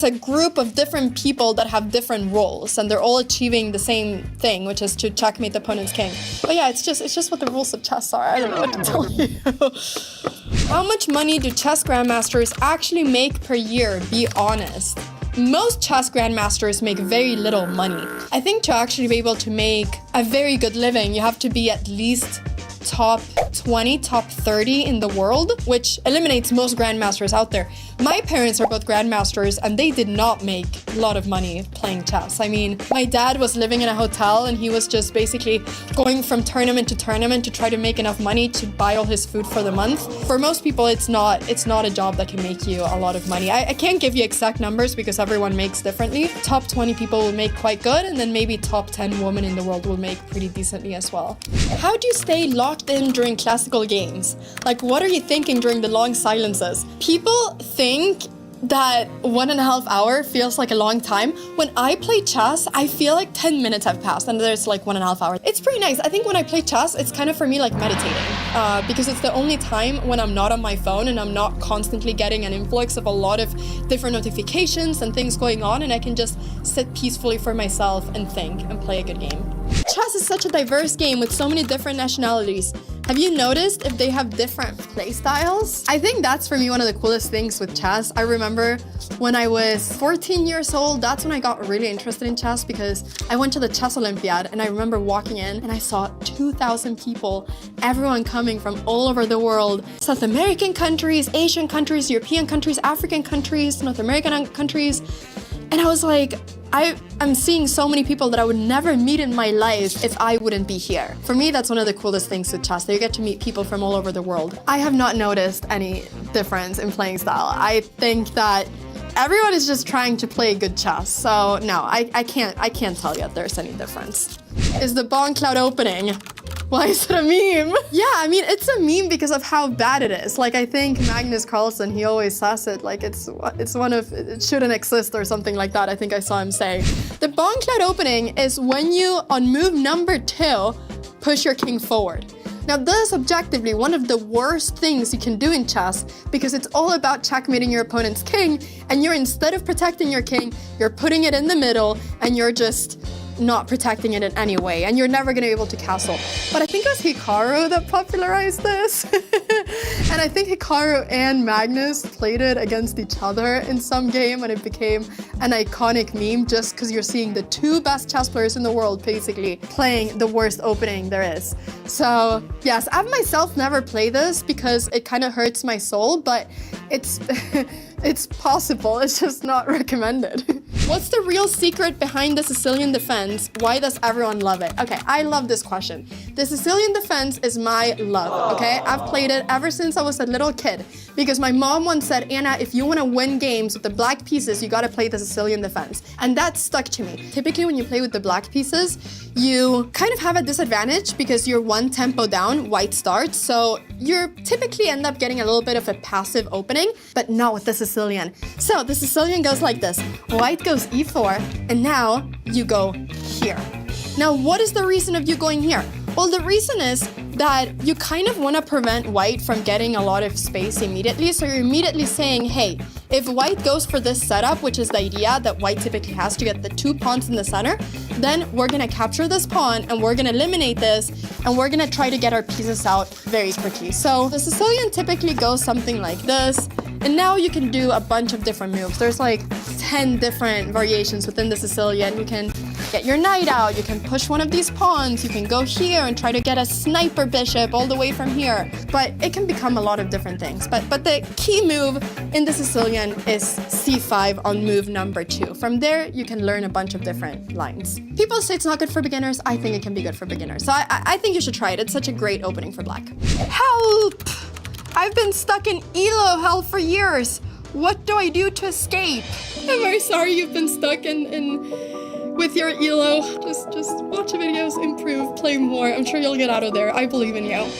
It's a group of different people that have different roles, and they're all achieving the same thing, which is to checkmate the opponent's king. But yeah, it's just what the rules of chess are. I don't know what to tell you. How much money do chess grandmasters actually make per year? Be honest. Most chess grandmasters make very little money. I think to actually be able to make a very good living, you have to be at least top 20, top 30 in the world, which eliminates most grandmasters out there. My parents are both grandmasters and they did not make a lot of money playing chess. I mean, my dad was living in a hotel and he was just basically going from tournament to tournament to try to make enough money to buy all his food for the month. For most people, it's not a job that can make you a lot of money. I can't give you exact numbers because everyone makes differently. Top 20 people will make quite good, and then maybe top 10 women in the world will make pretty decently as well. How do you stay locked in during classical games? Like, what are you thinking during the long silences? People think that 1.5 hours feels like a long time. When I play chess, I feel like 10 minutes have passed and there's like 1.5 hours. It's pretty nice. I think when I play chess, it's kind of for me like meditating because it's the only time when I'm not on my phone and I'm not constantly getting an influx of a lot of different notifications and things going on, and I can just sit peacefully for myself and think and play a good game. Chess is such a diverse game with so many different nationalities. Have you noticed if they have different play styles? I think that's for me one of the coolest things with chess. I remember when I was 14 years old, that's when I got really interested in chess because I went to the chess Olympiad and I remember walking in and I saw 2,000 people, everyone coming from all over the world. South American countries, Asian countries, European countries, African countries, North American countries. And I was like, I'm seeing so many people that I would never meet in my life if I wouldn't be here. For me, that's one of the coolest things with chess, that you get to meet people from all over the world. I have not noticed any difference in playing style. I think that everyone is just trying to play good chess. So no, I can't tell you if there's any difference. Is the Bong Cloud opening? Why is it a meme? Yeah, I mean, it's a meme because of how bad it is. Like, I think Magnus Carlsen, he always says it, like it's one of, it shouldn't exist or something like that. I think I saw him say. The Bong Cloud opening is when you, on move number 2, push your king forward. Now, this is objectively one of the worst things you can do in chess because it's all about checkmating your opponent's king, and you're, instead of protecting your king, you're putting it in the middle and you're just not protecting it in any way, and you're never going to be able to castle. But I think it was Hikaru that popularized this. And I think Hikaru and Magnus played it against each other in some game, and it became an iconic meme just because you're seeing the 2 best chess players in the world basically playing the worst opening there is. So yes, I've myself never played this because it kind of hurts my soul, but it's it's possible, it's just not recommended. What's the real secret behind the Sicilian defense? Why does everyone love it? Okay, I love this question. The Sicilian defense is my love, okay? I've played it ever since I was a little kid because my mom once said, Anna, if you want to win games with the black pieces, you got to play the Sicilian defense. And that stuck to me. Typically, when you play with the black pieces, you kind of have a disadvantage because you're 1 tempo down, white starts. So you typically end up getting a little bit of a passive opening, but not with the Sicilian. So the Sicilian goes like this. White goes e4, and now you go here. Now, what is the reason of you going here? Well, the reason is that you kind of want to prevent white from getting a lot of space immediately. So you're immediately saying, hey, if white goes for this setup, which is the idea that white typically has to get the 2 pawns in the center, then we're going to capture this pawn and we're going to eliminate this and we're going to try to get our pieces out very quickly. So the Sicilian typically goes something like this. And now you can do a bunch of different moves. There's like 10 different variations within the Sicilian. You can get your knight out, you can push one of these pawns, you can go here and try to get a sniper bishop all the way from here. But it can become a lot of different things. But the key move in the Sicilian is c5 on move number 2. From there, you can learn a bunch of different lines. People say it's not good for beginners. I think it can be good for beginners. So I think you should try it. It's such a great opening for black. Help! I've been stuck in ELO hell for years. What do I do to escape? I'm very sorry you've been stuck with your ELO. Just watch the videos, improve, play more. I'm sure you'll get out of there. I believe in you.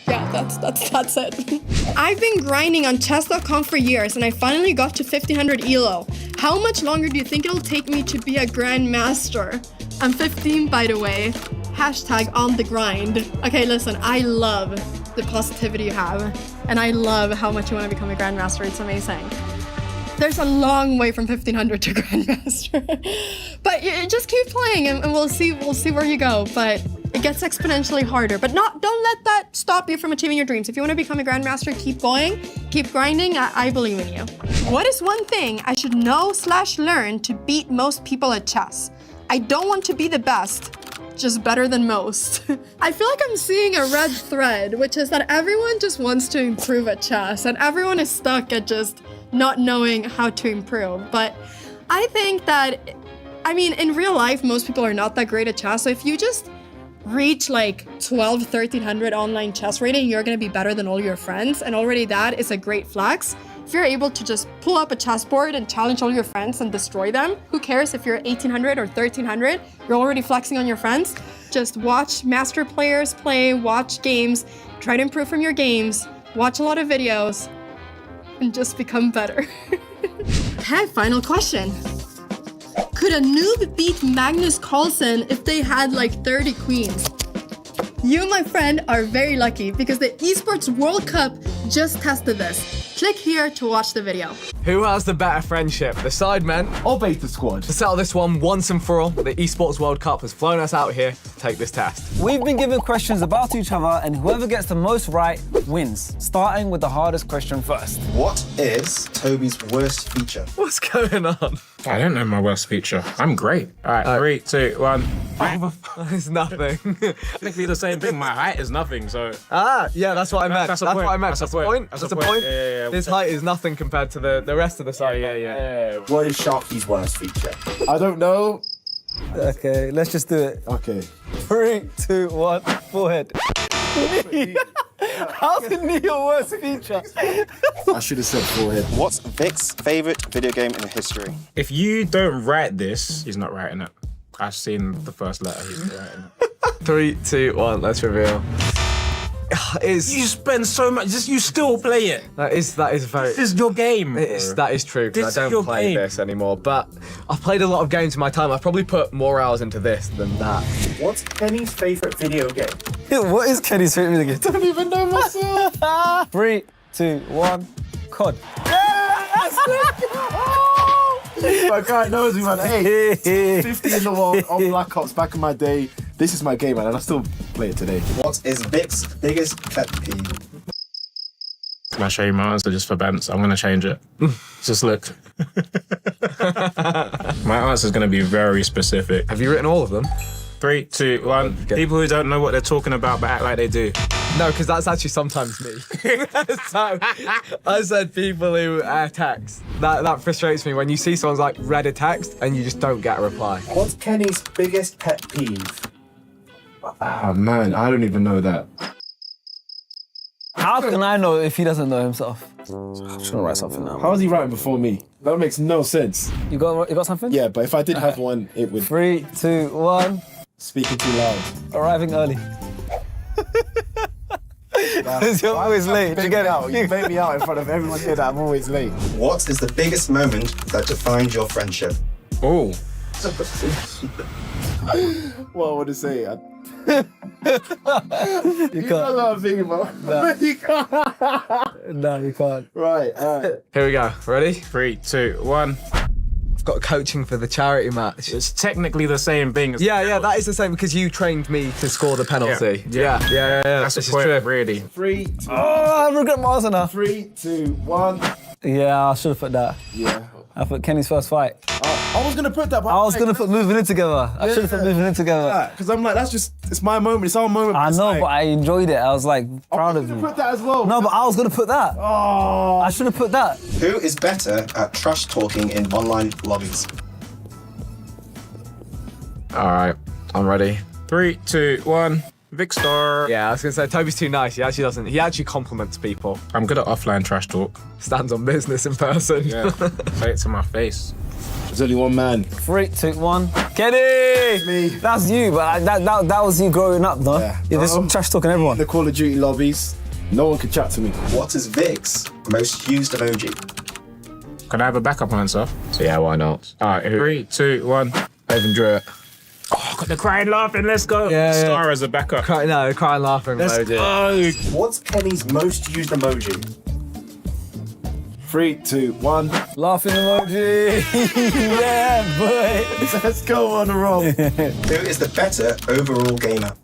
Yeah, that's it. I've been grinding on chess.com for years and I finally got to 1500 ELO. How much longer do you think it'll take me to be a grandmaster? I'm 15, by the way. Hashtag on the grind. Okay, listen, I love the positivity you have, and I love how much you want to become a grandmaster. It's amazing. There's a long way from 1500 to Grandmaster. But you just keep playing and we'll see where you go. But it gets exponentially harder. But don't let that stop you from achieving your dreams. If you want to become a Grandmaster, keep going, keep grinding. I believe in you. What is one thing I should know/learn to beat most people at chess? I don't want to be the best, just better than most. I feel like I'm seeing a red thread, which is that everyone just wants to improve at chess and everyone is stuck at just not knowing how to improve. But I think that, I mean, in real life, most people are not that great at chess. So if you just reach like 1300 online chess rating, you're gonna be better than all your friends. And already that is a great flex. If you're able to just pull up a chessboard and challenge all your friends and destroy them, who cares if you're 1800 or 1300? You're already flexing on your friends. Just watch master players play, watch games, try to improve from your games, watch a lot of videos, and just become better. Okay, final question. Could a noob beat Magnus Carlsen if they had like 30 queens? You, my friend, are very lucky because the Esports World Cup just tested this. Click here to watch the video. Who has the better friendship, the Sidemen or Beta Squad? To settle this one once and for all, the Esports World Cup has flown us out here to take this test. We've been given questions about each other and whoever gets the most right wins, starting with the hardest question first. What is Toby's worst feature? What's going on? I don't know my worst feature. I'm great. All right, 3, 2, 1. It's nothing. Technically the same thing. My height is nothing, so... Yeah, that's what I meant. That's a what point. I meant. That's a That's a point. point. That's a That's a point. point. Yeah. This height is nothing compared to the rest of the side. Yeah. What is Sharky's worst feature? I don't know. Okay, let's just do it. Okay. 3, 2, 1, forehead. Knee. How's the knee your worst feature? I should have said forehead. What's Vic's favorite video game in history? If you don't write this, he's not writing it. I've seen the first letter, he's not writing it. 3, 2, 1, let's reveal. You spend so much, you still play it. That is very... This is your game. That is true, because This I is don't your play game. this anymore. But I've played a lot of games in my time. I've probably put more hours into this than that. What's Kenny's favorite video game? What is Kenny's favorite video game? I don't even know myself. 3, 2, 1, COD. My guy knows me, man. Hey, 50 in the world on Black Ops back in my day. This is my game, man, and I still play it today. What is Vic's biggest pet peeve? Can I show you my answer just for Bants? I'm going to change it. Just look. My answer is going to be very specific. Have you written all of them? 3, 2, 1. Okay. People who don't know what they're talking about but act like they do. No, because that's actually sometimes me. So, I said people who text. That frustrates me when you see someone's like read a text and you just don't get a reply. What's Kenny's biggest pet peeve? Ah, man, I don't even know that. How can I know if he doesn't know himself? I'm just gonna write something now. How was he writing before me? That makes no sense. You got something? Yeah, but if I did have one, it would 3, 2, 1. speaking too loud. Arriving early. Because you're always late. Did you get it? You bait me out in front of everyone here that I'm always late. What is the biggest moment that defines your friendship? Oh. What would I say? You You know what I'm thinking about? No. You can't. No, you can't. Right, Here we go. Ready? 3, 2, 1. I've got coaching for the charity match. It's technically the same thing as Yeah, that is the same because you trained me to score the penalty. Yeah. That's This a is point, true. really. 3, 2, Oh, I regret my answer now. 3, 2, 1. Yeah, I should have put that. Yeah. I put Kenny's first fight. I was gonna put that, but I was gonna put moving in together. I should have put moving in together. because I'm like, it's my moment. It's our moment. I it's know, like, but I enjoyed it. I was like proud I of was gonna you. put that as well. No, but I was gonna put that. Oh. I should have put that. Who is better at trash talking in online lobbies? All right, I'm ready. 3, 2, 1. Victor. Yeah, I was gonna say Toby's too nice. He actually doesn't. He actually compliments people. I'm good at offline trash talk. Stands on business in person. Yeah. Say it to my face. There's only one man. 3, 2, 1. Kenny! Me. That's you, but that was you growing up, though. Yeah. You're just trash talking everyone. The Call of Duty lobbies, no one can chat to me. What is Vic's most used emoji? Can I have a backup answer? Yeah, why not? All right, 3, 2, 1. I even drew it. Oh, got the crying laughing, let's go. Yeah. Star as a backup. Crying laughing Let's emoji. go. What's Kenny's most used emoji? 3, 2, 1. Laughing emoji. Yeah, boy. Let's go on a roll. Who is the better overall gamer?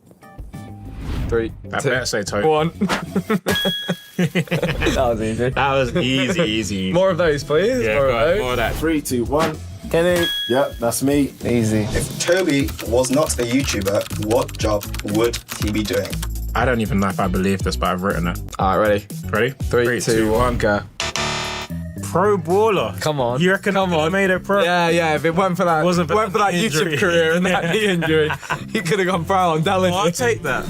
3, I 2, better say Tony. 1. That was easy. That was easy. More of those, please. Yeah, more go of on, those. more of that. 3, 2, 1. Kenny. Yep, that's me. Easy. If Toby was not a YouTuber, what job would he be doing? I don't even know if I believe this, but I've written it. All right, ready? Ready? 3, 2, 1, go. Pro baller. Come on. You reckon I made it pro? Yeah. If it weren't for that, Wasn't for that YouTube injury. career and that knee injury, he could have gone pro. I'm telling you. I'll take that.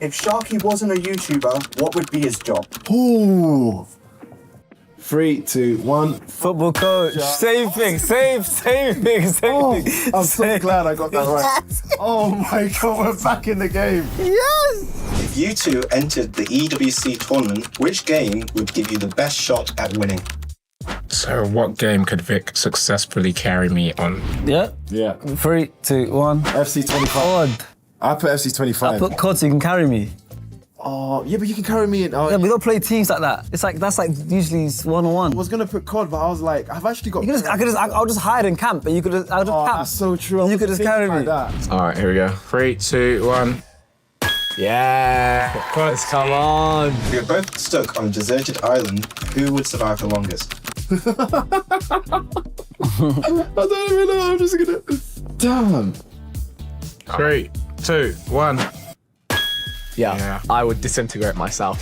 If Sharky wasn't a YouTuber, what would be his job? Ooh. 3, 2, 1. Football coach. Same thing. Same thing. Oh, I'm so glad I got that right. Oh my god, we're back in the game. If you two entered the EWC tournament, which game would give you the best shot at winning? So what game could Vic successfully carry me on? Yeah. Yeah. 3, 2, 1. FC 25. Odd. I put FC 25. I put COD so you can carry me. Oh, yeah, but you can carry me in. Oh, Yeah, we don't play teams like that. It's like that's like usually one-on-one. I was gonna put COD, but I was like, I've actually got. I'll just hide in camp, but you could I'll just Oh, camp. that's so true. You could just carry me. Like that. All right, here we go. 3, 2, 1. Yeah. Let's come on. If you're both stuck on a deserted island, who would survive the longest? I don't even know. I'm just gonna. Damn. 3, 2, 1. Yeah. I would disintegrate myself.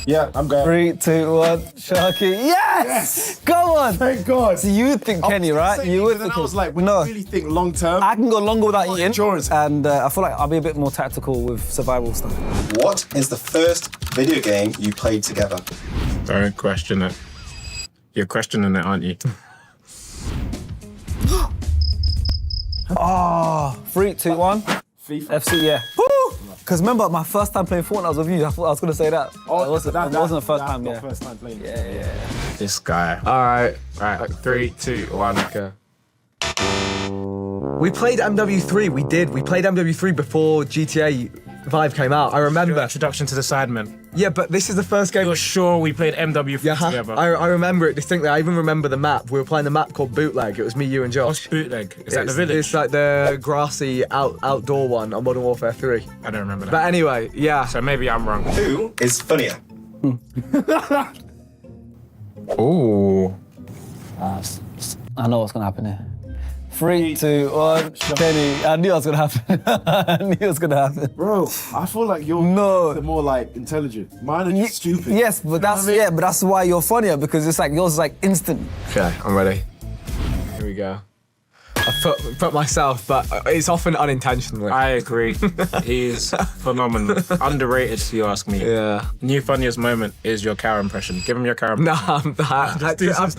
Yeah, I'm going. 3, 2, 1. Sharky. Yes! Go on. Thank God. So you would think Kenny, right? You would Then think. I was like, when no. you really think long term. I can go longer without eating. endurance. And I feel like I'll be a bit more tactical with survival stuff. What is the first video game you played together? Don't question it. You're questioning it, aren't you? 3, 2, 1. FIFA. FC, yeah. Woo! Because remember, my first time playing Fortnite was with you. I thought I was going to say that. Oh, it wasn't the first time, not yeah. First time playing. This guy. All right. Right, 3, 2, 1. Okay. We played MW3. We did. We played MW3 before GTA 5 came out. I remember. Introduction to the Sidemen. Yeah, but this is the first game. You're sure we played MW4 Yeah, together? I remember it distinctly. I even remember the map. We were playing the map called Bootleg. It was me, you, and What's Josh. bootleg? Is that the It's- village? It's like the grassy outdoor one on Modern Warfare 3. I don't remember that. But anyway, yeah. So maybe I'm wrong. Who is funnier? Ooh. I know what's going to happen here. 3, 2, 1. Kenny. I knew it was going to happen. I knew it was going to happen. Bro, I feel like you're the more like intelligent. Mine are just stupid. Yes, but that's but that's why you're funnier, because it's like yours is like instant. Okay, I'm ready. Here we go. I put myself, but it's often unintentionally. I agree. He's phenomenal. Underrated, if you ask me. Yeah. New funniest moment is your cow impression. Give him your cow impression. Nah, I'm not. I've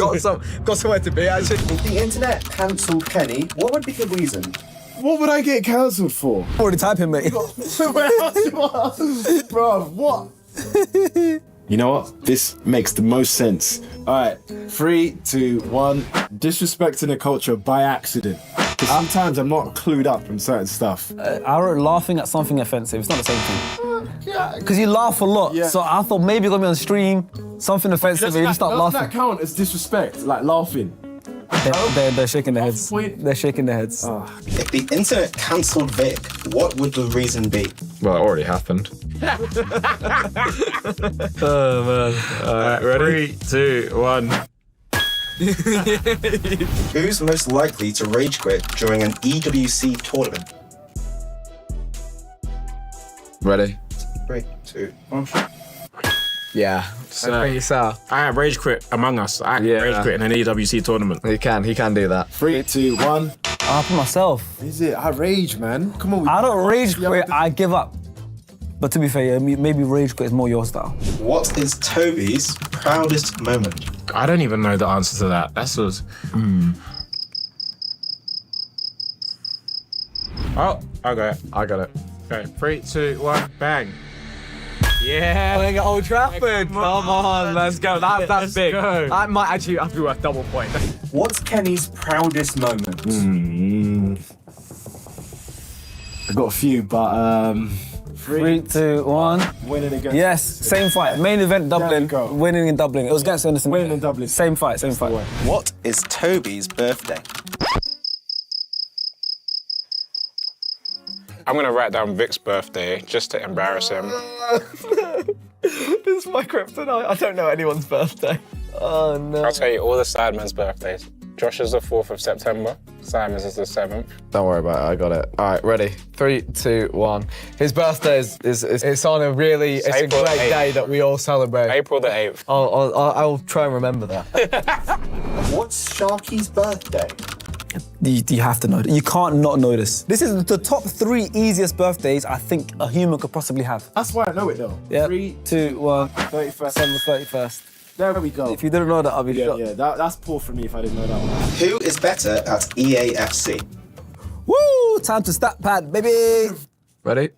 got somewhere to be, actually. If the internet cancelled Kenny, what would be the reason? What would I get cancelled for? Already typing, mate. Bro, what? You know what? This makes the most sense. All right, 3, 2, 1. Disrespecting a culture by accident. Because sometimes I'm not clued up on certain stuff. I wrote laughing at something offensive. It's not the same thing. Because you laugh a lot. Yeah. So I thought maybe you're going to be on stream, something offensive, and you just start Doesn't that laughing. count as disrespect? Like laughing? They're shaking their heads. point. They're shaking their heads. If the internet cancelled Vic, what would the reason be? Well, it already happened. Oh, man. All right, ready? 3, 2, 1. Who's most likely to rage quit during an EWC tournament? Ready? 3, 2, 1. Yeah. So- So, I rage quit among us. I Yeah. rage quit in an EWC tournament. he can do that. 3, 2, 1. I put myself. Is it? I rage, man. Come on. I don't rage Yeah, quit, but- I give up. But to be fair, yeah, maybe rage quit is more your style. What is Toby's proudest moment? I don't even know the answer to that. That's was. Oh, okay. I got it. Okay, 3, 2, 1, bang. Yeah. Playing at Old Trafford. Come on, let's go. That's Let's big. go. That might actually have to be worth double point. What's Kenny's proudest moment? I got a few, but 3, 2, 1. Winning against. Yes, same fight. Main event Dublin. go. Winning in Dublin. It was against Anderson. Winning in Dublin. Same fight, same fight. What is Toby's birthday? I'm gonna write down Vic's birthday just to embarrass him. This is my kryptonite. I don't know anyone's birthday. Oh no. I'll tell you all the Sidemen's birthdays. Josh is the 4th of September. Simon's is the 7th. Don't worry about it, I got it. All right, ready? 3, 2, 1. His birthday is it's on a really, it's a April great 8th. day that we all celebrate. April the 8th. I'll try and remember that. What's Sharky's birthday? You have to know. You can't not know this. This is the top 3 easiest birthdays I think a human could possibly have. That's why I know it though. Yeah. 3, 2, 1. 31st. December 31st. There we go. If you didn't know that, I'll be Yeah, shocked. yeah, that's poor for me if I didn't know that one. Who is better at EAFC? Woo! Time to stat pad, baby. Ready?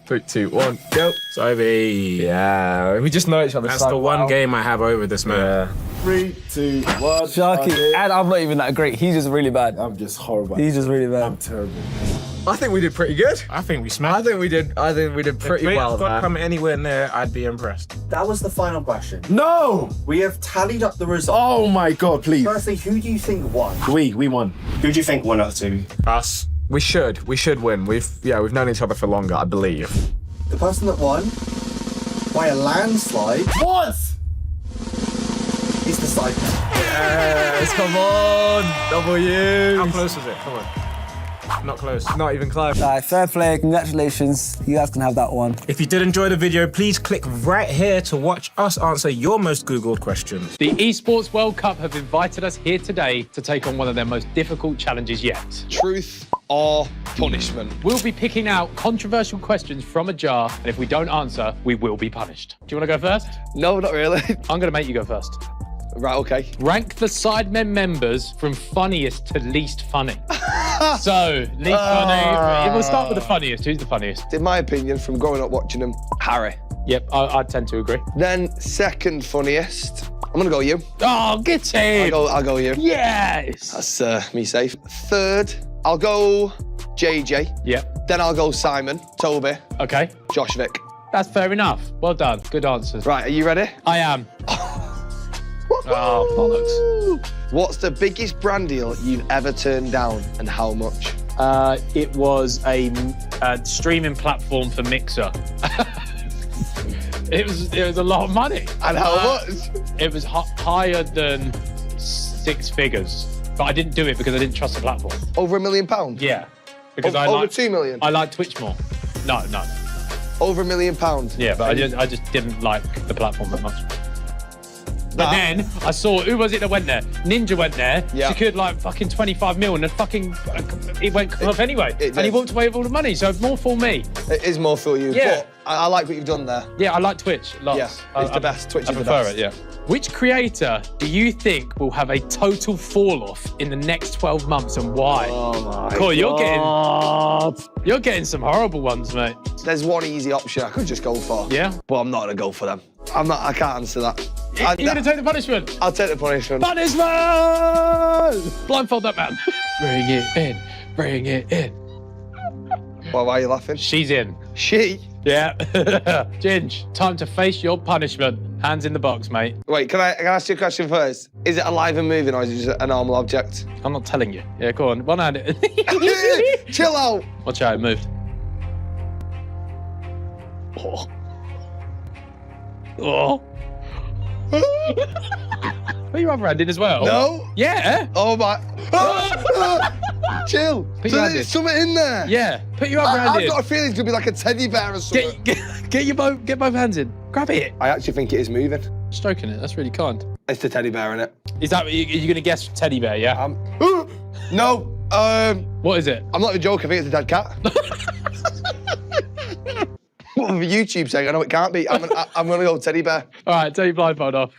3, 2, 1, go. Toby. Yeah, we just know each other That's so the one well. game I have over this man. Yeah. 3, 2, 1. Sharky, and I'm not even that great. He's just really bad. I'm just horrible. He's just really I'm bad. terrible. I think we did pretty good. I think we I smashed. think we did pretty If well God there. come anywhere near, I'd be impressed. That was the final question. No! We have tallied up the results. Oh my God, please. Firstly, who do you think won? We won. Who do you think won out of two? Us. We should win. We've known each other for longer, I believe. The person that won by a landslide What? is the side. Yes, come on, W. How close is it? Come on. Not close. Not even close. All right, fair play. Congratulations. You guys can have that one. If you did enjoy the video, please click right here to watch us answer your most Googled questions. The Esports World Cup have invited us here today to take on one of their most difficult challenges yet. Truth or punishment? We'll be picking out controversial questions from a jar, and if we don't answer, we will be punished. Do you want to go first? No, not really. I'm going to make you go first. Right, okay. Rank the Sidemen members from funniest to least funny. So, least funny. We'll start with the funniest. Who's the funniest? In my opinion, from growing up watching them, Harry. Yep, I tend to agree. Then second funniest, I'm gonna go you. Oh, get him! I'll go you. Yes! That's me safe. Third, I'll go JJ. Yep, Then I'll go Simon, Toby, okay. Josh, Vic. That's fair enough. Well done. Good answers. Right, are you ready? I am. Oh, bollocks. What's the biggest brand deal you've ever turned down and how much? It was a streaming platform for Mixer. It was a lot of money. And how much? It was higher than 6 figures, but I didn't do it because I didn't trust the platform. Over £1 million? Yeah, because Over 2 million? I like Twitch more. No. Over £1 million? Yeah, but I just didn't like the platform that much. But then I saw, who was it that went there? Ninja went there, Yeah. secured like fucking 25 mil and then fucking, it went off anyway. It And he did. walked away with all the money, so more for me. It is more for you. Yeah. But I like what you've done there. Yeah, I like Twitch lots. Yeah, it's the best. Twitch I is the prefer best. it, yeah. Which creator do you think will have a total fall-off in the next 12 months and why? Oh my Cool, you're getting some horrible ones, mate. There's one easy option I could just go for. Yeah? But I'm not gonna go for them. I can't answer that. You're going to take the punishment? I'll take the punishment. Punishment! Blindfold that man. Bring it in. Bring it in. Why are you laughing? She's in. She? Yeah. Ginge, time to face your punishment. Hands in the box, mate. Wait, can I ask you a question first? Is it alive and moving or is it just a normal object? I'm not telling you. Yeah, go on. One hand. Chill out. Watch out, it moved. Oh. Oh. Put your other hand in as well. No? Yeah. Oh my. Chill. Put your hand in. There's something in there. Yeah. Put your other hand I've in. got a feeling it's gonna be like a teddy bear or something. Get both hands in. Grab it. I actually think it is moving. Stroking it. That's really kind. It's the teddy bear, innit? Is that you going to guess teddy bear? Yeah. No. What is it? I'm not a joke. I think it's a dead cat. What for YouTube saying? I know it can't be. I'm gonna go teddy bear. All right. Take your blindfold off.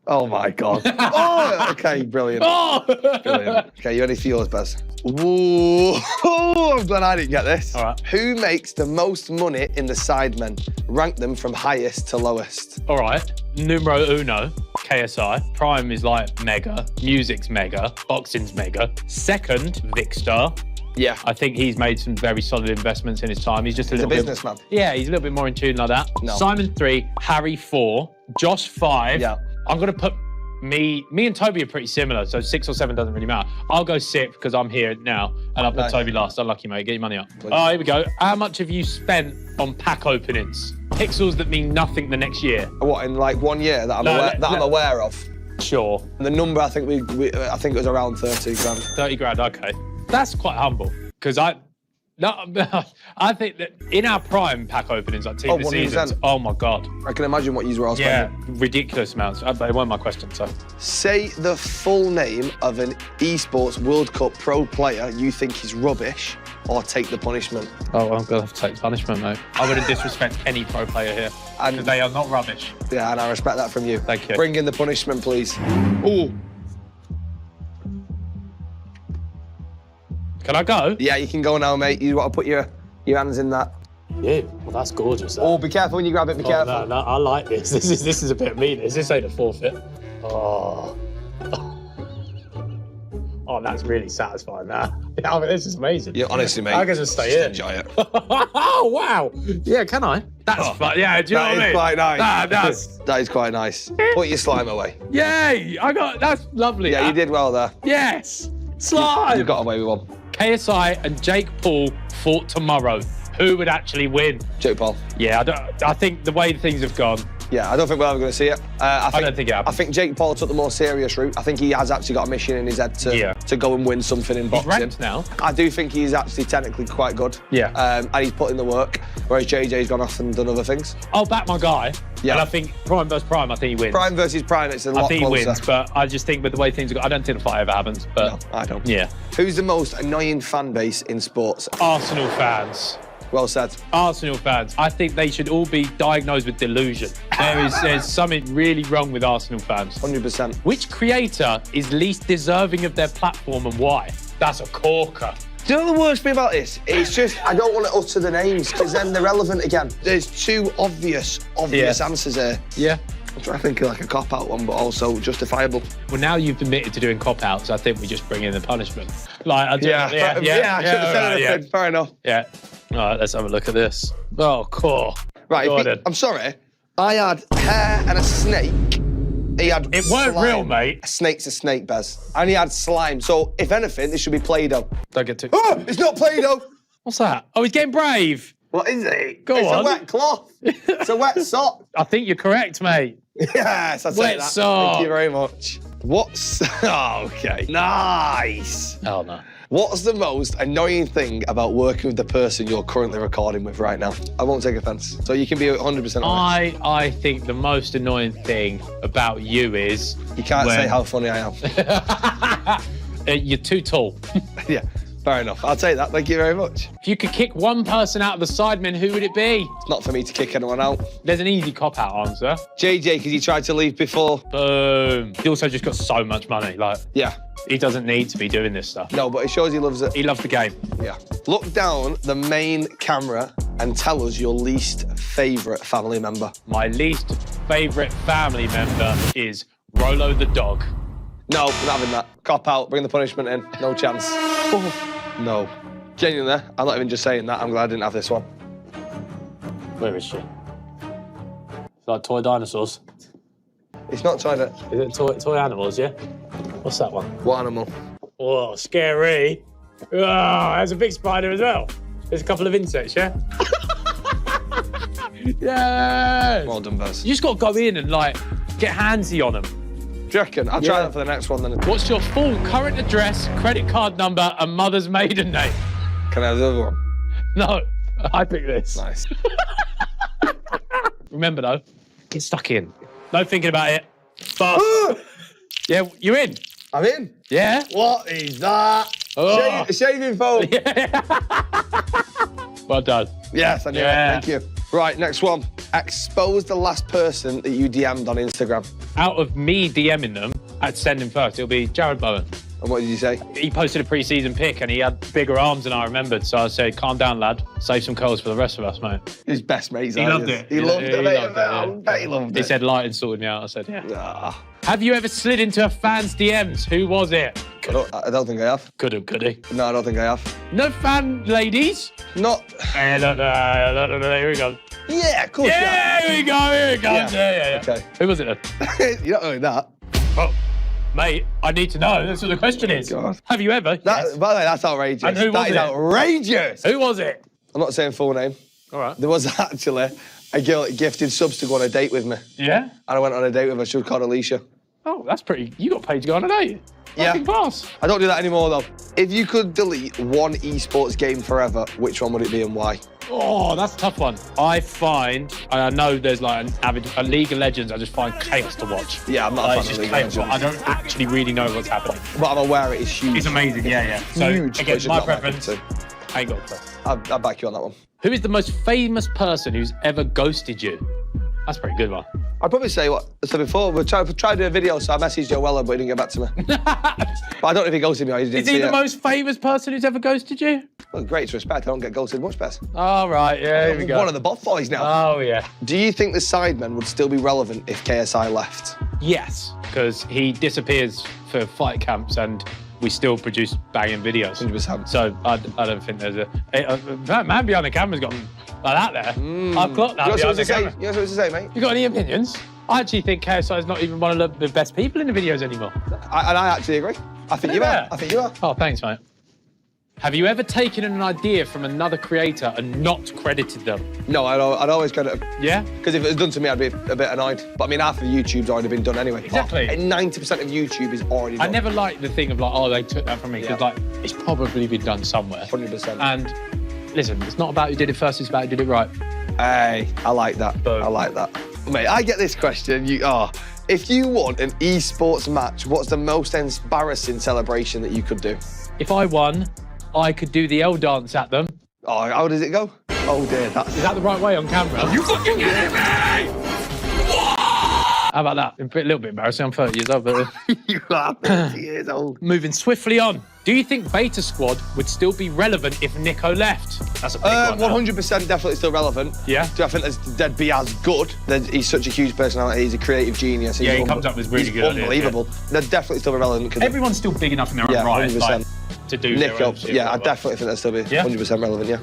Oh my god. Oh, okay, brilliant. Oh. Brilliant. Okay, you ready for yours, Bez? Ooh, I'm glad I didn't get this. All right. Who makes the most money in the Sidemen? Rank them from highest to lowest. All right. Numero uno, KSI. Prime is like mega. Music's mega. Boxing's mega. Second, Vicstar. Yeah. I think he's made some very solid investments in his time. He's just a He's a little bit... businessman. Yeah, he's a little bit more in tune like that. No. Simon 3, Harry 4, Josh 5. Yeah. I'm going to put me and Toby are pretty similar, so 6 or 7 doesn't really matter. I'll go 6 because I'm here now, and I'll put Nice. Toby last. Unlucky, mate. Get your money up. Please. Oh, here we go. How much have you spent on pack openings? Pixels that mean nothing the next year. What, in like 1 year that I'm, No, I'm aware of? Sure. The number, I think I think it was around 30 grand. 30 grand, okay. That's quite humble, because I think that in our prime pack openings, like team of the 100%. seasons, oh my God. I can imagine what you were all Yeah, spending. ridiculous amounts. They weren't my question, so. Say the full name of an Esports World Cup pro player you think is rubbish, or take the punishment. Oh, well, I'm going to have to take punishment, mate. I wouldn't disrespect any pro player here, And- because they are not rubbish. Yeah, and I respect that from you. Thank you. Bring in the punishment, please. Ooh. Can I go? Yeah, you can go now, mate. You want to put your hands in that. Yeah, well, that's gorgeous. Oh, be careful when you grab it, be careful. No, I like this. This is a bit mean. This ain't a forfeit. Oh. Oh, that's really satisfying, that. I mean, this is amazing. Yeah, honestly, mate. I can just stay here. Enjoy it. Oh, wow. Yeah, can I? That's fun. Yeah, do you know That what I is mean? quite nice. That's... That is quite nice. Put your slime away. Yay! That's lovely. Yeah, you did well there. Yes! Slime! You got away with one. KSI and Jake Paul fought tomorrow. Who would actually win? Jake Paul. Yeah, I think the way things have gone, Yeah, I don't think we're ever going to see it. I don't think it happens. I think Jake Paul took the more serious route. I think he has actually got a mission in his head to go and win something in he's boxing. ranked now. I do think he's actually technically quite good. Yeah. And he's put in the work, whereas JJ's gone off and done other things. I'll back my guy. Yeah. And I think prime versus prime, I think he wins. Prime versus Prime, it's a lot I think closer. he wins, but I just think with the way things are going, I don't think the fight ever happens. But No, I don't. yeah. Who's the most annoying fan base in sports? Arsenal fans. Well said. Arsenal fans. I think they should all be diagnosed with delusion. There's something really wrong with Arsenal fans. 100%. Which creator is least deserving of their platform and why? That's a corker. Do you know the worst thing about this? It's just, I don't want to utter the names because then they're relevant again. There's two obvious answers here. Yeah. I'm trying to think of like a cop-out one, but also justifiable. Well, now you've admitted to doing cop-outs, I think we just bring in the punishment. Like, I do, I should have said anything. Fair enough. Yeah. All right, let's have a look at this. Oh, cool. Right, Go on then. I'm sorry. I had hair and a snake. He had It weren't slime. real, mate. A snake's a snake, Bez. And he had slime. So, if anything, this should be Play-Doh. Don't get too... Oh, it's not Play-Doh. What's that? Oh, he's getting brave. What is it? Go it's on. a wet cloth. It's a wet sock. I think you're correct, mate. Yes, I say Wet that. sock. Thank you very much. Oh, okay. Nice. Oh, no. What's the most annoying thing about working with the person you're currently recording with right now? I won't take offence. So you can be 100% honest. I think the most annoying thing about you is... You can't when- say how funny I am. You're too tall. Yeah, fair enough. I'll take that. Thank you very much. If you could kick one person out of the Sidemen, who would it be? It's not for me to kick anyone out. There's an easy cop-out answer. JJ, because he tried to leave before. Boom. He also just got so much money. Like, Yeah. he doesn't need to be doing this stuff. No, but it shows he loves it. He loves the game. Yeah. Look down the main camera and tell us your least favourite family member. My least favourite family member is Rolo the dog. No, we're not having that. Cop out, bring the punishment in. No chance. Oh, no. Genuinely, I'm not even just saying that. I'm glad I didn't have this one. Where is she? It's like toy dinosaurs. It's not trying to... Is it toy animals, yeah? What's that one? What animal? Oh, scary. Oh, there's a big spider as well. There's a couple of insects, yeah? Yeah. Well done, Buzz. You just got to go in and, like, get handsy on them. Do you reckon? I'll try that for the next one then. What's your full current address, credit card number, and mother's maiden name? Can I have the other one? No, I pick this. Nice. Remember, though, get stuck in. No thinking about it. But, yeah, you're in. I'm in. Yeah? What is that? Oh. Shaving foam. Well done. Yes, I knew Yeah. it. Thank you. Right, next one. Expose the last person that you DM'd on Instagram. Out of me DMing them, I'd send him first. It'll be Jared Bowen. And what did you say? He posted a pre-season pic and he had bigger arms than I remembered. So I said, calm down, lad. Save some curls for the rest of us, mate. His best mates. He loved it. He loved it. He mate. loved it, I yeah. bet he loved He it. said light and sorted me out. I said, yeah. Ah. Have you ever slid into a fan's DMs? Who was it? I don't think I have. Could have, could he? No, I don't think I have. No fan ladies? Not. Hey, look, here we go. Yeah, of course. Yeah, here we go, here we go. Yeah. Yeah. Okay. Who was it then? You're not knowing that. Oh, mate, I need to know. That's what the question is. God. Have you ever? Yes. By the way, that's outrageous. And who was That is it? outrageous. Who was it? I'm not saying full name. All right. There was actually a girl that gifted subs to go on a date with me. Yeah? And I went on a date with her. She was called Alicia. Oh, that's pretty. You got paid to go on a date. Yeah. Fucking class. I don't do that anymore, though. If you could delete one esports game forever, which one would it be and why? Oh, that's a tough one. I know there's like a League of Legends, I just find chaos to watch. Yeah, I'm not a It's fan of just League of chaos. Legends. I don't actually really know what's happening. But I'm aware it is huge. It's amazing, yeah. So, Huge, again, which is my not my cup preference, of I ain't got a clue. I'll back you on that one. Who is the most famous person who's ever ghosted you? That's a pretty good one. I'd probably say what I said before. We tried to do a video, so I messaged Joe Weller, but he didn't get back to me. But I don't know if he ghosted me or he didn't Is he see the it. most famous person who's ever ghosted you? Well, great respect. I don't get ghosted much better. Oh, right, yeah, here we go. One of the bot boys now. Oh, yeah. Do you think the Sidemen would still be relevant if KSI left? Yes, because he disappears for fight camps and we still produce banging videos. 100%. So I don't think there's that man behind the camera's got like that there. I've clocked that You know behind what the to say? camera. You know what to say, mate? You got any opinions? I actually think KSI is not even one of the best people in the videos anymore. I actually agree. I think you are. I think you are. Oh, thanks, mate. Have you ever taken an idea from another creator and not credited them? No, I'd always credit him. Yeah? Because if it was done to me, I'd be a bit annoyed. But I mean, half of YouTube's already been done anyway. Exactly. 90% of YouTube is already done. I never liked the thing of like, oh, they took that from me, because like, it's probably been done somewhere. 100%. And listen, it's not about who did it first, it's about who did it right. Hey, I like that. Boom. I like that. Mate, I get this question. If you won an esports match, what's the most embarrassing celebration that you could do? If I won, I could do the L dance at them. Oh, how does it go? Oh dear, Is that the right way on camera? You fucking kidding me? How about that? A little bit embarrassing. I'm 30 years old, but You are 30 years old. moving swiftly on. Do you think Beta Squad would still be relevant if Nico left? That's a big one. 100% definitely still relevant. Yeah? Do I think they'd be as good? He's such a huge personality. He's a creative genius. Yeah, he comes up with really good ideas, unbelievable. They'd definitely still be relevant. Everyone's still big enough in their own right 100%. like, to do their Nico, own shit, yeah, I whatever. definitely think they'd still be Yeah? 100% relevant, yeah.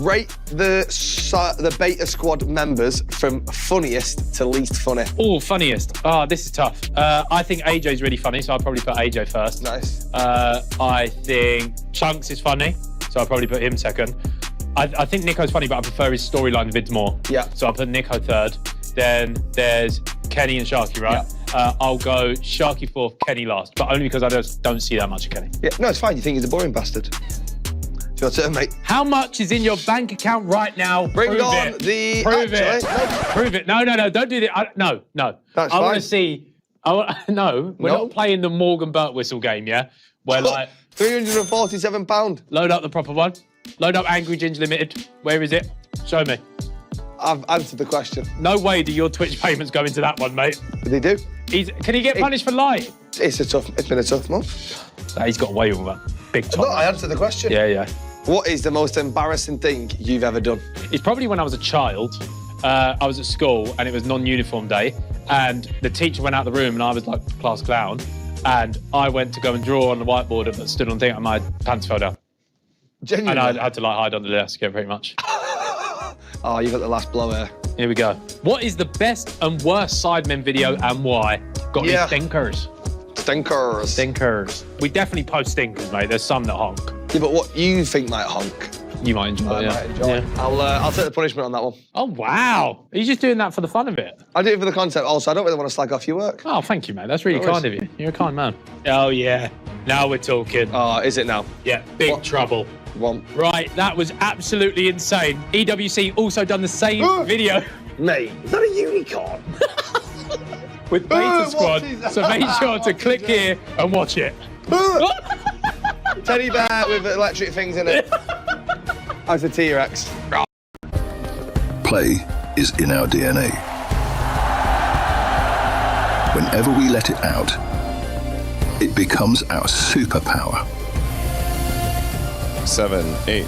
Rate the Beta Squad members from funniest to least funny. Oh, funniest. Oh, this is tough. I think AJ's really funny, so I'll probably put AJ first. Nice. I think Chunks is funny, so I'll probably put him second. I think Nico's funny, but I prefer his storyline vids more. Yeah. So I'll put Nico third. Then there's Kenny and Sharky, right? I'll go Sharky fourth, Kenny last, but only because I just don't see that much of Kenny. Yeah, no, it's fine. You think he's a boring bastard. It's your turn, mate. How much is in your bank account right now? Bring Prove on it. the... Prove it. Actually, Prove it. No, don't do that. No. That's I want fine. to see. No, we're No. not playing the Morgan Burt whistle game, yeah? Where like, £347. load up the proper one. Load up Angry Ginge Limited. Where is it? Show me. I've answered the question. No way do your Twitch payments go into that one, mate. They do. Can he get punished for lying? It's been a tough month. Nah, he's got away with that. Big time. No, I answered the question. Yeah. What is the most embarrassing thing you've ever done? It's probably when I was a child. I was at school and it was non-uniform day, and the teacher went out the room and I was like class clown, and I went to go and draw on the whiteboard but stood on the thing and my pants fell down. Genuinely. And I had to like hide under the desk, yeah, pretty much. Oh, you got the last blow here. Here we go. What is the best and worst Sidemen video and why? Got any stinkers? Stinkers. We definitely post stinkers, mate. There's some that honk. Yeah, but what you think might honk, You might enjoy I it, yeah. might enjoy. Yeah. I'll take the punishment on that one. Oh, wow. Are you just doing that for the fun of it? I do it for the content. Also, I don't really want to slag off your work. Oh, thank you, mate. That's really No worries. kind of you. You're a kind man. Oh, yeah. Now we're talking. Oh, is it now? Yeah, big What? trouble. One. Right, that was absolutely insane. EWC also done the same video Mate, is that a unicorn? with Beta what Squad, is that? so make sure to click here and watch it. Teddy bear with electric things in it. As a T-Rex. Play is in our DNA. Whenever we let it out, it becomes our superpower. 7, 8.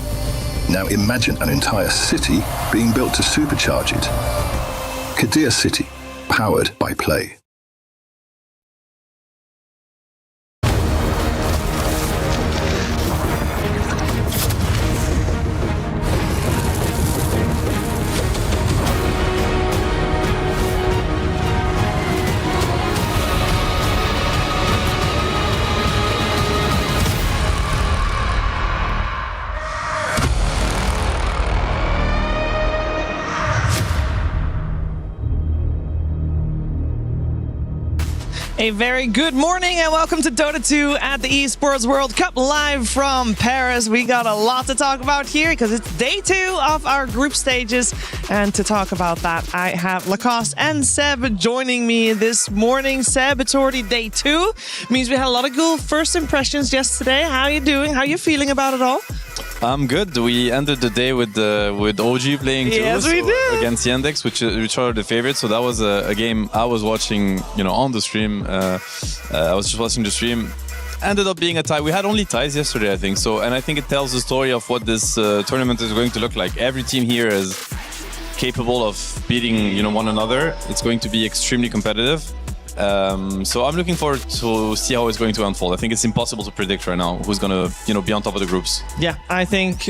Now imagine an entire city being built to supercharge it. Kadir City, powered by Play. A very good morning and welcome to Dota 2 at the Esports World Cup live from Paris. We got a lot to talk about here because it's day 2 of our group stages. And to talk about that, I have Lacoste and Seb joining me this morning. Seb, it's already day 2. Means we had a lot of good first impressions yesterday. How are you doing? How are you feeling about it all? I'm good. We ended the day with OG playing too, yes, we did. against Yandex, which are the favorites. So that was a game I was watching, on the stream. I was just watching the stream. Ended up being a tie. We had only ties yesterday, I think. So, and I think it tells the story of what this tournament is going to look like. Every team here is capable of beating, one another. It's going to be extremely competitive. So I'm looking forward to see how it's going to unfold. I think it's impossible to predict right now who's going to, be on top of the groups. Yeah, I think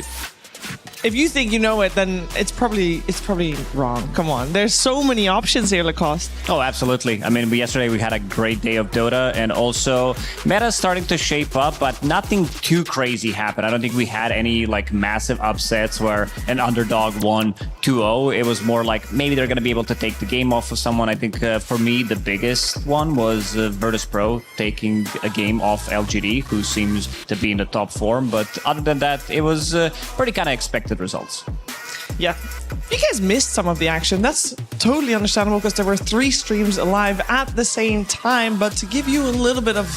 if you think you know it, then it's probably wrong. Come on, there's so many options here, Lacoste. Oh, absolutely. I mean, yesterday we had a great day of Dota, and also meta's starting to shape up, but nothing too crazy happened. I don't think we had any massive upsets where an underdog won 2-0. It was more like maybe they're going to be able to take the game off of someone. I think for me the biggest one was Virtus Pro taking a game off LGD, who seems to be in the top form. But other than that, it was pretty kind of expected results. Yeah, you guys missed some of the action. That's totally understandable because there were 3 streams live at the same time. But to give you a little bit of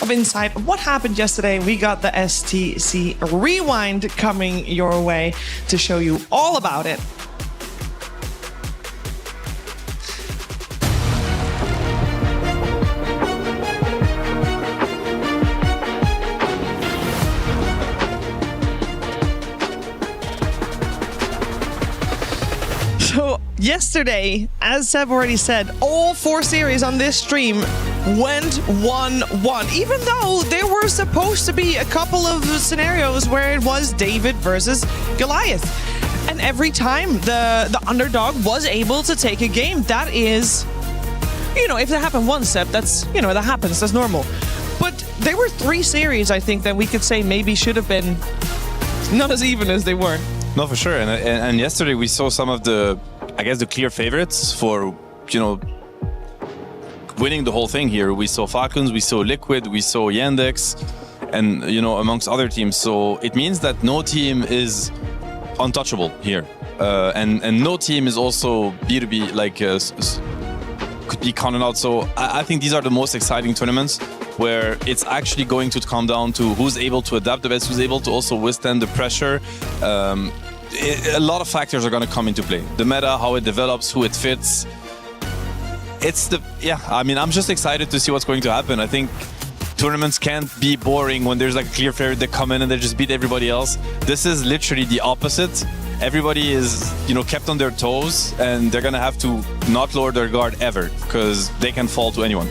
insight of what happened yesterday, we got the STC Rewind coming your way to show you all about it. So yesterday, as Seb already said, all 4 series on this stream went 1-1, even though there were supposed to be a couple of scenarios where it was David versus Goliath. And every time the underdog was able to take a game. That is, if that happened once, Seb, that's, that happens, that's normal. But there were 3 series, I think, that we could say maybe should have been not as even as they were. No, for sure. And yesterday we saw some of the clear favorites for, winning the whole thing here. We saw Falcons, we saw Liquid, we saw Yandex, and, amongst other teams. So it means that no team is untouchable here. And no team is also B2B, could be counted out. So I think these are the most exciting tournaments where it's actually going to come down to who's able to adapt the best, who's able to also withstand the pressure. A lot of factors are going to come into play. The meta, how it develops, who it fits. I'm just excited to see what's going to happen. I think tournaments can't be boring when there's a clear favorite that come in and they just beat everybody else. This is literally the opposite. Everybody is, kept on their toes, and they're going to have to not lower their guard ever because they can fall to anyone.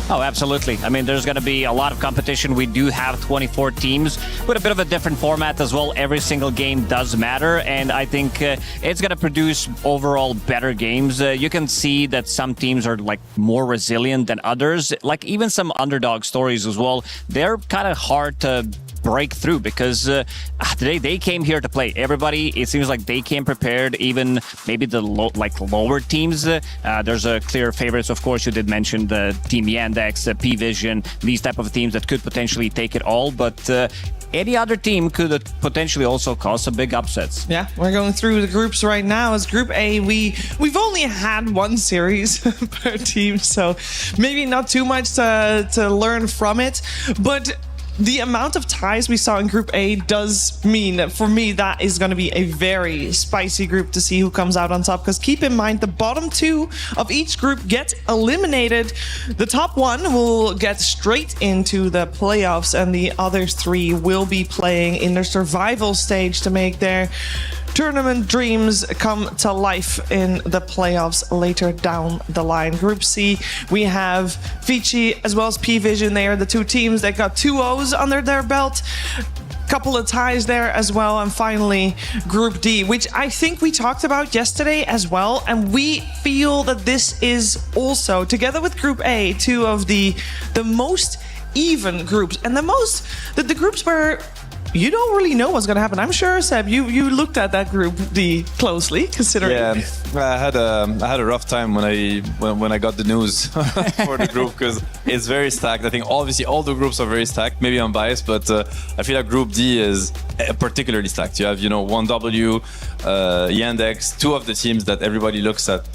Oh, absolutely. I mean, there's going to be a lot of competition. We do have 24 teams with a bit of a different format as well. Every single game does matter, and I think it's going to produce overall better games. You can see that some teams are more resilient than others. Even some underdog stories as well. They're kind of hard to break through because today they came here to play. Everybody, it seems like they came prepared. Even maybe the lower teams. There's a clear favorites, of course. You did mention the Team Yandex, P-Vision, these type of teams that could potentially take it all. But any other team could potentially also cause some big upsets. Yeah, we're going through the groups right now. As Group A, we've only had 1 series per team, so maybe not too much to learn from it. But the amount of ties we saw in Group A does mean that for me that is going to be a very spicy group to see who comes out on top, because keep in mind the bottom 2 of each group get eliminated. The top 1 will get straight into the playoffs, and the other 3 will be playing in their survival stage to make their tournament dreams come to life in the playoffs later down the line. Group C, we have Vici as well as P-Vision. They are the 2 teams that got 2 O's under their belt. Couple of ties there as well. And finally, Group D, which I think we talked about yesterday as well. And we feel that this is also, together with Group A, 2 of the most even groups. And the groups where you don't really know what's going to happen. I'm sure, Seb, you looked at that group D closely, considering. Yeah, I had a rough time when I got the news for the group because it's very stacked. I think obviously all the groups are very stacked. Maybe I'm biased, but I feel like Group D is particularly stacked. You have 1W, Yandex, two of the teams that everybody looks at,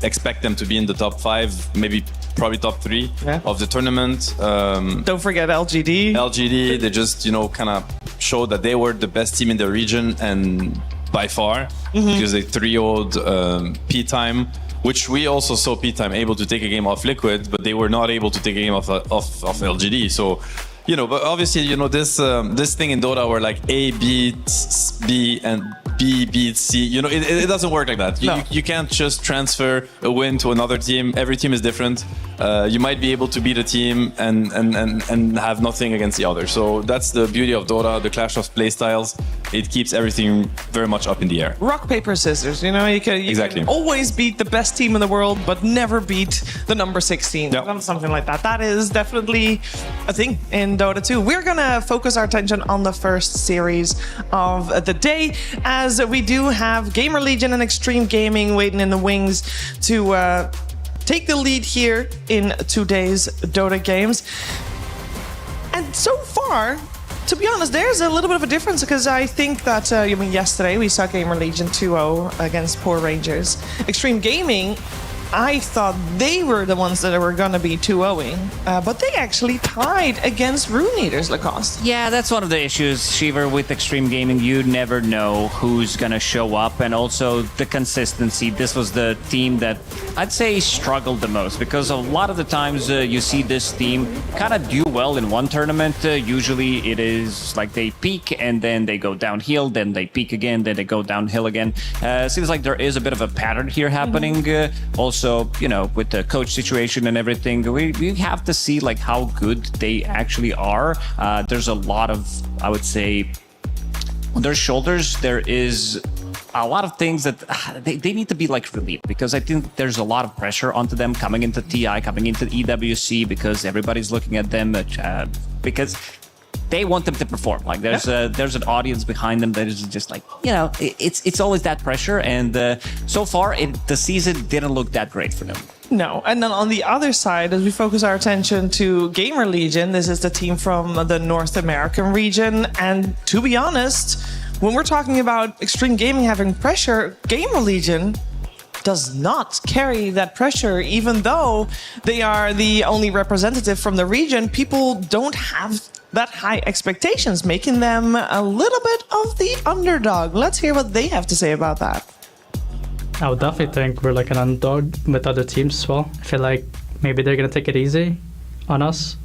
expect them to be in the top 5, maybe probably top 3 of the tournament. Don't forget LGD. LGD, they just kind of showed that they were the best team in the region and by far because they 3-0'd P-Time, which we also saw P-Time able to take a game off Liquid, but they were not able to take a game off LGD. So, but obviously, this thing in Dota where like A beats B and B beats C, it doesn't work like that. You can't just transfer a win to another team. Every team is different. You might be able to beat a team and have nothing against the other. So that's the beauty of Dota, the clash of play styles. It keeps everything very much up in the air. Rock, paper, scissors. You can always beat the best team in the world, but never beat the number 16. Yep. Something like that. That is definitely a thing in Dota 2. We're going to focus our attention on the first series of the day, as we do have Gamer Legion and Extreme Gaming waiting in the wings to take the lead here in today's Dota games. And so far, to be honest, there's a little bit of a difference because I think that, yesterday we saw Gamer Legion 2-0 against Poor Rangers. Extreme Gaming, I thought they were the ones that were going to be 2-0ing, but they actually tied against Rune Eaters, Lacoste. Yeah, that's one of the issues, Shiver, with Extreme Gaming. You never know who's going to show up, and also the consistency. This was the team that I'd say struggled the most, because a lot of the times you see this team kind of do well in one tournament. Usually it is like they peak, and then they go downhill, then they peak again, then they go downhill again. Seems like there is a bit of a pattern here happening. Also, with the coach situation and everything, we have to see like how good they actually are. There's a lot of, I would say, on their shoulders, there is a lot of things that they need to be like relieved, because I think there's a lot of pressure onto them coming into TI, coming into EWC, because everybody's looking at them because they want them to perform. Like there's an audience behind them that is just like, it's always that pressure. And so far, the season didn't look that great for them. No. And then on the other side, as we focus our attention to Gamer Legion, this is the team from the North American region. And to be honest, when we're talking about Extreme Gaming having pressure, Gamer Legion does not carry that pressure. Even though they are the only representative from the region, people don't have that high expectations, making them a little bit of the underdog. Let's hear what they have to say about that. I would definitely think we're like an underdog with other teams as well. I feel like maybe they're going to take it easy on us,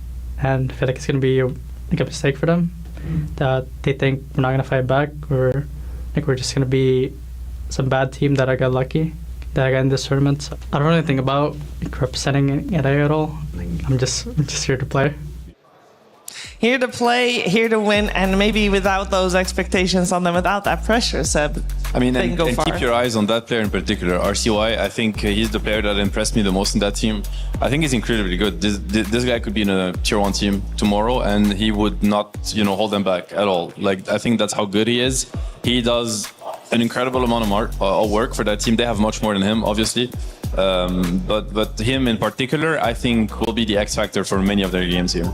and I feel like it's going to be a mistake for them, that they think we're not going to fight back, or like we're just going to be some bad team that I got lucky that I got in this tournament. So I don't really think about representing it at all. I'm just here to play. Here to play, here to win, and maybe without those expectations on them, without that pressure, Seb. I mean, and keep your eyes on that player in particular, RCY. I think he's the player that impressed me the most in that team. I think he's incredibly good. This guy could be in a tier 1 team tomorrow, and he would not, hold them back at all. Like, I think that's how good he is. He does an incredible amount of work for that team. They have much more than him, obviously. But him in particular, I think, will be the X factor for many of their games here.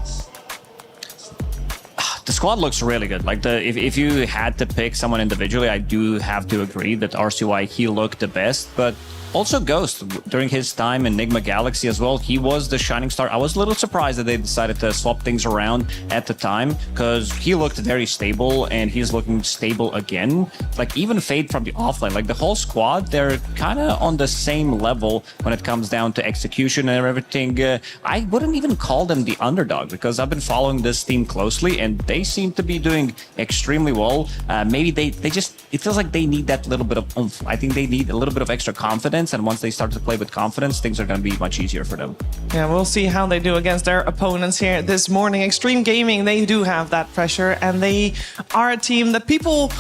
The squad looks really good. Like if you had to pick someone individually, I do have to agree that RCY, he looked the best, but also Ghost, during his time in Enigma Galaxy as well, he was the shining star. I was a little surprised that they decided to swap things around at the time, because he looked very stable, and he's looking stable again. Like even Fade from the offline, like the whole squad, they're kind of on the same level when it comes down to execution and everything. I wouldn't even call them the underdog, because I've been following this team closely, and they seem to be doing extremely well. Maybe they just, it feels like they need that little bit of oomph. I think they need a little bit of extra confidence. And once they start to play with confidence, things are going to be much easier for them. Yeah, we'll see how they do against their opponents here this morning. Extreme Gaming, they do have that pressure, and they are a team that people,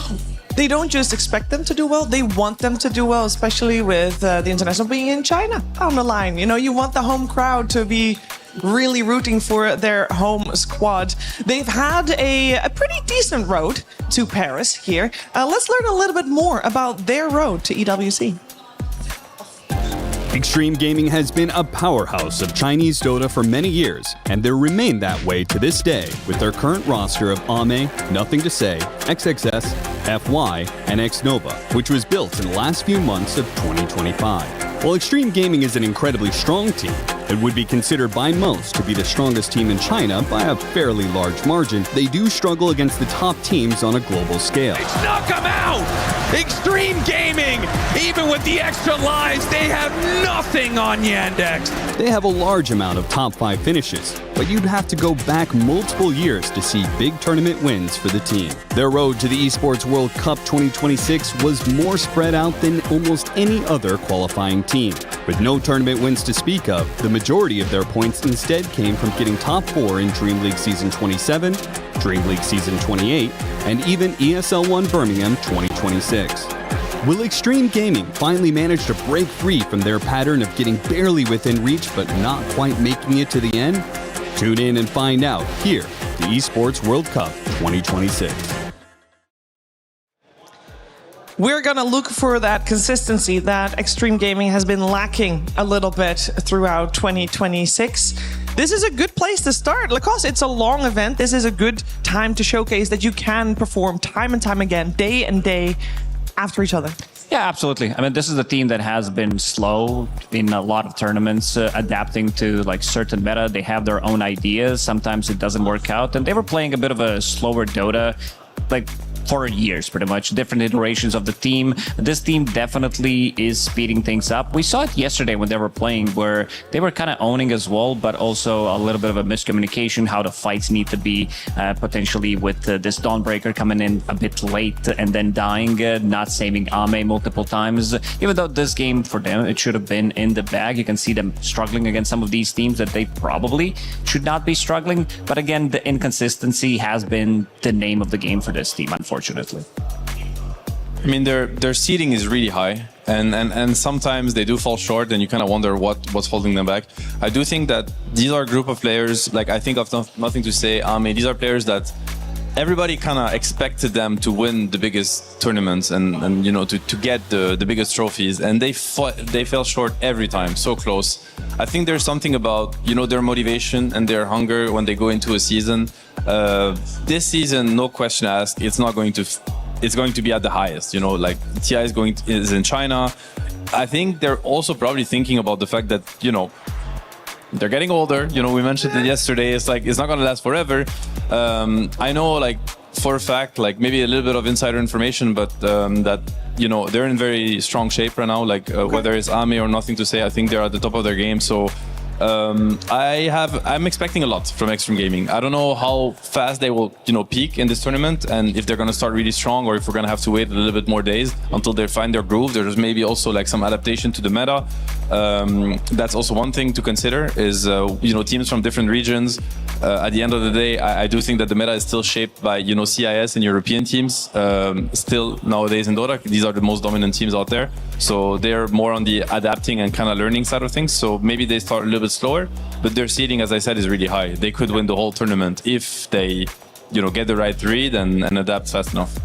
they don't just expect them to do well, they want them to do well, especially with the international being in China on the line. You want the home crowd to be really rooting for their home squad. They've had a pretty decent road to Paris here. Let's learn a little bit more about their road to EWC. Extreme Gaming has been a powerhouse of Chinese Dota for many years, and they remain that way to this day with their current roster of Ame, Nothing to Say, XXS, FY, and Xnova, which was built in the last few months of 2025. While Extreme Gaming is an incredibly strong team, it would be considered by most to be the strongest team in China by a fairly large margin. They do struggle against the top teams on a global scale. Snuck them out! Extreme Gaming! Even with the extra lives, they have nothing on Yandex. They have a large amount of top 5 finishes, but you'd have to go back multiple years to see big tournament wins for the team. Their road to the Esports World Cup 2026 was more spread out than almost any other qualifying team. With no tournament wins to speak of, the majority of their points instead came from getting top 4 in Dream League Season 27, Dream League Season 28, and even ESL 1 Birmingham 2026. Will Extreme Gaming finally manage to break free from their pattern of getting barely within reach but not quite making it to the end? Tune in and find out here, the Esports World Cup 2026. We're going to look for that consistency that Extreme Gaming has been lacking a little bit throughout 2026. This is a good place to start. Lacoste, it's a long event. This is a good time to showcase that you can perform time and time again, day and day after each other. Yeah, absolutely. I mean, this is a team that has been slow in a lot of tournaments, adapting to like certain meta. They have their own ideas. Sometimes it doesn't work out. And they were playing a bit of a slower Dota, like for years, pretty much. Different iterations of the team. This team definitely is speeding things up. We saw it yesterday when they were playing, where they were kind of owning as well, but also a little bit of a miscommunication, how the fights need to be, potentially with this Dawnbreaker coming in a bit late and then dying, not saving Ame multiple times. Even though this game for them, it should have been in the bag. You can see them struggling against some of these teams that they probably should not be struggling. But again, the inconsistency has been the name of the game for this team, unfortunately. I mean, their seeding is really high, and sometimes they do fall short, and you kind of wonder what's holding them back. I do think that these are a group of players, like I think of Nothing to Say, Ame, these are players that everybody kind of expected them to win the biggest tournaments and you know, to get the biggest trophies, and they fell short every time, so close. I think there's something about, you know, their motivation and their hunger when they go into a season. This season, no question asked, it's going to be at the highest. You know, like TI is in China. I think they're also probably thinking about the fact that, you know, they're getting older. You know, we mentioned it yesterday. It's like, it's not going to last forever. I know, like, for a fact, like maybe a little bit of insider information, but that, you know, they're in very strong shape right now. Like whether it's Ame or Nothing to Say, I think they're at the top of their game. So I'm expecting a lot from Extreme Gaming. I don't know how fast they will, you know, peak in this tournament, and if they're going to start really strong, or if we're going to have to wait a little bit more days until they find their groove. There's maybe also like some adaptation to the meta. That's also one thing to consider is, you know, teams from different regions. At the end of the day, I do think that the meta is still shaped by, you know, CIS and European teams. Still nowadays in Dota, these are the most dominant teams out there. So they're more on the adapting and kind of learning side of things. So maybe they start a little bit slower, but their seeding, as I said, is really high. They could win the whole tournament if they, you know, get the right read and adapt fast enough.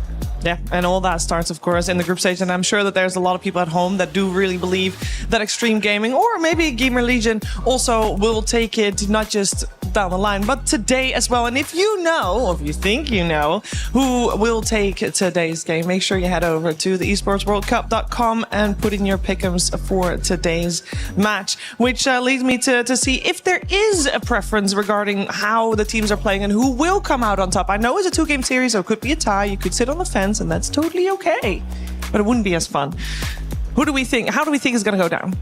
Yeah, and all that starts, of course, in the group stage. And I'm sure that there's a lot of people at home that do really believe that Extreme Gaming, or maybe Gamer Legion, also will take it not just down the line, but today as well. And if you know, or if you think you know, who will take today's game, make sure you head over to the esportsworldcup.com and put in your pick'ems for today's match, which leads me to see if there is a preference regarding how the teams are playing and who will come out on top. I know it's a 2-game series, so it could be a tie. You could sit on the fence, and that's totally okay, but it wouldn't be as fun. Who do we think? How do we think is going to go down?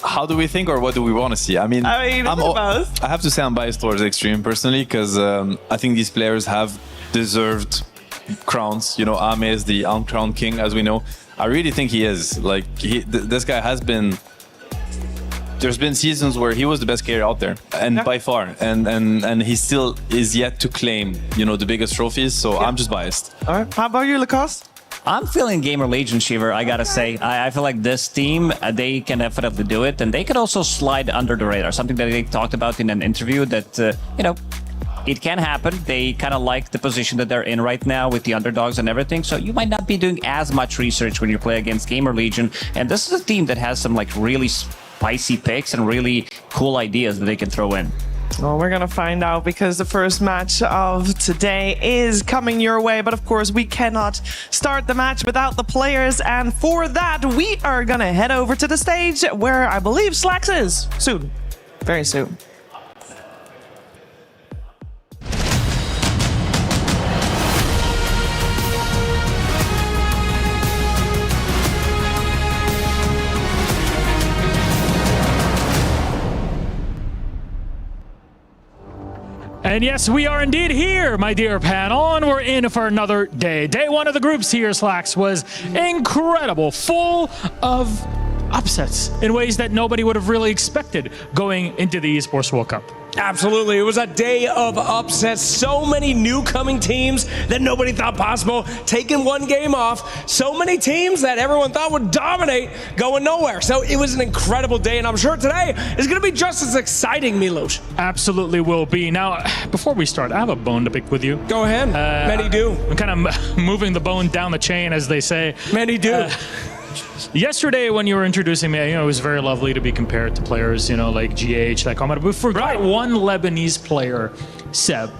How do we think, or what do we want to see? I mean both. I have to say I'm biased towards Extreme personally, because I think these players have deserved crowns. You know, Ame is the uncrowned king, as we know. I really think he is. Like, this guy has been... There's been seasons where he was the best player out there, and by far, and he still is yet to claim, you know, the biggest trophies. So I'm just biased. All right. How about you, Lacoste? I'm feeling Gamer Legion, Shiver, I gotta say. I feel like this team, they can definitely do it, and they could also slide under the radar. Something that they talked about in an interview that, you know, it can happen. They kind of like the position that they're in right now with the underdogs and everything. So you might not be doing as much research when you play against Gamer Legion. And this is a team that has some like really spicy picks and really cool ideas that they can throw in. Well, we're gonna find out because the first match of today is coming your way. But of course, we cannot start the match without the players. And for that, we are gonna head over to the stage where I believe Slacks is soon. Very soon. And yes, we are indeed here, my dear panel, and we're in for another day. Day one of the groups here, Slacks, was incredible, full of upsets in ways that nobody would have really expected going into the Esports World Cup. Absolutely. It was a day of upsets. So many new coming teams that nobody thought possible, taking one game off. So many teams that everyone thought would dominate, going nowhere. So it was an incredible day, and I'm sure today is going to be just as exciting, Milos. Absolutely will be. Now, before we start, I have a bone to pick with you. Go ahead. Many do. I'm kind of moving the bone down the chain, as they say. Many do. Yesterday, when you were introducing me, you know, it was very lovely to be compared to players, you know, like GH, like Ahmed. We forgot one Lebanese player, Seb.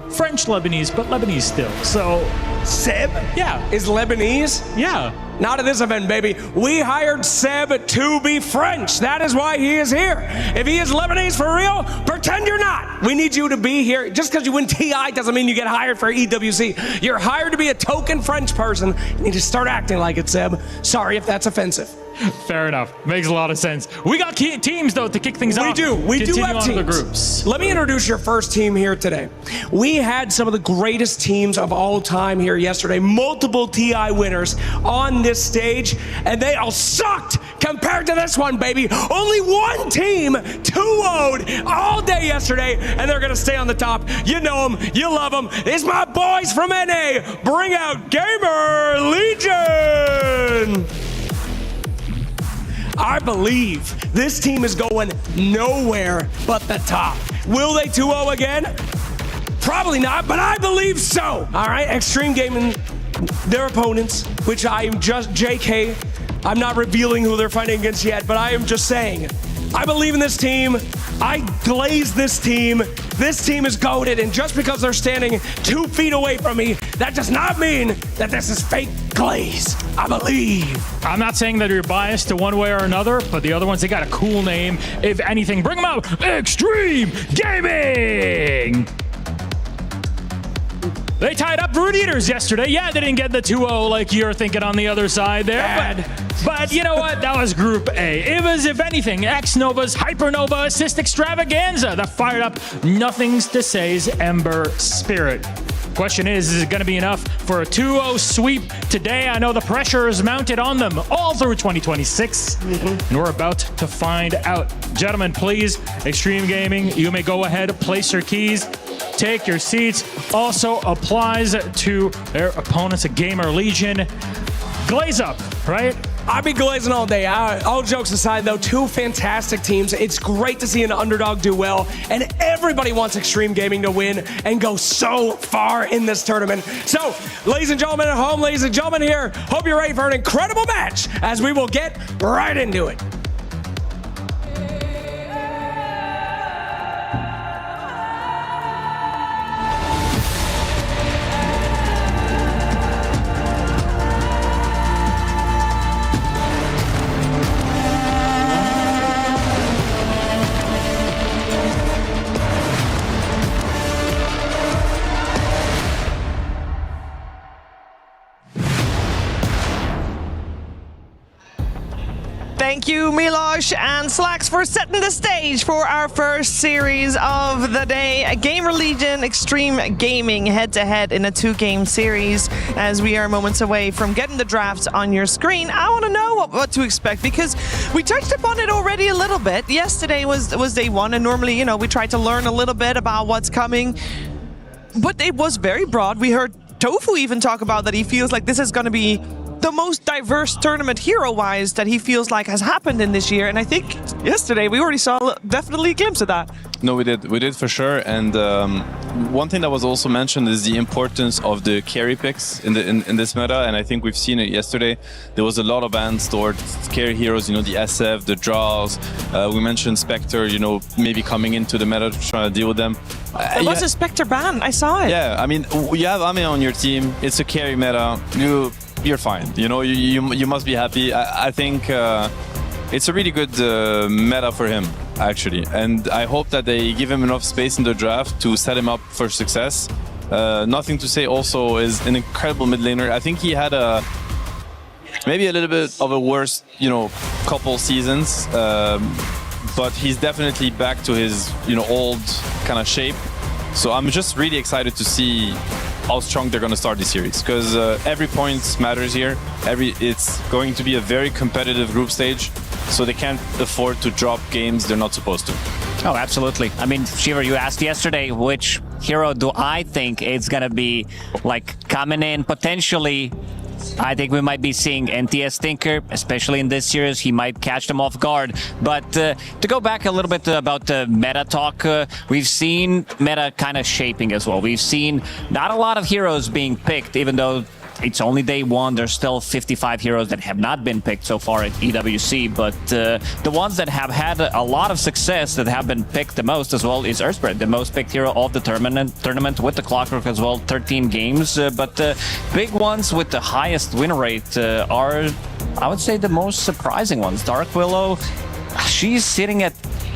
French Lebanese, but Lebanese still. So Seb? Yeah. Is Lebanese? Yeah. Not at this event, baby. We hired Seb to be French. That is why he is here. If he is Lebanese for real, pretend you're not. We need you to be here. Just because you win TI doesn't mean you get hired for EWC. You're hired to be a token French person. You need to start acting like it, Seb. Sorry if that's offensive. Fair enough. Makes a lot of sense. We got key teams, though, to kick things off. We do have on teams. The groups. Let me introduce your first team here today. We had some of the greatest teams of all time here yesterday. Multiple TI winners on this stage, and they all sucked compared to this one, baby. Only one team 2-0'd all day yesterday, and they're going to stay on the top. You know them. You love them. It's my boys from NA. Bring out Gamer Legion. I believe this team is going nowhere but the top. Will they 2-0 again? Probably not, but I believe so. All right, Extreme Gaming, their opponents, which I am just JK. I'm not revealing who they're fighting against yet, but I am just saying, I believe in this team. I glaze this team. This team is goated, and just because they're standing 2 feet away from me, that does not mean that this is fake glaze. I believe. I'm not saying that you're biased to one way or another, but the other ones, they got a cool name. If anything, bring them out. Extreme Gaming! They tied up Brood Eaters yesterday. Yeah, they didn't get the 2-0 like you're thinking on the other side there. But you know what? That was Group A. It was, if anything, X-Nova's Hypernova Assist Extravaganza that fired up Nothing's to Say's Ember Spirit. Question is it going to be enough for a 2-0 sweep today? I know the pressure is mounted on them all through 2026, and we're about to find out. Gentlemen, please, Extreme Gaming, you may go ahead, place your keys, take your seats. Also applies to their opponents, a Gamer Legion. Glaze up, right? I'd be glazing all day. All jokes aside, though, 2 fantastic teams. It's great to see an underdog do well, and everybody wants Extreme Gaming to win and go so far in this tournament. So, ladies and gentlemen at home, ladies and gentlemen here, hope you're ready for an incredible match as we will get right into it. Thank you, Milos and Slacks, for setting the stage for our first series of the day. Gamer Legion Extreme Gaming head-to-head in a 2-game series. As we are moments away from getting the draft on your screen, I want to know what to expect, because we touched upon it already a little bit. Yesterday was day 1, and normally, you know, we try to learn a little bit about what's coming. But it was very broad. We heard Tofu even talk about that he feels like this is going to be the most diverse tournament hero-wise that he feels like has happened in this year. And I think yesterday we already saw definitely a glimpse of that. No, we did for sure. And one thing that was also mentioned is the importance of the carry picks in this meta. And I think we've seen it yesterday. There was a lot of bans towards carry heroes, the SF, the draws. We mentioned Spectre, maybe coming into the meta to try to deal with them. There was a Spectre ban, I saw it. Yeah, I mean, you have Ame on your team. It's a carry meta. You're fine. You must be happy. I think it's a really good meta for him, actually. And I hope that they give him enough space in the draft to set him up for success. Nothing to say also is an incredible mid laner. I think he had maybe a little bit of a worse, couple seasons. But he's definitely back to his, old kind of shape. So I'm just really excited to see how strong they're going to start this series, because every point matters here. It's going to be a very competitive group stage, so they can't afford to drop games they're not supposed to. Oh, absolutely. I mean, Shiver, you asked yesterday which hero do I think is going to be coming in potentially. I think we might be seeing NTS Tinker, especially in this series. He might catch them off guard. But to go back a little bit about the meta talk, we've seen meta kind of shaping as well. We've seen not a lot of heroes being picked, even though it's only day one. There's still 55 heroes that have not been picked so far at EWC, but the ones that have had a lot of success, that have been picked the most as well, is Earthspread, the most picked hero of the tournament with the Clockwork as well, 13 games. But the big ones with the highest win rate are, I would say, the most surprising ones. Dark Willow, she's sitting at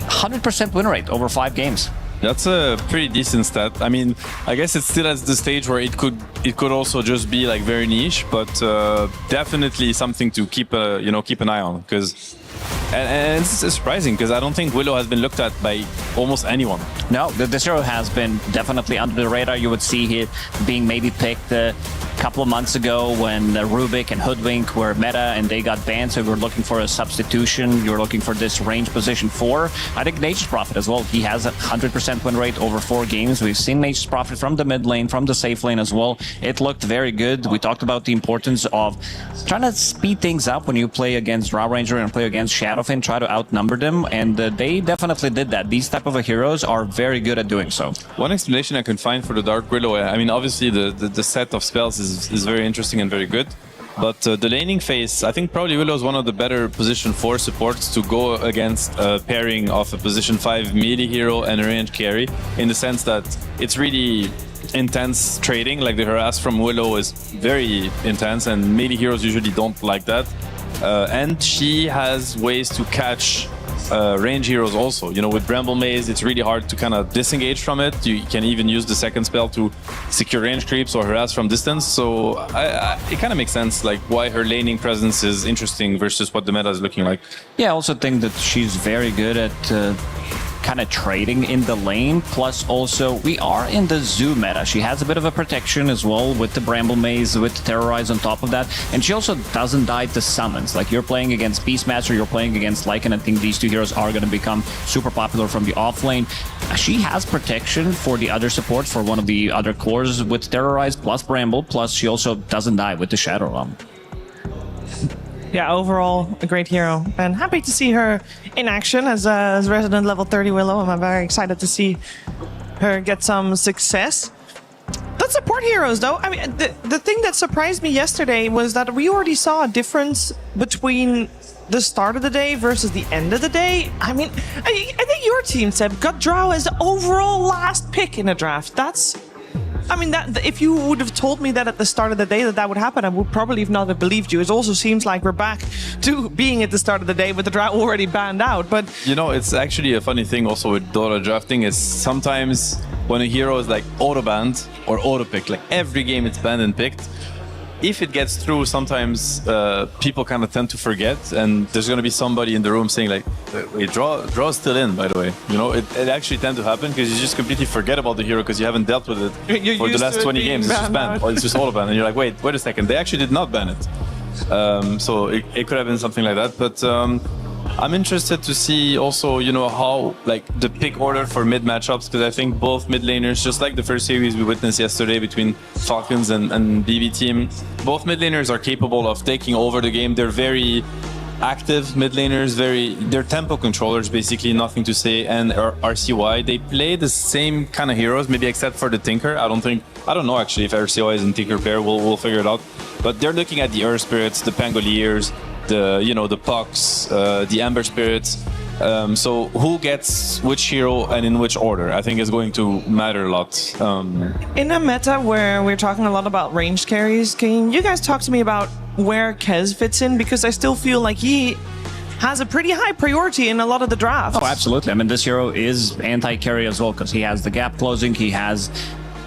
100% win rate over 5 games. That's a pretty decent stat. I mean, I guess it's still at the stage where it could also just be very niche, but definitely something to keep an eye on, because and it's surprising because I don't think Willow has been looked at by almost anyone. No, this hero has been definitely under the radar. You would see it being maybe picked a couple of months ago when Rubik and Hoodwink were meta and they got banned, so we were looking for a substitution. You were looking for this range position 4. I think Nature's Prophet as well. He has a 100% win rate over 4 games. We've seen Nature's Prophet from the mid lane, from the safe lane as well. It looked very good. We talked about the importance of trying to speed things up when you play against Raw Ranger and play against Shadowfin, try to outnumber them, and they definitely did that. These type of heroes are very good at doing so. One explanation I can find for the Dark Willow, I mean, obviously the set of spells is very interesting and very good, but the laning phase, I think probably Willow is one of the better position 4 supports to go against a pairing of a position 5 melee hero and a range carry, in the sense that it's really intense trading. Like the harass from Willow is very intense, and melee heroes usually don't like that. And she has ways to catch range heroes also. With Bramble Maze, it's really hard to kind of disengage from it. You can even use the second spell to secure range creeps or harass from distance. So it kind of makes sense, why her laning presence is interesting versus what the meta is looking like. Yeah, I also think that she's very good at kind of trading in the lane, plus also we are in the Zoo meta. She has a bit of a protection as well with the Bramble Maze, with Terrorize on top of that, and she also doesn't die to summons. You're playing against Beastmaster, you're playing against Lycan. I think these two heroes are going to become super popular from the off lane. She has protection for the other support, for one of the other cores with Terrorize plus Bramble, plus she also doesn't die with the Shadow Realm. Yeah, overall, a great hero. And happy to see her in action as Resident Level 30 Willow. I'm very excited to see her get some success. Let's support heroes, though. I mean, the thing that surprised me yesterday was that we already saw a difference between the start of the day versus the end of the day. I mean, I think your team, Seb, got Drow as the overall last pick in a draft. I mean, if you would have told me that at the start of the day that would happen, I would probably not have believed you. It also seems like we're back to being at the start of the day with the draft already banned out. But it's actually a funny thing also with Dota drafting is sometimes when a hero is auto-banned or auto-picked, every game it's banned and picked, if it gets through, sometimes people kind of tend to forget, and there's going to be somebody in the room saying wait, draw's still in, by the way. It actually tends to happen because you just completely forget about the hero because you haven't dealt with it for the last 20 games. It's just banned, or it's just auto banned, and you're like, wait a second, they actually did not ban it. So it could have been something like that, but I'm interested to see also, how like the pick order for mid matchups, because I think both mid laners, just like the first series we witnessed yesterday between Falcons and BB team, both mid laners are capable of taking over the game. They're very active mid laners, they're tempo controllers, basically, nothing to say. And RCY, they play the same kind of heroes, maybe except for the Tinker. I don't know actually if RCY is in Tinker pair. We'll figure it out. But they're looking at the Earth Spirits, the Pangoliers, the Pucks, the Amber Spirits. So who gets which hero and in which order, I think is going to matter a lot. In a meta where we're talking a lot about ranged carries, can you guys talk to me about where Kez fits in? Because I still feel like he has a pretty high priority in a lot of the drafts. Oh, absolutely. I mean, this hero is anti-carry as well, because he has the gap closing, he has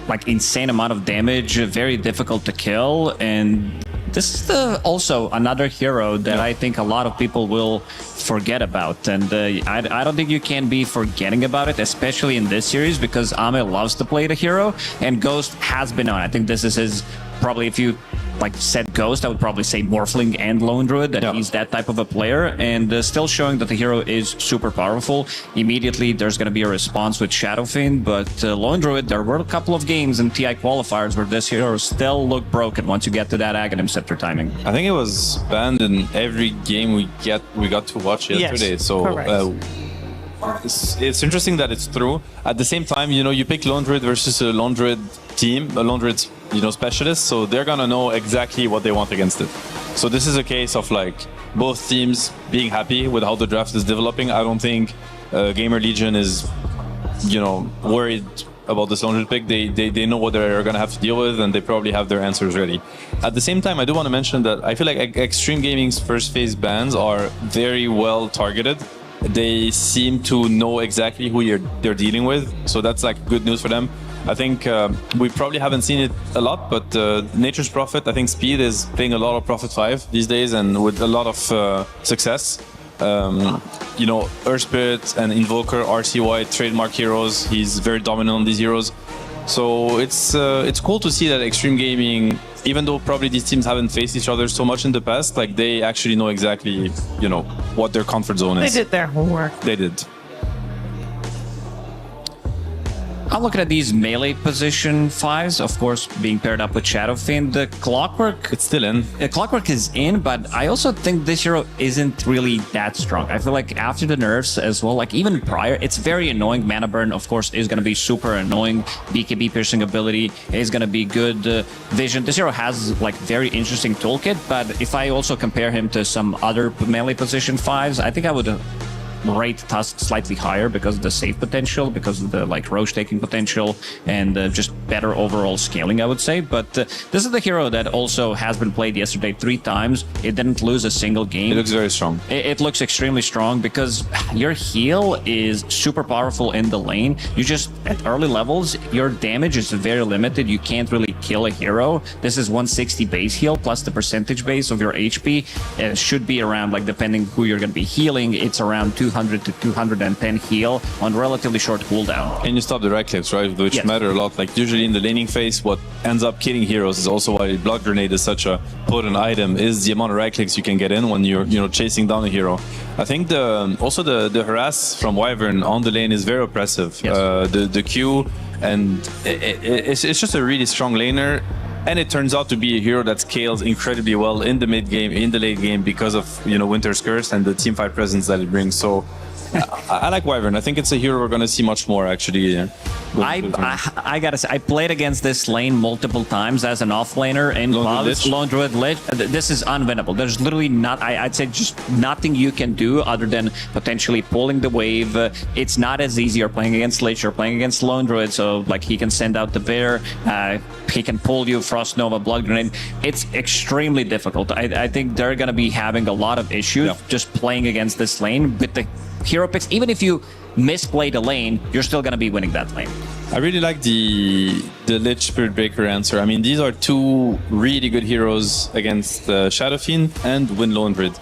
like insane amount of damage, very difficult to kill, and this is also another hero that I think a lot of people will forget about, and I don't think you can be forgetting about it, especially in this series, because Ame loves to play the hero, and Ghost has been on. I think this is his, probably if you like said Ghost, I would probably say Morphling and Lone Druid, that he's that type of a player, and still showing that the hero is super powerful. Immediately there's going to be a response with Shadow Fiend, but Lone Druid, there were a couple of games in TI qualifiers where this hero still looked broken once you get to that Aghanim Scepter timing. I think it was banned in every game we got to watch yesterday. Yes, so it's interesting that it's through. At the same time, you pick Lone Druid versus a Lone Druid team, a Lone Druid specialist, so they're gonna know exactly what they want against it. So this is a case of like both teams being happy with how the draft is developing. I don't think Gamer Legion is worried about this Lone Druid pick. They know what they're gonna have to deal with, and they probably have their answers ready. At the same time, I do want to mention that I feel like Extreme Gaming's first phase bans are very well targeted. They seem to know exactly who they're dealing with, so that's like good news for them. I think we probably haven't seen it a lot, but Nature's Prophet, I think Speed is playing a lot of Prophet 5 these days, and with a lot of success. Earth Spirit and Invoker, RCY, trademark heroes. He's very dominant on these heroes. So it's cool to see that Extreme Gaming, even though probably these teams haven't faced each other so much in the past, like they actually know exactly, what their comfort zone is. They did their homework. They did. I'm looking at these melee position 5s, of course, being paired up with Shadow Fiend. The Clockwork... It's still in. Clockwork is in, but I also think this hero isn't really that strong. I feel like after the nerfs as well, like even prior, it's very annoying. Mana Burn, of course, is going to be super annoying. BKB piercing ability is going to be good. Vision. This hero has like very interesting toolkit, but if I also compare him to some other melee position 5s, I think I would... rate Tusk slightly higher because of the save potential, because of the like roach taking potential, and just better overall scaling, I would say. But this is the hero that also has been played yesterday 3 times. It didn't lose a single game. It looks very strong. It looks extremely strong because your heal is super powerful in the lane. You just, at early levels, your damage is very limited. You can't really kill a hero. This is 160 base heal plus the percentage base of your HP. It should be around, like depending who you're going to be healing, it's around 200 to 210 heal on relatively short cooldown. And you stop the right clicks, right? Which matter a lot. Like usually in the laning phase, what ends up killing heroes is also why Blood Grenade is such a potent item, is the amount of right clicks you can get in when you're chasing down a hero. I think the harass from Wyvern on the lane is very oppressive. Yes. The Q, and it's just a really strong laner. And it turns out to be a hero that scales incredibly well in the mid game, in the late game, because of Winter's Curse and the teamfight presence that it brings. So I like Wyvern. I think it's a hero we're going to see much more, actually. I gotta say, I played against this lane multiple times as an offlaner in Lone Druid Lich. This is unwinnable. There's literally I'd say just nothing you can do other than potentially pulling the wave. It's not as easy. You're playing against Lich, you're playing against Lone Druid, so like he can send out the bear, he can pull you Frost Nova, Blood Grenade. It's extremely difficult. I think they're gonna be having a lot of issues just playing against this lane with the hero picks. Even if you misplay the lane, you're still going to be winning that lane. I really like the Lich Spirit Breaker answer. I mean, these are 2 really good heroes against Shadow Fiend and Wind Lone Druid.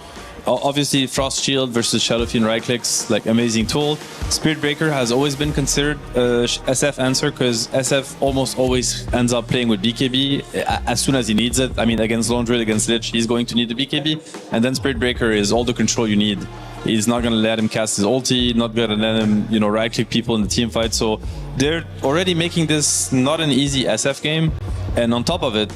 Obviously, Frost Shield versus Shadow Fiend right clicks, like amazing tool. Spirit Breaker has always been considered SF answer because SF almost always ends up playing with BKB as soon as he needs it. I mean, against Lone Druid, against Lich, he's going to need the BKB, and then Spirit Breaker is all the control you need He's not gonna let him cast his ulti, not gonna let him, you know, right-click people in the team fight. So they're already making this not an easy SF game. And on top of it,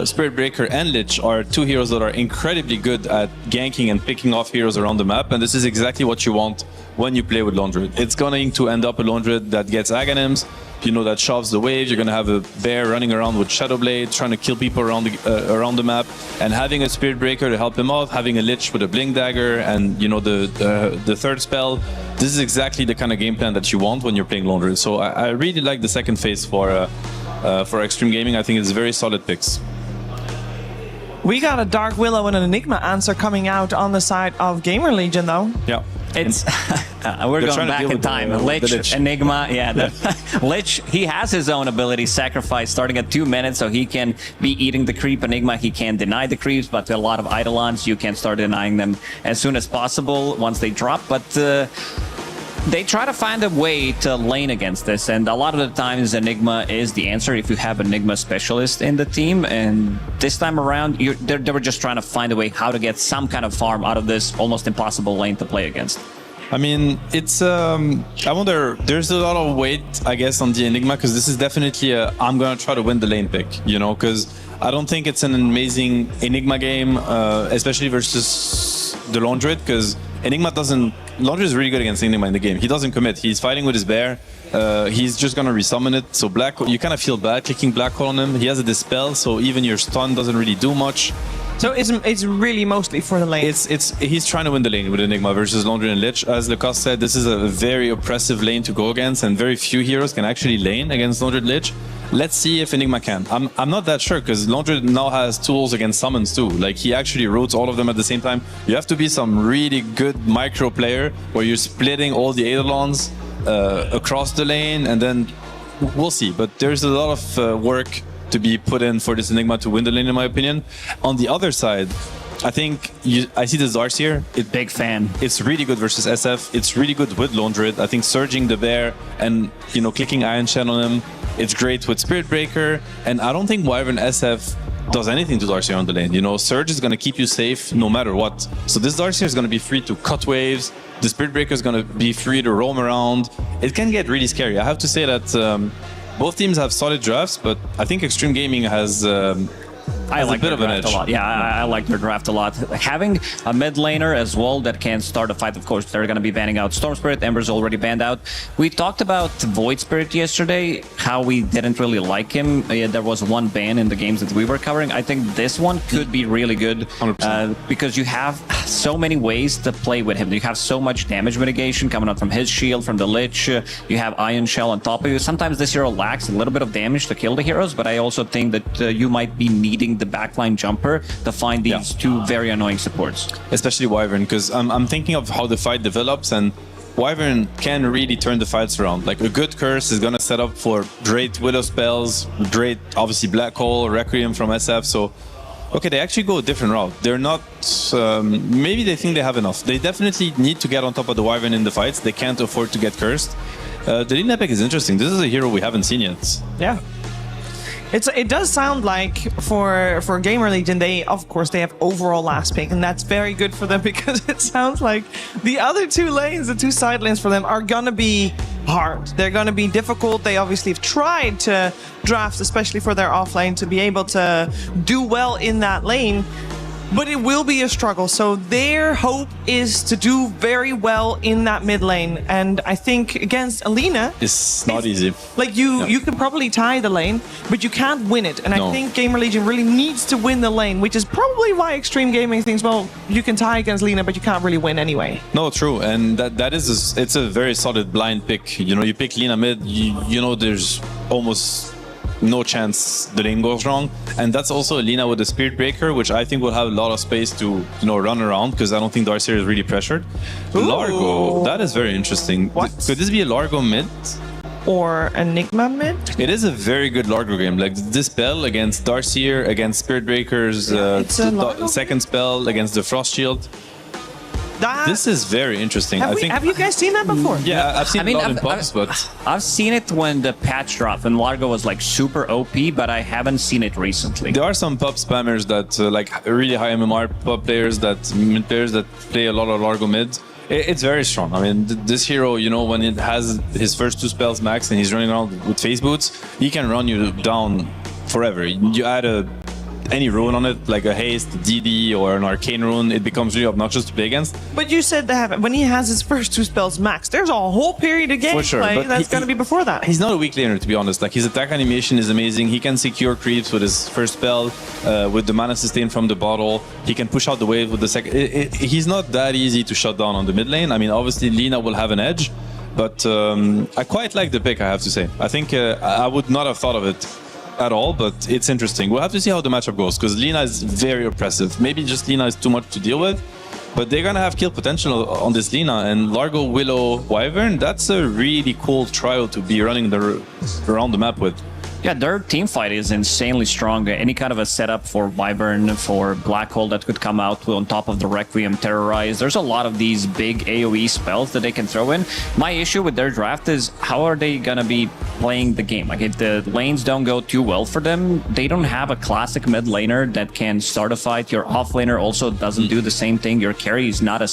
Spirit Breaker and Lich are two heroes that are incredibly good at ganking and picking off heroes around the map. And this is exactly what you want when you play with Laundred. It's going to end up a Laundred that gets Aghanims, you know, that shoves the wave. You're going to have a bear running around with Shadowblade, trying to kill people around the map, and having a Spirit Breaker to help him out, having a Lich with a Blink Dagger, and you know the third spell. This is exactly the kind of game plan that you want when you're playing Laundred. So I really like the second phase for Extreme Gaming. I think it's very solid picks. We got a Dark Willow and an Enigma answer coming out on the side of Gamer Legion, though. Yeah. It's we're going back in time. Lich, Enigma, yeah. Lich, he has his own ability, Sacrifice, starting at 2 minutes, so he can be eating the creep. Enigma, he can deny the creeps, but to a lot of Eidolons, you can start denying them as soon as possible once they drop. But they try to find a way to lane against this, and a lot of the times Enigma is the answer if you have Enigma specialist in the team. And this time around, they were just trying to find a way how to get some kind of farm out of this almost impossible lane to play against. I mean, it's I wonder, there's a lot of weight, I guess, on the Enigma, because this is definitely a I'm gonna try to win the lane pick, you know, because I don't think it's an amazing Enigma game, especially versus the Laundred, because Enigma doesn't... Laundred is really good against Enigma in the game. He doesn't commit. He's fighting with his bear. He's just gonna resummon it. So Black, you kind of feel bad clicking Black Hole on him. He has a Dispel, so even your stun doesn't really do much. So it's really mostly for the lane. He's trying to win the lane with Enigma versus Laundred and Lich. As Lucas said, this is a very oppressive lane to go against, and very few heroes can actually lane against Laundred Lich. Let's see if Enigma can. I'm not that sure, because Laundred now has tools against summons too. Like, he actually routes all of them at the same time. You have to be some really good micro player where you're splitting all the Eidolons across the lane, and then we'll see. But there's a lot of work to be put in for this Enigma to win the lane, in my opinion. On the other side, I think I see this Darkseer. Big fan. It's really good versus SF. It's really good with Laundred. I think surging the bear and, you know, clicking Iron Shed on him. It's great with Spirit Breaker. And I don't think Wyvern SF does anything to Darkseer on the lane. You know, Surge is going to keep you safe no matter what. So this Darkseer is going to be free to cut waves. The Spirit Breaker is going to be free to roam around. It can get really scary. I have to say that both teams have solid drafts, but I think Extreme Gaming has I like a bit their of an draft edge. a lot. Yeah, I like their draft a lot. Having a mid laner as well that can start a fight, of course, they're going to be banning out Storm Spirit. Ember's already banned out. We talked about Void Spirit yesterday, how we didn't really like him. There was one ban in the games that we were covering. I think this one could be really good because you have so many ways to play with him. You have so much damage mitigation coming out from his shield, from the Lich. You have Iron Shell on top of you. Sometimes this hero lacks a little bit of damage to kill the heroes, but I also think that you might be needing the backline jumper to find these two very annoying supports. Especially Wyvern, because I'm thinking of how the fight develops, and Wyvern can really turn the fights around. Like, a good curse is gonna set up for great Widow spells, great, obviously, Black Hole, Requiem from SF, so... Okay, they actually go a different route. They're not... maybe they think they have enough. They definitely need to get on top of the Wyvern in the fights. They can't afford to get cursed. The Lane Epic is interesting. This is a hero we haven't seen yet. Yeah. It does sound like for Gamer Legion, they have overall last pick, and that's very good for them because it sounds like the other two lanes, the two side lanes for them, are gonna be hard. They're gonna be difficult. They obviously have tried to draft, especially for their off lane, to be able to do well in that lane. But it will be a struggle. So their hope is to do very well in that mid lane. And I think against Alina, it's not easy. Like you can probably tie the lane, but you can't win it. And I think Gamer Legion really needs to win the lane, which is probably why Extreme Gaming thinks, well, you can tie against Lina, but you can't really win anyway. No, true. And it's a very solid blind pick. You know, you pick Lina mid, you know there's almost no chance the lane goes wrong, and that's also Lina with the Spirit Breaker, which I think will have a lot of space to, you know, run around, because I don't think Darkseer is really pressured. Largo, that is very interesting. Could this be a Largo mid? Or Enigma mid? It is a very good Largo game. Like, this spell against Darkseer, against Spirit Breakers, the second spell against the Frost Shield. This is very interesting. Have you guys seen that before? Yeah, I've seen it in pubs, but... I've seen it when the patch dropped and Largo was like super OP, but I haven't seen it recently. There are some pub spammers that, like really high MMR pub players, that mid players that play a lot of Largo mid. It's very strong. I mean, this hero, you know, when it has his first 2 spells max and he's running around with phase boots, he can run you down forever. You add any rune on it, like a haste, DD, or an arcane rune, it becomes really obnoxious to play against. But you said that when he has his first 2 spells max, there's a whole period of gameplay sure, that's going to be before that. He's not a weak laner, to be honest. Like, his attack animation is amazing. He can secure creeps with his first spell, with the mana sustain from the bottle. He can push out the wave with the second. He's not that easy to shut down on the mid lane. I mean, obviously, Lina will have an edge, but I quite like the pick, I have to say. I think I would not have thought of it at all, but it's interesting. We'll have to see how the matchup goes, because Lina is very oppressive. Maybe just Lina is too much to deal with, but they're gonna have kill potential on this Lina, and Largo, Willow, Wyvern, that's a really cool trio to be running around the map with. Yeah, their team fight is insanely strong. Any kind of a setup for Wyvern, for Black Hole that could come out on top of the Requiem, Terrorize. There's a lot of these big AoE spells that they can throw in. My issue with their draft is how are they going to be playing the game? Like, if the lanes don't go too well for them, they don't have a classic mid laner that can start a fight. Your off laner also doesn't do the same thing. Your carry is not a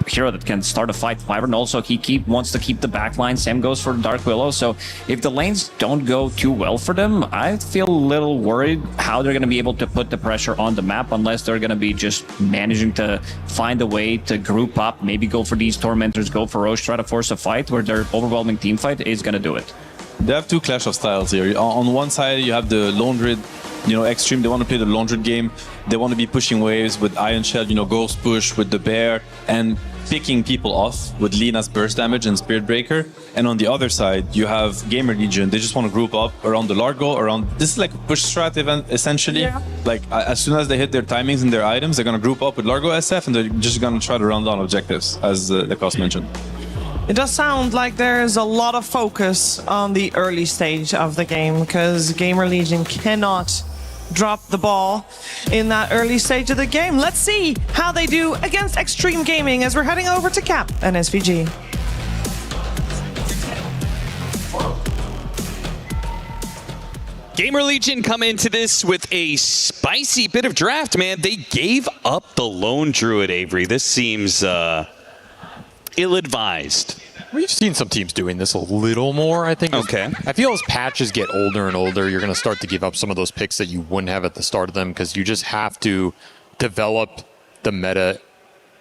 hero that can start a fight. Wyvern also, he wants to keep the backline. Same goes for Dark Willow. So if the lanes don't go too well for them, I feel a little worried how they're going to be able to put the pressure on the map, unless they're going to be just managing to find a way to group up, maybe go for these Tormentors, go for Roche, try to force a fight where their overwhelming team fight is going to do it. They have 2 clash of styles here. On one side, you have the Lone Druid, you know, Extreme. They want to play the Lone Druid game. They want to be pushing waves with Iron Shell, you know, Ghost Push with the Bear, and picking people off with Lina's burst damage and Spirit Breaker. And on the other side, you have Gamer Legion. They just want to group up around the Largo, this is like a push strat event, essentially. Yeah. Like, as soon as they hit their timings and their items, they're going to group up with Largo SF, and they're just going to try to run down objectives, as the cost mentioned. It does sound like there's a lot of focus on the early stage of the game, because Gamer Legion cannot drop the ball in that early stage of the game. Let's see how they do against Extreme Gaming as we're heading over to Cap and SVG. Gamer Legion come into this with a spicy bit of draft, man. They gave up the Lone Druid, Avery. This seems ill-advised. We've seen some teams doing this a little more, I think. Okay. I feel as patches get older and older, you're going to start to give up some of those picks that you wouldn't have at the start of them, because you just have to develop the meta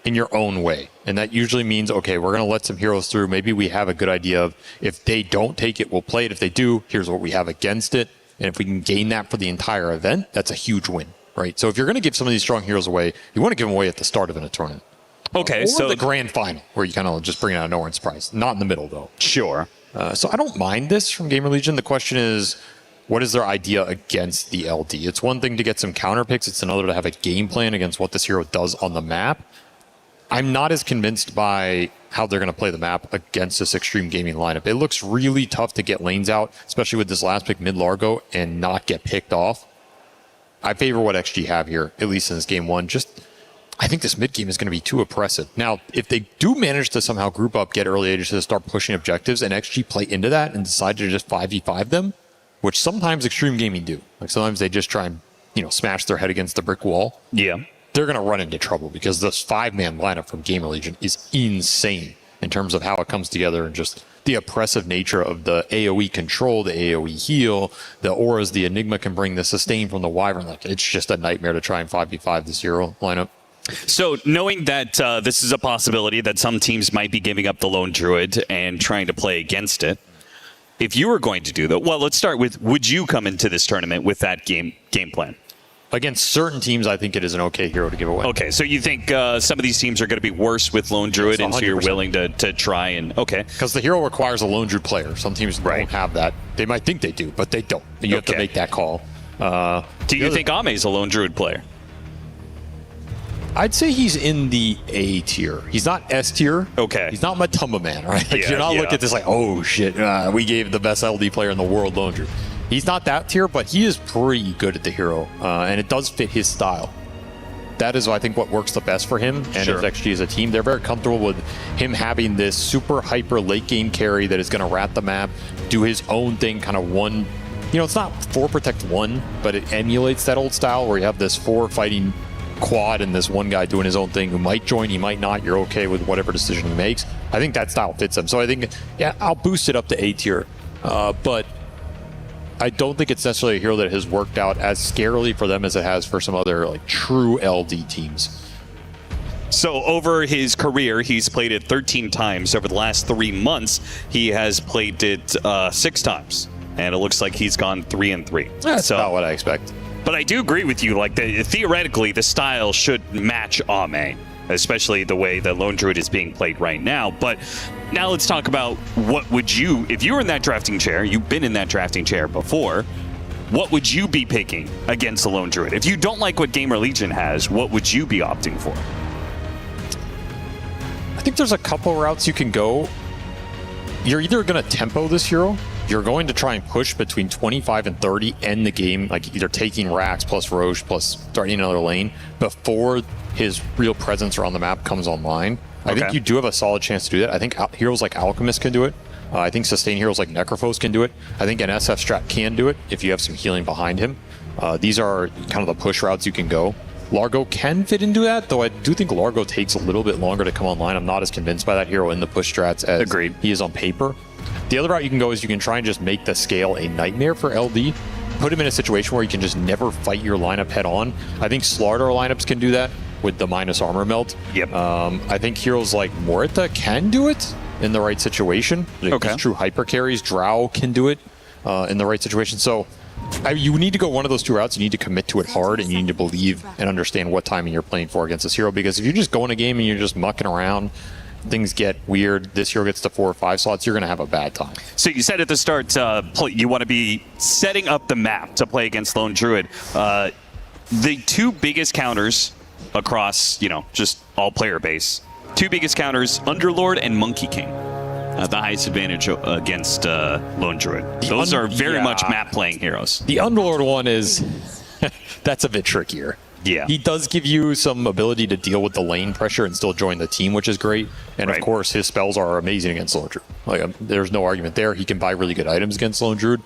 in your own way. And that usually means, okay, we're going to let some heroes through. Maybe we have a good idea of, if they don't take it, we'll play it. If they do, here's what we have against it. And if we can gain that for the entire event, that's a huge win, right? So if you're going to give some of these strong heroes away, you want to give them away at the start of a tournament. Okay, or so the grand final, where you kind of just bring it out of nowhere and surprise. Not in the middle, though. Sure. So I don't mind this from Gamer Legion. The question is, what is their idea against the LD? It's one thing to get some counter picks. It's another to have a game plan against what this hero does on the map. I'm not as convinced by how they're going to play the map against this Extreme Gaming lineup. It looks really tough to get lanes out, especially with this last pick mid-Largo, and not get picked off. I favor what XG have here, at least in this game one. I think this mid game is going to be too oppressive. Now, if they do manage to somehow group up, get early ages to start pushing objectives, and XG play into that and decide to just 5v5 them, which sometimes Extreme Gaming do. Like, sometimes they just try and, smash their head against the brick wall. Yeah. They're going to run into trouble, because this 5-man lineup from Gamer Legion is insane in terms of how it comes together, and just the oppressive nature of the AoE control, the AoE heal, the auras the Enigma can bring, the sustain from the Wyvern. Like, it's just a nightmare to try and 5v5 this hero lineup. So knowing that this is a possibility that some teams might be giving up the Lone Druid and trying to play against it, if you were going to do that, well, let's start with, would you come into this tournament with that game plan? Against certain teams, I think it is an okay hero to give away. Okay, so you think some of these teams are going to be worse with Lone Druid, and so you're willing to try and... Okay. Because the hero requires a Lone Druid player. Some teams don't have that. They might think they do, but they don't. And you have to make that call. Do you think Ame's a Lone Druid player? I'd say he's in the A tier. He's not S tier. Okay. He's not Matumba Man, right? Like, you're not looking at this like, oh shit, we gave the best LD player in the world Lone Druid. He's not that tier, but he is pretty good at the hero, and it does fit his style. That is, I think, what works the best for him and his XG as a team. They're very comfortable with him having this super hyper late game carry that is going to rat the map, do his own thing, kind of one. It's not 4 protect 1, but it emulates that old style where you have this 4 fighting quad and this one guy doing his own thing who might join, he might not. You're okay with whatever decision he makes. I think that style fits him. So I think, yeah, I'll boost it up to A tier. But I don't think it's necessarily a hero that has worked out as scarily for them as it has for some other like true LD teams. So over his career, he's played it 13 times. Over the last 3 months, he has played it 6 times. And it looks like he's gone 3-3. That's about what I expect. But I do agree with you. Like, theoretically, the style should match Ame, especially the way the Lone Druid is being played right now. But now let's talk about what would you, if you were in that drafting chair, you've been in that drafting chair before, what would you be picking against the Lone Druid? If you don't like what Gamer Legion has, what would you be opting for? I think there's a couple routes you can go. You're either going to tempo this hero, you're going to try and push between 25 and 30, end the game, like either taking Rax plus Roche plus starting another lane before his real presence around the map comes online. I think you do have a solid chance to do that. I think heroes like Alchemist can do it. I think sustain heroes like Necrophos can do it. I think an SF strat can do it if you have some healing behind him. These are kind of the push routes you can go. Largo can fit into that, though I do think Largo takes a little bit longer to come online. I'm not as convinced by that hero in the push strats as he is on paper. The other route you can go is you can try and just make the scale a nightmare for LD. Put him in a situation where you can just never fight your lineup head on. I think Slardar lineups can do that with the minus armor melt. Yep. I think heroes like Morita can do it in the right situation. These true hyper carries. Drow can do it in the right situation. So you need to go one of those two routes. You need to commit to it hard, and you need to believe and understand what timing you're playing for against this hero. Because if you just go in a game and you're just mucking around, things get weird, this hero gets to 4 or 5 slots, you're going to have a bad time. So you said at the start, you want to be setting up the map to play against Lone Druid. The 2 biggest counters across, just all player base, 2 biggest counters, Underlord and Monkey King. The highest advantage against Lone Druid. Those are very much map-playing heroes. The Underlord one is... that's a bit trickier. Yeah. He does give you some ability to deal with the lane pressure and still join the team, which is great. And of course, his spells are amazing against Lone Druid. Like, there's no argument there. He can buy really good items against Lone Druid.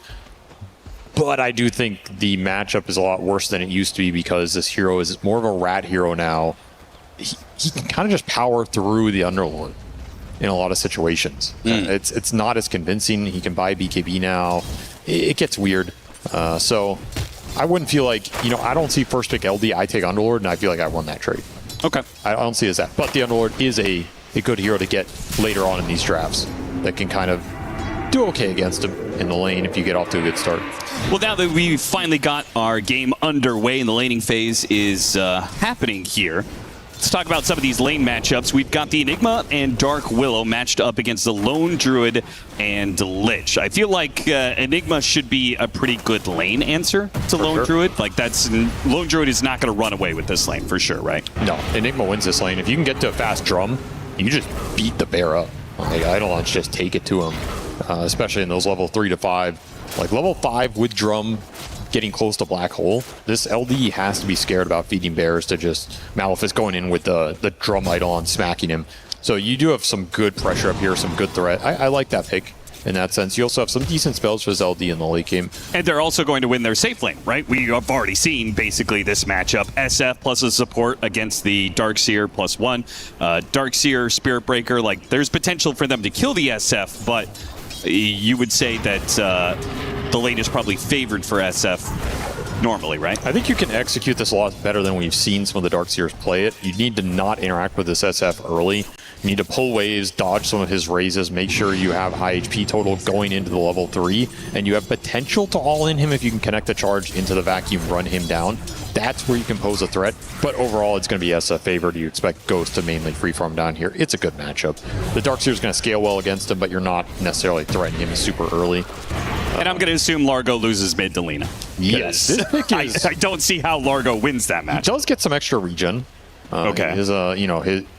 But I do think the matchup is a lot worse than it used to be because this hero is more of a rat hero now. He can kind of just power through the Underlord in a lot of situations. It's not as convincing. He can buy BKB now. It gets weird. So I wouldn't feel like, I don't see first pick LD, I take Underlord, and I feel like I won that trade. Okay. I don't see it as that. But the Underlord is a good hero to get later on in these drafts that can kind of do okay against him in the lane if you get off to a good start. Well, now that we've finally got our game underway and the laning phase is happening here, let's talk about some of these lane matchups. We've got the Enigma and Dark Willow matched up against the Lone Druid and Lich. I feel like Enigma should be a pretty good lane answer to Lone Druid. Like, Lone Druid is not going to run away with this lane for sure, right? No, Enigma wins this lane. If you can get to a fast drum, you just beat the bear up. Like, Idle Launch, just take it to him, especially in those level 3 to 5. Like, level 5 with drum, getting close to Black Hole, this LD has to be scared about feeding bears to just Malefice going in with the drum idol and smacking him. So you do have some good pressure up here, some good threat. I like that pick in that sense. You also have some decent spells for LD in the late game. And they're also going to win their safe lane, right? We have already seen basically this matchup. SF plus a support against the Darkseer +1. Darkseer, Spirit Breaker, like there's potential for them to kill the SF, but you would say that the lane is probably favored for SF normally, right? I think you can execute this a lot better than we've seen some of the Darkseers play it. You need to not interact with this SF early. You need to pull waves, dodge some of his raises, make sure you have high HP total going into the level 3, and you have potential to all-in him if you can connect the charge into the vacuum, run him down. That's where you can pose a threat, but overall it's going to be SF favored. You expect Ghost to mainly freeform down here. It's a good matchup. The Darkseer is going to scale well against him, but you're not necessarily threatening him super early. And I'm going to assume Largo loses mid to Lina. Yes. This pick is, I don't see how Largo wins that match. He does get some extra regen.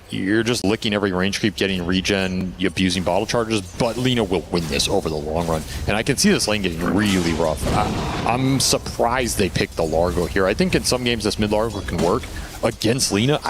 You're just licking every range creep, getting regen, abusing bottle charges, but Lina will win this over the long run. And I can see this lane getting really rough. I'm surprised they picked the Largo here. I think in some games this mid Largo can work. Against Lina,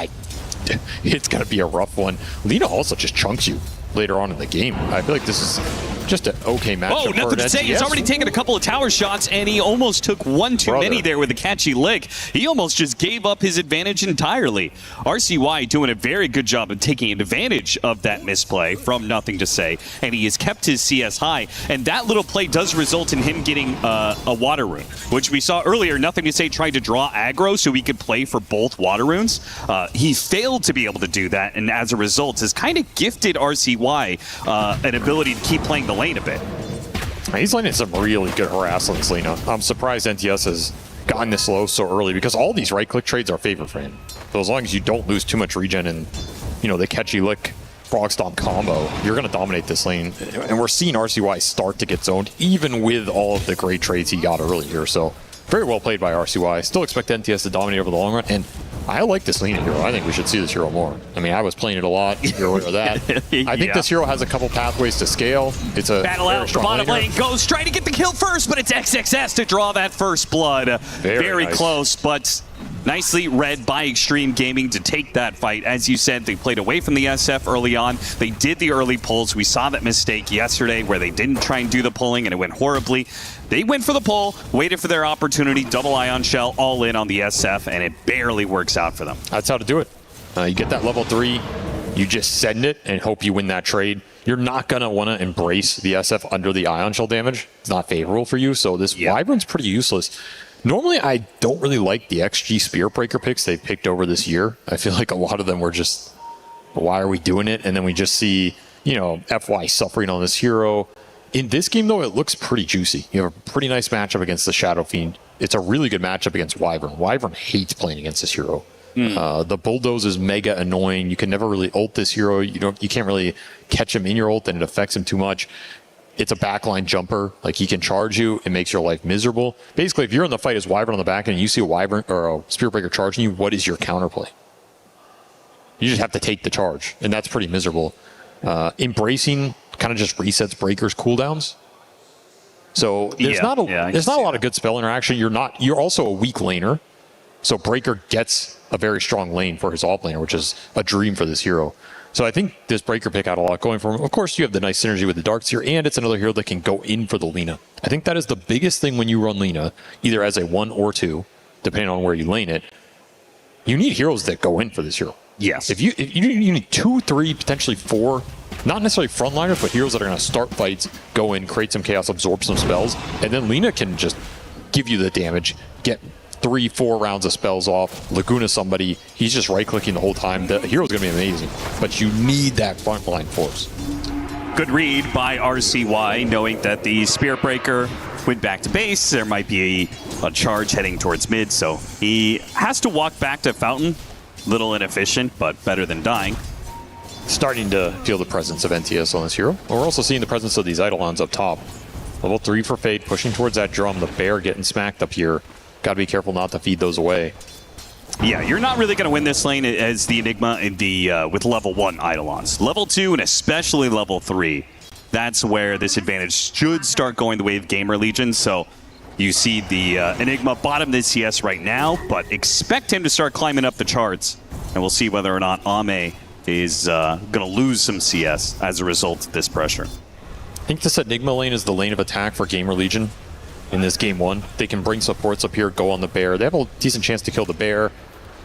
it's going to be a rough one. Lina also just chunks you later on in the game. I feel like this is Just an okay matchup. Oh, nothing to say. He's already taken a couple of tower shots, and he almost took one too many there with a catchy lick. He almost just gave up his advantage entirely. RCY doing a very good job of taking advantage of that misplay from nothing to say, and he has kept his CS high, and that little play does result in him getting a water rune, which we saw earlier. Nothing to say tried to draw aggro so he could play for both water runes. He failed to be able to do that, and as a result has kind of gifted RCY an ability to keep playing the lane a bit. He's landing some really good harass on this Lena. I'm surprised NTS has gotten this low so early because all these right-click trades are favorite for him. So as long as you don't lose too much regen and, you know, the catchy lick frog stomp combo, you're going to dominate this lane. And we're seeing RCY start to get zoned even with all of the great trades he got earlier. So very well played by RCY. Still expect NTS to dominate over the long run. And I like this Lena hero. I think we should see this hero more. I mean, I was playing it a lot. You're aware of that. I think this hero has a couple pathways to scale. It's a battle out the bottom lane. Goes trying to get the kill first, but it's XXS to draw that first blood. Very nice. Close, but nicely read by Extreme Gaming to take that fight. As you said, they played away from the SF early on. They did the early pulls. We saw that mistake yesterday where they didn't try and do the pulling and it went horribly. They went for the pull, waited for their opportunity, double ion shell, all in on the SF, and it barely works out for them. That's how to do it. You get that level 3, you just send it and hope you win that trade. You're not going to want to embrace the SF under the ion shell damage. It's not favorable for you, so this Wyvern's pretty useless. Normally, I don't really like the XG Spear Breaker picks they've picked over this year. I feel like a lot of them were just, why are we doing it? And then we just see, you know, FY suffering on this hero. In this game, though, it looks pretty juicy. You have a pretty nice matchup against the Shadow Fiend. It's a really good matchup against Wyvern. Wyvern hates playing against this hero. The Bulldoze is mega annoying. You can never really ult this hero. You can't really catch him in your ult, and it affects him too much. It's a backline jumper. Like, he can charge you. It makes your life miserable. Basically, if you're in the fight as Wyvern on the back and you see a Wyvern or a Spear Breaker charging you, what is your counterplay? You just have to take the charge, and that's pretty miserable. Embracing kind of just resets Breaker's cooldowns. So there's not a lot of good spell interaction. You're also a weak laner. So Breaker gets a very strong lane for his off laner, which is a dream for this hero. So I think this Breaker pick had a lot going for him. Of course, you have the nice synergy with the Dark Seer, and it's another hero that can go in for the Lina. I think that is the biggest thing when you run Lina, either as a 1 or 2, depending on where you lane it. You need heroes that go in for this hero. Yes. If you need 2, 3, potentially 4, not necessarily frontliners, but heroes that are going to start fights, go in, create some chaos, absorb some spells, and then Lina can just give you the damage, get 3, 4 rounds of spells off, Laguna somebody, he's just right-clicking the whole time. The hero's going to be amazing, but you need that frontline force. Good read by RCY, knowing that the Spear Breaker went back to base. There might be a charge heading towards mid, so he has to walk back to Fountain. Little inefficient, but better than dying. Starting to feel the presence of NTS on this hero. We're also seeing the presence of these Eidolons up top. Level 3 for Fade, pushing towards that drum. The Bear getting smacked up here. Got to be careful not to feed those away. Yeah, you're not really going to win this lane as the Enigma in the with level 1 Eidolons. Level 2 and especially level 3, that's where this advantage should start going the way of Gamer Legion. So you see the Enigma bottom the CS right now, but expect him to start climbing up the charts. And we'll see whether or not Ame is going to lose some CS as a result of this pressure. I think this Enigma lane is the lane of attack for Gamer Legion in this game 1. They can bring supports up here, go on the Bear. They have a decent chance to kill the Bear,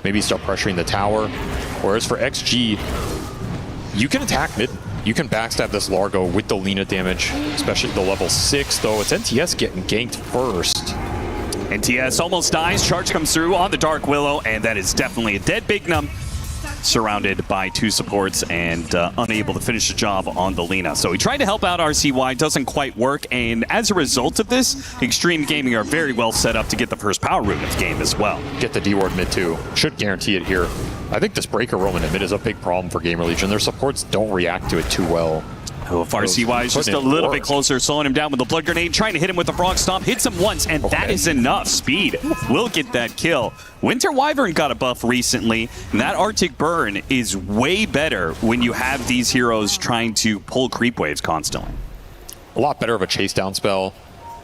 maybe start pressuring the tower. Whereas for XG, you can attack mid. You can backstab this Largo with the Lina damage, especially the level 6, though. It's NTS getting ganked first. NTS almost dies. Charge comes through on the Dark Willow, and that is definitely a dead Big Num, surrounded by 2 supports and unable to finish the job on the Lina. So he tried to help out RCY, doesn't quite work, and as a result of this, Extreme Gaming are very well set up to get the first power rune of the game as well. Get the D-Ward mid too. Should guarantee it here. I think this Breaker roaming in mid is a big problem for Gamer Legion. Their supports don't react to it too well. Oh, if RCY is just a little bit closer, slowing him down with the Blood Grenade, trying to hit him with the Frog Stomp, hits him once, and that is enough speed. Will get that kill. Winter Wyvern got a buff recently, and that Arctic Burn is way better when you have these heroes trying to pull creep waves constantly. A lot better of a chase down spell.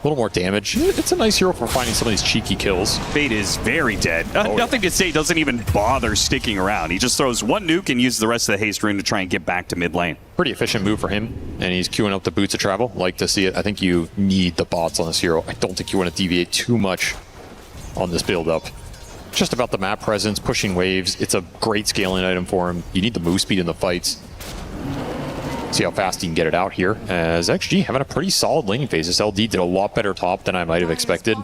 A little more damage. It's a nice hero for finding some of these cheeky kills. Fade is very dead. Nothing to say, doesn't even bother sticking around. He just throws one nuke and uses the rest of the haste rune to try and get back to mid lane. Pretty efficient move for him, and he's queuing up the boots of travel. Like to see it. I think you need the bots on this hero. I don't think you want to deviate too much on this build-up. Just about the map presence, pushing waves. It's a great scaling item for him. You need the move speed in the fights. See how fast he can get it out here. As XG having a pretty solid laning phase. This LD did a lot better top than I might have expected.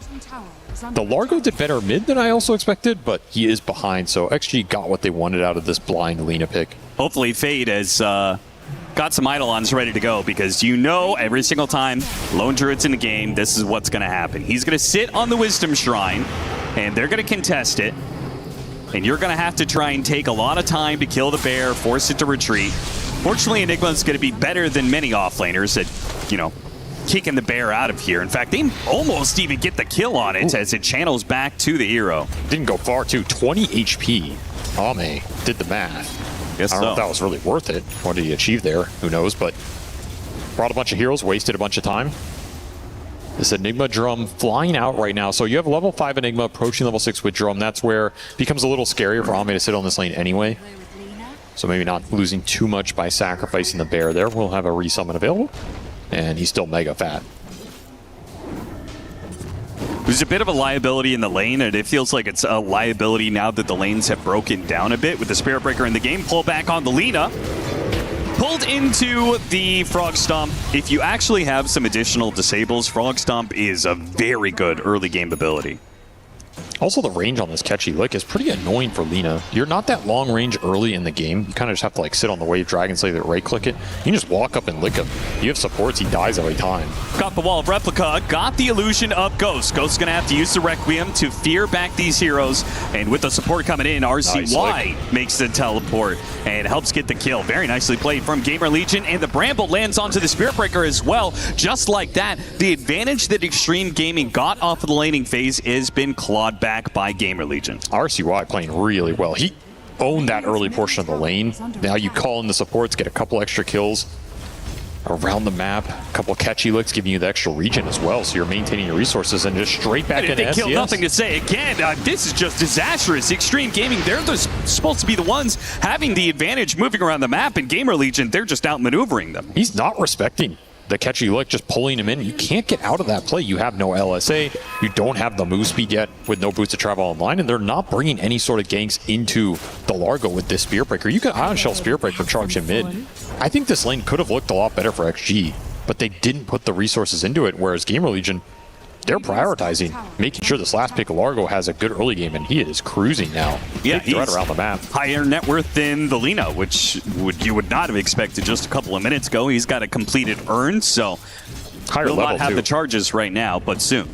The Largo did better mid than I also expected, but he is behind, so XG got what they wanted out of this blind Lina pick. Hopefully Fade has got some Eidolons ready to go, because you know every single time Lone Druid's in the game, this is what's going to happen. He's going to sit on the Wisdom Shrine, and they're going to contest it. And you're going to have to try and take a lot of time to kill the bear, force it to retreat. Fortunately, Enigma's going to be better than many offlaners at, you know, kicking the bear out of here. In fact, they almost even get the kill on it as it channels back to the hero. Didn't go far, too. 20 HP. Ame did the math. Guess I don't know so. if that was really worth it. What did he achieve there? Who knows? But brought a bunch of heroes, wasted a bunch of time. This Enigma drum flying out right now. So you have level 5 Enigma approaching level 6 with drum. That's where it becomes a little scarier for Ame to sit on this lane anyway. So maybe not losing too much by sacrificing the bear there. We'll have a resummon available. And he's still mega fat. There's a bit of a liability in the lane, and it feels like it's a liability now that the lanes have broken down a bit with the Spirit Breaker in the game. Pull back on the Lina. Pulled into the Frog Stomp. If you actually have some additional disables, Frog Stomp is a very good early game ability. Also, the range on this catchy lick is pretty annoying for Lina. You're not that long range early in the game. You kind of just have to like sit on the wave, Dragon Slayer, right-click it. You can just walk up and lick him. You have supports, he dies every time. Got the Wall of Replica, got the illusion of Ghost. Ghost's gonna have to use the Requiem to fear back these heroes. And with the support coming in, RCY makes the teleport and helps get the kill. Very nicely played from Gamer Legion, and the Bramble lands onto the Spirit Breaker as well. Just like that, the advantage that Extreme Gaming got off of the laning phase has been clawed back by Gamer Legion. RCY playing really well. He owned that early portion of the lane. Now you call in the supports, get a couple extra kills around the map, a couple catchy licks giving you the extra regen as well, so you're maintaining your resources and just straight back into They kill nothing to say. Again, this is just disastrous. Extreme Gaming, they're supposed to be the ones having the advantage moving around the map, and Gamer Legion, they're just outmaneuvering them. He's not respecting the catchy lick, just pulling him in. You can't get out of that play. You have no LSA. You don't have the move speed yet with no boots to travel online, and they're not bringing any sort of ganks into the Largo with this Spear Breaker. You can Ion Shell Spear Breaker charge him mid. I think this lane could have looked a lot better for XG, but they didn't put the resources into it, whereas Gamer Legion, they're prioritizing making sure this last pick Largo has a good early game, and he is cruising now. Yeah, big threat around the map. Higher net worth than the Lina, which you would not have expected just a couple of minutes ago. He's got a completed earn, so higher will level not have too. the charges right now, but soon.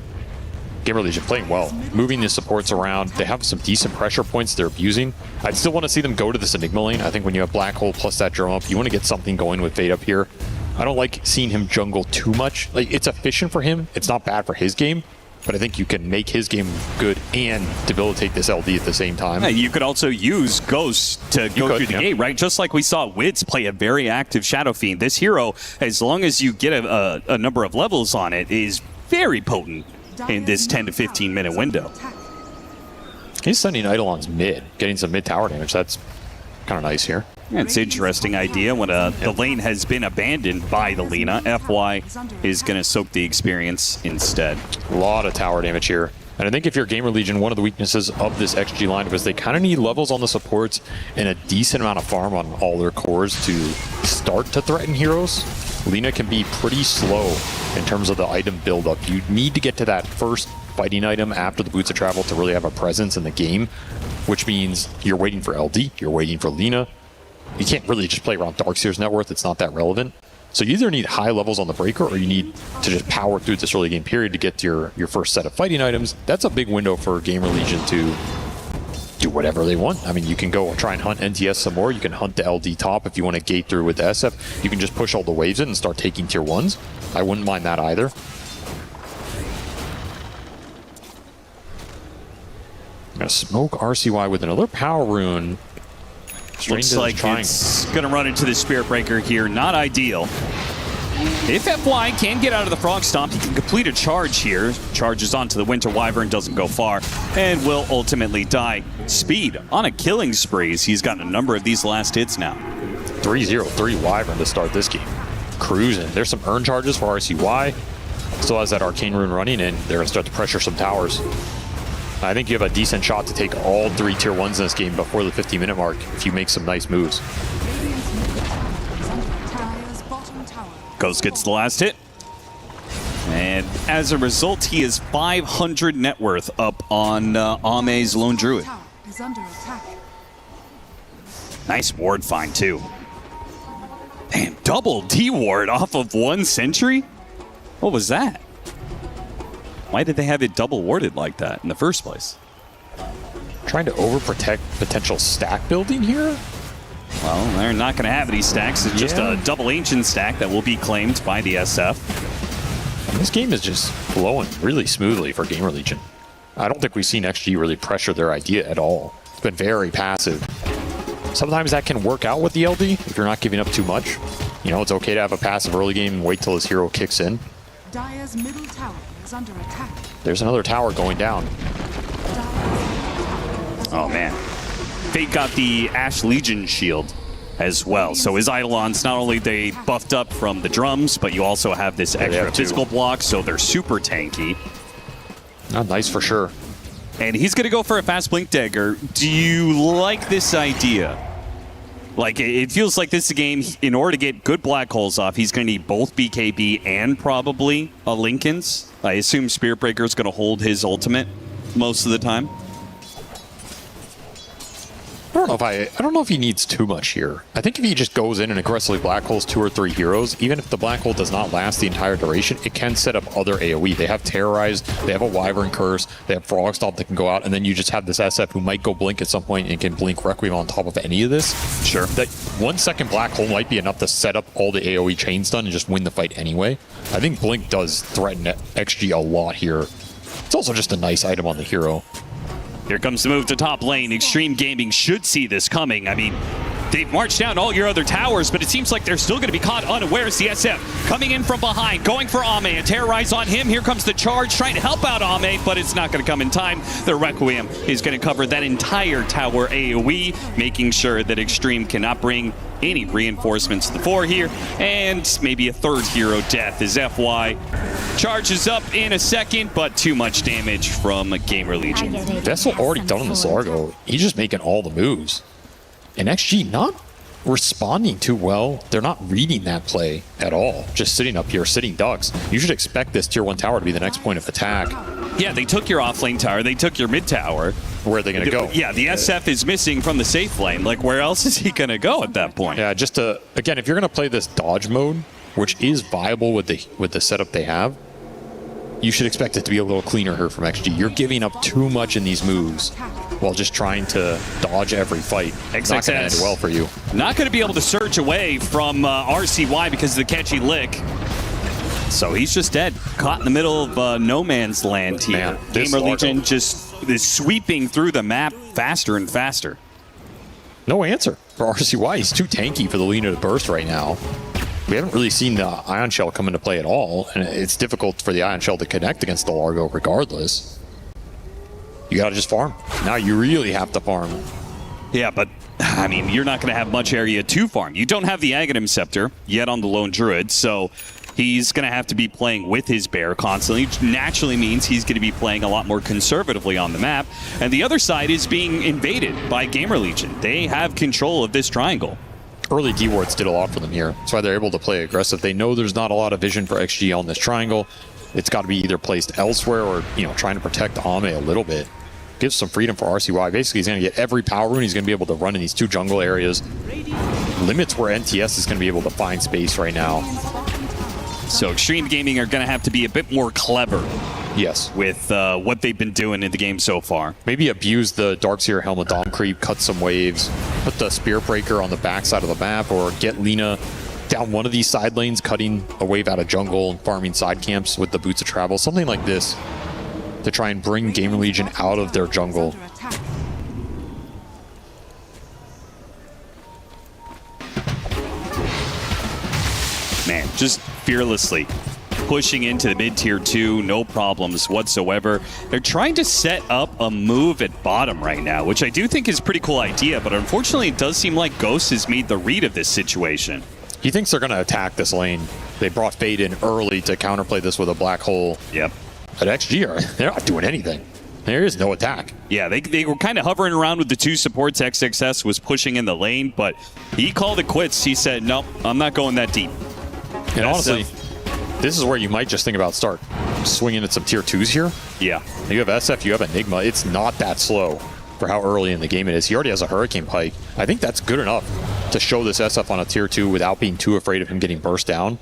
Gamer Legion playing well, moving the supports around. They have some decent pressure points they're abusing. I'd still want to see them go to this Enigma lane. I think when you have Black Hole plus that drum up, you want to get something going with Fade up here. I don't like seeing him jungle too much. Like, it's efficient for him. It's not bad for his game, but I think you can make his game good and debilitate this LD at the same time. Yeah, you could also use Ghost to go through the gate, right? Just like we saw Wids play a very active Shadow Fiend. This hero, as long as you get a number of levels on it, is very potent in this 10 to 15 minute window. He's sending Eidolons mid, getting some mid tower damage. That's kind of nice here. Yeah, it's an interesting idea when the lane has been abandoned by the Lina. FY is going to soak the experience instead. A lot of tower damage here. And I think if you're Gamer Legion, one of the weaknesses of this XG lineup is they kind of need levels on the supports and a decent amount of farm on all their cores to start to threaten heroes. Lina can be pretty slow in terms of the item buildup. You need to get to that first fighting item after the Boots of Travel to really have a presence in the game, which means you're waiting for LD, you're waiting for Lina. You can't really just play around Darkseer's net worth. It's not that relevant. So you either need high levels on the breaker or you need to just power through this early game period to get to your first set of fighting items. That's a big window for Gamer Legion to do whatever they want. I mean, you can go try and hunt NTS some more. You can hunt the LD top if you want to gate through with the SF. You can just push all the waves in and start taking tier 1s. I wouldn't mind that either. I'm going to smoke RCY with another power rune. Looks like it's going to run into the Spirit Breaker here. Not ideal. If FY can get out of the Frog Stomp, he can complete a charge here. Charges onto the Winter Wyvern, doesn't go far, and will ultimately die. Speed on a killing spree. He's gotten a number of these last hits now. 3-0-3 Wyvern to start this game. Cruising. There's some earn charges for RCY. Still has that Arcane Rune running, and they're going to start to pressure some towers. I think you have a decent shot to take all 3 tier 1s in this game before the 50-minute mark if you make some nice moves. Ghost gets the last hit. And as a result, he is 500 net worth up on Ame's Lone Druid. Nice ward find, too. Man, double D-ward off of 1 sentry? What was that? Why did they have it double warded like that in the first place? Trying to overprotect potential stack building here? Well, they're not going to have any stacks. It's just a double ancient stack that will be claimed by the SF. And this game is just flowing really smoothly for Gamer Legion. I don't think we've seen XG really pressure their idea at all. It's been very passive. Sometimes that can work out with the LD if you're not giving up too much. You know, it's okay to have a passive early game and wait till his hero kicks in. Dire's middle tower is under attack. There's another tower going down. Oh, man. Fate got the Ash Legion shield as well. So his Eidolons, not only they buffed up from the drums, but you also have this extra physical block, so they're super tanky. Not nice for sure. And he's going to go for a fast blink dagger. Do you like this idea? Like, it feels like this is a game, in order to get good black holes off, he's going to need both BKB and probably a Linken's. I assume Spirit Breaker is going to hold his ultimate most of the time. I don't know if he needs too much here. I think if he just goes in and aggressively black holes 2 or 3 heroes, even if the black hole does not last the entire duration, it can set up other AoE. They have Terrorize, they have a Wyvern Curse, they have Frog Stomp that can go out, and then you just have this SF who might go blink at some point and can blink Requiem on top of any of this. Sure. That 1 second black hole might be enough to set up all the AoE chains done and just win the fight anyway. I think blink does threaten XG a lot here. It's also just a nice item on the hero. Here comes the move to top lane. Extreme Gaming should see this coming. I mean, they've marched down all your other towers, but it seems like they're still going to be caught unawares. The SF coming in from behind, going for Ame. A Terrorize on him. Here comes the charge, trying to help out Ame, but it's not going to come in time. The Requiem is going to cover that entire tower AoE, making sure that Extreme cannot bring any reinforcements to the fore here, and maybe a 3rd hero death as FY charges up in a second, but too much damage from Gamer Legion. Vessel already done on this Largo. He's just making all the moves. And XG not responding too well. They're not reading that play at all. Just sitting up here, sitting ducks. You should expect this tier 1 tower to be the next point of attack. Yeah, they took your offlane tower, they took your mid tower. Where are they going to go? Yeah, the SF is missing from the safe lane. Like, where else is he going to go at that point? Yeah, just to, again, if you're going to play this dodge mode, which is viable with the setup they have, you should expect it to be a little cleaner here from XG. You're giving up too much in these moves while just trying to dodge every fight. It's not going to end well for you. Not going to be able to surge away from RCY because of the catchy lick. So he's just dead. Caught in the middle of no man's land here. Gamer Legion just is sweeping through the map faster and faster. No answer for RCY. He's too tanky for the Lena to burst right now. We haven't really seen the Ion Shell come into play at all, and it's difficult for the Ion Shell to connect against the Largo regardless. You gotta just farm. Now you really have to farm. Yeah, but I mean, you're not going to have much area to farm. You don't have the Aghanim Scepter yet on the Lone Druid, so he's going to have to be playing with his bear constantly, which naturally means he's going to be playing a lot more conservatively on the map. And the other side is being invaded by Gamer Legion. They have control of this triangle. Early D-wards did a lot for them here. That's why they're able to play aggressive. They know there's not a lot of vision for XG on this triangle. It's got to be either placed elsewhere or, you know, trying to protect Ame a little bit. Gives some freedom for RCY. Basically, he's going to get every power rune. He's going to be able to run in these 2 jungle areas. Limits where NTS is going to be able to find space right now. So Extreme Gaming are going to have to be a bit more clever. Yes. With what they've been doing in the game so far. Maybe abuse the Darkseer Helmet Dom creep, cut some waves, put the Spear Breaker on the backside of the map, or get Lena down one of these side lanes, cutting a wave out of jungle and farming side camps with the Boots of Travel. Something like this to try and bring Gamer Legion out of their jungle. Man, just fearlessly, pushing into the mid-tier 2, no problems whatsoever. They're trying to set up a move at bottom right now, which I do think is a pretty cool idea, but unfortunately it does seem like Ghost has made the read of this situation. He thinks they're going to attack this lane. They brought Fade in early to counterplay this with a black hole. Yep. But XG, they're not doing anything. There is no attack. Yeah, they were kind of hovering around with the two supports. XXS was pushing in the lane, but he called it quits. He said, nope, I'm not going that deep. And honestly, this is where you might just think about start swinging at some tier 2s here. Yeah. You have SF, you have Enigma. It's not that slow for how early in the game it is. He already has a Hurricane Pike. I think that's good enough to show this SF on a tier 2 without being too afraid of him getting burst down.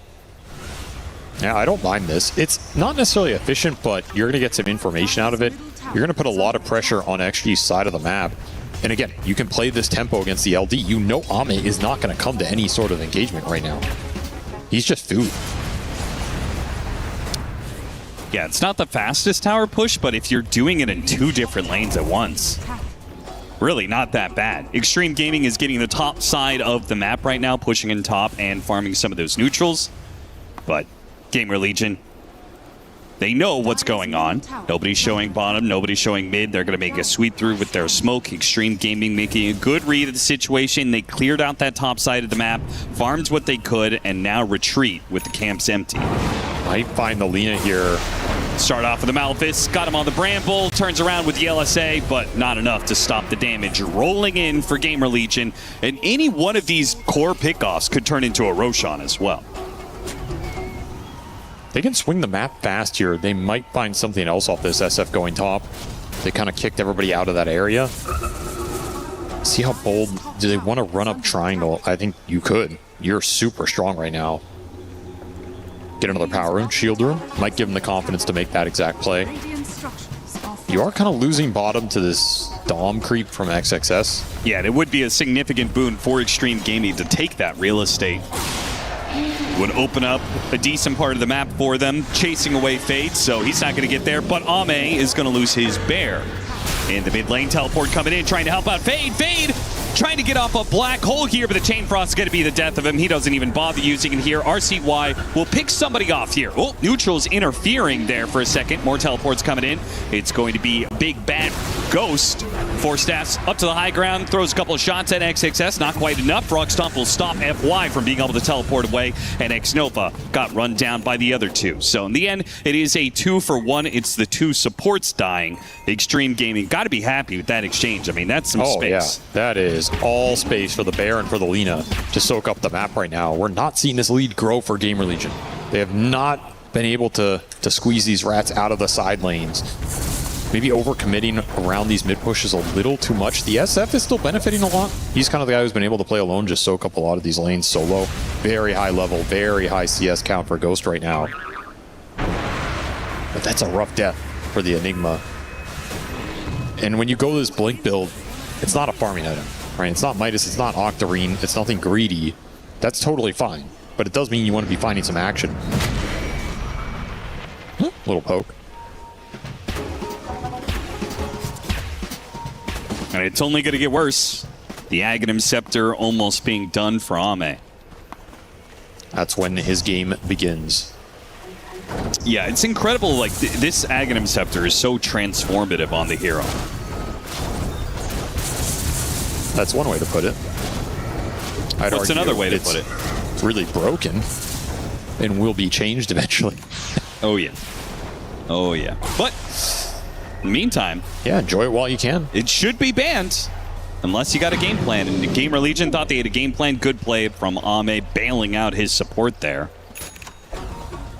Yeah, I don't mind this. It's not necessarily efficient, but you're going to get some information out of it. You're going to put a lot of pressure on XG's side of the map. And again, you can play this tempo against the LD. You know Ame is not going to come to any sort of engagement right now. He's just food. Yeah, it's not the fastest tower push, but if you're doing it in 2 different lanes at once, really not that bad. Extreme Gaming is getting the top side of the map right now, pushing in top and farming some of those neutrals. But Gamer Legion, they know what's going on. Nobody's showing bottom, nobody's showing mid. They're going to make a sweep through with their smoke. Extreme Gaming making a good read of the situation. They cleared out that top side of the map, farmed what they could, and now retreat with the camps empty. Might find the Lina here. Start off with the Malefice, got him on the Bramble, turns around with the LSA, but not enough to stop the damage. Rolling in for Gamer Legion, and any one of these core pickoffs could turn into a Roshan as well. They can swing the map fast here. They might find something else off this SF going top. They kind of kicked everybody out of that area. See how bold. Do they want to run up triangle? I think you could. You're super strong right now. Get another power rune, shield rune. Might give them the confidence to make that exact play. You are kind of losing bottom to this Dom creep from XXS. Yeah, it would be a significant boon for Extreme Gaming to take that real estate. Would open up a decent part of the map for them, chasing away Fade, so he's not going to get there, but Ame is going to lose his bear. In the mid lane, teleport coming in, trying to help out Fade. Fade trying to get off a black hole here, but the Chain Frost is going to be the death of him. He doesn't even bother using it here. RCY will pick somebody off here. Oh, Neutral's interfering there for a second. More teleports coming in. It's going to be Big Bad Ghost. 4 staffs up to the high ground, throws a couple of shots at XXS. Not quite enough. Frog Stomp will stop FY from being able to teleport away, and Xnova got run down by the other 2. So in the end, it is a 2-for-1. It's the 2 supports dying. Extreme Gaming got to be happy with that exchange. I mean, that's some space. Yeah, that is all space for the Bear and for the Lina to soak up the map right now. We're not seeing this lead grow for Gamer Legion. They have not been able to squeeze these rats out of the side lanes. Maybe overcommitting around these mid pushes a little too much. The SF is still benefiting a lot. He's kind of the guy who's been able to play alone, just soak up a lot of these lanes solo. Very high level, very high CS count for Ghost right now. But that's a rough death for the Enigma. And when you go this Blink build, it's not a farming item, right? It's not Midas, it's not Octarine, it's nothing greedy. That's totally fine. But it does mean you want to be finding some action. Little poke. And it's only going to get worse. The Aghanim Scepter almost being done for Ame. That's when his game begins. Yeah, it's incredible. Like, this Aghanim Scepter is so transformative on the hero. That's one way to put it. What's another way to put it? It's really broken and will be changed eventually. Oh, yeah. Oh, yeah. But in the meantime, yeah, enjoy it while you can. It should be banned unless you got a game plan. And the Gamer Legion thought they had a game plan. Good play from Ame bailing out his support there.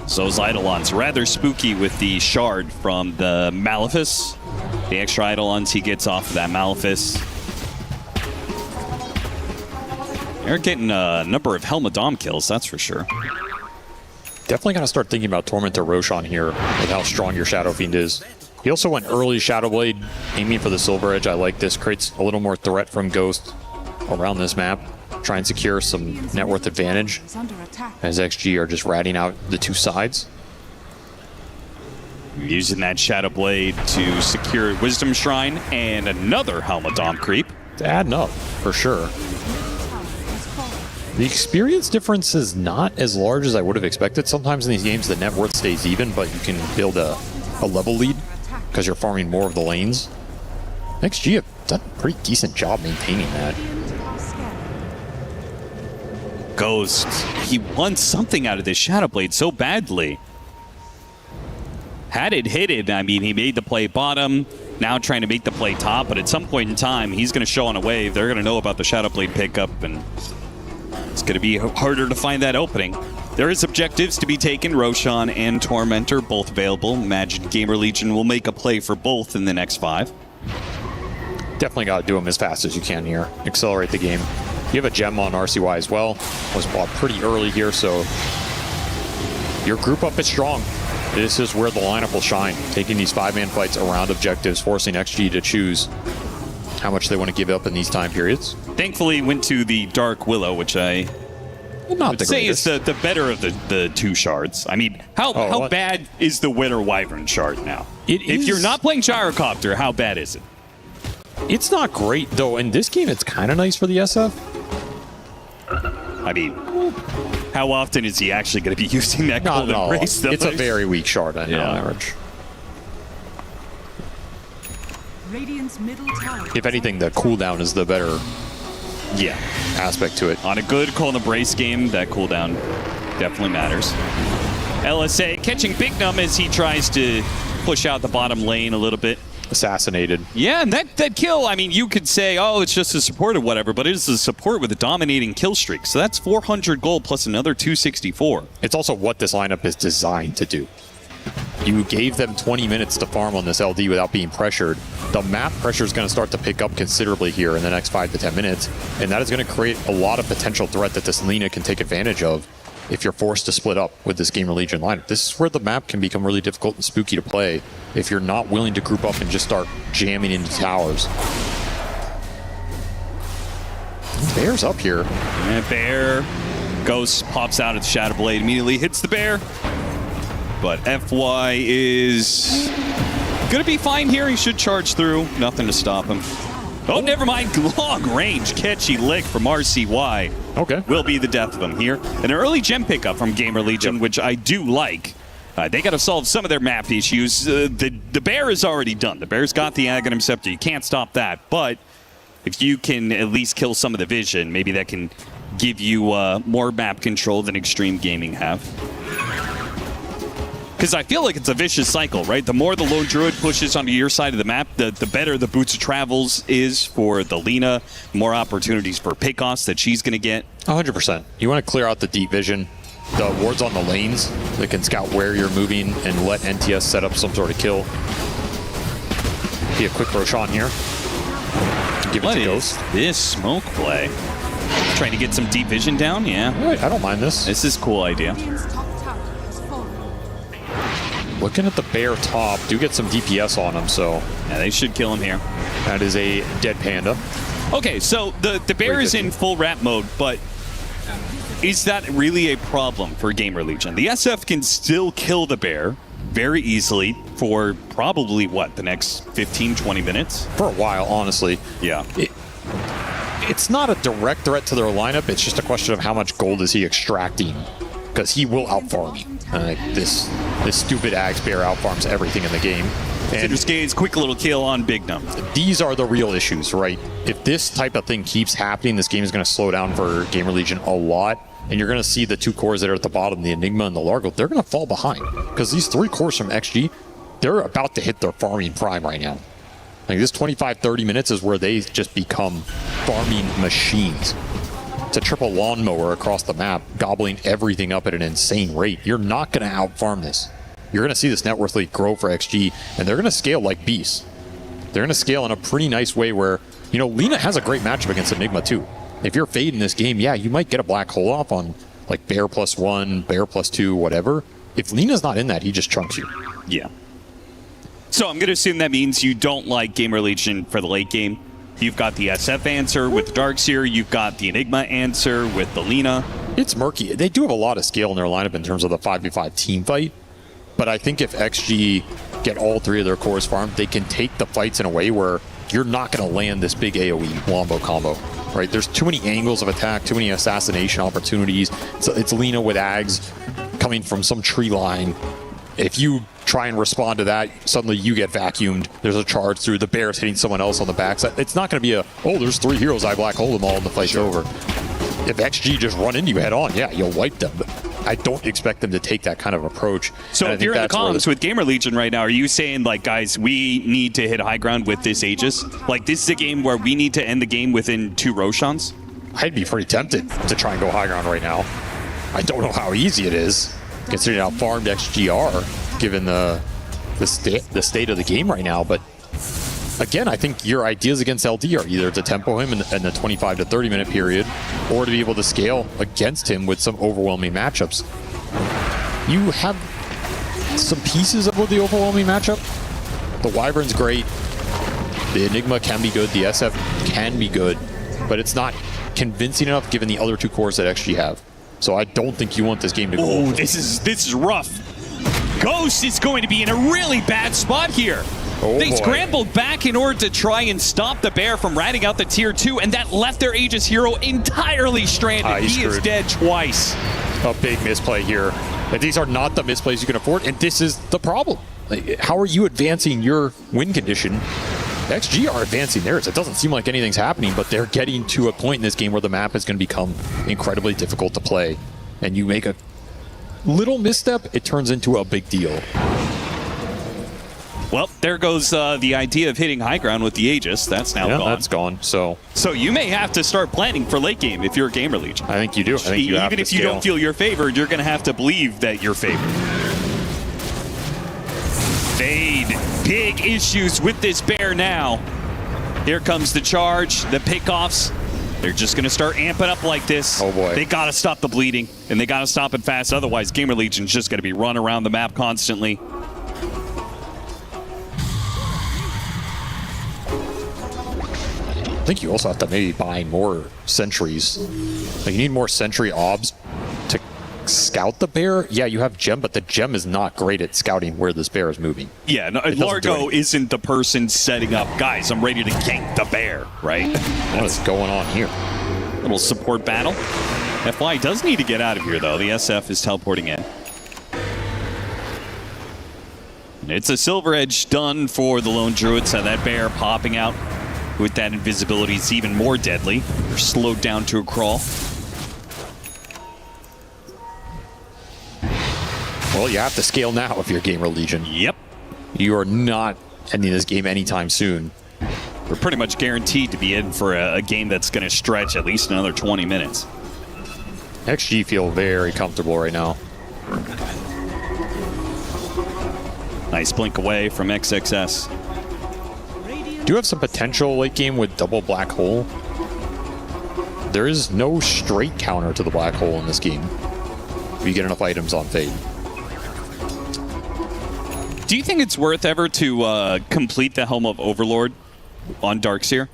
So is Eidolon's rather spooky with the shard from the Malefice. The extra Eidolons he gets off of that Malefice. They're getting a number of Helmadam kills, that's for sure. Definitely got to start thinking about Tormentor Roshan here with how strong your Shadow Fiend is. He also went early Shadow Blade, aiming for the Silver Edge. I like this. Creates a little more threat from Ghost around this map. Try and secure some net worth advantage as XG are just ratting out the 2 sides. Using that Shadow Blade to secure Wisdom Shrine and another Helmadam creep. It's adding up, for sure. The experience difference is not as large as I would have expected. Sometimes in these games, the net worth stays even, but you can build a level lead because you're farming more of the lanes. XG have done a pretty decent job maintaining that. Ghost, he wants something out of this Shadow Blade so badly. Had it hit it, I mean, he made the play bottom, now trying to make the play top, but at some point in time, he's going to show on a wave. They're going to know about the Shadow Blade pickup, and it's going to be harder to find that opening. There is objectives to be taken. Roshan and Tormentor, both available. Imagine Gamer Legion will make a play for both in the next 5. Definitely got to do them as fast as you can here. Accelerate the game. You have a gem on RCY as well. Was bought pretty early here, so your group up is strong. This is where the lineup will shine. Taking these 5-man fights around objectives, forcing XG to choose how much they want to give up in these time periods. Thankfully, went to the Dark Willow, which I would say is the better of the 2 shards. I mean, how bad is the Winter Wyvern shard now? If you're not playing Gyrocopter, how bad is it? It's not great, though. In this game, it's kind of nice for the SF. I mean, how often is he actually going to be using that golden race? It's a very weak shard on average. Radiant's middle tower. If anything, the cooldown is the better aspect to it. On a good Cold Embrace game, that cooldown definitely matters. LSA catching Big Num as he tries to push out the bottom lane a little bit. Assassinated. Yeah, and that kill, I mean, you could say, oh, it's just a support or whatever, but it is a support with a dominating kill streak. So that's 400 gold plus another 264. It's also what this lineup is designed to do. You gave them 20 minutes to farm on this LD without being pressured. The map pressure is going to start to pick up considerably here in the next 5 to 10 minutes, and that is going to create a lot of potential threat that this Lina can take advantage of if you're forced to split up with this Gamer Legion lineup. This is where the map can become really difficult and spooky to play if you're not willing to group up and just start jamming into towers. Bear's up here. And Bear, Ghost pops out at the Shadow Blade, immediately hits the Bear. But FY is gonna be fine here. He should charge through. Nothing to stop him. Oh, never mind. Long range catchy lick from RCY. Okay. Will be the death of him here. An early gem pickup from Gamer Legion, which I do like. They got to solve some of their map issues. The Bear is already done. The Bear's got the Aghanim Scepter. You can't stop that. But if you can at least kill some of the vision, maybe that can give you more map control than Extreme Gaming have. Because I feel like it's a vicious cycle, right? The more the Lone Druid pushes onto your side of the map, the better the Boots of Travels is for the Lina. More opportunities for pickoffs that she's going to get. 100%. You want to clear out the deep vision. The wards on the lanes that can scout where you're moving and let NTS set up some sort of kill. Be a quick Roshan here. Give it to Ghost. This smoke play? Trying to get some deep vision down? Yeah. I don't mind this. This is a cool idea. Looking at the Bear top, do get some DPS on him, so yeah, they should kill him here. That is a dead panda. Okay, so the Bear is in full wrap mode, but is that really a problem for Gamer Legion? The SF can still kill the Bear very easily for probably, what, the next 15, 20 minutes? For a while, honestly. Yeah. It's not a direct threat to their lineup, it's just a question of how much gold is he extracting. Because he will outfarm you. This stupid Axe Bear outfarms everything in the game. Citrus Gaze, quick little kill on Big Num. These are the real issues, right? If this type of thing keeps happening, this game is going to slow down for Gamer Legion a lot. And you're going to see the 2 cores that are at the bottom, the Enigma and the Largo, they're going to fall behind. Because these 3 cores from XG, they're about to hit their farming prime right now. Like this 25-30 minutes is where they just become farming machines. It's a triple lawnmower across the map, gobbling everything up at an insane rate. You're not going to outfarm this. You're going to see this net worth lead grow for XG, and they're going to scale like beasts. They're going to scale in a pretty nice way where, you know, Lina has a great matchup against Enigma too. If you're fading this game, yeah, you might get a black hole off on like Bear +1, Bear +2, whatever. If Lina's not in that, he just chunks you. Yeah. So I'm going to assume that means you don't like Gamer Legion for the late game. You've got the SF answer with the Darkseer. You've got the Enigma answer with the Lina. It's murky. They do have a lot of scale in their lineup in terms of the 5v5 team fight. But I think if XG get all 3 of their cores farmed, they can take the fights in a way where you're not going to land this big AoE Wombo combo. right? There's too many angles of attack, too many assassination opportunities. So it's Lena with Ags coming from some tree line. If you try and respond to that, suddenly you get vacuumed. There's a charge through. The bear's hitting someone else on the backside. It's not going to be there's 3 heroes, I black hole them all and the fight's over. If XG just run into you head on, yeah, you'll wipe them. But I don't expect them to take that kind of approach. So if you're in the comms with Gamer Legion right now, are you saying, like, guys, we need to hit high ground with this Aegis? Like, this is a game where we need to end the game within 2 Roshans? I'd be pretty tempted to try and go high ground right now. I don't know how easy it is, considering how farmed XG are, given the state of the game right now. But again, I think your ideas against LD are either to tempo him in the 25 to 30 minute period, or to be able to scale against him with some overwhelming matchups. You have some pieces of the overwhelming matchup. The Wyvern's great. The Enigma can be good. The SF can be good, but it's not convincing enough given the other 2 cores that XG have. So I don't think you want this game to go. Oh, this is rough. Ghost is going to be in a really bad spot here. They scrambled back in order to try and stop the bear from ratting out the tier 2, and that left their Aegis hero entirely stranded. He is dead twice. A big misplay here. And these are not the misplays you can afford, and this is the problem. Like, how are you advancing your win condition? XG are advancing theirs. It doesn't seem like anything's happening, but they're getting to a point in this game where the map is going to become incredibly difficult to play. And you make a little misstep, it turns into a big deal. Well, there goes the idea of hitting high ground with the Aegis. That's now gone. That's gone. So you may have to start planning for late game if you're a Gamer Legion. I think you do. I think you have to Even if you scale. don't feel you're favored, you're going to have to believe that you're favored. Fade. Big issues with this bear now. Here comes the charge, the pickoffs. They're just going to start amping up like this. Oh boy. They got to stop the bleeding, and they got to stop it fast. Otherwise, Gamer Legion's just going to be run around the map constantly. I think you also have to maybe buy more sentries. Like, you need more sentry obs to scout the bear. Yeah, you have gem, but the gem is not great at scouting where this bear is moving. Yeah, no, Largo isn't the person setting up, guys, I'm ready to gank the bear, right? What is going on here? Little support battle. FY does need to get out of here, though. The SF is teleporting in. It's a Silver Edge done for the Lone Druid, so that bear popping out with that invisibility is even more deadly. They're slowed down to a crawl. Well, you have to scale now if you're Gamer Legion. Yep. You are not ending this game anytime soon. We're pretty much guaranteed to be in for a game that's going to stretch at least another 20 minutes. XG feel very comfortable right now. Nice blink away from XXS. Do have some potential late game with double black hole. There is no straight counter to the black hole in this game if you get enough items on Fade. Do you think it's worth ever to complete the Helm of Overlord on Darkseer?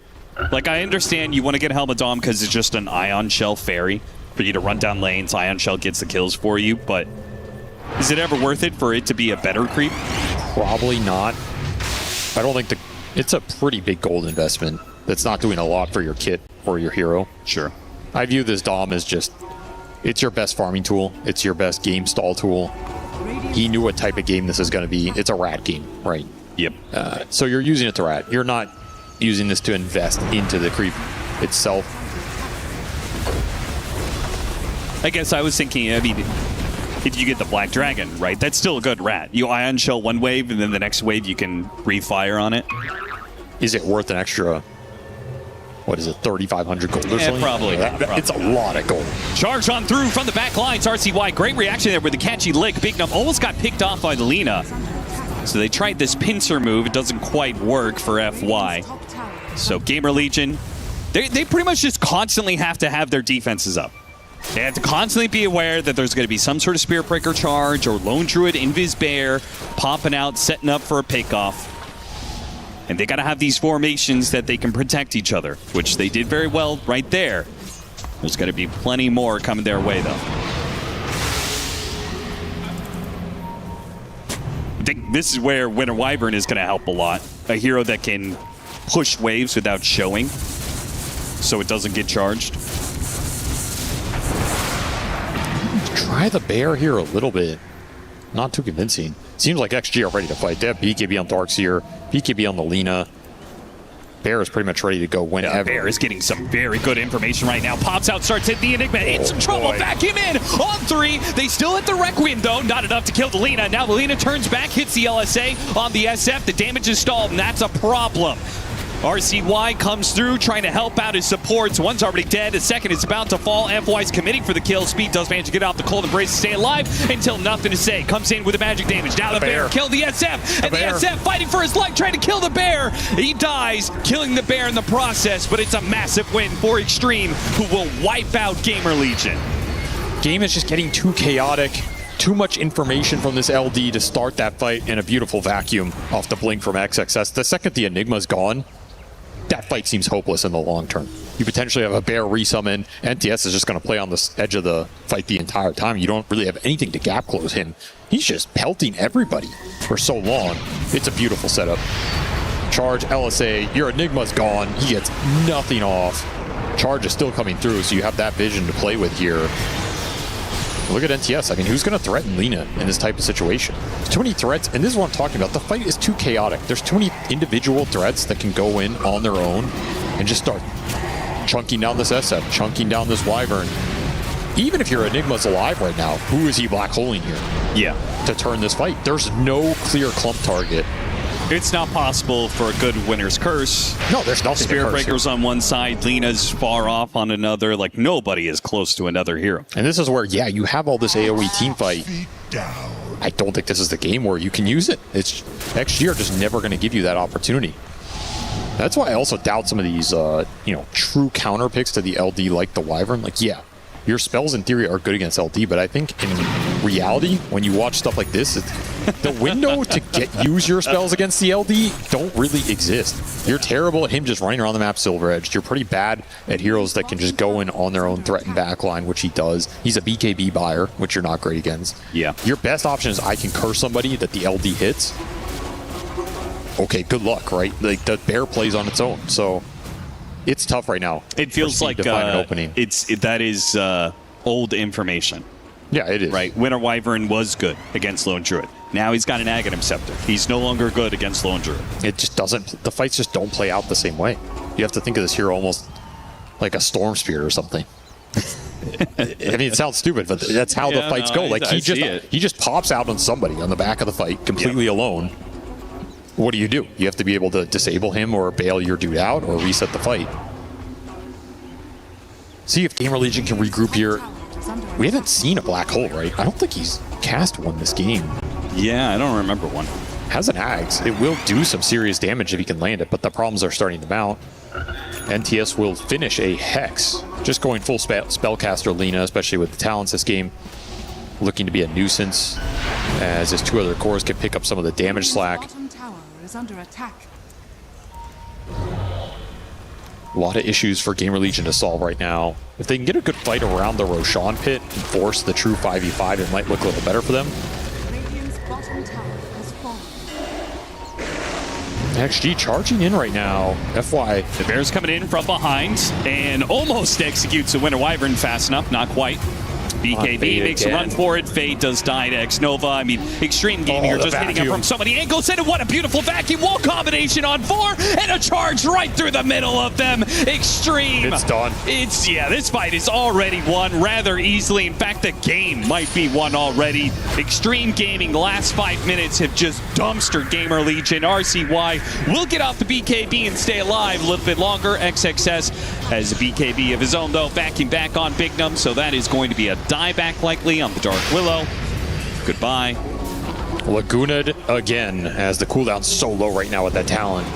Like, I understand you want to get Helm of Dom because it's just an Ion Shell fairy for you to run down lanes. Ion Shell gets the kills for you, but is it ever worth it for it to be a better creep? Probably not. I don't think it's a pretty big gold investment that's not doing a lot for your kit or your hero. Sure. I view this Dom as just, it's your best farming tool. It's your best game stall tool. He knew what type of game this is going to be. It's a rat game, right? Yep. So you're using it to rat. You're not using this to invest into the creep itself. I guess I was thinking, I mean, if you get the Black Dragon, right, that's still a good rat. You Ion Shell one wave, and then the next wave you can refire on it. Is it worth an extra, what is it, 3,500 gold or something? Probably. It's a lot of gold. Charge on through from the back lines, RCY. Great reaction there with the catchy lick. Big enough, almost got picked off by the Lena. So they tried this pincer move. It doesn't quite work for FY. So Gamer Legion, they pretty much just constantly have to have their defenses up. They have to constantly be aware that there's going to be some sort of Spirit Breaker charge or Lone Druid Invis Bear popping out, setting up for a pickoff. And they got to have these formations that they can protect each other, which they did very well right there. There's going to be plenty more coming their way, though. I think this is where Winter Wyvern is going to help a lot. A hero that can push waves without showing. so it doesn't get charged. Try the bear here a little bit. Not too convincing. Seems like XG are ready to fight. They have BKB on Darkseer, BKB on the Lina. Bear is pretty much ready to go whenever. Bear is getting some very good information right now. Pops out, starts hitting the Enigma. In some trouble. Boy. Vacuum in on 3. They still hit the Requiem, though. Not enough to kill the Lina. Now the Lina turns back, hits the LSA on the SF. The damage is stalled, and that's a problem. RCY comes through, trying to help out his supports. One's already dead. The second is about to fall. FY's committing for the kill. Speed does manage to get out the cold embrace to stay alive until nothing to say. Comes in with the magic damage. Now the bear killed the SF. And the SF fighting for his life, trying to kill the bear. He dies, killing the bear in the process. But it's a massive win for Extreme, who will wipe out Gamer Legion. Game is just getting too chaotic. Too much information from this LD to start that fight in a beautiful vacuum off the blink from XXS. The second the Enigma's gone, that fight seems hopeless in the long term. You potentially have a bear resummon. NTS is just going to play on the edge of the fight the entire time. You don't really have anything to gap close him. He's just pelting everybody for so long. It's a beautiful setup. Charge, LSA, your Enigma's gone. He gets nothing off. Charge is still coming through, so you have that vision to play with here. Look at NTS. I mean, who's going to threaten Lina in this type of situation? There's too many threats, and this is what I'm talking about. The fight is too chaotic. There's too many individual threats that can go in on their own and just start chunking down this SF, chunking down this Wyvern. Even if your Enigma's alive right now, who is he black holing here? Yeah. To turn this fight. There's no clear clump target. It's not possible for a good winner's curse. No, there's nothing. Spirit Breakers on one side, Lina's far off on another. Like, nobody is close to another hero. And this is where, yeah, you have all this AoE team fight. I don't think this is the game where you can use it. It's XG are just never going to give you that opportunity. That's why I also doubt some of these, true counter picks to the LD like the Wyvern. Like, yeah, your spells in theory are good against LD, but I think in reality, when you watch stuff like this, the window to use your spells against the LD don't really exist. You're terrible at him just running around the map silver edged. You're pretty bad at heroes that can just go in on their own threat and backline, which he does. He's a BKB buyer, which you're not great against. Yeah. Your best option is I can curse somebody that the LD hits. Okay, good luck, right? Like, the bear plays on its own, so it's tough right now. It feels like an opening. That is old information. Yeah, it is. Right. Winter Wyvern was good against Lone Druid. Now he's got an Aghanim Scepter. He's no longer good against Lone Druid. It just doesn't. The fights just don't play out the same way. You have to think of this hero almost like a Storm Spear or something. I mean, it sounds stupid, but that's how the fights go. Like he just pops out on somebody on the back of the fight completely alone. What do? You have to be able to disable him or bail your dude out or reset the fight. See if Gamer Legion can regroup here. We haven't seen a black hole, right? I don't think he's cast one this game. Yeah, I don't remember one. Has an Axe. It will do some serious damage if he can land it, but the problems are starting to mount. NTS will finish a Hex. Just going full Spellcaster Lina, especially with the talents this game. Looking to be a nuisance, as his 2 other cores can pick up some of the damage slack. Is under attack. A lot of issues for Gamer Legion to solve right now. If they can get a good fight around the Roshan pit and force the true 5v5, it might look a little better for them. Radiant's bottom tower has fallen. XG charging in right now. FY. The Bears coming in from behind and almost executes a Winter Wyvern fast enough. Not quite. BKB makes a run for it. Fade does die to X-Nova. I mean, Extreme Gaming are just hitting him from so many angles. And what a beautiful vacuum wall combination on 4. And a charge right through the middle of them. Extreme. It's done. This fight is already won rather easily. In fact, the game might be won already. Extreme Gaming, the last 5 minutes have just dumpstered Gamer Legion. RCY will get off the BKB and stay alive a little bit longer. XXS has a BKB of his own, though, backing back on Bignum. So that is going to be a dieback likely on the Dark Willow. Goodbye. Laguna'd again, as the cooldown's so low right now with that talent.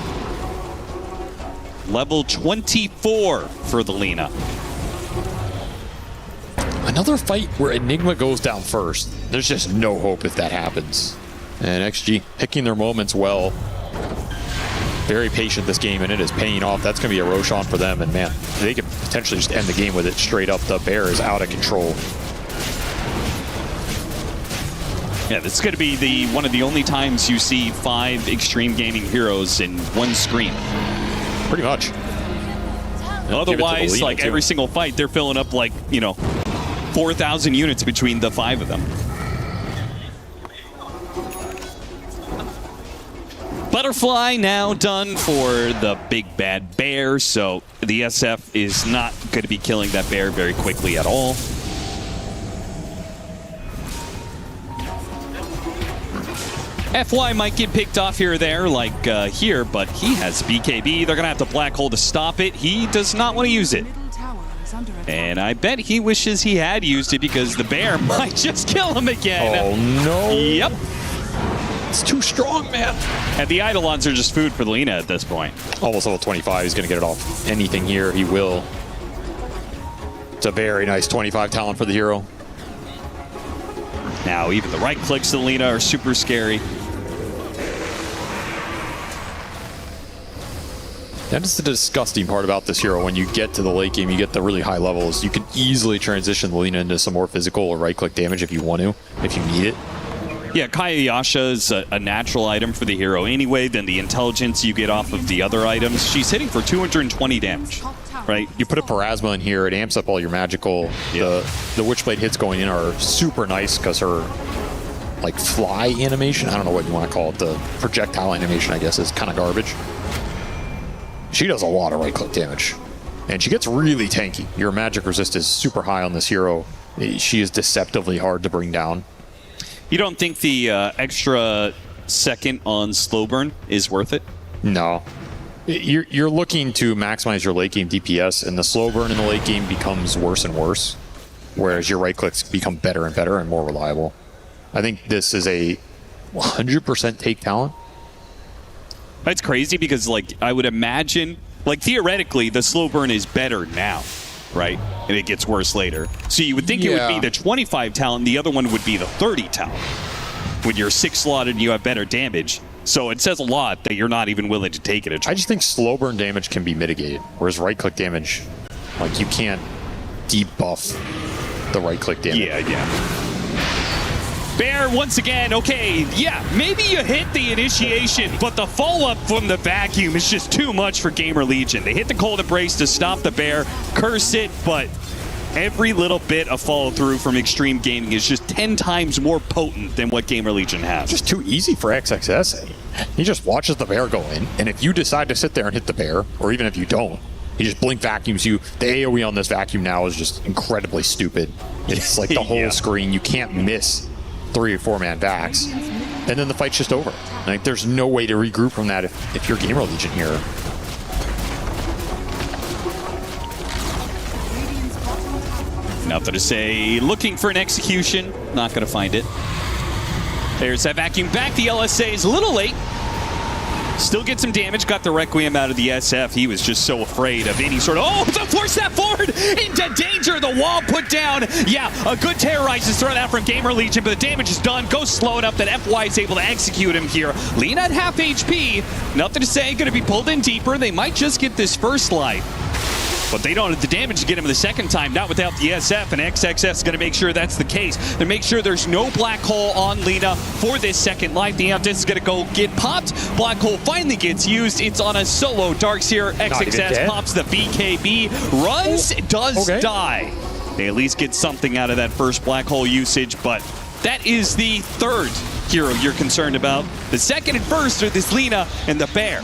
Level 24 for the Lina. Another fight where Enigma goes down first. There's just no hope if that happens. And XG picking their moments well. Very patient this game, and it is paying off. That's going to be a Roshan for them, and man, they could potentially just end the game with it straight up. The bear is out of control. Yeah, this is going to be one of the only times you see 5 Extreme Gaming heroes in one screen. Pretty much. Otherwise, like Lena, too. every single fight, they're filling up like, 4,000 units between the 5 of them. Butterfly now done for the big bad bear, so the SF is not going to be killing that bear very quickly at all. FY might get picked off here or there, like here, but he has BKB. They're going to have to black hole to stop it. He does not want to use it. And I bet he wishes he had used it because the bear might just kill him again. Oh, no. Yep. It's too strong, man. And the Eidolons are just food for Lena at this point. Almost level 25. He's going to get it off anything here. He will. It's a very nice 25 talent for the hero. Now, even the right clicks to Lena are super scary. That is the disgusting part about this hero. When you get to the late game, you get the really high levels, you can easily transition Lena into some more physical or right-click damage if you want to, if you need it. Yeah, Kayayasha is a natural item for the hero anyway. Then the intelligence you get off of the other items. She's hitting for 220 damage, right? You put a Parasma in here, it amps up all your magical. The Witchblade hits going in are super nice because her like fly animation, I don't know what you want to call it, the projectile animation, I guess, is kind of garbage. She does a lot of right-click damage. And she gets really tanky. Your magic resist is super high on this hero. She is deceptively hard to bring down. You don't think the extra second on slow burn is worth it? No. You're looking to maximize your late game DPS, and the slow burn in the late game becomes worse and worse, whereas your right clicks become better and better and more reliable. I think this is a 100% take talent. That's crazy because, like, I would imagine, like, theoretically, the slow burn is better now, right? And it gets worse later. So you would think it would be the 25 talent, the other one would be the 30 talent. When you're 6 slotted and you have better damage. So it says a lot that you're not even willing to take it. I just think slow burn damage can be mitigated, whereas right click damage, like, you can't debuff the right click damage. Yeah. Bear, once again, okay, yeah, maybe you hit the initiation, but the follow-up from the vacuum is just too much for Gamer Legion. They hit the cold embrace to stop the bear, curse it, but every little bit of follow-through from Extreme Gaming is just 10 times more potent than what Gamer Legion has. Just too easy for XXS. He just watches the bear go in, and if you decide to sit there and hit the bear, or even if you don't, he just blink vacuums you. The AoE on this vacuum now is just incredibly stupid. It's like the whole screen. You can't miss 3 or 4 man backs, and then the fight's just over. Like, there's no way to regroup from that if you're Gamer Legion here. Nothing to say. Looking for an execution. Not going to find it. There's that vacuum back. The LSA is a little late. Still get some damage. Got the Requiem out of the SF. He was just so afraid of any sort of... Oh, the force that forward into danger. The wall put down. Yeah, a good terrorize is thrown out from Gamer Legion, but the damage is done. Goes slow enough that FY is able to execute him here. Lena at half HP. Nothing to say. Going to be pulled in deeper. They might just get this first life. But they don't have the damage to get him the second time, not without the SF, and XXS is going to make sure that's the case. They make sure there's no black hole on Lena for this second life. The Amptis is going to go get popped. Black hole finally gets used. It's on a solo Darks here. XXS pops the BKB, runs, does die. They at least get something out of that first black hole usage, but that is the third hero you're concerned about. The second and first are this Lena and the bear.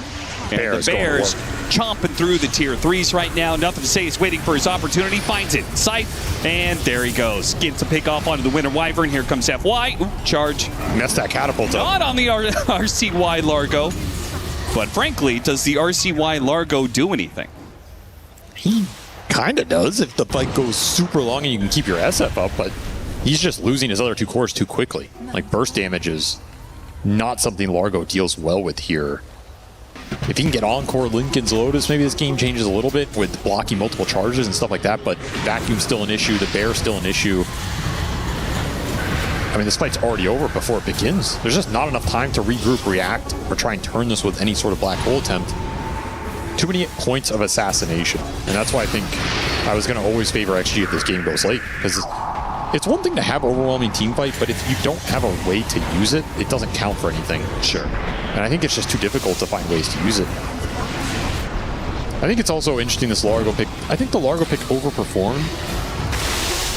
And the Bears chomping through the tier 3s right now. Nothing to say. He's waiting for his opportunity. Finds it. Sight. And there he goes. Gets a pick off onto the Winter Wyvern. Here comes FY. Ooh, charge. Messed that catapult up. Not on the RCY Largo. But frankly, does the RCY Largo do anything? He kind of does if the fight goes super long and you can keep your SF up, but he's just losing his other 2 cores too quickly. Like, burst damage is not something Largo deals well with here. If he can get Encore Lincoln's Lotus, maybe this game changes a little bit with blocking multiple charges and stuff like that, but Vacuum's still an issue, the Bear's still an issue. I mean, this fight's already over before it begins. There's just not enough time to regroup, react, or try and turn this with any sort of black hole attempt. Too many points of assassination, and that's why I think I was going to always favor XG if this game goes late, because it's one thing to have overwhelming team fight, but if you don't have a way to use it, it doesn't count for anything. Sure. And I think it's just too difficult to find ways to use it. I think it's also interesting, this Largo pick. I think the Largo pick overperformed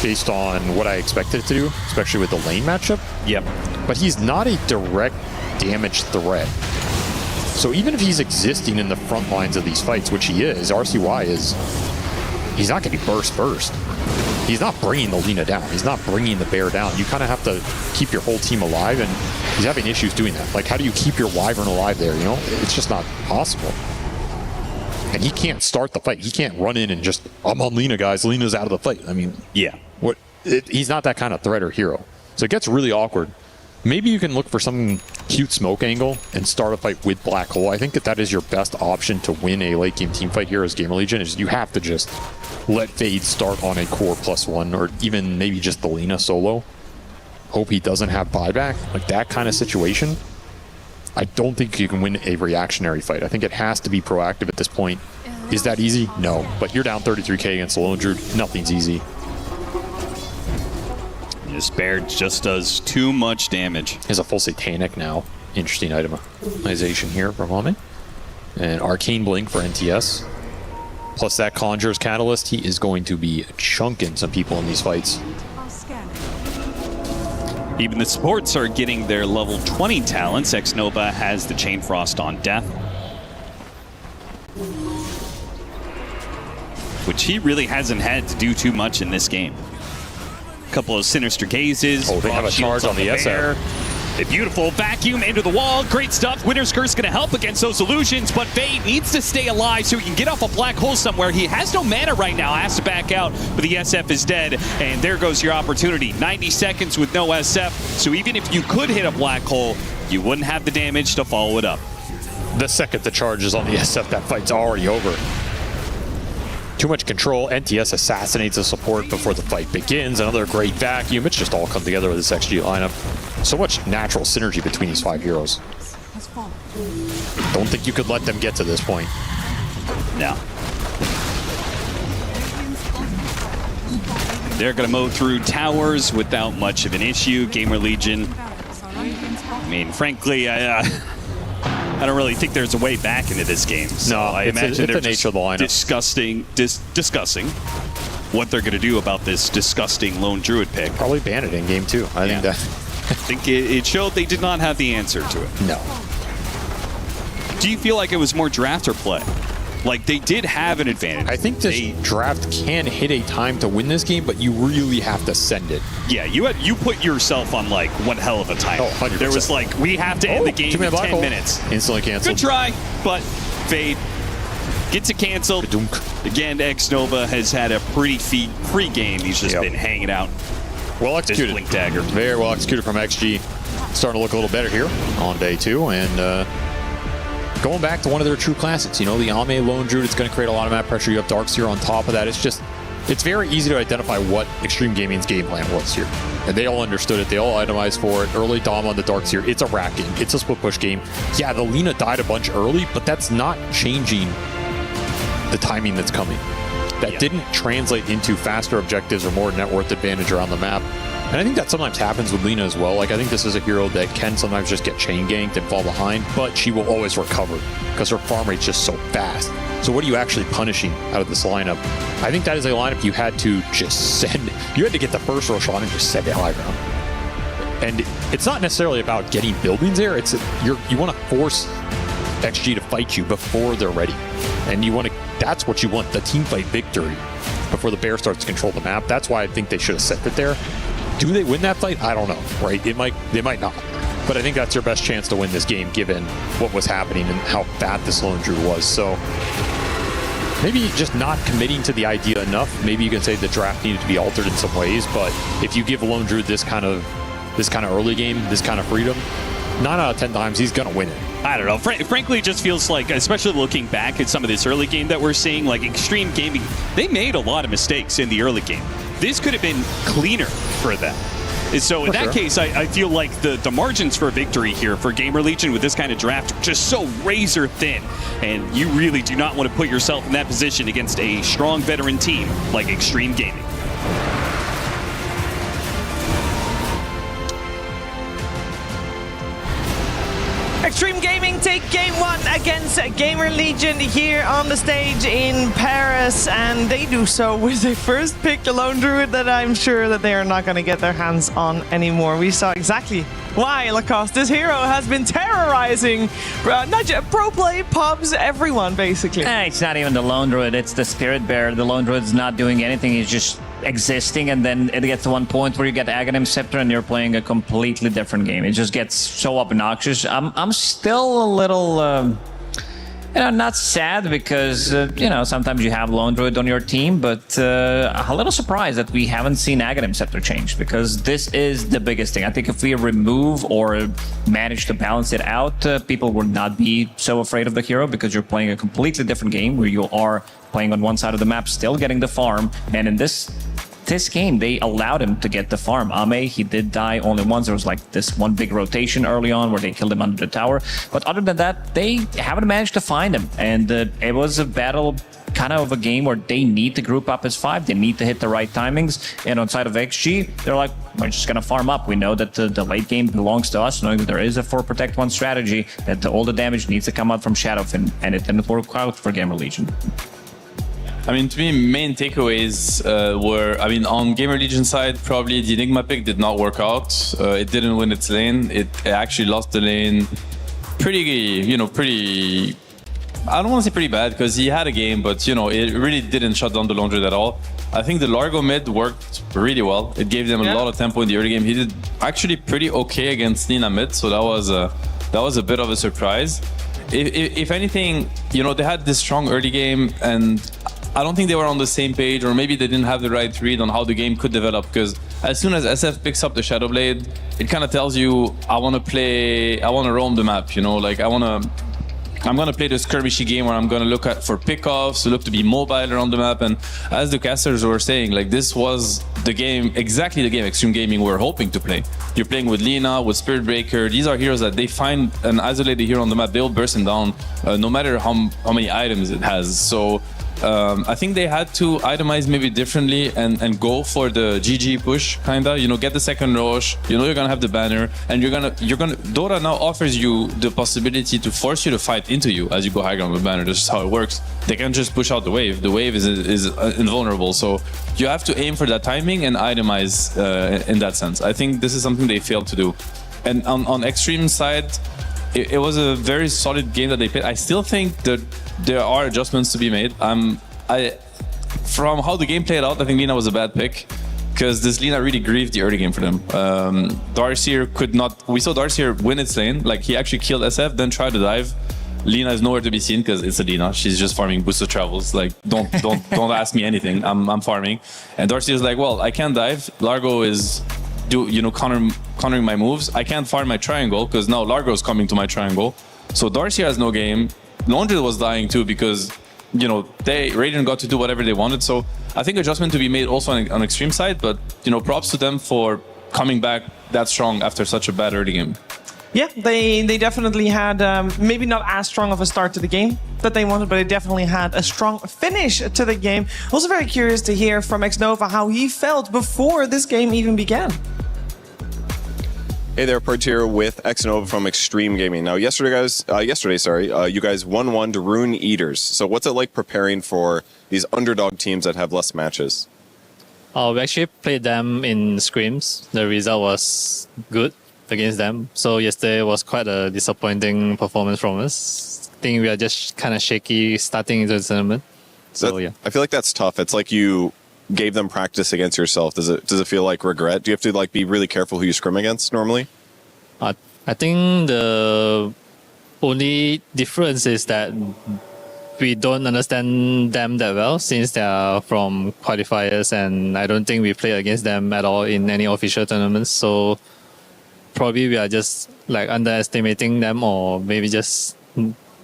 based on what I expected it to do, especially with the lane matchup. Yep. But he's not a direct damage threat. So even if he's existing in the front lines of these fights, which he is, RCY is, he's not going to be burst first. He's not bringing the Lina down. He's not bringing the bear down. You kind of have to keep your whole team alive, and he's having issues doing that. Like, how do you keep your Wyvern alive there, you know? It's just not possible. And he can't start the fight. He can't run in and just, I'm on Lina, guys. Lina's out of the fight. I mean, yeah. He's not that kind of threat or hero. So it gets really awkward. Maybe you can look for some cute smoke angle and start a fight with Black Hole. I think that is your best option to win a late game team fight here as Gamer Legion, is you have to just let Fade start on a core +1, or even maybe just the Lina solo. Hope he doesn't have buyback. Like that kind of situation, I don't think you can win a reactionary fight. I think it has to be proactive at this point. Is that easy? No. But you're down 33k against the Lone Druid. Nothing's easy. This bear just does too much damage. He has a full Satanic now. Interesting itemization here for a moment. And Arcane Blink for NTS. Plus that Conjurer's Catalyst. He is going to be chunking some people in these fights. Even the supports are getting their level 20 talents. Xnova has the Chain Frost on Death, which he really hasn't had to do too much in this game. A couple of Sinister Gazes. Oh, they have a charge on the SF. A beautiful vacuum into the wall. Great stuff. Winter's Curse going to help against those illusions, but Fade needs to stay alive so he can get off a black hole somewhere. He has no mana right now. Has to back out, but the SF is dead, and there goes your opportunity. 90 seconds with no SF, so even if you could hit a black hole, you wouldn't have the damage to follow it up. The second the charge is on the SF, that fight's already over. Too much control. NTS assassinates a support before the fight begins. Another great vacuum. It's just all come together with this XG lineup. So much natural synergy between these 5 heroes. Don't think you could let them get to this point. No. They're going to mow through towers without much of an issue. Gamer Legion. I mean, frankly, I don't really think there's a way back into this game. So no, I imagine they're the nature of the lineup. Discussing what they're going to do about this disgusting Lone Druid pick. Probably ban it in game 2. I think it showed they did not have the answer to it. No. Do you feel like it was more draft or play? Like, they did have an advantage. I think this draft can hit a time to win this game, but you really have to send it. Yeah, you put yourself on, like, one hell of a time. Oh, 100%. There was, like, we have to end the game in 10 minutes. Instantly canceled. Good try, but Fade gets it canceled. Again, Xnova has had a pretty free game. He's just been hanging out. Well executed. Blink Dagger. Very well executed from XG. Starting to look a little better here on day 2, and going back to one of their true classics. You know, the Ame Lone Druid, it's going to create a lot of map pressure. You have Darkseer on top of that. It's very easy to identify what Extreme Gaming's game plan was here. And they all understood it. They all itemized for it. Early Dom on the Darkseer. It's a rack game. It's a split push game. Yeah, the Lina died a bunch early, but that's not changing the timing that's coming. That didn't translate into faster objectives or more net worth advantage around the map. And I think that sometimes happens with Lina as well. Like, I think this is a hero that can sometimes just get chain ganked and fall behind, but she will always recover because her farm rate's just so fast. So what are you actually punishing out of this lineup? I think that is a lineup you had to just send. You had to get the first rush on and just send it high ground. And it's not necessarily about getting buildings there. It's you want to force XG to fight you before they're ready. And that's what you want, the team fight victory before the bear starts to control the map. That's why I think they should have sent it there. Do they win that fight? I don't know, right? They might not. But I think that's your best chance to win this game given what was happening and how bad this Lone Druid was. So maybe just not committing to the idea enough. Maybe you can say the draft needed to be altered in some ways, but if you give Lone Druid this kind of early game, this kind of freedom, 9 out of 10 times he's gonna win it. I don't know. Frankly, it just feels like, especially looking back at some of this early game that we're seeing, like Extreme Gaming, they made a lot of mistakes in the early game. This could have been cleaner for them. And so in that case, I feel like the margins for victory here for Gamer Legion with this kind of draft are just so razor thin. And you really do not want to put yourself in that position against a strong veteran team like Extreme Gaming. Extreme Gaming take game 1 against Gamer Legion here on the stage in Paris, and they do so with the first pick, a lone druid that I'm sure that they are not going to get their hands on anymore. We saw exactly why Lacoste, this hero, has been terrorizing not just pro play, pubs, everyone basically. It's not even the lone druid, it's the spirit bearer. The lone druid's not doing anything, he's just existing, and then it gets to one point where you get Aghanim Scepter and you're playing a completely different game. It just gets so obnoxious. I'm still a little not sad because sometimes you have lone druid on your team, but a little surprised that we haven't seen Aghanim Scepter change, because this is the biggest thing. I think if we remove or manage to balance it out, people will not be so afraid of the hero, because you're playing a completely different game where you are playing on one side of the map, still getting the farm, and in this game, they allowed him to get the farm. Ame, he did die only once. There was like this one big rotation early on where they killed him under the tower. But other than that, they haven't managed to find him. And it was a battle, kind of a game where they need to group up as 5. They need to hit the right timings. And on side of XG, they're like, we're just going to farm up. We know that the late game belongs to us, knowing that there is a 4 protect 1 strategy, that all the damage needs to come out from Shadowfin. And it didn't work out for Gamer Legion. I mean, to me, main takeaways were, on Gamer Legion side, probably the Enigma pick did not work out. It didn't win its lane. It actually lost the lane pretty, I don't want to say pretty bad, because he had a game, but, it really didn't shut down the lone druid at all. I think the Largo mid worked really well. It gave them a lot of tempo in the early game. He did actually pretty okay against Nina mid, so that was a bit of a surprise. If anything, they had this strong early game, and I don't think they were on the same page, or maybe they didn't have the right read on how the game could develop, because as soon as SF picks up the Shadowblade, it kind of tells you, I want to roam the map, I'm going to play this skirmishy game where I'm going to look for pickoffs, look to be mobile around the map. And as the casters were saying, this was the game, exactly the game Extreme Gaming were hoping to play. You're playing with Lina, with Spirit Breaker. These are heroes that they find an isolated hero on the map, they'll burst him down, no matter how many items it has. So I think they had to itemize maybe differently and go for the GG push, kinda. Get the second Roche. You're gonna have the banner, and you're gonna. Dota now offers you the possibility to force you to fight into you as you go high ground with banner. This is how it works. They can just push out the wave. The wave is invulnerable, so you have to aim for that timing and itemize in that sense. I think this is something they failed to do. And on Extreme side, it was a very solid game that they played. I still think that there are adjustments to be made. From how the game played out, I think Lina was a bad pick, because this Lina really grieved the early game for them. Darcyr could not. We saw Darcyr win its lane. He actually killed SF, then tried to dive. Lina is nowhere to be seen because it's a Lina. She's just farming boosted travels. Don't ask me anything. I'm farming. And Darcyr is like, well, I can't dive. Largo is countering my moves. I can't farm my triangle because now Largo is coming to my triangle. So Darcyr has no game. Lone druid was dying too because Radiant got to do whatever they wanted. So I think adjustment to be made also on Extreme side, but props to them for coming back that strong after such a bad early game. Yeah, they definitely had maybe not as strong of a start to the game that they wanted, but they definitely had a strong finish to the game. Also very curious to hear from Xnova how he felt before this game even began. Hey there, Pert here with Xnova from Extreme Gaming. Now, yesterday, you guys won to Rune Eaters. So what's it like preparing for these underdog teams that have less matches? We actually played them in scrims. The result was good against them. So yesterday was quite a disappointing performance from us. I think we are just kind of shaky starting into the tournament. So yeah. I feel like that's tough. It's like you gave them practice against yourself. Does it feel like regret? Do you have to be really careful who you scrim against normally? I think the only difference is that we don't understand them that well since they are from qualifiers, and I don't think we play against them at all in any official tournaments. So probably we are just underestimating them, or maybe just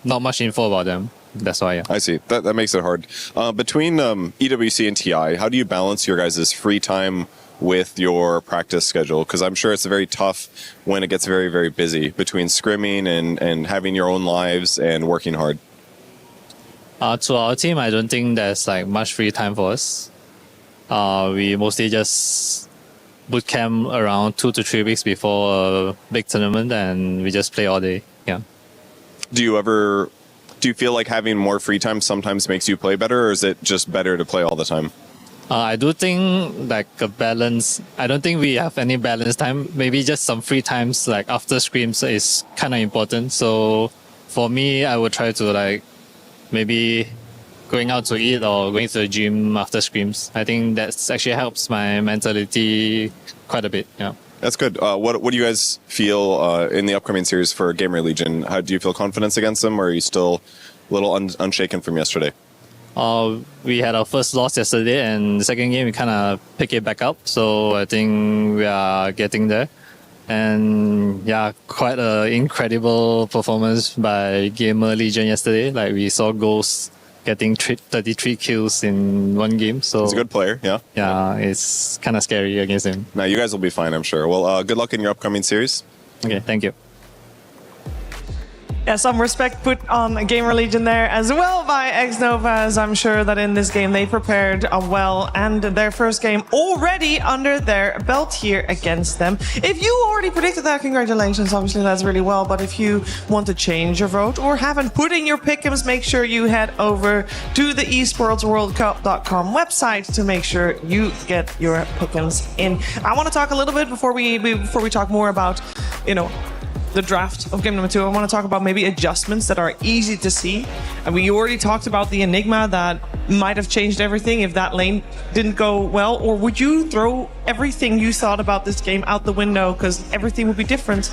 not much info about them. That's why. Yeah. I see. That makes it hard. Between EWC and TI, how do you balance your guys' free time with your practice schedule? Because I'm sure it's very tough when it gets very, very busy between scrimming and having your own lives and working hard. To our team, I don't think there's much free time for us. We mostly just boot camp around 2 to 3 weeks before a big tournament, and we just play all day. Yeah. Do you feel like having more free time sometimes makes you play better, or is it just better to play all the time? I do think like a balance. I don't think we have any balance time. Maybe just some free times like after scrims is kind of important. So for me, I would try to like maybe going out to eat or going to the gym after scrims. I think that actually helps my mentality quite a bit. Yeah. That's good. What do you guys feel in the upcoming series for Gamer Legion? How do you feel confidence against them, or are you still a little unshaken from yesterday? We had our first loss yesterday, and the second game we kind of pick it back up. So I think we are getting there. And yeah, quite an incredible performance by Gamer Legion yesterday. Like we saw Ghost getting 33 kills in one game. So he's a good player, yeah. Yeah, it's kind of scary against him. Now you guys will be fine, I'm sure. Well, good luck in your upcoming series. Okay, thank you. Yeah, some respect put on Gamer Legion there as well by Xnova, as I'm sure that in this game they prepared well, and their first game already under their belt here against them. If you already predicted that, congratulations, obviously that's really well, but if you want to change your vote or haven't put in your pick'ems, make sure you head over to the esportsworldcup.com website to make sure you get your pick'ems in. I want to talk a little bit before we talk more about, you know, the draft of game number 2. I want to talk about maybe adjustments that are easy to see. And we already talked about the Enigma that might have changed everything if that lane didn't go well. Or would you throw everything you thought about this game out the window because everything would be different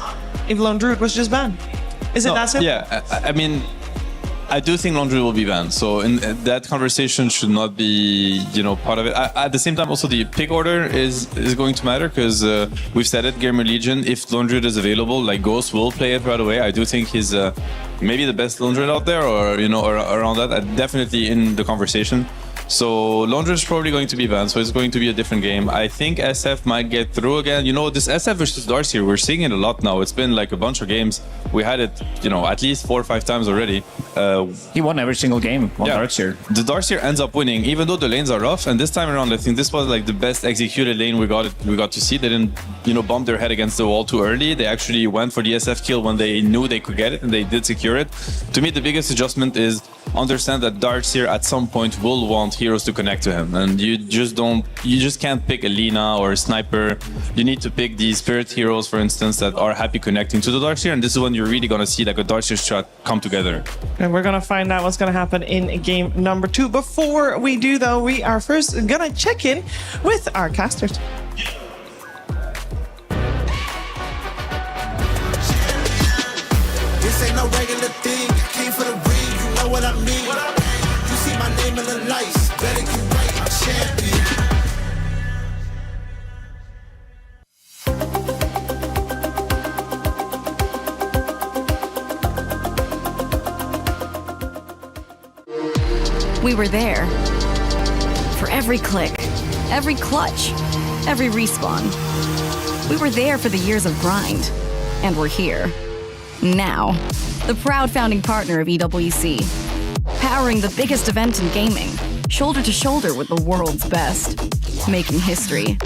if Lone Druid was just banned? Is it that simple? Yeah, I mean, I do think Lone Druid will be banned. So that conversation should not be, part of it. At the same time, also the pick order is going to matter because we've said it, Gamer Legion, if Lone Druid is available, like Ghost will play it right away. I do think he's maybe the best Lone Druid out there, or around that. Definitely in the conversation. So Lone Druid is probably going to be banned, so it's going to be a different game. I think SF might get through again. This SF versus Darcy, we're seeing it a lot now. It's been like a bunch of games. We had it, at least 4 or 5 times already. He won every single game on Darcy. The Darcy ends up winning, even though the lanes are rough. And this time around, I think this was like the best executed lane we got to see. They didn't, bump their head against the wall too early. They actually went for the SF kill when they knew they could get it, and they did secure it. To me, the biggest adjustment is understand that Darcy at some point will want heroes to connect to him, and you just can't pick a Lina or a sniper. You need to pick these spirit heroes, for instance, that are happy connecting to the Darkseer, and this is when you're really gonna see like a Darkseer strat come together. And we're gonna find out what's gonna happen in game number 2. Before we do though, we are first gonna check in with our casters. This ain't no regular thing. I came for the ring, you know what I mean. You see my name in the lights, better get right, I'm champion. We were there. For every click, every clutch, every respawn. We were there for the years of grind. And we're here. Now. The proud founding partner of EWC. Powering the biggest event in gaming. Shoulder to shoulder with the world's best. Making history.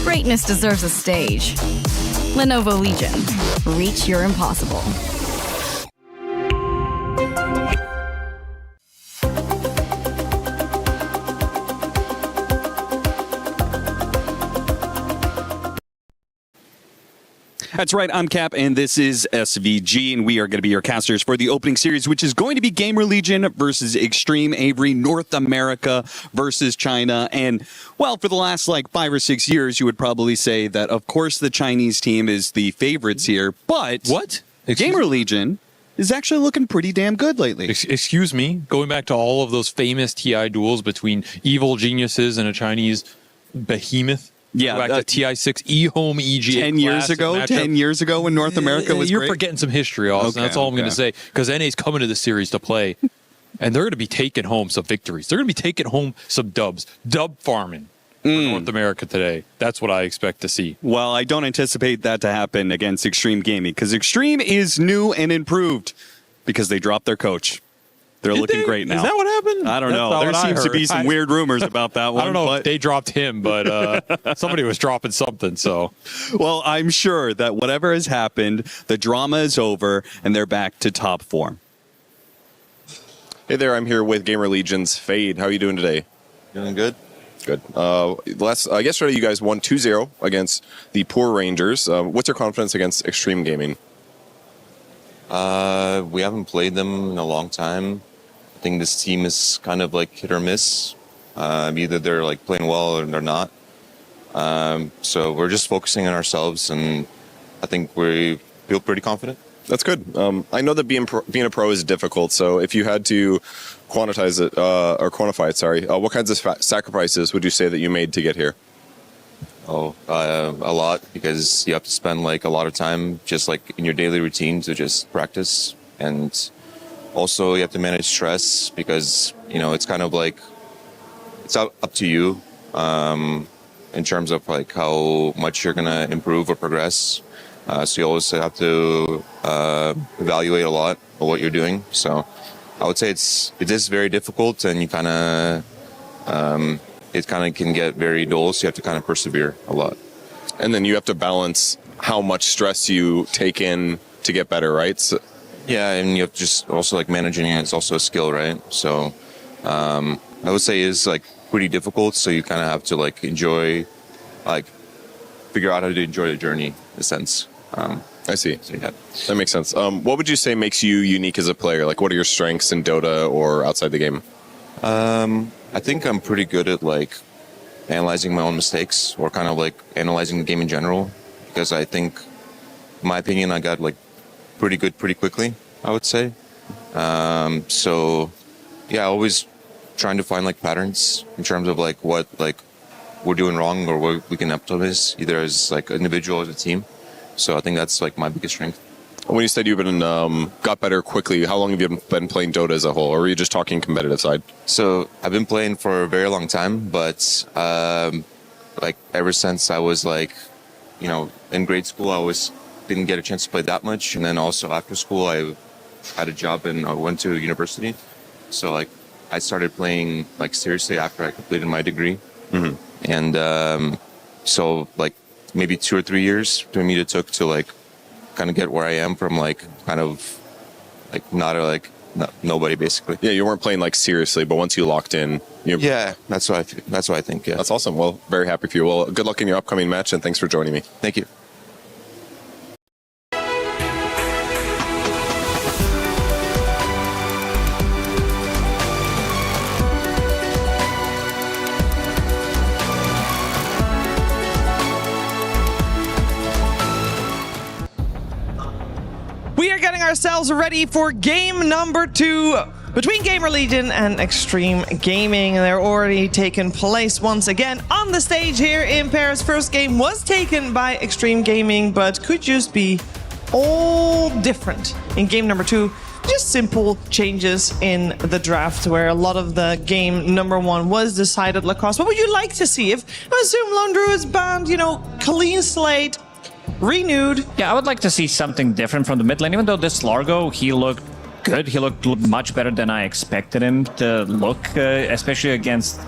Greatness deserves a stage. Lenovo Legion. Reach your impossible. That's right, I'm Cap, and this is SVG, and we are going to be your casters for the opening series, which is going to be Gamer Legion versus Extreme Avery, North America versus China. And, well, for the last, 5 or 6 years, you would probably say that, of course, the Chinese team is the favorites here, but... What? Gamer Legion is actually looking pretty damn good lately. Excuse me? Going back to all of those famous TI duels between evil geniuses and a Chinese behemoth? Yeah, back to TI6 eHome EGA 10 years ago. 10 years ago when North America was You're great? forgetting some history, Austin. That's all I'm going to say. Because NA's coming to the series to play, and they're going to be taking home some victories. They're going to be taking home some dubs. Dub farming for North America today. That's what I expect to see. Well, I don't anticipate that to happen against Extreme Gaming, because Extreme is new and improved because they dropped their coach. They're looking great now. Is that what happened? I don't That's know. not There what I seems to be heard. some weird rumors about that one. I don't know but if they dropped him, but somebody was dropping something. So, well, I'm sure that whatever has happened, the drama is over and they're back to top form. Hey there, I'm here with Gamer Legion's Fade. How are you doing today? Doing good. Good. Yesterday you guys won 2-0 against the Poor Rangers. What's your confidence against Extreme Gaming? We haven't played them in a long time. I think this team is kind of like hit or miss. Either they're like playing well or they're not. So we're just focusing on ourselves, and I think we feel pretty confident. That's good. I know that being a pro is difficult. So if you had to quantify it, what kinds of sacrifices would you say that you made to get here? A lot, because you have to spend like a lot of time just like in your daily routine to just practice, and also you have to manage stress because it's kind of like it's up to you in terms of like how much you're gonna improve or progress. So you always have to evaluate a lot of what you're doing. So I would say it is very difficult, and you kind of it kind of can get very dull. So you have to kind of persevere a lot. And then you have to balance how much stress you take in to get better, right? So, yeah, and you have to just also like managing it. It's also a skill, right? So I would say it's like pretty difficult. So you kind of have to like figure out how to enjoy the journey in a sense. I see. So, yeah. That makes sense. What would you say makes you unique as a player? Like, what are your strengths in Dota or outside the game? I think I'm pretty good at like analyzing my own mistakes, or kind of like analyzing the game in general, because I think, in my opinion, I got like pretty good pretty quickly, I would say. So yeah, always trying to find like patterns in terms of like what like we're doing wrong or what we can optimize, either as like an individual or as a team. So I think that's like my biggest strength. When you said you've been got better quickly, how long have you been playing Dota as a whole, or are you just talking competitive side? So I've been playing for a very long time, but like ever since I was like, in grade school, I didn't get a chance to play that much, and then also after school, I had a job and I went to university. So like I started playing like seriously after I completed my degree, and so like maybe 2 or 3 years for me it took to like kind of get where I am from like kind of like nobody basically. Yeah, you weren't playing like seriously, but once you locked in, yeah, that's what I think. Yeah, that's awesome. Well, very happy for you. Well, good luck in your upcoming match, and thanks for joining me. Thank you. We are getting ourselves ready for game number 2 between Gamer Legion and Extreme Gaming. They're already taken place once again on the stage here in Paris. First game was taken by Extreme Gaming, but could just be all different in game number 2. Just simple changes in the draft, where a lot of the game number 1 was decided across. What would you like to see if I assume Lone Druid's banned, clean slate, renewed? Yeah, I would like to see something different from the mid lane. Even though this Largo, he looked good. He looked much better than I expected him to look, especially against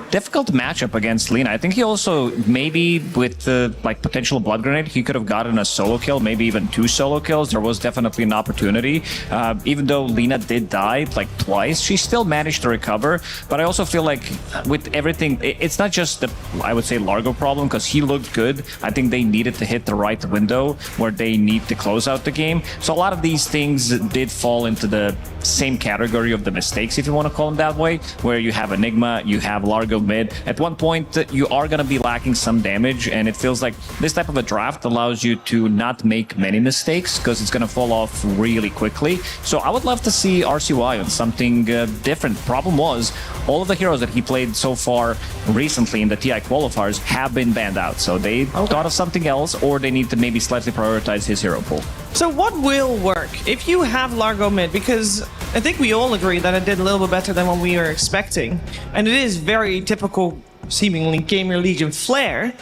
difficult matchup against Lina. I think he also, maybe with the potential blood grenade, he could have gotten a solo kill, maybe even 2 solo kills. There was definitely an opportunity. Even though Lina did die twice, she still managed to recover. But I also feel like with everything, it's not just the, I would say, Largo problem, because he looked good. I think they needed to hit the right window where they need to close out the game. So a lot of these things did fall into the same category of the mistakes, if you want to call them that way, where you have Enigma, you have Largo mid. At one point, you are going to be lacking some damage, and it feels like this type of a draft allows you to not make many mistakes, because it's going to fall off really quickly. So I would love to see RCY on something different. Problem was, all of the heroes that he played so far recently in the TI qualifiers have been banned out. So they thought of something else, or they need to maybe slightly prioritize his hero pool. So what will work if you have Largo mid? Because I think we all agree that it did a little bit better than what we were expecting. And it is very typical, seemingly, Gamer Legion flair.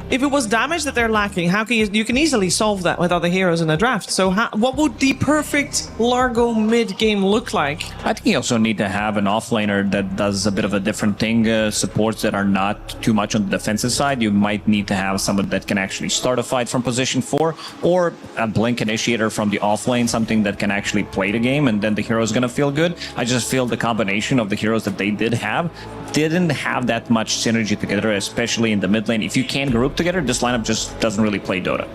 if it was damage that they're lacking, how can you can easily solve that with other heroes in the draft. So what would the perfect Largo mid game look like? I think you also need to have an offlaner that does a bit of a different thing, supports that are not too much on the defensive side. You might need to have someone that can actually start a fight from position 4, or a blink initiator from the offlane, something that can actually play the game, and then the hero is going to feel good. I just feel the combination of the heroes that they did have didn't have that much synergy together, especially in the mid lane. If you can't group together, this lineup just doesn't really play Dota.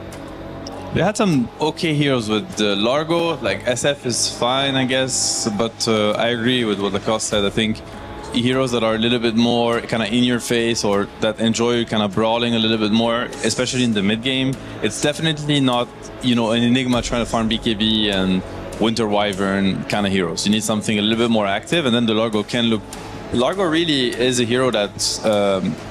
They had some okay heroes with Largo, like SF is fine, I guess, but I agree with what Lacoste said. I think heroes that are a little bit more kind of in your face, or that enjoy kind of brawling a little bit more, especially in the mid game. It's definitely not, you know, an Enigma trying to farm BKB and Winter Wyvern kind of heroes. You need something a little bit more active, and then the Largo can look. Largo really is a hero that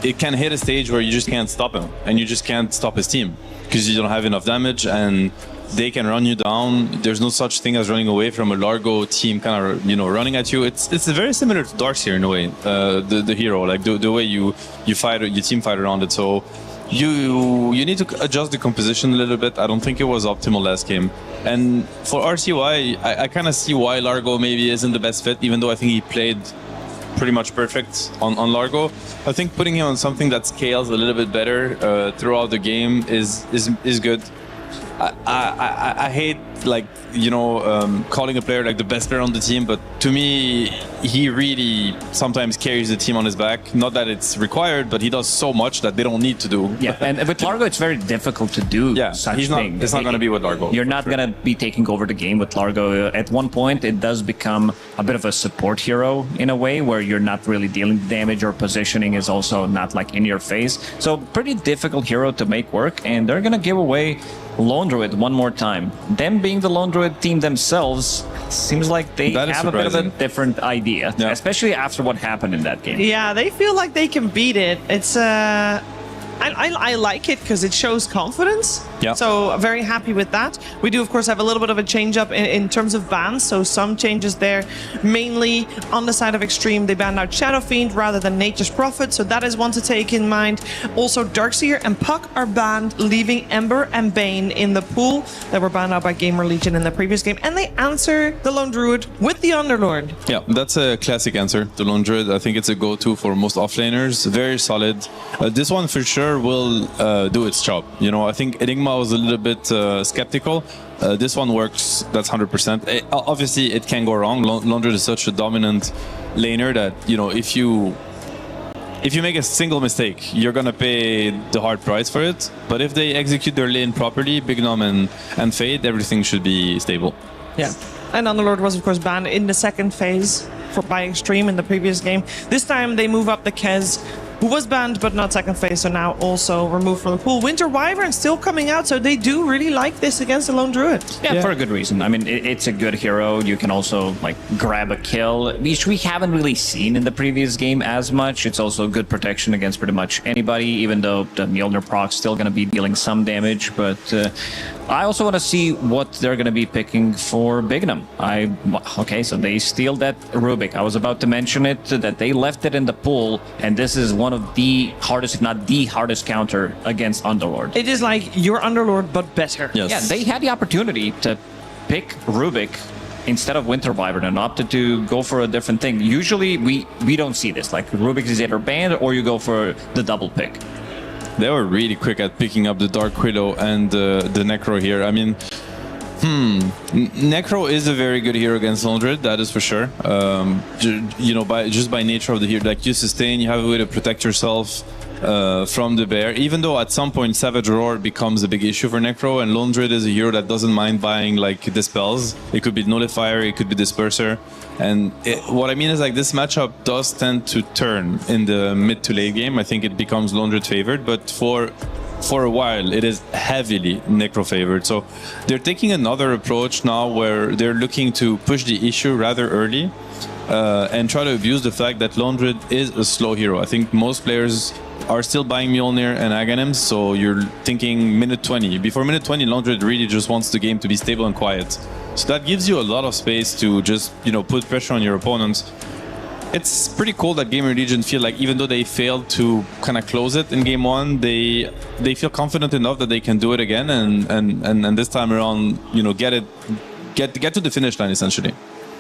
it can hit a stage where you just can't stop him, and you just can't stop his team because you don't have enough damage, and they can run you down. There's no such thing as running away from a Largo team kind of, you know, running at you. It's very similar to Darkseer in a way, the hero, like the way you fight, your team fight around it. So you need to adjust the composition a little bit. I don't think it was optimal last game. And for RCY, I kind of see why Largo maybe isn't the best fit, even though I think he played pretty much perfect on Largo. I think putting him on something that scales a little bit better throughout the game is good. I hate, like, you know, calling a player like the best player on the team, but to me, he really sometimes carries the team on his back. Not that it's required, but he does so much that they don't need to do. Yeah, and with Largo, it's very difficult to do such things. It's not going to be with Largo. You're not going to be taking over the game with Largo. At one point, it does become a bit of a support hero in a way, where you're not really dealing damage, or positioning is also not like in your face. So pretty difficult hero to make work, and they're going to give away Lone Druid one more time. Them being the Lone Druid team themselves, seems like they have a bit of a different idea, especially after what happened in that game. Yeah, they feel like they can beat it. It's I like it because it shows confidence. Yeah. So very happy with that. We do, of course, have a little bit of a change up in terms of bans. So some changes there, mainly on the side of Extreme. They banned out Shadow Fiend rather than Nature's Prophet. So that is one to take in mind. Also, Darkseer and Puck are banned, leaving Ember and Bane in the pool that were banned out by Gamer Legion in the previous game. And they answer the Lone Druid with the Underlord. Yeah, that's a classic answer. The Lone Druid, I think it's a go-to for most offlaners. Very solid. This one for sure will do its job. You know, I think Enigma was a little bit skeptical. This one works. That's 100%. Obviously, it can go wrong. Lone Druid is such a dominant laner that, you know, if you make a single mistake, you're gonna pay the hard price for it. But if they execute their lane properly, Big Nom and Fade, everything should be stable. Yeah. And Underlord was, of course, banned in the second phase by Extreme in the previous game. This time they move up the Kez, who was banned but not second phase, so now also removed from the pool. Winter Wyvern still coming out, so they do really like this against the Lone Druid. Yeah, for a good reason. I mean, it's a good hero. You can also like grab a kill, which we haven't really seen in the previous game as much. It's also good protection against pretty much anybody, even though the Mjolnir proc's still going to be dealing some damage. But I also want to see what they're going to be picking for Bignum. Okay, so they steal that Rubik. I was about to mention it, that they left it in the pool, and this is one of the hardest, if not the hardest counter against Underlord. It is like your Underlord, but better. Yes. Yeah, they had the opportunity to pick Rubik instead of Winter Wyvern and opted to go for a different thing. Usually, we don't see this. Like, Rubik is either banned or you go for the double pick. They were really quick at picking up the Dark Widow and the Necro here. I mean, Necro is a very good hero against Lone Druid, that is for sure. You know, just by nature of the hero, like you sustain, you have a way to protect yourself from the bear. Even though at some point Savage Roar becomes a big issue for Necro, and Lone Druid is a hero that doesn't mind buying like Dispels. It could be Nullifier, it could be Disperser. And what I mean is, like, this matchup does tend to turn in the mid to late game. I think it becomes Lone Druid favored, but for a while it is heavily Necro favored. So they're taking another approach now where they're looking to push the issue rather early and try to abuse the fact that Lone Druid is a slow hero. I think most players are still buying Mjolnir and Aghanims, so you're thinking minute 20. Before minute 20, Lone Druid really just wants the game to be stable and quiet. So that gives you a lot of space to just, you know, put pressure on your opponents. It's pretty cool that Gamer Legion feel like even though they failed to kind of close it in game one, they feel confident enough that they can do it again and this time around, you know, get to the finish line essentially.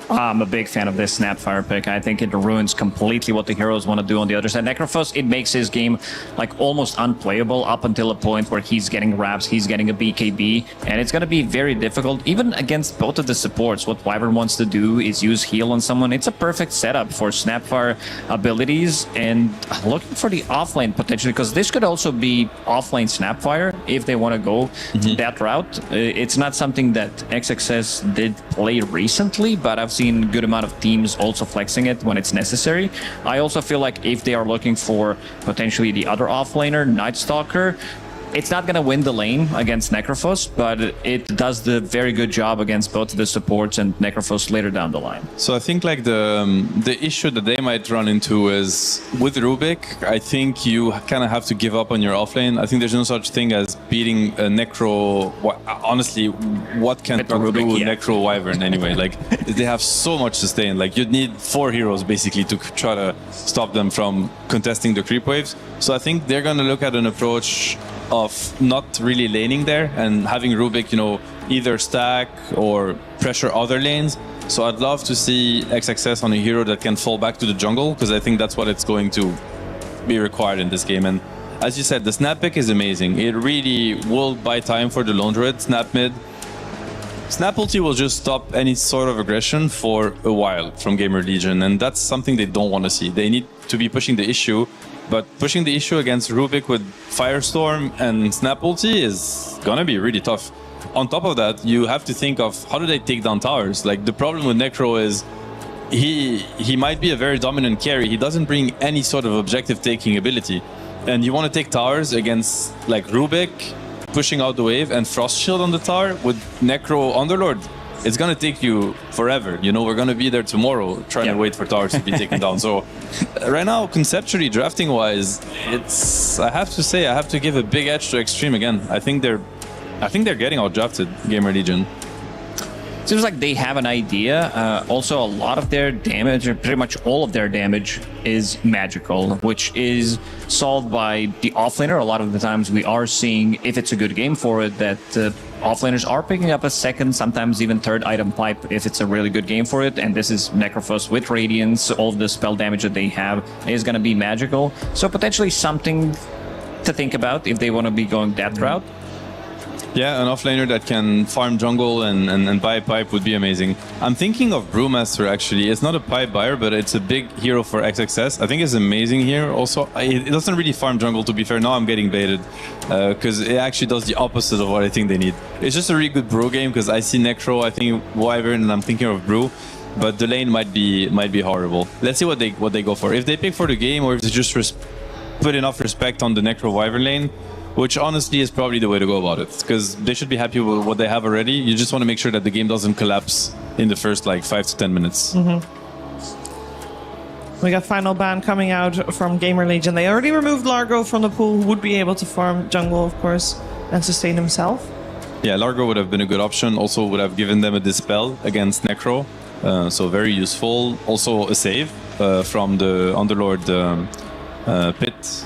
I'm a big fan of this Snapfire pick. I think it ruins completely what the heroes want to do on the other side. Necrophos, it makes his game like almost unplayable up until a point where he's getting wraps, he's getting a BKB, and it's going to be very difficult, even against both of the supports. What Wyvern wants to do is use heal on someone. It's a perfect setup for Snapfire abilities, and looking for the offlane potentially, because this could also be offlane Snapfire if they want to go that route. It's not something that XXS did play recently, but I've seen good amount of teams also flexing it when it's necessary. I also feel like if they are looking for potentially the other offlaner, Night Stalker, it's not going to win the lane against Necrophos, but it does the very good job against both the supports and Necrophos later down the line. So I think like the issue that they might run into is with Rubik, I think you kind of have to give up on your offlane. I think there's no such thing as beating a Necro. Honestly, what can do Necro Wyvern anyway? Like they have so much sustain. Like you'd need 4 heroes basically to try to stop them from contesting the creep waves. So I think they're going to look at an approach of not really laning there and having Rubik, you know, either stack or pressure other lanes. So I'd love to see XXS on a hero that can fall back to the jungle, because I think that's what it's going to be required in this game. And as you said, the snap pick is amazing. It really will buy time for the lone druid. Snap mid. Snap ulti will just stop any sort of aggression for a while from Gamer Legion, and that's something they don't want to see. They need to be pushing the issue, but pushing the issue against Rubik with Firestorm and Snap ulti is gonna be really tough. On top of that, you have to think of how do they take down towers. Like the problem with Necro is he might be a very dominant carry. He doesn't bring any sort of objective taking ability, and you want to take towers against like Rubik pushing out the wave and Frost Shield on the tower with Necro Underlord. It's gonna take you forever. You know, we're gonna be there tomorrow trying to wait for towers to be taken down. So right now, conceptually, drafting wise, I have to say, I have to give a big edge to Extreme again. I think they're getting out drafted, Gamer Legion. Seems like they have an idea. Also, a lot of their damage, or pretty much all of their damage, is magical, which is solved by the offlaner. A lot of the times we are seeing, if it's a good game for it, that offlaners are picking up a second, sometimes even third item pipe if it's a really good game for it. And this is Necrophos with Radiance. All of the spell damage that they have is going to be magical. So potentially something to think about if they want to be going that route. Yeah, an offlaner that can farm jungle and buy pipe would be amazing. I'm thinking of Brewmaster actually. It's not a pipe buyer, but it's a big hero for XXS. I think it's amazing here. Also, it doesn't really farm jungle, to be fair. Now I'm getting baited because it actually does the opposite of what I think they need. It's just a really good Brew game because I see Necro, I think Wyvern, and I'm thinking of Brew. But the lane might be horrible. Let's see what they go for. If they pick for the game, or if they just put enough respect on the Necro Wyvern lane, which honestly is probably the way to go about it, because they should be happy with what they have already. You just want to make sure that the game doesn't collapse in the first like 5 to 10 minutes. We got final ban coming out from Gamer Legion. They already removed Largo from the pool, who would be able to farm jungle, of course, and sustain himself. Yeah, Largo would have been a good option. Also would have given them a dispel against Necro, so very useful. Also a save from the Underlord pit,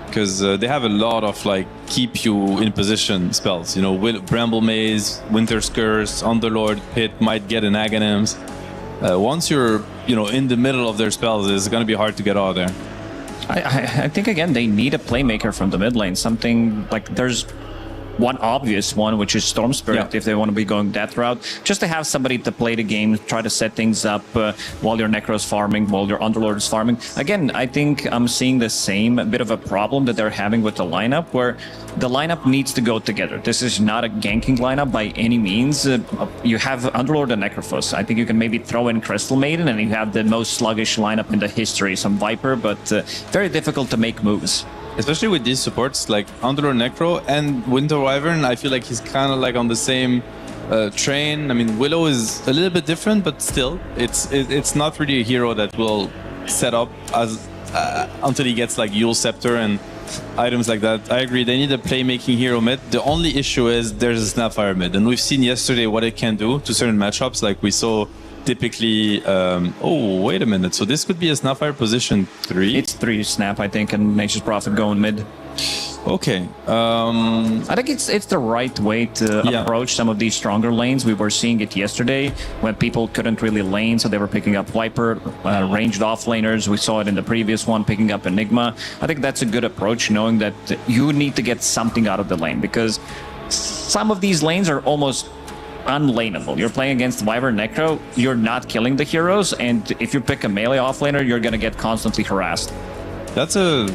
because they have a lot of like keep you in position spells. You know, Bramble Maze, Winter's Curse, Underlord Pit might get an Aghanims. Once you're, you know, in the middle of their spells, it's going to be hard to get out of there. I think again they need a playmaker from the mid lane. Something like there's one obvious one, which is Storm Spirit, if they want to be going that route. Just to have somebody to play the game, try to set things up while your Necro is farming, while your Underlord is farming. Again, I think I'm seeing the same bit of a problem that they're having with the lineup, where the lineup needs to go together. This is not a ganking lineup by any means. You have Underlord and Necrophos. I think you can maybe throw in Crystal Maiden, and you have the most sluggish lineup in the history. Some Viper, but very difficult to make moves. Especially with these supports like Underlord Necro and Winter Wyvern, I feel like he's kind of like on the same train. I mean, Willow is a little bit different, but still, it's not really a hero that will set up as until he gets like Yule Scepter and items like that. I agree, they need a playmaking hero mid. The only issue is there's a Snapfire mid, and we've seen yesterday what it can do to certain matchups. Like we saw typically. Oh, wait a minute. So this could be a Snapfire position 3. It's 3 Snap, I think, and Nature's Prophet going mid. Okay. I think it's the right way to approach some of these stronger lanes. We were seeing it yesterday when people couldn't really lane, so they were picking up Viper, ranged offlaners. We saw it in the previous one, picking up Enigma. I think that's a good approach, knowing that you need to get something out of the lane, because some of these lanes are almost unlaneable. You're playing against Viper Necro, you're not killing the heroes, and if you pick a melee offlaner, you're gonna get constantly harassed. That's a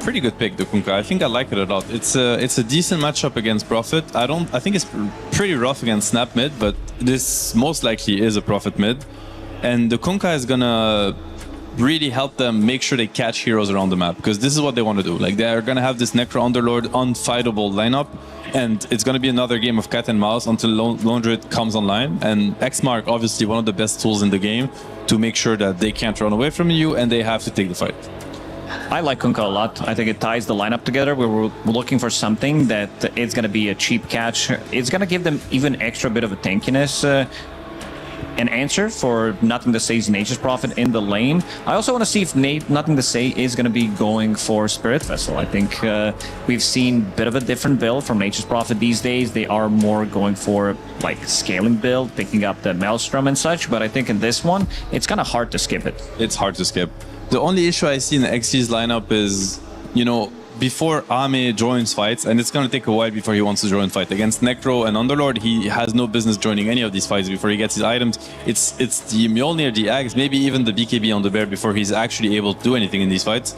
pretty good pick, the Kunkka. I think I like it a lot. It's a decent matchup against Prophet. I think it's pretty rough against Snap mid, but this most likely is a Prophet mid. And the Kunkka is gonna really help them make sure they catch heroes around the map, because this is what they want to do. Like, they're gonna have this Necro Underlord unfightable lineup, and it's gonna be another game of cat and mouse until Lone Druid comes online. And X-Mark, obviously one of the best tools in the game to make sure that they can't run away from you and they have to take the fight. I like Kunkka a lot. I think it ties the lineup together. We were looking for something that it's going to be a cheap catch. It's going to give them even extra bit of a tankiness. An answer for Nothing to Say's Nature's Prophet in the lane. I also want to see if Nothing to Say is going to be going for Spirit Vessel. I think we've seen a bit of a different build from Nature's Prophet these days. They are more going for like scaling build, picking up the Maelstrom and such. But I think in this one, it's kind of hard to skip it. It's hard to skip. The only issue I see in the XG's lineup is, you know, before Ame joins fights, and it's going to take a while before he wants to join fight. Against Necro and Underlord, he has no business joining any of these fights before he gets his items. It's the Mjolnir, the Axe, maybe even the BKB on the Bear before he's actually able to do anything in these fights.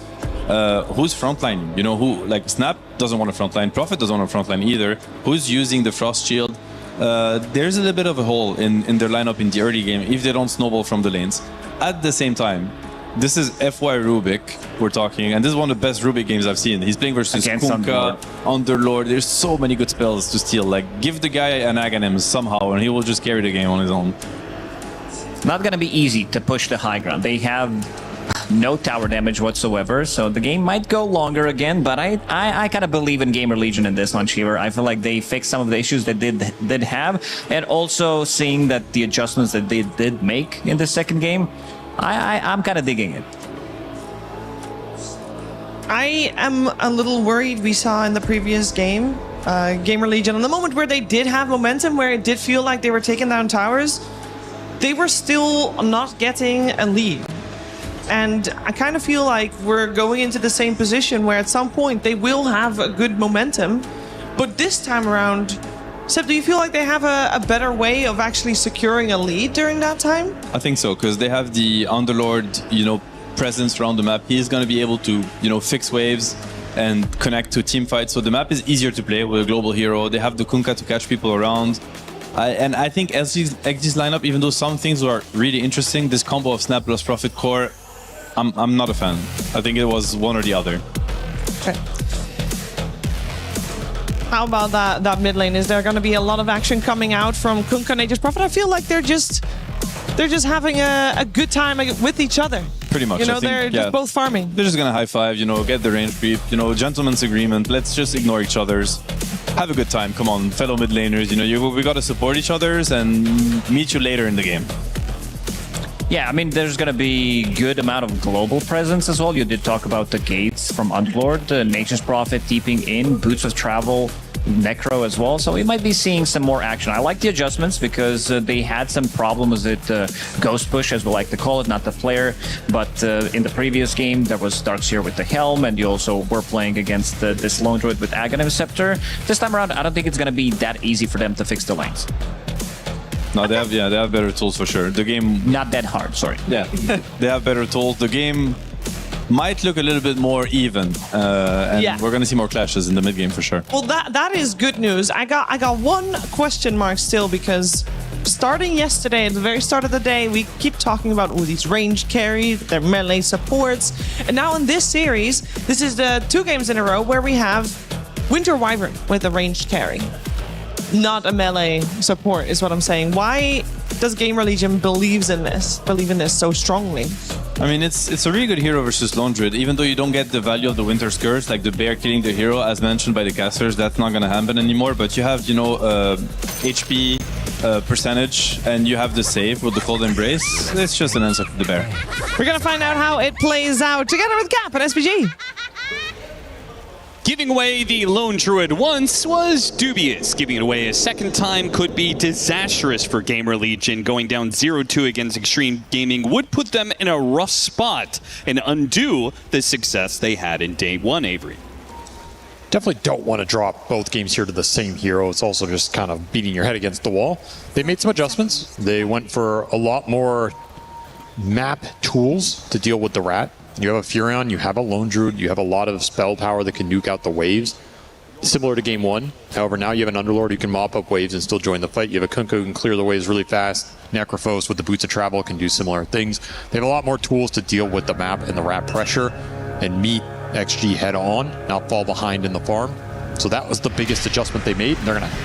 Who's frontline? You know, who, like, Snap doesn't want to frontline, Prophet doesn't want to frontline either. Who's using the Frost Shield? There's a little bit of a hole in their lineup in the early game if they don't snowball from the lanes. At the same time, this is FY Rubik we're talking, and this is one of the best Rubik games I've seen. He's playing versus Kunkka, Underlord. There's so many good spells to steal. Like, give the guy an Aghanim somehow, and he will just carry the game on his own. Not going to be easy to push the high ground. They have no tower damage whatsoever, so the game might go longer again, but I kind of believe in Gamer Legion in this one, Shiver. I feel like they fixed some of the issues that they did have, and also seeing that the adjustments that they did make in the second game, I'm kind of digging it. I am a little worried. We saw in the previous game, Gamer Legion, in the moment where they did have momentum, where it did feel like they were taking down towers, they were still not getting a lead. And I kind of feel like we're going into the same position where at some point they will have a good momentum. But this time around, Seb, do you feel like they have a better way of actually securing a lead during that time? I think so, because they have the Underlord, you know, presence around the map. He's going to be able to, you know, fix waves and connect to team fights. So the map is easier to play with a global hero. They have the Kunkka to catch people around. And I think XG's lineup, even though some things were really interesting, this combo of Snap plus Prophet Core, I'm not a fan. I think it was one or the other. Okay. How about that mid lane? Is there going to be a lot of action coming out from Kunkka and Nature's Prophet? I feel like they're just having a good time with each other. Pretty much. You know, I think, they're just both farming. They're just gonna high five, you know, get the range creep, you know, gentleman's agreement. Let's just ignore each other's. Have a good time. Come on, fellow mid laners. You know, we gotta support each other's and meet you later in the game. Yeah, I mean, there's going to be good amount of global presence as well. You did talk about the gates from Underlord, Nature's Prophet deeping in, Boots of Travel, Necro as well. So we might be seeing some more action. I like the adjustments because they had some problems with Ghost Push, as we like to call it, not the flare. But in the previous game, there was Darkseer with the Helm, and you also were playing against this Lone Druid with Aghanim Scepter. This time around, I don't think it's going to be that easy for them to fix the lanes. No, they have better tools for sure. The game... Not that hard, sorry. Yeah, they have better tools. The game might look a little bit more even, and we're going to see more clashes in the mid game for sure. Well, that is good news. I got one question mark still, because starting yesterday, at the very start of the day, we keep talking about these ranged carries, their melee supports, and now in this series, this is the 2 games in a row where we have Winter Wyvern with a ranged carry. Not a melee support is what I'm saying. Why does Gamer Legion believe in this so strongly? I mean, it's a really good hero versus Lone Druid. Even though you don't get the value of the Winter Scourge, like the bear killing the hero, as mentioned by the casters, that's not going to happen anymore. But you have, HP percentage, and you have the save with the Cold Embrace. It's just an answer for the bear. We're going to find out how it plays out together with Cap and SPG. Giving away the Lone Druid once was dubious. Giving it away a second time could be disastrous for Gamer Legion. Going down 0-2 against Extreme Gaming would put them in a rough spot and undo the success they had in day one, Avery. Definitely don't want to drop both games here to the same hero. It's also just kind of beating your head against the wall. They made some adjustments. They went for a lot more map tools to deal with the rat. You have a Furion, you have a Lone Druid, you have a lot of spell power that can nuke out the waves. Similar to game one. However, now you have an Underlord who can mop up waves and still join the fight. You have a Kunkka who can clear the waves really fast. Necrophos with the Boots of Travel can do similar things. They have a lot more tools to deal with the map and the rat pressure and meet XG head on, not fall behind in the farm. So that was the biggest adjustment they made, and they're going to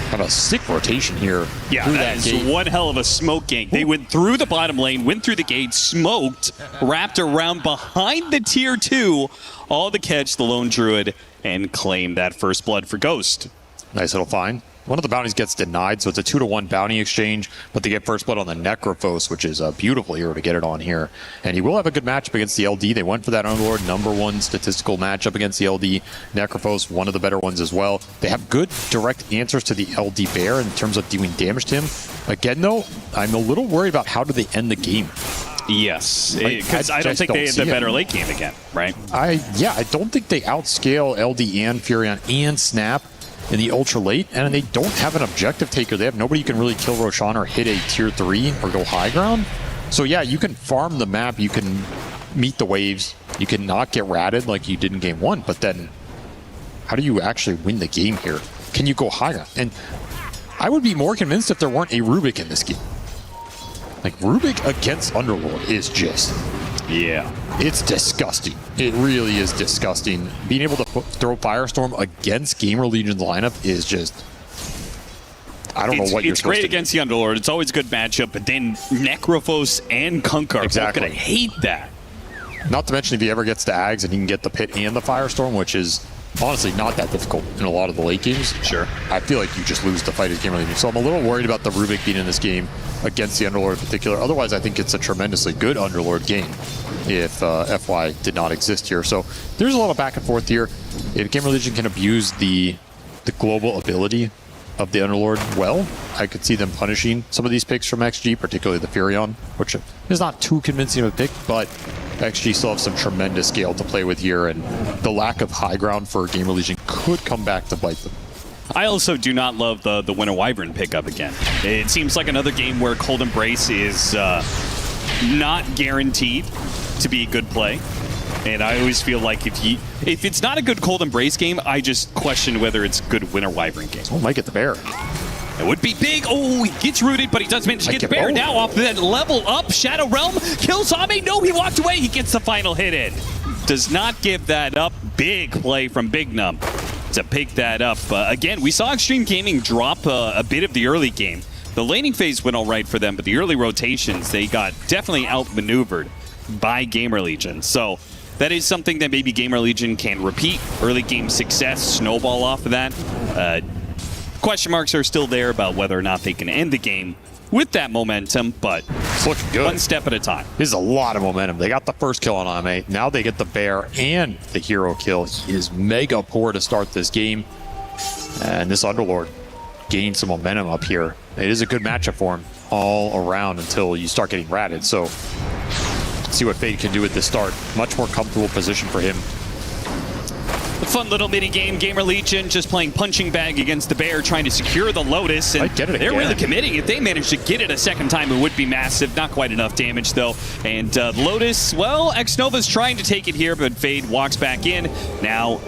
have a sick rotation here. Yeah, that is one hell of a smoke gank. They went through the bottom lane, went through the gate, smoked, wrapped around behind the tier 2, all to catch the Lone Druid and claim that first blood for Ghost. Nice little find. One of the bounties gets denied, so it's a 2-to-1 bounty exchange, but they get first blood on the Necrophos, which is a beautiful hero to get it on here. And he will have a good matchup against the LD. They went for that Underlord, #1 statistical matchup against the LD. Necrophos, one of the better ones as well. They have good direct answers to the LD Bear in terms of doing damage to him. Again, though, I'm a little worried about how do they end the game. Yes, because I don't think they have the better late game again, right? I don't think they outscale LD and Furion and Snap in the ultra late, and they don't have an objective taker. They have nobody who can really kill Roshan or hit a tier 3 or go high ground. So yeah, you can farm the map, you can meet the waves, you can not get ratted like you did in game 1, but then how do you actually win the game here? Can you go high ground? And I would be more convinced if there weren't a Rubik in this game. Like, Rubik against Underlord is just... yeah. It's disgusting. It really is disgusting. Being able to throw Firestorm against Gamer Legion's lineup is just... I don't know what you're supposed to do. It's great against the Underlord. It's always a good matchup, but then Necrophos and Kunkka are both going to hate that. Not to mention if he ever gets to Ags and he can get the Pit and the Firestorm, which is honestly not that difficult in a lot of the late games. Sure. I feel like you just lose the fight as Gamer Legion. So I'm a little worried about the Rubik being in this game against the Underlord in particular. Otherwise, I think it's a tremendously good Underlord game if FY did not exist here. So there's a lot of back and forth here. If Gamer Legion can abuse the global ability of the Underlord well, I could see them punishing some of these picks from XG, particularly the Furion, which is not too convincing of a pick, but XG still have some tremendous scale to play with here, and the lack of high ground for Gamer Legion could come back to bite them. I also do not love the Winter Wyvern pickup again. It seems like another game where Cold Embrace is not guaranteed to be a good play. And I always feel like if it's not a good Cold Embrace game, I just question whether it's a good Winter Wyvern game. Oh, might get the bear. It would be big. Oh, he gets rooted, but he does manage to get the bear now off that level up. Shadow Realm kills Ame. No, he walked away. He gets the final hit in. Does not give that up. Big play from Big Num to pick that up. Again, we saw Extreme Gaming drop a bit of the early game. The laning phase went all right for them, but the early rotations, they got definitely outmaneuvered by Gamer Legion. So that is something that maybe Gamer Legion can repeat. Early game success, snowball off of that. Question marks are still there about whether or not they can end the game with that momentum, but it's looking good. One step at a time. This is a lot of momentum. They got the first kill on Ame. Now they get the bear and the hero kill. He is mega poor to start this game. And this Underlord gained some momentum up here. It is a good matchup for him all around until you start getting ratted. So see what Fade can do at the start. Much more comfortable position for him. A fun little mini game. Gamer Legion just playing punching bag against the bear, trying to secure the Lotus. And they're really committing. If they manage to get it a second time, it would be massive. Not quite enough damage, though. And Lotus, well, Xnova's trying to take it here, but Fade walks back in. Now,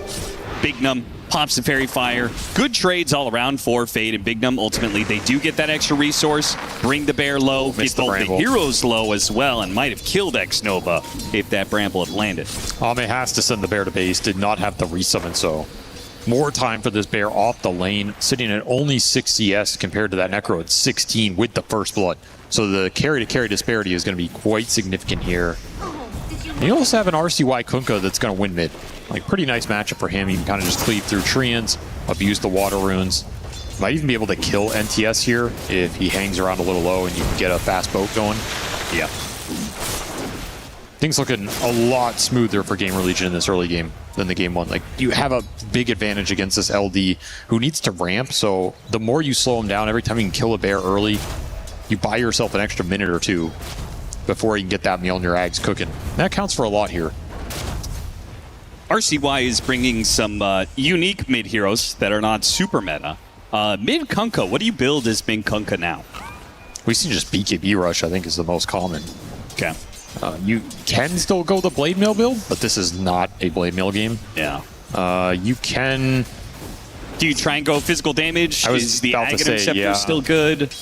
Big Num pops the Fairy Fire. Good trades all around for Fade and Big Num. Ultimately, they do get that extra resource, bring the bear low, get both the heroes low as well, and might have killed Xnova if that Bramble had landed. Ame has to send the bear to base, did not have the resummon, so more time for this bear off the lane, sitting at only 6 CS compared to that Necro at 16 with the first blood. So the carry-to-carry disparity is going to be quite significant here You also have an RCY Kunkka that's going to win mid. Like, pretty nice matchup for him. He can kind of just cleave through treants, abuse the water runes. Might even be able to kill NTS here if he hangs around a little low and you can get a fast boat going. Yeah. Things looking a lot smoother for Gamer Legion in this early game than the game one. Like, you have a big advantage against this LD who needs to ramp, so the more you slow him down, every time you can kill a bear early, you buy yourself an extra minute or two before you can get that Mjolnir Ags cooking. That counts for a lot here. RCY is bringing some unique mid heroes that are not super meta. Mid Kunkka, what do you build as mid Kunkka now? We see just BKB Rush, I think, is the most common. Okay. You can still go the Blade Mail build, but this is not a Blade Mail game. Yeah. You can... Do you try and go physical damage? Is the Aghanim Scepter still good?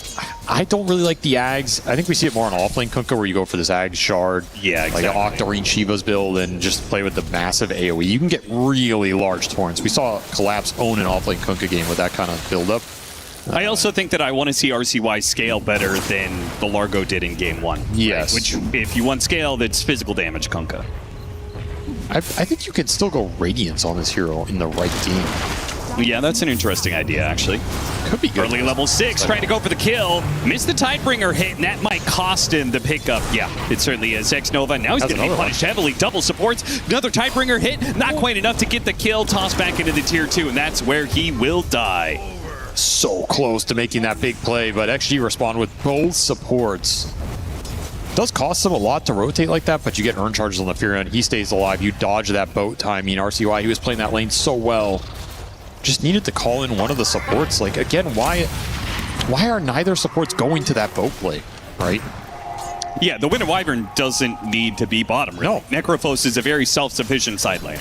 I don't really like the Ags. I think we see it more on offlane Kunkka where you go for this Ag Shard. Yeah, exactly. Like an Octarine Shiva's build and just play with the massive AoE. You can get really large torrents. We saw Collapse own an offlane Kunkka game with that kind of build-up. I also think that I want to see RCY scale better than the Largo did in Game 1. Yes. Right? Which, if you want scale, that's physical damage Kunkka. I think you can still go Radiance on this hero in the right game. Yeah, that's an interesting idea, actually. Could be good. Early level 6, trying to go for the kill. Missed the Tidebringer hit, and that might cost him the pickup. Yeah, it certainly is. X-Nova, now he's going to be punished heavily. Double supports. Another Tidebringer hit. Not quite enough to get the kill. Tossed back into the tier 2, and that's where he will die. So close to making that big play, but XG respond with both supports. Does cost him a lot to rotate like that, but you get urn charges on the Furion. He stays alive. You dodge that boat timing. RCY, he was playing that lane so well. Just needed to call in one of the supports. Like, again, why are neither supports going to that boat play, right? Yeah, the Winter Wyvern doesn't need to be bottom, really. No. Necrophos is a very self-sufficient side lane.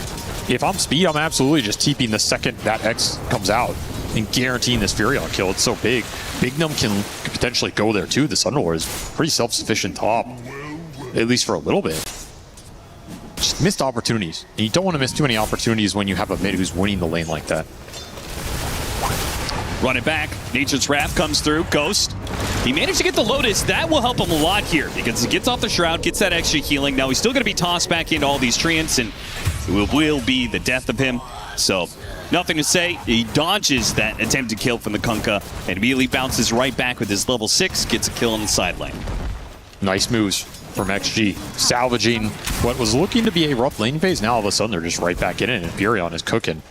If I'm speed, I'm absolutely just TPing the second that X comes out and guaranteeing this Furion kill. It's so big. Big Num can potentially go there too. This Underlord is pretty self-sufficient top, at least for a little bit. Just missed opportunities. And you don't want to miss too many opportunities when you have a mid who's winning the lane like that. Run it back. Nature's Wrath comes through. Ghost. He managed to get the Lotus. That will help him a lot here because he gets off the Shroud, gets that extra healing. Now he's still going to be tossed back into all these treants, and it will be the death of him. So, nothing to say. He dodges that attempted kill from the Kunkka and immediately bounces right back with his level 6, gets a kill in the side lane. Nice moves from XG. Salvaging what was looking to be a rough lane phase. Now all of a sudden they're just right back in it, and Furion is cooking.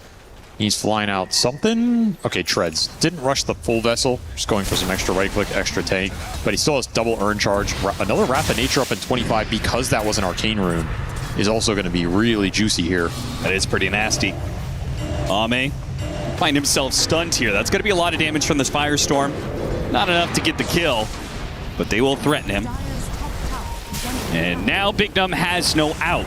He's flying out something. Okay, treads. Didn't rush the full vessel. Just going for some extra right click, extra tank. But he still has double urn charge. Another Wrath of Nature up in 25 because that was an arcane rune is also going to be really juicy here. That is pretty nasty. Ame find himself stunned here. That's going to be a lot of damage from this Firestorm. Not enough to get the kill, but they will threaten him. And now Big Num has no out.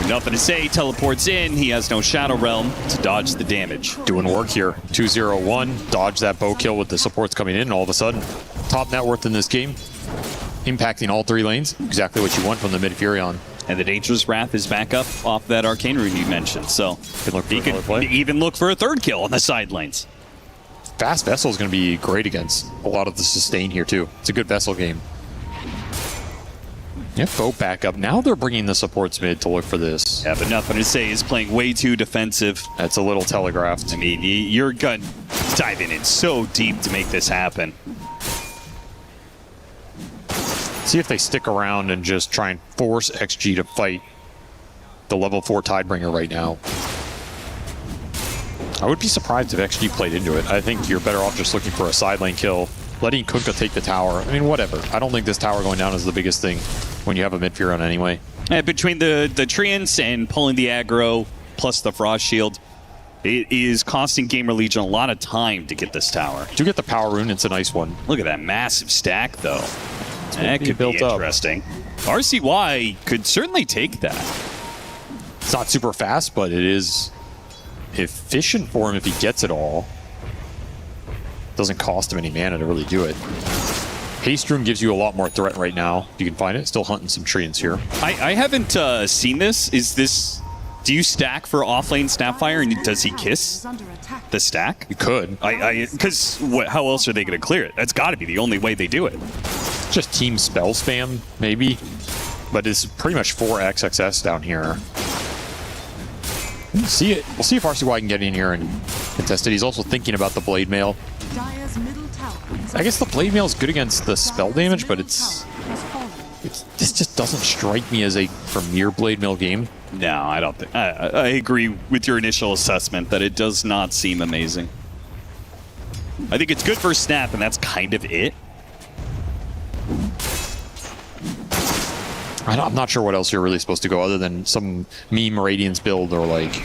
Nothing to say, teleports in. He has no Shadow Realm to dodge the damage. Doing work here. 2-0-1. Dodge that bow kill with the supports coming in, and all of a sudden, top net worth in this game. Impacting all 3 lanes. Exactly what you want from the mid Furion. And the Dangerous Wrath is back up off that Arcane Rune you mentioned. So he can even look for a 3rd kill on the side lanes. Fast Vessel is going to be great against a lot of the sustain here, too. It's a good Vessel game. Yeah, boat back up. Now they're bringing the supports mid to look for this. Yeah, but nothing to say. Is playing way too defensive. That's a little telegraphed. I mean, you're going to dive in so deep to make this happen. See if they stick around and just try and force XG to fight the level 4 Tidebringer right now. I would be surprised if XG played into it. I think you're better off just looking for a side lane kill, letting Kunkka take the tower. I mean, whatever. I don't think this tower going down is the biggest thing when you have a mid Furion anyway. Between the treants and pulling the aggro, plus the Frost Shield, it is costing Gamer Legion a lot of time to get this tower. To get the power rune, it's a nice one. Look at that massive stack, though. That could be interesting. RCY could certainly take that. It's not super fast, but it is efficient for him if he gets it all. Doesn't cost him any mana to really do it. Haste Rune gives you a lot more threat right now. If you can find it. Still hunting some treants here. I haven't seen this. Is this... Do you stack for offlane Snapfire, and does he kiss the stack? You could. Because how else are they going to clear it? That's got to be the only way they do it. Just team spell spam, maybe. but it's pretty much 4x XS down here. We'll see it. We'll see if RCY can get in here and contest it. He's also thinking about the Blade Mail. I guess the Blade Mail is good against the spell damage, but this just doesn't strike me as a premier Blade Mail game. No, I don't think. I agree with your initial assessment that it does not seem amazing. I think it's good for Snap, and that's kind of it. I'm not sure what else you're really supposed to go other than some meme Radiance build, or like,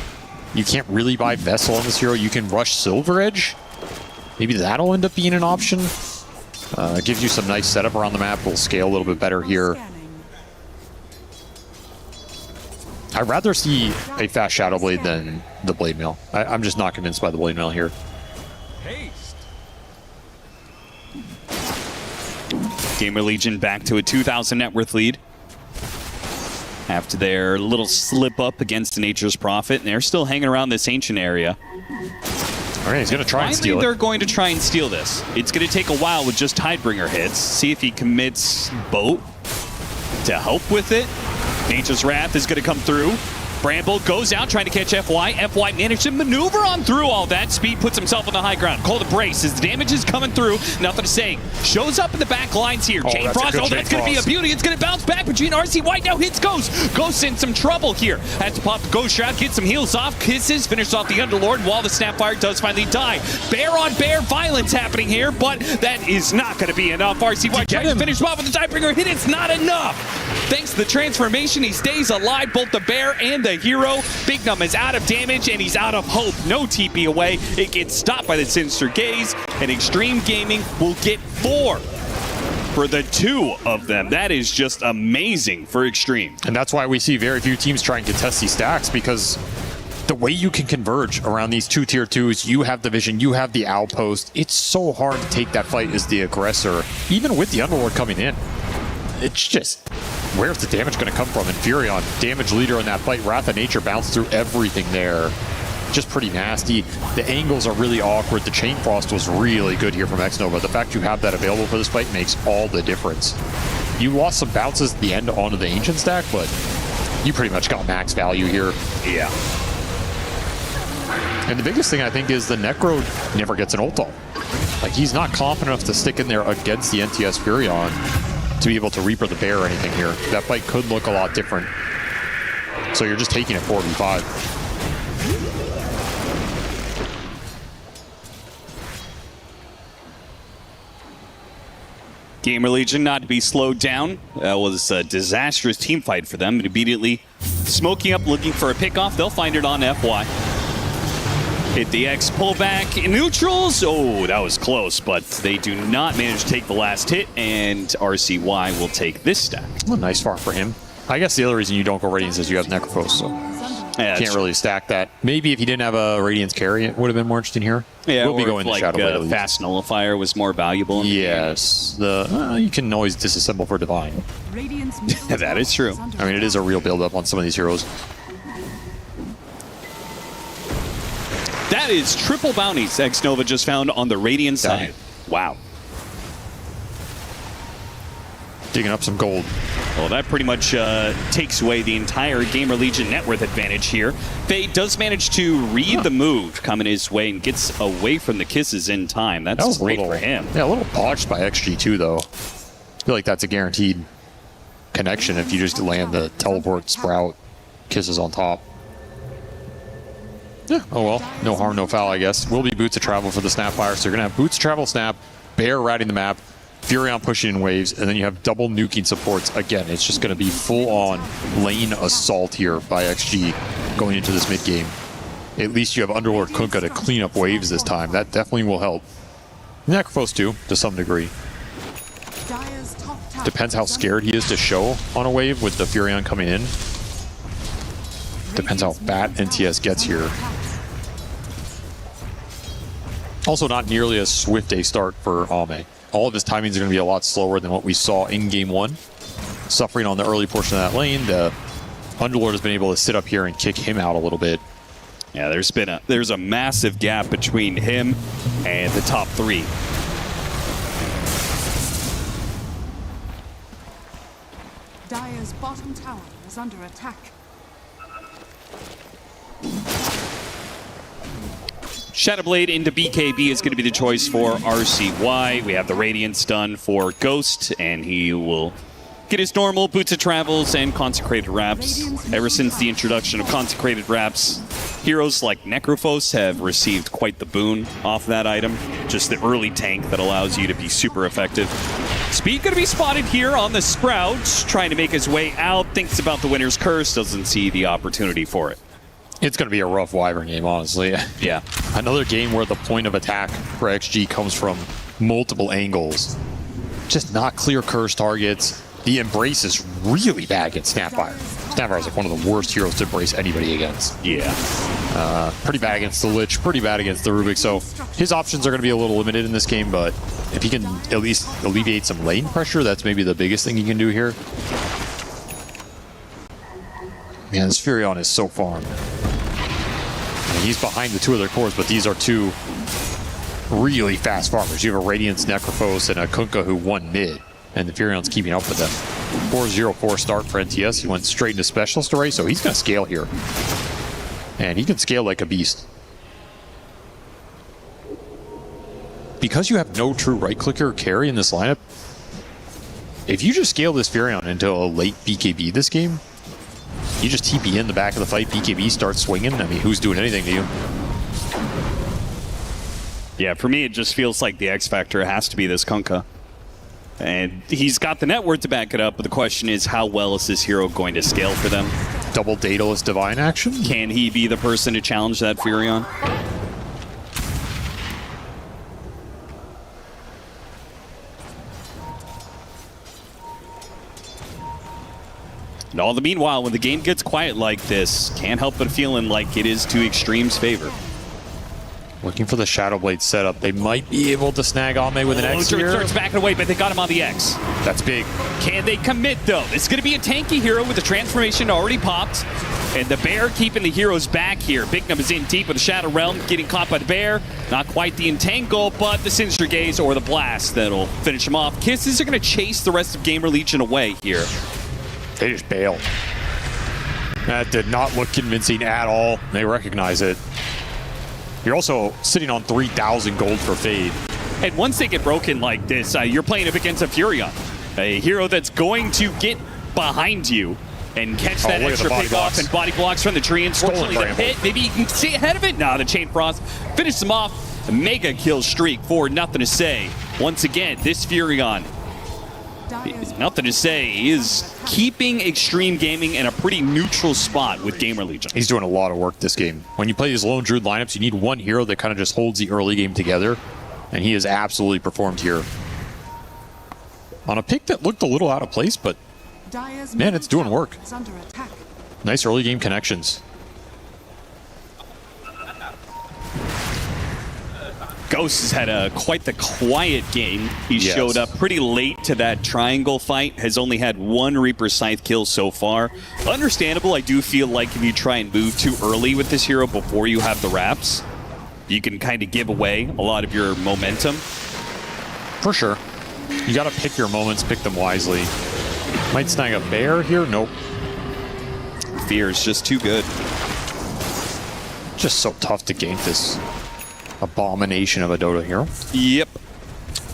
you can't really buy Vessel on this hero. You can rush Silver Edge. Maybe that'll end up being an option. Gives you some nice setup around the map. Will scale a little bit better here. I'd rather see a fast Shadow Blade than the Blade Mail. I'm just not convinced by the Blade Mail here. Gamer Legion back to a 2,000 net worth lead after their little slip up against Nature's Prophet, and they're still hanging around this ancient area. All right, he's going to try and steal it. They're going to try and steal this. It's going to take a while with just Tidebringer hits. See if he commits Boat to help with it. Nature's Wrath is going to come through. Bramble goes out trying to catch FY. FY managed to maneuver on through all that. Speed puts himself on the high ground. Call the brace as the damage is coming through. Nothing to say. Shows up in the back lines here. Chain Frost. Oh, that's going to be a beauty. It's going to bounce back between RC White. Now hits Ghost. Ghost in some trouble here. Has to pop the Ghost Shroud. Get some heals off. Kisses. Finish off the Underlord while the Snapfire does finally die. Bear on bear violence happening here, but that is not going to be enough. RC White trying to finish off with the Tidebringer hit. It's not enough. Thanks to the transformation, he stays alive. Both the bear and the hero. Big Num is out of damage and he's out of hope. No TP away. It gets stopped by the Sinister Gaze, and Extreme Gaming will get 4 for the 2 of them. That is just amazing for Extreme. And that's why we see very few teams trying to test these stacks, because the way you can converge around these 2 tier 2s, you have the vision, you have the outpost. It's so hard to take that fight as the aggressor, even with the Underlord coming in. It's just, where's the damage going to come from? And Furion, damage leader in that fight. Wrath of Nature bounced through everything there. Just pretty nasty. The angles are really awkward. The Chain Frost was really good here from Xnova. The fact you have that available for this fight makes all the difference. You lost some bounces at the end onto the Ancient stack, but you pretty much got max value here. Yeah. And the biggest thing, I think, is the Necro never gets an ult off. Like, he's not confident enough to stick in there against the NTS Furion to be able to Reaper the Bear or anything here. That fight could look a lot different. So you're just taking it 4v5. Gamer Legion not to be slowed down. That was a disastrous team fight for them. Immediately smoking up, looking for a pickoff. They'll find it on FY. Hit the X pullback in neutrals. Oh, that was close, but they do not manage to take the last hit, and RCY will take this stack. Well, nice farm for him. I guess the other reason you don't go Radiance is you have Necrophos, so can't really stack that. Maybe if you didn't have a Radiance carry, it would have been more interesting here. Yeah, we'll be going to Shadow Blade. Fast Nullifier was more valuable. Yes, you can always disassemble for Divine. That is true. I mean, it is a real build-up on some of these heroes. That is triple bounties Xnova just found on the Radiant side. Wow. Digging up some gold. Well, that pretty much takes away the entire Gamer Legion net worth advantage here. Faye does manage to read the move coming his way and gets away from the kisses in time. That's great for him. Yeah, a little botched by XG2, though. I feel like that's a guaranteed connection if you just land the teleport sprout kisses on top. Yeah, oh well, no harm, no foul, I guess. Will be Boots of Travel for the Snapfire, so you're going to have Boots of Travel Snap, Bear riding the map, Furion pushing in waves, and then you have double nuking supports. Again, it's just going to be full-on lane assault here by XG going into this mid-game. At least you have Underlord Kunkka to clean up waves this time. That definitely will help. Necrophos too, to some degree. Depends how scared he is to show on a wave with the Furion coming in. Depends how fat NTS gets here. Also not nearly as swift a start for Ame. All of his timings are going to be a lot slower than what we saw in Game 1. Suffering on the early portion of that lane, the Underlord has been able to sit up here and kick him out a little bit. Yeah, there's a massive gap between him and the top 3. Dire's bottom bottom tower is under attack. Shadowblade into BKB is going to be the choice for RCY. We have the Radiance done for Ghost, and he will get his normal Boots of Travels and Consecrated Wraps. Ever since the introduction of Consecrated Wraps, heroes like Necrophos have received quite the boon off that item. Just the early tank that allows you to be super effective. Speed going to be spotted here on the Sprout, trying to make his way out, thinks about the Winner's Curse, doesn't see the opportunity for it. It's going to be a rough Wyvern game, honestly. Yeah. Another game where the point of attack for XG comes from multiple angles. Just not clear curse targets. The Embrace is really bad against Snapfire. Snapfire is like one of the worst heroes to embrace anybody against. Yeah. Pretty bad against the Lich, pretty bad against the Rubik. So his options are going to be a little limited in this game, but if he can at least alleviate some lane pressure, that's maybe the biggest thing he can do here. Man, this Furion is so farmed. And he's behind the two other cores, but these are two really fast farmers. You have a Radiance Necrophos and a Kunkka who won mid, and the Furion's keeping up with them. 4-0-4 start for NTS. He went straight into Specialist Array, so he's going to scale here. And he can scale like a beast. Because you have no true right-clicker carry in this lineup, if you just scale this Furion into a late BKB this game, you just TP in the back of the fight, BKB starts swinging. I mean, who's doing anything to you? Yeah, for me, it just feels like the X factor has to be this Kunkka. And he's got the net worth to back it up, but the question is, how well is this hero going to scale for them? Double Daedalus Divine action? Can he be the person to challenge that Furion? And all the meanwhile, when the game gets quiet like this, can't help but feeling like it is to Extreme's favor. Looking for the Shadowblade setup. They might be able to snag Ame with an X here. Starts backing away, but they got him on the X. That's big. Can they commit, though? It's going to be a tanky hero with the transformation already popped. And the Bear keeping the heroes back here. Bignum is in deep with the Shadow Realm, getting caught by the Bear. Not quite the Entangle, but the Sinister Gaze or the Blast that'll finish him off. Kisses are going to chase the rest of Gamer Legion away here. They just bailed. That did not look convincing at all. They recognize it. You're also sitting on 3,000 gold for Fade. And once they get broken like this, you're playing up against a Furion. A hero that's going to get behind you and catch that extra pick off and body blocks from the tree. Unfortunately, the pit, maybe you can stay ahead of it. Nah, the Chain Frost finishes them off. A mega kill streak for nothing to say. Once again, this Furion, nothing to say, is keeping Extreme Gaming in a pretty neutral spot with Gamer Legion. He's doing a lot of work this game. When you play these lone druid lineups, you need one hero that kind of just holds the early game together, and he has absolutely performed here. On a pick that looked a little out of place, but man, it's doing work. Nice early game connections. Ghost has had quite the quiet game. He showed up pretty late to that triangle fight, has only had one Reaper Scythe kill so far. Understandable, I do feel like if you try and move too early with this hero before you have the wraps, you can kind of give away a lot of your momentum. For sure. You got to pick your moments, pick them wisely. Might snag a Bear here? Nope. Fear is just too good. Just so tough to gank this abomination of a Dota hero. Yep.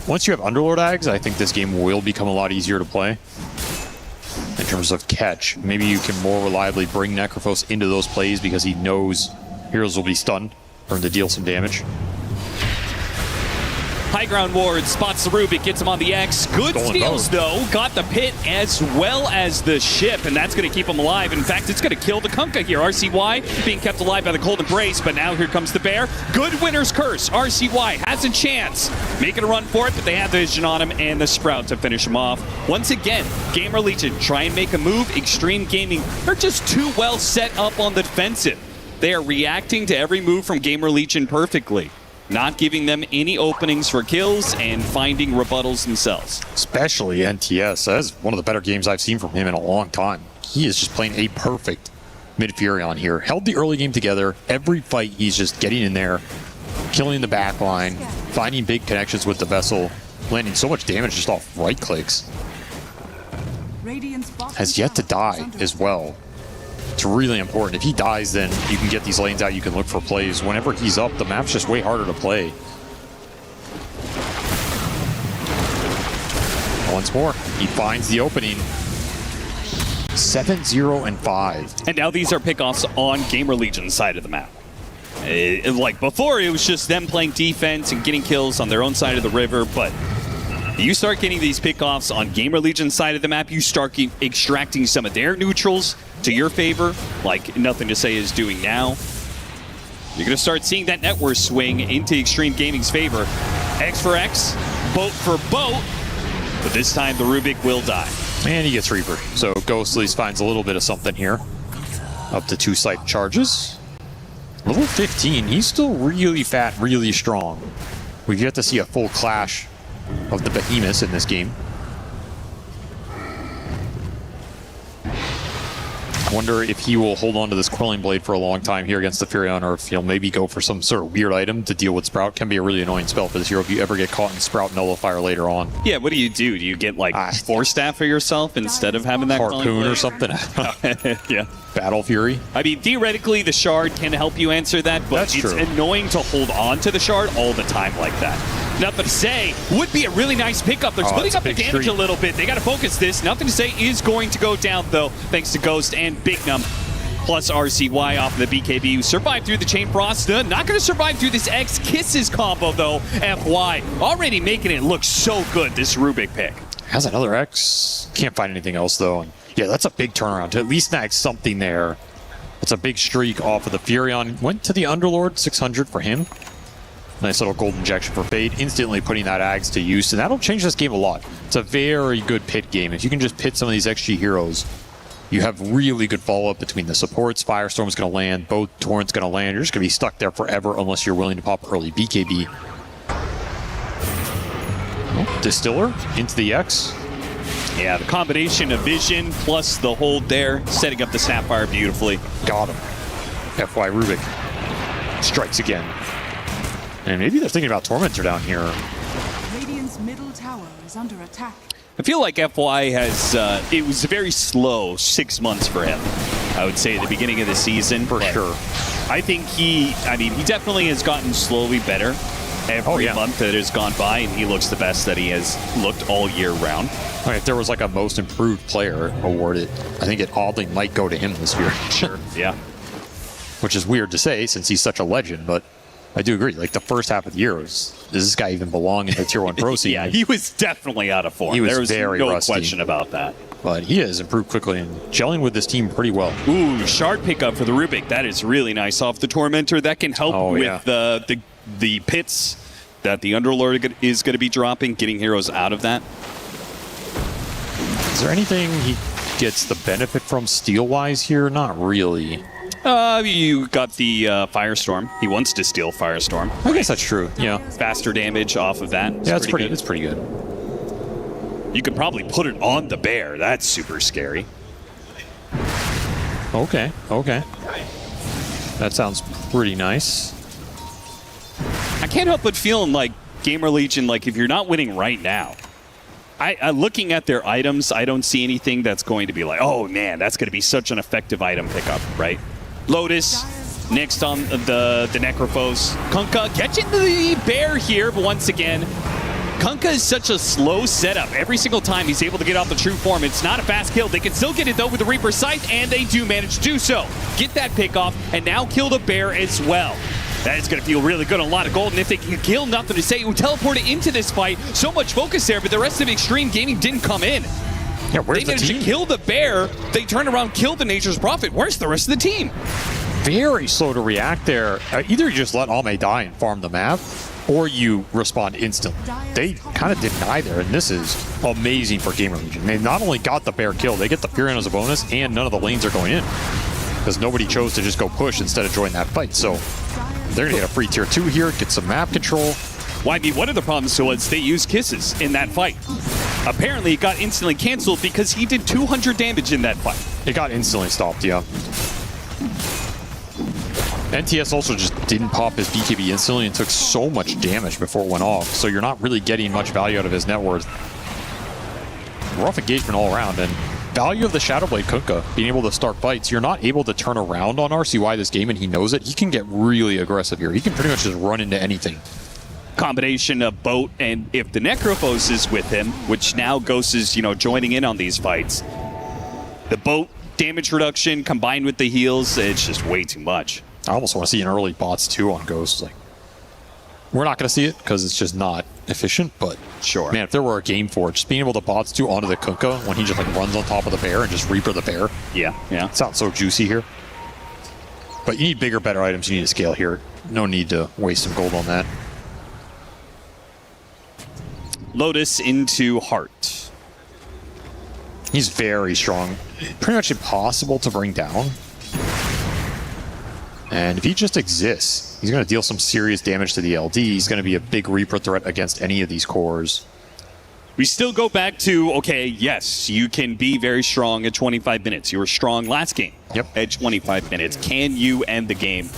Once you have Underlord Ags, I think this game will become a lot easier to play. In terms of catch, maybe you can more reliably bring Necrophos into those plays because he knows heroes will be stunned for him to deal some damage. High ground ward spots the Rubik, gets him on the X. Good steals, though. Got the pit as well as the ship, and that's going to keep him alive. In fact, it's going to kill the Kunkka here. RCY being kept alive by the Cold Embrace, but now here comes the Bear. Good Winner's Curse. RCY has a chance. Making a run for it, but they have the vision on him and the Sprout to finish him off. Once again, Gamer Legion try and make a move. Extreme Gaming, they're just too well set up on the defensive. They are reacting to every move from Gamer Legion perfectly. Not giving them any openings for kills and finding rebuttals themselves. Especially NTS. That's one of the better games I've seen from him in a long time. He is just playing a perfect mid-Furion here. Held the early game together. Every fight, he's just getting in there, killing the back line, finding big connections with the vessel, landing so much damage just off right clicks. has yet to die as well. It's really important. If he dies, then you can get these lanes out. You can look for plays. Whenever he's up, the map's just way harder to play. Once more, he finds the opening. 7-0 and 5. And now these are pickoffs on Gamer Legion's side of the map. Like before, it was just them playing defense and getting kills on their own side of the river, but you start getting these pickoffs on Gamer Legion's side of the map, you start extracting some of their neutrals to your favor, like Nothing to Say is doing now. You're going to start seeing that net worth swing into Extreme Gaming's favor. X for X, boat for boat, but this time the Rubik will die. And he gets Reaper. So Ghost at least finds a little bit of something here. Up to 2 site charges. Level 15, he's still really fat, really strong. We get to see a full clash of the behemoths in this game. I wonder if he will hold on to this Quelling Blade for a long time here against the Furion, or if he'll maybe go for some sort of weird item to deal with Sprout. Can be a really annoying spell for this hero if you ever get caught in Sprout Nullifier later on. Yeah, what do? Do you get like Force Staff for yourself instead of having that Harpoon or something? Yeah. Battle Fury? I mean, theoretically, the Shard can help you answer that, but That's it's true. annoying to hold on to the Shard all the time like that. Nothing to Say would be a really nice pickup. They're splitting up the damage a little bit. They got to focus this. Nothing to Say is going to go down, though, thanks to Ghost and Big Num. Plus RCY off of the BKB, who survived through the Chain Frost. Not going to survive through this X Kisses combo, though. FY already making it look so good, this Rubik pick. Has another X. Can't find anything else, though. And yeah, that's a big turnaround to at least snag something there. It's a big streak off of the Furion. Went to the Underlord, 600 for him. Nice little gold injection for Fade, instantly putting that Ags to use, and that'll change this game a lot. It's a very good pit game. If you can just pit some of these XG heroes, you have really good follow-up between the supports. Firestorm's going to land, both Torrent's going to land. You're just going to be stuck there forever unless you're willing to pop early BKB. Oh, Distiller into the X. Yeah, the combination of vision plus the hold there, setting up the Sapphire beautifully. Got him. FY Rubik strikes again. And maybe they're thinking about Tormentor down here. Radiant's middle tower is under attack. I feel like FY has, it was a very slow 6 months for him, I would say, at the beginning of the season. For sure. I think he definitely has gotten slowly better every month that has gone by, and he looks the best that he has looked all year round. I mean, if there was like a most improved player awarded, I think it oddly might go to him this year. Sure, yeah. Which is weird to say since he's such a legend, but I do agree. Like the first half of the year, does this guy even belong in the Tier 1 Pro scene? Yeah, he was definitely out of form. He was there was very no rusty. question about that. But he has improved quickly and gelling with this team pretty well. Ooh, Shard pickup for the Rubik. That is really nice off the Tormentor. That can help with the pits that the Underlord is going to be dropping, getting heroes out of that. Is there anything he gets the benefit from steel-wise here? Not really. You got the Firestorm. He wants to steal Firestorm. I guess that's true. Yeah. Faster damage off of that. Yeah, it's pretty good. You could probably put it on the bear. That's super scary. Okay. That sounds pretty nice. I can't help but feeling like Gamer Legion, like if you're not winning right now, I looking at their items, I don't see anything that's going to be like, oh man, that's going to be such an effective item pickup, right? Lotus, next on the Necrophos. Kunkka catching the bear here, but once again, Kunkka is such a slow setup. Every single time he's able to get off the true form, it's not a fast kill. They can still get it though with the Reaper Scythe, and they do manage to do so. Get that pick off, and now kill the bear as well. That is going to feel really good on a lot of gold, and if they can kill Nothing to Say, it would teleport it into this fight. So much focus there, but the rest of Extreme Gaming didn't come in. Yeah, where's they managed the team? to kill the bear. They turn around, kill the Nature's Prophet. Where's the rest of the team? Very slow to react there. Either you just let Ame die and farm the map, or you respond instantly. They kind of did neither, and this is amazing for Gamer Legion. They not only got the bear kill, they get the Furion as a bonus, and none of the lanes are going in. Because nobody chose to just go push instead of join that fight. So they're going to get a free tier 2 here, get some map control. Well, I mean, one of the problems was they used Kisses in that fight. Apparently, it got instantly canceled because he did 200 damage in that fight. It got instantly stopped, yeah. NTS also just didn't pop his BKB instantly and took so much damage before it went off. So you're not really getting much value out of his net worth. Rough engagement all around, and value of the Shadowblade Kunkka, being able to start fights. You're not able to turn around on RCY this game, and he knows it. He can get really aggressive here. He can pretty much just run into anything. Combination of boat, and if the Necrophos is with him, which now Ghost is, joining in on these fights, the boat damage reduction combined with the heals, it's just way too much. I almost want to see an early bots too on Ghost. Like, we're not going to see it because it's just not efficient, but sure. Man, if there were a game for it, just being able to bots 2 onto the Kunkka when he just runs on top of the bear and just Reaper the bear. Yeah. It sounds so juicy here. But you need bigger, better items. You need to scale here. No need to waste some gold on that. Lotus into Heart. He's very strong. Pretty much impossible to bring down. And if he just exists, he's going to deal some serious damage to the LD. He's going to be a big Reaper threat against any of these cores. We still go back to, okay, yes, you can be very strong at 25 minutes. You were strong last game at 25 minutes. Can you end the game?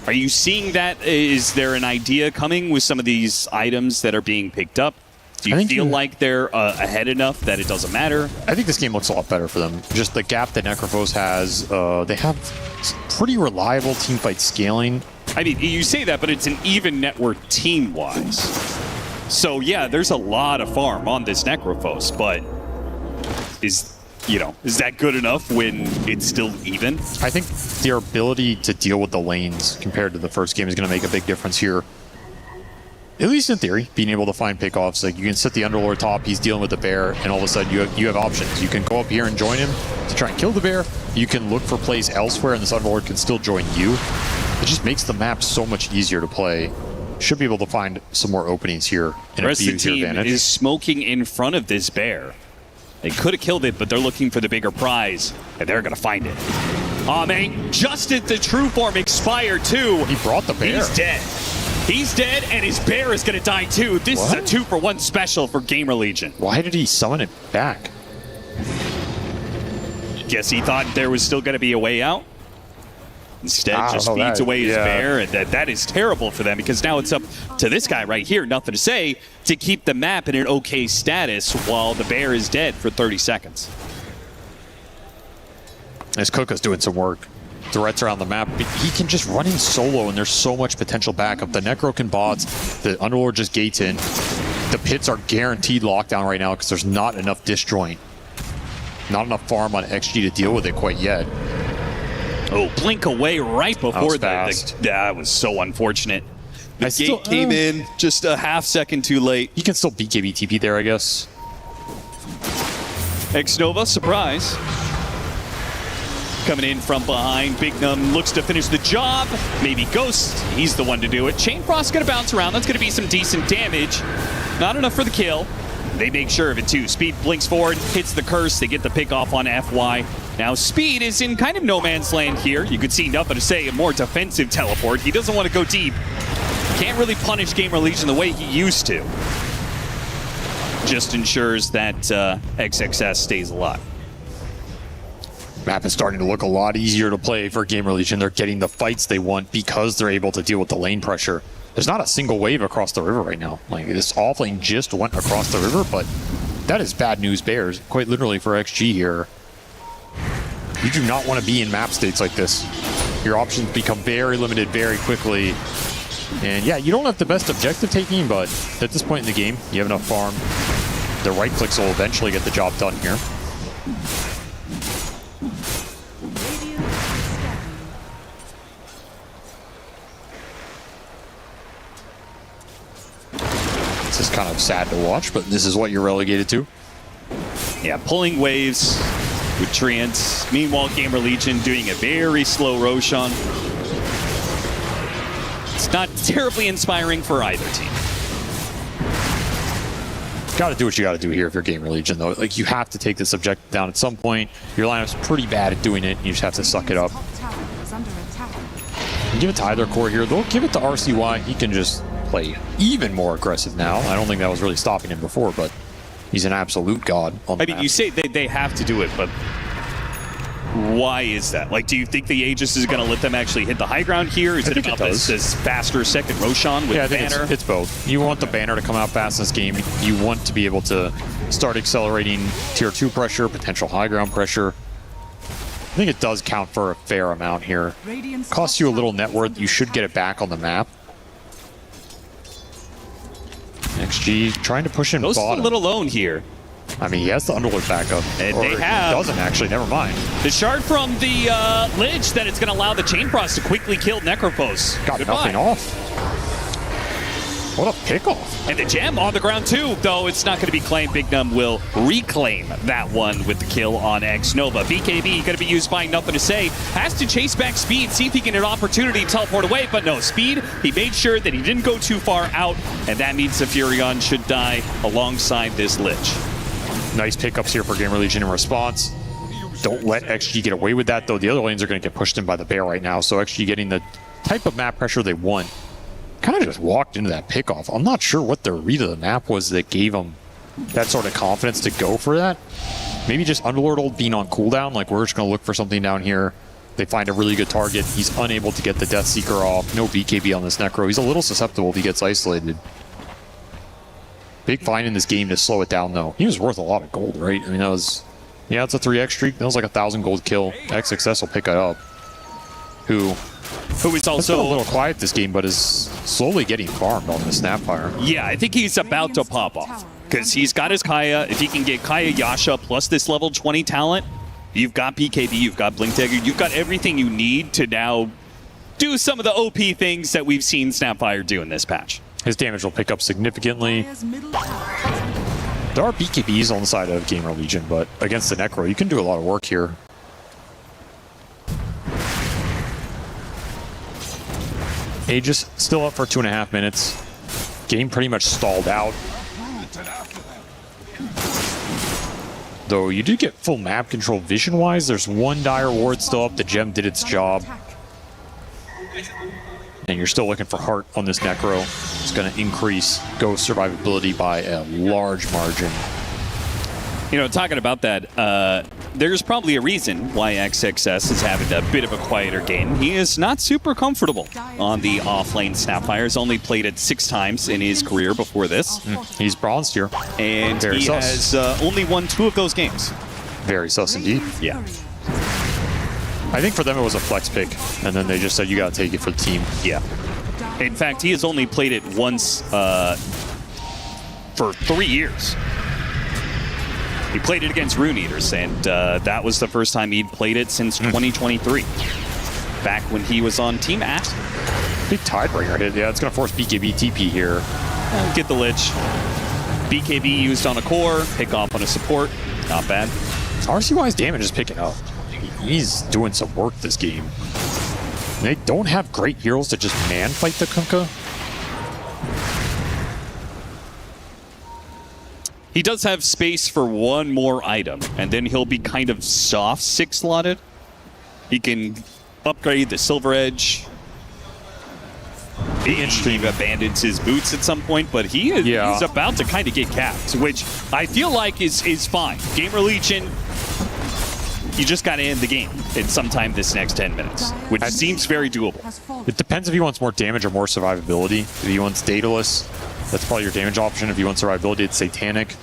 Are you seeing that? Is there an idea coming with some of these items that are being picked up? Do you feel like they're ahead enough that it doesn't matter? I think this game looks a lot better for them. Just the gap that Necrophos has, they have pretty reliable teamfight scaling. I mean, you say that, but it's an even network team-wise. So, yeah, there's a lot of farm on this Necrophos, but is that good enough when it's still even? I think their ability to deal with the lanes compared to the first game is going to make a big difference here. At least in theory, being able to find pickoffs. Like, you can sit the Underlord top, he's dealing with the bear, and all of a sudden you have options. You can go up here and join him to try and kill the bear. You can look for plays elsewhere, and this Underlord can still join you. It just makes the map so much easier to play. Should be able to find some more openings here in a few tier advantage. Is smoking in front of this bear. They could have killed it, but they're looking for the bigger prize, and they're going to find it. Oh, man, just as the true form expired, too. He brought the bear. He's dead. He's dead, and his bear is going to die, too. This is a 2-for-1 special for Gamer Legion. Why did he summon it back? Guess he thought there was still going to be a way out. Instead, just feeds away his bear, and that is terrible for them because now it's up to this guy right here, nothing to say, to keep the map in an okay status while the bear is dead for 30 seconds. As Kunkka's doing some work. Threats around the map. He can just run in solo, and there's so much potential backup. The Necro can bots. The Underlord just gates in. The pits are guaranteed lockdown right now because there's not enough disjoint. Not enough farm on XG to deal with it quite yet. Oh, blink away right before that was so unfortunate. The gate came in just a half second too late. You can still beat KBTP there, I guess. Xnova, surprise. Coming in from behind, Big Num looks to finish the job. Maybe Ghost, he's the one to do it. Chain Frost's gonna bounce around. That's gonna be some decent damage. Not enough for the kill. They make sure of it too. Speed blinks forward, hits the curse. They get the pick off on FY. Now Speed is in kind of no man's land here. You could see nothing to say, a more defensive teleport. He doesn't want to go deep. Can't really punish Gamer Legion the way he used to. Just ensures that XXS stays alive. Map is starting to look a lot easier to play for Gamer Legion. They're getting the fights they want because they're able to deal with the lane pressure. There's not a single wave across the river right now. Like, this offlane just went across the river, but that is bad news bears, quite literally for XG here. You do not want to be in map states like this. Your options become very limited very quickly. And yeah, you don't have the best objective taking, but at this point in the game, you have enough farm. The right clicks will eventually get the job done here. This is kind of sad to watch, but this is what you're relegated to. Yeah, pulling waves with Treants. Meanwhile, Gamer Legion doing a very slow Roshan. It's not terribly inspiring for either team. Got to do what you got to do here if you're Gamer Legion, though. Like, you have to take this objective down at some point. Your lineup's pretty bad at doing it. You just have to suck it up. Give it to either core here. They'll give it to RCY. He can just play even more aggressive now. I don't think that was really stopping him before, but he's an absolute god on the map. You say they have to do it, but why is that? Like, do you think the Aegis is going to let them actually hit the high ground here? Is it about this faster second Roshan with I the banner? It's both. You want the banner to come out fast in this game. You want to be able to start accelerating tier 2 pressure, potential high ground pressure. I think it does count for a fair amount here. Costs you a little net worth. You should get it back on the map. XG trying to push in Goes bottom. a little alone here. I mean, he has the Underlord backup. And Or they he have. doesn't actually, never mind. The shard from the Lich that it's going to allow the Chain Frost to quickly kill Necropos. Got nothing off. What a pickoff. And the gem on the ground too, though it's not going to be claimed. Big Num will reclaim that one with the kill on X-Nova. BKB going to be used by Nothing to Say. Has to chase back Speed, see if he can get an opportunity to teleport away, but no, Speed, he made sure that he didn't go too far out, and that means the Furion should die alongside this Lich. Nice pickups here for Gamer Legion in response. Don't let XG get away with that, though. The other lanes are going to get pushed in by the bear right now, so XG getting the type of map pressure they want. Kind of just walked into that pickoff. I'm not sure what their read of the map was that gave them that sort of confidence to go for that. Maybe just Underlord ult being on cooldown, like we're just going to look for something down here. They find a really good target. He's unable to get the Death Seeker off. No BKB on this Necro. He's a little susceptible if he gets isolated. Big find in this game to slow it down, though. He was worth a lot of gold, right? I mean, that was... Yeah, it's a 3x streak. That was like a 1,000 gold kill. XXS will pick it up. Who is also been a little quiet this game, but is slowly getting farmed on the Snapfire. Yeah, I think he's about to pop off because he's got his Kaya. If he can get Kaya Yasha plus this level 20 talent, you've got BKB, you've got Blink Dagger, you've got everything you need to now do some of the OP things that we've seen Snapfire do in this patch. His damage will pick up significantly. There are BKBs on the side of Gamer Legion, but against the Necro, you can do a lot of work here. Aegis still up for 2.5 minutes. Game pretty much stalled out. Though you do get full map control vision-wise. There's one Dire Ward still up. The gem did its job. And you're still looking for Heart on this Necro. It's going to increase Ghost survivability by a large margin. You know, talking about that, there's probably a reason why XXS is having a bit of a quieter game. He is not super comfortable on the off-lane Snapfire. Only played it 6 times in his career before this. He's bronzed here. And Very he sus. has only won 2 of those games. Very sus indeed. Yeah. I think for them it was a flex pick, and then they just said, you got to take it for the team. Yeah. In fact, he has only played it once for 3 years. He played it against Rune Eaters, and that was the first time he'd played it since 2023. Back when he was on Team At. Big Tidebringer hit. Yeah, it's going to force BKB TP here. Get the Lich. BKB used on a core, pick off on a support. Not bad. RCY's damage is picking up. He's doing some work this game. They don't have great heroes to just man fight the Kunkka. He does have space for one more item, and then he'll be kind of soft 6-slotted. He can upgrade the Silver Edge. He abandons his boots at some point, but he's about to kind of get capped, which I feel like is fine. Gamer Legion, you just got to end the game in sometime this next 10 minutes, which seems very doable. It depends if he wants more damage or more survivability. If he wants Daedalus, that's probably your damage option. If you want survivability, it's Satanic.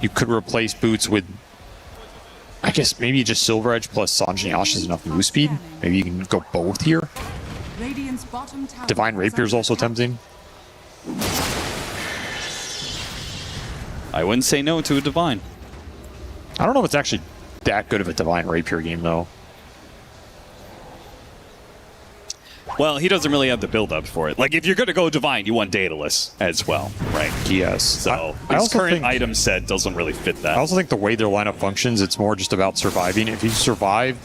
You could replace boots with, I guess, maybe just Silver Edge plus Sanjin is enough move speed. Maybe you can go both here. Divine Rapier is also tempting. I wouldn't say no to a Divine. I don't know if it's actually that good of a Divine Rapier game, though. Well, he doesn't really have the build-up for it. Like, if you're going to go Divine, you want Daedalus as well, right? Yes. So I his also current think, item set doesn't really fit that. I also think the way their lineup functions, it's more just about surviving. If you survive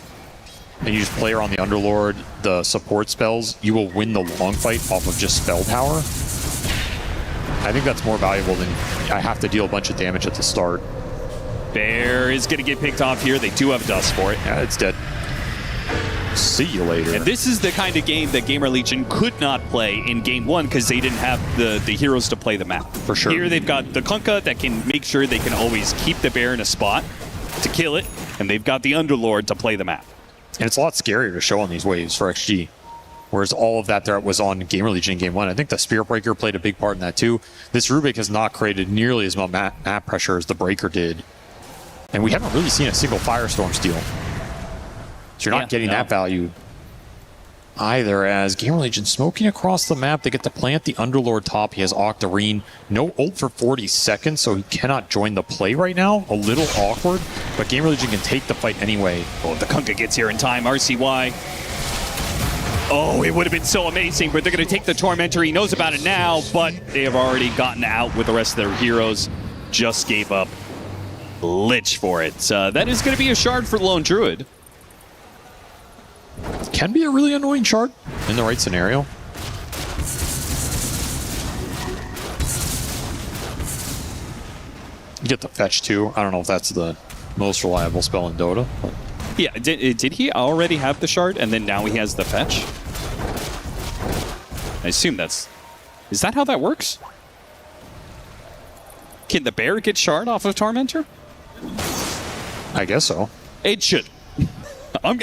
and you just play around the Underlord, the support spells, you will win the long fight off of just spell power. I think that's more valuable than I have to deal a bunch of damage at the start. Bear is going to get picked off here. They do have dust for it. Yeah, it's dead. See you later. And this is the kind of game that Gamer Legion could not play in Game 1 because they didn't have the heroes to play the map. For sure. Here they've got the Kunkka that can make sure they can always keep the bear in a spot to kill it, and they've got the Underlord to play the map. And it's a lot scarier to show on these waves for XG. Whereas all of that there was on Gamer Legion in Game 1. I think the Spirit Breaker played a big part in that too. This Rubik has not created nearly as much map pressure as the Breaker did. And we haven't really seen a single Firestorm steal. So you're not getting that value either, as Gamer Legion smoking across the map. They get to plant the Underlord top. He has Octarine. No ult for 40 seconds, so he cannot join the play right now. A little awkward, but Gamer Legion can take the fight anyway. Oh, if the Kunkka gets here in time, RCY. Oh, it would have been so amazing, but they're going to take the Tormentor. He knows about it now, but they have already gotten out with the rest of their heroes. Just gave up Lich for it. That is going to be a shard for the Lone Druid. Can be a really annoying shard in the right scenario. You get the fetch too. I don't know if that's the most reliable spell in Dota. But. Yeah, did he already have the shard and then now he has the fetch? I assume that's... Is that how that works? Can the bear get shard off of Tormentor? I guess so. It should. I'm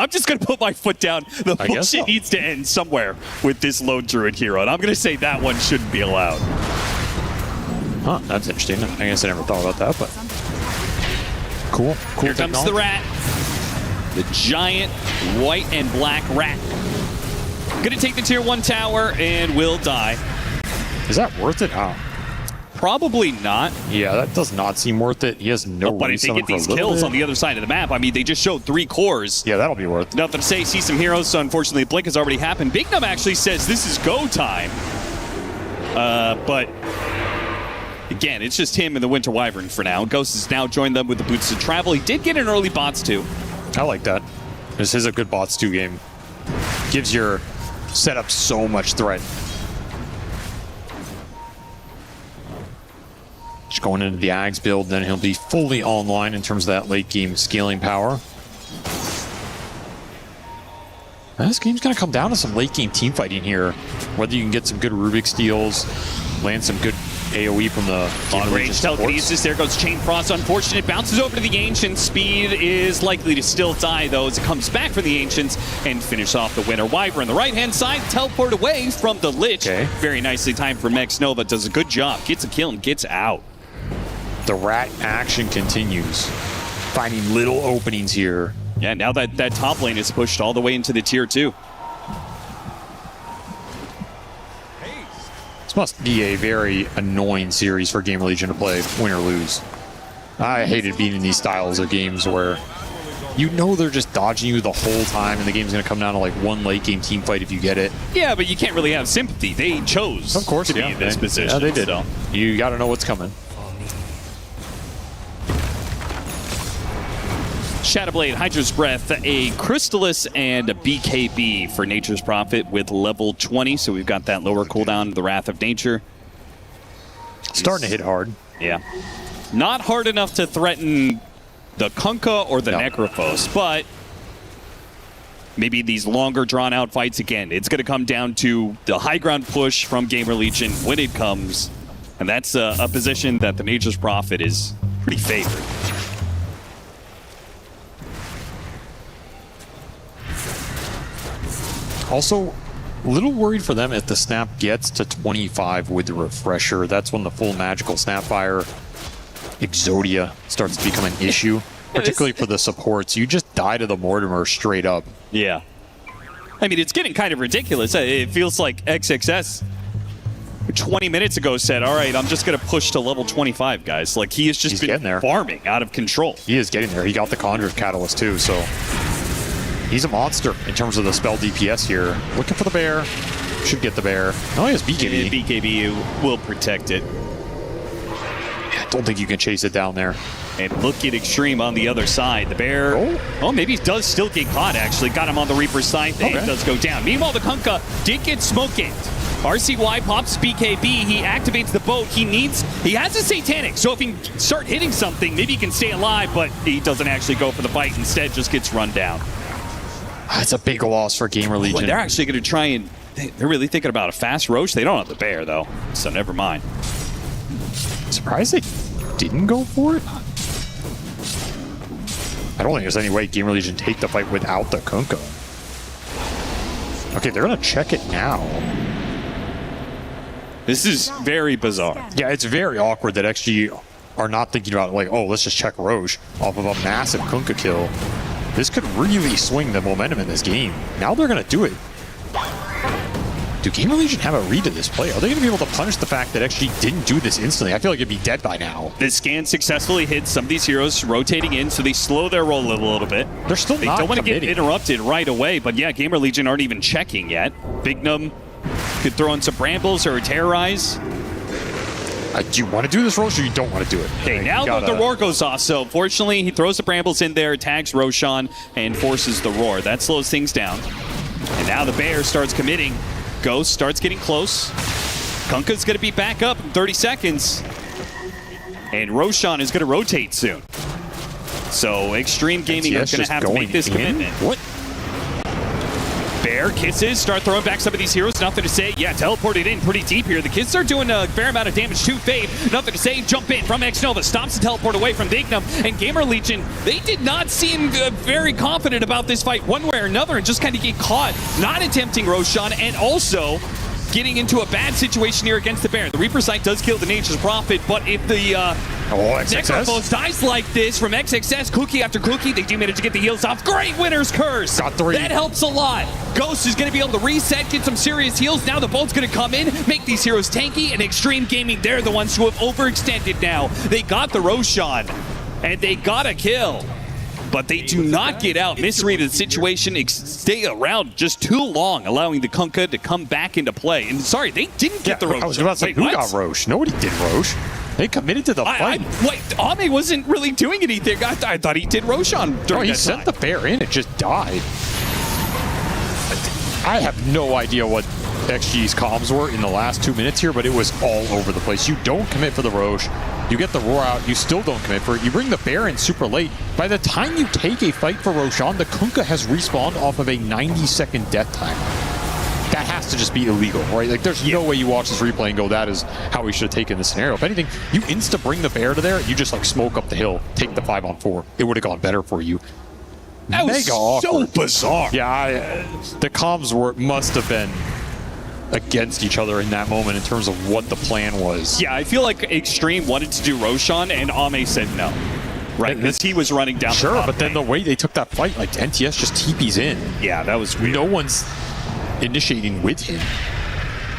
just going to put my foot down. The bullshit needs to end somewhere with this Lone Druid hero, and I'm going to say that one shouldn't be allowed. Huh, that's interesting. I guess I never thought about that, but... Cool. Here comes the rat. The giant white and black rat. Gonna take the tier 1 tower and will die. Is that worth it? Oh. Probably not. Yeah, that does not seem worth it. He has no But if they get these kills on the other side of the map, I mean, they just showed 3 cores. Yeah, that'll be worth it. Nothing to say. See some heroes, so unfortunately, Blink has already happened. Big Num actually says this is go time. But again, it's just him and the Winter Wyvern for now. Ghost has now joined them with the boots to travel. He did get an early bots too. I like that. This is a good bots 2 game. Gives your setup so much threat. Just going into the Ags build, then he'll be fully online in terms of that late game scaling power. Now, this game's going to come down to some late game team fighting here. Whether you can get some good Rubik steals, land some good AoE from the on-range telekinesis. There goes Chain Frost. Unfortunate. Bounces over to the Ancients. Speed is likely to still die, though, as it comes back from the Ancients and finish off the Winter Wyvern. On the right-hand side, teleport away from the Lich. Okay. Very nicely timed for Mex Nova. Does a good job. Gets a kill and gets out. The rat action continues. Finding little openings here. Yeah, now that top lane is pushed all the way into the tier 2. This must be a very annoying series for Gamer Legion to play, win or lose. I hated being in these styles of games where you know they're just dodging you the whole time and the game's going to come down to like one late game team fight if you get it. Yeah, but you can't really have sympathy. They chose of course, to be in this position. Yeah, they did. So. You got to know what's coming. Shadowblade, Hydra's Breath, a Crystallis, and a BKB for Nature's Prophet with level 20. So we've got that lower cooldown, the Wrath of Nature. Starting to hit hard. Yeah. Not hard enough to threaten the Kunkka or the Necrophos, but maybe these longer drawn-out fights again. It's going to come down to the high ground push from Gamer Legion when it comes. And that's a position that the Nature's Prophet is pretty favored. Also, a little worried for them if the snap gets to 25 with the refresher. That's when the full magical snapfire Exodia starts to become an issue, particularly for the supports. You just die to the Mortimer straight up. Yeah. I mean, it's getting kind of ridiculous. It feels like XXS 20 minutes ago said, all right, I'm just going to push to level 25, guys. Like, he has just been farming out of control. He is getting there. He got the Conjure Catalyst, too, so... He's a monster in terms of the spell DPS here. Looking for the bear. Should get the bear. Oh, he has BKB. BKB will protect it. I don't think you can chase it down there. And look at Extreme on the other side. The bear, oh, maybe he does still get caught, actually. Got him on the Reaper's side. It does go down. Meanwhile, the Kunkka did get smoke ganked. RCY pops BKB. He activates the boat. He has a Satanic, so if he can start hitting something, maybe he can stay alive, but he doesn't actually go for the fight. Instead, just gets run down. That's a big loss for Gamer Legion. Well, they're actually going to try and... They're really thinking about a fast Roche. They don't have the bear, though, so never mind. Surprised they didn't go for it? I don't think there's any way Gamer Legion take the fight without the Kunkka. Okay, they're going to check it now. This is very bizarre. Yeah, it's very awkward that XG are not thinking about, like, oh, let's just check Roche off of a massive Kunkka kill. This could really swing the momentum in this game. Now they're going to do it. Do Gamer Legion have a read to this play? Are they going to be able to punish the fact that XG didn't do this instantly? I feel like it'd be dead by now. The scan successfully hits some of these heroes rotating in, so they slow their roll a little bit. They're still They not don't want to get committing. interrupted right away, but yeah, Gamer Legion aren't even checking yet. Bignum could throw in some brambles or a terrorize. Do you want to do this, Roche, or you don't want to do it? Okay, now the roar goes off, so fortunately he throws the brambles in there, tags Roshan, and forces the roar. That slows things down. And now the bear starts committing. Ghost starts getting close. Kunkka's going to be back up in 30 seconds. And Roshan is going to rotate soon. So Extreme Gaming is going to have to make this commitment. What? Bear, Kisses, start throwing back some of these heroes. Nothing to say. Yeah, teleported in pretty deep here. The Kisses are doing a fair amount of damage to Fade. Nothing to say. Jump in from Xnova. Stops the teleport away from Bignum. And Gamer Legion, they did not seem very confident about this fight one way or another and just kind of get caught not attempting Roshan and also getting into a bad situation here against the Bear. The Reaper Sight does kill the Nature's Prophet, but if the Necrophos dies like this from XXS, cookie after cookie, they do manage to get the heals off. Great Winner's Curse! Got 3. That helps a lot. Ghost is going to be able to reset, get some serious heals. Now the bolt's going to come in, make these heroes tanky, and Extreme Gaming, they're the ones who have overextended now. They got the Roshan, and they got a kill. But they do not get out. Misread the situation, stay around just too long, allowing the Kunkka to come back into play. And sorry, they didn't get the Roche. I was about to say, who got Roche? Nobody did Roche. They committed to the fight. Wait, Ame wasn't really doing anything. I thought he did Roshan during he sent the bear in. It just died. I have no idea what XG's comms were in the last 2 minutes here, but it was all over the place. You don't commit for the Roche. You get the roar out, you still don't commit for it. You bring the bear in super late. By the time you take a fight for Roshan, the Kunkka has respawned off of a 90-second death time. That has to just be illegal, right? Like, there's no way you watch this replay and go, that is how we should have taken this scenario. If anything, you insta bring the bear to there, you just like smoke up the hill, take the 5-on-4. It would have gone better for you. That was so bizarre. Yeah, the comms must have been against each other in that moment in terms of what the plan was. Yeah, I feel like Extreme wanted to do Roshan, and Ame said no. Right, because he was running down Sure, the but then the way they took that fight, like NTS just TP's in. Yeah, that was weird. No one's initiating with him.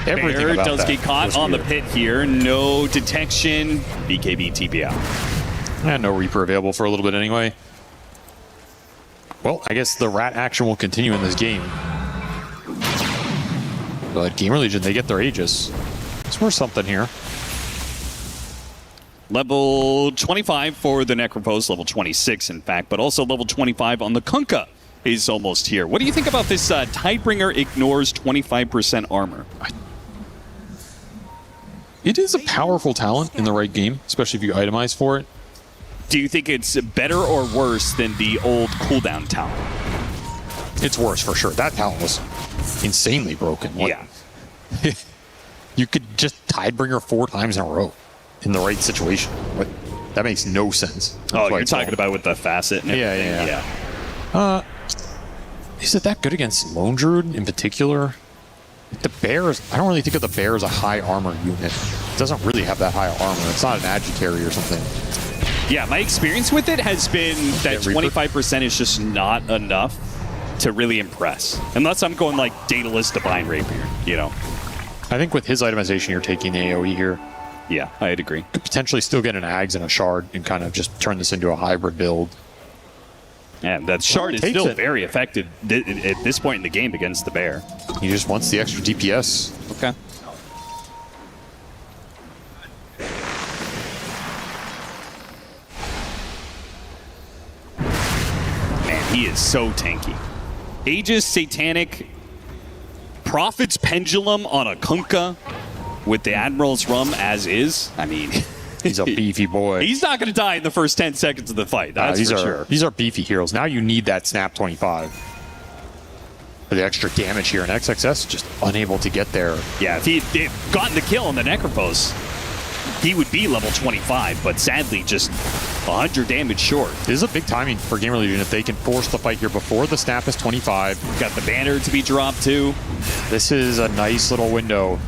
Everything Bear about does that get caught was on weird. the pit here. No detection. BKB TP out. And no Reaper available for a little bit anyway. Well, I guess the rat action will continue in this game. But Gamer Legion, they get their Aegis. It's worth something here. Level 25 for the Necrophos, level 26 in fact, but also level 25 on the Kunkka is almost here. What do you think about this Tidebringer ignores 25% armor? It is a powerful talent in the right game, especially if you itemize for it. Do you think it's better or worse than the old cooldown talent? It's worse for sure. That talent was insanely broken. Yeah. You could just Tidebringer 4 times in a row in the right situation. What? That makes no sense. Oh, you're talking about with the facet and everything? Yeah. Is it that good against Lone Druid in particular? The Bears, I don't really think of the Bear as a high armor unit. It doesn't really have that high armor. It's not an Agitary or something. Yeah, my experience with it has been that 25% is just not enough to really impress. Unless I'm going like Daedalus Divine Rapier, you know. I think with his itemization, you're taking AoE here. Yeah, I'd agree. Could potentially still get an Ags and a Shard and kind of just turn this into a hybrid build. Yeah, that Shard is still very effective at this point in the game against the Bear. He just wants the extra DPS. Okay. Man, he is so tanky. Aegis, Satanic, Prophet's Pendulum on a Kunkka with the Admiral's Rum as is. I mean, he's a beefy boy. He's not going to die in the first 10 seconds of the fight. That's for sure. These are beefy heroes. Now you need that Snap 25. For the extra damage here, and XXS just unable to get there. Yeah, if he had gotten the kill on the Necrophos, he would be level 25, but sadly just 100 damage short. This is a big timing for Gamer Legion if they can force the fight here before the snap is 25. Got the banner to be dropped too. This is a nice little window.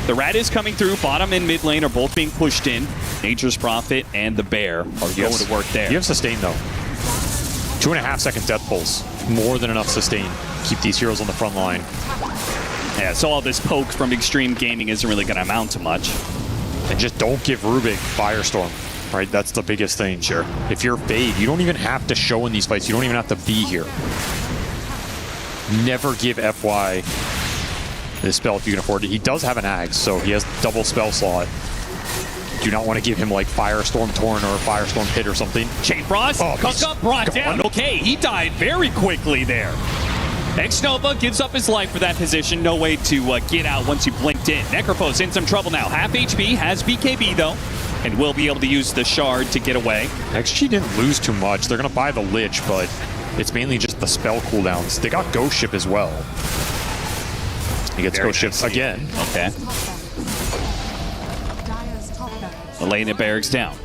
The Rat is coming through. Bottom and mid lane are both being pushed in. Nature's Prophet and the Bear are going to work there. You have sustain though. 2.5 second death pulse. More than enough sustain. Keep these heroes on the front line. Yeah, so all this poke from Extreme Gaming isn't really going to amount to much. And just don't give Rubik Firestorm, right? That's the biggest thing. Sure. If you're Fade, you don't even have to show in these fights. You don't even have to be here. Never give FY this spell if you can afford it. He does have an Axe, so he has double spell slot. Do not want to give him like Firestorm Torn or Firestorm Pit or something. Chain Frost, Kunkka brought down. Okay, he died very quickly there. X-Nova gives up his life for that position. No way to get out once he blinked in. Necrophos in some trouble now. Half HP, has BKB though, and will be able to use the shard to get away. XG didn't lose too much. They're going to buy the Lich, but it's mainly just the spell cooldowns. They got Ghost Ship as well. He gets Ghost Ship again. Okay. The lane at Barracks down.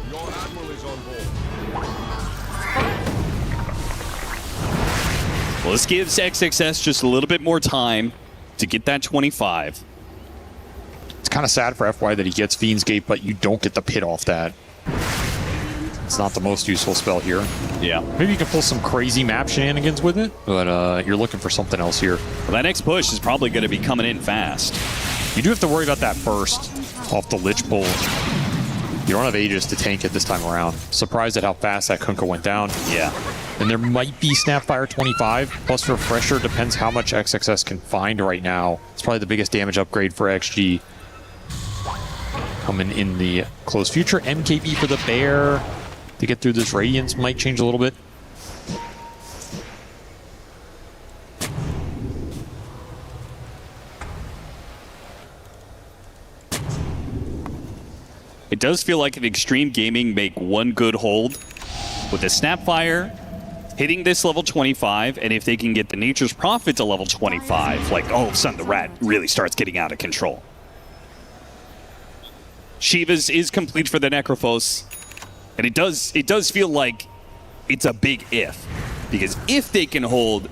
Well, this gives XXS just a little bit more time to get that 25. It's kind of sad for FY that he gets Fiend's Gate, but you don't get the pit off that. It's not the most useful spell here. Yeah. Maybe you can pull some crazy map shenanigans with it, but you're looking for something else here. Well, that next push is probably going to be coming in fast. You do have to worry about that burst off the Lich Bull. You don't have Aegis to tank it this time around. Surprised at how fast that Kunkka went down. Yeah. And there might be Snapfire 25, plus Refresher, depends how much XXS can find right now. It's probably the biggest damage upgrade for XG. Coming in the close future. MKB for the Bear to get through this Radiance might change a little bit. It does feel like if Extreme Gaming make one good hold with the Snapfire hitting this level 25, and if they can get the Nature's Prophet to level 25, like, oh, son, the Rat really starts getting out of control. Shiva's is complete for the Necrophos, and it does feel like it's a big if, because if they can hold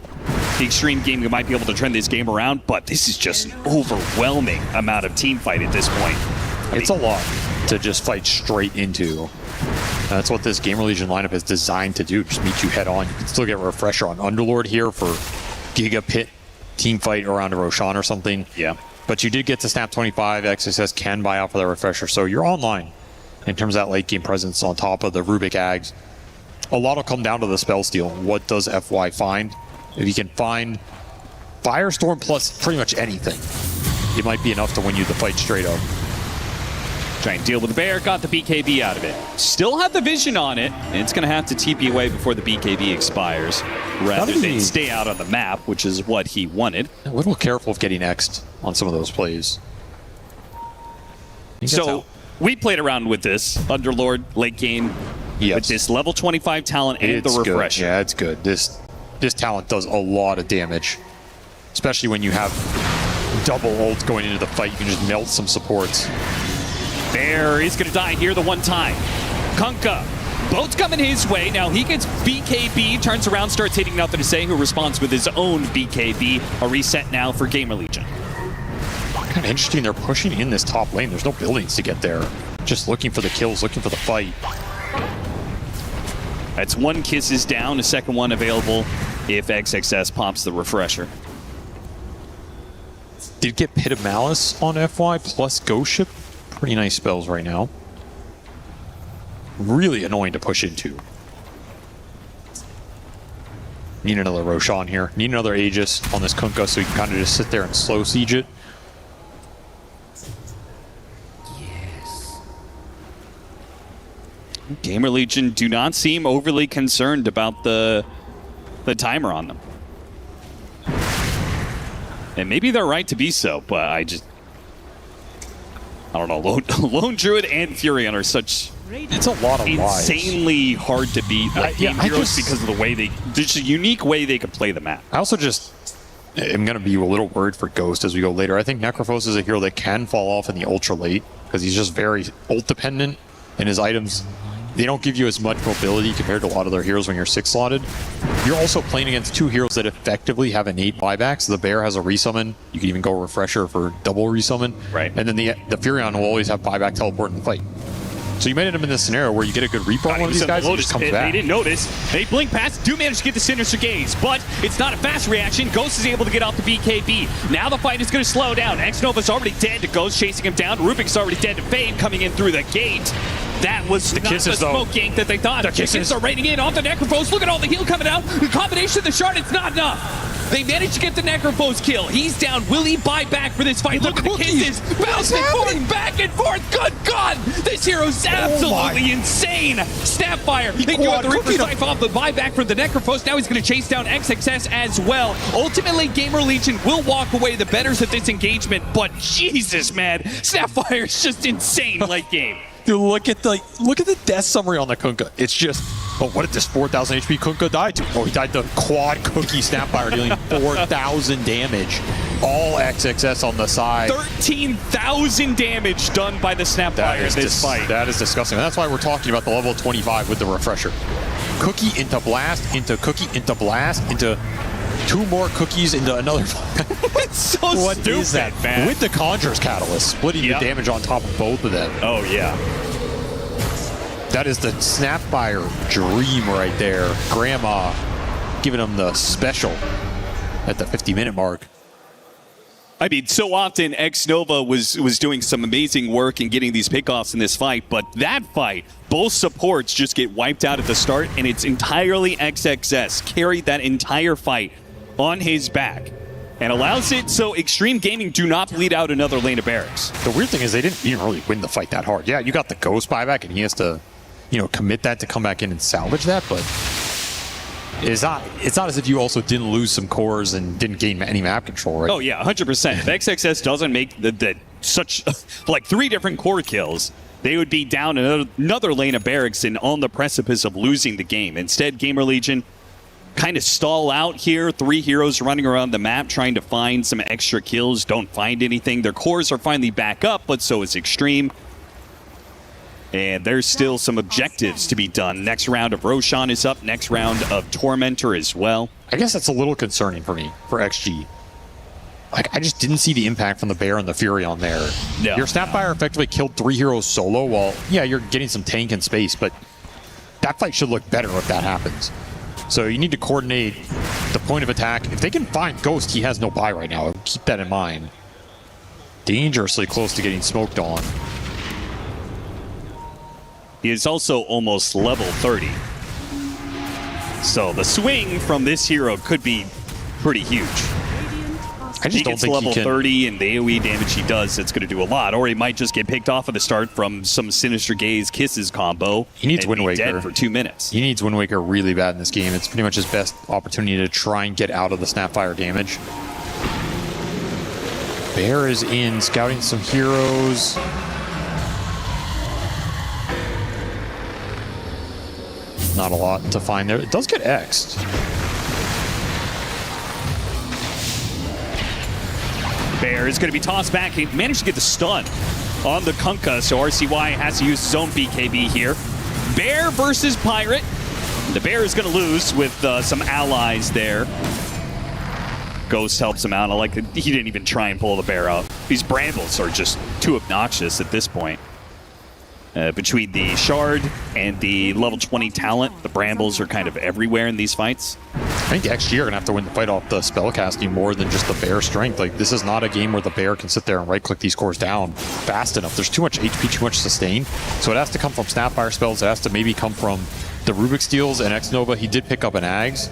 the Extreme Gaming, might be able to turn this game around, but this is just an overwhelming amount of team fight at this point. It's a lot to just fight straight into. That's what this Gamer Legion lineup is designed to do, just meet you head on. You can still get a Refresher on Underlord here for Giga Pit team fight around a Roshan or something. Yeah. But you did get to Snap 25. XSS can buy out for the Refresher, so you're online in terms of that late game presence on top of the Rubik Ags. A lot will come down to the spell steal. What does FY find? If you can find Firestorm plus pretty much anything, it might be enough to win you the fight straight up. Trying to deal with the Bear, got the BKB out of it. Still have the vision on it, and it's going to have to TP away before the BKB expires, rather than stay out on the map, which is what he wanted. A little careful of getting X'd on some of those plays. So, we played around with this, Underlord, late game, with this level 25 talent and the Refresher. Good. Yeah, it's good. This talent does a lot of damage, especially when you have double ult going into the fight. You can just melt some supports. Bear is going to die here the one time. Kunkka, both coming his way. Now he gets BKB, turns around, starts hitting Nothing to Say, who responds with his own BKB. A reset now for Gamer Legion. Kind of interesting. They're pushing in this top lane. There's no buildings to get there. Just looking for the kills, looking for the fight. That's one Kisses down, a second one available if XXS pops the Refresher. Did get Pit of Malice on FY plus Ghost Ship. Pretty nice spells right now. Really annoying to push into. Need another Roshan here. Need another Aegis on this Kunkka so you can kind of just sit there and slow siege it. Gamer Legion do not seem overly concerned about the timer on them. And maybe they're right to be so, but I don't know. Lone Druid and Furion are such it's a lot of insanely hard to beat game heroes because of the way there's a unique way they could play the map. I also just am going to be a little worried for Ghost as we go later. I think Necrophos is a hero that can fall off in the ultra late because he's just very ult dependent. and his items, they don't give you as much mobility compared to a lot of their heroes when you're 6-slotted. You're also playing against 2 heroes that effectively have innate buybacks. The Bear has a resummon. You can even go Refresher for double resummon. Right. And then the Furion will always have buyback teleport in the fight. So you might end up in this scenario where you get a good repo on one of these guys and it just comes back. They didn't notice. They blink past, do manage to get the Sinister Gaze, but it's not a fast reaction. Ghost is able to get off the BKB. Now the fight is going to slow down. X-Nova's already dead to Ghost, chasing him down. Rubik's already dead to Fade, coming in through the gate. That was not the smoke gank that they thought. The kisses are raining in off the Necrophos. Look at all the heal coming out. The combination of the shard, it's not enough. They managed to get the Necrophos kill. He's down. Will he buy back for this fight? Look at the kisses. Bouncing forth, back and forth. Good God. This hero's absolutely insane. Snapfire. They do have the Reaper Scythe off the buyback for the Necrophos. Now he's going to chase down XXS as well. Ultimately, Gamer Legion will walk away the betters of this engagement, but Jesus, man. Snapfire is just insane late game. Dude, look at the death summary on the Kunkka. It's just, oh, what did this 4,000 HP Kunkka die to? Oh, he died to quad cookie Snapfire, dealing 4,000 damage. All XXS on the side. 13,000 damage done by the Snapfire in this fight. That is disgusting. And that's why we're talking about the level 25 with the Refresher. Cookie into blast, into cookie, into blast, into 2 more cookies into another. It's so what stupid, is that, man? With the Conjurer's Catalyst, splitting the damage on top of both of them. Oh, yeah. That is the Snapfire dream right there. Grandma giving him the special at the 50-minute mark. I mean, so often X-Nova was doing some amazing work in getting these pickoffs in this fight, but that fight, both supports just get wiped out at the start, and it's entirely XXS carried that entire fight on his back and allows it so Extreme Gaming do not bleed out another lane of barracks. The weird thing is they didn't even really win the fight that hard. Yeah, you got the Ghost buyback, and he has to, commit that to come back in and salvage that, but it's not as if you also didn't lose some cores and didn't gain any map control, right? Oh, yeah, 100%. If XXS doesn't make such, like, 3 different core kills, they would be down another lane of barracks and on the precipice of losing the game. Instead, Gamer Legion kind of stall out here. 3 heroes running around the map trying to find some extra kills. Don't find anything. Their cores are finally back up, but so is Extreme. And there's still some objectives to be done. Next round of Roshan is up. Next round of Tormentor as well. I guess that's a little concerning for me, for XG. Like, I just didn't see the impact from the Bear and the Fury on there. No, your Snapfire effectively killed 3 heroes solo while, yeah, you're getting some tank in space, but that fight should look better if that happens. So you need to coordinate the point of attack. If they can find Ghost, he has no buy right now. Keep that in mind. Dangerously close to getting smoked on. He is also almost level 30. So the swing from this hero could be pretty huge. I just don't think level he can. 30 and the AoE damage he does, it's going to do a lot. Or he might just get picked off at the start from some Sinister Gaze Kisses combo. He needs Wind Waker. Dead for 2 minutes. He needs Wind Waker really bad in this game. It's pretty much his best opportunity to try and get out of the Snapfire damage. Bear is in, scouting some heroes. Not a lot to find there. It does get X'd. Bear is going to be tossed back. He managed to get the stun on the Kunkka, so RCY has to use his own BKB here. Bear versus Pirate. The Bear is going to lose with some allies there. Ghost helps him out. I like that he didn't even try and pull the Bear out. These Brambles are just too obnoxious at this point. Between the Shard and the level 20 talent, the Brambles are kind of everywhere in these fights. I think XG are going to have to win the fight off the spellcasting more than just the Bear strength. Like, this is not a game where the Bear can sit there and right-click these cores down fast enough. There's too much HP, too much sustain. So it has to come from Snapfire spells. It has to maybe come from the Rubik's Steals and X-Nova. He did pick up an Ags.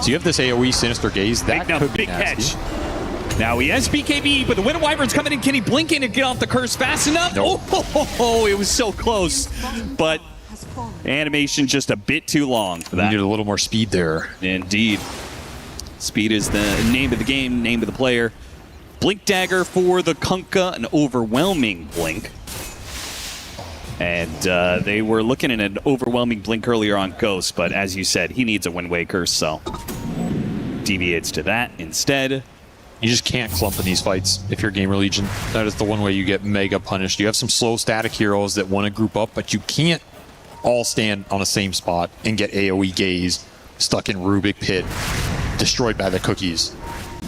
So you have this AoE Sinister Gaze. That could be nasty. Catch. Now he has BKB, but the Wind Wyvern's coming in. Can he blink in and get off the curse fast enough? Nope. Oh, it was so close. But animation just a bit too long for that. Needed a little more speed there. Indeed. Speed is the name of the game, name of the player. Blink Dagger for the Kunkka, an overwhelming blink. And they were looking at an overwhelming blink earlier on Ghost, but as you said, he needs a Wind Waker, so deviates to that instead. You just can't clump in these fights if you're Gamer Legion. That is the one way you get mega punished. You have some slow static heroes that want to group up, but you can't all stand on the same spot and get AoE gaze, stuck in Rubik Pit, destroyed by the cookies.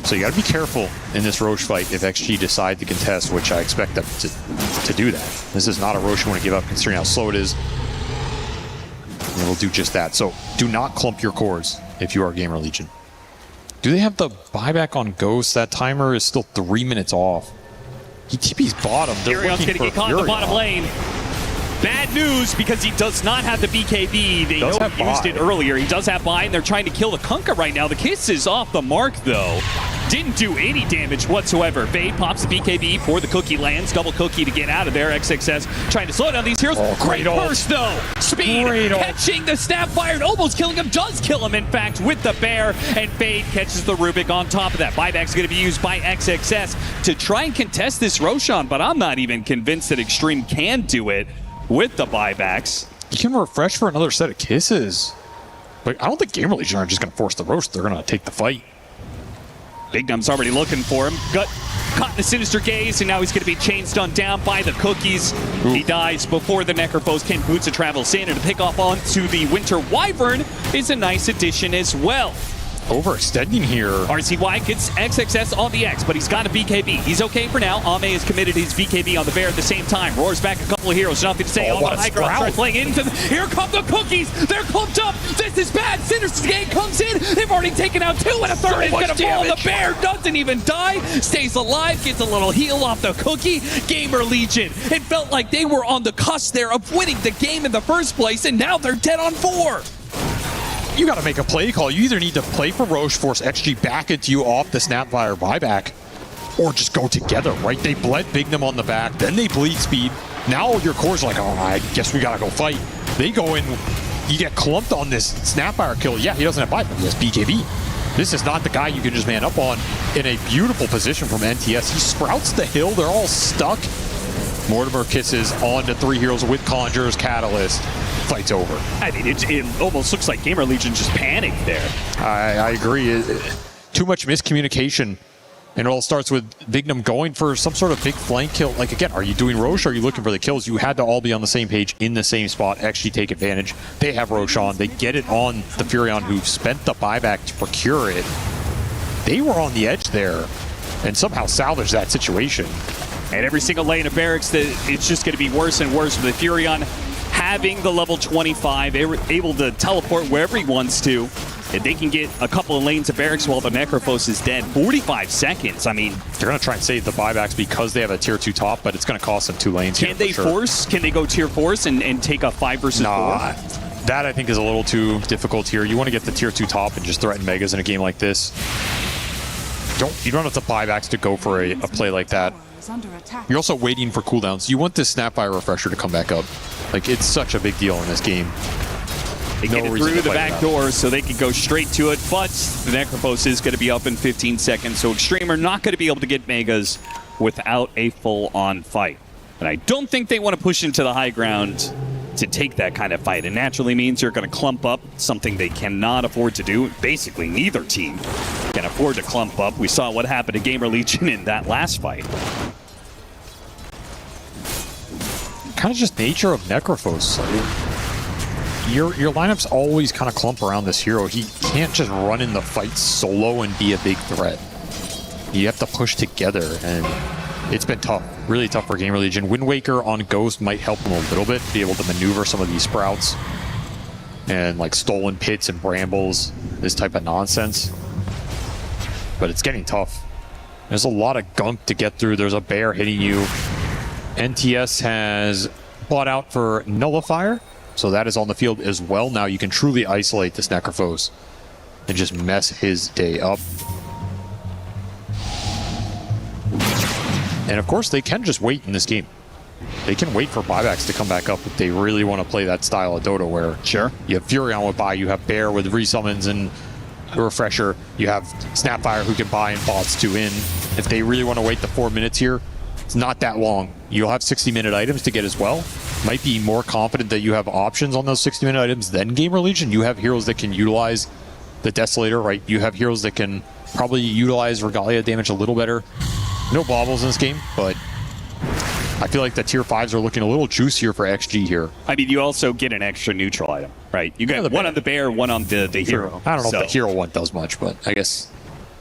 So you got to be careful in this Roche fight if XG decide to contest, which I expect them to do that. This is not a Roche you want to give up considering how slow it is. And it'll do just that. So do not clump your cores if you are Gamer Legion. Do they have the buyback on Ghost? That timer is still 3 minutes off. He TP's bottom. They're Furion's going to get caught in the bottom lane. Bad news because he does not have the BKB. They know he used it earlier. He does have buy, and they're trying to kill the Kunkka right now. The kiss is off the mark, though. Didn't do any damage whatsoever. Fade pops the BKB for the cookie lands. Double cookie to get out of there. XXS trying to slow down these heroes. Great burst, though. Speed catching the Snapfire and almost killing him. Does kill him, in fact, with the bear. And Fade catches the Rubik on top of that. Buyback's going to be used by XXS to try and contest this Roshan, but I'm not even convinced that Extreme can do it with the buybacks. You can refresh for another set of kisses. But I don't think Gamer Legion are just going to force the roast. They're going to take the fight. Big Dumb's already looking for him. Caught in the Sinister Gaze, and now he's going to be chain stunned down by the cookies. Ooh. He dies before the Necrophos can Boots travels in, and to pick off onto the Winter Wyvern is a nice addition as well. Overextending here. RCY gets XXS on the X, but he's got a BKB. He's okay for now. Ame has committed his BKB on the bear at the same time. Roars back a couple of heroes. Nothing to say. What a high ground. Starts playing into here come the cookies. They're clumped up. This is bad. Sinister Gaze comes in. They've already taken out 2 and a third is going to fall. The bear doesn't even die. Stays alive. Gets a little heal off the cookie. Gamer Legion. It felt like they were on the cusp there of winning the game in the first place, and now they're dead on 4. You got to make a play call. You either need to play for Roche, force XG back into you off the Snapfire buyback, or just go together, right? They bled Bignum on the back, then they bleed Speed. Now your core's like, oh, I guess we got to go fight. They go in, you get clumped on this Snapfire kill. Yeah, he doesn't have buyback, he has BKB. This is not the guy you can just man up on in a beautiful position from NTS. He sprouts the hill, they're all stuck. Mortimer kisses on to 3 heroes with Conjurer's Catalyst. Fight's over. I mean, it almost looks like Gamer Legion just panicked there. I agree. Too much miscommunication. And it all starts with Bignum going for some sort of big flank kill. Like, again, are you doing Roche or are you looking for the kills? You had to all be on the same page in the same spot, actually take advantage. They have Roshan. They get it on the Furion, who spent the buyback to procure it. They were on the edge there and somehow salvaged that situation. And every single lane of barracks, it's just going to be worse and worse with the Furion having the level 25, able to teleport wherever he wants to. If they can get a couple of lanes of barracks while the Necrophos is dead, 45 seconds. I mean, they're going to try and save the buybacks because they have a tier 2 top, but it's going to cost them 2 lanes. Can they force? Can they go tier 4s and take a 5 versus 4? That I think is a little too difficult here. You want to get the tier 2 top and just threaten megas in a game like this. You don't have the buybacks to go for a play like that. You're also waiting for cooldowns. You want this Snapfire refresher to come back up. Like, it's such a big deal in this game. They get it through the back door so they can go straight to it, but the Necrophos is going to be up in 15 seconds, so Extreme are not going to be able to get megas without a full-on fight. And I don't think they want to push into the high ground to take that kind of fight. It naturally means you're going to clump up, something they cannot afford to do. Basically, neither team can afford to clump up. We saw what happened to Gamer Legion in that last fight. Kind of just nature of Necrophos. Your lineups always kind of clump around this hero. He can't just run in the fight solo and be a big threat. You have to push together, and it's been tough. Really tough for Gamer Legion. Wind Waker on Ghost might help him a little bit, be able to maneuver some of these sprouts and like stolen pits and brambles, this type of nonsense. But it's getting tough. There's a lot of gunk to get through. There's a bear hitting you. NTS has bought out for Nullifier, so that is on the field as well. Now you can truly isolate this Necrophos and just mess his day up. And of course, they can just wait in this game. They can wait for buybacks to come back up if they really want to play that style of Dota where you have Furion with buy, you have Bear with resummons and a refresher, you have Snapfire who can buy and bots 2 in. If they really want to wait the 4 minutes here, it's not that long. You'll have 60-minute items to get as well. Might be more confident that you have options on those 60-minute items than Gamer Legion. You have heroes that can utilize the Desolator, right? You have heroes that can probably utilize Regalia damage a little better. No baubles in this game, but I feel like the tier 5s are looking a little juicier for XG here. I mean, you also get an extra neutral item, right? You get one on the bear, one on the hero. I don't know if the hero one does much, but I guess...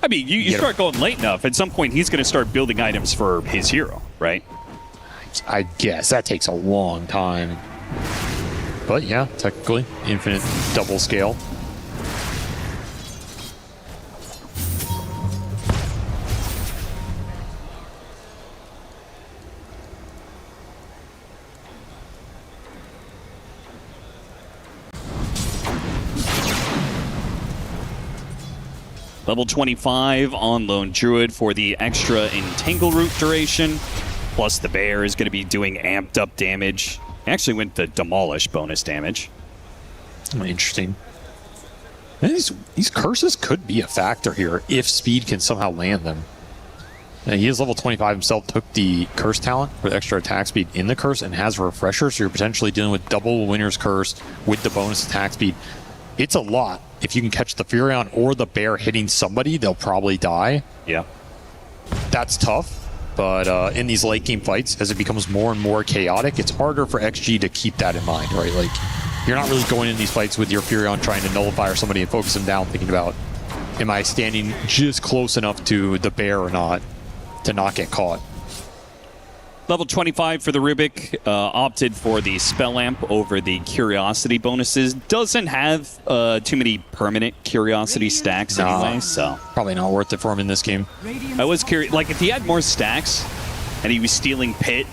I mean, you start going late enough, at some point he's going to start building items for his hero, right? I guess that takes a long time. But yeah, technically, infinite double scale. Level 25 on Lone Druid for the extra Entangle Root duration. Plus the bear is going to be doing amped up damage. Actually went the Demolish bonus damage. Interesting. These curses could be a factor here if speed can somehow land them. Now, he is level 25 himself, took the curse talent for the extra attack speed in the curse and has a refresher, so you're potentially dealing with double winner's curse with the bonus attack speed. It's a lot. If you can catch the Furion or the bear hitting somebody, they'll probably die. Yeah. That's tough, but in these late game fights, as it becomes more and more chaotic, it's harder for XG to keep that in mind, right? Like, you're not really going in these fights with your Furion trying to nullify somebody and focus them down, thinking about, am I standing just close enough to the bear or not to not get caught? Level 25 for the Rubik, opted for the Spell Lamp over the Curiosity bonuses. Doesn't have too many permanent Curiosity stacks anyway, so... Probably not worth it for him in this game. I was curious, like, if he had more stacks, and he was stealing Pit,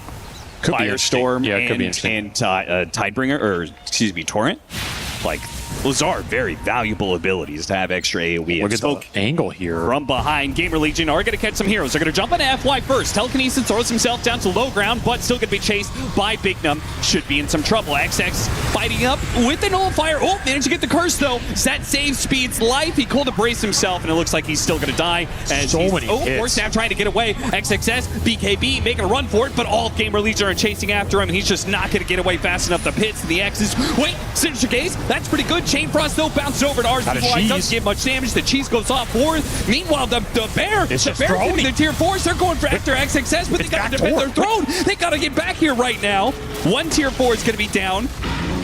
Firestorm, and Tidebringer, or, excuse me, Torrent, like, those are very valuable abilities to have extra AoE. Look at the angle here. From behind, Gamer Legion are going to catch some heroes. They're going to jump on FY first. Telekinesis throws himself down to low ground, but still going to be chased by Bignum. Should be in some trouble. XX fighting up with the nullifier. Oh, managed to get the curse, though. That saves Speed's life. He called to brace himself, and it looks like he's still going to die. As so many hits. Force Snap trying to get away. XXS, BKB making a run for it, but all Gamer Legion are chasing after him. He's just not going to get away fast enough. The Pits and the X's. Wait, Signature Gaze. That's pretty good. Chain Frost, though, bounces over to ours. Doesn't get much damage. The cheese goes off fourth. Meanwhile, the bear giving the tier 4s. They're going for after XXS, but they got to defend their throne. They got to get back here right now. One tier 4 is going to be down.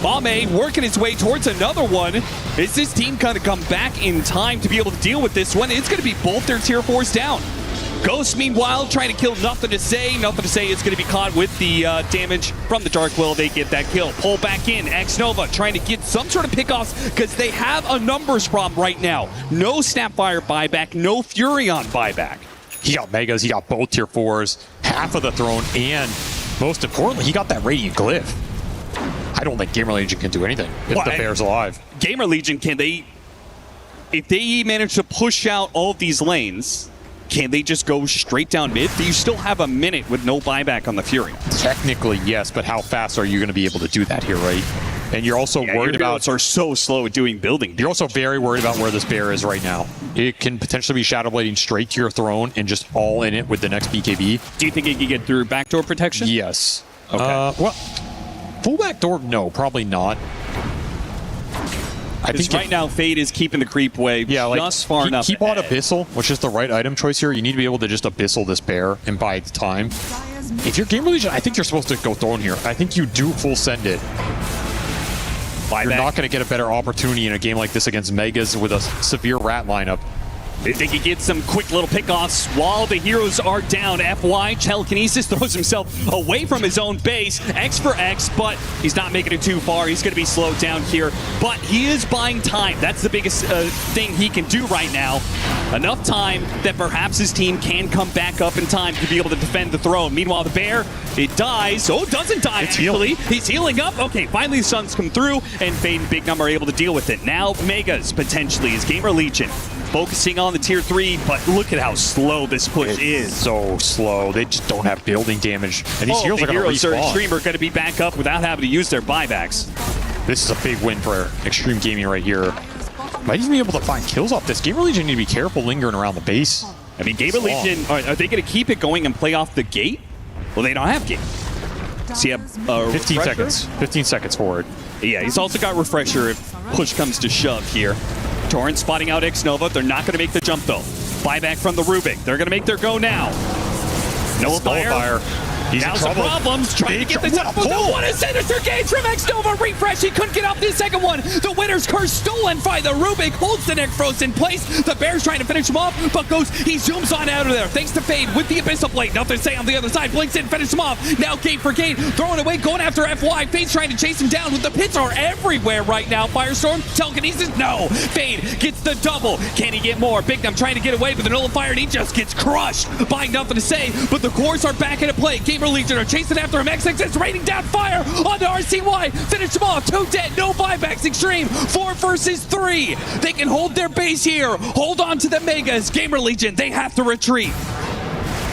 Bombe working his way towards another one. Is this team kind of come back in time to be able to deal with this one? It's going to be both their tier 4s down. Ghost, meanwhile, trying to kill Nothing to Say. Nothing to Say is going to be caught with the damage from the Dark Will. They get that kill. Pull back in. X-Nova trying to get some sort of pick-offs because they have a numbers problem right now. No Snapfire buyback, no Furion buyback. He got Megas, he got both tier 4s, half of the throne, and most importantly, he got that Radiant Glyph. I don't think Gamer Legion can do anything if the bear's alive. Gamer Legion, if they manage to push out all of these lanes, can they just go straight down mid? Do you still have a minute with no buyback on the Fury? Technically, yes, but how fast are you going to be able to do that here, right? And you're also worried about... are so slow at doing building. You're also very worried about where this bear is right now. It can potentially be Shadow Blading straight to your throne and just all in it with the next BKB. Do you think it can get through backdoor protection? Yes. Okay. Well, full backdoor, no, probably not. I think right now Fade is keeping the creep wave just far enough. Keep on Abyssal, which is the right item choice here. You need to be able to just Abyssal this bear and buy the time. If you're Gamer Legion, I think you're supposed to go throne here. I think you do full send it. You're not going to get a better opportunity in a game like this against Megas with a severe rat lineup. They think he gets some quick little pickoffs while the heroes are down. FY, Telekinesis throws himself away from his own base. X for X, but he's not making it too far. He's going to be slowed down here, but he is buying time. That's the biggest thing he can do right now. Enough time that perhaps his team can come back up in time to be able to defend the throne. Meanwhile, the bear, it dies. Oh, it doesn't die, actually. He's healing up. Okay, finally the suns come through, and Fade and Bignum are able to deal with it. Now, Megas, potentially, is Gamer Legion. Focusing on the tier 3, but look at how slow this push is. So slow. They just don't have building damage. And these heroes are going to respawn. Extreme are going to be back up without having to use their buybacks. This is a big win for Extreme Gaming right here. Might even be able to find kills off this. Gamer Legion need to be careful lingering around the base. I mean, Gamer Legion, are they going to keep it going and play off the gate? Well, they don't have gate. So you have 15 seconds. 15 seconds forward. Yeah, he's also got Refresher if push comes to shove here. Torrent spotting out X-Nova. They're not going to make the jump, though. Buyback from the Rubik. They're going to make their go now. Nullifier. He's now in some trouble. problems trying to get the double. What a sinister gauge from X-Nova. Refresh. He couldn't get off the second one. The winner's curse stolen by the Rubik. Holds the Necros in place. The Bears trying to finish him off, but he zooms on out of there. Thanks to Fade with the Abyssal Blade. Nothing to say on the other side. Blinks in, finish him off. Now gate for gate. Throwing away, going after FY. Fade's trying to chase him down. With the pits are everywhere right now. Firestorm, telekinesis. No. Fade gets the double. Can he get more? Big Num trying to get away with the Nullifier, and he just gets crushed by Nothing to Say. But the cores are back into play. Gamer Legion are chasing after him. XXS raining down fire onto RCY. Finish him off. 2 dead. No buybacks. Extreme. 4 versus 3. They can hold their base here. Hold on to the Megas. Gamer Legion, they have to retreat.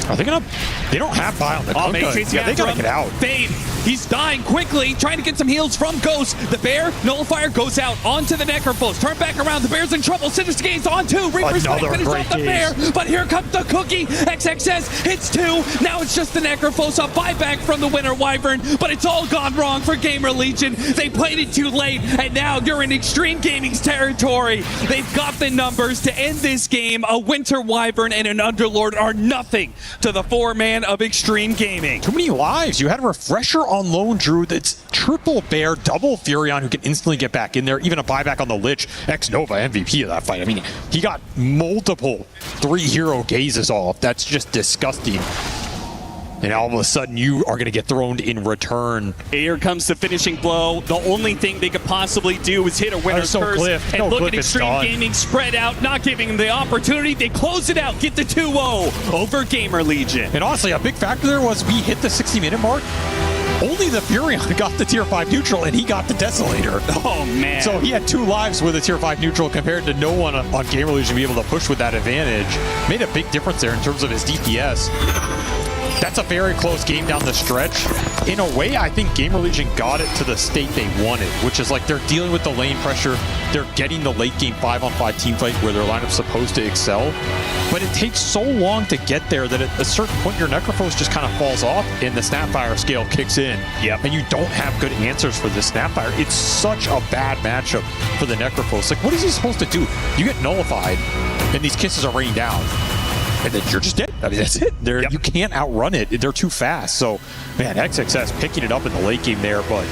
Are they gonna? They don't have buy on the Kunkka. Yeah, they gotta get out. Fade. He's dying quickly, trying to get some heals from Ghost. The Bear, Nullifier goes out onto the Necrophos. Turn back around. The Bear's in trouble. Sinister Gaze on 2. Reaper's back, finish off the Bear. But here comes the Cookie. XXS hits 2. Now it's just the Necrophos. A buyback from the winner, Wyvern. But it's all gone wrong for Gamer Legion. They played it too late. And now you're in Extreme Gaming's territory. They've got the numbers to end this game. A Winter Wyvern and an Underlord are nothing to the 4-man of Extreme Gaming. Too many lives. You had a refresher on Lone Druid. It's triple Bear, double Furion who can instantly get back in there. Even a buyback on the Lich. X-Nova MVP of that fight. I mean, he got multiple 3-hero gazes off. That's just disgusting. And all of a sudden, you are going to get thrown in return. Here comes the finishing blow. The only thing they could possibly do is hit a winner's curse. And look at Extreme Gaming spread out, not giving them the opportunity. They close it out, get the 2-0 over Gamer Legion. And honestly, a big factor there was we hit the 60-minute mark. Only the Furion got the tier 5 neutral, and he got the Desolator. Oh, man. So he had 2 lives with a tier 5 neutral compared to no one on Gamer Legion to be able to push with that advantage. Made a big difference there in terms of his DPS. That's a very close game down the stretch. In a way, I think Gamer Legion got it to the state they wanted, which is like they're dealing with the lane pressure. They're getting the late game 5-on-5 team fight where their lineup's supposed to excel. But it takes so long to get there that at a certain point, your Necrophos just kind of falls off and the Snapfire scale kicks in. Yep. And you don't have good answers for the Snapfire. It's such a bad matchup for the Necrophos. Like, what is he supposed to do? You get nullified and these kisses are raining down. And then you're just dead. I mean, that's it. You can't outrun it. They're too fast. So, man, XXS picking it up in the late game there, but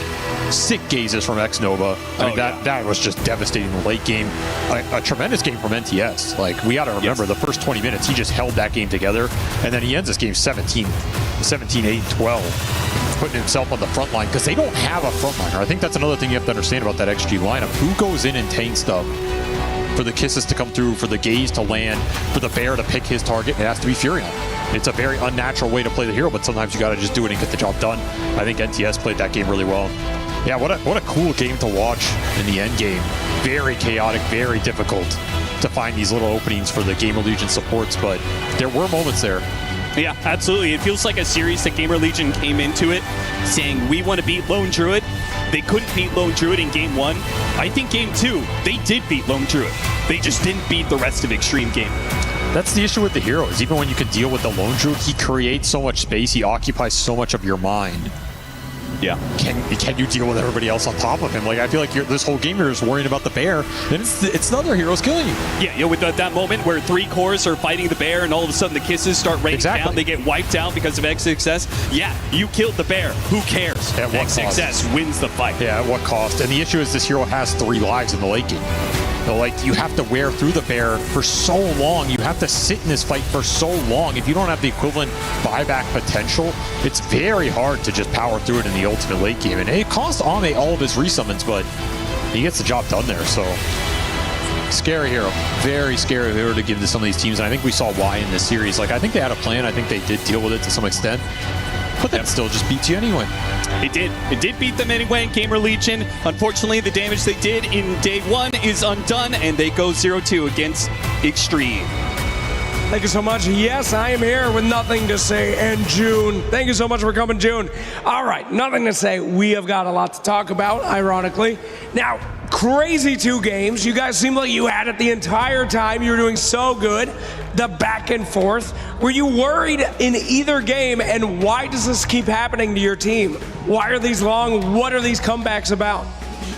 sick gazes from X-Nova. I mean, that was just devastating in the late game. A tremendous game from NTS. Like, we got to remember the first 20 minutes, he just held that game together, and then he ends this game 17-8-12, putting himself on the front line because they don't have a frontliner. I think that's another thing you have to understand about that XG lineup. Who goes in and tanks stuff? For the kisses to come through, for the gaze to land, for the Bear to pick his target, it has to be Furion. It's a very unnatural way to play the hero, but sometimes you got to just do it and get the job done. I think NTS played that game really well. Yeah, what a cool game to watch in the end game. Very chaotic, very difficult to find these little openings for the Gamer Legion supports, but there were moments there. Yeah, absolutely. It feels like a series that Gamer Legion came into it saying, we want to beat Lone Druid. They couldn't beat Lone Druid in game 1. I think game 2, they did beat Lone Druid. They just didn't beat the rest of Extreme Gaming. That's the issue with the heroes. Even when you can deal with the Lone Druid, he creates so much space, he occupies so much of your mind. Yeah. Can you deal with everybody else on top of him? Like, I feel like this whole game here is worrying about the Bear, and it's the other heroes killing you. Yeah, with that moment where 3 cores are fighting the Bear, and all of a sudden the kisses start raining down, they get wiped out because of XXS. Yeah, you killed the Bear. Who cares? At what XXS cost? Wins the fight. Yeah, at what cost? And the issue is this hero has 3 lives in the late game. So, like, you have to wear through the Bear for so long. You have to sit in this fight for so long. If you don't have the equivalent buyback potential, it's very hard to just power through it in the ultimate late game. And it cost Ame all of his resummons, but he gets the job done there. So, scary hero. Very scary hero to give to some of these teams. And I think we saw why in this series. Like, I think they had a plan. I think they did deal with it to some extent. But that still just beats you anyway. It did. It did beat them anyway in Gamer Legion. Unfortunately, the damage they did in day 1 is undone, and they go 0-2 against Extreme. Thank you so much. Yes, I am here with Nothing to Say and June. Thank you so much for coming, June. All right, Nothing to Say. We have got a lot to talk about, ironically. Now, crazy 2 games. You guys seem like you had it the entire time. You were doing so good. The back and forth. Were you worried in either game, and why does this keep happening to your team? Why are these long? What are these comebacks about?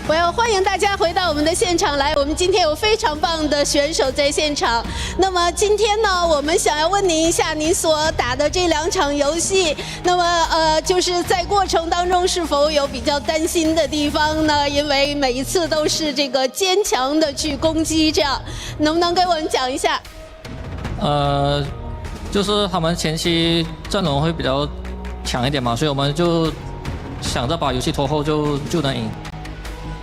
我要欢迎大家回到我们的现场来。我们今天有非常棒的选手在现场。那么今天呢，我们想要问您一下，您所打的这2场游戏，那么就是在过程当中是否有比较担心的地方呢？因为每一次都是这个坚强的去攻击，这样能不能给我们讲一下？就是他们前期阵容会比较强一点嘛，所以我们就想着把游戏拖后就能赢。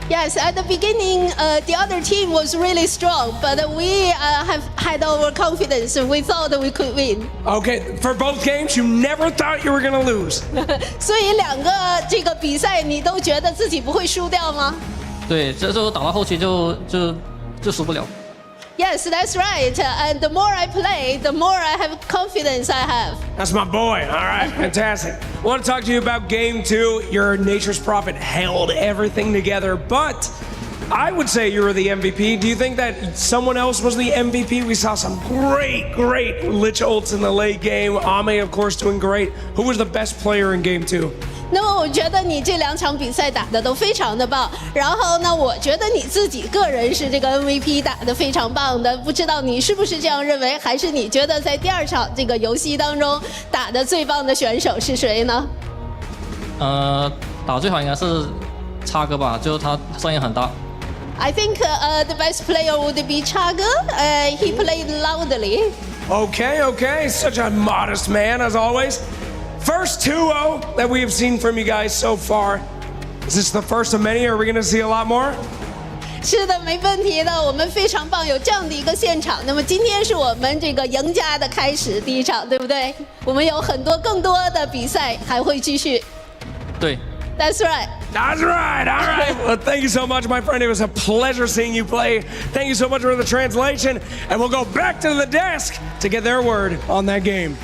Yes, at the beginning, the other team was really strong, but we have had our confidence. We thought we could win. Okay, for both games, you never thought you were gonna lose. 所以2个这个比赛，你都觉得自己不会输掉吗？对，这时候打到后期就输不了。Yes, that's right. And the more I play, the more I have confidence I have. That's my boy. All right, fantastic. I want to talk to you about game 2. Your Nature's Prophet held everything together, but I would say you were the MVP. Do you think that someone else was the MVP? We saw some great Lich ults in the late game. Ame, of course, doing great. Who was the best player in game 2? 那么我觉得你这2场比赛打得都非常的棒，然后呢，我觉得你自己个人是这个 MVP 打得非常棒的，不知道你是不是这样认为，还是你觉得在第2场这个游戏当中打得最棒的选手是谁呢？打最好应该是叉哥吧，就他声音很大。I think the best player would be Chaga. He played loudly. Okay. Such a modest man, as always. First 2-0 that we have seen from you guys so far. Is this the first of many, or are we going to see a lot more? 是的，没问题的，我们非常棒，有这样的一个现场。那么今天是我们这个赢家的开始，第1场，对不对？我们有很多更多的比赛还会继续。对。That's right. That's right. All right. Well, thank you so much, my friend. It was a pleasure seeing you play. Thank you so much for the translation. And we'll go back to the desk to get their word on that game.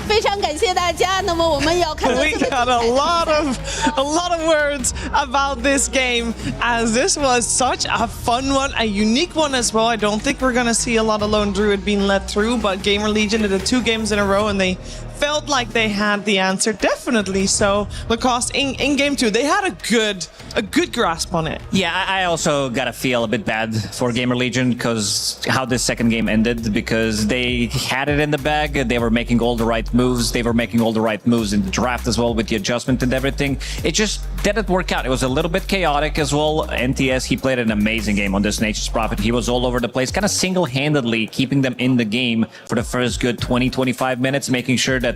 非常感谢大家。那么我们要看到 We got a lot of words about this game, as this was such a fun one, a unique one as well. I don't think we're gonna see a lot of Lone Druid being let through, but Gamer Legion did it 2 games in a row, and they felt like they had the answer, definitely. So Lacoste in game 2, they had a good grasp on it. Yeah, I also gotta feel a bit bad for Gamer Legion because how this second game ended, because they had it in the bag, they were making all the right moves, they were making all the right moves in the draft as well with the adjustment and everything. It just didn't work out. It was a little bit chaotic as well. NTS, he played an amazing game on this Nature's Prophet. He was all over the place, kind of single-handedly keeping them in the game for the first good 20-25 minutes, making sure that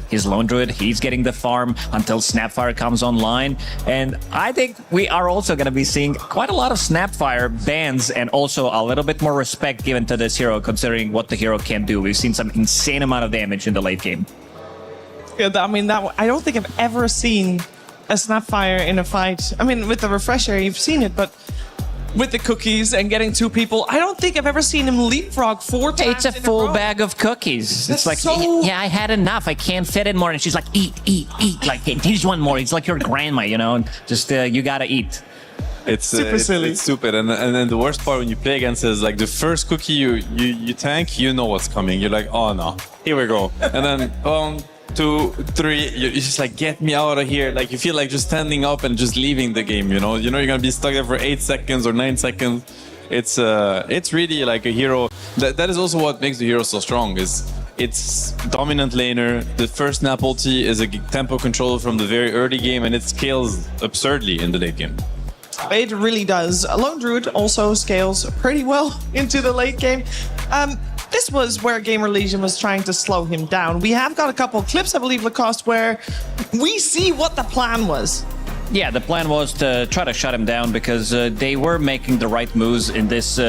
his Lone Druid, he's getting the farm until Snapfire comes online. And I think we are also going to be seeing quite a lot of Snapfire bans and also a little bit more respect given to this hero, considering what the hero can do. We've seen some insane amount of damage in the late game. Yeah, I mean, I don't think I've ever seen a Snapfire in a fight. I mean, with the refresher, you've seen it, but with the cookies and getting 2 people, I don't think I've ever seen him leapfrog 4 times. It's a full bag of cookies. That's it's like, so... yeah, I had enough. I can't fit in more. And she's like, eat. Like, here's one more. It's like your grandma, you know, and just you gotta eat. It's super silly. It's stupid, and then the worst part when you play against is like the first cookie you tank, you know what's coming. You're like, oh no, here we go, and then 1, 2, 3, you're just like, get me out of here. Like you feel like just standing up and just leaving the game. You know you're gonna be stuck there for 8 seconds or 9 seconds. It's really like a hero. That is also what makes the hero so strong. Is it's dominant laner. The first Snap ulti is a tempo control from the very early game, and it scales absurdly in the late game. It really does. Lone Druid also scales pretty well into the late game. This was where Gamer Legion was trying to slow him down. We have got a couple of clips, I believe, Lacoste, where we see what the plan was. Yeah, the plan was to try to shut him down because they were making the right moves in this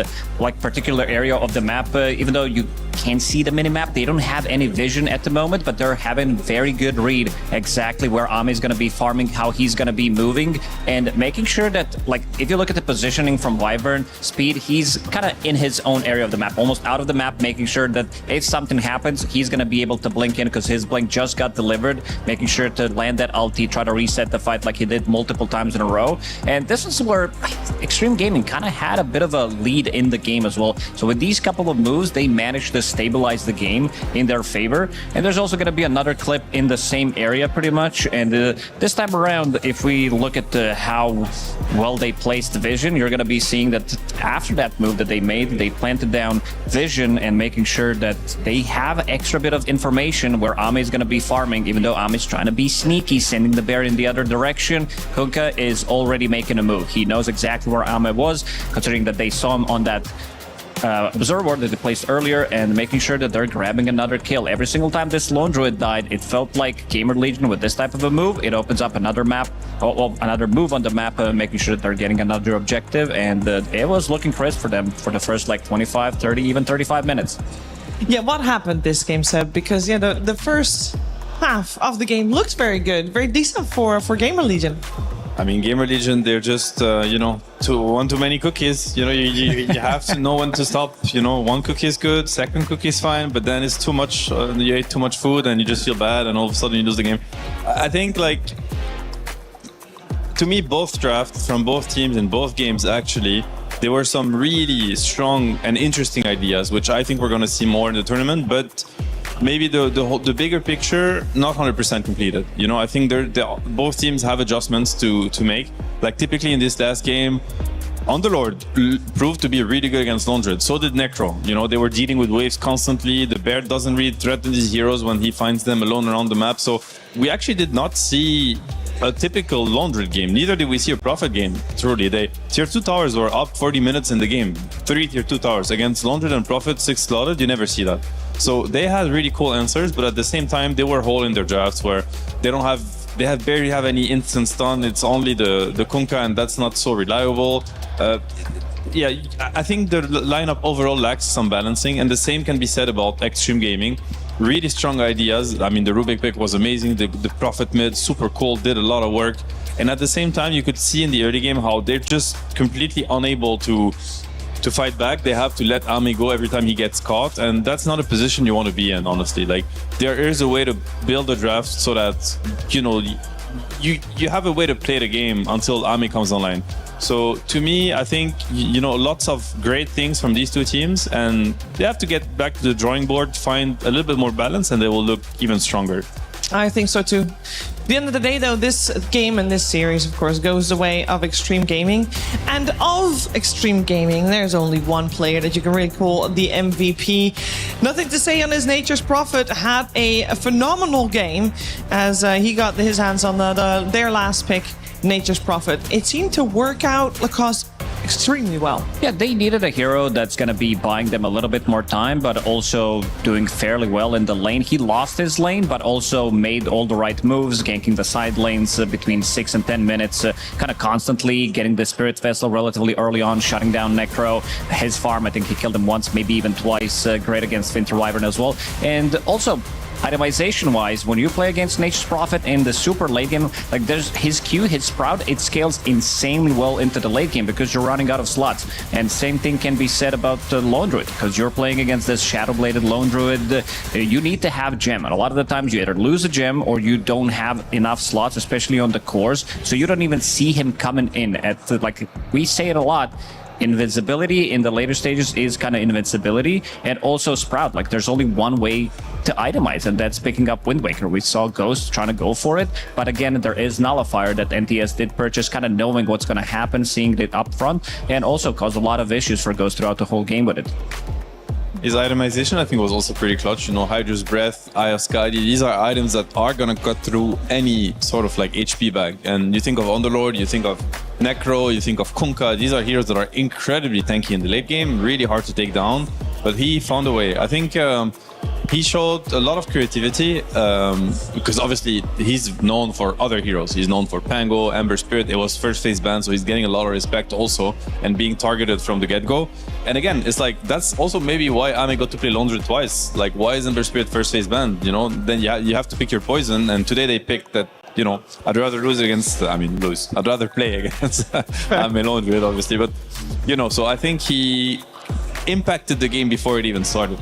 particular area of the map. Even though you can see the minimap, they don't have any vision at the moment, but they're having very good read exactly where Ame is going to be farming, how he's going to be moving, and making sure that, like, if you look at the positioning from Wyvern, Speed, he's kind of in his own area of the map, almost out of the map, making sure that if something happens, he's going to be able to blink in because his blink just got delivered, making sure to land that ulti, try to reset the fight like he did multiple times in a row. And this is where Extreme Gaming kind of had a bit of a lead in the game as well. So with these couple of moves, they managed to stabilize the game in their favor. And there's also going to be another clip in the same area pretty much. And this time around, if we look at how well they placed Vision, you're going to be seeing that after that move that they made, they planted down Vision and making sure that they have extra bit of information where Ame is going to be farming, even though Ame is trying to be sneaky, sending the bear in the other direction. Kunkka is already making a move. He knows exactly where Ame was, considering that they saw him on that observer that they placed earlier, and making sure that they're grabbing another kill. Every single time this lone druid died, it felt like Gamer Legion with this type of a move, it opens up another map, another move on the map, making sure that they're getting another objective, and it was looking crisp for them for the first like 25, 30, even 35 minutes. Yeah, what happened this game, Seb? Because yeah, the first half of the game looked very good, very decent for Gamer Legion. I mean, Gamer Legion, they're just, one too many cookies. You have to know when to stop. One cookie is good, second cookie is fine, but then it's too much, you ate too much food and you just feel bad and all of a sudden you lose the game. I think, to me, both drafts from both teams in both games, actually, there were some really strong and interesting ideas, which I think we're going to see more in the tournament, but maybe the bigger picture, not 100% completed. I think both teams have adjustments to make. Like typically in this last game, Underlord proved to be really good against Lone Druid. So did Necro. They were dealing with waves constantly. The bear doesn't really threaten these heroes when he finds them alone around the map. So we actually did not see a typical Lone Druid game. Neither did we see a Prophet game, truly. Tier 2 towers were up 40 minutes in the game. 3 Tier 2 towers. Against Lone Druid and Prophet, 6 slaughtered, you never see that. So they had really cool answers, but at the same time, they were whole in their drafts where they barely have any instant stun. It's only the Kunkka, and that's not so reliable. Yeah, I think the lineup overall lacks some balancing, and the same can be said about Extreme Gaming. Really strong ideas. I mean, the Rubik pick was amazing. The Prophet mid, super cool, did a lot of work. And at the same time, you could see in the early game how they're just completely unable to fight back. They have to let Ame go every time he gets caught, and that's not a position you want to be in, honestly. There is a way to build a draft so that, you have a way to play the game until Ame comes online. So to me, I think, lots of great things from these two teams, and they have to get back to the drawing board, find a little bit more balance, and they will look even stronger. I think so too. At the end of the day, though, this game and this series, of course, goes the way of Extreme Gaming. And of Extreme Gaming, there's only one player that you can really call the MVP. Nothing to say on his Nature's Prophet. Had a phenomenal game as he got his hands on their last pick, Nature's Prophet. It seemed to work out Lacoste extremely well. Yeah, they needed a hero that's going to be buying them a little bit more time, but also doing fairly well in the lane. He lost his lane, but also made all the right moves, ganking the side lanes between 6 and 10 minutes, kind of constantly getting the Spirit Vessel relatively early on, shutting down Necro. His farm, I think he killed him once, maybe even twice. Great against Winter Wyvern as well. And also, itemization-wise, when you play against Nature's Prophet in the super late game, there's his Q, his Sprout, it scales insanely well into the late game because you're running out of slots. And same thing can be said about Lone Druid, because you're playing against this Shadow-Bladed Lone Druid. You need to have gem, and a lot of the times you either lose a gem or you don't have enough slots, especially on the cores, so you don't even see him coming in at we say it a lot. Invincibility in the later stages is kind of invincibility, and also Sprout. There's only one way to itemize, and that's picking up Wind Waker. We saw Ghost trying to go for it, but again, there is Nullifier that NTS did purchase, kind of knowing what's going to happen, seeing it up front, and also caused a lot of issues for Ghost throughout the whole game with it. His itemization, I think, was also pretty clutch. Hydra's Breath, Eye of Skadi, these are items that are going to cut through any sort of HP bag. And you think of Underlord, you think of Necro, you think of Kunkka. These are heroes that are incredibly tanky in the late game, really hard to take down. But he found a way. I think he showed a lot of creativity because obviously he's known for other heroes. He's known for Pango, Ember Spirit. It was first phase ban, so he's getting a lot of respect also and being targeted from the get-go. And again, it's that's also maybe why Ame got to play Lone Druid twice. Why is Ember Spirit first phase banned? Then you have to pick your poison, and today they picked that. I'd rather lose against, I'd rather play against Ame Lone Druid, obviously. But, so I think he impacted the game before it even started.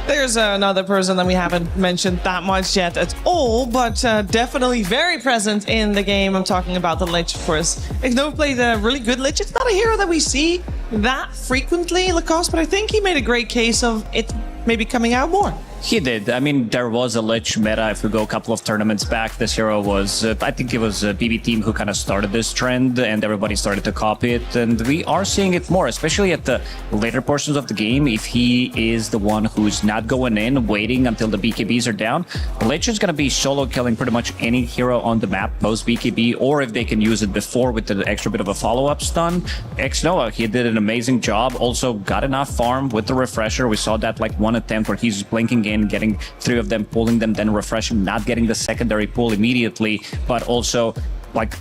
There's another person that we haven't mentioned that much yet at all, but definitely very present in the game. I'm talking about the Lich, of course. Lenovo played a really good Lich. It's not a hero that we see that frequently, Lacoste, but I think he made a great case of it maybe coming out more. He did. I mean, there was a Lich meta. If we go a couple of tournaments back, this hero was, I think it was BB Team who kind of started this trend, and everybody started to copy it. And we are seeing it more, especially at the later portions of the game. If he is the one who's not going in, waiting until the BKBs are down, Lich is going to be solo killing pretty much any hero on the map post BKB, or if they can use it before with the extra bit of a follow-up stun. Xnoa, he did an amazing job. Also got enough farm with the refresher. We saw that like one attempt where he's blinking in, getting 3 of them, pulling them, then refreshing, not getting the secondary pull immediately, but also like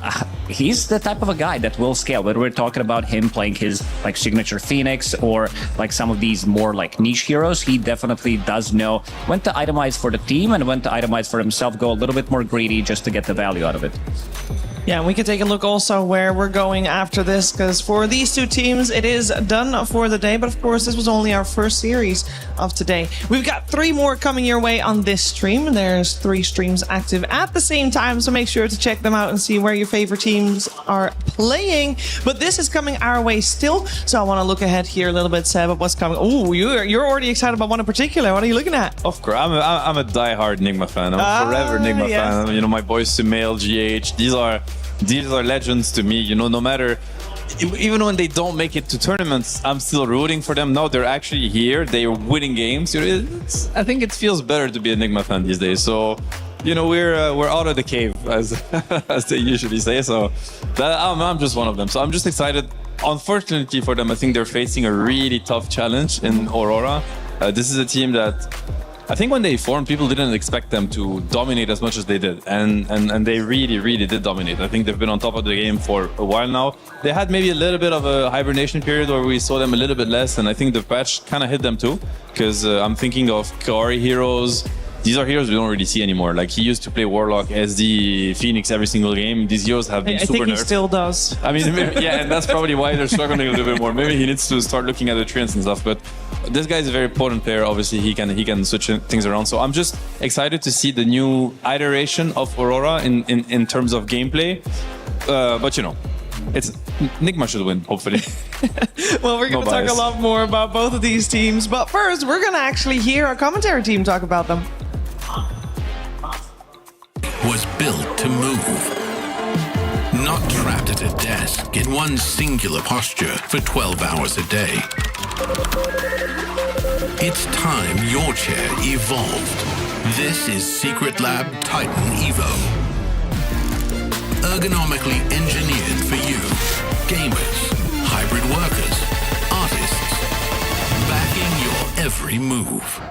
he's the type of a guy that will scale. Whether we're talking about him playing his like signature Phoenix or like some of these more like niche heroes, he definitely does know when to itemize for the team and when to itemize for himself, go a little bit more greedy just to get the value out of it. Yeah, we can take a look also where we're going after this, because for these two teams, it is done for the day. But of course, this was only our first series of today. We've got 3 more coming your way on this stream. There's 3 streams active at the same time, so make sure to check them out and see where your favorite teams are playing. But this is coming our way still, so I want to look ahead here a little bit, Seb, of what's coming. Oh, you're already excited about one in particular. What are you looking at? Of course, I'm a diehard Nigma fan. I'm a forever Nigma fan. You know, my boys Sumail, GH, these are legends to me. You know, no matter, even when they don't make it to tournaments, I'm still rooting for them. Now they're actually here. They're winning games. I think it feels better to be a Nigma fan these days. So, you know, we're out of the cave, as as they usually say. So, I'm just one of them. So I'm just excited. Unfortunately for them, I think they're facing a really tough challenge in Aurora. This is a team that I think when they formed, people didn't expect them to dominate as much as they did. And they really, really did dominate. I think they've been on top of the game for a while now. They had maybe a little bit of a hibernation period where we saw them a little bit less. And I think the patch kind of hit them too. Because I'm thinking of Kaori heroes. These are heroes we don't really see anymore. Like, he used to play Warlock, SD, Phoenix every single game. These heroes have been super nerfed. I think he still does. I mean, yeah, and that's probably why they're struggling a little bit more. Maybe he needs to start looking at the trends and stuff. But this guy is a very potent player. Obviously, he can switch things around. So I'm just excited to see the new iteration of Aurora in terms of gameplay. But you know, Nigma should win, hopefully. Well, we're going to talk a lot more about both of these teams. But first, we're going to actually hear our commentary team talk about them. Was built to move. Not trapped at a desk in one singular posture for 12 hours a day. It's time your chair evolved. This is Secret Lab Titan Evo. Ergonomically engineered for you, gamers, hybrid workers, artists, backing your every move.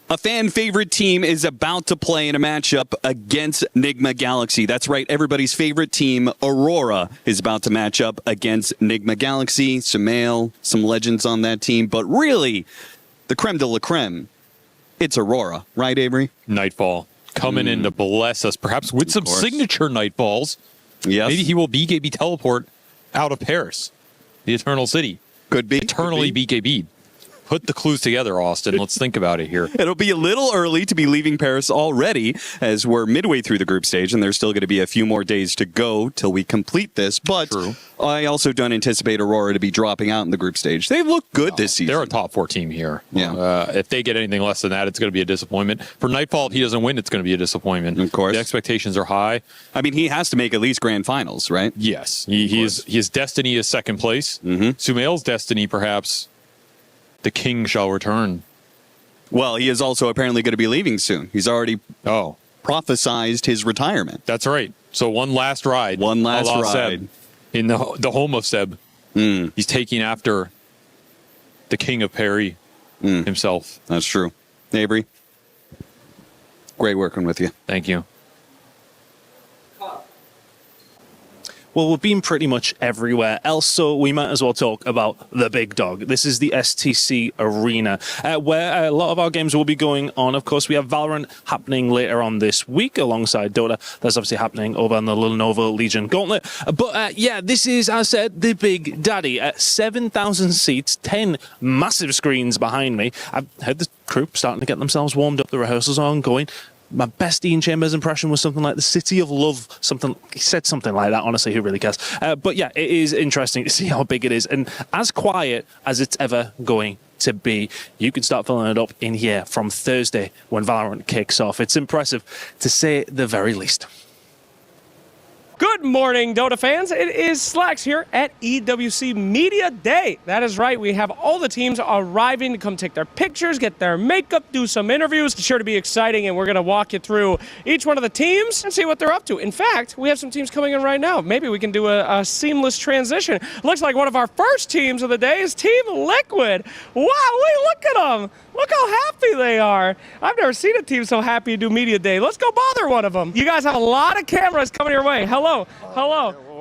A fan favorite team is about to play in a matchup against Nigma Galaxy. That's right, everybody's favorite team, Aurora, is about to match up against Nigma Galaxy. Sumail, some legends on that team, but really, the creme de la creme, it's Aurora. Right, Avery? Nightfall coming in to bless us, perhaps with some signature Nightfalls. Yes. Maybe he will BKB teleport out of Paris, the Eternal City. Could be. Eternally BKB'd. Put the clues together, Austin. Let's think about it here. It'll be a little early to be leaving Paris already, as we're midway through the group stage, and there's still going to be a few more days to go till we complete this. But True. I also don't anticipate Aurora to be dropping out in the group stage. They've looked good this season. They're a top 4 team here. Yeah. If they get anything less than that, it's going to be a disappointment. For Nightfall, if he doesn't win, it's going to be a disappointment. Of course. The expectations are high. I mean, he has to make at least grand finals, right? Yes. His destiny is second place. Sumail's destiny, perhaps, the king shall return. Well, he is also apparently going to be leaving soon. He's already prophesized his retirement. That's right. So one last ride. One last ride. Seb, in the home of Seb. He's taking after the king of Paris himself. That's true. Avery, great working with you. Thank you. Well, we've been pretty much everywhere else, so we might as well talk about the big dog. This is the STC Arena, where a lot of our games will be going on. Of course, we have Valorant happening later on this week alongside Dota. That's obviously happening over on the Lenovo Legion Gauntlet. But yeah, this is, as I said, the big daddy. 7,000 seats, 10 massive screens behind me. I've heard the crew starting to get themselves warmed up. The rehearsals are ongoing. My best Ian Chambers impression was something like the City of Love. He said something like that. Honestly, who really cares? But yeah, it is interesting to see how big it is. And as quiet as it's ever going to be, you can start filling it up in here from Thursday when Valorant kicks off. It's impressive, to say the very least. Good morning, Dota fans. It is Slacks here at EWC Media Day. That is right. We have all the teams arriving to come take their pictures, get their makeup, do some interviews. It's sure to be exciting, and we're going to walk you through each one of the teams and see what they're up to. In fact, we have some teams coming in right now. Maybe we can do a seamless transition. Looks like one of our first teams of the day is Team Liquid. Wow, look at them. Look how happy they are. I've never seen a team so happy to do Media Day. Let's go bother one of them. You guys have a lot of cameras coming your way. Hello.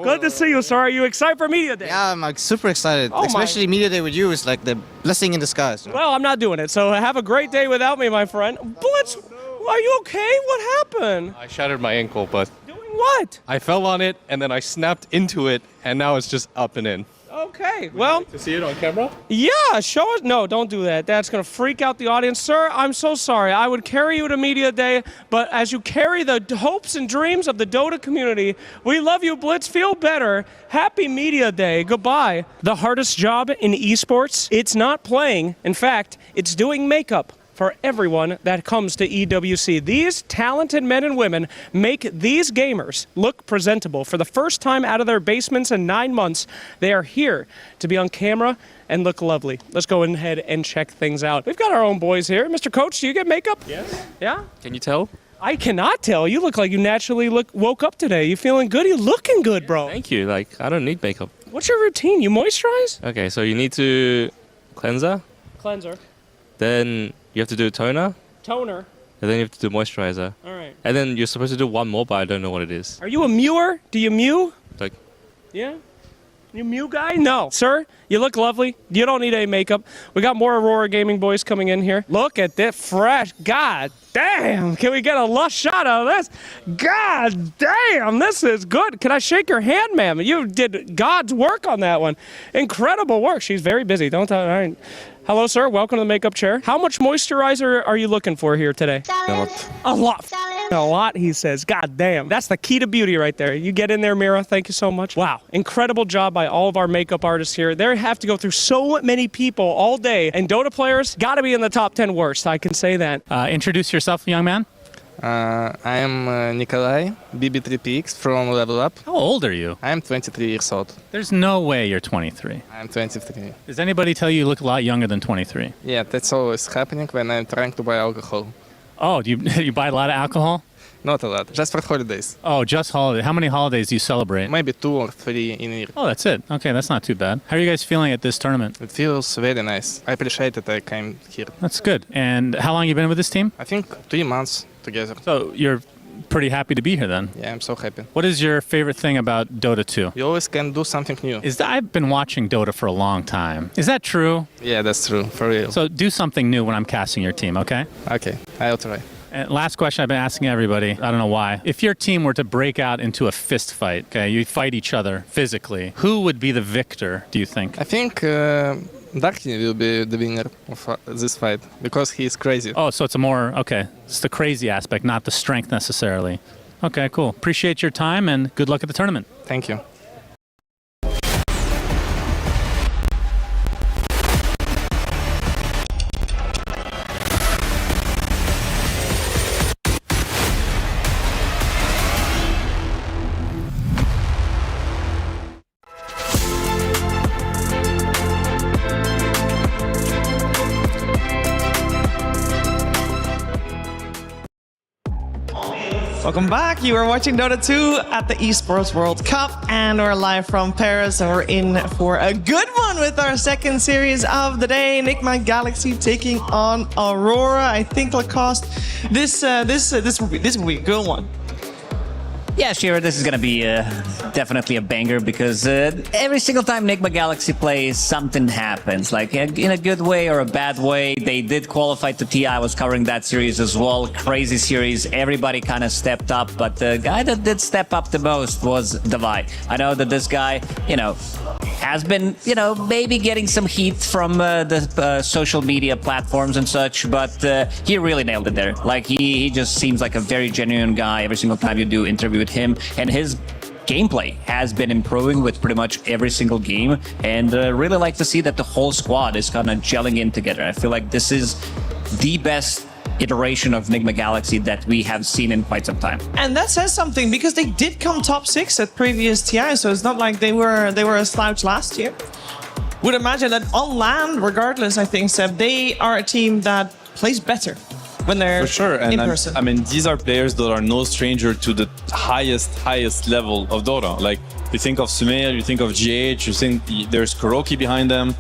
Good to see you, sir. Are you excited for Media Day? Yeah, I'm super excited. Oh, especially Media Day with you is like the blessing in disguise. You know? Well, I'm not doing it, so have a great day without me, my friend. Blitz, are you okay? What happened? I shattered my ankle, but... Doing what? I fell on it, and then I snapped into it, and now it's just up and in. Okay, well... To see it on camera? Yeah, show us. No, don't do that. That's going to freak out the audience. Sir, I'm so sorry. I would carry you to Media Day, but as you carry the hopes and dreams of the Dota community, we love you, Blitz. Feel better. Happy Media Day. Goodbye. The hardest job in esports, it's not playing. In fact, it's doing makeup for everyone that comes to EWC. These talented men and women make these gamers look presentable. For the first time out of their basements in 9 months, they are here to be on camera and look lovely. Let's go ahead and check things out. We've got our own boys here. Mr. Coach, do you get makeup? Yes. Yeah? Can you tell? I cannot tell. You look like you naturally woke up today. You feeling good? You looking good, bro. Thank you. I don't need makeup. What's your routine? You moisturize? Okay, so you need to cleanser. Cleanser. Then you have to do toner. Toner. And then you have to do moisturizer. All right. And then you're supposed to do one more, but I don't know what it is. Are you a mewer? Do you mew? Like, yeah? You mew guy? No. Sir, you look lovely. You don't need any makeup. We got more Aurora Gaming boys coming in here. Look at this fresh. God damn. Can we get a lush shot of this? God damn. This is good. Can I shake your hand, ma'am? You did God's work on that one. Incredible work. She's very busy. Don't tell her. All right. Hello, sir. Welcome to the makeup chair. How much moisturizer are you looking for here today? a lot. A lot. A lot, he says. God damn. That's the key to beauty right there. You get in there, Mira. Thank you so much. Wow. Incredible job by all of our makeup artists here. They have to go through so many people all day. And Dota players got to be in the top 10 worst. I can say that. Introduce yourself, young man. I am Nikolai, BB3PX from Level Up. How old are you? I am 23 years old. There's no way you're 23. I am 23. Does anybody tell you look a lot younger than 23? Yeah, that's always happening when I'm trying to buy alcohol. Oh, do you buy a lot of alcohol? Not a lot, just for holidays. Oh, just holiday. How many holidays do you celebrate? Maybe 2 or 3 in a year. Oh, that's it. Okay, that's not too bad. How are you guys feeling at this tournament? It feels very nice. I appreciate that I came here. That's good. And how long have you been with this team? I think 3 months together. So you're pretty happy to be here then? Yeah, I'm so happy. What is your favorite thing about Dota 2? You always can do something new. I've been watching Dota for a long time. Is that true? Yeah, that's true, for real. So do something new when I'm casting your team, okay? Okay, I'll try. And last question I've been asking everybody, I don't know why. If your team were to break out into a fist fight, okay, you fight each other physically, who would be the victor, do you think? I think Darky will be the winner of this fight because he is crazy. Oh, so it's it's the crazy aspect, not the strength necessarily. Okay, cool. Appreciate your time and good luck at the tournament. Thank you. Welcome back. You are watching Dota 2 at the Esports World Cup, and we're live from Paris, and we're in for a good one with our second series of the day. Enigma Galaxy taking on Aurora. I think Lacoste, this will be a good one. Yeah, sure. This is going to be definitely a banger because every single time Nigma Galaxy plays, something happens. Like in a good way or a bad way. They did qualify to TI. I was covering that series as well. Crazy series. Everybody kind of stepped up, but the guy that did step up the most was Davai. I know that this guy, has been, maybe getting some heat from the social media platforms and such, but he really nailed it there. Like he just seems like a very genuine guy every single time you do interview with him, and his gameplay has been improving with pretty much every single game, and really like to see that the whole squad is kind of gelling in together. I feel like this is the best iteration of Nigma Galaxy that we have seen in quite some time. And that says something because they did come top 6 at previous TI, so it's not like they were a slouch last year. Would imagine that on land, regardless, I think, Seb, they are a team that plays better when they're for sure. And in person. I mean, these are players that are no stranger to the highest level of Dota. Like, you think of Sumail, you think of GH, you think there's Kuroki behind them.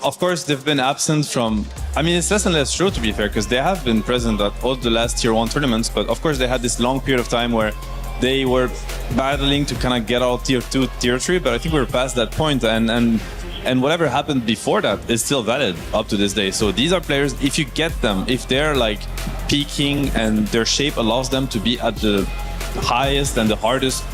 Of course, they've been absent from... I mean, it's less and less true, to be fair, because they have been present at all the last Tier 1 tournaments, but of course they had this long period of time where they were battling to kind of get out Tier 2, Tier 3, but I think we're past that point, and whatever happened before that is still valid up to this day. So these are players, if you get them, if they're like peaking and their shape allows them to be at the highest and the hardest,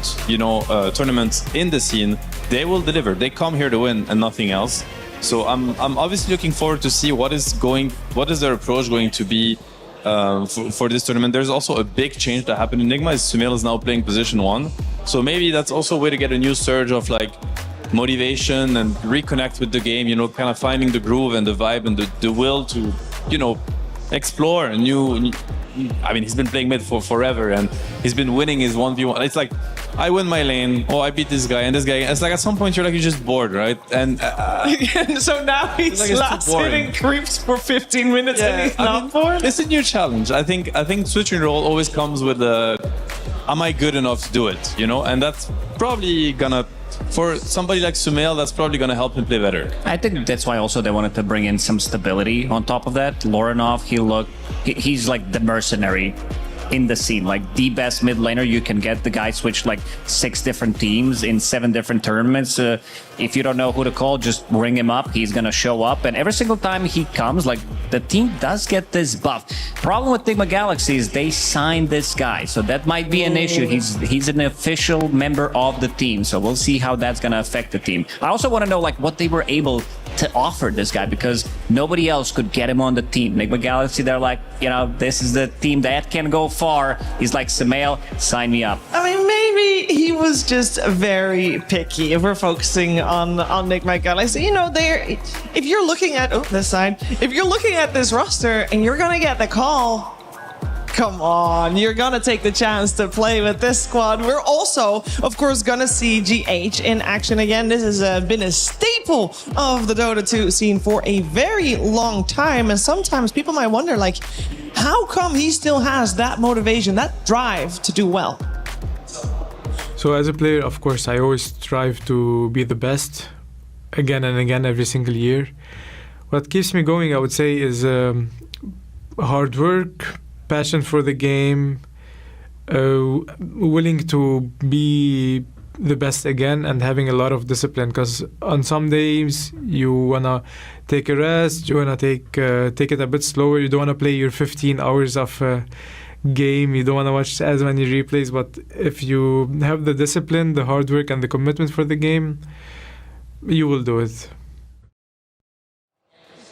tournaments in the scene, they will deliver. They come here to win and nothing else. So I'm obviously looking forward to see what is their approach going to be for this tournament. There's also a big change that happened in Nigma. Sumail is now playing position 1. So maybe that's also a way to get a new surge of like motivation and reconnect with the game, kind of finding the groove and the vibe and the will to, explore a new... I mean, he's been playing mid for forever and he's been winning his 1v1. It's like, I win my lane, I beat this guy and this guy. It's like at some point you're just bored, right? And so now he's last hitting creeps for 15 minutes and he's not bored? It's a new challenge. I think switching role always comes with am I good enough to do it, And that's probably gonna... For somebody like Sumail, that's probably going to help him play better. I think that's why also they wanted to bring in some stability on top of that. Lorenov, he's like the mercenary in the scene, like the best mid laner you can get. The guy switched like 6 different teams in 7 different tournaments. If you don't know who to call, just ring him up. He's gonna show up, and every single time he comes, like the team does get this buff. Problem with Nigma Galaxy is they signed this guy, so that might be an issue. He's an official member of the team, so we'll see how that's gonna affect the team. I also want to know like what they were able to offer this guy, because nobody else could get him on the team. Nigma Galaxy, they're like, this is the team that can go far. He's like, Sumail, sign me up. I mean, maybe he was just very picky if we're focusing on Nigma Galaxy. If you're looking at this side, if you're looking at this roster and you're gonna get the call, come on, you're gonna take the chance to play with this squad. We're also, of course, gonna see GH in action again. This has been a staple of the Dota 2 scene for a very long time, and sometimes people might wonder, like, how come he still has that motivation, that drive to do well? So as a player, of course, I always strive to be the best again and again every single year. What keeps me going, I would say, is hard work, passion for the game, willing to be the best again, and having a lot of discipline, because on some days you want to take a rest, you want to take it a bit slower, you don't want to play your 15 hours of game, you don't want to watch as many replays, but if you have the discipline, the hard work and the commitment for the game, you will do it.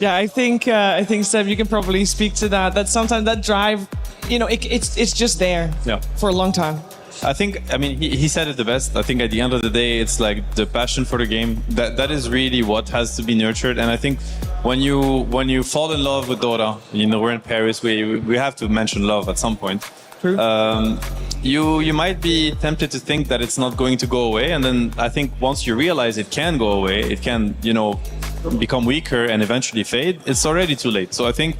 Yeah, I think Seb, you can probably speak to that. That sometimes that drive, it's just there for a long time. He said it the best. I think at the end of the day, it's like the passion for the game. That is really what has to be nurtured. And I think when you fall in love with Dota, we're in Paris, we have to mention love at some point. True. You might be tempted to think that it's not going to go away, and then I think once you realize it can go away, it can become weaker and eventually fade. It's already too late. So I think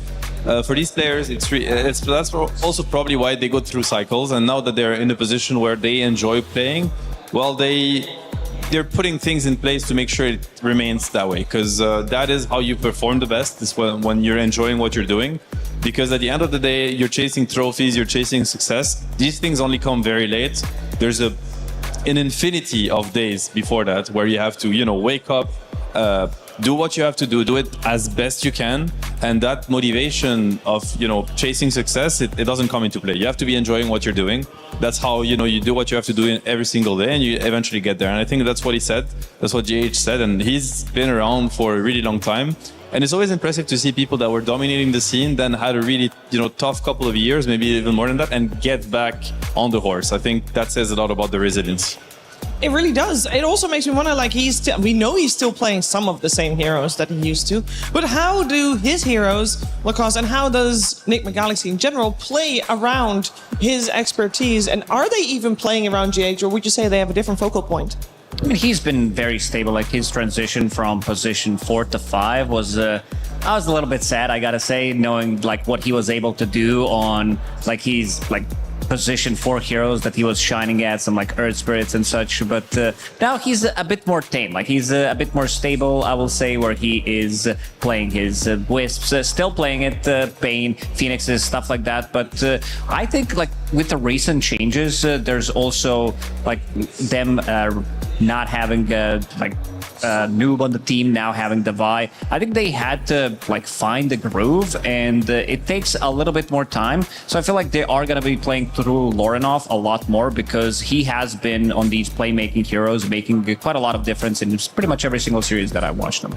for these players, that's also probably why they go through cycles. And now that they're in a position where they enjoy playing, well, they're putting things in place to make sure it remains that way, because that is how you perform the best. Is when you're enjoying what you're doing. Because at the end of the day, you're chasing trophies, you're chasing success. These things only come very late. There's an infinity of days before that where you have to, wake up, do what you have to do it as best you can. And that motivation of, chasing success, it doesn't come into play. You have to be enjoying what you're doing. That's how, you do what you have to do every single day and you eventually get there. And I think that's what he said. That's what JH said. And he's been around for a really long time. And it's always impressive to see people that were dominating the scene, then had a really, tough couple of years, maybe even more than that, and get back on the horse. I think that says a lot about the resilience. It really does. It also makes me wonder, like, we know he's still playing some of the same heroes that he used to, but how do his heroes, Lacoste, and how does Nick McGalaxy in general play around his expertise? And are they even playing around GH, or would you say they have a different focal point? I mean, he's been very stable. Like, his transition from position 4 to 5 was, I was a little bit sad, I gotta say, knowing like what he was able to do on, like, he's like position 4 heroes that he was shining at, some like Earth Spirits and such. But now he's a bit more tame. Like, he's a bit more stable, I will say, where he is playing his Wisps, still playing it, Bane, Phoenixes, stuff like that. But I think, like, with the recent changes, there's also like them not having Noob on the team, now having Devi. I think they had to like find the groove, and it takes a little bit more time. So I feel like they are going to be playing through Lorinov a lot more, because he has been on these playmaking heroes, making quite a lot of difference in pretty much every single series that I've watched them.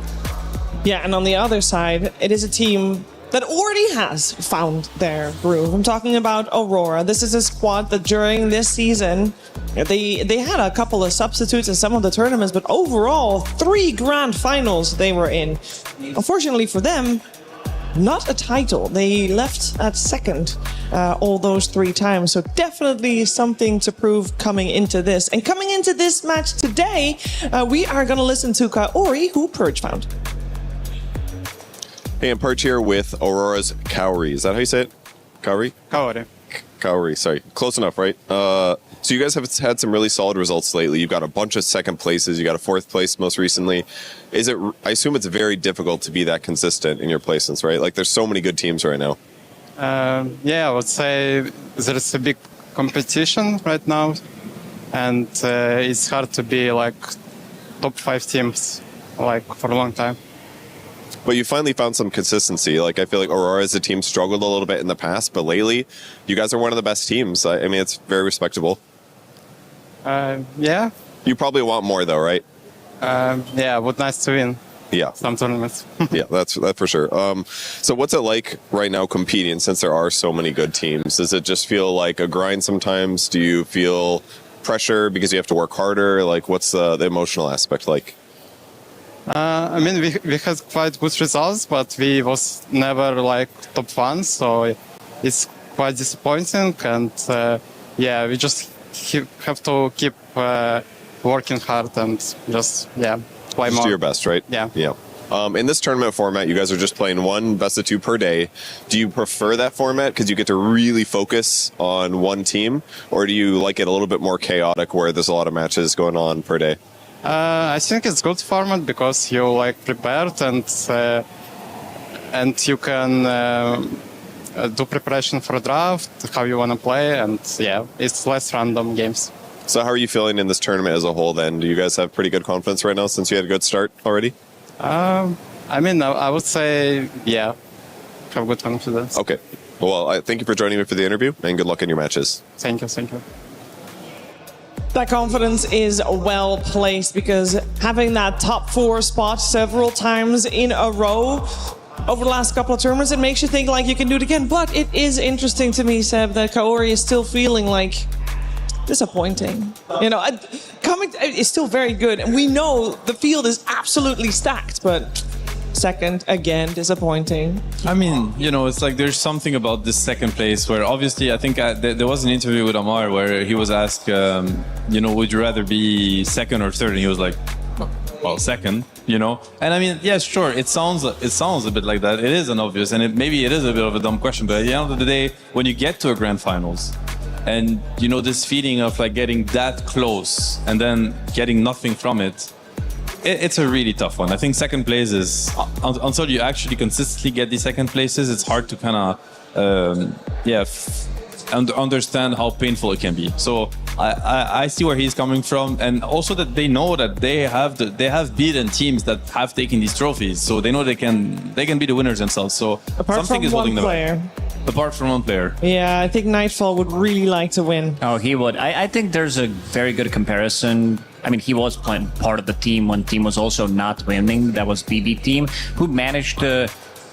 Yeah, and on the other side, it is a team that already has found their groove. I'm talking about Aurora. This is a squad that during this season, they had a couple of substitutes in some of the tournaments, but overall, 3 grand finals they were in. Unfortunately for them, not a title. They left at second all those 3 times, so definitely something to prove coming into this. And coming into this match today, we are going to listen to Kaori, who Purge found. Hey, I'm Perch here with Aurora's Kaori. Is that how you say it? Kaori? Kaori. Kaori, sorry. Close enough, right? So you guys have had some really solid results lately. You've got a bunch of second places. You got a 4th place most recently. I assume it's very difficult to be that consistent in your placements, right? Like, there's so many good teams right now. Yeah, I would say there's a big competition right now. And it's hard to be like top 5 teams like for a long time. But you finally found some consistency. Like, I feel like Aurora as a team struggled a little bit in the past, but lately, you guys are one of the best teams. I mean, it's very respectable. Yeah. You probably want more, though, right? Yeah, but nice to win. Yeah. Some tournaments. Yeah, that's for sure. So what's it like right now competing, since there are so many good teams? Does it just feel like a grind sometimes? Do you feel pressure because you have to work harder? Like, what's the emotional aspect like? I mean, we had quite good results, but we was never like top 1, so it's quite disappointing. And yeah, we just have to keep working hard and just play more. Just do your best, right? Yeah. Yeah. In this tournament format, you guys are just playing 1 best of 2 per day. Do you prefer that format because you get to really focus on one team, or do you like it a little bit more chaotic where there's a lot of matches going on per day? I think it's good format because you like prepared and you can do preparation for draft, how you want to play, and yeah, it's less random games. So how are you feeling in this tournament as a whole then? Do you guys have pretty good confidence right now since you had a good start already? I mean, I would say, yeah, have good confidence. Okay. Well, I thank you for joining me for the interview, and good luck in your matches. Thank you, thank you. That confidence is well placed, because having that top 4 spot several times in a row over the last couple of tournaments, it makes you think like you can do it again. But it is interesting to me, Seb, that Kaori is still feeling like disappointing. You know, coming is still very good, and we know the field is absolutely stacked, but second, again, disappointing. I mean, you know, it's like there's something about this second place where obviously I think there was an interview with Amar where he was asked, you know, would you rather be second or third? And he was like, well, second, you know? And I mean, yes, sure, it sounds a bit like that. It is an obvious, and maybe it is a bit of a dumb question, but at the end of the day, when you get to a grand finals, and you know, this feeling of like getting that close and then getting nothing from it, it's a really tough one. I think second place is, until you actually consistently get the second places, it's hard to kind of, understand how painful it can be. So I see where he's coming from, and also that they know that they have beaten teams that have taken these trophies, so they know they can be the winners themselves. So Apart something from is holding one player. them back. Apart from one player. Yeah, I think Nightfall would really like to win. Oh, he would. I think there's a very good comparison. I mean, he was playing part of the team when team was also not winning. That was BB team, who managed to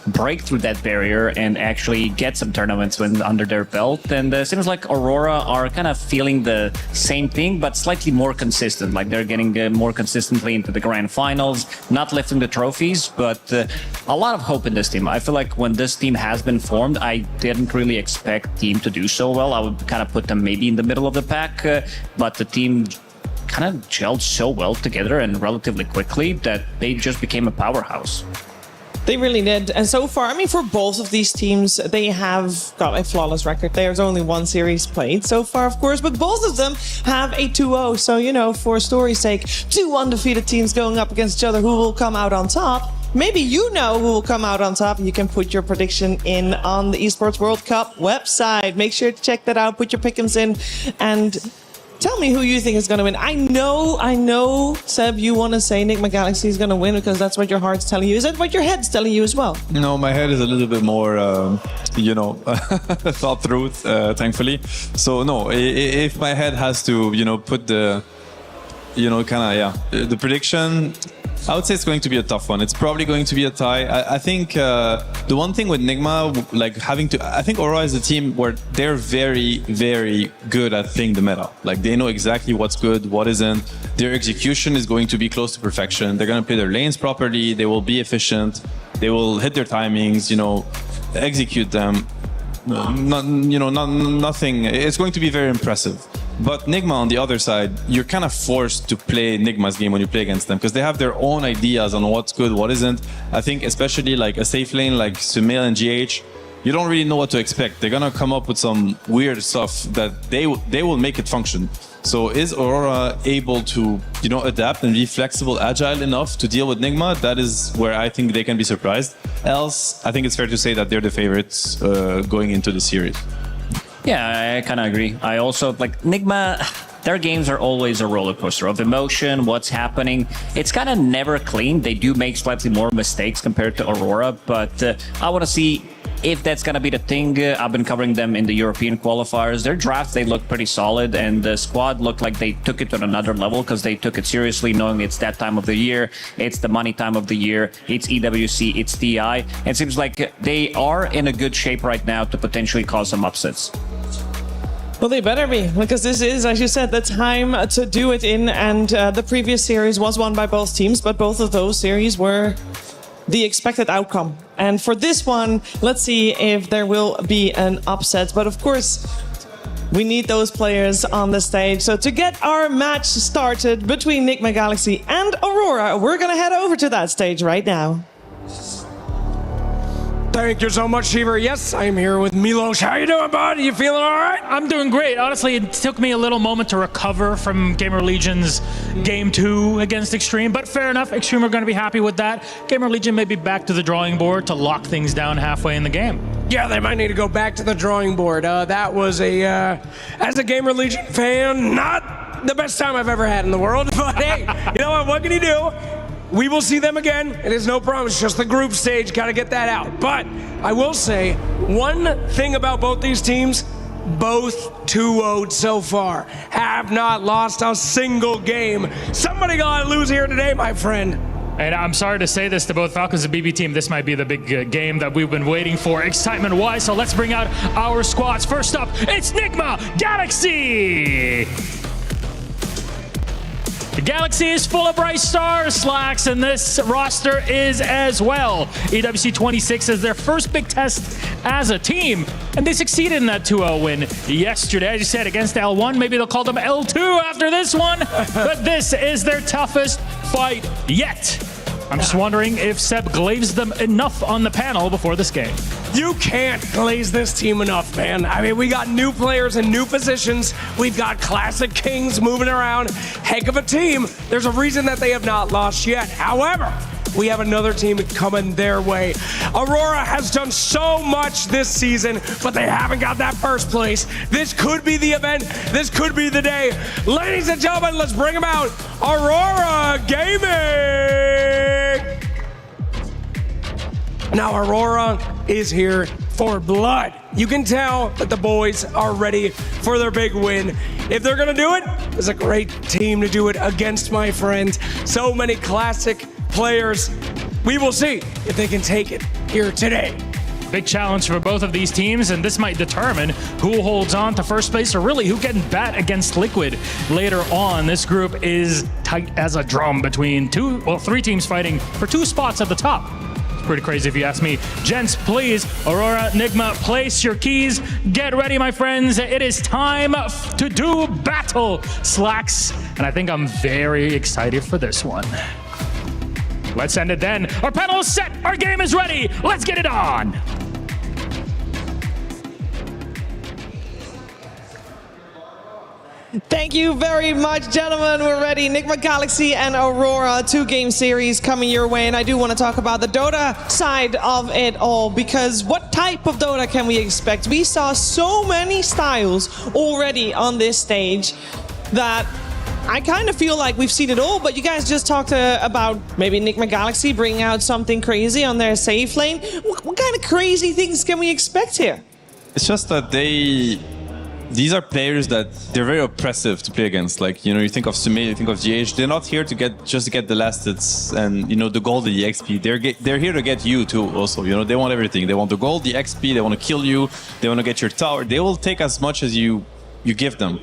break through that barrier and actually get some tournaments wins under their belt. And it seems like Aurora are kind of feeling the same thing, but slightly more consistent. Like they're getting more consistently into the grand finals, not lifting the trophies, but a lot of hope in this team. I feel like when this team has been formed, I didn't really expect team to do so well. I would kind of put them maybe in the middle of the pack, but the team kind of gelled so well together and relatively quickly that they just became a powerhouse. They really did. And so far, I mean, for both of these teams, they have got a flawless record. There's only one series played so far, of course, but both of them have a 2-0. So, you know, for story's sake, two undefeated teams going up against each other, who will come out on top? Maybe you know who will come out on top. You can put your prediction in on the Esports World Cup website. Make sure to check that out. Put your pick'ems in and tell me who you think is going to win. I know, Seb, you want to say Nigma Galaxy is going to win because that's what your heart's telling you. Is that what your head's telling you as well? No, my head is a little bit more, thought through, thankfully. So no, if my head has to, put the, the prediction, I would say it's going to be a tough one. It's probably going to be a tie. I think the one thing with Nigma, I think Aurora is a team where they're very, very good at playing the meta. Like they know exactly what's good, what isn't. Their execution is going to be close to perfection. They're going to play their lanes properly. They will be efficient. They will hit their timings, execute them. Nothing. It's going to be very impressive. But Nigma on the other side, you're kind of forced to play Nigma's game when you play against them because they have their own ideas on what's good, what isn't. I think especially like a safe lane like Sumail and GH, you don't really know what to expect. They're gonna come up with some weird stuff that they will make it function. So is Aurora able to, adapt and be flexible, agile enough to deal with Nigma? That is where I think they can be surprised. Else, I think it's fair to say that they're the favorites going into the series. Yeah, I kind of agree. I also, Nigma, their games are always a roller coaster of emotion, what's happening. It's kind of never clean. They do make slightly more mistakes compared to Aurora, but I want to see if that's going to be the thing. I've been covering them in the European qualifiers. Their drafts, they look pretty solid, and the squad looked like they took it to another level because they took it seriously, knowing it's that time of the year, it's the money time of the year, it's EWC, it's TI. It seems like they are in a good shape right now to potentially cause some upsets. Well, they better be, because this is, as you said, the time to do it in, and the previous series was won by both teams, but both of those series were the expected outcome. And for this one, let's see if there will be an upset. But of course, we need those players on the stage. So to get our match started between Nigma Galaxy and Aurora, we're going to head over to that stage right now. Thank you so much, Sheever. Yes, I'm here with Milos. How you doing, bud? You feeling all right? I'm doing great. Honestly, it took me a little moment to recover from Gamer Legion's Game 2 against Extreme, but fair enough. Extreme are going to be happy with that. Gamer Legion may be back to the drawing board to lock things down halfway in the game. Yeah, they might need to go back to the drawing board. That was as a Gamer Legion fan, not the best time I've ever had in the world, but hey, you know what can you do? We will see them again. It is no promise, just the group stage. Got to get that out. But I will say one thing about both these teams, both 2-0'd so far. Have not lost a single game. Somebody got to lose here today, my friend. And I'm sorry to say this to both Falcons and BB team. This might be the big game that we've been waiting for excitement-wise. So let's bring out our squads. First up, it's Nigma Galaxy. The Galaxy is full of bright stars, Slacks, and this roster is as well. EWC 26 is their first big test as a team, and they succeeded in that 2-0 win yesterday. As you said, against L1. Maybe they'll call them L2 after this one, but this is their toughest fight yet. I'm just wondering if Seb glaves them enough on the panel before this game. You can't glaze this team enough, man. I mean, we got new players in new positions. We've got classic kings moving around. Heck of a team. There's a reason that they have not lost yet. However, we have another team coming their way. Aurora has done so much this season, but they haven't got that first place. This could be the event. This could be the day. Ladies and gentlemen, let's bring them out. Aurora Gaming! Now, Aurora is here for blood. You can tell that the boys are ready for their big win. If they're gonna do it, it's a great team to do it against, my friend. So many classic players. We will see if they can take it here today. Big challenge for both of these teams, and this might determine who holds on to first place or really who can bat against Liquid later on. This group is tight as a drum between three teams fighting for 2 spots at the top. Pretty crazy if you ask me. Gents, please, Aurora, Nigma, place your keys. Get ready, my friends. It is time to do battle, Slacks. And I think I'm very excited for this one. Let's end it then. Our panel is set. Our game is ready. Let's get it on. Thank you very much, gentlemen. We're ready. Nigma Galaxy and Aurora, 2-game series coming your way. And I do want to talk about the Dota side of it all, because what type of Dota can we expect? We saw so many styles already on this stage that I kind of feel like we've seen it all, but you guys just talked about maybe Nigma Galaxy bringing out something crazy on their safe lane. What kind of crazy things can we expect here? It's just that these are players that they're very oppressive to play against. Like, you think of Sume, you think of GH. They're not here to get the last hits and, the gold, the XP. They're here to get you too also. They want everything. They want the gold, the XP, they want to kill you, they want to get your tower. They will take as much as you give them.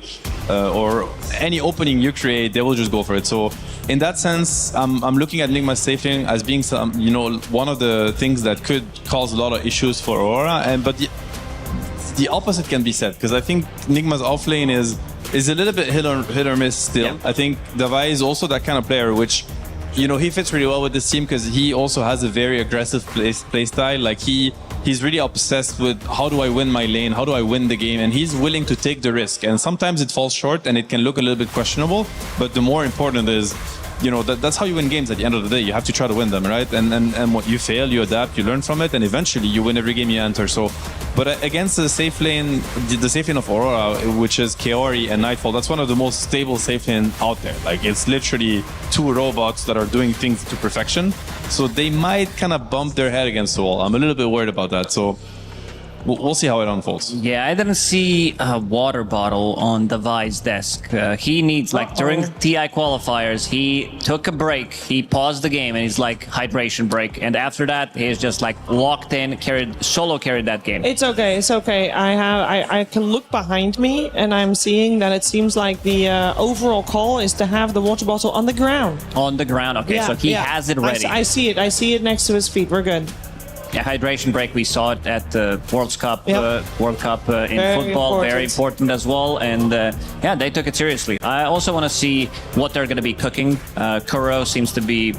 Or any opening you create, they will just go for it. So in that sense, I'm looking at Nigma's safe lane as being one of the things that could cause a lot of issues for Aurora. But the opposite can be said, because I think Nigma's offlane is a little bit hit or miss still. Yeah. I think Davai is also that kind of player, which he fits really well with this team because he also has a very aggressive play style. Like he's really obsessed with how do I win my lane, how do I win the game, and he's willing to take the risk. And sometimes it falls short and it can look a little bit questionable, but the more important is that's how you win games at the end of the day. You have to try to win them, right? And what you fail, you adapt, you learn from it, and eventually you win every game you enter. So, but against the safe lane of Aurora, which is Kaori and Nightfall, that's one of the most stable safe lane out there. Like, it's literally 2 robots that are doing things to perfection. So they might kind of bump their head against the wall. I'm a little bit worried about that. So we'll see how it unfolds. Yeah, I didn't see a water bottle on Davai's desk. He needs, during TI qualifiers, he took a break. He paused the game and he's like, hydration break. And after that, he's just locked in, solo carried that game. It's okay, it's okay. I can look behind me and I'm seeing that it seems like the overall call is to have the water bottle on the ground. On the ground, okay, yeah, so he has it ready. I see it next to his feet. We're good. Yeah, hydration break. We saw it at the World Cup. Yep. World Cup in football, very important as well. And yeah, they took it seriously. I also want to see what they're going to be cooking. Kuro seems to be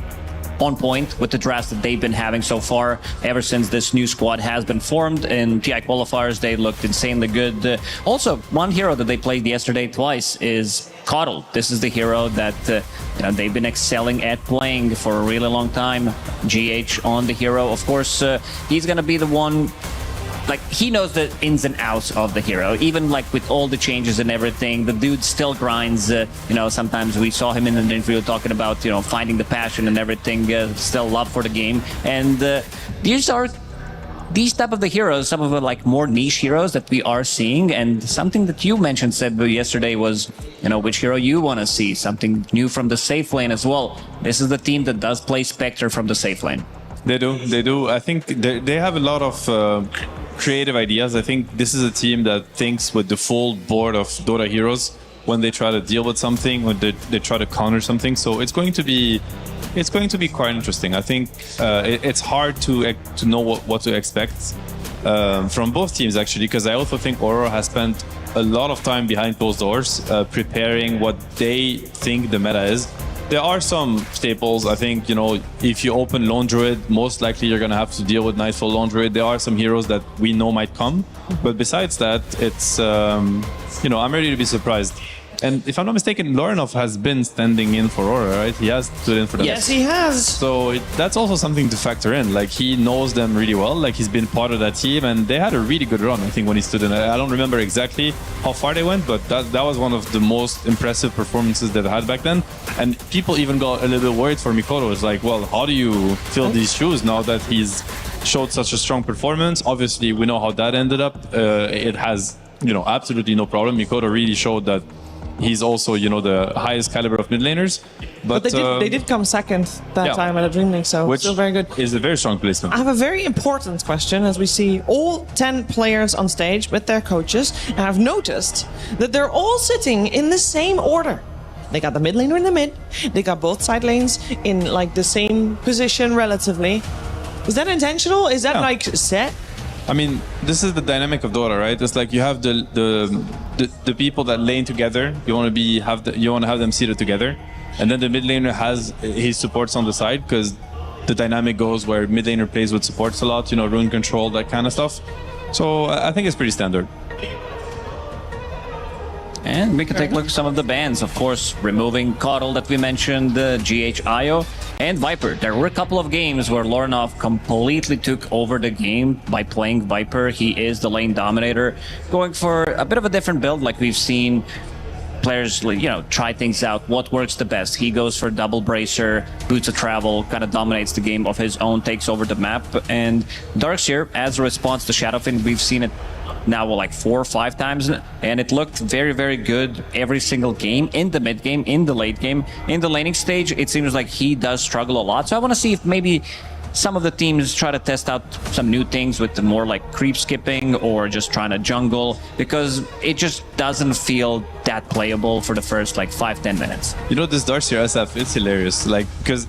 on point with the drafts that they've been having so far. Ever since this new squad has been formed in TI qualifiers, they looked insanely good. Also, one hero that they played yesterday twice is Coddle. This is the hero that they've been excelling at playing for a really long time. GH on the hero. Of course, he's gonna be the one. He knows the ins and outs of the hero. Even with all the changes and everything, the dude still grinds. Sometimes we saw him in an interview talking about finding the passion and everything. Still love for the game. And these type of the heroes, some of the more niche heroes that we are seeing. And something that you mentioned, said yesterday, was which hero you want to see. Something new from the safe lane as well. This is the team that does play Spectre from the safe lane. They do. I think they have a lot of creative ideas. I think this is a team that thinks with the full board of Dota heroes when they try to deal with something, when they try to counter something. So it's going to be quite interesting. I think it's hard to know what to expect from both teams, actually, because I also think Aurora has spent a lot of time behind closed doors preparing what they think the meta is. there are some staples. I think, you know, if you open Lone Druid, most likely you're going to have to deal with Nightfall Lone Druid. There are some heroes that we know might come. But besides that, it's, you know, I'm ready to be surprised. And if I'm not mistaken, Lorenov has been standing in for Aura, right? He has stood in for them. Yes, he has. So that's also something to factor in. Like, he knows them really well. Like, he's been part of that team, and they had a really good run, I think, when he stood in. I don't remember exactly how far they went, but that was one of the most impressive performances they've had back then. And people even got a little bit worried for Mikoto. It's like, well, how do you fill these shoes now that he's showed such a strong performance? Obviously, we know how that ended up. It has, you know, absolutely no problem. Mikoto really showed that he's also, you know, the highest caliber of mid laners. But they did come second that time at a Dream League, so which still very good. Is a very strong placement. I have a very important question as we see all 10 players on stage with their coaches, and I've noticed that they're all sitting in the same order. They got the mid laner in the mid, they got both side lanes in like the same position relatively. Is that intentional? Is that like set? I mean, this is the dynamic of Dota, right? It's like you have the people that lane together. You want to have them seated together, and then the mid laner has his supports on the side, because the dynamic goes where mid laner plays with supports a lot. You know, rune control, that kind of stuff. So I think it's pretty standard. And we can take a look at some of the bans. Of course, removing Coddle that we mentioned, the GH-IO, and Viper. There were a couple of games where Lorenov completely took over the game by playing Viper. He is the lane dominator, going for a bit of a different build, like we've seen players, you know, try things out. What works the best? He goes for double bracer, boots of travel, kind of dominates the game of his own, takes over the map. And Darkseer, as a response to Shadowfin, we've seen it now like 4 or 5 times, and it looked very, very good every single game, in the mid game, in the late game. In the laning stage, it seems like he does struggle a lot. So I want to see if maybe some of the teams try to test out some new things with the more like creep skipping or just trying to jungle, because it just doesn't feel that playable for the first like 5-10 minutes. You know, this Darkseer SF, it's hilarious. Like, because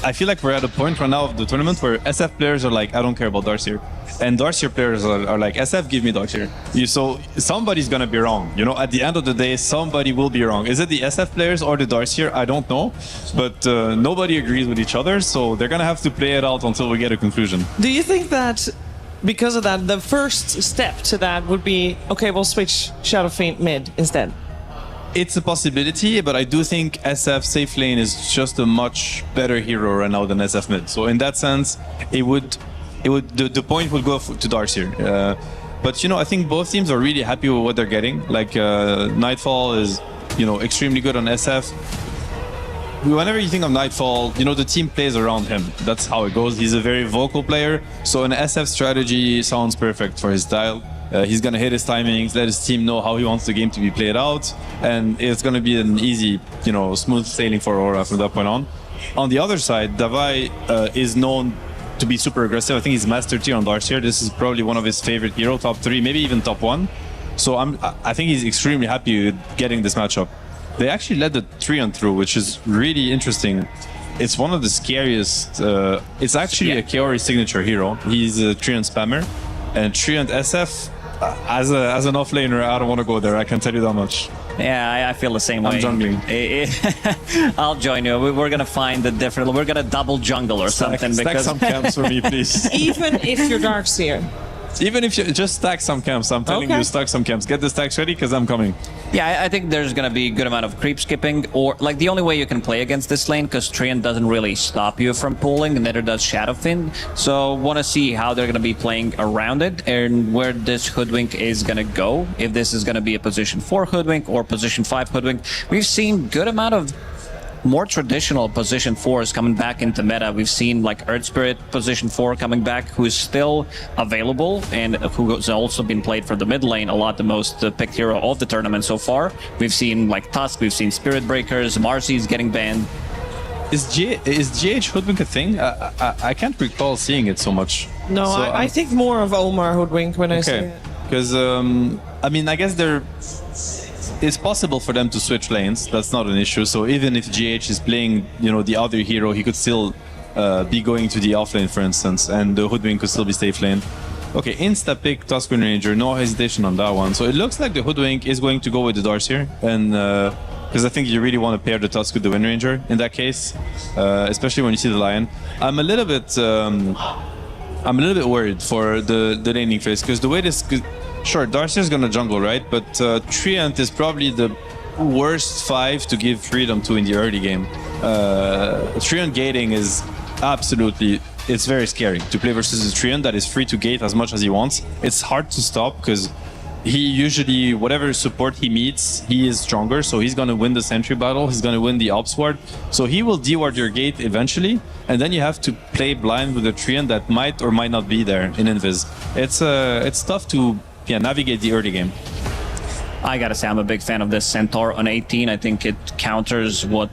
I feel like we're at a point right now of the tournament where SF players are like, I don't care about Darkseer. And Darkseer players are like, SF, give me Darkseer. So somebody's gonna be wrong. You know, at the end of the day, somebody will be wrong. Is it the SF players or the Darkseer? I don't know. But nobody agrees with each other, so they're gonna have to play it out until we get a conclusion. Do you think that because of that, the first step to that would be, okay, we'll switch Shadowfin mid instead? It's a possibility, but I do think SF safe lane is just a much better hero right now than SF mid. So in that sense, the point would go to Darkseer. But you know, I think both teams are really happy with what they're getting. Like Nightfall is, you know, extremely good on SF. Whenever you think of Nightfall, you know, the team plays around him. That's how it goes. He's a very vocal player, so an SF strategy sounds perfect for his style. He's gonna hit his timings, let his team know how he wants the game to be played out, and it's gonna be an easy, you know, smooth sailing for Aura from that point on. On the other side, Davai is known to be super aggressive. I think he's master tier on Darkseer. This is probably one of his favorite hero, top 3, maybe even top 1. So I think he's extremely happy with getting this matchup. They actually led the Treant through, which is really interesting. It's one of the scariest. It's actually a Kaori signature hero. He's a Treant spammer, and Treant SF. As an offlaner, I don't want to go there. I can tell you that much. Yeah, I feel the same way. I'm jungling. I'll join you. We're gonna find the different. We're gonna double jungle or something. Stack some camps for me, please. Even if you're Darkseer. Even if you just stack some camps, I'm telling you, stack some camps. Get the stacks ready, because I'm coming. Yeah, I think there's gonna be a good amount of creep skipping, or like the only way you can play against this lane, because Treant doesn't really stop you from pulling, and neither does Shadowfin. So want to see how they're gonna be playing around it and where this Hoodwink is gonna go. If this is gonna be a position 4 Hoodwink or position 5 Hoodwink. We've seen good amount of more traditional position 4s coming back into meta. We've seen like Earth Spirit position 4 coming back, who's still available and who has also been played for the mid lane a lot, the most picked hero of the tournament so far. We've seen like Tusk, we've seen Spirit Breakers, Marcy's getting banned. Is GH Hoodwink a thing? I can't recall seeing it so much. No, so I think more of Omar Hoodwink when I say it. Because I mean, I guess it's possible for them to switch lanes. That's not an issue. So even if GH is playing, you know, the other hero, he could still be going to the offlane, for instance, and the Hoodwink could still be safe lane. Okay, insta pick Tuskwind Ranger, no hesitation on that one. So it looks like the Hoodwink is going to go with the Darkseer, and because I think you really want to pair the Tusk with the Wind Ranger in that case, especially when you see the Lion. I'm a little bit worried for the laning phase, because the way this... Sure, Darcy's gonna jungle, right? But Treant is probably the worst 5 to give freedom to in the early game. Treant gating is absolutely... It's very scary to play versus a Treant that is free to gate as much as he wants. It's hard to stop because he usually, whatever support he meets, he is stronger. So he's going to win the sentry battle. He's going to win the ops ward. So he will deward your gate eventually. And then you have to play blind with a Treant that might or might not be there in Invis. It's tough to navigate the early game. I gotta say, I'm a big fan of this Centaur on 18. I think it counters what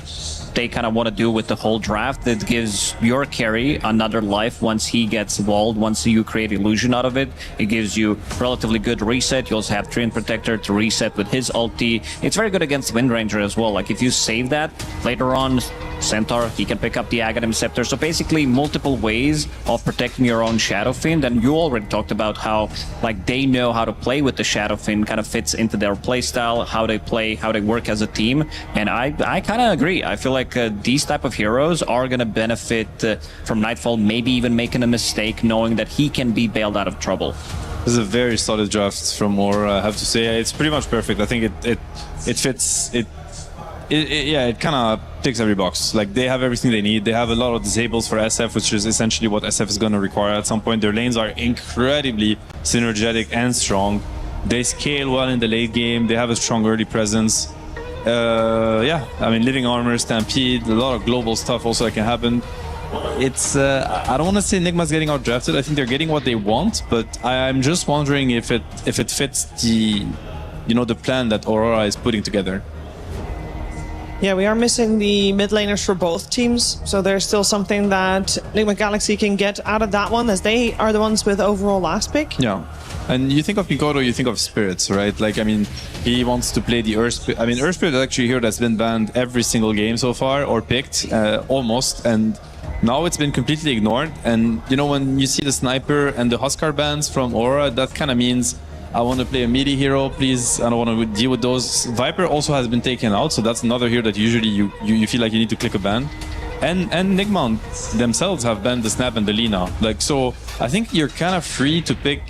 they kind of want to do with the whole draft. It gives your carry another life once he gets walled, once you create illusion out of it. It gives you relatively good reset. You also have Treant Protector to reset with his ulti. It's very good against Wind Ranger as well. Like if you save that later on, Centaur, he can pick up the Aghanim Scepter. So basically multiple ways of protecting your own Shadow Fiend. And you already talked about how like they know how to play with the Shadow Fiend, kind of fits into their playstyle, how they play, how they work as a team. And I kind of agree. I feel like these type of heroes are going to benefit from Nightfall, maybe even making a mistake, knowing that he can be bailed out of trouble. This is a very solid draft from Aurora, I have to say. It's pretty much perfect. I think it fits... It kind of ticks every box. Like they have everything they need. They have a lot of disables for SF, which is essentially what SF is going to require at some point. Their lanes are incredibly synergetic and strong. They scale well in the late game. They have a strong early presence. I mean, Living Armor, Stampede, a lot of global stuff also that can happen. It's I don't want to say Nigma's getting out drafted. I think they're getting what they want, but I'm just wondering if it fits the the plan that Aurora is putting together. Yeah, we are missing the mid laners for both teams, so there's still something that Nigma Galaxy can get out of that one, as they are the ones with overall last pick. Yeah, and you think of Mikoto, you think of Spirits, right? Like, I mean, he wants to play the Earth Spirit. I mean, Earth Spirit is actually a hero that's been banned every single game so far, or picked, almost, and now it's been completely ignored. And, when you see the Sniper and the Huskar bans from Aura, that kind of means I want to play a melee hero, please. I don't want to deal with those. Viper also has been taken out, so that's another hero that usually you feel like you need to click a ban. And Nigma themselves have banned the Snap and the Lina. Like, so I think you're kind of free to pick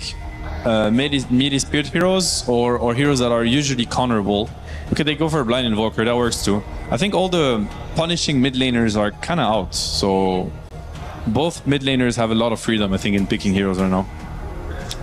melee spirit heroes or heroes that are usually counterable. Okay, they go for a blind invoker, that works too. I think all the punishing mid laners are kind of out, so both mid laners have a lot of freedom, I think, in picking heroes right now.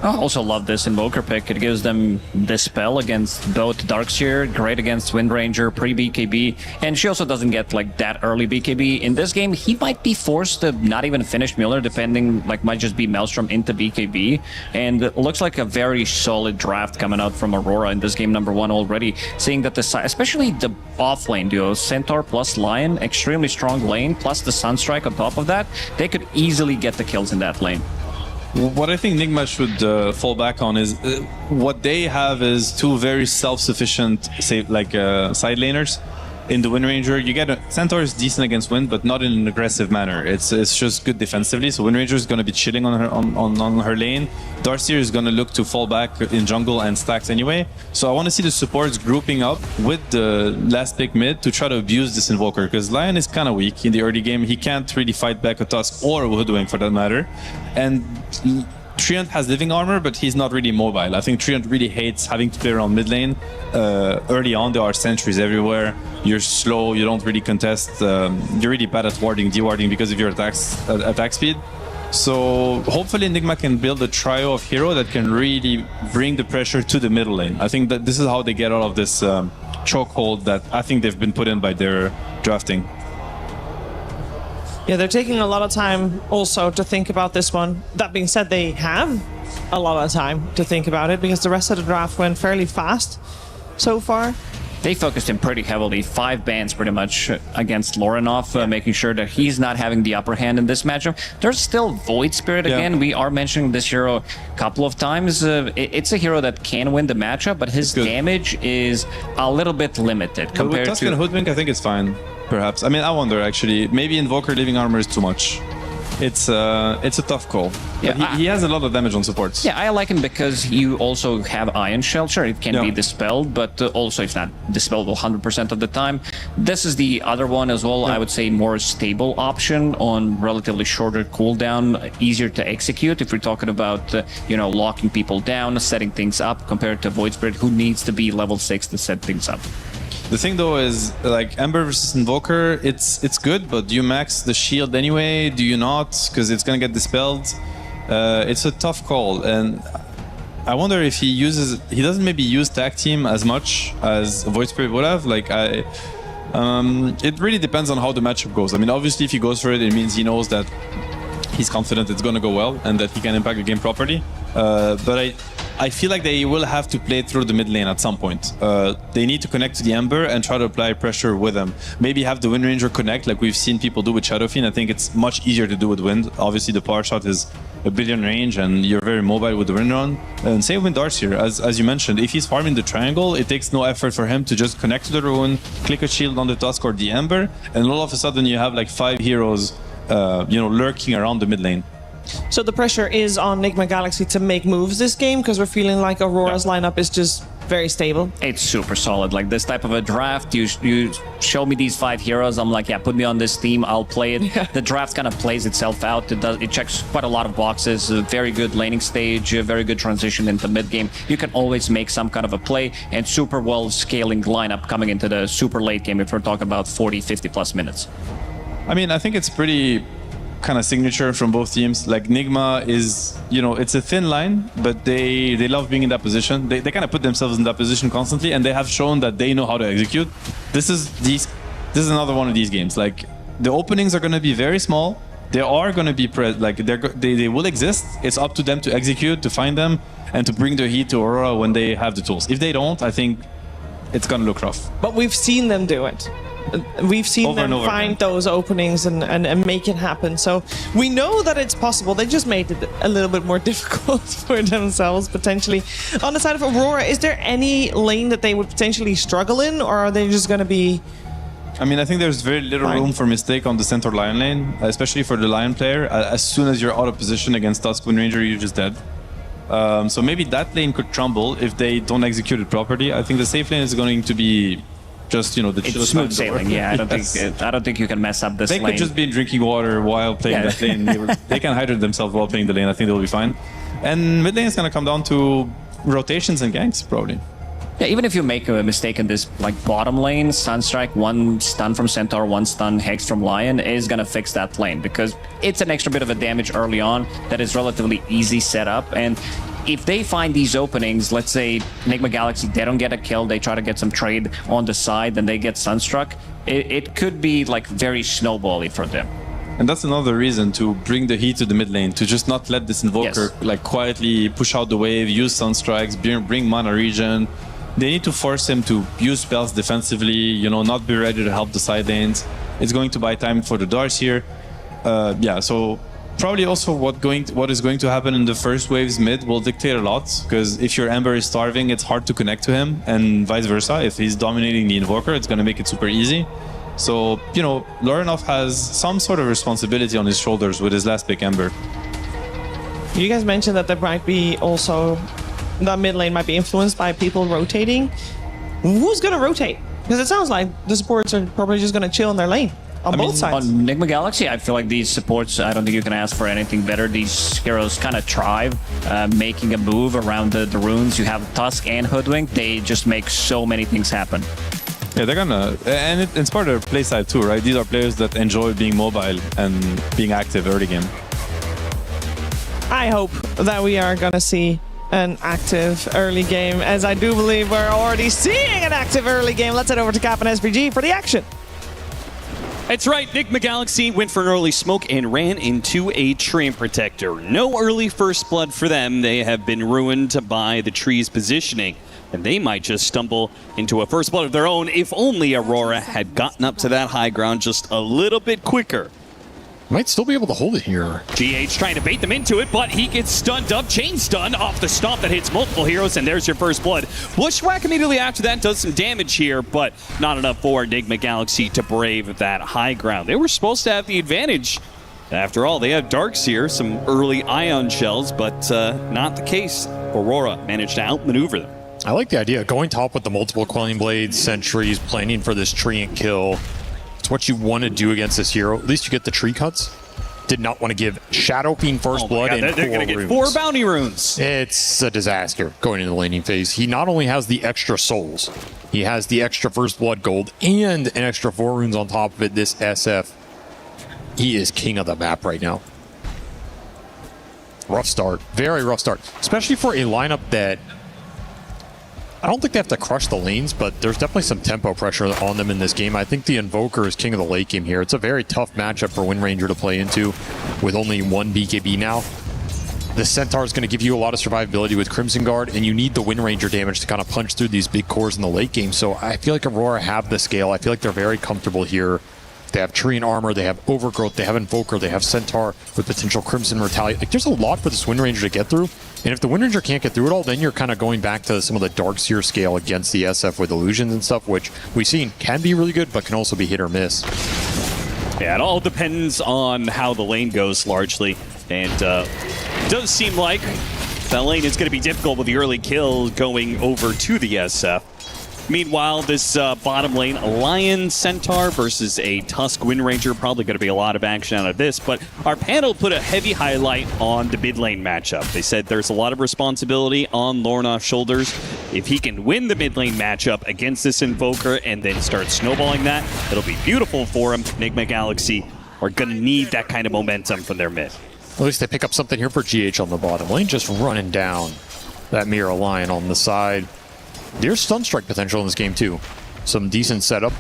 I also love this Invoker pick. It gives them Dispel against both Darkseer, great against Wind Ranger, pre-BKB, and she also doesn't get like that early BKB. In this game, he might be forced to not even finish Mueller, depending, like might just be Maelstrom into BKB, and it looks like a very solid draft coming out from Aurora in this game number 1 already, seeing that especially the off lane duo, Centaur plus Lion, extremely strong lane, plus the Sunstrike on top of that, they could easily get the kills in that lane. What I think Nigma should fall back on is what they have is two very self-sufficient, side laners. In the Wind Ranger, you get Centaur is decent against Wind, but not in an aggressive manner. It's just good defensively. So Wind Ranger is going to be chilling on her lane. Darkseer is going to look to fall back in jungle and stacks anyway. So I want to see the supports grouping up with the last pick mid to try to abuse this Invoker, because Lion is kind of weak in the early game. He can't really fight back a Tusk or a Hoodwink for that matter. And Treant has living armor, but he's not really mobile. I think Treant really hates having to play around mid lane. Early on, there are sentries everywhere. You're slow, you don't really contest. You're really bad at warding, dewarding because of your attack speed. So hopefully Nigma can build a trio of hero that can really bring the pressure to the middle lane. I think that this is how they get out of this chokehold that I think they've been put in by their drafting. Yeah, they're taking a lot of time also to think about this one. That being said, they have a lot of time to think about it because the rest of the draft went fairly fast so far. They focused him pretty heavily, 5 bans pretty much against Lorinov, making sure that he's not having the upper hand in this matchup. There's still Void Spirit again. We are mentioning this hero a couple of times. It's a hero that can win the matchup, but his damage is a little bit limited compared with Tusk and Hoodwink, I think it's fine, perhaps. I mean, I wonder actually. Maybe Invoker Living Armor is too much. it's a tough call. Yeah, but he has a lot of damage on supports. Yeah, I like him because you also have Iron Shell. Sure, it can be dispelled, but also it's not dispelled 100% of the time. This is the other one as well. I would say more stable option on relatively shorter cooldown, easier to execute if we're talking about locking people down, setting things up compared to Void Spirit, who needs to be level 6 to set things up. The thing though is, like, Ember versus Invoker, it's good, but do you max the shield anyway? Do you not? Because it's gonna get dispelled. It's a tough call, and I wonder if he doesn't maybe use tag team as much as Void Spirit would have. Like, it really depends on how the matchup goes. I mean, obviously if he goes for it, it means he knows that he's confident it's gonna go well and that he can impact the game properly. But I feel like they will have to play through the mid lane at some point. They need to connect to the Ember and try to apply pressure with them. Maybe have the Wind Ranger connect like we've seen people do with Shadow Fiend. I think it's much easier to do with Wind. Obviously the power shot is a billion range and you're very mobile with the Wind Run. And same with Darcy here. As you mentioned, if he's farming the triangle, it takes no effort for him to just connect to the Rune, click a shield on the Tusk or the Ember, and all of a sudden you have like 5 heroes lurking around the mid lane. So the pressure is on Nigma Galaxy to make moves this game because we're feeling like Aurora's lineup is just very stable. It's super solid. Like this type of a draft, you show me these 5 heroes, I'm like, yeah, put me on this team, I'll play it. Yeah. The draft kind of plays itself out. It checks quite a lot of boxes. A very good laning stage, a very good transition into mid game. You can always make some kind of a play, and super well scaling lineup coming into the super late game if we're talking about 40, 50 plus minutes. I mean, I think it's pretty kind of signature from both teams. Like Nigma is, it's a thin line, but they love being in that position. They kind of put themselves in that position constantly, and they have shown that they know how to execute. This is another one of these games. Like the openings are going to be very small. They are going to be they will exist. It's up to them to execute, to find them, and to bring their heat to Aurora when they have the tools. If they don't, I think it's going to look rough. But we've seen them do it. We've seen them find those openings and make it happen. So we know that it's possible. They just made it a little bit more difficult for themselves, potentially. On the side of Aurora, is there any lane that they would potentially struggle in, or are they just going to be... I mean, I think there's very little room for mistake on the center Lion lane, especially for the Lion player. As soon as you're out of position against Tusk Wind Ranger, you're just dead. So maybe that lane could crumble if they don't execute it properly. I think the safe lane is going to be just, the it's smooth sailing. Yeah, I don't think you can mess up this lane. They could just be drinking water while playing that lane. They can hydrate themselves while playing the lane. I think they'll be fine. And mid lane is going to come down to rotations and ganks, probably. Yeah, even if you make a mistake in this bottom lane, Sunstrike, 1 stun from Centaur, 1 stun Hex from Lion is gonna fix that lane because it's an extra bit of a damage early on that is relatively easy setup. And if they find these openings, let's say Nigma Galaxy, they don't get a kill, they try to get some trade on the side, then they get Sunstruck, it could be very snowbally for them. And that's another reason to bring the heat to the mid lane, to just not let this Invoker quietly push out the wave, use Sunstrikes, bring mana regen. They need to force him to use spells defensively, not be ready to help the side lanes. It's going to buy time for the Darts here. So probably also what is going to happen in the first waves mid will dictate a lot, because if your Ember is starving, it's hard to connect to him, and vice versa. If he's dominating the Invoker, it's going to make it super easy. So, Lorenov has some sort of responsibility on his shoulders with his last pick Ember. You guys mentioned that there might be also... that mid lane might be influenced by people rotating. Who's going to rotate? Because it sounds like the supports are probably just going to chill in their lane on both sides. On Nigma Galaxy, I feel like these supports, I don't think you can ask for anything better. These heroes kind of thrive making a move around the runes. You have Tusk and Hoodwink. They just make so many things happen. Yeah, they're gonna... And it's part of their play side too, right? These are players that enjoy being mobile and being active early game. I hope that we are going to see an active early game, as I do believe we're already seeing an active early game. Let's head over to Cap and SPG for the action. That's right, Nigma Galaxy went for an early smoke and ran into a Treant Protector. No early first blood for them. They have been ruined by the tree's positioning, and they might just stumble into a first blood of their own if only Aurora had gotten up to that high ground just a little bit quicker. Might still be able to hold it here. GH trying to bait them into it, but he gets stunned up. Chain stun off the stomp that hits multiple heroes, and there's your first blood. Bushwhack immediately after that does some damage here, but not enough for Nigma Galaxy to brave that high ground. They were supposed to have the advantage After all, they have Darkseer, some early Ion Shells, but not the case. Aurora managed to outmaneuver them. I like the idea. Going top with the multiple Quelling Blades, Sentries, planning for this Treant kill. It's what you want to do against this hero. At least you get the tree cuts. Did not want to give Shadow Fiend first blood God, and they're going to get 4 bounty runes. It's a disaster going into the laning phase. He not only has the extra souls, he has the extra first blood gold and an extra 4 runes on top of it. This SF, he is king of the map right now. Rough start. Very rough start. Especially for a lineup that I don't think they have to crush the lanes, but there's definitely some tempo pressure on them in this game. I think the Invoker is king of the late game here. It's a very tough matchup for Wind Ranger to play into with only 1 BKB now. The Centaur is going to give you a lot of survivability with Crimson Guard, and you need the Wind Ranger damage to kind of punch through these big cores in the late game. So I feel like Aurora have the scale. I feel like they're very comfortable here. They have Tree and Armor, they have Overgrowth, they have Invoker, they have Centaur with potential Crimson Retaliate. Like, there's a lot for this Wind Ranger to get through. And if the Wind Ranger can't get through it all, then you're kind of going back to some of the Darkseer scale against the SF with illusions and stuff, which we've seen can be really good, but can also be hit or miss. Yeah, it all depends on how the lane goes largely. And it does seem like that lane is going to be difficult with the early kill going over to the SF. Meanwhile, this bottom lane, a Lion Centaur versus a Tusk Wind Ranger, probably going to be a lot of action out of this, but our panel put a heavy highlight on the mid lane matchup. They said there's a lot of responsibility on Lornoff's shoulders. If he can win the mid lane matchup against this Invoker and then start snowballing that, it'll be beautiful for him. Enigma Galaxy are going to need that kind of momentum from their mid. At least they pick up something here for GH on the bottom lane, just running down that Mirror Lion on the side. There's stun strike potential in this game too. Some decent setup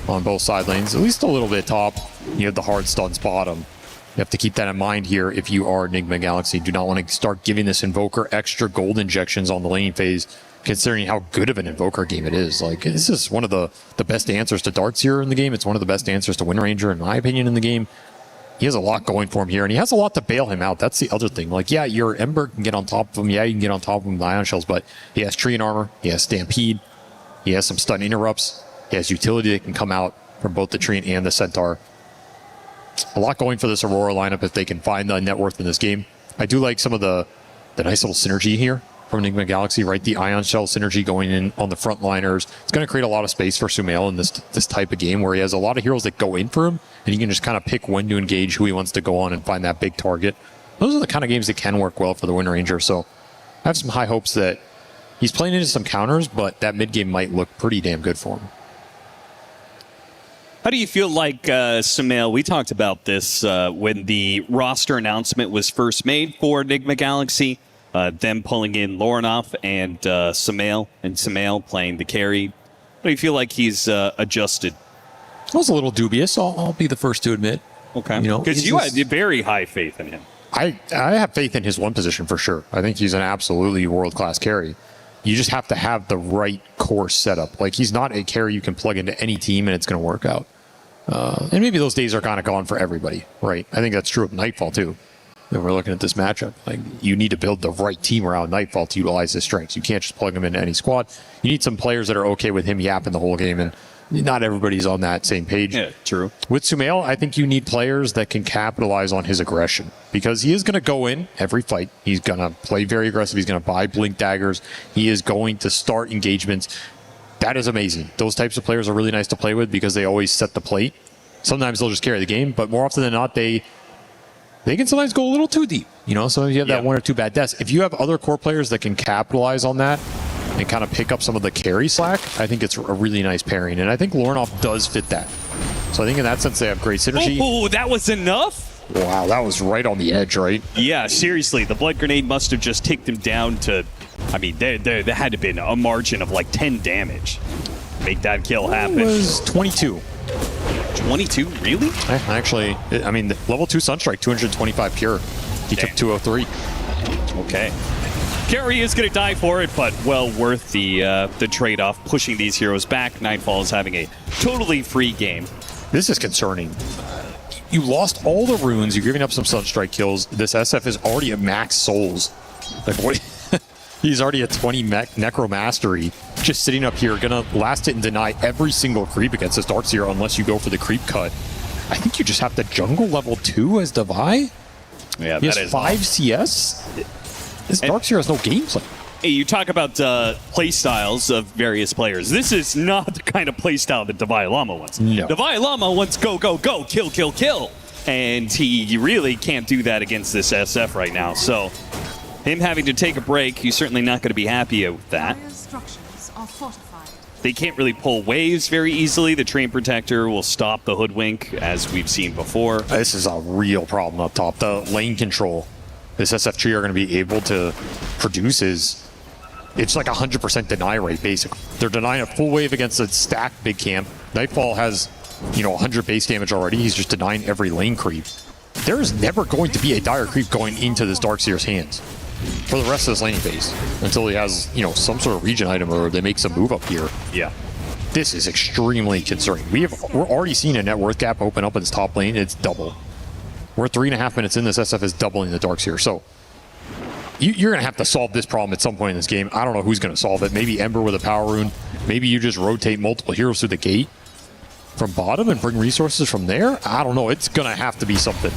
on both side lanes, at least a little bit top. You have the hard stuns bottom. You have to keep that in mind here if you are Enigma Galaxy. Do not want to start giving this Invoker extra gold injections on the laning phase, considering how good of an Invoker game it is. Like, this is one of the best answers to Darkseer in the game. It's one of the best answers to Wind Ranger, in my opinion, in the game. He has a lot going for him here, and he has a lot to bail him out. That's the other thing. Like, yeah, your Ember can get on top of him. Yeah, you can get on top of him with Ion Shells, but he has Tree and Armor. He has Stampede. He has some stun interrupts. He has utility that can come out from both the Tree and the Centaur. A lot going for this Aurora lineup if they can find the net worth in this game. I do like some of the nice little synergy here from Enigma Galaxy, right? The Ion Shell synergy going in on the frontliners. It's going to create a lot of space for Sumail in this type of game where he has a lot of heroes that go in for him, and he can just kind of pick when to engage, who he wants to go on, and find that big target. Those are the kind of games that can work well for the Wind Ranger, so I have some high hopes that he's playing into some counters, but that mid game might look pretty damn good for him. How do you feel like, Sumail, we talked about this when the roster announcement was first made for Enigma Galaxy, them pulling in Lornoff and Sumail playing the carry. How do you feel like he's adjusted? I was a little dubious, I'll be the first to admit. Okay. You know, because you had very high faith in him. I have faith in his one position for sure. I think he's an absolutely world-class carry. You just have to have the right core setup. Like, he's not a carry you can plug into any team and it's going to work out. And maybe those days are kind of gone for everybody, right? I think that's true of Nightfall too. When we're looking at this matchup, like, you need to build the right team around Nightfall to utilize his strengths. You can't just plug him into any squad. You need some players that are okay with him yapping the whole game, and not everybody's on that same page. Yeah, true. With Sumail, I think you need players that can capitalize on his aggression, because he is going to go in every fight. He's going to play very aggressive. He's going to buy blink daggers. He is going to start engagements. That is amazing. Those types of players are really nice to play with because they always set the plate. Sometimes they'll just carry the game, but more often than not, they can sometimes go a little too deep. You know, sometimes you have that one or two bad deaths. If you have other core players that can capitalize on that and kind of pick up some of the carry slack, I think it's a really nice pairing. And I think Lornoff does fit that. So I think in that sense, they have great synergy. Oh, that was enough? Wow, that was right on the edge, right? Yeah, seriously. The Blood Grenade must have just ticked him down to, I mean, there had to have been a margin of like 10 damage. Make that kill happen. It was 22. 22? Really? Actually, I mean, level 2 Sunstrike, 225 pure. He took 203. Okay. Carry is going to die for it, but well worth the trade-off, pushing these heroes back. Nightfall is having a totally free game. This is concerning. You lost all the runes. You're giving up some Sunstrike kills. This SF is already at max souls. Like, what? He's already at 20 Necro Mastery. Just sitting up here, gonna last it and deny every single creep against this Darkseer unless you go for the creep cut. I think you just have to jungle level 2 as Devi. Yeah, he that has is 5 CS. This Darkseer has no gameplay. Hey, you talk about play styles of various players. This is not the kind of play style that Devi Lama wants. No. Devi Lama wants go, go, go, kill, kill, kill. And he really can't do that against this SF right now. So him having to take a break, he's certainly not going to be happy with that. Structures are fortified. They can't really pull waves very easily. The Train Protector will stop the Hoodwink, as we've seen before. This is a real problem up top. The lane control this SFG are going to be able to produce it's like 100% deny rate, basically. They're denying a full wave against a stacked big camp. Nightfall has, 100 base damage already. He's just denying every lane creep. There is never going to be a dire creep going into this Darkseer's hands for the rest of this laning phase until he has, some sort of region item or they make some move up here. Yeah. This is extremely concerning. We're already seeing a net worth gap open up in this top lane. It's double. We're 3.5 minutes in. This SF is doubling the Darkseer. So you're going to have to solve this problem at some point in this game. I don't know who's going to solve it. Maybe Ember with a power rune. Maybe you just rotate multiple heroes through the gate from bottom and bring resources from there. I don't know. It's going to have to be something.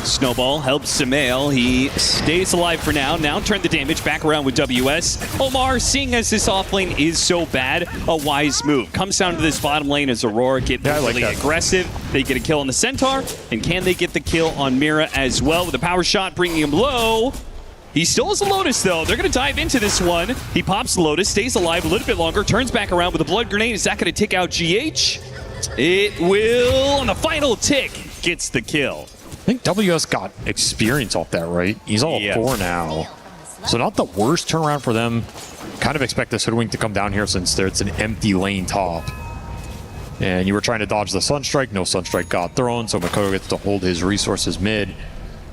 Snowball helps Samael. He stays alive for now. Now turn the damage back around with WS. Omar, seeing as this off lane is so bad, a wise move. Comes down to this bottom lane as Aurora get really aggressive. They get a kill on the Centaur. And can they get the kill on Mira as well with a power shot bringing him low? He still has a Lotus, though. They're going to dive into this one. He pops the Lotus, stays alive a little bit longer, turns back around with a blood grenade. Is that going to tick out GH? It will, on the final tick, gets the kill. I think WS got experience off that, right? He's all 4 now. So not the worst turnaround for them. Kind of expect this Hoodwink to come down here since it's an empty lane top. And you were trying to dodge the Sunstrike. No Sunstrike got thrown, so Makoto gets to hold his resources mid.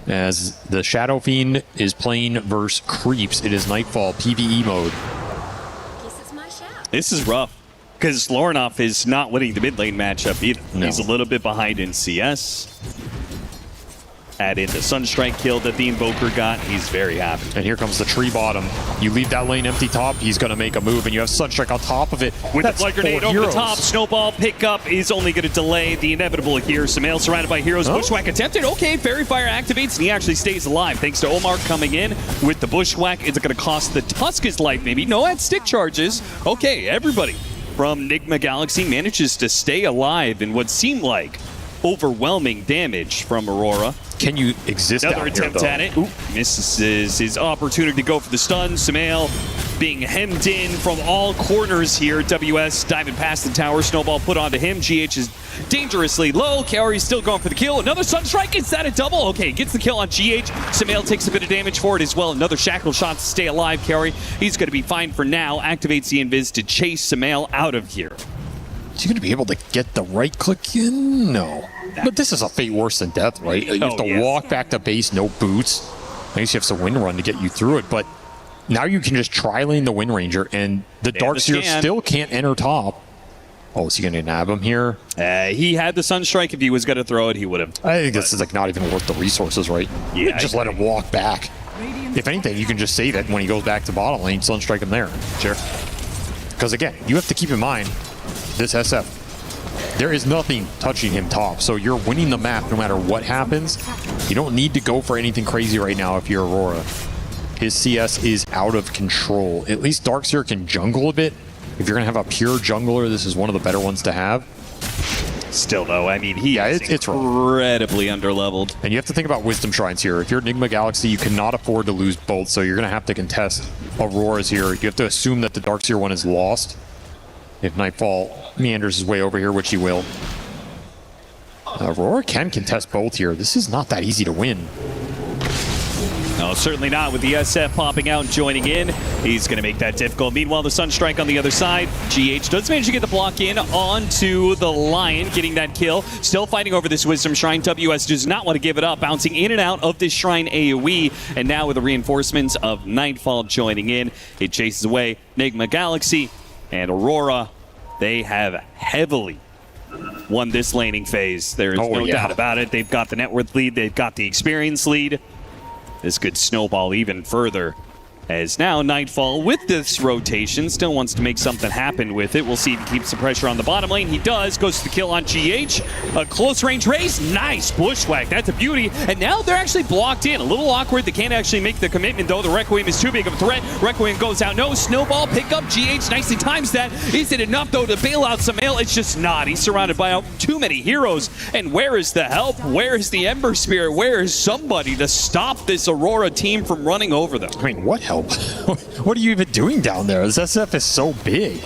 As the Shadow Fiend is playing versus Creeps, it is Nightfall PvE mode. This is rough, because Lornoff is not winning the mid lane matchup either. No. He's a little bit behind in CS. Add in the Sunstrike kill that the Invoker got. He's very happy. And here comes the tree bottom. You leave that lane empty top, he's going to make a move, and you have Sunstrike on top of it. With That's the blood grenade 4 over heroes. the top, Snowball pickup is only going to delay the inevitable here. Samael surrounded by heroes. Bushwhack attempted. Okay, Fairy Fire activates, and he actually stays alive thanks to Omar coming in with the Bushwhack. Is it going to cost the Tusk his life maybe? No, at stick charges. Okay, everybody from Nigma Galaxy manages to stay alive in what seemed like overwhelming damage from Aurora. Can you exist Another out attempt here, at it. Ooh, misses his opportunity to go for the stun. Samael being hemmed in from all corners here. WS diving past the tower. Snowball put onto him. GH is dangerously low. Kaori's still going for the kill. Another Sunstrike. Is that a double? Okay, gets the kill on GH. Samael takes a bit of damage for it as well. Another shackle shot to stay alive. Kaori, he's going to be fine for now. Activates the invis to chase Samael out of here. Is he going to be able to get the right click in? No. But this is a fate worse than death, right? You have to walk back to base, no boots. I guess you have some Wind Run to get you through it, but now you can just tri-lane the Wind Ranger, and the Darkseer still can't enter top. Oh, is he going to nab him here? He had the Sunstrike. If he was going to throw it, he would have. I think this is like not even worth the resources, right? Yeah, just let him walk back. If anything, you can just save it when he goes back to bottom lane, Sunstrike him there. Sure. Because again, you have to keep in mind, this SF, there is nothing touching him top, so you're winning the map no matter what happens. You don't need to go for anything crazy right now if you're Aurora. His CS is out of control. At least Darkseer can jungle a bit. If you're going to have a pure jungler, this is one of the better ones to have. Still, though, I mean, it's incredibly underleveled. And you have to think about Wisdom Shrines here. If you're Enigma Galaxy, you cannot afford to lose both, so you're going to have to contest Aurora's here. You have to assume that the Darkseer one is lost. If Nightfall meanders his way over here, which he will. Aurora can contest both here. This is not that easy to win. No, certainly not with the SF popping out and joining in. He's going to make that difficult. Meanwhile, the Sunstrike on the other side. GH does manage to get the block in onto the Lion, getting that kill. Still fighting over this Wisdom Shrine. WS does not want to give it up, bouncing in and out of this Shrine AoE. And now with the reinforcements of Nightfall joining in, it chases away Enigma Galaxy and Aurora. They have heavily won this laning phase. There is no doubt about it. They've got the net worth lead. They've got the experience lead. This could snowball even further As now Nightfall, with this rotation, still wants to make something happen with it. We'll see if he keeps the pressure on the bottom lane. He does. Goes to the kill on GH. A close range raise. Nice bushwhack. That's a beauty. And now they're actually blocked in. A little awkward. They can't actually make the commitment, though. The Requiem is too big of a threat. Requiem goes out. No. Snowball. Pick up. GH nicely times that. Is it enough, though, to bail out Sumail? It's just not. He's surrounded by too many heroes. And where is the help? Where is the Ember Spirit? Where is somebody to stop this Aurora team from running over them? I mean, what help? What are you even doing down there? This SF is so big.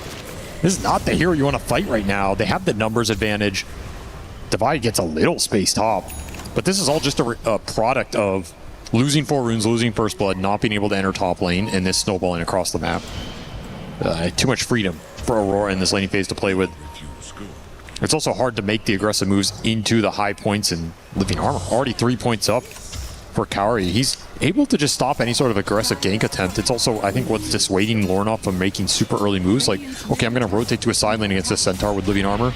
This is not the hero you want to fight right now. They have the numbers advantage. Divide gets a little space top, but this is all just a product of losing 4 runes, losing first blood, not being able to enter top lane, and this snowballing across the map. Too much freedom for Aurora in this laning phase to play with. It's also hard to make the aggressive moves into the high points and living armor. Already 3 points up for Kaori. He's able to just stop any sort of aggressive gank attempt. It's also, I think, what's dissuading Lornoff from making super early moves. Like, okay, I'm going to rotate to a side lane against this Centaur with living armor.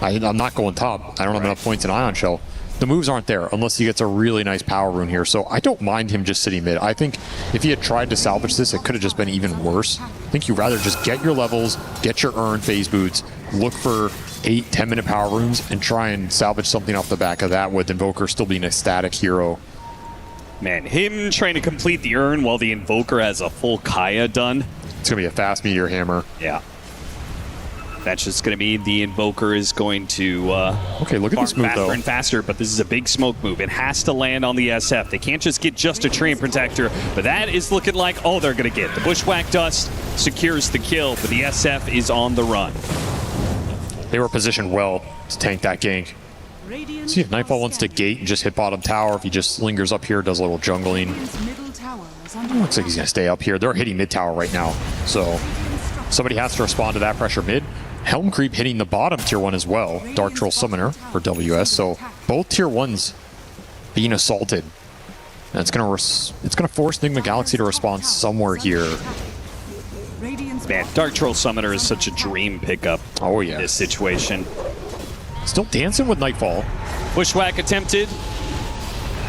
I'm not going top. I don't have enough points in Ion Shell. The moves aren't there unless he gets a really nice power rune here. So I don't mind him just sitting mid. I think if he had tried to salvage this, it could have just been even worse. I think you'd rather just get your levels, get your earned phase boots, look for 8-10 minute power runes, and try and salvage something off the back of that with Invoker still being a static hero. Man, him trying to complete the urn while the Invoker has a full Kaya done. It's going to be a fast meteor hammer. Yeah. That's just going to mean the Invoker is going to okay, look at this move, faster though. and faster, but this is a big smoke move. It has to land on the SF. They can't just get just a Treant Protector, but that is looking like all they're going to get. The Bushwhack Dust secures the kill, but the SF is on the run. They were positioned well to tank that gank. See if Nightfall wants to gate and just hit bottom tower. If he just lingers up here, does a little jungling. Looks like he's going to stay up here. They're hitting mid tower right now, so somebody has to respond to that pressure mid. Helm Creep hitting the bottom tier 1 as well. Dark Troll Summoner for WS. So both tier 1s being assaulted. And it's going to force Enigma Galaxy to respond somewhere here. Man, Dark Troll Summoner is such a dream pickup. Oh yeah, in this situation. Still dancing with Nightfall. Bushwhack attempted.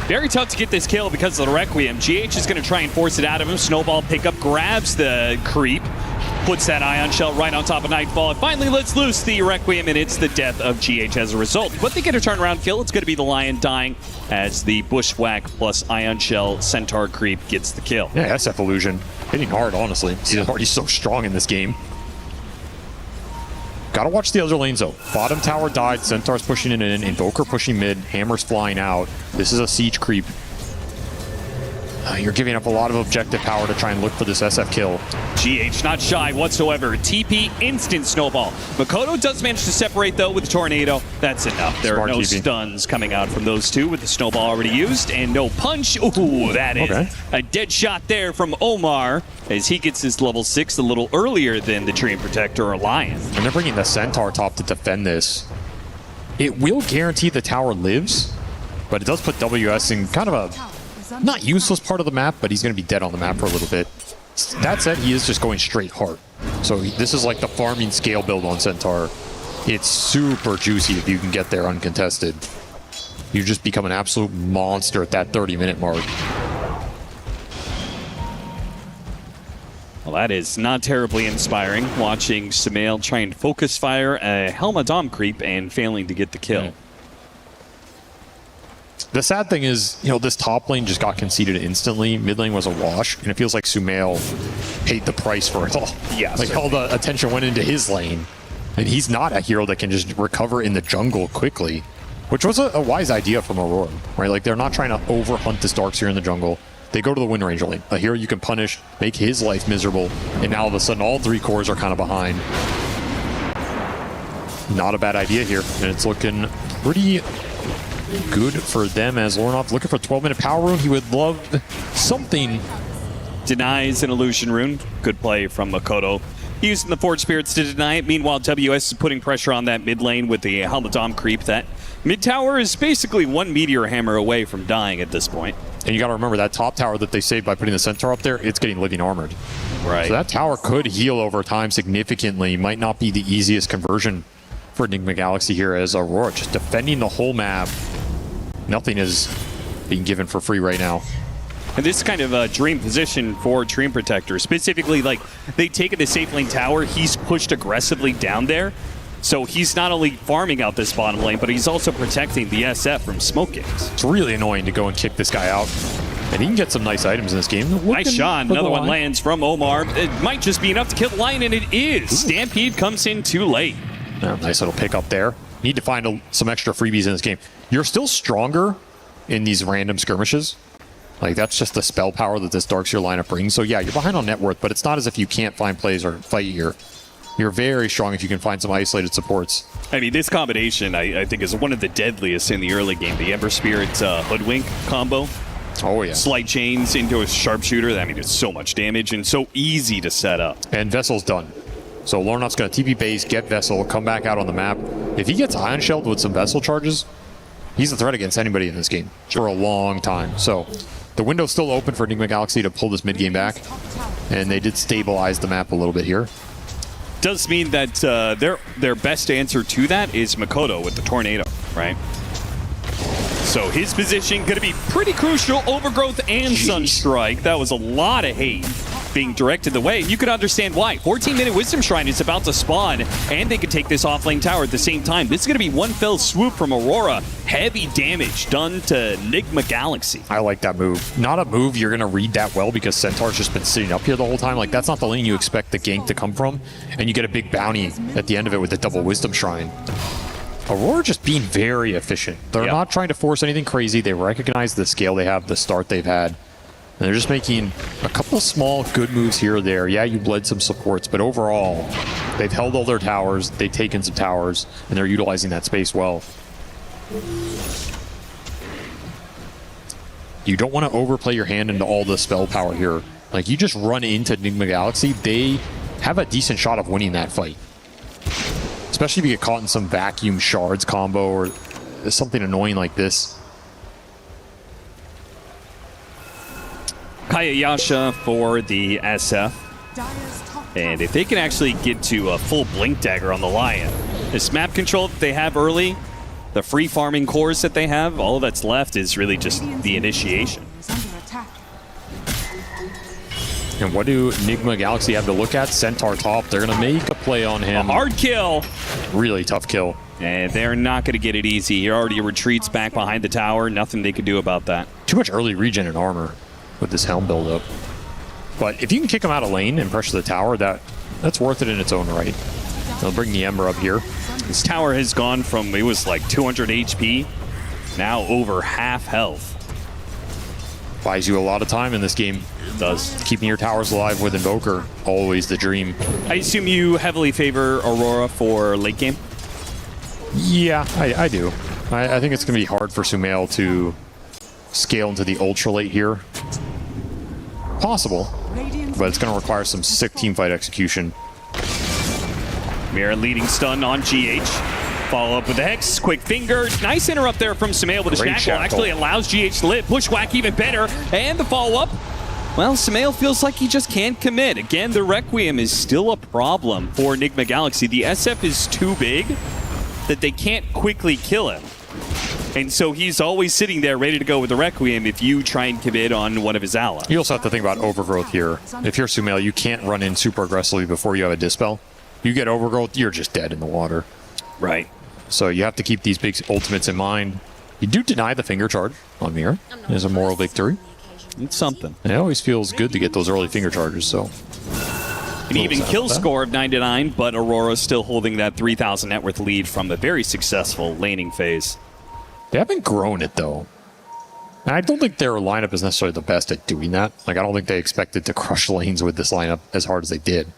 Very tough to get this kill because of the Requiem. GH is going to try and force it out of him. Snowball pickup, grabs the creep, puts that Ion Shell right on top of Nightfall. It finally lets loose the Requiem, and it's the death of GH as a result. But they get a turnaround kill. It's going to be the Lion dying as the Bushwhack plus Ion Shell Centaur creep gets the kill. Yeah, SF Illusion. Hitting hard, honestly. He's already so strong in this game. Gotta watch the other lanes, though. Bottom tower died. Centaur's pushing it in. Invoker pushing mid. Hammer's flying out. This is a siege creep. You're giving up a lot of objective power to try and look for this SF kill. GH not shy whatsoever. TP, instant snowball. Makoto does manage to separate, though, with the Tornado. That's enough. There are no stuns coming out from those two with the snowball already used, and no punch. Ooh, that is a dead shot there from Omar as he gets his level 6 a little earlier than the Treant Protector or Lion. And they're bringing the Centaur top to defend this. It will guarantee the tower lives, but it does put WS in kind of a not useless part of the map, but he's going to be dead on the map for a little bit. That said, he is just going straight hard. So this is like the farming scale build on Centaur. It's super juicy if you can get there uncontested. You just become an absolute monster at that 30-minute mark. Well, that is not terribly inspiring, watching Sumail try and focus fire a Helma Dom creep and failing to get the kill. The sad thing is, you know, this top lane just got conceded instantly. Mid lane was a wash, and it feels like Sumail paid the price for it all. Yeah, like all the attention went into his lane, and he's not a hero that can just recover in the jungle quickly, which was a wise idea from Aurora, right? Like, they're not trying to overhunt this Darkseer in the jungle. They go to the Wind Ranger lane, a hero you can punish, make his life miserable, and now all of a sudden all 3 cores are kind of behind. Not a bad idea here, and it's looking pretty good for them as Lornoff looking for a 12-minute power rune. He would love something. Denies an illusion rune. Good play from Makoto. Using the Forge Spirits to deny it. Meanwhile, WS is putting pressure on that mid lane with the Helmadom creep. That mid tower is basically 1 Meteor Hammer away from dying at this point. And you got to remember that top tower that they saved by putting the Centaur up there, it's getting living armored. Right. So that tower could heal over time significantly. Might not be the easiest conversion for Enigma Galaxy here as Aurora just defending the whole map. Nothing is being given for free right now. And this is kind of a dream position for Dream Protector. Specifically, like, they take the safe lane tower. He's pushed aggressively down there. So he's not only farming out this bottom lane, but he's also protecting the SF from smoke games. It's really annoying to go and kick this guy out. And he can get some nice items in this game. Nice shot. Another one lands from Omar. It might just be enough to kill the Lion, and it is. Ooh. Stampede comes in too late. Yeah, nice little pick up there. Need to find some extra freebies in this game. You're still stronger in these random skirmishes. Like, that's just the spell power that this Darkseer lineup brings. So yeah, you're behind on net worth, but it's not as if you can't find plays or fight here. You're very strong if you can find some isolated supports. I mean, this combination, I think, is one of the deadliest in the early game. The Ember Spirit's Hoodwink combo. Oh, yeah. Slight chains into a sharpshooter. I mean, it's so much damage and so easy to set up. And Vessel's done. So Lornot's going to TP base, get Vessel, come back out on the map. If he gets Ion Shelled with some Vessel charges, he's a threat against anybody in this game for a long time. So the window's still open for Enigma Galaxy to pull this mid game back. And they did stabilize the map a little bit here. Does mean that their best answer to that is Makoto with the Tornado, right? So his position going to be pretty crucial. Overgrowth and Sunstrike. That was a lot of hate being directed the way. You could understand why. 14-minute Wisdom Shrine is about to spawn, and they could take this offlane tower at the same time. This is going to be one fell swoop from Aurora. Heavy damage done to Enigma Galaxy. I like that move. Not a move you're going to read that well because Centaur's just been sitting up here the whole time. Like, that's not the lane you expect the gank to come from, and you get a big bounty at the end of it with the double Wisdom Shrine. Aurora just being very efficient. They're not trying to force anything crazy. They recognize the scale they have, the start they've had. And they're just making a couple small good moves here or there. Yeah, you bled some supports, but overall, they've held all their towers, they've taken some towers, and they're utilizing that space well. You don't want to overplay your hand into all the spell power here. Like, you just run into Enigma Galaxy, they have a decent shot of winning that fight. Especially if you get caught in some vacuum shards combo or something annoying like this. Kaya Yasha for the SF. And if they can actually get to a full Blink Dagger on the Lion, this map control that they have early, the free farming cores that they have, all that's left is really just the initiation. And what do Enigma Galaxy have to look at? Centaur top. They're going to make a play on him. A hard kill. Really tough kill. And they're not going to get it easy. He already retreats back behind the tower. Nothing they could do about that. Too much early regen and armor with this helm buildup. But if you can kick him out of lane and pressure the tower, that's worth it in its own right. They'll bring the Ember up here. This tower has gone from, it was like 200 HP, now over half health. Buys you a lot of time in this game. It does. Keeping your towers alive with Invoker, always the dream. I assume you heavily favor Aurora for late game? Yeah, I do. I think it's going to be hard for Sumail to scale into the ultra late here. Possible, but it's going to require some sick teamfight execution. Mirror leading stun on GH. Follow up with the Hex, quick finger. Nice interrupt there from Sumail with a shackle. Actually allows GH to live. Bushwhack even better. And the follow-up. Well, Sumail feels like he just can't commit. Again, the Requiem is still a problem for Enigma Galaxy. The SF is too big that they can't quickly kill him. And so he's always sitting there ready to go with the Requiem if you try and commit on one of his allies. You also have to think about Overgrowth here. If you're Sumail, you can't run in super aggressively before you have a Dispel. You get Overgrowth, you're just dead in the water. Right. So you have to keep these big ultimates in mind. You do deny the finger charge on Mirror. There's a moral victory. It's something. It always feels good to get those early finger charges, so. An even kill score of 9-9, but Aurora's still holding that 3,000 net worth lead from the very successful laning phase. They haven't grown it, though. And I don't think their lineup is necessarily the best at doing that. Like, I don't think they expected to crush lanes with this lineup as hard as they did.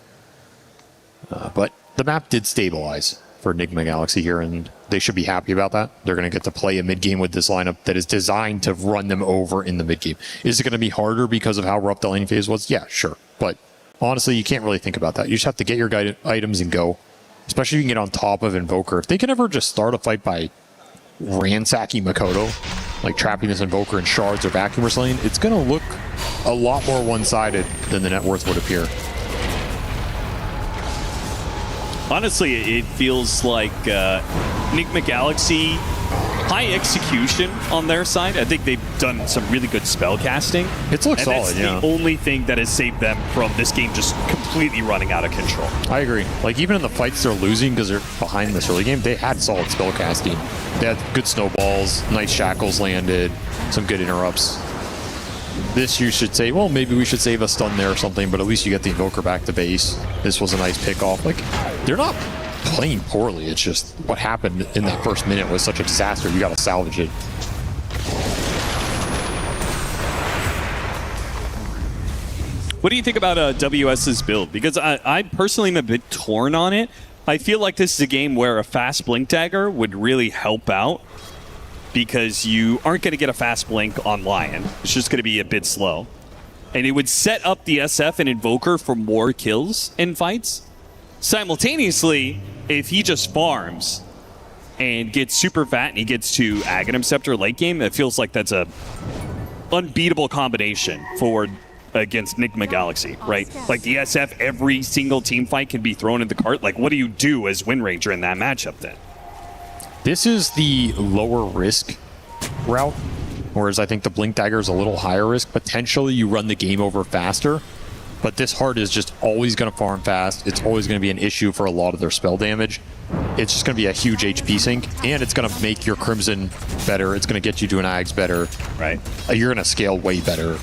But the map did stabilize for Enigma Galaxy here, and they should be happy about that. They're going to get to play a mid-game with this lineup that is designed to run them over in the mid-game. Is it going to be harder because of how rough the lane phase was? Yeah, sure. But honestly, you can't really think about that. You just have to get your items and go. Especially if you can get on top of Invoker. If they can ever just start a fight by ransacking Makoto, like trapping this Invoker in shards or vacuum or something, it's going to look a lot more one-sided than the net worth would appear. Honestly, it feels like Enigma Galaxy high execution on their side. I think they've done some really good spell casting. It looks solid, that's yeah. the only thing that has saved them from this game just completely running out of control. I agree. Like, even in the fights they're losing because they're behind this early game, they had solid spell casting. They had good snowballs, nice shackles landed, some good interrupts. This you should say, well, maybe we should save a stun there or something, but at least you get the Invoker back to base. This was a nice pick-off. Like, they're not playing poorly. It's just what happened in that first minute was such a disaster. You got to salvage it. What do you think about WS's build? Because I personally am a bit torn on it. I feel like this is a game where a fast blink dagger would really help out because you aren't going to get a fast blink on Lion. It's just going to be a bit slow. And it would set up the SF and Invoker for more kills in fights. Simultaneously, if he just farms and gets super fat and he gets to Aghanim Scepter late game, it feels like that's a unbeatable combination for against Enigma Galaxy, right? Like the SF, every single team fight can be thrown in the cart. Like, what do you do as Wind Ranger in that matchup then? This is the lower risk route, whereas I think the Blink Dagger is a little higher risk. Potentially you run the game over faster, but this heart is just always going to farm fast. It's always going to be an issue for a lot of their spell damage. It's just going to be a huge HP sink, and it's going to make your Crimson better. It's going to get you to an Ags better. Right. You're going to scale way better.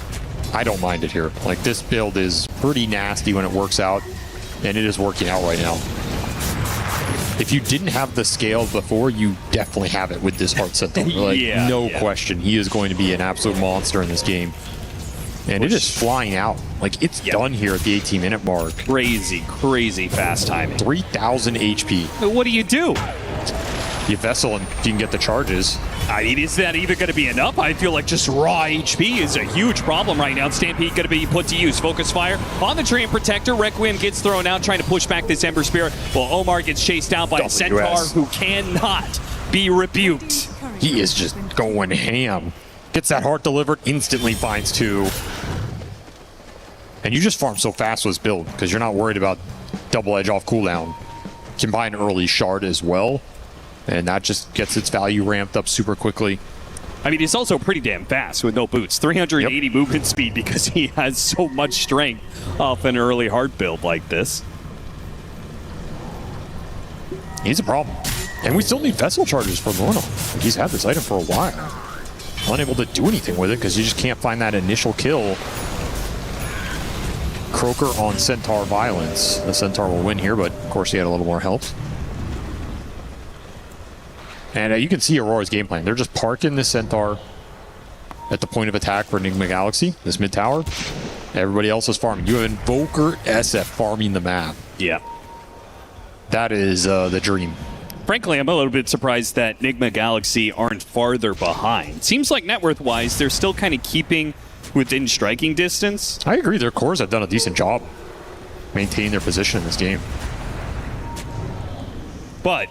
I don't mind it here. Like, this build is pretty nasty when it works out, and it is working out right now. If you didn't have the scale before, you definitely have it with this Heart Centaur. Like, no question. He is going to be an absolute monster in this game. And it is flying out. Like, it's done here at the 18-minute mark. Crazy, crazy fast timing. 3,000 HP. What do? You Vessel and you can get the charges. I mean, is that even going to be enough? I feel like just raw HP is a huge problem right now. Stampede going to be put to use. Focus fire on the Treant Protector. Requiem gets thrown out, trying to push back this Ember Spirit, while Omar gets chased down by a Centaur who cannot be rebuked. He is just going ham. Gets that heart delivered, instantly binds two. And you just farm so fast with this build because you're not worried about double edge off cooldown. Combine early shard as well. And that just gets its value ramped up super quickly. I mean, he's also pretty damn fast with no boots. 380 movement speed because he has so much strength off an early heart build like this. He's a problem. And we still need Vessel charges for Lorna. He's had this item for a while. Unable to do anything with it because you just can't find that initial kill. Croaker on Centaur Violence. The Centaur will win here, but of course he had a little more help. And you can see Aurora's game plan. They're just parking the Centaur at the point of attack for Enigma Galaxy, this mid tower. Everybody else is farming. You have Invoker SF farming the map. Yeah. That is the dream. Frankly, I'm a little bit surprised that Enigma Galaxy aren't farther behind. Seems like net worth-wise, they're still kind of keeping within striking distance. I agree. Their cores have done a decent job maintaining their position in this game. But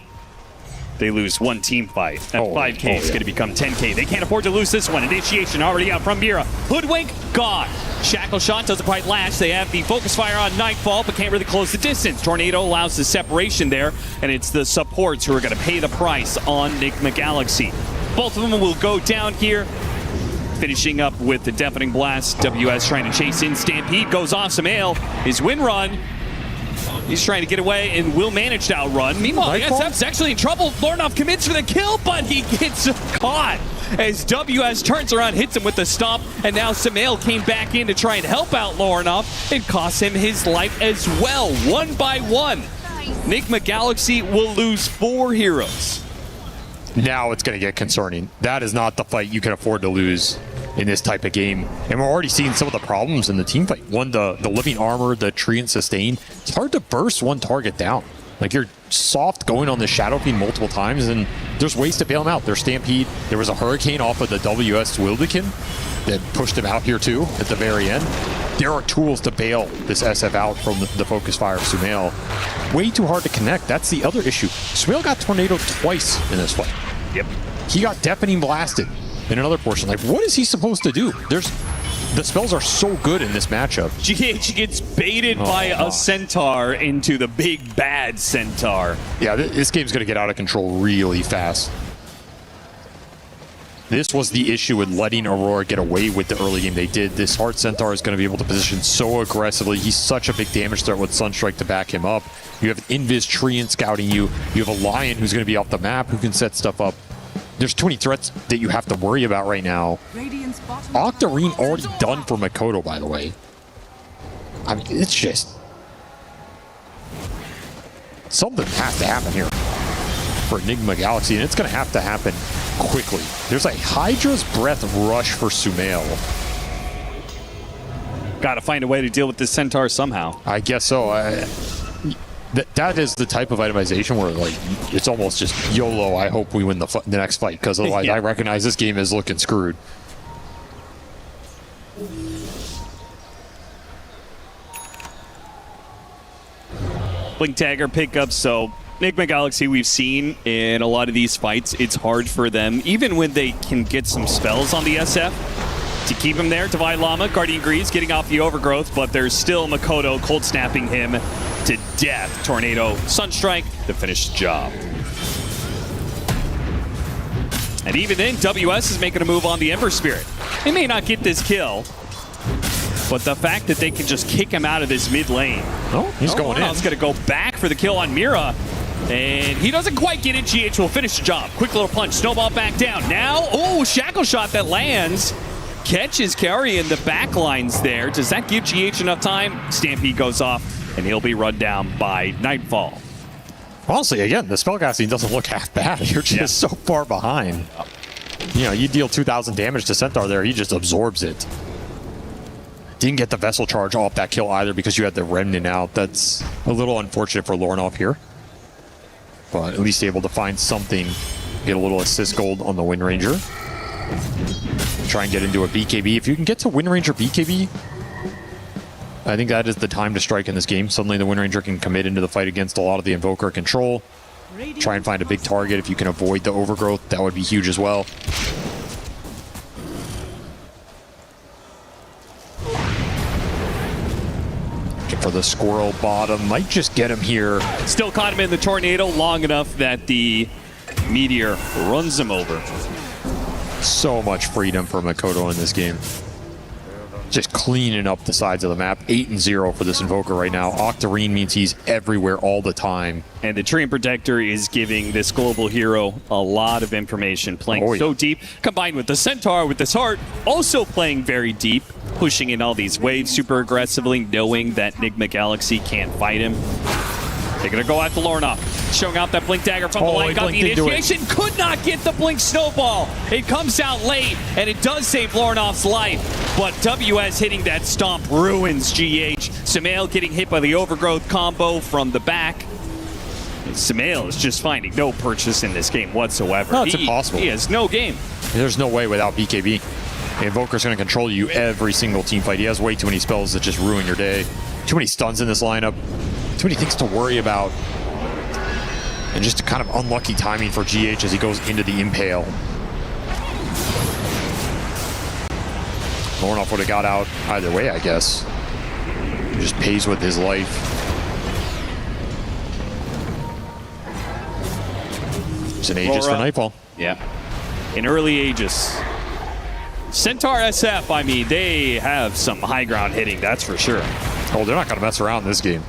they lose one team fight. That 5K is going to become 10K. They can't afford to lose this one. Initiation already out from Mira. Hoodwink, gone. Shackle shot doesn't quite last. They have the focus fire on Nightfall, but can't really close the distance. Tornado allows the separation there, and it's the supports who are going to pay the price on Enigma Galaxy. Both of them will go down here. Finishing up with the deafening blast. WS trying to chase in. Stampede goes off Samael. His win run. He's trying to get away and will manage to outrun. Meanwhile, the SF's actually in trouble. Lornov commits for the kill, but he gets caught as WS turns around, hits him with the stomp, and now Samael came back in to try and help out Lornov. It costs him his life as well, 1 by 1. Enigma Galaxy will lose 4 heroes. Now it's going to get concerning. That is not the fight you can afford to lose in this type of game. And we're already seeing some of the problems in the team fight. One, the living armor, the Treant sustain. It's hard to burst one target down. Like, you're soft going on the Shadow Fiend multiple times, and there's ways to bail him out. There's Stampede. There was a Hurricane off of the WS Wildekin that pushed him out here too at the very end. There are tools to bail this SF out from the focus fire of Sumail. Way too hard to connect. That's the other issue. Sumail got tornadoed twice in this fight. Yep. He got deafening blasted in another portion. Like, what is he supposed to do? The spells are so good in this matchup. GH gets baited by a Centaur into the big bad Centaur. Yeah, this game's going to get out of control really fast. This was the issue with letting Aurora get away with the early game they did. This Heart Centaur is going to be able to position so aggressively. He's such a big damage threat with Sunstrike to back him up. You have an Invis Treant scouting you. You have a Lion who's going to be off the map who can set stuff up. There's too many threats that you have to worry about right now. Octarine already done for Makoto, by the way. I mean, it's just... something has to happen here for Enigma Galaxy, and it's going to have to happen quickly. There's a Hydra's Breath rush for Sumail. Got to find a way to deal with this Centaur somehow. I guess so. That is the type of itemization where, like, it's almost just YOLO, I hope we win the next fight, because otherwise I recognize this game is looking screwed. Blink Dagger pickup, so Enigma Galaxy we've seen in a lot of these fights, it's hard for them, even when they can get some spells on the SF, to keep him there. Divine Llama, Guardian Greaves getting off the overgrowth, but there's still Makoto cold snapping him to death. Tornado Sunstrike to finish the job. And even then, WS is making a move on the Ember Spirit. They may not get this kill, but the fact that they can just kick him out of this mid lane. Oh, he's going in. He's going to go back for the kill on Mira. And he doesn't quite get it. GH will finish the job. Quick little punch. Snowball back down. Now, oh, Shackle Shot that lands. Catches Carry in the back lines there. Does that give GH enough time? Stampede goes off, and he'll be run down by Nightfall. Honestly, again, the spellcasting doesn't look half bad. You're just so far behind. You know, you deal 2,000 damage to Centaur there, he just absorbs it. Didn't get the Vessel charge off that kill either because you had the Remnant out. That's a little unfortunate for Lornoff here. But at least able to find something. Get a little assist gold on the Wind Ranger. Try and get into a BKB. If you can get to Wind Ranger BKB, I think that is the time to strike in this game. Suddenly the Wind Ranger can commit into the fight against a lot of the Invoker control. Try and find a big target. If you can avoid the overgrowth, that would be huge as well. For the Squirrel bottom, might just get him here. Still caught him in the tornado long enough that the Meteor runs him over. So much freedom for Makoto in this game. Just cleaning up the sides of the map. 8-0 for this Invoker right now. Octarine means he's everywhere all the time. And the Treant Protector is giving this global hero a lot of information. Playing so deep, combined with the Centaur, with this Heart, also playing very deep. Pushing in all these waves super aggressively, knowing that Enigma Galaxy can't fight him. They're going to go after Lornoff. Showing out that Blink Dagger from the line. Got the initiation. Could not get the Blink Snowball. It comes out late, and it does save Lornoff's life. But WS hitting that stomp ruins GH. Sumail getting hit by the Overgrowth combo from the back. And Sumail is just finding no purchase in this game whatsoever. No, it's impossible. He has no game. There's no way without BKB. The Invoker's going to control you every single team fight. He has way too many spells that just ruin your day. Too many stuns in this lineup. Too many things to worry about. And just a kind of unlucky timing for GH as he goes into the Impale. Lornoff would have got out either way, I guess. He just pays with his life. It's an Aegis for Nightfall. Yeah. In early Aegis. Centaur SF, I mean, they have some high ground hitting, that's for sure. Oh, they're not going to mess around this game.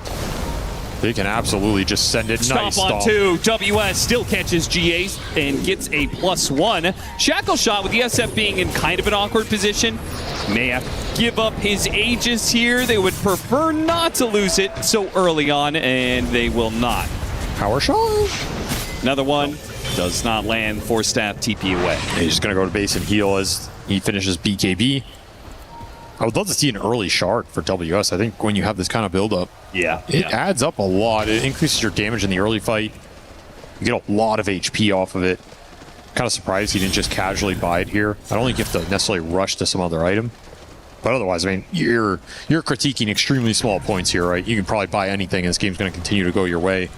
They can absolutely just send it. Stomp on two. WS still catches GA and gets a +1. Shackle Shot with the SF being in kind of an awkward position. May have to give up his Aegis here. They would prefer not to lose it so early on, and they will not. Power Shot. Another one. Does not land. Force Staff TP away. He's just going to go to base and heal as he finishes BKB. I would love to see an early shard for WS. I think when you have this kind of build-up, it adds up a lot. It increases your damage in the early fight. You get a lot of HP off of it. Kind of surprised he didn't just casually buy it here. I don't think you have to necessarily rush to some other item. But otherwise, I mean, you're critiquing extremely small points here, right? You can probably buy anything, and this game's going to continue to go your way.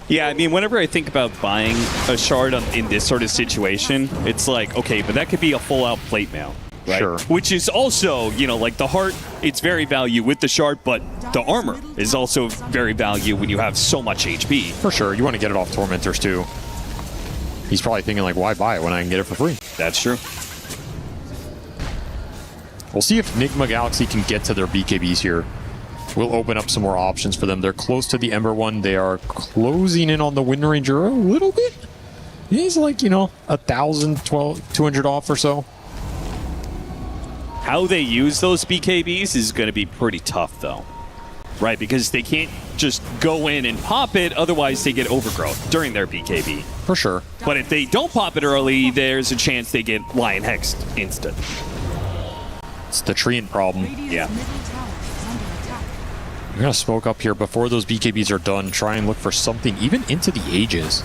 Yeah, I mean, whenever I think about buying a shard in this sort of situation, it's like, okay, but that could be a full-out plate mail. Right? Sure. Which is also, you know, like the heart, it's very value with the shard, but the armor is also very value when you have so much HP. For sure. You want to get it off Tormentors, too. He's probably thinking, like, why buy it when I can get it for free? That's true. We'll see if Enigma Galaxy can get to their BKBs here. We'll open up some more options for them. They're close to the Ember one. They are closing in on the Wind Ranger a little bit. He's like, 1,000, 200 off or so. How they use those BKBs is going to be pretty tough, though. Right, because they can't just go in and pop it, otherwise they get overgrowth during their BKB. For sure. But if they don't pop it early, there's a chance they get Lion Hexed instant. It's the Treant problem. Yeah. We're going to smoke up here before those BKBs are done. Try and look for something even into the Ages.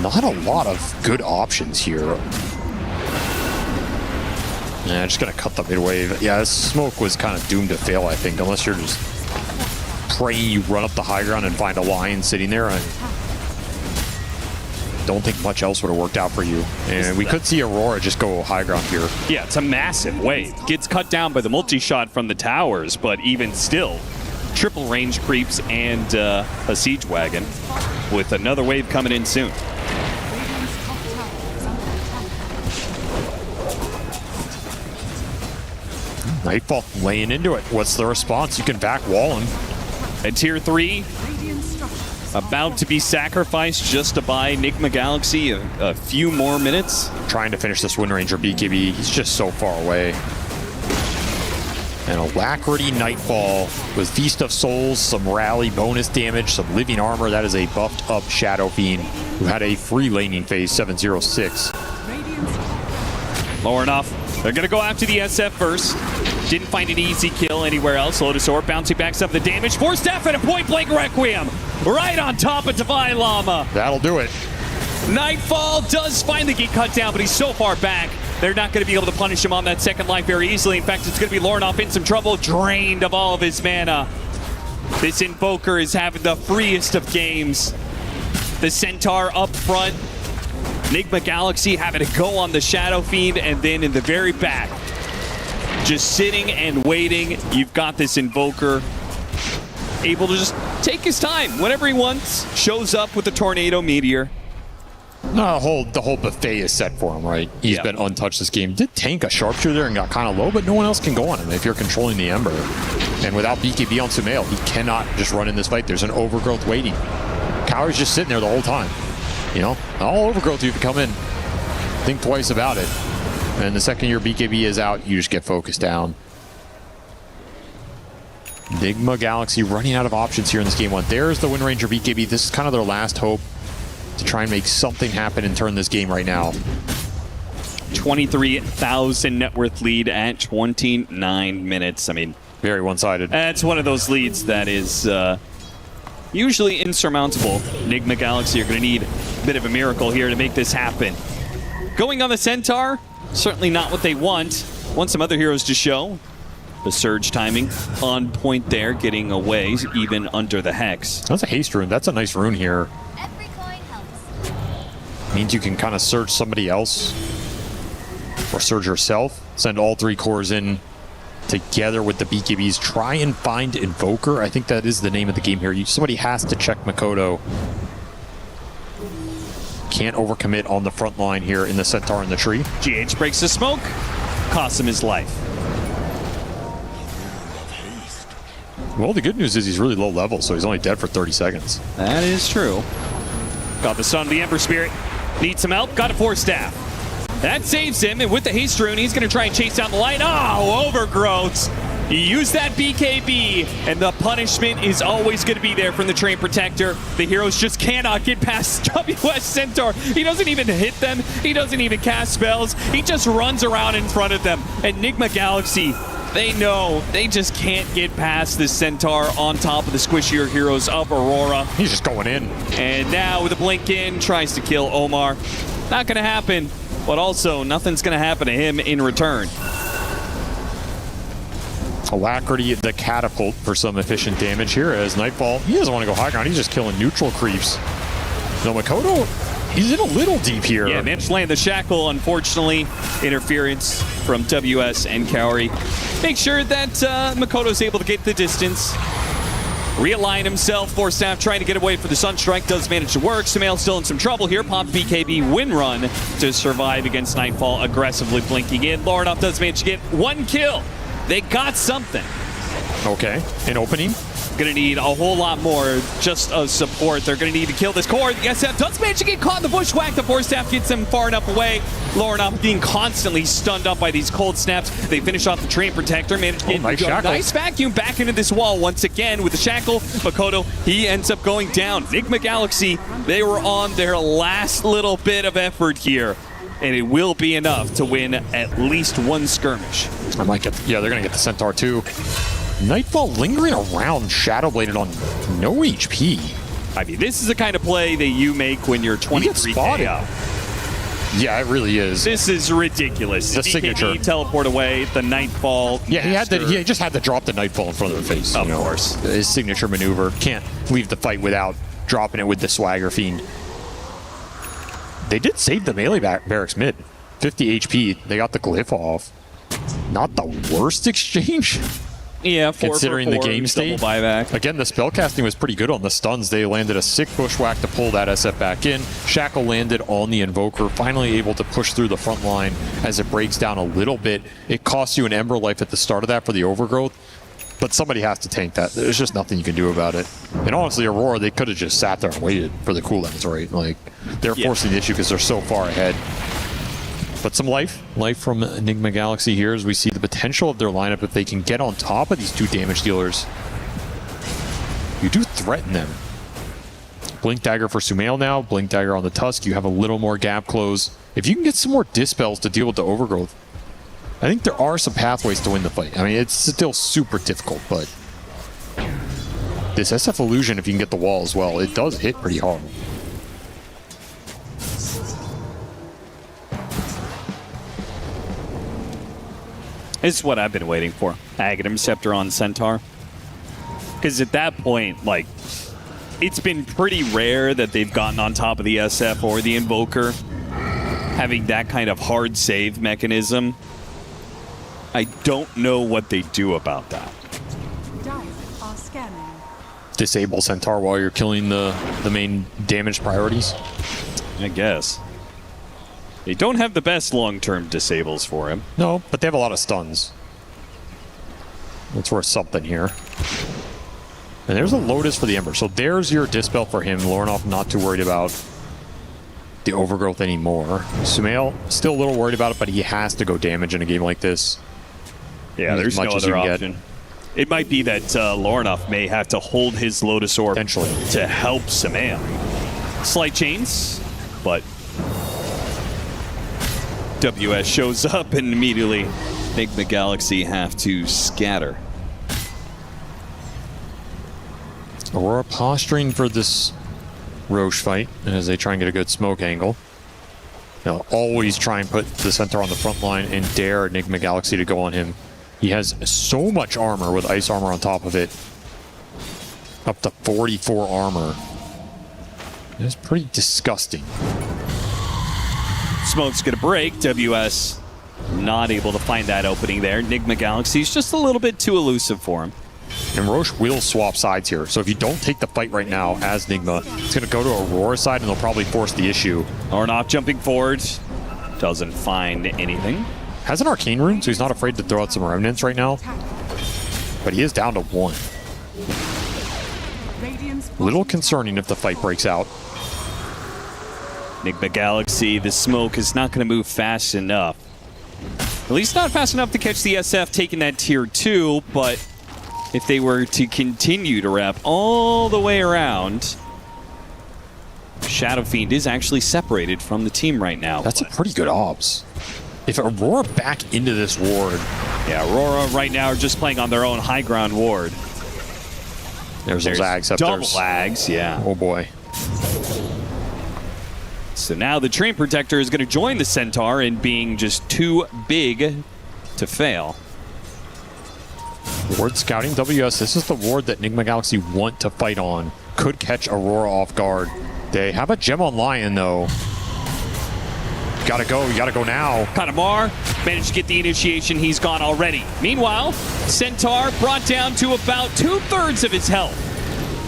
Not a lot of good options here. Yeah, just going to cut the mid-wave. Yeah, this smoke was kind of doomed to fail, I think, unless you're just praying you run up the high ground and find a Lion sitting there. I don't think much else would have worked out for you. And we could see Aurora just go high ground here. Yeah, it's a massive wave. Gets cut down by the multi-shot from the towers, but even still, triple range creeps and a siege wagon with another wave coming in soon. Nightfall laying into it. What's the response? You can back wall him. And tier 3 about to be sacrificed just to buy Enigma Galaxy a few more minutes. Trying to finish this Wind Ranger BKB. He's just so far away. And Alacrity Nightfall with Feast of Souls, some rally bonus damage, some living armor. That is a buffed up Shadow Fiend who had a free laning phase 706. Lower enough. They're going to go after the SF first. Didn't find an easy kill anywhere else. Lotus Orb bouncing back some of the damage. Forced F and a point-blank Requiem. Right on top of Divine Llama. That'll do it. Nightfall does finally get cut down, but he's so far back. They're not going to be able to punish him on that second life very easily. In fact, it's going to be Lornoff in some trouble, drained of all of his mana. This Invoker is having the freest of games. The Centaur up front. Enigma Galaxy having to go on the Shadow Fiend, and then in the very back, just sitting and waiting. You've got this Invoker able to just take his time whenever he wants. Shows up with the Tornado Meteor. No, the whole buffet is set for him, right? He's been untouched this game. Did tank a sharpshooter there and got kind of low, but no one else can go on him if you're controlling the Ember. And without BKB on Sumail, he cannot just run in this fight. There's an overgrowth waiting. Cowie's just sitting there the whole time. All overgrowth, you can come in, think twice about it. And the second your BKB is out, you just get focused down. Enigma Galaxy running out of options here in this game one. There's the Wind Ranger BKB. This is kind of their last hope to try and make something happen and turn this game right now. 23,000 net worth lead at 29 minutes. I mean, very one-sided. It's one of those leads that is usually insurmountable. Enigma Galaxy are going to need a bit of a miracle here to make this happen. Going on the Centaur, certainly not what they want. Want some other heroes to show. The surge timing on point there, getting away even under the Hex. That's a haste rune. That's a nice rune here. Means you can kind of surge somebody else or surge yourself. Send all 3 cores in together with the BKBs. Try and find Invoker. I think that is the name of the game here. Somebody has to check Makoto. Can't overcommit on the front line here in the Centaur in the tree. GH breaks the smoke. Costs him his life. Well, the good news is he's really low level, so he's only dead for 30 seconds. That is true. Got the Son of the Ember Spirit. Needs some help. Got a Force Staff. That saves him, and with the haste rune, he's going to try and chase down the line. Oh, overgrowths. You use that BKB, and the punishment is always going to be there from the Train Protector. The heroes just cannot get past WS Centaur. He doesn't even hit them. He doesn't even cast spells. He just runs around in front of them. Enigma Galaxy, they know they just can't get past this Centaur on top of the squishier heroes of Aurora. He's just going in. And now with a blink in, tries to kill Omar. Not going to happen, but also nothing's going to happen to him in return. Alacrity, the catapult for some efficient damage here as Nightfall. He doesn't want to go high ground. He's just killing neutral creeps. No, Makoto, he's in a little deep here. Yeah, managed to land the shackle. Unfortunately, interference from WS and Kaori. Make sure that Makoto's able to get the distance. realign himself. Force Staff trying to get away for the Sunstrike. Does manage to work. Sumail still in some trouble here. Pops BKB win run to survive against Nightfall. Aggressively blinking in. Lorinov does manage to get 1 kill. They got something. Okay, an opening. Gonna need a whole lot more just of support. They're gonna need to kill this core. The SF does manage to get caught in the bushwhack. The Force Staff gets him far enough away. Lorinov being constantly stunned up by these cold snaps. They finish off the Train Protector. Manage to get a nice vacuum back into this wall once again with the Shackle. Makoto, he ends up going down. Enigma Galaxy, they were on their last little bit of effort here. And it will be enough to win at least 1 skirmish. I might get, yeah, they're gonna get the Centaur too. Nightfall lingering around, Shadow Bladed on no HP. I mean, this is the kind of play that you make when you're 23K up. Yeah, it really is. This is ridiculous. The BKB signature. teleport away, the Nightfall. Yeah, he just had to drop the Nightfall in front of their face. Of course. His signature maneuver. Can't leave the fight without dropping it with the Swagger Fiend. They did save the melee barracks mid. 50 HP. They got the glyph off. Not the worst exchange. Yeah, 4 considering for 4, the game state. Buyback. Again, the spellcasting was pretty good on the stuns. They landed a sick bushwhack to pull that SF back in. Shackle landed on the Invoker, finally able to push through the front line as it breaks down a little bit. It costs you an Ember Life at the start of that for the Overgrowth, but somebody has to tank that. There's just nothing you can do about it. And honestly, Aurora, they could have just sat there and waited for the cooldowns, right? Like, they're forcing the issue because they're so far ahead. But some life from Enigma Galaxy here as we see the potential of their lineup if they can get on top of these 2 damage dealers. You do threaten them. Blink Dagger for Sumail now, Blink Dagger on the Tusk. You have a little more gap close. If you can get some more Dispels to deal with the Overgrowth, I think there are some pathways to win the fight. I mean, it's still super difficult, but this SF Illusion, if you can get the wall as well, it does hit pretty hard. This is what I've been waiting for. Aghanim Scepter on Centaur. Because at that point, like, it's been pretty rare that they've gotten on top of the SF or the Invoker. Having that kind of hard save mechanism. I don't know what they do about that. Disable Centaur while you're killing the main damage priorities? I guess. They don't have the best long-term disables for him. No, but they have a lot of stuns. That's worth something here. And there's a Lotus for the Ember. So there's your Dispel for him. Lorinov not too worried about the Overgrowth anymore. Sumail still a little worried about it, but he has to go damage in a game like this. Yeah, there's no other option. It might be that Lorinov may have to hold his Lotus Orb to help Sumail. Slight chains, but WS shows up and immediately Enigma Galaxy have to scatter. Aurora posturing for this Roche fight as they try and get a good smoke angle. They'll always try and put the Centaur on the front line and dare Enigma Galaxy to go on him. He has so much armor with ice armor on top of it. Up to 44 armor. It's pretty disgusting. Smoke's gonna break. WS not able to find that opening there. Enigma Galaxy's just a little bit too elusive for him. And Roche will swap sides here. So if you don't take the fight right now as Enigma, it's going to go to Aurora's side and they'll probably force the issue. Arnott jumping forward. Doesn't find anything. Has an Arcane Rune, so he's not afraid to throw out some Remnants right now. But he is down to 1. Little concerning if the fight breaks out. Enigma Galaxy, the smoke is not going to move fast enough. At least not fast enough to catch the SF taking that tier 2, but if they were to continue to wrap all the way around, Shadow Fiend is actually separated from the team right now. That's a pretty good obs. If Aurora back into this ward. Yeah, Aurora right now are just playing on their own high ground ward. There's those Ags up double Ags, yeah. Oh boy. So now the Train Protector is going to join the Centaur in being just too big to fail. Ward scouting WS. This is the ward that Enigma Galaxy want to fight on. Could catch Aurora off guard. They have a gem on Lion though. Gotta go. You gotta go now. Katamar managed to get the initiation. He's gone already. Meanwhile, Centaur brought down to about 2/3 of his health.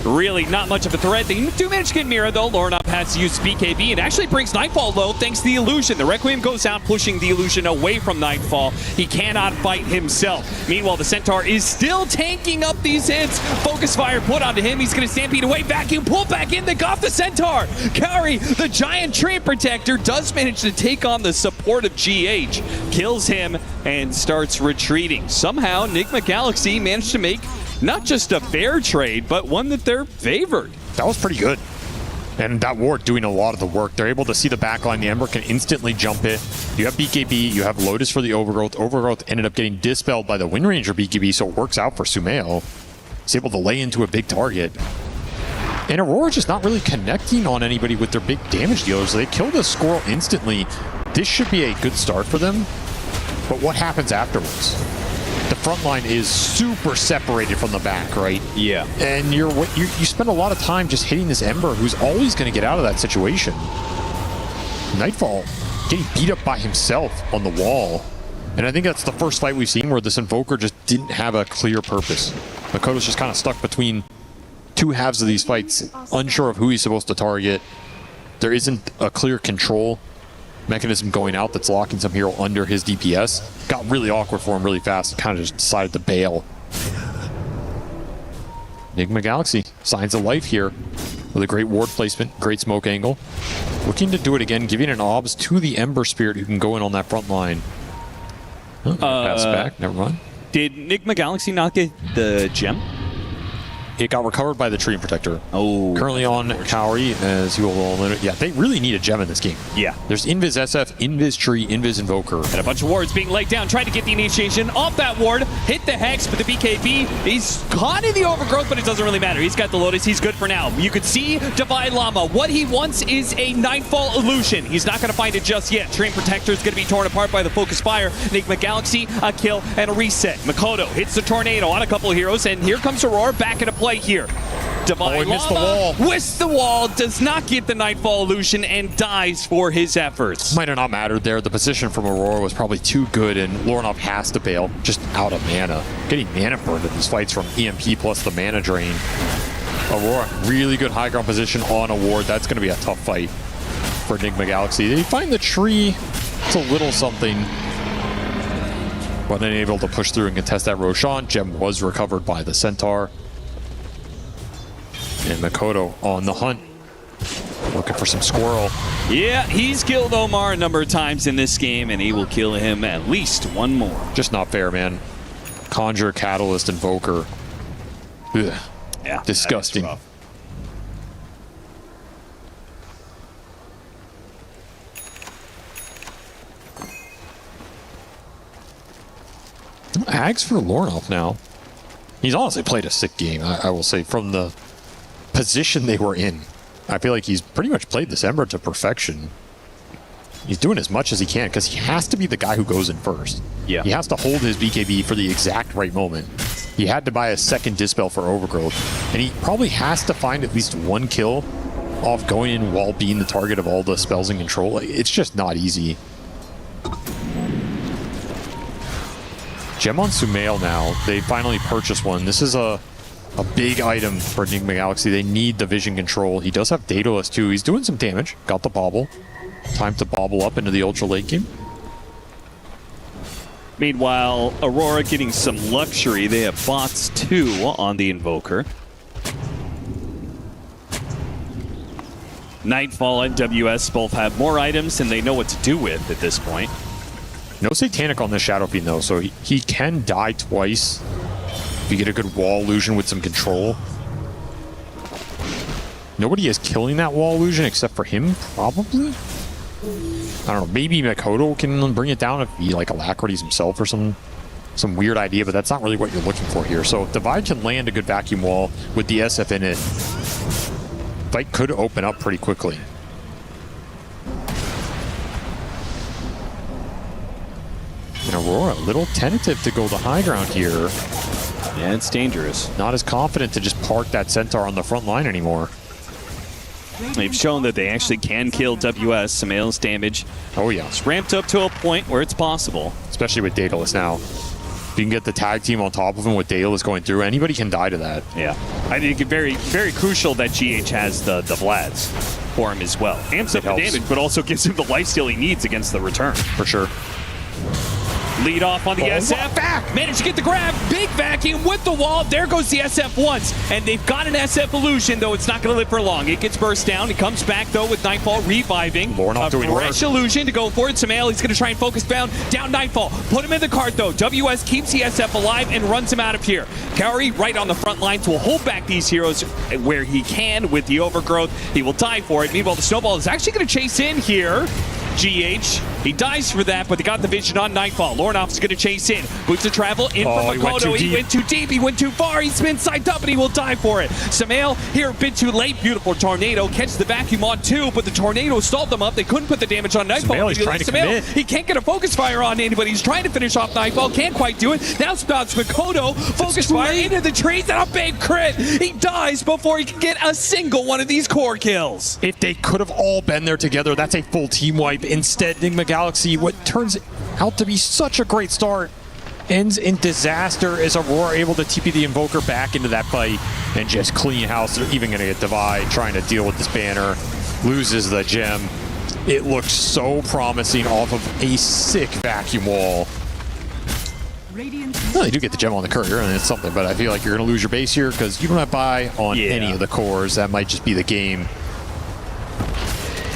really not much of a threat. They do manage to get Mira, though. Lornop has to use BKB and actually brings Nightfall low thanks to the Illusion. The Requiem goes out, pushing the Illusion away from Nightfall. He cannot fight himself. Meanwhile, the Centaur is still tanking up these hits. Focus Fire put onto him. He's going to stampede away. Vacuum pull back in. They got the Centaur. Kari, the giant Tree Protector, does manage to take on the support of GH. Kills him and starts retreating. Somehow, Enigma Galaxy managed to make not just a fair trade, but one that they're favored. That was pretty good. And that ward doing a lot of the work. They're able to see the backline. The Ember can instantly jump it. You have BKB, you have Lotus for the Overgrowth. Overgrowth ended up getting dispelled by the Wind Ranger BKB, so it works out for Sumail. He's able to lay into a big target. And Aurora just not really connecting on anybody with their big damage dealers. They kill the Squirrel instantly. This should be a good start for them. But what happens afterwards? The front line is super separated from the back, right? Yeah. And you spend a lot of time just hitting this Ember, who's always going to get out of that situation. Nightfall getting beat up by himself on the wall. And I think that's the first fight we've seen where this Invoker just didn't have a clear purpose. Makoto's just kind of stuck between two halves of these fights, unsure of who he's supposed to target. There isn't a clear control mechanism going out that's locking some hero under his DPS. Got really awkward for him really fast and kind of just decided to bail. Enigma Galaxy, signs of life here with a great ward placement, great smoke angle. Looking to do it again, giving an obs to the Ember Spirit who can go in on that front line. Pass back, never mind. Did Enigma Galaxy not get the gem? It got recovered by the Tree Protector. Oh. Currently on Kaori as he will. Yeah, they really need a gem in this game. Yeah. There's Invis SF, Invis Tree, Invis Invoker. And a bunch of wards being laid down, trying to get the initiation off that ward. Hit the Hex, but the BKB, he's caught in the Overgrowth, but it doesn't really matter. He's got the Lotus, he's good for now. You could see Divine Llama. What he wants is a Nightfall Illusion. He's not going to find it just yet. Train Protector is going to be torn apart by the Focus Fire. Enigma Galaxy, a kill and a reset. Makoto hits the Tornado on a couple of heroes, and here comes Aurora back into play here. Divine missed the wall. Missed the wall, does not get the Nightfall Illusion, and dies for his efforts. Might have not mattered there. The position from Aurora was probably too good, and Lornov has to bail, just out of mana. Getting mana burned in these fights from EMP plus the mana drain. Aurora, really good high ground position on a ward. That's going to be a tough fight for Enigma Galaxy. They find the tree. It's a little something. But unable to push through and contest that Roshan. Gem was recovered by the Centaur. And Makoto on the hunt, looking for some Squirrel. Yeah, he's killed Omar a number of times in this game, and he will kill him at least one more. Just not fair, man. Conjure, Catalyst, Invoker. Ugh. Yeah, disgusting. Ags for Lornov now. He's honestly played a sick game, I will say, from the position they were in. I feel like he's pretty much played this Ember to perfection. He's doing as much as he can because he has to be the guy who goes in first. Yeah. He has to hold his BKB for the exact right moment. He had to buy a second Dispel for Overgrowth, and he probably has to find at least one kill off going in while being the target of all the spells and control. Like, it's just not easy. Gem on Sumail now. They finally purchased one. This is a big item for Enigma Galaxy. They need the vision control. He does have Daedalus too. He's doing some damage. Got the bobble. Time to bobble up into the ultra late game. Meanwhile, Aurora getting some luxury. They have bots too on the Invoker. Nightfall and WS both have more items and they know what to do with at this point. No Satanic on this Shadow Fiend though, so he can die twice. If you get a good wall illusion with some control. Nobody is killing that wall illusion except for him, probably? I don't know, maybe Makoto can bring it down if he like alacrities himself or some weird idea, but that's not really what you're looking for here. So if Divide can land a good vacuum wall with the SF in it, fight could open up pretty quickly. And Aurora, a little tentative to go the high ground here. Yeah, it's dangerous. Not as confident to just park that Centaur on the front line anymore. They've shown that they actually can kill WS. Sumail's damage. Oh yeah. It's ramped up to a point where it's possible. Especially with Daedalus now. If you can get the tag team on top of him with Daedalus going through, anybody can die to that. Yeah. I think it's very, very crucial that GH has the Vlads for him as well. Amps up the damage, but also gives him the lifesteal he needs against the return. For sure. Lead off on the SF. Back! Managed to get the grab. Big vacuum with the wall. There goes the SF once. And they've got an SF illusion, though it's not going to live for long. It gets burst down. It comes back, though, with Nightfall reviving. Lornoff doing work. Fresh illusion to go for it. Samael, he's going to try and focus down Nightfall. Put him in the cart, though. WS keeps the SF alive and runs him out of here. Kaori right on the front lines will hold back these heroes where he can with the overgrowth. He will die for it. Meanwhile, the Snowball is actually going to chase in here. GH, he dies for that, but they got the vision on Nightfall. Lornoff's going to chase in. Boots of travel in from Makoto. He went too deep. He went too far. He spins side up, and he will die for it. Samael here a bit too late. Beautiful tornado. Catches the vacuum on two, but the tornado stalled them up. They couldn't put the damage on Nightfall. Samael, trying to commit. He can't get a focus fire on anybody. He's trying to finish off Nightfall. Can't quite do it. Now spots Makoto. Focus fire into the trees, and a big crit. He dies before he can get a single one of these core kills. If they could have all been there together, that's a full team wipe. Instead, Enigma Galaxy, what turns out to be such a great start, ends in disaster as Aurora able to TP the Invoker back into that fight and just clean house. They're even going to get Divide, trying to deal with this banner. Loses the gem. It looks so promising off of a sick vacuum wall. Well, they do get the gem on the courier, and it's something, but I feel like you're going to lose your base here because you don't have buy on any of the cores. That might just be the game.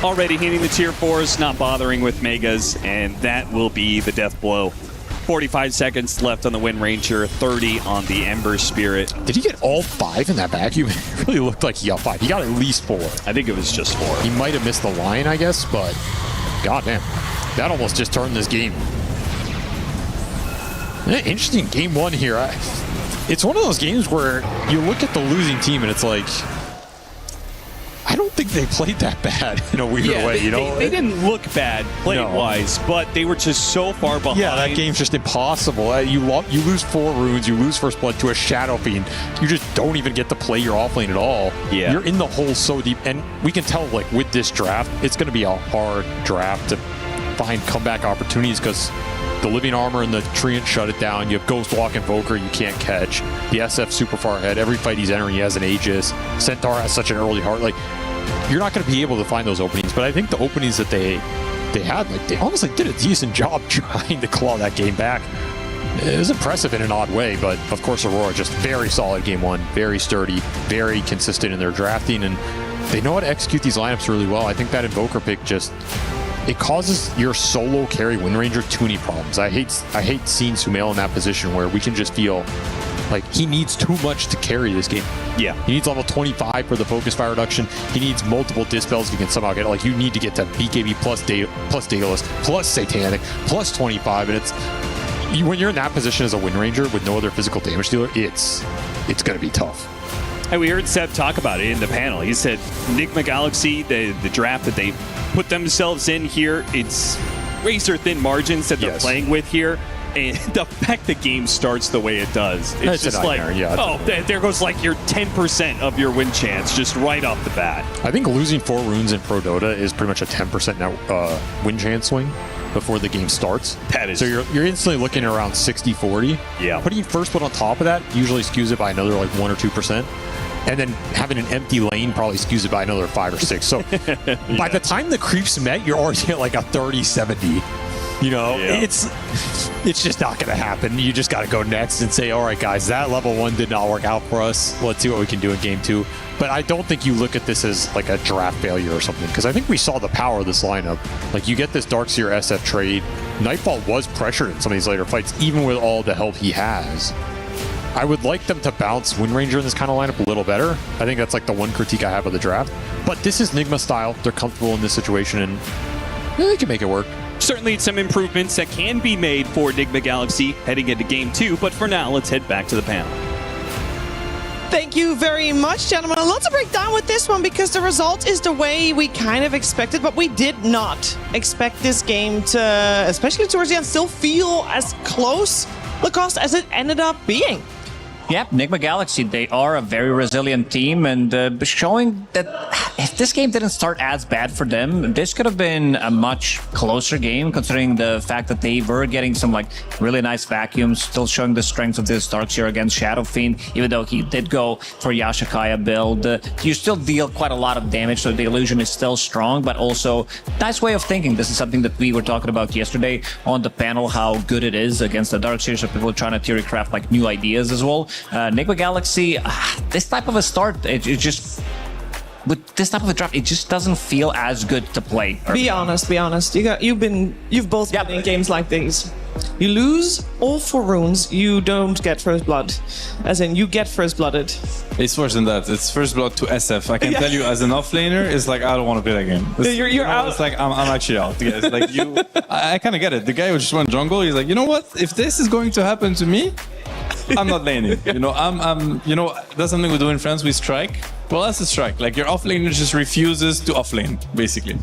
Already hitting the tier 4s, not bothering with Megas, and that will be the death blow. 45 seconds left on the Wind Ranger, 30 on the Ember Spirit. Did he get all 5 in that vacuum? It really looked like he got 5. He got at least 4. I think it was just 4. He might have missed the line, I guess, but goddamn, that almost just turned this game. Interesting game 1 here. It's one of those games where you look at the losing team and it's like, I don't think they played that bad in a weird way, you know? They didn't look bad play-wise, but they were just so far behind. Yeah, that game's just impossible. You lose 4 runes, you lose First Blood to a Shadow Fiend. You just don't even get to play your offlane at all. Yeah. You're in the hole so deep, and we can tell, like, with this draft, it's going to be a hard draft to find comeback opportunities because the Living Armor and the Treant shut it down. You have Ghostwalk Invoker you can't catch. The SF super far ahead. Every fight he's entering, he has an Aegis. Centaur has such an early heart. Like, you're not going to be able to find those openings, but I think the openings that they had, like, they honestly did a decent job trying to claw that game back. It was impressive in an odd way, but of course Aurora just very solid game 1, very sturdy, very consistent in their drafting, and they know how to execute these lineups really well. I think that Invoker pick just, it causes your solo carry Wind Ranger too many problems. I hate seeing Sumail in that position where we can just feel like he needs too much to carry this game. Yeah. He needs level 25 for the focus fire reduction. He needs multiple dispels if he can somehow get it. Like, you need to get to BKB plus Daedalus plus Satanic plus 25, and it's when you're in that position as a Wind Ranger with no other physical damage dealer, it's going to be tough. And we heard Seb talk about it in the panel. He said Enigma Galaxy, the draft that they put themselves in here, it's razor thin margins that they're playing with here. And the fact the game starts the way it does, it's just like, there goes like your 10% of your win chance just right off the bat. I think losing 4 runes in Pro Dota is pretty much a 10% now win chance swing before the game starts. That is. So you're instantly looking at around 60-40. Yeah. Putting First Blood on top of that usually skews it by another like 1 or 2%. And then having an empty lane probably skews it by another 5 or 6. So by the time the creeps met, you're already at like a 30-70. You know, it's just not going to happen. You just got to go next and say, all right, guys, that level 1 did not work out for us. Let's see what we can do in game 2. But I don't think you look at this as like a draft failure or something, because I think we saw the power of this lineup. Like, you get this Darkseer SF trade. Nightfall was pressured in some of these later fights, even with all the help he has. I would like them to bounce Wind Ranger in this kind of lineup a little better. I think that's like the one critique I have of the draft. But this is Nigma style. They're comfortable in this situation, and they can make it work. Certainly some improvements that can be made for Enigma Galaxy heading into game 2, but for now, let's head back to the panel. Thank you very much, gentlemen. A lot to break down with this one because the result is the way we kind of expected, but we did not expect this game to, especially towards the end, still feel as close, Lacoste, as it ended up being. Yeah, Nigma Galaxy, they are a very resilient team, and showing that if this game didn't start as bad for them, this could have been a much closer game, considering the fact that they were getting some like really nice vacuums, still showing the strength of this Darkseer against Shadow Fiend, even though he did go for Yashakaya build. You still deal quite a lot of damage, so the illusion is still strong, but also nice way of thinking. This is something that we were talking about yesterday on the panel, how good it is against the Darkseer, so people are trying to theory craft like new ideas as well. Nigma Galaxy, this type of a start, it just, with this type of a draft, it just doesn't feel as good to play. Be honest. You've both been in games like these. You lose all 4 runes, you don't get first blood. As in, you get first blooded. It's worse than that. It's first blood to SF. I can tell you, as an offlaner, it's like I don't want to play that game. You're out. It's like I'm actually out. Guys. Like I kind of get it. The guy who just went jungle, he's like, you know what? If this is going to happen to me, I'm not laning. That's something we do in France. We strike. Well, that's a strike. Like your offlaner just refuses to offlane, basically.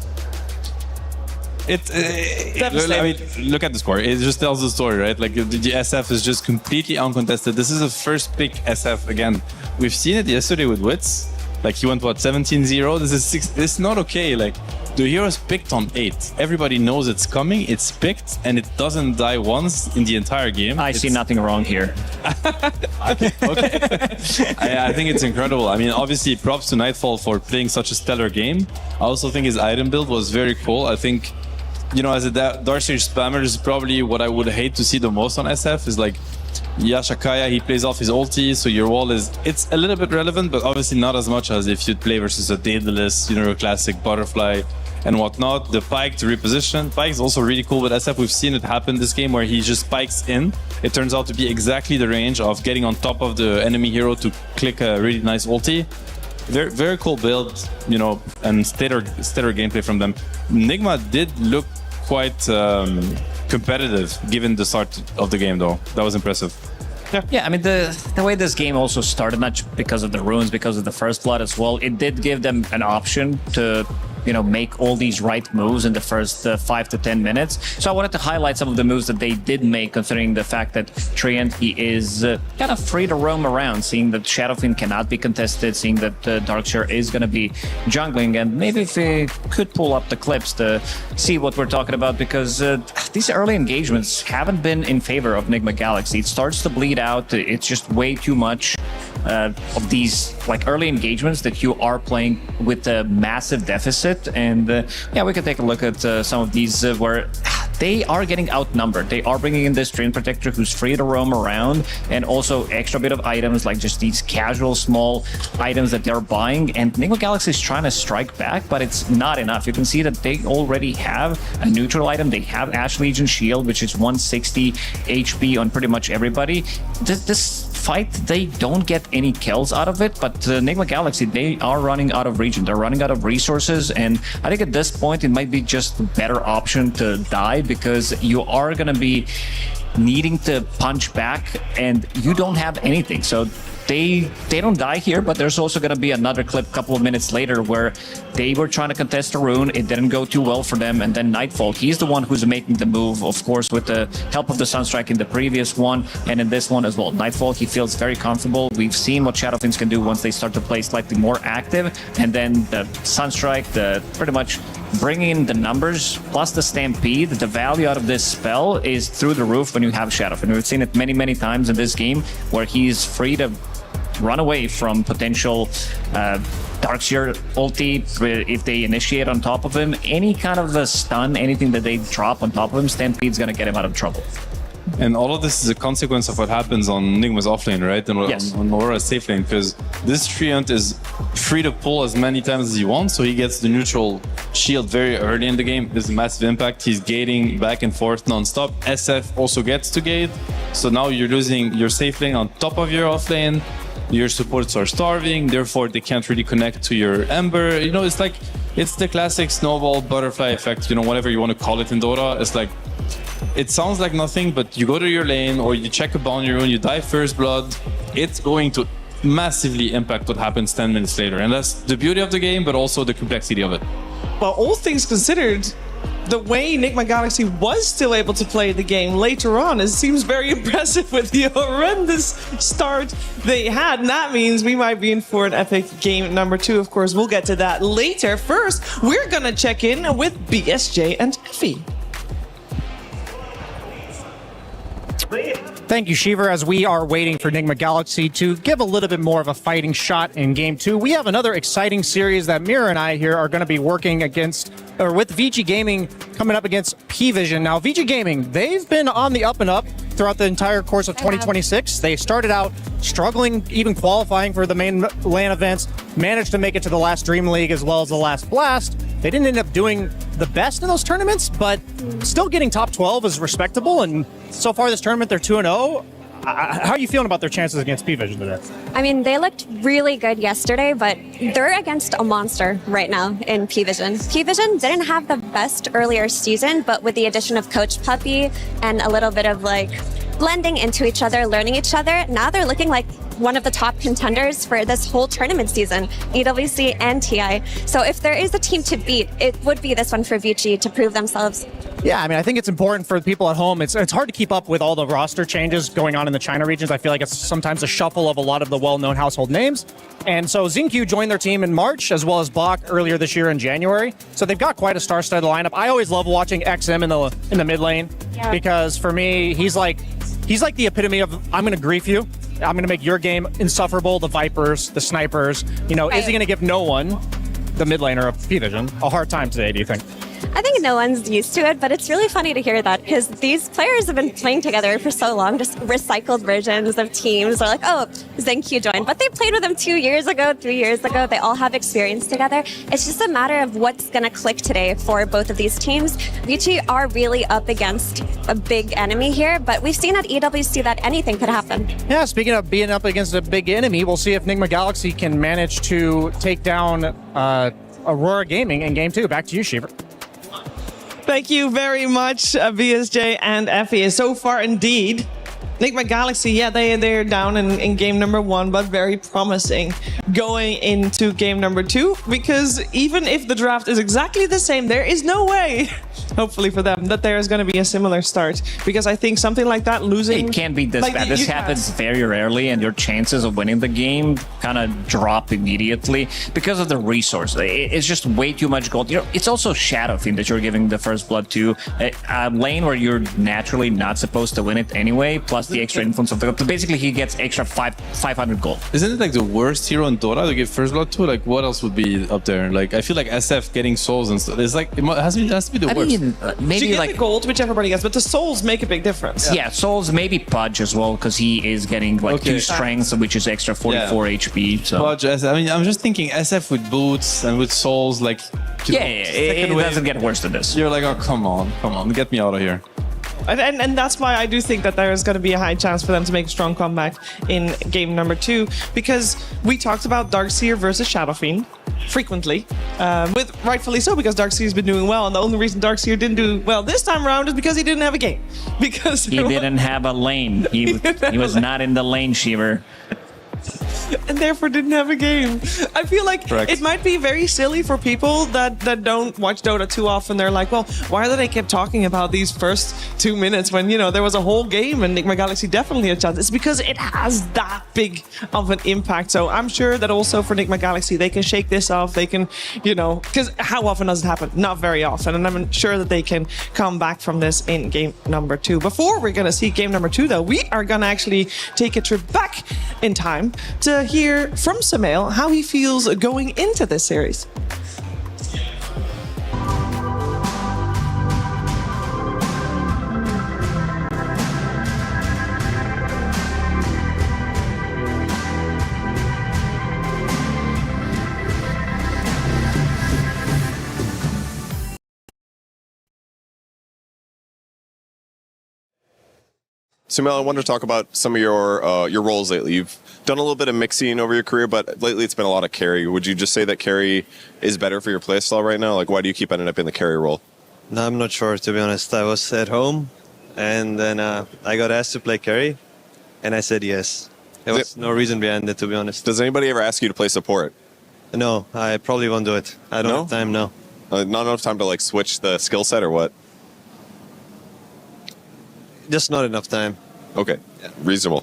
I mean, look at the score. It just tells the story, right? Like the SF is just completely uncontested. This is a first pick SF again. We've seen it yesterday with Wits. Like he went 17-0. This is 6. It's not okay. Like the hero's picked on 8. Everybody knows it's coming. It's picked and it doesn't die once in the entire game. I see nothing wrong here. Okay. I think it's incredible. I mean, obviously, props to Nightfall for playing such a stellar game. I also think his item build was very cool. I think, as a Darkseer spammer, this is probably what I would hate to see the most on SF is like Yashakaya, he plays off his ulti, so your wall it's a little bit relevant, but obviously not as much as if you'd play versus a Daedalus, a classic butterfly and whatnot. The pike to reposition. Pike is also really cool with SF. We've seen it happen this game where he just spikes in. It turns out to be exactly the range of getting on top of the enemy hero to click a really nice ulti. Very, very cool build, and stellar gameplay from them. Nigma did look quite competitive given the start of the game, though. That was impressive. Yeah, I mean, the way this game also started, not just because of the runes, because of the first blood as well, it did give them an option to make all these right moves in the first 5 to 10 minutes. So I wanted to highlight some of the moves that they did make, considering the fact that Treant, he is kind of free to roam around, seeing that Shadow Fiend cannot be contested, seeing that Darkseer is going to be jungling, and maybe if we could pull up the clips to see what we're talking about, because these early engagements haven't been in favor of Nigma Galaxy. It starts to bleed out. It's just way too much of these early engagements that you are playing with a massive deficit. And we can take a look at some of these where they are getting outnumbered. They are bringing in this Treant Protector who's free to roam around, and also extra bit of items like just these casual small items that they're buying. And Nigma Galaxy is trying to strike back, but it's not enough. You can see that they already have a neutral item. They have Ash Legion Shield, which is 160 HP on pretty much everybody. This fight, they don't get any kills out of it, but Nigma Galaxy, they are running out of region. They're running out of resources, and I think at this point it might be just a better option to die, because you are going to be needing to punch back and you don't have anything. So they don't die here, but there's also going to be another clip a couple of minutes later where they were trying to contest a rune. It didn't go too well for them, and then Nightfall, he's the one who's making the move, of course, with the help of the Sunstrike in the previous one and in this one as well. Nightfall, he feels very comfortable. We've seen what Shadow Fiends can do once they start to play slightly more active, and then the Sunstrike, pretty much bringing in the numbers plus the Stampede. The value out of this spell is through the roof when you have Shadow Fiend. We've seen it many times in this game where he's free to run away from potential Darkseer ulti if they initiate on top of him. Any kind of a stun, anything that they drop on top of him, Stampede's gonna get him out of trouble. And all of this is a consequence of what happens on Nigma's offlane, right? And yes. on Aurora's safe lane, because this Treant is free to pull as many times as he wants, so he gets the neutral shield very early in the game. There's a massive impact. He's gating back and forth non-stop. SF also gets to gate, so now you're losing your safe lane on top of your offlane. Your supports are starving, therefore they can't really connect to your Ember. It's the classic snowball butterfly effect, whatever you want to call it in Dota. It's like, it sounds like nothing, but you go to your lane or you check a boundary rune, you die first blood, it's going to massively impact what happens 10 minutes later. And that's the beauty of the game, but also the complexity of it. Well, all things considered, the way Enigma Galaxy was still able to play the game later on, it seems very impressive with the horrendous start they had. And that means we might be in for an epic game number 2. Of course, we'll get to that later. First, we're gonna check in with BSJ and Effie. Thank you, Shiver. As we are waiting for Enigma Galaxy to give a little bit more of a fighting shot in Game 2, we have another exciting series that Mira and I here are going to be working against, or with VG Gaming coming up against P-Vision. Now, VG Gaming, they've been on the up and up throughout the entire course of 2026. They started out struggling, even qualifying for the main LAN events, managed to make it to the last Dream League as well as the last Blast. They didn't end up doing the best in those tournaments, but still getting top 12 is respectable. And so far this tournament, they're 2-0. How are you feeling about their chances against P-Vision today? I mean, they looked really good yesterday, but they're against a monster right now in P-Vision. P-Vision didn't have the best earlier season, but with the addition of Coach Puppy and a little bit of like blending into each other, learning each other, now they're looking like one of the top contenders for this whole tournament season, EWC and TI. So if there is a team to beat, it would be this one for VG to prove themselves. Yeah, I mean, I think it's important for the people at home. It's hard to keep up with all the roster changes going on in the China regions. I feel like it's sometimes a shuffle of a lot of the well-known household names. And so Xingqiu joined their team in March, as well as Bach earlier this year in January. So they've got quite a star-studded lineup. I always love watching XM in the mid lane because for me, he's like the epitome of I'm going to grief you. I'm going to make your game insufferable. The Vipers, the Snipers. You know, is he going to give no one, the mid laner of P-Vision, a hard time today, do you think? I think no one's used to it, but it's really funny to hear that because these players have been playing together for so long, just recycled versions of teams. They're like, oh, Xingqiu joined, but they played with him 2 years ago, 3 years ago. They all have experience together. It's just a matter of what's going to click today for both of these teams. VG are really up against a big enemy here, but we've seen at EWC that anything could happen. Yeah, speaking of being up against a big enemy, we'll see if Enigma Galaxy can manage to take down Aurora Gaming in Game 2. Back to you, Shiver. Thank you very much, BSJ and Effie. So far, indeed, Enigma Galaxy, yeah, they're down in game number 1, but very promising going into game number 2, because even if the draft is exactly the same, there is no way, hopefully for them, that there is going to be a similar start, because I think something like that, losing... It can't be this bad. This happens very rarely, and your chances of winning the game kind of drop immediately because of the resource. It's just way too much gold. You know, it's also Shadow Fiend that you're giving the first blood to, a lane where you're naturally not supposed to win it anyway, plus the extra influence of the gold. Basically, he gets extra 500 gold. Isn't it like the worst hero in Dota to give first blood to? Like, what else would be up there? Like, I feel like SF getting souls and stuff. It's like, it has to be the worst. Mean, maybe you get like the gold, which everybody gets, but the souls make a big difference. Yeah, souls, maybe Pudge as well, because he is getting like 2 strengths, which is extra 44 HP. So. Pudge, I mean, I'm just thinking SF with boots and with souls, like... it doesn't get worse than this. You're like, oh, come on, get me out of here. And that's why I do think that there is going to be a high chance for them to make a strong comeback in game number 2, because we talked about Darkseer versus Shadow Fiend frequently, with rightfully so, because Darkseer's been doing well, and the only reason Darkseer didn't do well this time around is because he didn't have a game. Because he didn't have a lane. He was not in the lane, Shiver. And therefore didn't have a game. I feel like it might be very silly for people that don't watch Dota too often. They're like, well, why do they keep talking about these first 2 minutes when, you know, there was a whole game and Enigma Galaxy definitely had a chance? It's because it has that big of an impact. So I'm sure that also for Enigma Galaxy, they can shake this off. They can, you know, because how often does it happen? Not very often. And I'm sure that they can come back from this in game number 2. Before we're going to see game number 2, though, we are going to actually take a trip back in time to hear from Samael how he feels going into this series. Samael, I wanted to talk about some of your roles lately. You've done a little bit of mixing over your career, but lately it's been a lot of carry. Would you just say that carry is better for your playstyle right now? Like, why do you keep ending up in the carry role? No, I'm not sure, to be honest. I was at home, and then I got asked to play carry, and I said yes. There was no reason behind it, to be honest. Does anybody ever ask you to play support? No, I probably won't do it. I don't have time now. Not enough time to like switch the skill set or what? Just not enough time. Okay, reasonable.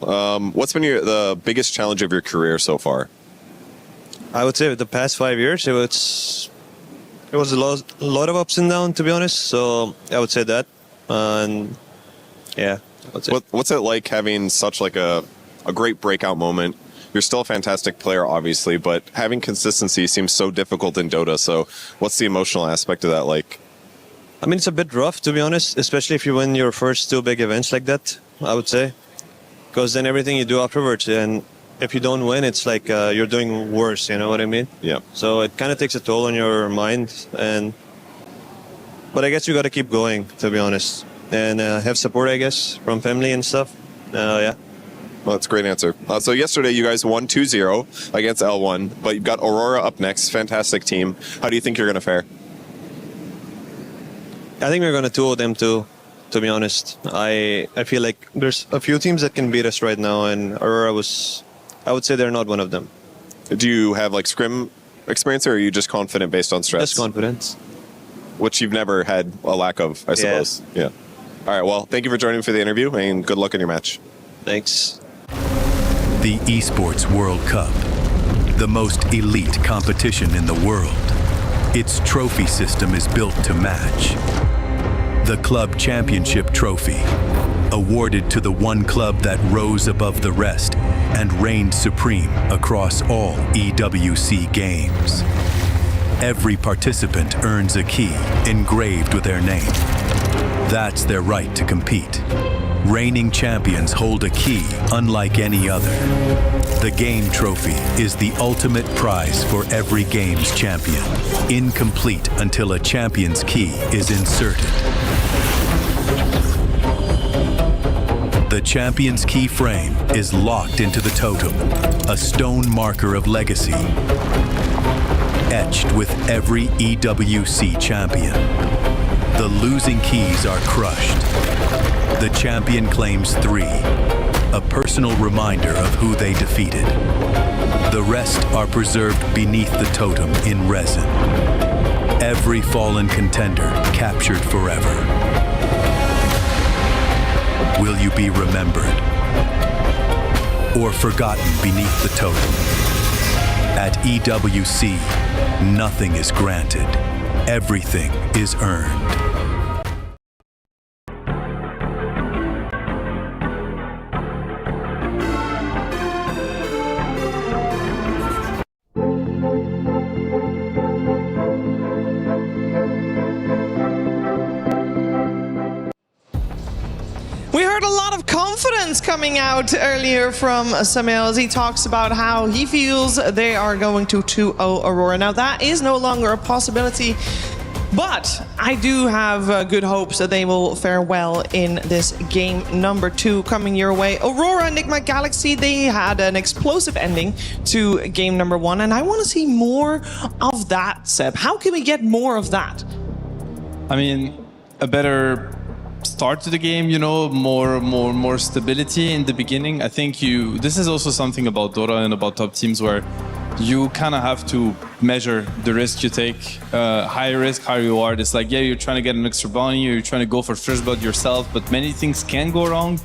What's been the biggest challenge of your career so far? I would say the past 5 years, it was a lot of ups and downs, to be honest. So I would say that. And yeah, that's it. What's it like having such like a great breakout moment? You're still a fantastic player, obviously, but having consistency seems so difficult in Dota. So what's the emotional aspect of that like? I mean, it's a bit rough, to be honest, especially if you win your first 2 big events like that, I would say. Because then everything you do afterwards, and if you don't win, it's like you're doing worse, you know what I mean? Yeah. So it kind of takes a toll on your mind. But I guess you got to keep going, to be honest. And have support, I guess, from family and stuff. Yeah. Well, that's a great answer. So yesterday you guys won 2-0 against L1, but you've got Aurora up next. Fantastic team. How do you think you're going to fare? I think we're going to 2-0 them too, to be honest. I feel like there's a few teams that can beat us right now, and Aurora I would say they're not one of them. Do you have like scrim experience, or are you just confident based on stress? Just confidence. Which you've never had a lack of, I suppose. Yeah. All right, well, thank you for joining me for the interview, and good luck in your match. Thanks. The Esports World Cup, the most elite competition in the world. Its trophy system is built to match. The Club Championship Trophy, awarded to the one club that rose above the rest and reigned supreme across all EWC games. Every participant earns a key engraved with their name. That's their right to compete. Reigning champions hold a key unlike any other. The game trophy is the ultimate prize for every game's champion, incomplete until a champion's key is inserted. The champion's key frame is locked into the totem, a stone marker of legacy, etched with every EWC champion. The losing keys are crushed. The champion claims 3, a personal reminder of who they defeated. The rest are preserved beneath the totem in resin. Every fallen contender captured forever. Will you be remembered or forgotten beneath the totem? At EWC, nothing is granted. Everything is earned. We heard a lot of confidence coming out earlier from Samil as he talks about how he feels they are going to 2-0 Aurora. Now that is no longer a possibility, but I do have good hopes that they will fare well in this game number 2 coming your way. Aurora Enigma Galaxy, they had an explosive ending to game number 1, and I want to see more of that, Seb. How can we get more of that? I mean, a better start to the game, you know, more stability in the beginning. I think this is also something about Dota and about top teams where you kind of have to measure the risk you take. High risk, high reward. It's like, yeah, you're trying to get an extra bounty, you're trying to go for first blood yourself, but many things can go wrong.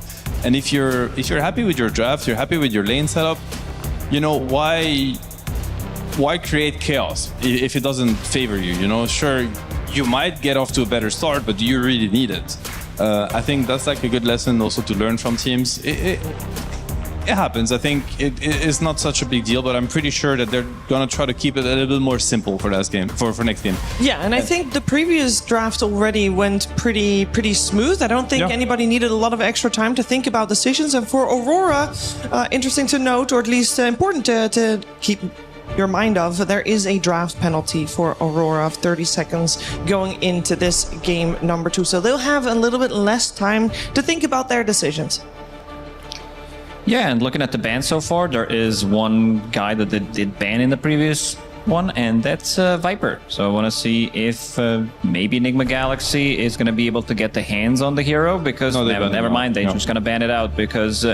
And if you're happy with your draft, you're happy with your lane setup, you know, why create chaos if it doesn't favor you? You know, sure, you might get off to a better start, but do you really need it? I think that's like a good lesson also to learn from teams. It happens. I think it is not such a big deal, but I'm pretty sure that they're gonna try to keep it a little bit more simple for this game, for next game. Yeah, and I think the previous draft already went pretty smooth. I don't think anybody needed a lot of extra time to think about decisions. And for Aurora, interesting to note, or at least important to keep your mind of, there is a draft penalty for Aurora of 30 seconds going into this game number 2. So they'll have a little bit less time to think about their decisions. Yeah, and looking at the ban so far, there is one guy that did ban in the previous one, and that's Viper. So I want to see if maybe Enigma Galaxy is going to be able to get the hands on the hero, because never mind, they're just going to ban it out because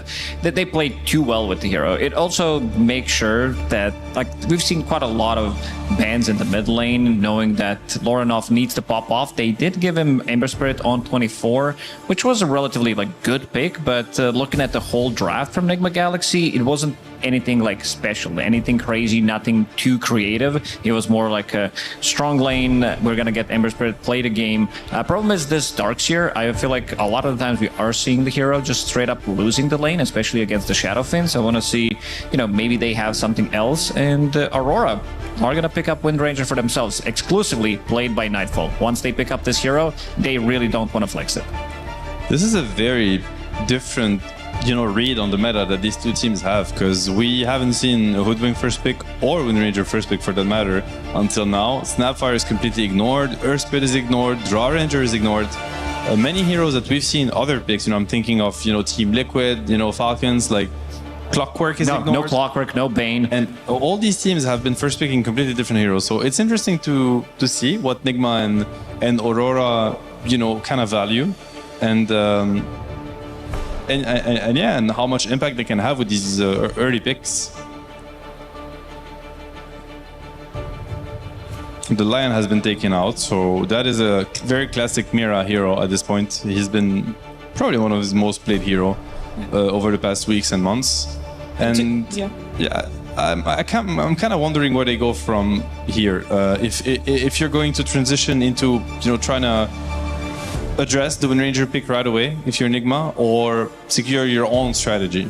they played too well with the hero. It also makes sure that, like, we've seen quite a lot of bans in the mid lane, knowing that Lorinov needs to pop off. They did give him Ember Spirit on 24, which was a relatively good pick, but looking at the whole draft from Enigma Galaxy, it wasn't anything special, anything crazy, nothing too creative. It was more like a strong lane. We're gonna get Ember Spirit, play the game. Problem is this Darkseer, I feel like a lot of the times we are seeing the hero just straight up losing the lane, especially against the Shadow Fins. I want to see, maybe they have something else, and Aurora are gonna pick up Wind Ranger for themselves, exclusively played by Nightfall. Once they pick up this hero, they really don't want to flex it. This is a very different read on the meta that these two teams have, because we haven't seen a Hoodwink first pick or Wind Ranger first pick for that matter until now. Snapfire is completely ignored, Earthspit is ignored, Draw Ranger is ignored. Many heroes that we've seen other picks, I'm thinking of Team Liquid, Falcons, like Clockwork is ignored. No Clockwork, no Bane. And all these teams have been first picking completely different heroes. So it's interesting to see what Nigma and Aurora, kind of value. And how much impact they can have with these early picks. The Lion has been taken out, so that is a very classic Mira hero at this point. He's been probably one of his most played hero over the past weeks and months. And I'm kind of wondering where they go from here. If you're going to transition into trying to address the Wind Ranger pick right away if you're Enigma, or secure your own strategy.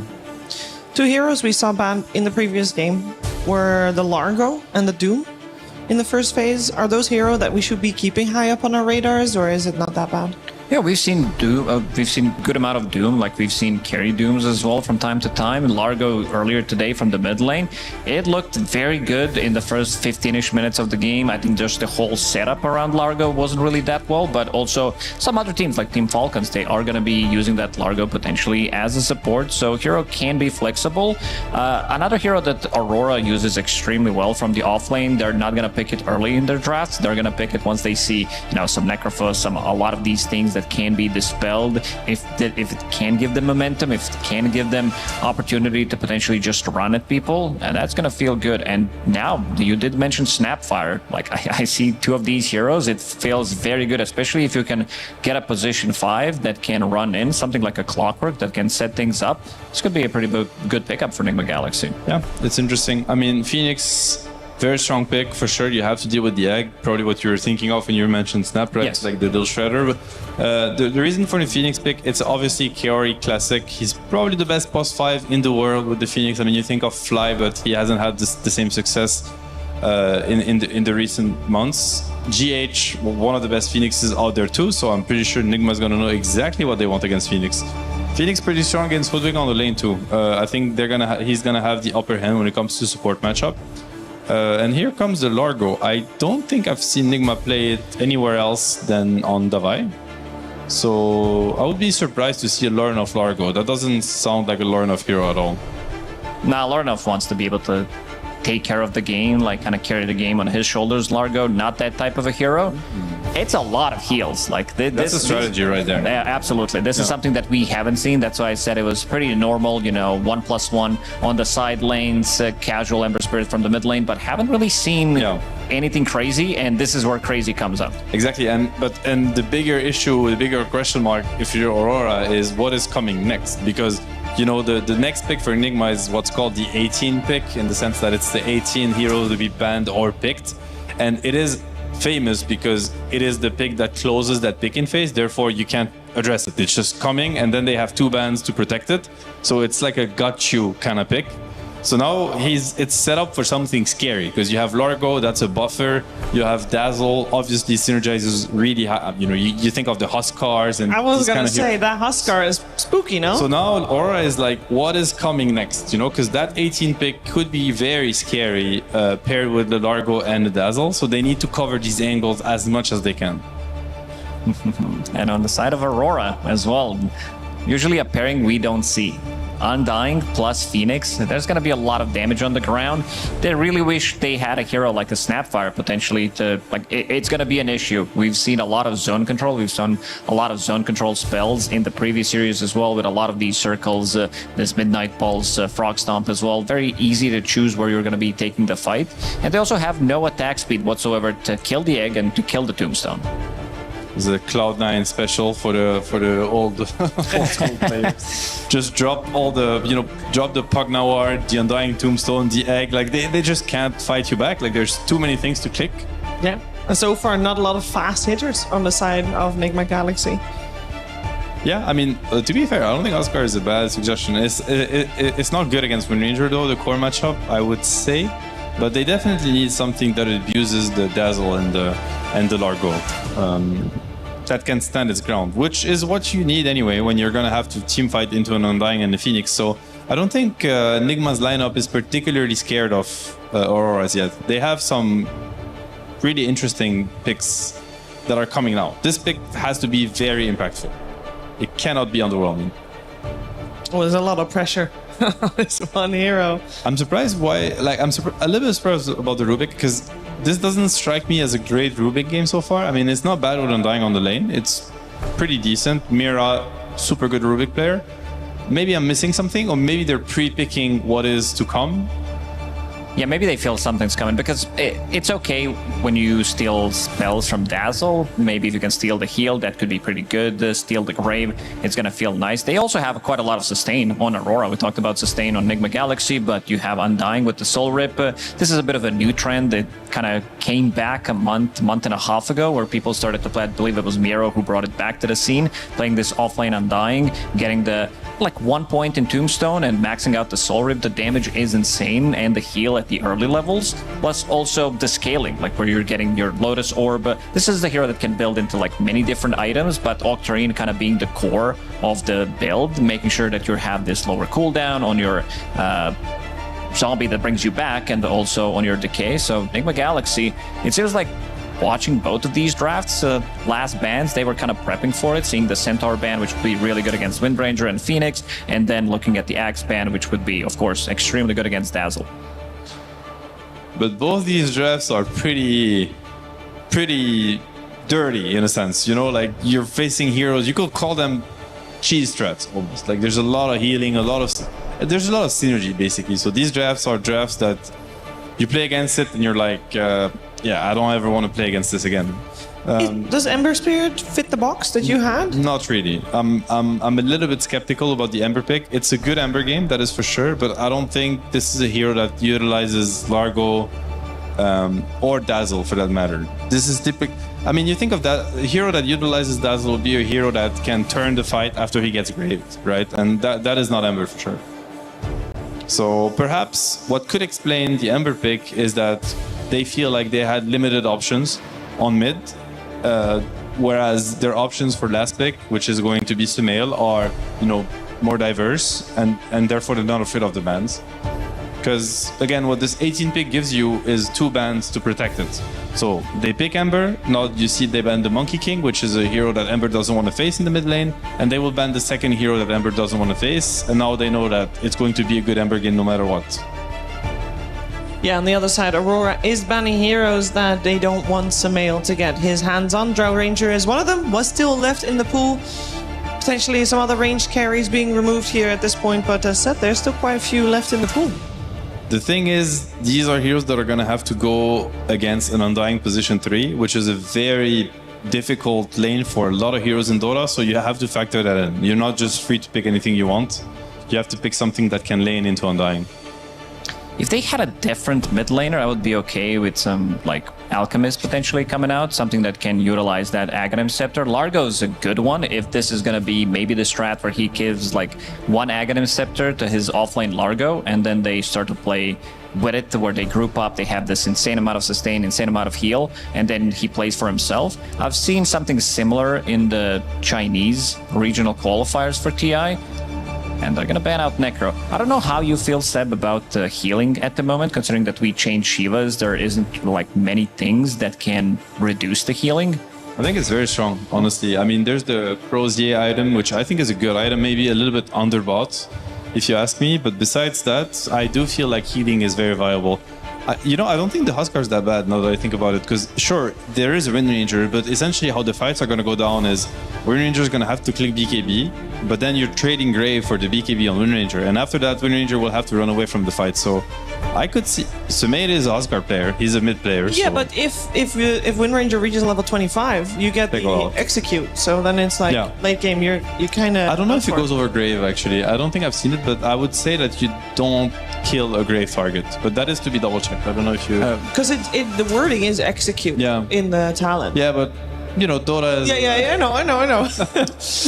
Two heroes we saw banned in the previous game were the Largo and the Doom. In the first phase, are those heroes that we should be keeping high up on our radars, or is it not that bad? Yeah, we've seen Doom. We've seen good amount of Doom. Like we've seen carry Dooms as well from time to time. Largo earlier today from the mid lane, it looked very good in the first 15ish minutes of the game. I think just the whole setup around Largo wasn't really that well, but also some other teams like Team Falcons, they are going to be using that Largo potentially as a support. So hero can be flexible. Another hero that Aurora uses extremely well from the off lane. They're not going to pick it early in their drafts. They're going to pick it once they see some Necrophos, a lot of these things that can be dispelled, if it can give them momentum, if it can give them opportunity to potentially just run at people, and that's gonna feel good. And now you did mention Snapfire. Like I see two of these heroes, it feels very good, especially if you can get a position 5 that can run in, something like a Clockwork that can set things up. This could be a pretty good pickup for Enigma Galaxy. Yeah, it's interesting. I mean, Phoenix, very strong pick for sure. You have to deal with the egg, probably what you were thinking of when you mentioned Snap, right? Yes. Like the Dill Shredder. But the reason for the Phoenix pick, it's obviously Kaori Classic. He's probably the best boss 5 in the world with the Phoenix. I mean, you think of Fly, but he hasn't had the same success in the recent months. GH, one of the best Phoenixes out there too, so I'm pretty sure Enigma's gonna know exactly what they want against Phoenix. Phoenix pretty strong against Hoodwink on the lane too. I think he's gonna have the upper hand when it comes to support matchup. And here comes the Largo. I don't think I've seen Enigma play it anywhere else than on Davai. So I would be surprised to see a Lorinov Largo. That doesn't sound like a Lorinov hero at all. Nah, Lorinov wants to be able to take care of the game, like kind of carry the game on his shoulders. Largo, not that type of a hero. It's a lot of heals. Like that's a strategy right there. Yeah, absolutely. This is something that we haven't seen. That's why I said it was pretty normal. 1+1 on the side lanes, casual Ember Spirit from the mid lane, but haven't really seen anything crazy. And this is where crazy comes up. Exactly. And the bigger issue, the bigger question mark, if you're Aurora, is what is coming next, because the next pick for Enigma is what's called the 18 pick, in the sense that it's the 18 heroes to be banned or picked. And it is famous because it is the pick that closes that picking phase, therefore you can't address it. It's just coming, and then they have 2 bans to protect it. So it's like a got you kind of pick. So now it's set up for something scary, because you have Largo, that's a buffer. You have Dazzle, obviously synergizes really high. You think of the Huskars and I was gonna say that Huskar is spooky, no? So now Aura is like, what is coming next? Because that 18 pick could be very scary paired with the Largo and the Dazzle. So they need to cover these angles as much as they can. And on the side of Aurora as well, usually a pairing we don't see. Undying plus Phoenix, there's going to be a lot of damage on the ground. They really wish they had a hero like a Snapfire potentially to, like, it's going to be an issue. We've seen a lot of zone control. We've seen a lot of zone control spells in the previous series as well, with a lot of these circles, this Midnight Pulse, Frog Stomp as well. Very easy to choose where you're going to be taking the fight. And they also have no attack speed whatsoever to kill the egg and to kill the Tombstone. The Cloud9 special for the old school players. Just drop all the, drop the Pugnaward, the Undying Tombstone, the Egg. Like, they just can't fight you back. Like, there's too many things to click. Yeah. And so far, not a lot of fast hitters on the side of Enigma Galaxy. Yeah, I mean, to be fair, I don't think Oscar is a bad suggestion. It's not good against Windranger, though, the core matchup, I would say. But they definitely need something that abuses the Dazzle and the Largo. That can stand its ground, which is what you need anyway when you're going to have to team fight into an Undying and a Phoenix. So I don't think Enigma's lineup is particularly scared of Auroras yet. They have some really interesting picks that are coming out. This pick has to be very impactful. It cannot be underwhelming. Well, there's a lot of pressure on this one hero. I'm surprised why, I'm a little bit surprised about the Rubik, because this doesn't strike me as a great Rubik game so far. I mean, it's not bad with Undying on the lane. It's pretty decent. Mira, super good Rubik player. Maybe I'm missing something, or maybe they're pre-picking what is to come. Yeah, maybe they feel something's coming, because it's okay when you steal spells from Dazzle. Maybe if you can steal the heal, that could be pretty good. Steal the Grave, it's going to feel nice. They also have quite a lot of sustain on Aurora. We talked about sustain on Enigma Galaxy, but you have Undying with the Soul Rip. This is a bit of a new trend that kind of came back a month and a half ago, where people started to play. I believe it was Miro who brought it back to the scene, playing this offlane Undying, getting the 1 point in Tombstone and maxing out the Soul Rip. The damage is insane, and the heal at the early levels, plus also the scaling, where you're getting your Lotus Orb. This is the hero that can build into many different items, but Octarine kind of being the core of the build, making sure that you have this lower cooldown on your zombie that brings you back, and also on your decay. So Enigma Galaxy, it seems like watching both of these drafts, last bans, they were kind of prepping for it, seeing the Centaur ban, which would be really good against Windranger and Phoenix, and then looking at the Axe ban, which would be, of course, extremely good against Dazzle. But both these drafts are pretty dirty in a sense. You're facing heroes, you could call them cheese drafts almost. There's a lot of healing, there's a lot of synergy basically. So these drafts are drafts that you play against it and you're like, yeah, I don't ever want to play against this again. Does Ember Spirit fit the box that you had? Not really. I'm a little bit skeptical about the Ember pick. It's a good Ember game, that is for sure, but I don't think this is a hero that utilizes Largo or Dazzle for that matter. This is typical. I mean, you think of that, a hero that utilizes Dazzle will be a hero that can turn the fight after he gets graved, right? And that is not Ember for sure. So perhaps what could explain the Ember pick is that they feel like they had limited options on mid, whereas their options for last pick, which is going to be Sumail, are more diverse, and therefore they're not afraid of the bans. Because again, what this 18 pick gives you is 2 bans to protect it. So they pick Ember, now you see they ban the Monkey King, which is a hero that Ember doesn't want to face in the mid lane, and they will ban the second hero that Ember doesn't want to face, and now they know that it's going to be a good Ember game no matter what. Yeah, on the other side, Aurora is banning heroes that they don't want Sumail to get his hands on. Drow Ranger is one of them, was still left in the pool. Potentially some other ranged carries being removed here at this point, but as said, there's still quite a few left in the pool. The thing is, these are heroes that are going to have to go against an Undying position 3, which is a very difficult lane for a lot of heroes in Dota, so you have to factor that in. You're not just free to pick anything you want. You have to pick something that can lane into Undying. If they had a different mid laner, I would be okay with some Alchemist potentially coming out, something that can utilize that Aghanim Scepter. Largo is a good one if this is going to be maybe the strat where he gives one Aghanim Scepter to his offlane Largo, and then they start to play with it where they group up, they have this insane amount of sustain, insane amount of heal, and then he plays for himself. I've seen something similar in the Chinese regional qualifiers for TI, and they're gonna ban out Necro. I don't know how you feel, Seb, about healing at the moment, considering that we changed Shivas. There isn't many things that can reduce the healing. I think it's very strong, honestly. I mean, there's the Crozier item, which I think is a good item, maybe a little bit underbought. if you ask me. But besides that, I do feel like healing is very viable. I don't think the Huskar is that bad now that I think about it, because sure, there is a Wind Ranger, but essentially how the fights are going to go down is Wind Ranger is going to have to click BKB, but then you're trading Grave for the BKB on Wind Ranger, and after that, Wind Ranger will have to run away from the fight. So I could see Sumail is a Huskar player. He's a mid player. Yeah, so. but if Wind Ranger reaches level 25, you get the execute. So then it's like late game. You kind of. I don't know if it goes over Grave actually. I don't think I've seen it, but I would say that you don't kill a Grave target. But that is to be double checked. I don't know if you. Because the wording is execute in the talent. Yeah, but. Dota is... Yeah, I know.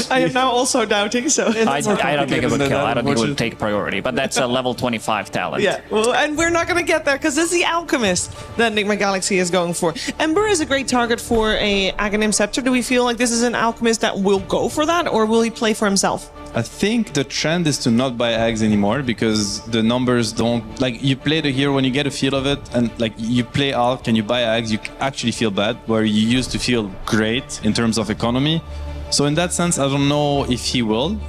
I am now also doubting, so... I don't think it would kill. I don't think it would take priority, but that's a level 25 talent. Yeah, well, and we're not going to get there, because this is the Alchemist that Enigma Galaxy is going for. Ember is a great target for a Aghanim Scepter. Do we feel like this is an Alchemist that will go for that, or will he play for himself? I think the trend is to not buy Ags anymore, because the numbers don't... Like, you play the hero when you get a feel of it, and like you play Alch and you buy Ags, you actually feel bad, where you used to feel great in terms of economy. So in that sense, I don't know if he will,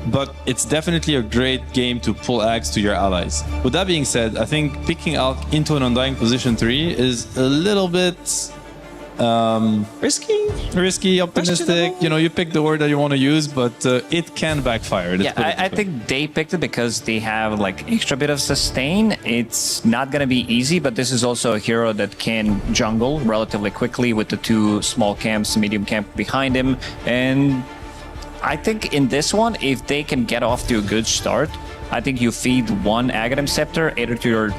but it's definitely a great game to pull Ags to your allies. With that being said, I think picking Alch into an Undying position 3 is a little bit... risky, optimistic. You pick the word that you want to use, but it can backfire. I think they picked it because they have like extra bit of sustain. It's not going to be easy, but this is also a hero that can jungle relatively quickly with the 2 small camps, medium camp behind him. And I think in this one, if they can get off to a good start, I think you feed one Aghanim Scepter either to your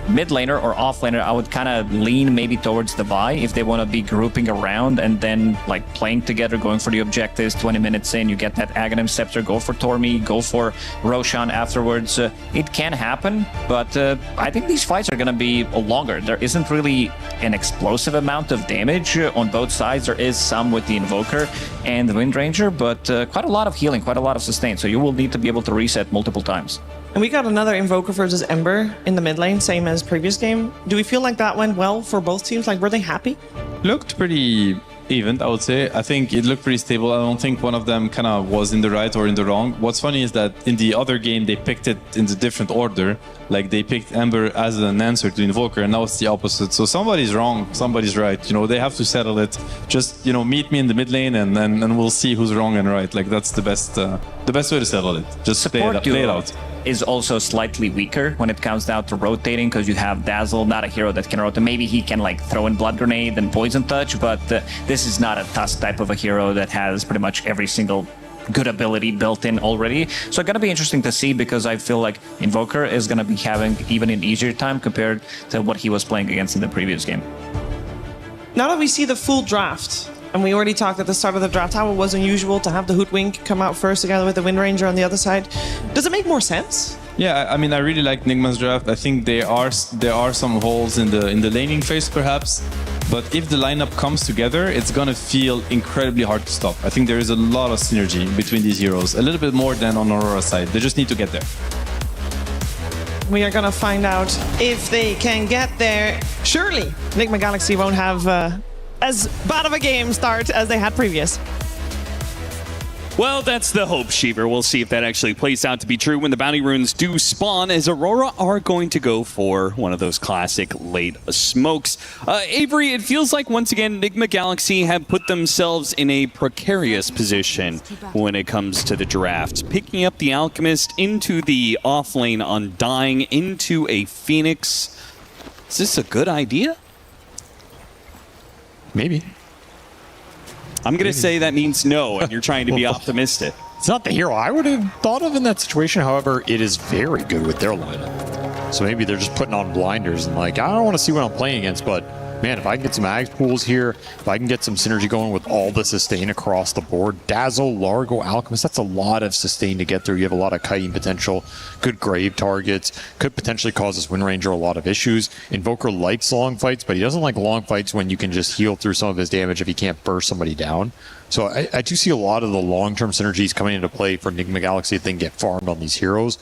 mid laner or off laner. I would kind of lean maybe towards the buy if they want to be grouping around and then like playing together, going for the objectives. 20 minutes in, you get that Aghanim Scepter, go for Tormi, go for Roshan afterwards. It can happen, but I think these fights are going to be longer. There isn't really an explosive amount of damage on both sides. There is some with the Invoker and the Wind Ranger, but quite a lot of healing, quite a lot of sustain. So you will need to be able to reset multiple times. And we got another Invoker versus Ember in the mid lane, same as previous game. Do we feel like that went well for both teams? Like, were they happy? Looked pretty even, I would say. I think it looked pretty stable. I don't think one of them kind of was in the right or in the wrong. What's funny is that in the other game, they picked it in the different order. Like, they picked Ember as an answer to Invoker, and now it's the opposite. So somebody's wrong, somebody's right. They have to settle it. Just, meet me in the mid lane, and we'll see who's wrong and right. Like, that's the best way to settle it. Just play it out. Is also slightly weaker when it comes down to rotating, because you have Dazzle, not a hero that can rotate. Maybe he can like throw in Blood Grenade and Poison Touch, but this is not a Tusk type of a hero that has pretty much every single good ability built in already. So it's going to be interesting to see, because I feel like Invoker is going to be having even an easier time compared to what he was playing against in the previous game. Now that we see the full draft, and we already talked at the start of the draft how it was unusual to have the Hoodwink come out first together with the Wind Ranger on the other side. Does it make more sense? Yeah, I mean, I really like Nigma's draft. I think there are some holes in the laning phase, perhaps. But if the lineup comes together, it's gonna feel incredibly hard to stop. I think there is a lot of synergy between these heroes, a little bit more than on Aurora's side. They just need to get there. We are gonna find out if they can get there. Surely, Enigma Galaxy won't have as bad of a game start as they had previous. Well, that's the hope, Sheever. We'll see if that actually plays out to be true when the bounty runes do spawn, as Aurora are going to go for one of those classic late smokes. Avery, it feels like once again Enigma Galaxy have put themselves in a precarious position when it comes to the draft. Picking up the Alchemist into the offlane Undying, into a Phoenix. Is this a good idea? Maybe. I'm going to say that means no, and you're trying to be optimistic. It's not the hero I would have thought of in that situation. However, it is very good with their lineup. So maybe they're just putting on blinders and like, I don't want to see what I'm playing against, but man, if I can get some Ags pools here, if I can get some synergy going with all the sustain across the board, Dazzle, Largo, Alchemist, that's a lot of sustain to get through. You have a lot of kiting potential, good Grave targets, could potentially cause this Wind Ranger a lot of issues. Invoker likes long fights, but he doesn't like long fights when you can just heal through some of his damage if he can't burst somebody down. So I do see a lot of the long-term synergies coming into play for Enigma Galaxy if they can get farmed on these heroes.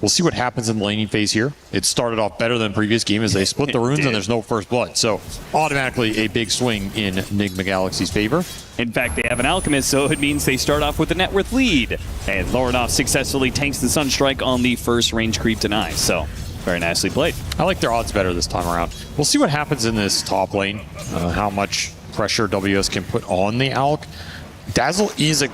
We'll see what happens in the laning phase here. It started off better than previous game as they split the runes and there's no first blood. So automatically a big swing in Enigma Galaxy's favor. In fact, they have an Alchemist, so it means they start off with a net worth lead. And Lorinov successfully tanks the Sunstrike on the first range creep deny. So very nicely played. I like their odds better this time around. We'll see what happens in this top lane, how much pressure WS can put on the Alch. Dazzle is a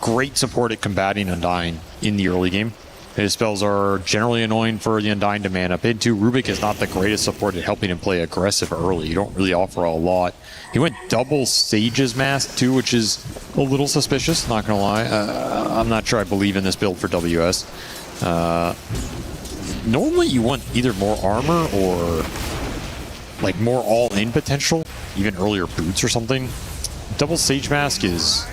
great support at combating Undying in the early game. His spells are generally annoying for the Undying to man up into. Rubik is not the greatest support at helping him play aggressive early. You don't really offer a lot. He went double Sage's Mask too, which is a little suspicious, not gonna lie. I'm not sure I believe in this build for WS. Normally you want either more armor or like more all-in potential, even earlier boots or something. Double Sage Mask is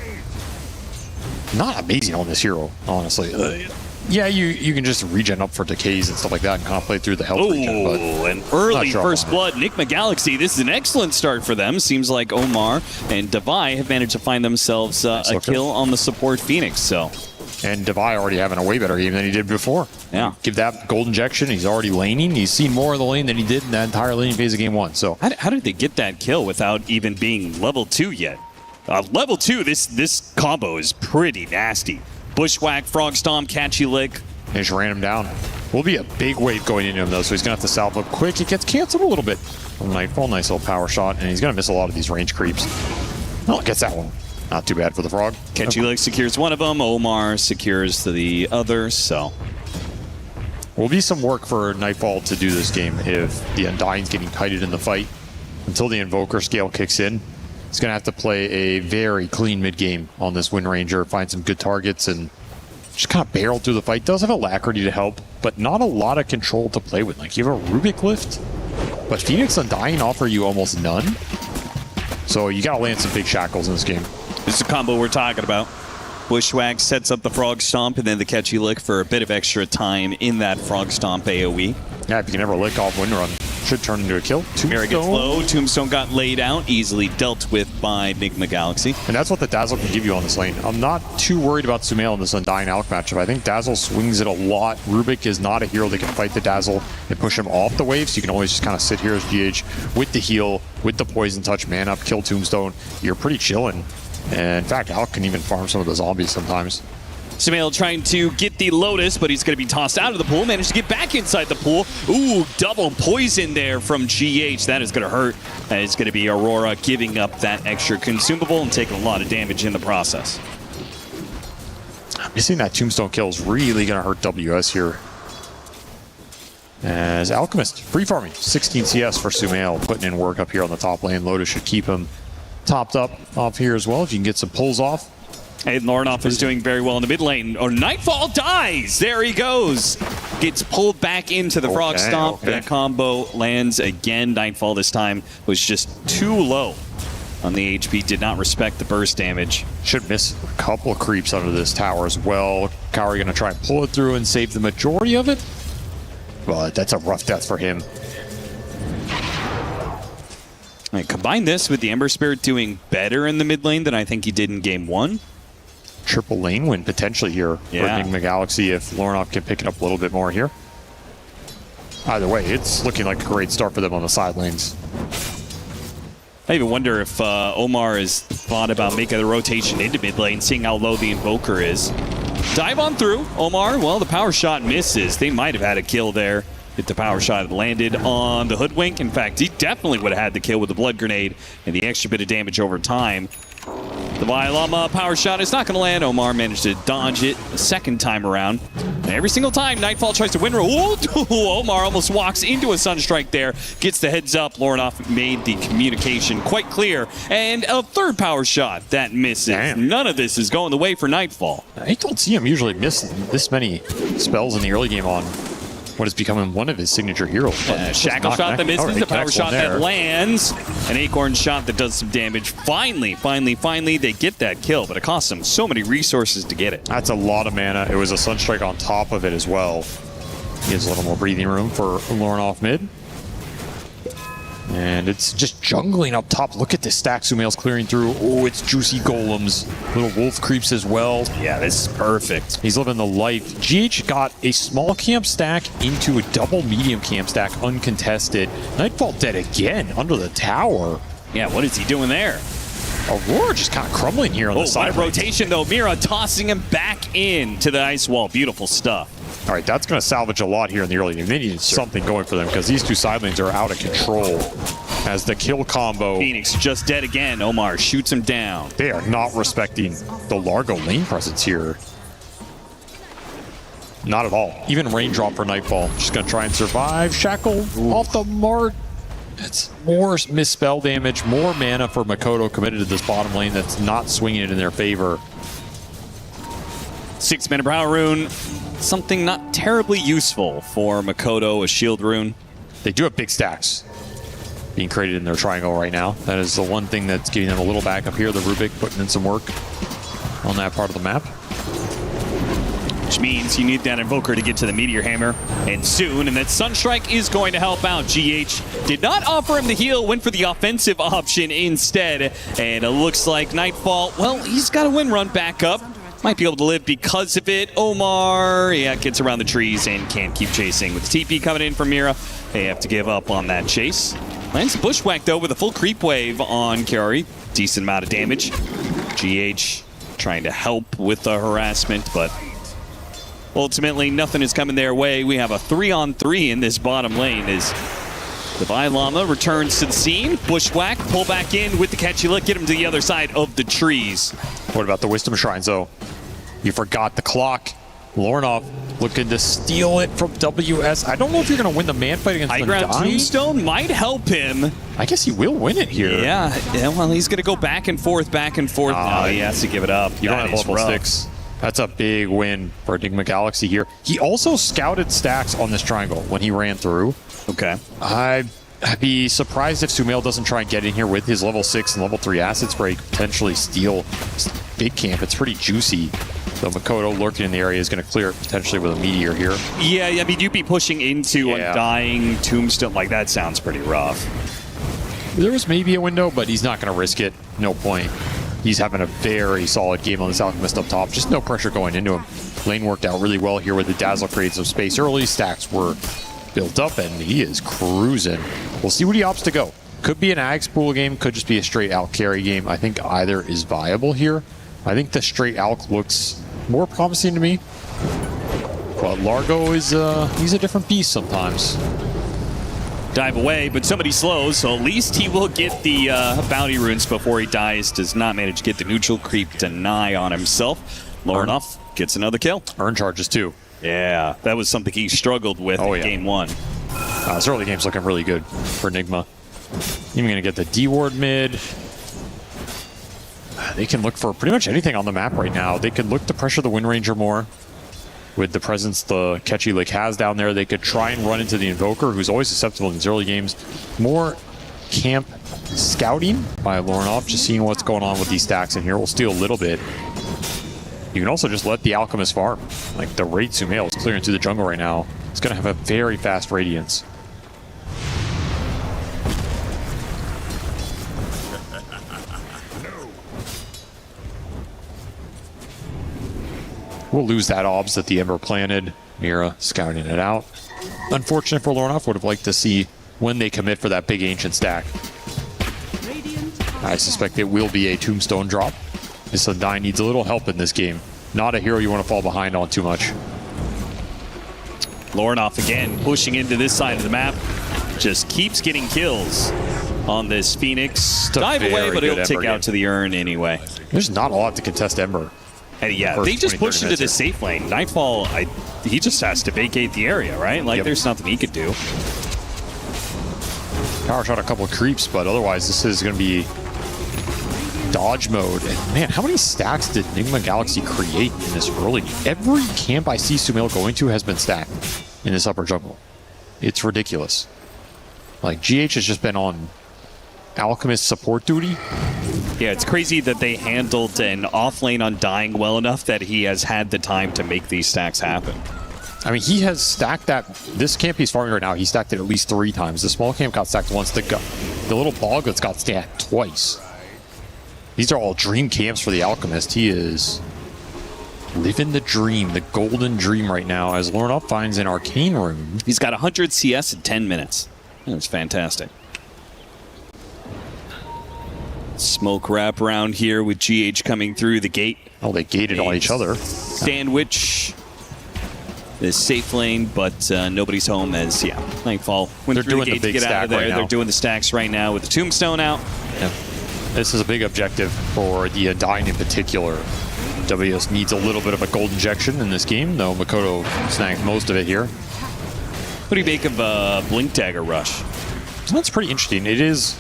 not amazing on this hero, honestly. Yeah, you can just regen up for decays and stuff like that and kind of play through the health regen. But an early first blood. Enigma Galaxy, this is an excellent start for them. Seems like Omar and Devi have managed to find themselves a kill on the support Phoenix. So, and Devi already having a way better game than he did before. Yeah. Give that gold injection. He's already laning. He's seen more of the lane than he did in that entire laning phase of game 1. So how did they get that kill without even being level 2 yet? Level 2, this combo is pretty nasty. Bushwhack, Frog Stomp, Catchy Lick. They just ran him down. Will be a big wave going into him, though, so he's going to have to salve up quick. It gets canceled a little bit from Nightfall. Nice little power shot, and he's going to miss a lot of these range creeps. Oh, gets that one. Not too bad for the Frog. Catchy Lick secures one of them. Omar secures the other, so. Will be some work for Nightfall to do this game if the Undying's getting kited in the fight. Until the Invoker scale kicks in, he's going to have to play a very clean mid-game on this Wind Ranger, find some good targets, and just kind of barrel through the fight. Does have Alacrity to help, but not a lot of control to play with. Like, you have a Rubik Lift, but Phoenix Undying offer you almost none. So you got to land some big shackles in this game. This is a combo we're talking about. Bushwhack sets up the Frog Stomp and then the Catchy Lick for a bit of extra time in that Frog Stomp AoE. Yeah, if you can ever lick off Wind Run, should turn into a kill. Mary gets low. Tombstone got laid out, easily dealt with by Enigma Galaxy. And that's what the Dazzle can give you on this lane. I'm not too worried about Sumail in this Undying Alch matchup. I think Dazzle swings it a lot. Rubik is not a hero that can fight the Dazzle and push him off the wave, so you can always just kind of sit here as GH with the heal, with the Poison Touch, man up, kill Tombstone. You're pretty chilling. And in fact, Alch can even farm some of the zombies sometimes. Sumail trying to get the Lotus, but he's going to be tossed out of the pool. Managed to get back inside the pool. Ooh, double poison there from GH. That is going to hurt. That is going to be Aurora giving up that extra consumable and taking a lot of damage in the process. Missing that Tombstone kill is really going to hurt WS here. As Alchemist, free farming, 16 CS for Sumail, putting in work up here on the top lane. Lotus should keep him topped up off here as well if you can get some pulls off. And Lorinov is doing very well in the mid lane. Oh, Nightfall dies! There he goes! Gets pulled back into the Frog Stomp. That combo lands again. Nightfall this time was just too low on the HP. Did not respect the burst damage. Should miss a couple of creeps under this tower as well. Kaori going to try and pull it through and save the majority of it. But that's a rough death for him. Right, combine this with the Ember Spirit doing better in the mid lane than I think he did in game 1. Triple lane win potentially here for Enigma Galaxy if Lorinov can pick it up a little bit more here. Either way, it's looking like a great start for them on the side lanes. I even wonder if Omar has thought about making the rotation into mid lane, seeing how low the Invoker is. Dive on through. Omar, well, the power shot misses. They might have had a kill there if the power shot had landed on the Hoodwink. In fact, he definitely would have had the kill with the Blood Grenade and the extra bit of damage over time. The Vailama power shot is not going to land. Omar managed to dodge it a second time around. And every single time Nightfall tries to win roll. Omar almost walks into a Sunstrike there. Gets the heads up. Lorinov made the communication quite clear. And a third power shot that misses. Damn. None of this is going the way for Nightfall. I don't see him usually miss this many spells in the early game on what is becoming one of his signature heroes. Shackle shot that misses, the power shot that lands, an Acorn shot that does some damage. Finally, they get that kill, but it costs them so many resources to get it. That's a lot of mana. It was a Sunstrike on top of it as well. Gives a little more breathing room for Lorinov mid. And it's just jungling up top. Look at this stack Sumail's clearing through. Oh, it's juicy golems. Little wolf creeps as well. Yeah, this is perfect. He's living the life. GH got a small camp stack into a double medium camp stack, uncontested. Nightfall dead again under the tower. Yeah, what is he doing there? Aurora just kind of crumbling here on the side. Rotation though. Mira tossing him back into the ice wall. Beautiful stuff. All right, that's going to salvage a lot here in the early game. They need something going for them because these two side lanes are out of control as the kill combo. Phoenix just dead again. Omar shoots him down. They are not respecting the Largo lane presence here. Not at all. Even raindrop for Nightfall. Just going to try and survive. Shackle off the mark. It's more misspell damage, more mana for Makoto committed to this bottom lane that's not swinging it in their favor. 6 mana Power Rune. Something not terribly useful for Makoto, a shield rune. They do have big stacks being created in their triangle right now. That is the one thing that's giving them a little back up here. The Rubik putting in some work on that part of the map. Which means you need that Invoker to get to the Meteor Hammer, and soon, and that Sunstrike is going to help out. GH did not offer him the heal, went for the offensive option instead, and it looks like Nightfall, well, he's got a win run back up. Might be able to live because of it. Omar, yeah, gets around the trees and can't keep chasing. With the TP coming in from Mira, they have to give up on that chase. Lands Bushwhack, though, with a full creep wave on Kiari. Decent amount of damage. GH trying to help with the harassment, but ultimately nothing is coming their way. We have a 3-on-3 in this bottom lane as the Llama returns to the scene. Bushwhack, pull back in with the catchy lick, get him to the other side of the trees. What about the Wisdom Shrines, though? You forgot the clock. Lornov looking to steal it from WS. I don't know if you're going to win the man fight against High ground Tombstone might help him. I guess he will win it here. Yeah, well, he's going to go back and forth. No, he has to give it up. You don't have level 6. That's a big win for Enigma Galaxy here. He also scouted stacks on this triangle when he ran through. Okay. I'd be surprised if Sumail doesn't try and get in here with his level 6 and level 3 assets where he could potentially steal big camp. It's pretty juicy. So Makoto lurking in the area is going to clear it potentially with a meteor here. Yeah, I mean, you'd be pushing into Undying Tombstone. Like, that sounds pretty rough. There was maybe a window, but he's not going to risk it. No point. He's having a very solid game on this Alchemist up top. Just no pressure going into him. Lane worked out really well here with the Dazzle created some space early. Stacks were built up, and he is cruising. We'll see what he opts to go. Could be an Ag Spool game, could just be a straight Alk carry game. I think either is viable here. I think the straight Alk looks more promising to me. But Largo is he's a different beast sometimes. Dive away, but somebody slows, so at least he will get the bounty runes before he dies. Does not manage to get the neutral creep deny on himself. Lornoff gets another kill. Earn charges too. Yeah, that was something he struggled with in game 1. This early game's looking really good for Enigma. Even going to get the D-Ward mid. They can look for pretty much anything on the map right now. They could look to pressure the Wind Ranger more. With the presence the Catchy Lick has down there, they could try and run into the Invoker, who's always susceptible in these early games. More camp scouting by Lornov, just seeing what's going on with these stacks in here. We'll steal a little bit. You can also just let the Alchemist farm. Like the Raid Sumail is clearing through the jungle right now. It's going to have a very fast Radiance. We'll lose that obs that the Ember planted. Mira scouting it out. Unfortunate for Lornoff. Would have liked to see when they commit for that big ancient stack. I suspect it will be a Tombstone drop. This Undying needs a little help in this game. Not a hero you want to fall behind on too much. Lornoff again pushing into this side of the map. Just keeps getting kills on this Phoenix. Dive away, but he'll take out to the urn anyway. There's not a lot to contest Ember. And yeah, they just pushed into the safe lane. Nightfall, he just has to vacate the area, right? Like, there's nothing he could do. Power shot a couple of creeps, but otherwise this is going to be dodge mode. And man, how many stacks did Enigma Galaxy create in this early game? Every camp I see Sumail going to has been stacked in this upper jungle. It's ridiculous. Like, GH has just been on Alchemist support duty. Yeah, it's crazy that they handled an off-lane Undying well enough that he has had the time to make these stacks happen. I mean, he has stacked that. This camp he's farming right now, he stacked it at least 3 times. The small camp got stacked once. The little boglets got stacked twice. These are all dream camps for the Alchemist. He is living the dream, the golden dream right now, as Lornoff finds an arcane room. He's got 100 CS in 10 minutes. That's fantastic. Smoke wrap around here with GH coming through the gate. Oh, they gated on each other. Sandwich. This safe lane, but nobody's home as, Nightfall went They're through doing the gate the to big get out of stack right there. now. They're doing the stacks right now with the Tombstone out. Yeah. This is a big objective for the Undying in particular. WS needs a little bit of a gold injection in this game, though Makoto snags most of it here. What do you make of Blink Dagger Rush? That's pretty interesting. It is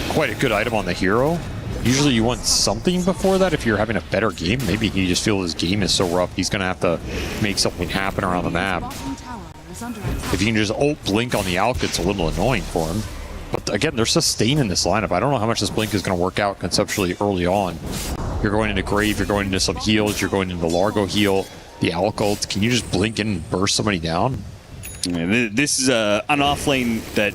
quite a good item on the hero. Usually you want something before that if you're having a better game. Maybe he just feels his game is so rough, he's going to have to make something happen around the map. If you can just ult Blink on the Alk, it's a little annoying for him. But again, they're sustaining this lineup. I don't know how much this Blink is going to work out conceptually early on. You're going into Grave, you're going into some heals, you're going into the Largo heal, the Alk ult. Can you just blink in and burst somebody down? Yeah, this is an off lane that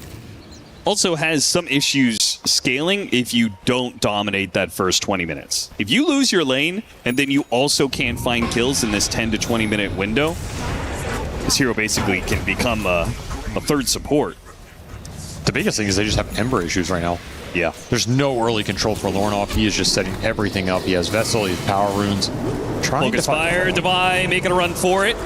also has some issues scaling if you don't dominate that first 20 minutes. If you lose your lane and then you also can't find kills in this 10 to 20 minute window, this hero basically can become a third support. The biggest thing is they just have Ember issues right now. Yeah. There's no early control for Lornoff. He is just setting everything up. He has Vessel, he has Power Runes. Focus Fire, Divide, making a run for it.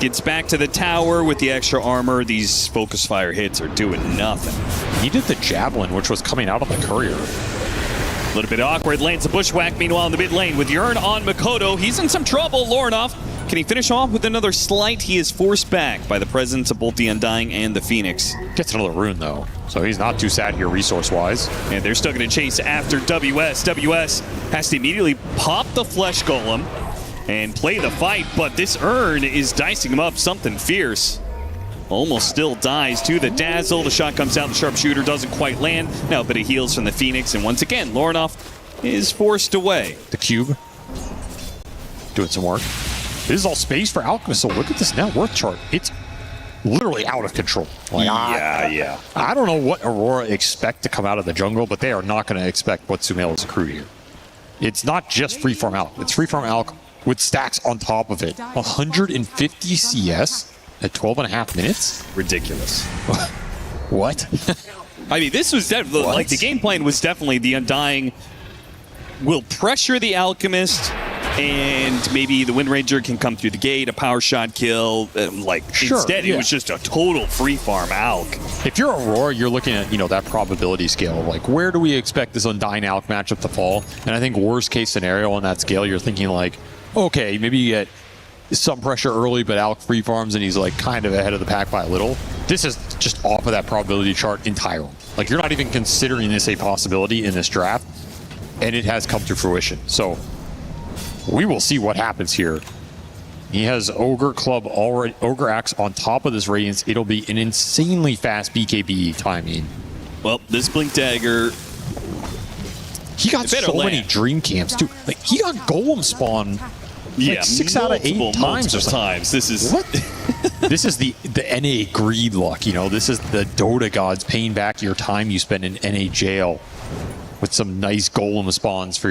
Gets back to the tower with the extra armor. These Focus Fire hits are doing nothing. He did the Javelin, which was coming out of the Courier. A little bit awkward. Lands a Bushwhack, meanwhile, in the mid lane with Yearn on Makoto. He's in some trouble. Lornoff, can he finish off with another slight? He is forced back by the presence of both the Undying and the Phoenix. Gets another rune, though, so he's not too sad here resource-wise. And they're still going to chase after WS. WS has to immediately pop the Flesh Golem and play the fight, but this Urn is dicing him up something fierce. Almost still dies to the Dazzle. The shot comes out, the Sharpshooter doesn't quite land. Now a bit of heals from the Phoenix, and once again, Lornoff is forced away. The Cube doing some work. This is all space for Alchemist, so look at this net worth chart. It's literally out of control. Like, yeah. I don't know what Aurora expect to come out of the jungle, but they are not going to expect what Sumail's accrued here. It's not just free farm Alk. It's free farm Alk with stacks on top of it. 150 CS at 12.5 minutes? Ridiculous. What? I mean, this was definitely, like, the game plan was definitely the Undying will pressure the Alchemist, and maybe the Wind Ranger can come through the gate, a power shot kill. Instead, it was just a total free farm Alk. If you're Aurora, you're looking at, that probability scale. Like, where do we expect this Undying Alk matchup to fall? And I think worst case scenario on that scale, you're thinking like, okay, maybe you get some pressure early, but Alk free farms and he's like kind of ahead of the pack by a little. This is just off of that probability chart entirely. Like, you're not even considering this a possibility in this draft, and it has come to fruition. So we will see what happens here. He has Ogre Club already, Ogre Axe on top of this Radiance. It'll be an insanely fast BKB timing. Well, this Blink Dagger, he got so many dream camps too. Like, he got Golem spawn. Like 6 out of 8 times or something. This is what? This is the NA greed luck. This is the Dota gods paying back your time you spend in NA jail with some nice Golem spawns for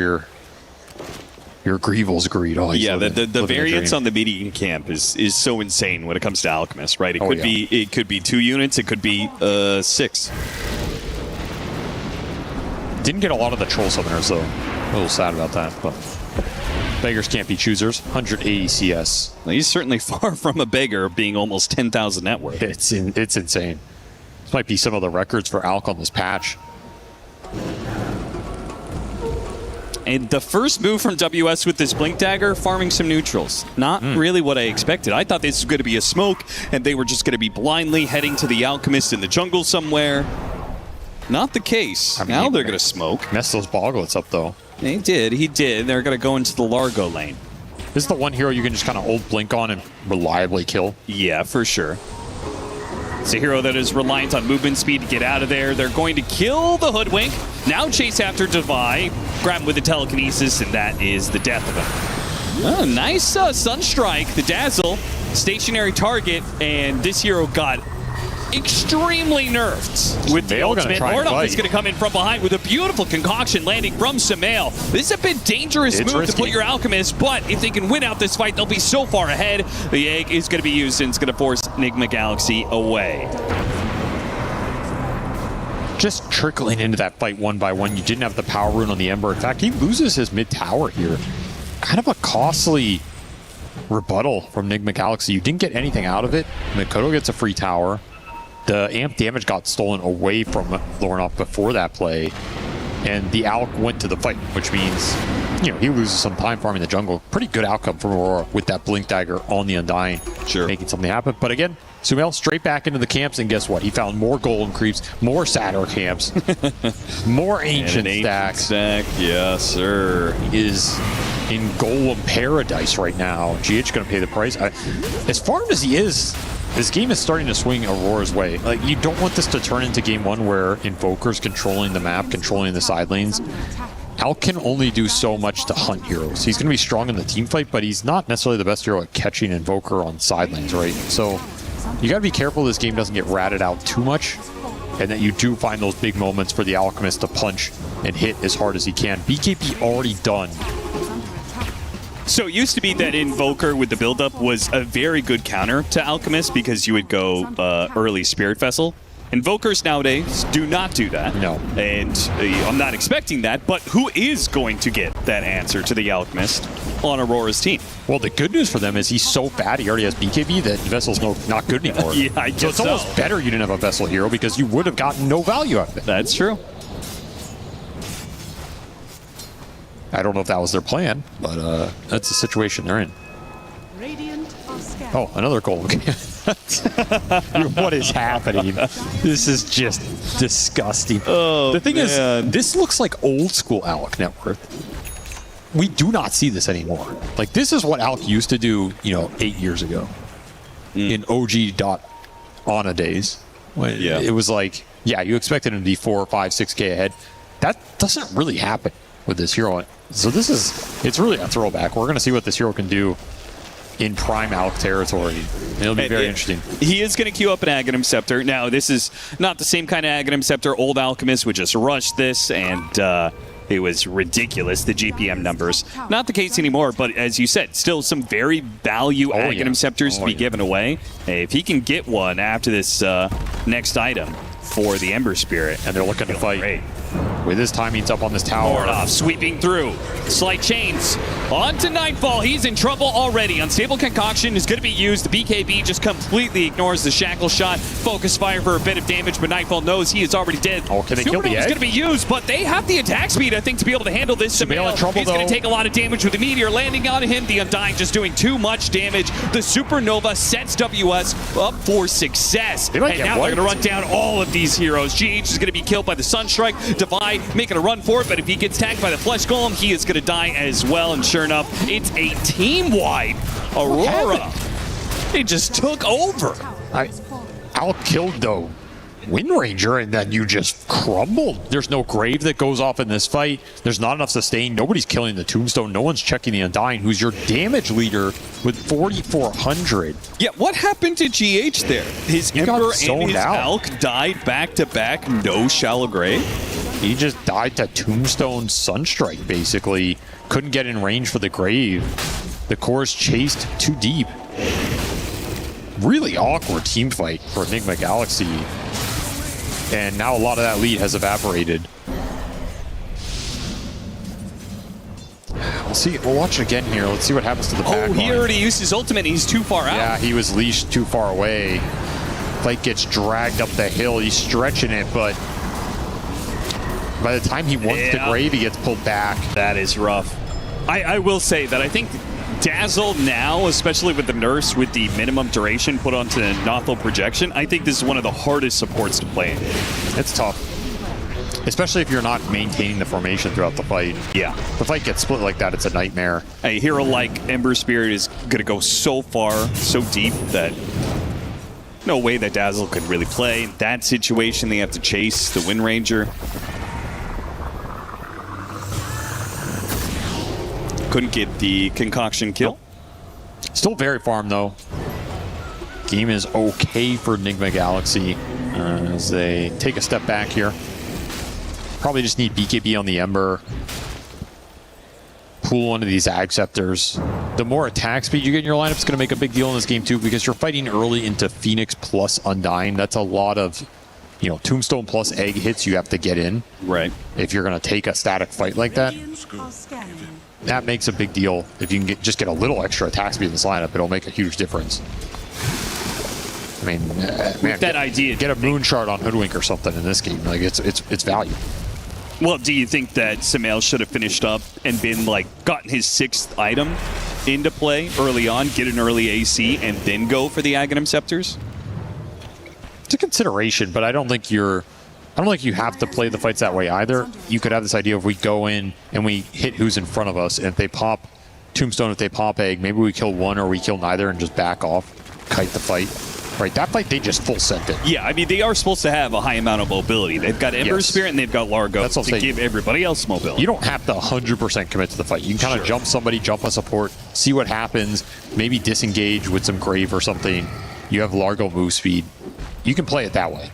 your Greevil's greed. Oh, yeah, the variance on the midi camp is so insane when it comes to Alchemist, right? It could be 2 units, it could be 6. Didn't get a lot of the troll summoners though. A little sad about that, but beggars can't be choosers. 180 CS. Well, he's certainly far from a beggar, being almost 10,000 net worth. It's insane. This might be some of the records for Alk on this patch. And the first move from WS with this Blink Dagger, farming some neutrals. Not really what I expected. I thought this was going to be a smoke, and they were just going to be blindly heading to the Alchemist in the jungle somewhere. Not the case. I mean, now they're going to smoke. Messed those boglets up, though. He did. They're going to go into the Largo lane. This is the one hero you can just kind of ult Blink on and reliably kill. Yeah, for sure. It's a hero that is reliant on movement speed to get out of there. They're going to kill the Hoodwink. Now chase after Devi. Grab him with the telekinesis, and that is the death of him. Oh, nice Sunstrike. The Dazzle stationary target, and this hero got extremely nerfed with the ultimate. Lordov is going to come in from behind with a beautiful concoction landing from Sumail. This is a bit dangerous move to put your Alchemist, but if they can win out this fight, they'll be so far ahead. The egg is going to be used, and it's going to force Enigma Galaxy away. Just trickling into that fight one by one. You didn't have the power rune on the Ember. In fact, he loses his mid tower here. Kind of a costly rebuttal from Enigma Galaxy. You didn't get anything out of it. Mikoto gets a free tower. The amp damage got stolen away from Lornoff before that play, and the Alk went to the fight, which means, you know, he loses some time farming the jungle. Pretty good outcome from Aurora with that Blink Dagger on the Undying, making something happen. But again, Sumail straight back into the camps, and guess what? He found more golden creeps, more Satyr camps, more ancient stacks. Yes, sir. He is in Golem paradise right now. GH going to pay the price. As farmed as he is, this game is starting to swing Aurora's way. Like, you don't want this to turn into game one where Invoker's controlling the map, controlling the side lanes. Alk can only do so much to hunt heroes. He's going to be strong in the team fight, but he's not necessarily the best hero at catching Invoker on side lanes, right? So you got to be careful this game doesn't get ratted out too much, and that you do find those big moments for the Alchemist to punch and hit as hard as he can. BKB already done. So it used to be that Invoker with the buildup was a very good counter to Alchemist because you would go early Spirit Vessel. Invokers nowadays do not do that. No. And I'm not expecting that, but who is going to get that answer to the Alchemist on Aurora's team? Well, the good news for them is he's so bad, he already has BKB, that Vessel's not good anymore. Yeah, I guess so. It's almost better you didn't have a Vessel hero because you would have gotten no value out of it. That's true. I don't know if that was their plan, but that's the situation they're in. Oh, another goal. What is happening? This is just disgusting. Oh, the thing is, this looks like old school Alec net worth. We do not see this anymore. Like, this is what Alec used to do, 8 years ago in OG.Ana days. When it was like, you expected him to be 4, 5, 6K ahead. That doesn't really happen with this hero. So it's really a throwback. We're going to see what this hero can do in prime Alec territory. It'll be very interesting. He is going to queue up an Aghanim Scepter. Now, this is not the same kind of Aghanim Scepter. Old Alchemist would just rush this, and it was ridiculous, the GPM numbers. Not the case anymore, but as you said, still some very value Aghanim Scepters to be given away. If he can get one after this next item for the Ember Spirit. And they're looking to fight. Great. With his timing's up on this tower. Lornoff sweeping through. Slight chains. On to Nightfall. He's in trouble already. Unstable Concoction is going to be used. The BKB just completely ignores the Shackle Shot. Focus fire for a bit of damage, but Nightfall knows he is already dead. Oh, can they kill the egg? Is going to be used, but they have the attack speed, I think, to be able to handle this. Sumail in trouble, He's going to take a lot of damage with the Meteor landing on him. The Undying just doing too much damage. The Supernova sets WS up for success. They might and now they're going to run down all of these heroes. GH is going to be killed by the Sunstrike. Divide making a run for it, but if he gets tagged by the Flesh Golem, he is going to die as well. And sure enough, it's a team-wide Aurora. It just took over. Alec killed the Wind Ranger, and then you just crumbled. There's no grave that goes off in this fight. There's not enough sustain. Nobody's killing the Tombstone. No one's checking the Undying, who's your damage leader with 4,400. Yeah, what happened to GH there? His Emperor and his Alk died back-to-back, no Shallow Grave? He just died to Tombstone Sunstrike, basically. Couldn't get in range for the grave. The core's chased too deep. Really awkward team fight for Enigma Galaxy. And now a lot of that lead has evaporated. We'll see. We'll watch it again here. Let's see what happens to the back line. He already used his ultimate. He's too far out. Yeah, he was leashed too far away. Fight gets dragged up the hill. He's stretching it, but by the time he wants the grave, he gets pulled back. That is rough. I will say that I think Dazzle now, especially with the nurse with the minimum duration put onto Nothel projection, I think this is one of the hardest supports to play. It's tough. Especially if you're not maintaining the formation throughout the fight. Yeah. The fight gets split like that, it's a nightmare. A hero like Ember Spirit is going to go so far, so deep, that no way that Dazzle could really play. In that situation, they have to chase the Wind Ranger. Couldn't get the Concoction kill. Still very farm, though. Game is okay for Enigma Galaxy as they take a step back here. Probably just need BKB on the Ember. Pull one of these Ag Scepters. The more attack speed you get in your lineup is going to make a big deal in this game too, because you're fighting early into Phoenix plus Undying. That's a lot of, you know, Tombstone plus Egg hits you have to get in. Right. If you're going to take a static fight like that. That makes a big deal. If you can just get a little extra attack speed in this lineup, it'll make a huge difference. I mean, man, that idea, get a moon shard on Hoodwink or something in this game. Like it's value. Well, do you think that Samael should have finished up and been like gotten his 6th item into play early on, get an early AC, and then go for the Aghanim Scepters? It's a consideration, but I don't think you have to play the fights that way either. You could have this idea of we go in and we hit who's in front of us, and if they pop Tombstone, if they pop Egg, maybe we kill one or we kill neither and just back off, kite the fight. Right, that fight they just full sent it. Yeah, I mean, they are supposed to have a high amount of mobility. They've got Ember Spirit and they've got Largo to give everybody else mobility. You don't have to 100% commit to the fight. You can kind of jump somebody, jump a support, see what happens, maybe disengage with some Grave or something. You have Largo move speed. You can play it that way.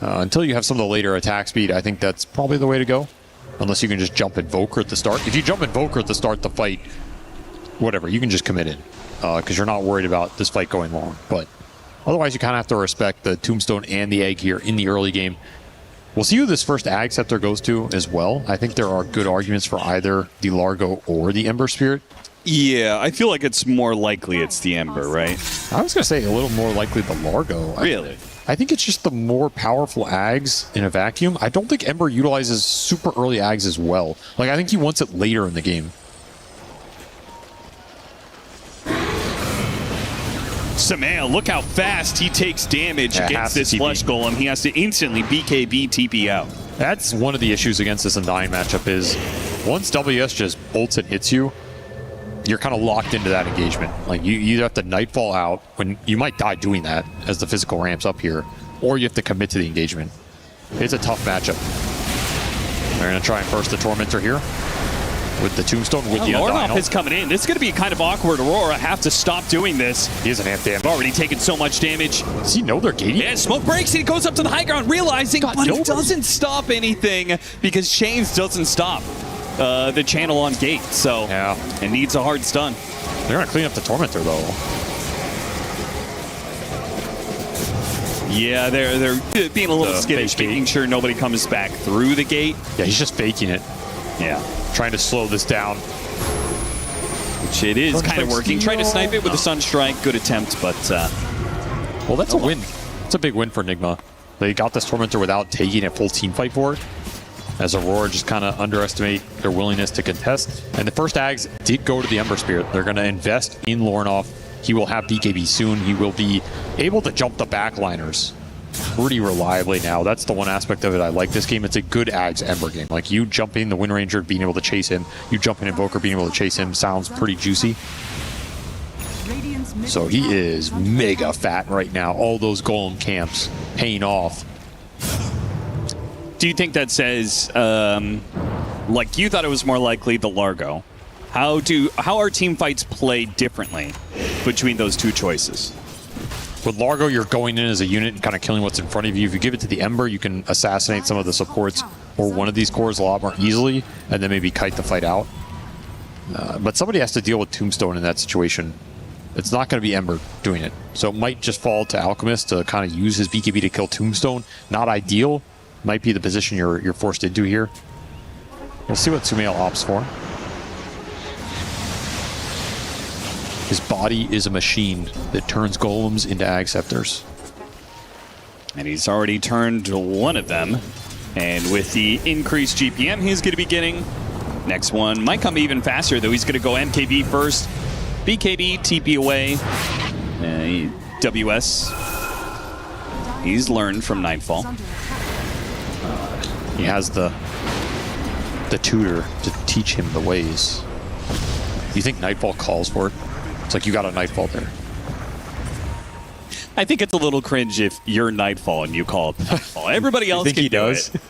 Until you have some of the later attack speed, I think that's probably the way to go. Unless you can just jump Invoker at the start. If you jump Invoker at the start, the fight, whatever, you can just commit in. Because you're not worried about this fight going long. But otherwise, you kind of have to respect the Tombstone and the Egg here in the early game. We'll see who this first Ag Scepter goes to as well. I think there are good arguments for either the Largo or the Ember Spirit. Yeah, I feel like it's more likely it's the Ember, right? I was going to say a little more likely the Largo. Really? I think it's just the more powerful Ags in a vacuum. I don't think Ember utilizes super early Ags as well. Like, I think he wants it later in the game. Samael, look how fast he takes damage against this Flesh Golem. He has to instantly BKB TP out. That's one of the issues against this Undying matchup is once WS just bolts and hits you, you're kind of locked into that engagement. Like you either have to Nightfall out, when you might die doing that as the physical ramps up here, or you have to commit to the engagement. It's a tough matchup. They're going to try and burst the Tormentor here with the Tombstone, with the Undying. Lornoff is coming in. This is going to be kind of awkward. Aurora have to stop doing this. He is an amp damage. Already taken so much damage. Does he know they're gating? Yeah, smoke breaks and he goes up to the high ground, realizing, but it doesn't stop anything because Chains doesn't stop the channel on gate. So it needs a hard stun. They're going to clean up the Tormentor, though. Yeah, they're being a little skittish, making sure nobody comes back through the gate. Yeah, he's just faking it. Yeah. Trying to slow this down. Which it is kind of working. Trying to snipe it with a Sunstrike. Good attempt, but... well, that's a win. It's a big win for Enigma. They got this Tormentor without taking a full team fight for it, as Aurora just kind of underestimate their willingness to contest. And the first Ags did go to the Ember Spirit. They're going to invest in Lornoff. He will have BKB soon. He will be able to jump the backliners pretty reliably now. That's the one aspect of it I like this game. It's a good Ags Ember game. Like you jumping the Wind Ranger, being able to chase him. You jumping Invoker, being able to chase him sounds pretty juicy. So he is mega fat right now. All those Golem camps paying off. Do you think that says, like you thought it was more likely the Largo? How are team fights played differently between those two choices? With Largo, you're going in as a unit and kind of killing what's in front of you. If you give it to the Ember, you can assassinate some of the supports or one of these cores a lot more easily, and then maybe kite the fight out. But somebody has to deal with Tombstone in that situation. It's not going to be Ember doing it. So it might just fall to Alchemist to kind of use his BKB to kill Tombstone. Not ideal. Might be the position you're forced into here. We'll see what Sumail opts for. His body is a machine that turns golems into Ag Scepters. And he's already turned one of them. And with the increased GPM he's going to be getting, next one might come even faster, though. He's going to go MKB first. BKB, TP away. WS. He's learned from Nightfall. He has the tutor to teach him the ways. You think Nightfall calls for it? It's like you got a Nightfall there. I think it's a little cringe if you're Nightfall and you call it Nightfall. Everybody else think can he do does it.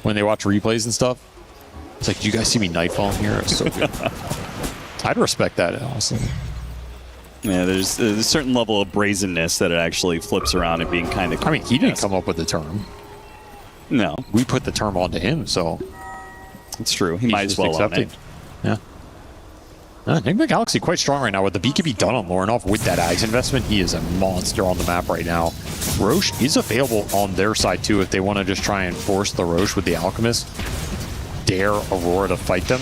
When they watch replays and stuff. It's like, do you guys see me Nightfall here? It's so good. I'd respect that, honestly. Yeah, there's a certain level of brazenness that it actually flips around and being kind of. I mean, he didn't come up with the term. No, we put the term onto him, so it's true. He might as well own it. Yeah. Enigma Galaxy quite strong right now with the BKB done on Lorinov with that Ags investment. He is a monster on the map right now. Roche is available on their side too if they want to just try and force the Roche with the Alchemist. Dare Aurora to fight them.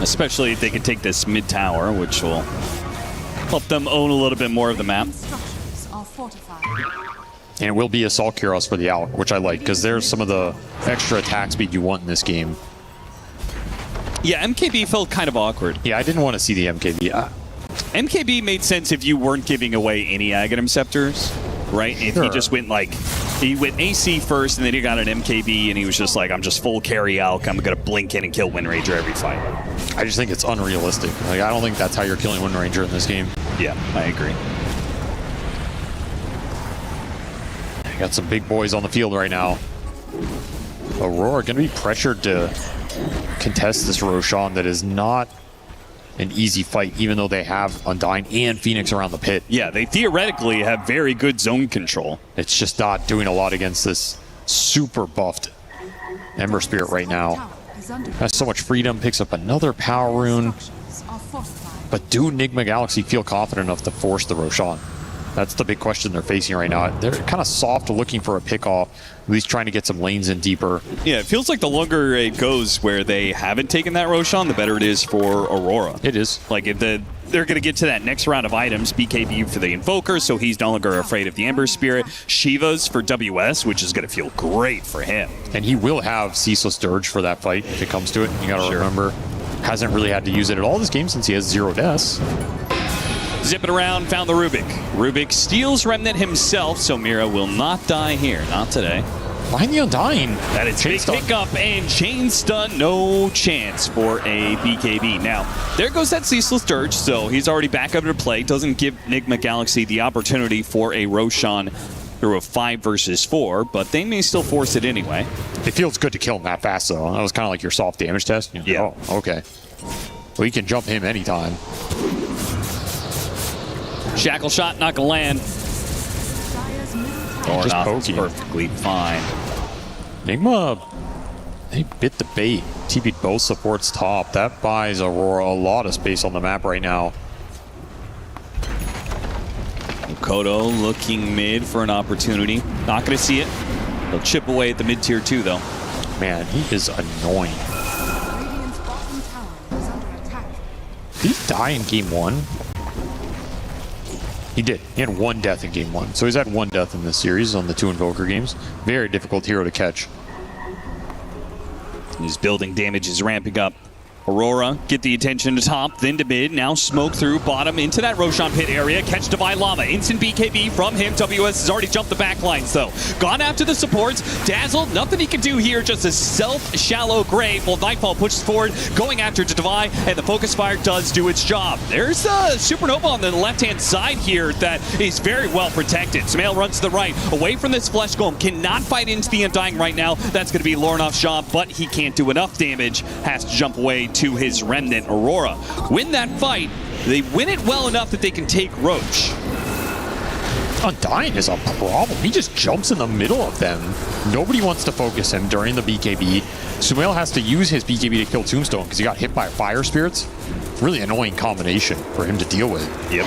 Especially if they can take this mid tower, which will help them own a little bit more of the map. And it will be Assault Kuros for the Alch, which I like because there's some of the extra attack speed you want in this game. Yeah, MKB felt kind of awkward. Yeah, I didn't want to see the MKB. MKB made sense if you weren't giving away any Aghanim Scepters, right? If he just went like, he went AC first and then he got an MKB and he was just like, I'm just full carry Alch, I'm going to blink in and kill Wind Ranger every fight. I just think it's unrealistic. Like, I don't think that's how you're killing Wind Ranger in this game. Yeah, I agree. Got some big boys on the field right now. Aurora going to be pressured to contest this Roshan that is not an easy fight, even though they have Undying and Phoenix around the pit. Yeah, they theoretically have very good zone control. It's just not doing a lot against this super buffed Ember Spirit right now. Has so much freedom, picks up another power rune. But do Enigma Galaxy feel confident enough to force the Roshan? That's the big question they're facing right now. They're kind of soft looking for a pick-off, at least trying to get some lanes in deeper. Yeah, it feels like the longer it goes where they haven't taken that Roshan, the better it is for Aurora. It is. Like, if they're going to get to that next round of items, BKB for the Invoker, so he's no longer afraid of the Ember Spirit. Shiva's for WS, which is going to feel great for him. And he will have Ceaseless Dirge for that fight if it comes to it. You got to remember, hasn't really had to use it at all this game since he has 0 deaths. Zip it around, found the Rubik. Rubik steals Remnant himself, so Mira will not die here. Not today. Behind the Undying. That is big pickup and chain stun. No chance for a BKB. Now, there goes that Ceaseless Dirge, so he's already back up to play. Doesn't give Enigma Galaxy the opportunity for a Roshan through a 5 versus 4, but they may still force it anyway. It feels good to kill him that fast, though. That was kind of like your soft damage test. Yeah. Oh, okay. Well, you can jump him anytime. Shackle shot, not gonna land. Or just not, pokey. Perfectly fine. Enigma, they bit the bait. TP'd both supports top. That buys Aurora a lot of space on the map right now. Kodo looking mid for an opportunity. Not gonna see it. He'll chip away at the mid tier 2 though. Man, he is annoying. Did he die in game 1? He did. He had 1 death in game 1. So he's had 1 death in this series on the 2 Invoker games. Very difficult hero to catch. His building damage is ramping up. Aurora get the attention to top, then to mid. Now smoke through bottom into that Roshan pit area. Catch Divine Llama. Instant BKB from him. WS has already jumped the back lines though. Gone after the supports. Dazzled. Nothing he can do here. Just a self-shallow grave. Well, Nightfall pushes forward, going after Divine, and the Focus Fire does do its job. There's a Supernova on the left-hand side here that is very well protected. Smail runs to the right, away from this Flesh Golem. Cannot fight into the Undying right now. That's going to be Lornov's job, but he can't do enough damage. Has to jump away to his Remnant Aurora. Win that fight. They win it well enough that they can take Roach. Undying is a problem. He just jumps in the middle of them. Nobody wants to focus him during the BKB. Sumail has to use his BKB to kill Tombstone because he got hit by Fire Spirits. Really annoying combination for him to deal with. Yep.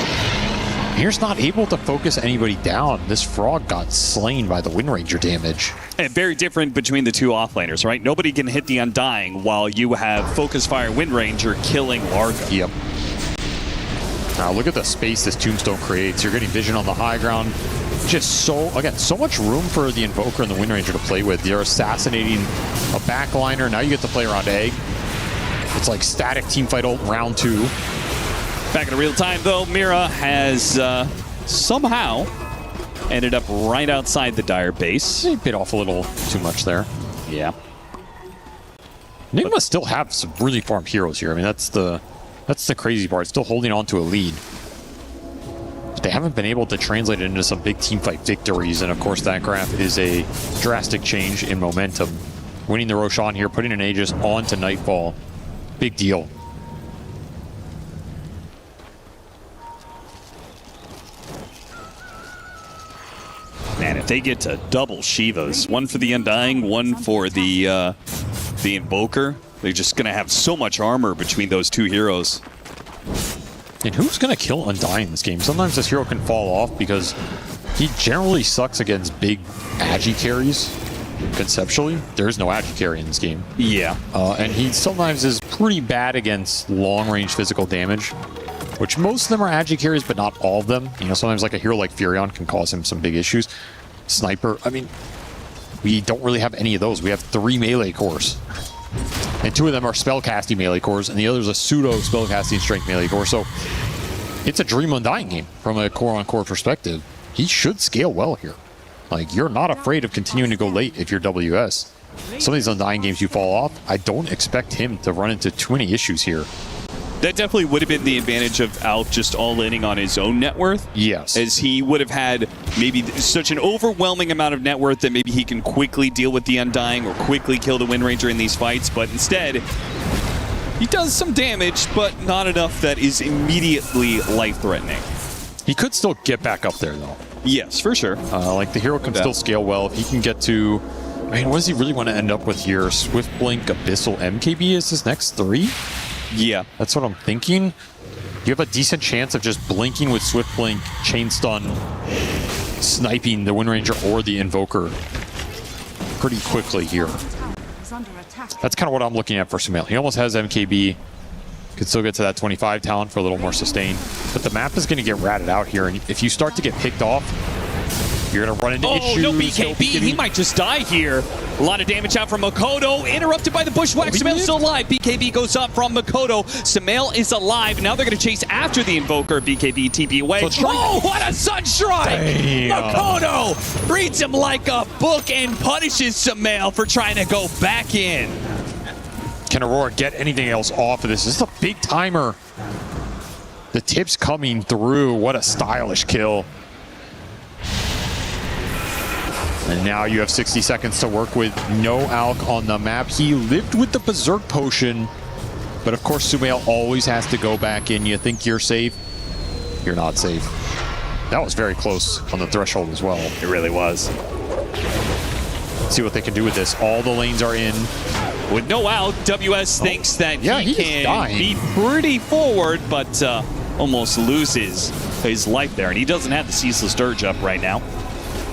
Here's not able to focus anybody down. This Frog got slain by the Wind Ranger damage. And very different between the two offlaners, right? Nobody can hit the Undying while you have Focus Fire Wind Ranger killing Largo. Yep. Now look at the space this Tombstone creates. You're getting vision on the high ground. Just so much room for the Invoker and the Wind Ranger to play with. You're assassinating a backliner. Now you get to play around Egg. It's like static teamfight ult round 2. Back in real time, though, Mira has somehow ended up right outside the Dire base. He bit off a little too much there. Yeah. Enigma still have some really farmed heroes here. I mean, that's the crazy part. Still holding on to a lead. But they haven't been able to translate it into some big teamfight victories. And of course, that graph is a drastic change in momentum. Winning the Roshan here, putting an Aegis onto Nightfall. Big deal. If they get to double Shivas, one for the Undying, one for the Invoker, they're just going to have so much armor between those two heroes. And who's going to kill Undying in this game? Sometimes this hero can fall off because he generally sucks against big agi carries. Conceptually, there is no agi carry in this game. Yeah. And he sometimes is pretty bad against long-range physical damage, which most of them are agi carries, but not all of them. You know, sometimes like a hero like Furion can cause him some big issues. Sniper, I mean, we don't really have any of those. We have 3 melee cores. And 2 of them are spellcasting melee cores, and the other is a pseudo spellcasting strength melee core. So it's a Dream Undying game from a core-on-core perspective. He should scale well here. Like, you're not afraid of continuing to go late if you're WS. Some of these Undying games you fall off, I don't expect him to run into too many issues here. That definitely would have been the advantage of Alk just all-inning on his own net worth. Yes. As he would have had maybe such an overwhelming amount of net worth that maybe he can quickly deal with the Undying or quickly kill the Wind Ranger in these fights, but instead, he does some damage, but not enough that is immediately life-threatening. He could still get back up there, though. Yes, for sure. Like, the hero can still scale well. If he can get to... I mean, what does he really want to end up with here? Swift Blink, Abyssal, MKB is his next 3? Yeah. That's what I'm thinking. You have a decent chance of just blinking with Swift Blink, Chain Stun, sniping the Wind Ranger or the Invoker pretty quickly here. That's kind of what I'm looking at for Sumail. He almost has MKB. Could still get to that 25 talent for a little more sustain. But the map is going to get ratted out here. And if you start to get picked off, you're going to run into issues. Oh, no BKB. He might just die here. A lot of damage out from Makoto. Interrupted by the Bushwhack. Sumail's still alive. BKB goes up from Makoto. Sumail is alive. Now they're going to chase after the Invoker. BKB TP away. Oh, what a Sunstrike! Makoto reads him like a book and punishes Sumail for trying to go back in. Can Aurora get anything else off of this? This is a big timer. The tip's coming through. What a stylish kill. And now you have 60 seconds to work with. No Alk on the map. He lived with the Berserk Potion, but of course Sumail always has to go back in. You think you're safe? You're not safe. That was very close on the threshold as well. It really was. Let's see what they can do with this. All the lanes are in. With no out, WS thinks that he can be pretty forward, but almost loses his life there. And he doesn't have the Ceaseless Dirge up right now.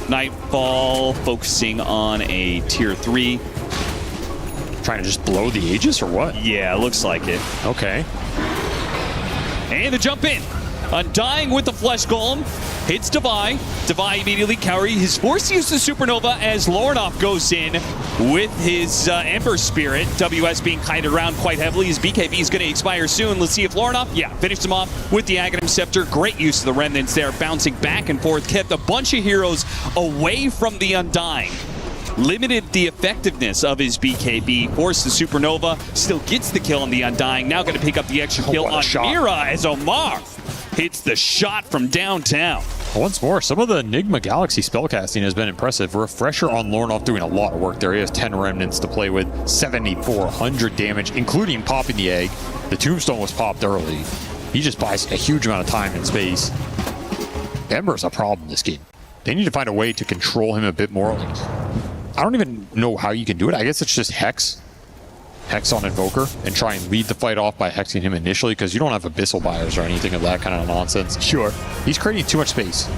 Nightfall focusing on a tier 3. Trying to just blow the Aegis or what? Yeah, looks like it. Okay. And the jump in. Undying with the Flesh Golem. Hits Devi. Devi immediately carry his forced to use the Supernova as Lornoff goes in with his Ember Spirit. WS being kited around quite heavily. His BKB is going to expire soon. Let's see if Lornoff, finished him off with the Aghanim Scepter. Great use of the Remnants there, bouncing back and forth. Kept a bunch of heroes away from the Undying. Limited the effectiveness of his BKB. Forced the Supernova. Still gets the kill on the Undying. Now going to pick up the extra kill on Mira as Omar hits the shot from downtown. Once more, some of the Enigma Galaxy spellcasting has been impressive. Refresher on Lornoff doing a lot of work there. He has 10 remnants to play with, 7,400 damage, including popping the egg. The tombstone was popped early. He just buys a huge amount of time and space. Ember's a problem in this game. They need to find a way to control him a bit more. I don't even know how you can do it. I guess it's just Hex on Invoker and try and lead the fight off by hexing him initially, because you don't have Abyssal buyers or anything of that kind of nonsense. Sure. He's creating too much space,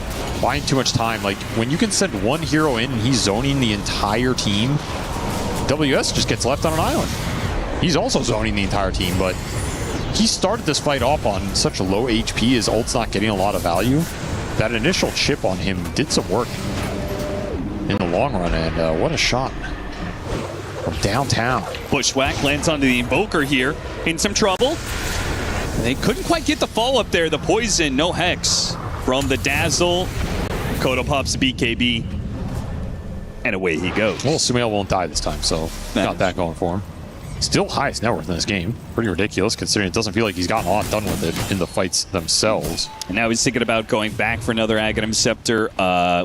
buying too much time. Like, when you can send one hero in and he's zoning the entire team, WS just gets left on an island. He's also zoning the entire team, but he started this fight off on such a low HP, his ult's not getting a lot of value. That initial chip on him did some work in the long run, and what a shot. From downtown. Bushwhack lands onto the Invoker here in some trouble. They couldn't quite get the follow-up there. The poison, no Hex from the Dazzle. Kodo pops the BKB. And away he goes. Well, Sumail won't die this time, so got that going for him. Still highest net worth in this game. Pretty ridiculous, considering it doesn't feel like he's gotten a lot done with it in the fights themselves. And now he's thinking about going back for another Aghanim Scepter,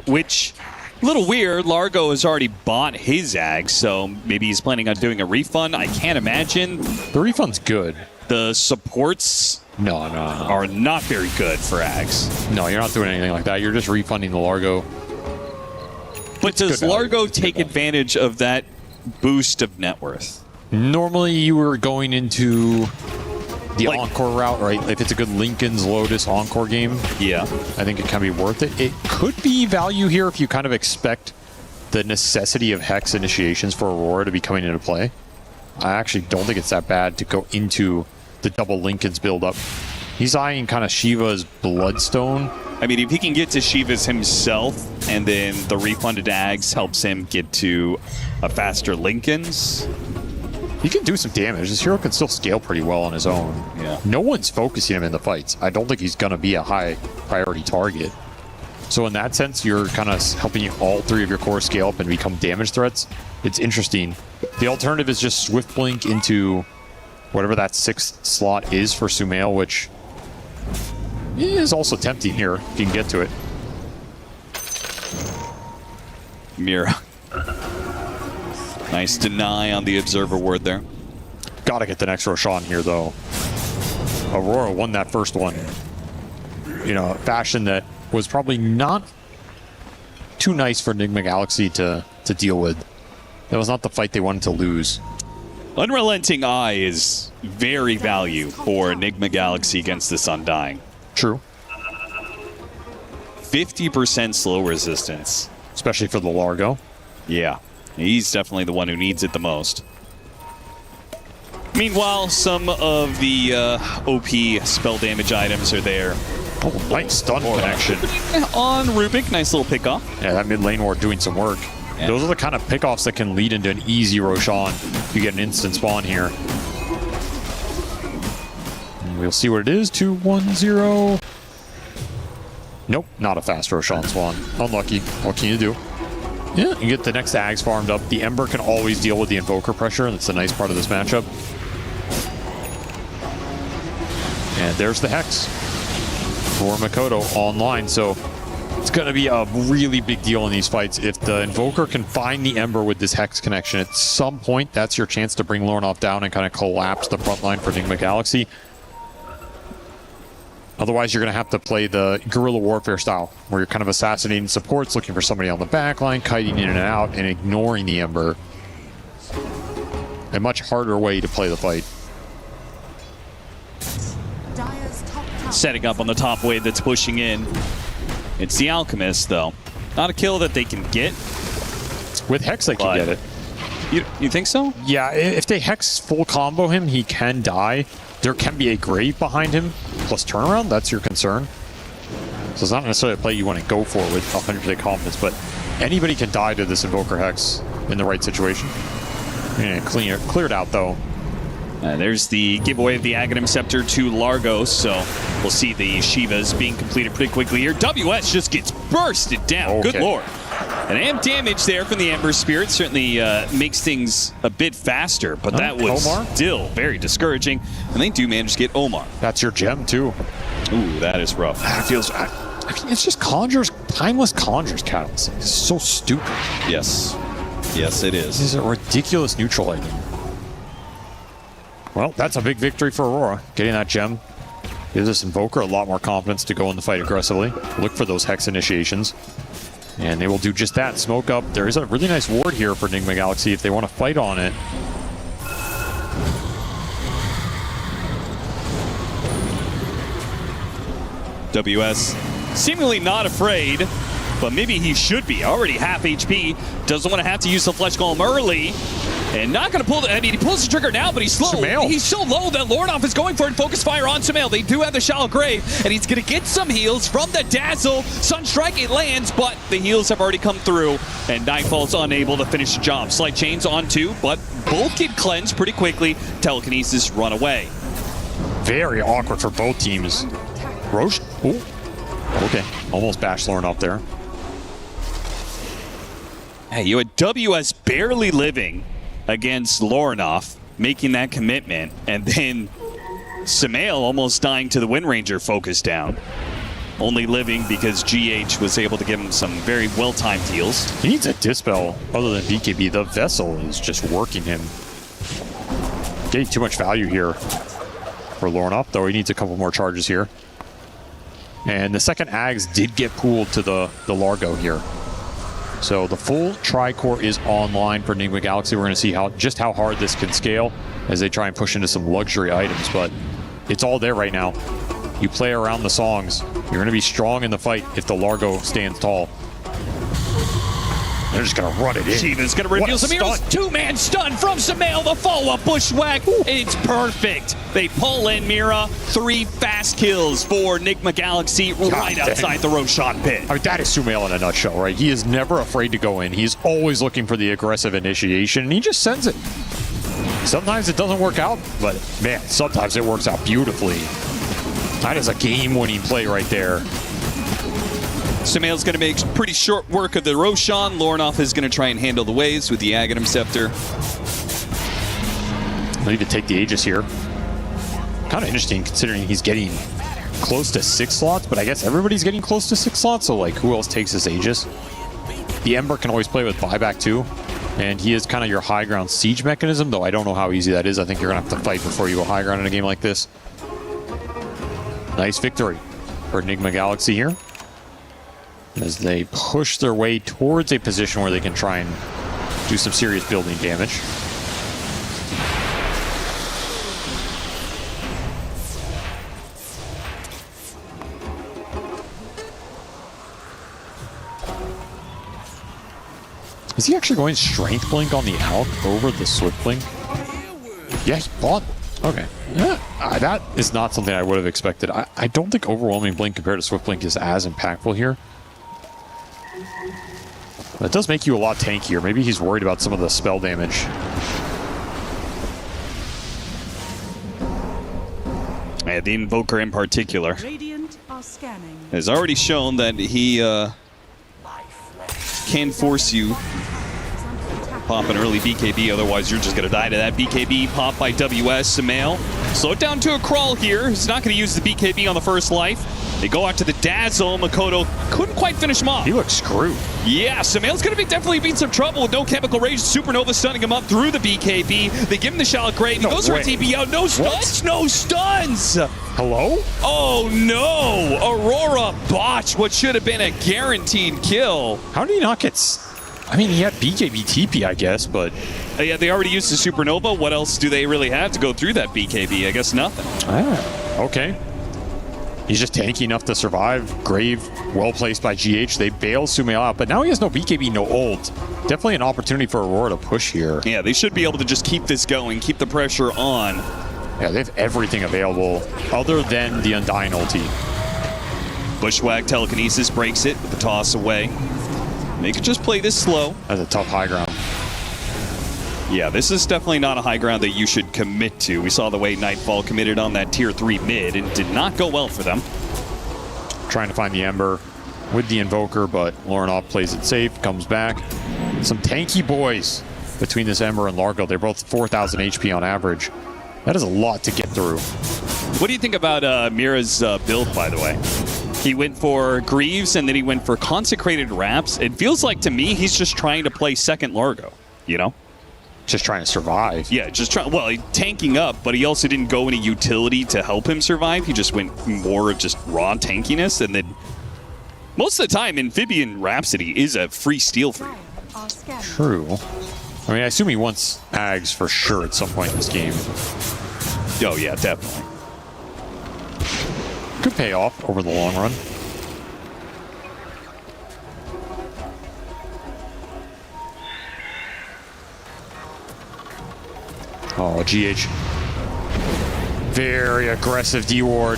which... a little weird. Largo has already bought his Ag, so maybe he's planning on doing a refund. I can't imagine. The refund's good. The supports are not very good for Ags. No, you're not doing anything like that. You're just refunding the Largo. But does Largo take advantage of that boost of net worth? Normally, you were going into the Encore route, right? If it's a good Lincoln's Lotus Encore game, yeah, I think it can be worth it. It could be value here if you kind of expect the necessity of Hex initiations for Aurora to be coming into play. I actually don't think it's that bad to go into the double Lincoln's build up. He's eyeing kind of Shiva's Bloodstone. I mean, if he can get to Shiva's himself, and then the refunded Ags helps him get to a faster Lincoln's, he can do some damage. This hero can still scale pretty well on his own. Yeah. No one's focusing him in the fights. I don't think he's going to be a high priority target. So in that sense, you're kind of helping all three of your core scale up and become damage threats. It's interesting. The alternative is just Swift Blink into whatever that 6th slot is for Sumail, which is also tempting here if you can get to it. Mira. Nice deny on the observer ward there. Gotta get the next Roshan here, though. Aurora won that first one. You know, a fashion that was probably not too nice for Enigma Galaxy to deal with. That was not the fight they wanted to lose. Unrelenting Eye is very value for Enigma Galaxy against this Undying. True. 50% slow resistance. Especially for the Largo. Yeah. He's definitely the one who needs it the most. Meanwhile, some of the OP spell damage items are there. Oh, nice stun connection. On Rubik, nice little pickoff. Yeah, that mid lane ward doing some work. Yeah. Those are the kind of pickoffs that can lead into an easy Roshan if you get an instant spawn here. And we'll see what it is. 2-1-0. Nope, not a fast Roshan spawn. Unlucky. What can you do? Yeah, you get the next Ags farmed up. The Ember can always deal with the Invoker pressure, and that's the nice part of this matchup. And there's the Hex for Makoto online. So it's going to be a really big deal in these fights. If the Invoker can find the Ember with this Hex connection, at some point, that's your chance to bring Lornoff down and kind of collapse the front line for Enigma Galaxy. Otherwise, you're going to have to play the guerrilla warfare style, where you're kind of assassinating supports, looking for somebody on the back line, kiting in and out, and ignoring the Ember. A much harder way to play the fight. Setting up on the top wave that's pushing in. It's the Alchemist, though. Not a kill that they can get. With Hex, they can get it. You think so? Yeah, if they Hex full combo him, he can die. There can be a grave behind him, plus turnaround. That's your concern. So it's not necessarily a play you want to go for with 100% confidence, but anybody can die to this Invoker Hex in the right situation. Yeah, cleared out, though. There's the giveaway of the Aghanim Scepter to Largo, so we'll see the Shivas being completed pretty quickly here. WS just gets bursted down. Okay. Good lord. And amp damage there from the Ember Spirit certainly makes things a bit faster, but that was Omar? Still very discouraging. And they do manage to get Omar. That's your gem, too. Ooh, that is rough. That feels... I mean, it's just Conjur's... Timeless Conjur's catalyst. It's so stupid. Yes. Yes, it is. This is a ridiculous neutral item. Well, that's a big victory for Aurora. Getting that gem gives this Invoker a lot more confidence to go in the fight aggressively. Look for those Hex initiations. And they will do just that. Smoke up. There is a really nice ward here for Enigma Galaxy if they want to fight on it. WS seemingly not afraid, but maybe he should be. Already half HP. Doesn't want to have to use the Flesh Golem early. And not going to pull the... I mean, he pulls the trigger now, but he's slow. Sumail. He's so low that Lornoff is going for it and focus fire on Sumail. They do have the Shallow Grave, and he's going to get some heals from the Dazzle. Sunstrike, it lands, but the heals have already come through, and Nightfall's unable to finish the job. Slight Chains on two, but both get cleansed pretty quickly. Telekinesis run away. Very awkward for both teams. Roche? Ooh. Okay. Almost bashed Lornoff there. Hey, you had WS barely living against Lornoff, making that commitment, and then Sumail almost dying to the Wind Ranger focus down. Only living because GH was able to give him some very well-timed heals. He needs a Dispel other than BKB. The Vessel is just working him. Getting too much value here for Lornoff, though he needs a couple more charges here. And the second Ags did get pooled to the Largo here. So the full tri-core is online for Enigma Galaxy. We're going to see just how hard this can scale as they try and push into some luxury items, but it's all there right now. You play around the songs. You're going to be strong in the fight if the Largo stands tall. They're just going to run it in. Shiva's going to reveal Samir's two-man stun from Sumail. The follow-up bushwhack. It's perfect. They pull in Mira. 3 fast kills for Enigma Galaxy right outside the Roshan pit. I mean, that is Sumail in a nutshell, right? He is never afraid to go in. He's always looking for the aggressive initiation, and he just sends it. Sometimes it doesn't work out, but man, sometimes it works out beautifully. That is a game-winning play right there. Sumail's going to make pretty short work of the Roshan. Lornoff is going to try and handle the waves with the Aghanim Scepter. They'll even take the Aegis here. Kind of interesting considering he's getting close to 6 slots, but I guess everybody's getting close to 6 slots, so like who else takes this Aegis? The Ember can always play with buyback too, and he is kind of your high ground siege mechanism, though I don't know how easy that is. I think you're going to have to fight before you go high ground in a game like this. Nice victory for Enigma Galaxy here, as they push their way towards a position where they can try and do some serious building damage. Is he actually going Strength Blink on the Alk over the Swift Blink? Yeah, he bought. Okay. Yeah, that is not something I would have expected. I don't think Overwhelming Blink compared to Swift Blink is as impactful here. But it does make you a lot tankier. Maybe he's worried about some of the spell damage. Yeah, the Invoker in particular Radiant are scanning. has already shown that he can force you pop an early BKB, otherwise you're just going to die to that BKB pop by WS. Sumail slowed down to a crawl here. He's not going to use the BKB on the first life. They go out to the Dazzle. Makoto couldn't quite finish him off. He looks screwed. Yeah, Sumail's going to definitely be in some trouble with no Chemical Rage. Supernova stunning him up through the BKB. They give him the Shallow Grave. He goes for a TP out. No stuns. No stuns. Hello? Oh, no. Aurora botched what should have been a guaranteed kill. How did he not get... I mean, he had BKB TP, I guess, but... Yeah, they already used the Supernova. What else do they really have to go through that BKB? I guess nothing. Ah, okay. He's just tanky enough to survive. Grave, well placed by GH. They bail Sumail out, but now he has no BKB, no ult. Definitely an opportunity for Aurora to push here. Yeah, they should be able to just keep this going, keep the pressure on. Yeah, they have everything available other than the Undying ulti. Bushwhack Telekinesis breaks it with the toss away. They could just play this slow. That's a tough high ground. Yeah, this is definitely not a high ground that you should commit to. We saw the way Nightfall committed on that tier 3 mid and did not go well for them. Trying to find the Ember with the Invoker, but Lornoff plays it safe, comes back. Some tanky boys between this Ember and Largo. They're both 4,000 HP on average. That is a lot to get through. What do you think about Mira's build, by the way? He went for Greaves and then he went for Consecrated Wraps. It feels like to me he's just trying to play second Largo, you know? Just trying to survive. Yeah, just trying. Well, tanking up, but he also didn't go any utility to help him survive. He just went more of just raw tankiness, and then most of the time, Amphibian Rhapsody is a free steal for you. True. I mean, I assume he wants Ags for sure at some point in this game. Oh yeah, definitely. Could pay off over the long run. Oh, GH. Very aggressive D-Ward.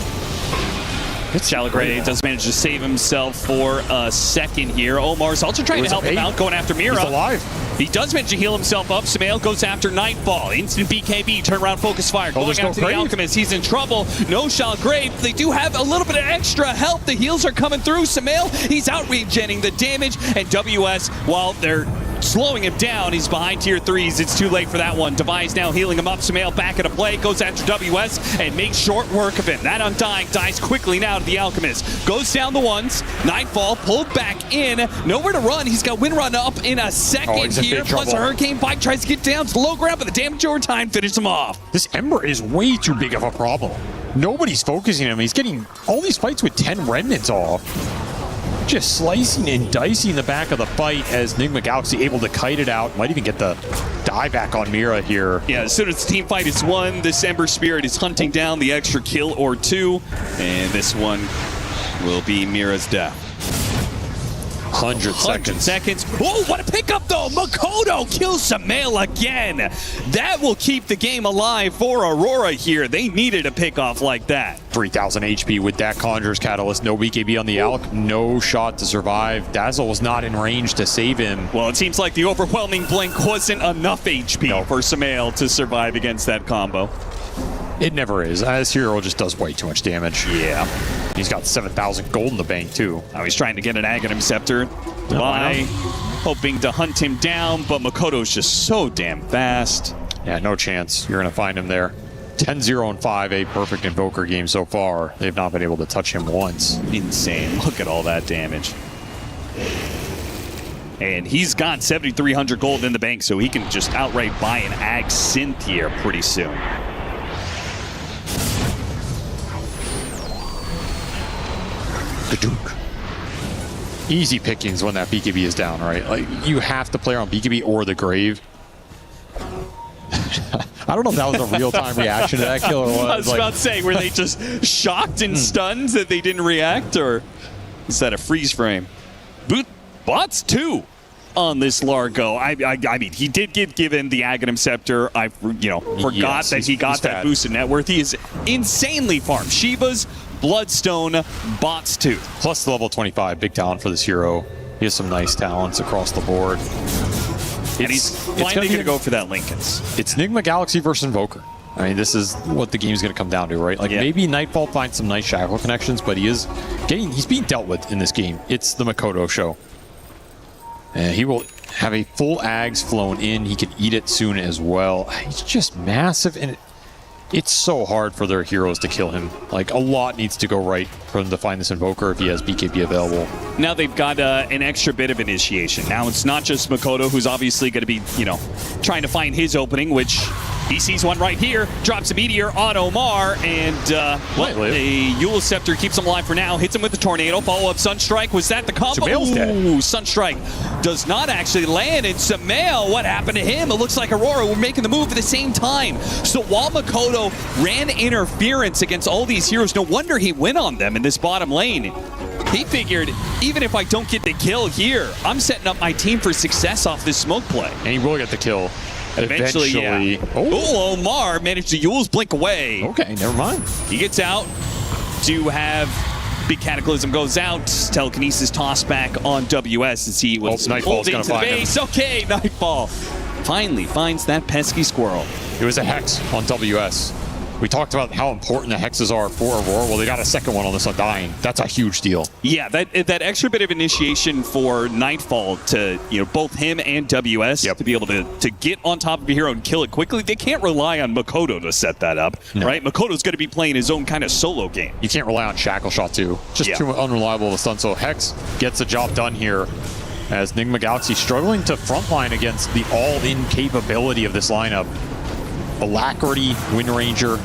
Shallow Grade does manage to save himself for a second here. Omar's also trying to help him out, going after Mira. He's alive. He does manage to heal himself up. Sumail goes after Nightfall. Instant BKB, turnaround focus fire. Going after the Alchemist. He's in trouble. No Shallow Grave. They do have a little bit of extra help. The heals are coming through. Sumail, he's out regenning the damage. And WS, while they're slowing him down, he's behind tier 3s. It's too late for that one. Device now healing him up. Sumail back at a play, goes after WS and makes short work of him. That Undying dies quickly now to the Alchemist. Goes down the ones. Nightfall pulled back in. Nowhere to run. He's got Wind Run up in a second here. Plus a Hurricane Bike tries to get down to the low ground, but the damage over time finishes him off. This Ember is way too big of a problem. Nobody's focusing him. He's getting all these fights with 10 remnants off. Just slicing and dicing the back of the fight as Nigma Galaxy able to kite it out. Might even get the die back on Mira here. Yeah, as soon as the team fight is won, this Ember Spirit is hunting down the extra kill or two. And this one will be Mira's death. 100 seconds. Oh, what a pickup though! Makoto kills Samael again. That will keep the game alive for Aurora here. They needed a pickoff like that. 3,000 HP with that Conjurer's Catalyst. No BKB on the Alk. No shot to survive. Dazzle was not in range to save him. Well, it seems like the overwhelming blink wasn't enough HP for Samael to survive against that combo. It never is. This hero just does way too much damage. Yeah. He's got 7,000 gold in the bank, too. Now he's trying to get an Aghanim Scepter. Why? Hoping to hunt him down, but Makoto's just so damn fast. Yeah, no chance. You're going to find him there. 10-0 and 5, a perfect Invoker game so far. They've not been able to touch him once. Insane. Look at all that damage. And he's got 7,300 gold in the bank, so he can just outright buy an Ag Synth here pretty soon. Badunk. Easy pickings when that BKB is down, right? Like, you have to play on BKB or the Grave. I don't know if that was a real-time reaction to that kill or what. I was about to say, were they just shocked and stunned that they didn't react, or is that a freeze frame? Bots 2 on this Largo. I mean, he did get given the Aghanim Scepter. I forgot that he got that boosted net worth. He is insanely farmed. Shiva's Bloodstone, Bots 2. Plus level 25, big talent for this hero. He has some nice talents across the board. And he's finally going to go for that Linken's. It's Nigma Galaxy versus Invoker. I mean, this is what the game's going to come down to, right? Like, maybe Nightfall finds some nice Shackle connections, but he's being dealt with in this game. It's the Makoto show. And he will have a full Ags flown in. He can eat it soon as well. He's just massive, and it's so hard for their heroes to kill him. Like, a lot needs to go right for them to find this Invoker if he has BKB available. Now they've got an extra bit of initiation. Now it's not just Makoto, who's obviously going to be, trying to find his opening, which he sees one right here, drops a Meteor on Omar, and a Eul Scepter keeps him alive for now, hits him with the Tornado, follow-up Sunstrike. Was that the combo? Ooh, Sunstrike does not actually land, and Samael, what happened to him? It looks like Aurora were making the move at the same time. So while Makoto ran interference against all these heroes, no wonder he went on them in this bottom lane. He figured, even if I don't get the kill here, I'm setting up my team for success off this smoke play. And he will get the kill. Eventually. Yeah. Oh, Omar managed to Eul's blink away. Okay, never mind. He gets out to have Big Cataclysm goes out. Telekinesis toss back on WS as he was pulled into the base. Okay, Nightfall finally finds that pesky squirrel. It was a Hex on WS. We talked about how important the Hexes are for Aurora. Well, they got a second one on this Undying. That's a huge deal. Yeah, that extra bit of initiation for Nightfall to, both him and WS to be able to get on top of a hero and kill it quickly. They can't rely on Makoto to set that up, right? Makoto's going to be playing his own kind of solo game. You can't rely on Shackle Shot, too. Just too unreliable of a stun. So Hex gets the job done here as Nigma Galaxy struggling to frontline against the all-in capability of this lineup. Alacrity, Wind Ranger,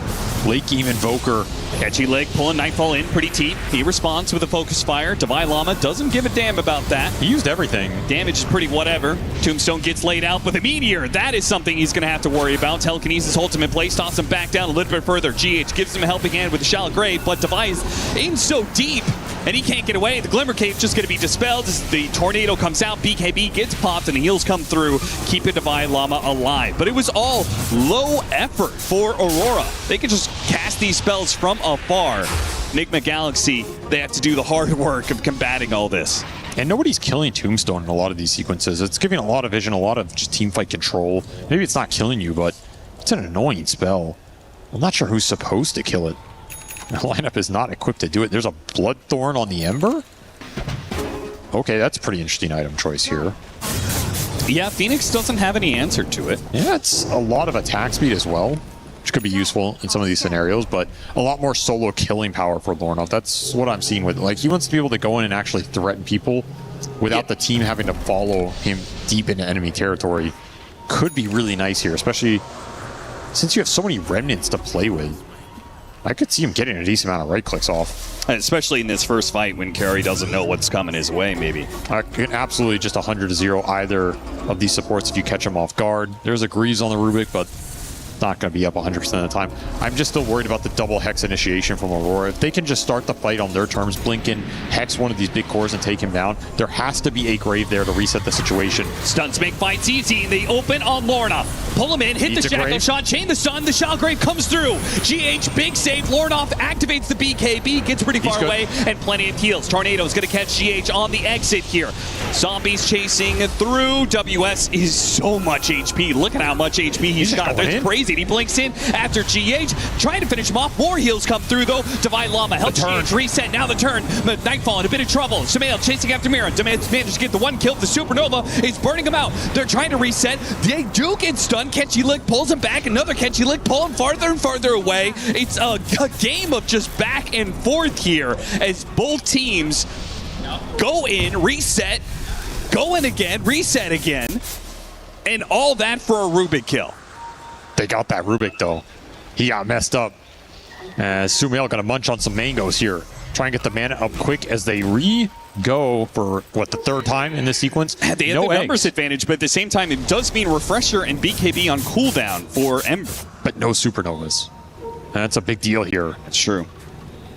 late game Invoker. Catchy leg pulling Nightfall in pretty deep. He responds with a focus fire. Divine Llama doesn't give a damn about that. He used everything. Damage is pretty whatever. Tombstone gets laid out with a Meteor. That is something he's going to have to worry about. Telekinesis ultimate play stops him back down a little bit further. GH gives him a helping hand with the Shallow Grave, but Divine is in so deep and he can't get away. The Glimmer Cave's just going to be dispelled as the Tornado comes out. BKB gets popped and the heals come through, keeping Divine Llama alive. But it was all low effort for Aurora. They can just cast these spells from afar. Nigma Galaxy, they have to do the hard work of combating all this. And nobody's killing Tombstone in a lot of these sequences. It's giving a lot of vision, a lot of just teamfight control. Maybe it's not killing you, but it's an annoying spell. I'm not sure who's supposed to kill it. The lineup is not equipped to do it. There's a Bloodthorn on the Ember? Okay, that's a pretty interesting item choice here. Yeah, Phoenix doesn't have any answer to it. Yeah, it's a lot of attack speed as well, which could be useful in some of these scenarios, but a lot more solo killing power for Lornov. That's what I'm seeing with it. Like, he wants to be able to go in and actually threaten people without the team having to follow him deep into enemy territory. Could be really nice here, especially since you have so many remnants to play with. I could see him getting a decent amount of right clicks off. Especially in this first fight when Curry doesn't know what's coming his way, maybe. Absolutely just 100-0 either of these supports if you catch them off guard. There's a Greaves on the Rubik, but not going to be up 100% of the time. I'm just still worried about the double Hex initiation from Aurora. If they can just start the fight on their terms, blink in, Hex one of these big cores and take him down, there has to be a Grave there to reset the situation. Stuns make fights easy. They open on Lornoff. Pull him in, hit Needs the a shackle Grave. shot, chain the stun, the Shao Grave comes through. GH, big save. Lornoff activates the BKB, gets pretty far away, and plenty of heals. Tornado's going to catch GH on the exit here. Zombies chasing through. WS is so much HP. Look at how much HP he's got. That's crazy. And he blinks in after GH, trying to finish him off. More heals come through, though. Divine Llama helps GH reset. Now the turn. But Nightfall in a bit of trouble. Sumail chasing after Mira. Managed to get the one kill. The Supernova is burning him out. They're trying to reset. They do get stunned. Catchy Lick pulls him back. Another Catchy Lick pull him farther and farther away. It's a game of just back and forth here as both teams go in, reset, go in again, reset again, and all that for a Rubik kill. They got that Rubik, though. He got messed up. Sumail gonna munch on some mangoes here. Try and get the mana up quick as they go for, what, the third time in this sequence? They have no the numbers eggs. advantage, but at the same time, it does mean Refresher and BKB on cooldown for Ember. But no Supernovas. That's a big deal here. That's true.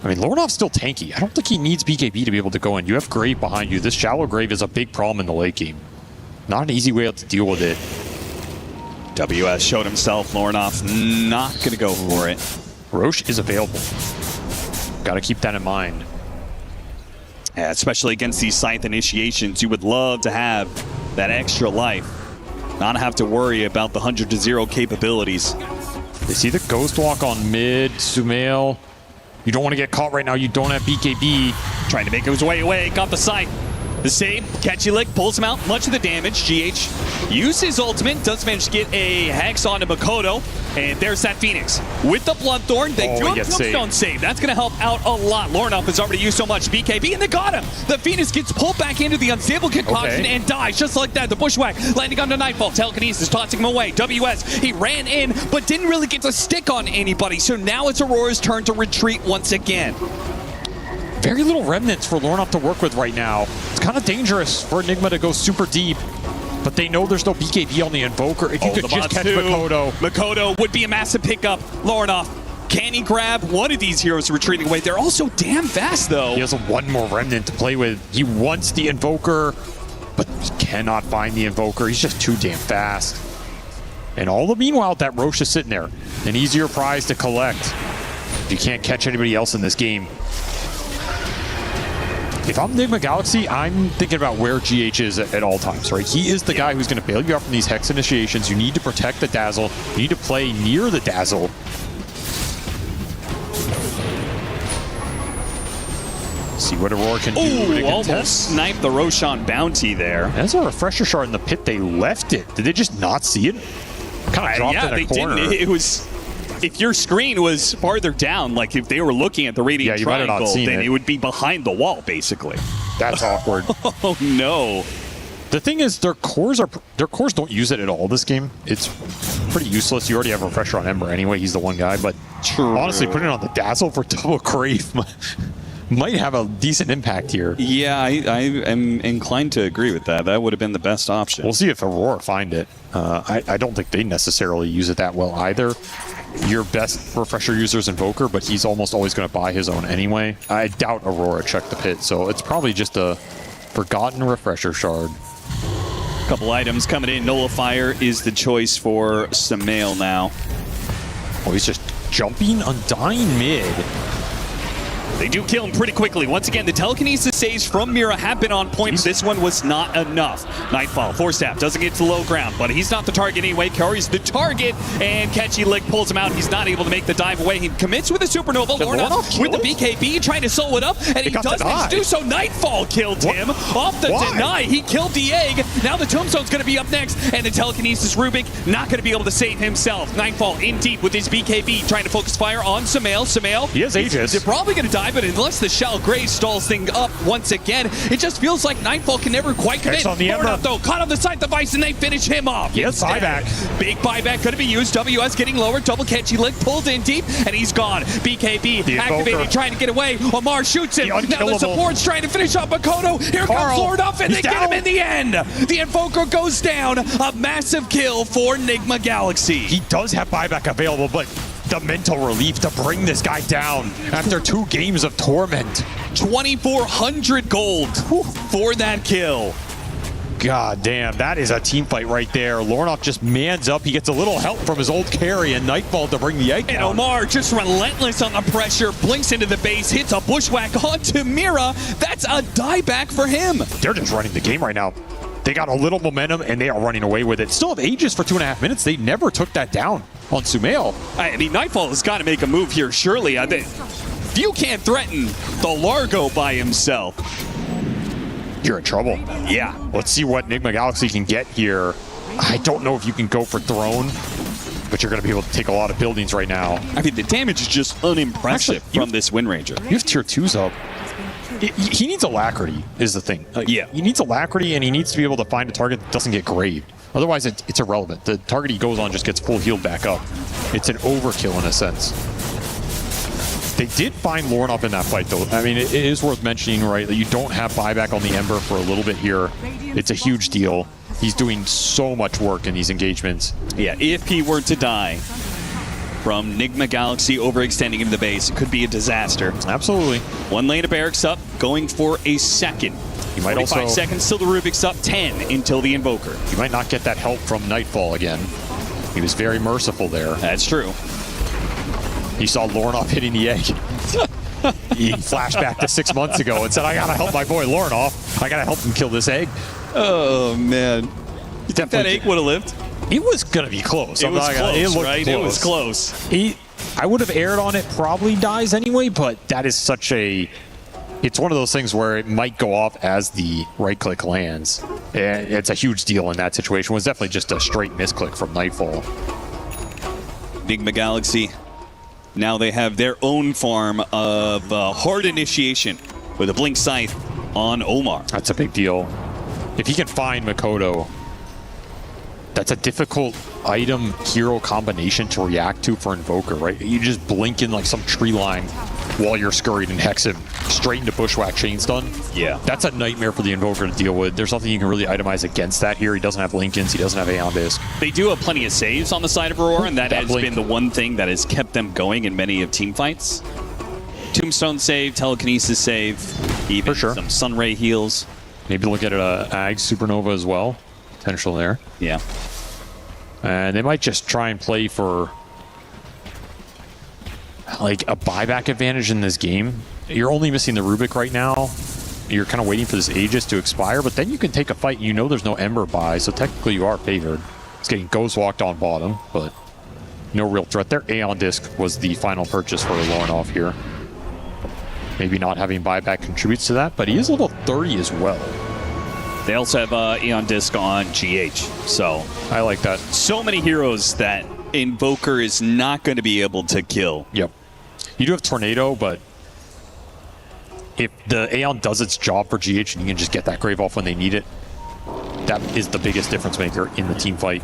I mean, Lornoff's still tanky. I don't think he needs BKB to be able to go in. You have Grave behind you. This shallow Grave is a big problem in the late game. Not an easy way to deal with it. WS showed himself. Lornoff not going to go for it. Roche is available. Got to keep that in mind. Yeah, especially against these Scythe initiations, you would love to have that extra life. Not have to worry about the 100-0 capabilities. They see the Ghost Walk on mid. Sumail. You don't want to get caught right now. You don't have BKB. Trying to make his way away. Got the Scythe. The save, Catchy Lick pulls him out, much of the damage. GH uses ultimate, does manage to get a Hex onto Makoto, and there's that Phoenix. With the Bloodthorn, they do a Tombstone save. That's going to help out a lot. Lornoff has already used so much BKB, and they got him. The Phoenix gets pulled back into the Unstable Concoction and dies, just like that. The Bushwhack landing onto Nightfall. Telekinesis tossing him away. WS, he ran in, but didn't really get to stick on anybody, so now it's Aurora's turn to retreat once again. Very little remnants for Lornoff to work with right now. It's kind of dangerous for Enigma to go super deep, but they know there's no BKB on the Invoker. If you could just catch Makoto. Makoto would be a massive pickup. Lornoff, can he grab one of these heroes retreating away? They're also damn fast, though. He has one more remnant to play with. He wants the Invoker, but he cannot find the Invoker. He's just too damn fast. And all the meanwhile, that Roche is sitting there. An easier prize to collect if you can't catch anybody else in this game. If I'm Enigma Galaxy, I'm thinking about where GH is at all times, right? He is the guy who's going to bail you out from these Hex initiations. You need to protect the Dazzle. You need to play near the Dazzle. See what Aurora can do. Almost sniped the Roshan bounty there. That's a Refresher Shard in the pit. They left it. Did they just not see it? Kind of dropped in a corner. Didn't. It was... If your screen was farther down, like if they were looking at the radiant triangle, then it would be behind the wall, basically. That's awkward. Oh no! The thing is, their cores don't use it at all this game. It's pretty useless. You already have a Refresher on Ember anyway. He's the one guy, but honestly, putting it on the Dazzle for double Crave might have a decent impact here. Yeah, I am inclined to agree with that. That would have been the best option. We'll see if Aurora find it. I don't think they necessarily use it that well either. Your best Refresher user is Invoker, but he's almost always going to buy his own anyway. I doubt Aurora checked the pit, so it's probably just a forgotten Refresher Shard. Couple items coming in. Nullifier is the choice for Sumail now. Oh, he's just jumping, undying mid. They do kill him pretty quickly. Once again, the telekinesis saves from Mira have been on point. This one was not enough. Nightfall, Force Staff, doesn't get to low ground, but he's not the target anyway. Curry's the target, and Catchy Lick pulls him out. He's not able to make the dive away. He commits with a Supernova. Lornoff with the BKB, trying to solo it up, and he does manage to do so. Nightfall killed him off the deny. He killed the egg. Now the Tombstone's going to be up next, and the telekinesis Rubik not going to be able to save himself. Nightfall in deep with his BKB, trying to focus fire on Sumail. Sumail, he has Aegis. They're probably going to die, but unless the Shell Grey stalls thing up once again, it just feels like Nightfall can never quite commit. On the Ember. Though, caught on the side device, and they finish him off. Yes, buyback. Big buyback could be used. WS getting lower. Double catchy lick, pulled in deep, and he's gone. BKB activated, trying to get away. Omar shoots him. Now the support's trying to finish off Makoto. Here comes Lord Up, and they get him in the end. The Invoker goes down. A massive kill for Nigma Galaxy. He does have buyback available, but the mental relief to bring this guy down after 2 games of torment. 2,400 gold for that kill. God damn, that is a team fight right there. Lornoff just mans up. He gets a little help from his old carry and Nightfall to bring the egg down. And Omar just relentless on the pressure, blinks into the base, hits a bushwhack onto Mira. That's a dieback for him. They're just running the game right now. They got a little momentum and they are running away with it. Still have Aegis for 2.5 minutes. They never took that down on Sumail. I mean, Nightfall has got to make a move here, surely. You can't threaten the Largo by himself. You're in trouble. Yeah. Let's see what Nigma Galaxy can get here. I don't know if you can go for Throne, but you're going to be able to take a lot of buildings right now. I mean, the damage is just unimpressive from this Wind Ranger. You have tier 2s up. He needs Alacrity, is the thing. Yeah. He needs Alacrity, and he needs to be able to find a target that doesn't get graved. Otherwise, it's irrelevant. The target he goes on just gets full healed back up. It's an overkill in a sense. They did find Lornoff in that fight, though. I mean, it is worth mentioning, right, that you don't have buyback on the Ember for a little bit here. It's a huge deal. He's doing so much work in these engagements. Yeah, if he were to die from Nigma Galaxy overextending into the base, it could be a disaster. Absolutely. 1 lane of Barracks up, going for a second. You might 45 also, seconds till the Rubik's up, 10 until the Invoker. You might not get that help from Nightfall again. He was very merciful there. That's true. He saw Lornoff hitting the egg. He flashed back to 6 months ago and said, I gotta help my boy Lornoff. I gotta help him kill this egg. Oh, man. You think that egg would have lived? It was gonna be close. It was close, right? It was close. I would have aired on it, probably dies anyway, but that is such a... It's one of those things where it might go off as the right-click lands. It's a huge deal in that situation. It was definitely just a straight misclick from Nightfall. Nigma Galaxy. Now they have their own farm of hard initiation with a Blink Scythe on Omar. That's a big deal. If he can find Makoto, that's a difficult item hero combination to react to for Invoker, right? You just blink in like some tree line while you're scurried and hex him straight into Bushwhack Chain Stun. Yeah. That's a nightmare for the Invoker to deal with. There's nothing you can really itemize against that here. He doesn't have Lincolns. He doesn't have Aeon Disc. They do have plenty of saves on the side of Aurora, and that has been the one thing that has kept them going in many of team fights. Tombstone save, Telekinesis save, even some Sunray heals. Maybe look at Ag Supernova as well. Potential there. Yeah. And they might just try and play for like a buyback advantage in this game. You're only missing the Rubik right now. You're kind of waiting for this Aegis to expire, but then you can take a fight. You know there's no Ember buy, so technically you are favored. It's getting Ghost Walked on bottom, but no real threat there. Aeon Disc was the final purchase for Lornoff here. Maybe not having buyback contributes to that, but he is level 30 as well. They also have Aeon Disc on GH, so I like that. So many heroes that Invoker is not going to be able to kill. Yep. You do have Tornado, but if the Aeon does its job for GH and you can just get that Grave off when they need it, that is the biggest difference maker in the team fight.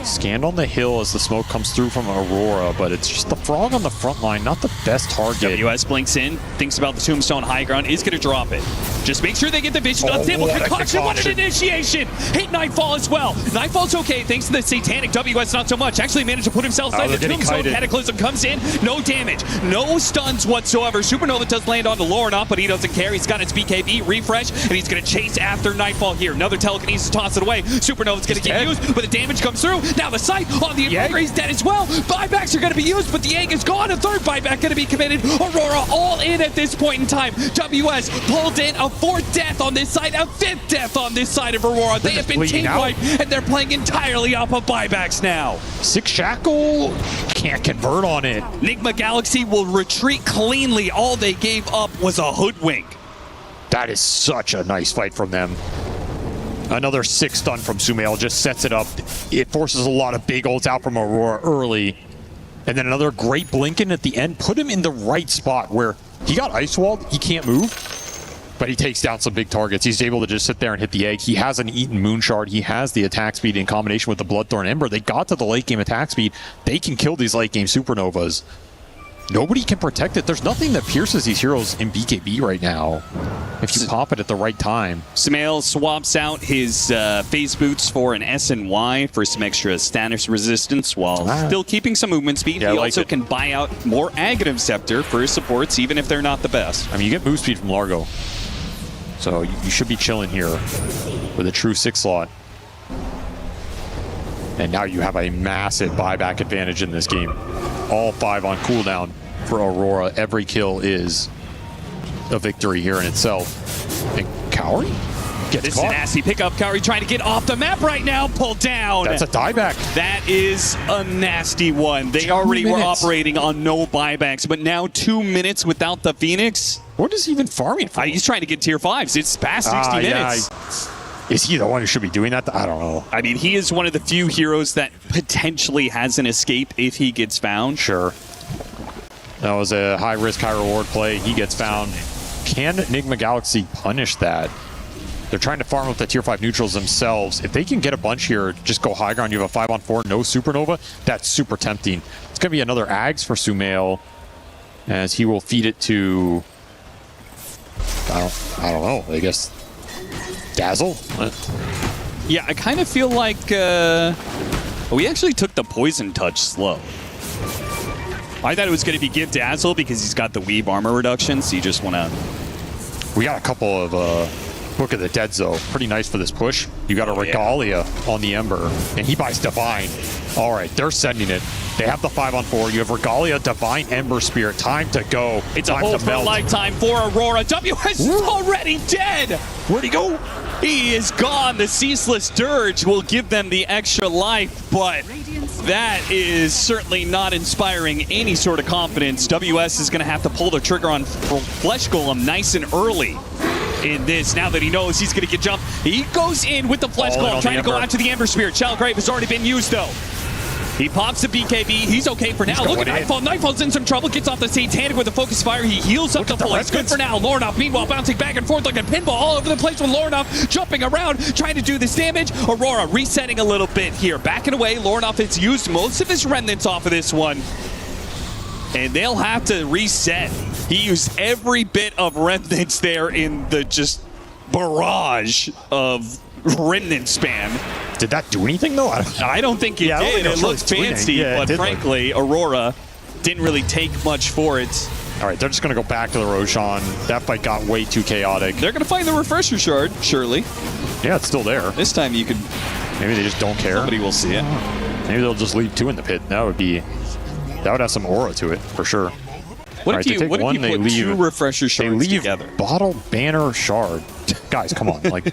Scanned on the hill as the smoke comes through from Aurora, but it's just the Frog on the front line, not the best target. WS blinks in, thinks about the Tombstone high ground, is going to drop it. Just make sure they get the vision. Unstable concoction, what an initiation! Hit Nightfall as well. Nightfall's okay, thanks to the Satanic. WS not so much. Actually managed to put himself inside the Tombstone. Cataclysm comes in, no damage, no stuns whatsoever. Supernova does land onto Lornoff, but he doesn't care. He's got his BKB, refresh, and he's going to chase after Nightfall here. Another Telekinesis, toss it away. Supernova's going to get used, but the damage comes through. Now the sight on the Invoker, he's dead as well. Buybacks are going to be used, but the egg is gone. A third buyback going to be committed. Aurora all in at this point in time. WS pulled in a fourth death on this side, a fifth death on this side of Aurora. They have been team wiped, and they're playing entirely off of buybacks now. Six Shackle can't convert on it. Nigma Galaxy will retreat cleanly. All they gave up was a hoodwink. That is such a nice fight from them. Another 6 stun from Sumail just sets it up. It forces a lot of big ults out from Aurora early. And then another great Blinken at the end. Put him in the right spot where he got ice walled. He can't move, but he takes down some big targets. He's able to just sit there and hit the egg. He has an Eaten Moonshard. He has the attack speed in combination with the Bloodthorn Ember. They got to the late game attack speed. They can kill these late game Supernovas. Nobody can protect it. There's nothing that pierces these heroes in BKB right now if you pop it at the right time. Sumail swaps out his phase boots for an SNY for some extra status resistance while still keeping some movement speed. Yeah, he also can buy out more Aghanim Scepter for his supports, even if they're not the best. I mean, you get move speed from Largo. So you should be chilling here with a true 6 slot. And now you have a massive buyback advantage in this game. All 5 on cooldown for Aurora. Every kill is a victory here in itself. And Cowrie gets This caught. is a nasty pickup. Cowrie trying to get off the map right now. Pulled down. That's a dieback. That is a nasty one. They already were operating on no buybacks, but now 2 minutes without the Phoenix. What is he even farming for? He's trying to get tier 5s. It's past 60 minutes. Is he the one who should be doing that? I don't know. I mean, he is one of the few heroes that potentially has an escape if he gets found. Sure. That was a high-risk, high-reward play. He gets found. Can Enigma Galaxy punish that? They're trying to farm up the tier 5 neutrals themselves. If they can get a bunch here, just go high ground, you have a 5-on-4, no Supernova, that's super tempting. It's going to be another Ags for Sumail, as he will feed it to... I don't know, I guess... Dazzle? Yeah, I kind of feel like we actually took the Poison Touch slow. I thought it was going to be Give Dazzle because he's got the Weave armor reduction, so you just want to... We got a couple of Book of the Dead, though. Pretty nice for this push. You got a Regalia on the Ember, and he buys Divine. All right, they're sending it. They have the 5-on-4. You have Regalia, Divine, Ember Spirit. Time to go. It's a hold for a lifetime for Aurora. WS is already dead. Where'd he go? He is gone. The Ceaseless Dirge will give them the extra life, but that is certainly not inspiring any sort of confidence. WS is going to have to pull the trigger on Flesh Golem nice and early in this. Now that he knows he's going to get jumped, he goes in with the Flesh Golem, trying to go after the Ember Spirit. Shellgrave has already been used, though. He pops the BKB. He's okay for now. Look at Nightfall. Nightfall's in some trouble. Gets off the Satanic with a Focus Fire. He heals up the full. It's good for now. Lornoff, meanwhile, bouncing back and forth like a pinball all over the place with Lornoff jumping around, trying to do this damage. Aurora resetting a little bit here. Backing away. Lornoff has used most of his remnants off of this one. And they'll have to reset. He used every bit of remnants there in the just barrage of remnant spam. Did that do anything, though? I don't think it did. It looked fancy, but frankly, Aurora didn't really take much for it. All right, they're just going to go back to the Roshan. That fight got way too chaotic. They're going to find the Refresher Shard, surely. Yeah, it's still there. This time you could... Maybe they just don't care. Somebody will see it. Maybe they'll just leave 2 in the pit. That would have some aura to it, for sure. What if you put 2 Refresher Shards together? Bottle, Banner, Shard. Guys, come on. Like,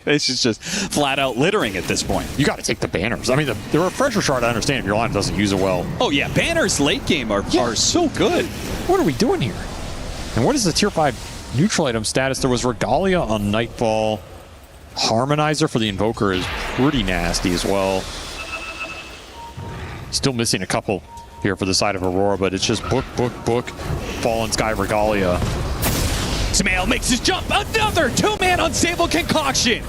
this is just flat out littering at this point. You got to take the banners. I mean, the Refresher Shard, I understand if your line doesn't use it well. Oh, yeah. Banners late game are so good. What are we doing here? And what is the tier 5 neutral item status? There was Regalia on Nightfall. Harmonizer for the Invoker is pretty nasty as well. Still missing a couple here for the side of Aurora, but it's just book, Fallen Sky Regalia. Sumail makes his jump. Another 2-man unstable concoction.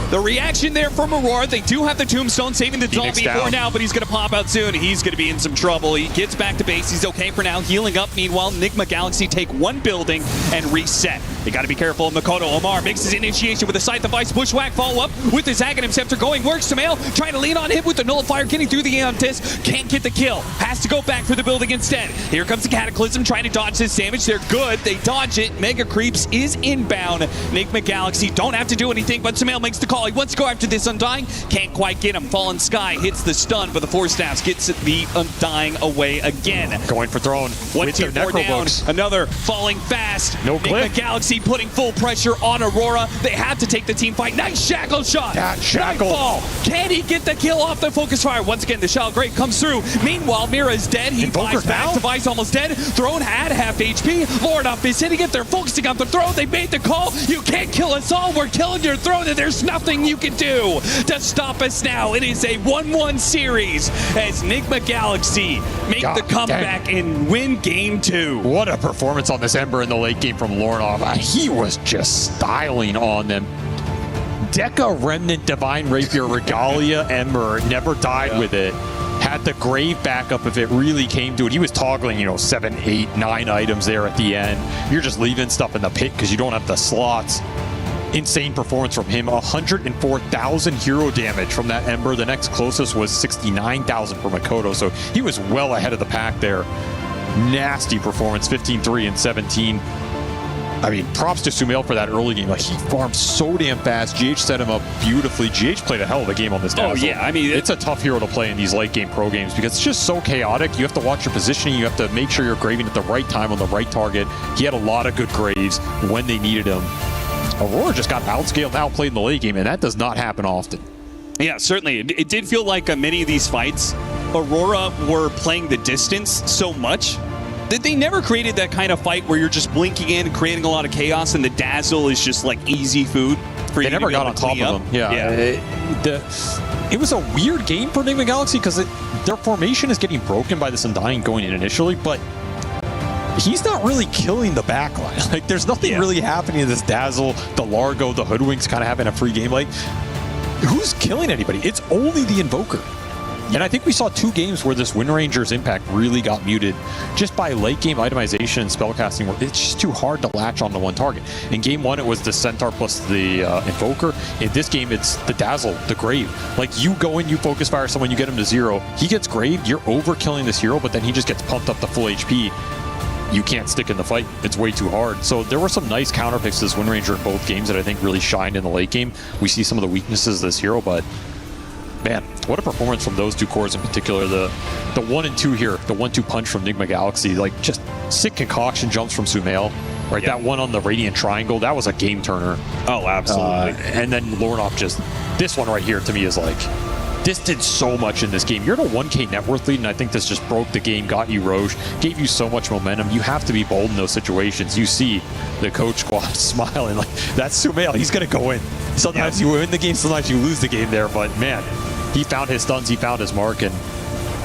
The reaction there from Aurora. They do have the Tombstone saving the zombie for now, but he's going to pop out soon. He's going to be in some trouble. He gets back to base. He's okay for now. Healing up. Meanwhile, Enigma Galaxy take 1 building and reset. They got to be careful. Makoto Omar makes his initiation with a Scythe of Ice. Bushwhack follow up with his Aghanim Scepter going. Works Sumail trying to lean on him with the Nullifier, getting through the Aeontis. Can't get the kill. Has to go back for the building instead. Here comes the Cataclysm trying to dodge this damage. They're good. They dodge it. Mega Creeps is inbound. Enigma Galaxy don't have to do anything, but Sumail makes the call. He wants to go after this Undying. Can't quite get him. Fallen Sky hits the stun, but the Force Staffs gets the Undying away again. Going for throne. 1 tier 4 down. Another falling fast. No Enigma clip. Galaxy Galaxy putting full pressure on Aurora. They had to take the team fight. Nice shackle shot. That shackle. Nightfall. Can he get the kill off the focus fire? Once again, the Shell Great comes through. Meanwhile, Mira is dead. He flies back. Device almost dead. Throne at half HP. Lord up is hitting it. They're focusing on the Throne. They made the call. You can't kill us all. We're killing your Throne, and there's nothing you can do to stop us now. It is a 1-1 series as Nigma Galaxy make the comeback and win game 2. What a performance on this Ember in the late game from Lornov. He was just styling on them. Deca Remnant Divine Rapier Regalia Ember never died with it. Had the Grave backup if it really came to it. He was toggling, 7, 8, 9 items there at the end. You're just leaving stuff in the pit because you don't have the slots. Insane performance from him. 104,000 hero damage from that Ember. The next closest was 69,000 for Makoto, so he was well ahead of the pack there. Nasty performance, 15-3 and 17. I mean, props to Sumail for that early game. Like, he farmed so damn fast. GH set him up beautifully. GH played a hell of a game on this Dazzle. Oh, yeah. I mean, it's a tough hero to play in these late game pro games because it's just so chaotic. You have to watch your positioning. You have to make sure you're graving at the right time on the right target. He had a lot of good graves when they needed him. Aurora just got outscaled and outplayed in the late game, and that does not happen often. Yeah, certainly. It did feel like many of these fights, Aurora were playing the distance so much that they never created that kind of fight where you're just blinking in and creating a lot of chaos, and the Dazzle is just like easy food for you. They never got on top of them. Yeah. It was a weird game for Nigma Galaxy because their formation is getting broken by this Undying going in initially, but he's not really killing the backline. Like, there's nothing really happening in this Dazzle. The Largo, the Hoodwinks kind of having a free game. Like, who's killing anybody? It's only the Invoker. And I think we saw 2 games where this Wind Ranger's impact really got muted just by late game itemization and spellcasting, where it's just too hard to latch onto one target. In game 1, it was the Centaur plus the Invoker. In this game, it's the Dazzle, the Grave. Like, you go in, you focus fire someone, you get him to 0. He gets Graved, you're overkilling this hero, but then he just gets pumped up to full HP. You can't stick in the fight. It's way too hard. So there were some nice counter picks to this Wind Ranger in both games that I think really shined in the late game. We see some of the weaknesses of this hero, but man, what a performance from those 2 cores in particular. The 1 and 2 here, the 1-2 punch from Nigma Galaxy, like, just sick concoction jumps from Sumail. Right, that one on the Radiant Triangle, that was a game turner. Oh, absolutely. And then Lornov just, this one right here to me is like, this did so much in this game. You're in a 1K net worth lead, and I think this just broke the game, got you Roche, gave you so much momentum. You have to be bold in those situations. You see the coach squad smiling like, that's Sumail, he's going to go in. Sometimes you win the game, sometimes you lose the game there, but man, he found his stuns, he found his mark, and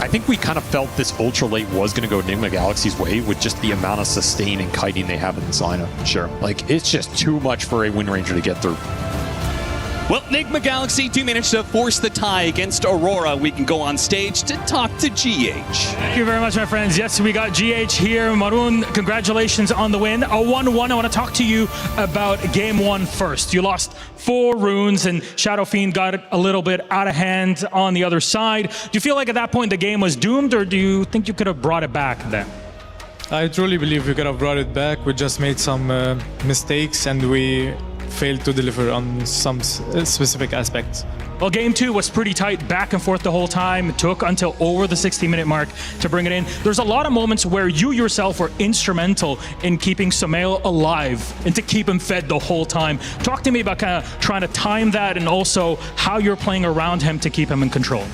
I think we kind of felt this ultra late was going to go Nigma Galaxy's way with just the amount of sustain and kiting they have in this lineup. Sure. Like, it's just too much for a Wind Ranger to get through. Well, Nigma Galaxy do manage to force the tie against Aurora. We can go on stage to talk to GH. Thank you very much, my friends. Yes, we got GH here. Maroon, congratulations on the win. A 1-1. I want to talk to you about game 1 first. You lost 4 runes, and Shadow Fiend got a little bit out of hand on the other side. Do you feel like at that point the game was doomed, or do you think you could have brought it back then? I truly believe we could have brought it back. We just made some mistakes, and we failed to deliver on some specific aspects. Well, game 2 was pretty tight, back and forth the whole time. It took until over the 60-minute mark to bring it in. There's a lot of moments where you yourself were instrumental in keeping Sumail alive and to keep him fed the whole time. Talk to me about kind of trying to time that and also how you're playing around him to keep him in control.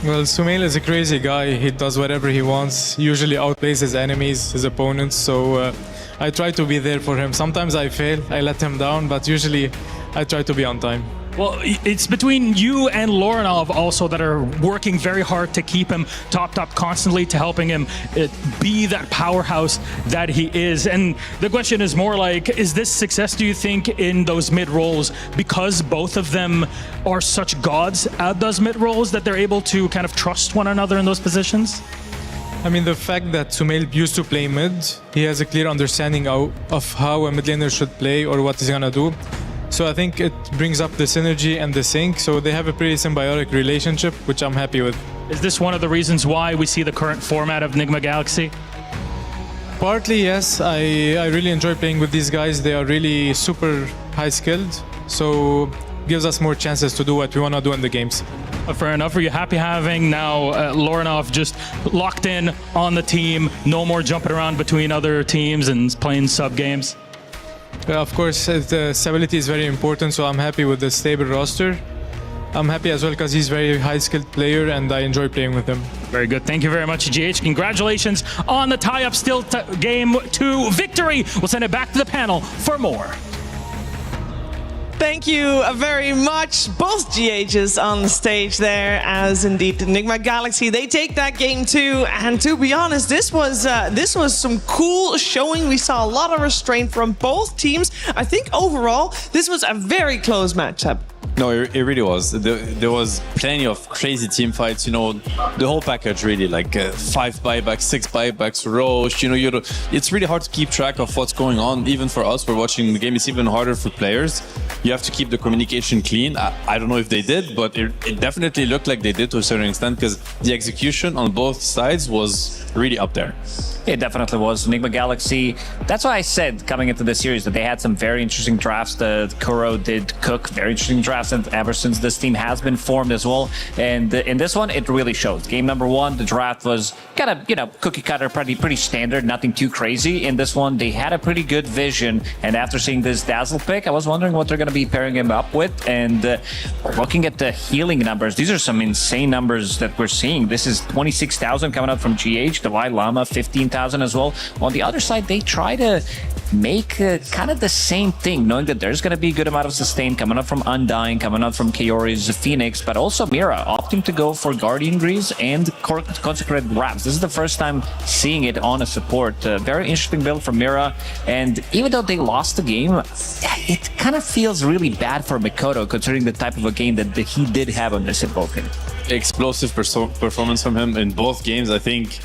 Well, Sumail is a crazy guy. He does whatever he wants, usually outplays his enemies, his opponents, so I try to be there for him. Sometimes I fail, I let him down, but usually I try to be on time. Well, it's between you and Lorinov also that are working very hard to keep him topped up constantly, to helping him be that powerhouse that he is. And the question is more like, is this success, do you think, in those mid roles because both of them are such gods at those mid roles that they're able to kind of trust one another in those positions? I mean, the fact that Sumail used to play mid, he has a clear understanding of how a mid laner should play or what he's gonna do. So I think it brings up the synergy and the sync, so they have a pretty symbiotic relationship, which I'm happy with. Is this one of the reasons why we see the current format of Nigma Galaxy? Partly, yes. I really enjoy playing with these guys. They are really super high skilled, so gives us more chances to do what we want to do in the games. Fair enough. Are you happy having now Lorinov just locked in on the team, no more jumping around between other teams and playing sub games? Of course, the stability is very important, so I'm happy with the stable roster. I'm happy as well because he's a very high-skilled player and I enjoy playing with him. Very good. Thank you very much, GH. Congratulations on the tie-up still Game 2 victory. We'll send it back to the panel for more. Thank you very much, both GHs on the stage there, as indeed Enigma Galaxy, they take that Game 2, and to be honest, this was some cool showing. We saw a lot of restraint from both teams. I think overall, this was a very close matchup. No, it really was. There was plenty of crazy team fights, you know, the whole package really, like 5 buybacks, 6 buybacks, Roche, you know, it's really hard to keep track of what's going on. Even for us, we're watching the game, it's even harder for players. You have to keep the communication clean. I don't know if they did, but it definitely looked like they did to a certain extent because the execution on both sides was really up there. It definitely was. Enigma Galaxy, that's why I said coming into this series that they had some very interesting drafts. The Kuro did cook very interesting drafts and ever since this team has been formed as well. And in this one, it really shows. Game number 1, the draft was kind of, you know, cookie cutter, pretty standard, nothing too crazy. In this one, they had a pretty good vision. And after seeing this Dazzle pick, I was wondering what they're going to be pairing him up with. And looking at the healing numbers, these are some insane numbers that we're seeing. This is 26,000 coming out from GH, Dalai Lama, 15,000 as well. On the other side, they try to make kind of the same thing, knowing that there's going to be a good amount of sustain coming up from Undying, coming up from Kaori's Phoenix, but also Mira opting to go for Guardian Greaves and Consecrated Wraps. This is the first time seeing it on a support. Very interesting build from Mira, and even though they lost the game, it kind of feels really bad for Mikoto considering the type of a game that he did have on this Invoker. Explosive performance from him in both games. I think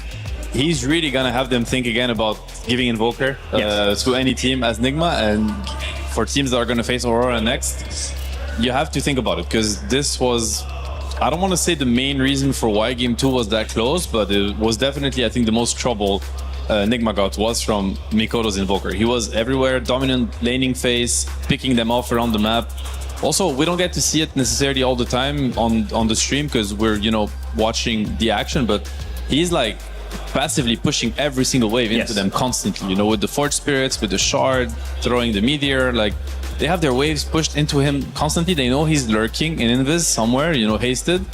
he's really gonna have them think again about giving Invoker to any team as Nigma, and for teams that are gonna face Aurora next, you have to think about it because this was, I don't want to say the main reason for why Game 2 was that close, but it was definitely, I think, the most trouble Nigma got was from Mikoto's Invoker. He was everywhere, dominant laning phase, picking them off around the map. Also, we don't get to see it necessarily all the time on the stream because we're, you know, watching the action, but he's like passively pushing every single wave into them constantly, you know, with the Forge Spirits, with the Shard, throwing the Meteor, like they have their waves pushed into him constantly. They know he's lurking in Invis somewhere, you know, hasted.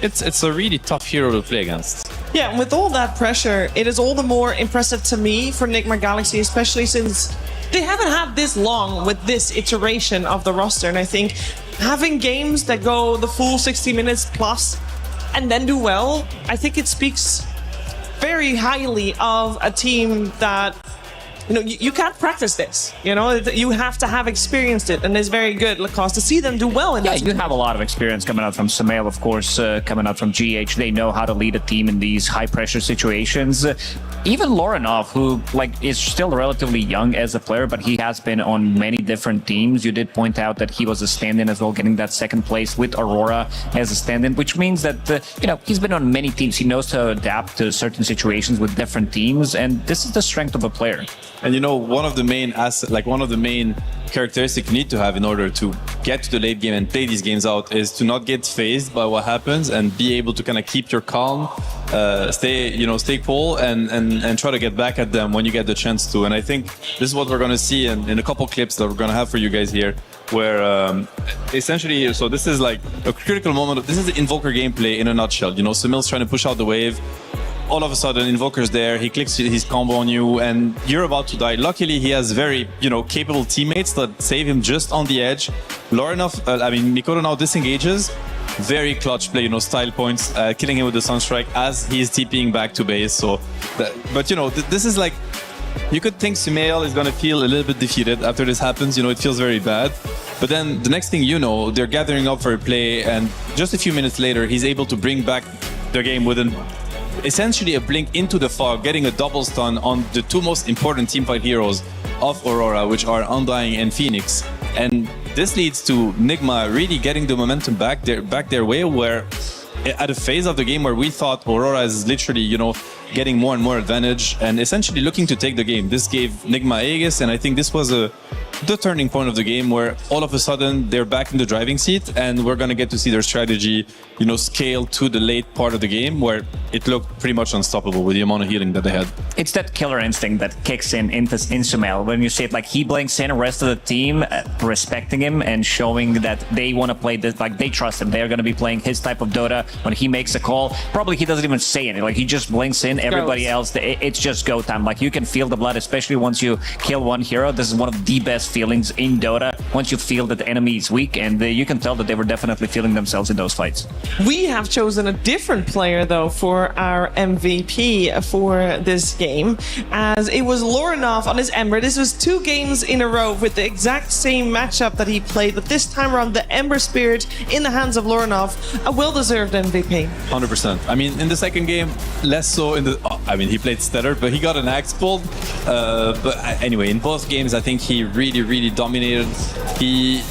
It's a really tough hero to play against. Yeah, and with all that pressure, it is all the more impressive to me for Enigma Galaxy, especially since they haven't had this long with this iteration of the roster. And I think having games that go the full 60 minutes plus and then do well, I think it speaks very highly of a team that, you know, you can't practice this. You know, you have to have experienced it, and it's very good, Lacoste, to see them do well in this. You have a lot of experience coming out from Samael, of course, coming out from GH. They know how to lead a team in these high-pressure situations. Even Lorenov, who is still relatively young as a player, but he has been on many different teams. You did point out that he was a stand-in as well, getting that second place with Aurora as a stand-in, which means that he's been on many teams. He knows how to adapt to certain situations with different teams, and this is the strength of a player. And you know, one of the main characteristics you need to have in order to get to the late game and play these games out is to not get phased by what happens and be able to kind of keep your calm, stay cool, and try to get back at them when you get the chance to. And I think this is what we're going to see in a couple clips that we're going to have for you guys here, where essentially, so this is like a critical moment. This is the Invoker gameplay in a nutshell. You know, Samil's trying to push out the wave. All of a sudden, Invoker's there, he clicks his combo on you, and you're about to die. Luckily, he has very, capable teammates that save him just on the edge. Mikoto now disengages. Very clutch play, style points, killing him with the Sunstrike as he's TPing back to base. This is like, you could think Sumail is gonna feel a little bit defeated after this happens. It feels very bad. But then the next thing you know, they're gathering up for a play, and just a few minutes later, he's able to bring back the game with essentially a blink into the fog, getting a double stun on the two most important teamfight heroes of Aurora, which are Undying and Phoenix. And this leads to Nigma really getting the momentum back their way, where at a phase of the game where we thought Aurora is literally, getting more and more advantage and essentially looking to take the game. This gave Nigma Aegis, and I think this was a the turning point of the game where all of a sudden they're back in the driving seat and we're going to get to see their strategy, scale to the late part of the game where it looked pretty much unstoppable with the amount of healing that they had. It's that killer instinct that kicks into Sumail when you see it, like he blinks in, the rest of the team respecting him and showing that they want to play this, like they trust him. They're going to be playing his type of Dota. When he makes a call, probably he doesn't even say anything. Like he just blinks in, everybody else, it's just go time. Like you can feel the blood, especially once you kill one hero. This is one of the best feelings in Dota, once you feel that the enemy is weak, and you can tell that they were definitely feeling themselves in those fights. We have chosen a different player, though, for our MVP for this game, as it was Lorinov on his Ember. This was 2 games in a row with the exact same matchup that he played, but this time around the Ember Spirit in the hands of Lorinov, a well-deserved MVP. 100%. I mean, in the second game, less so he played Stellar, but he got an axe pulled. But anyway, in both games, I think he really dominated. He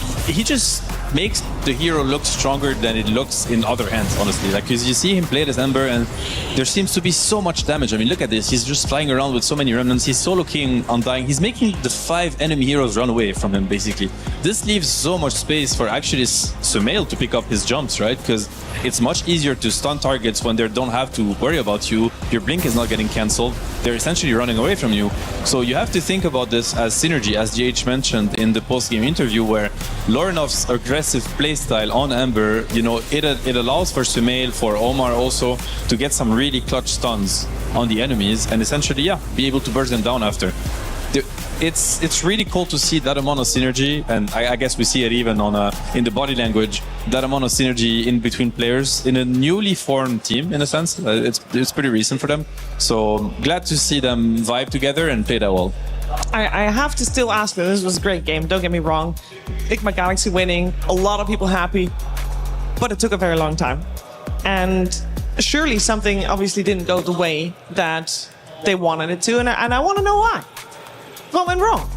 just makes the hero look stronger than it looks in other hands, honestly. Like, because you see him play this Ember and there seems to be so much damage. I mean, look at this. He's just flying around with so many remnants. He's solo king Undying. He's making the 5 enemy heroes run away from him, basically. This leaves so much space for actually Sumail to pick up his jumps, right? Because it's much easier to stun targets when they don't have to worry about you. Your blink is not getting cancelled. They're essentially running away from you. So you have to think about this as synergy, as GH mentioned in the post-game interview, where Lorinov's aggressive playstyle on Ember, it allows for Sumail, for Omar also, to get some really clutch stuns on the enemies and essentially, be able to burst them down after. It's really cool to see that amount of synergy, and I guess we see it even in the body language, that amount of synergy in between players in a newly formed team, in a sense. It's pretty recent for them. So glad to see them vibe together and play that well. I have to still ask you, this was a great game, don't get me wrong. Enigma Galaxy winning, a lot of people happy, but it took a very long time. And surely something obviously didn't go the way that they wanted it to, and I want to know why. What went wrong?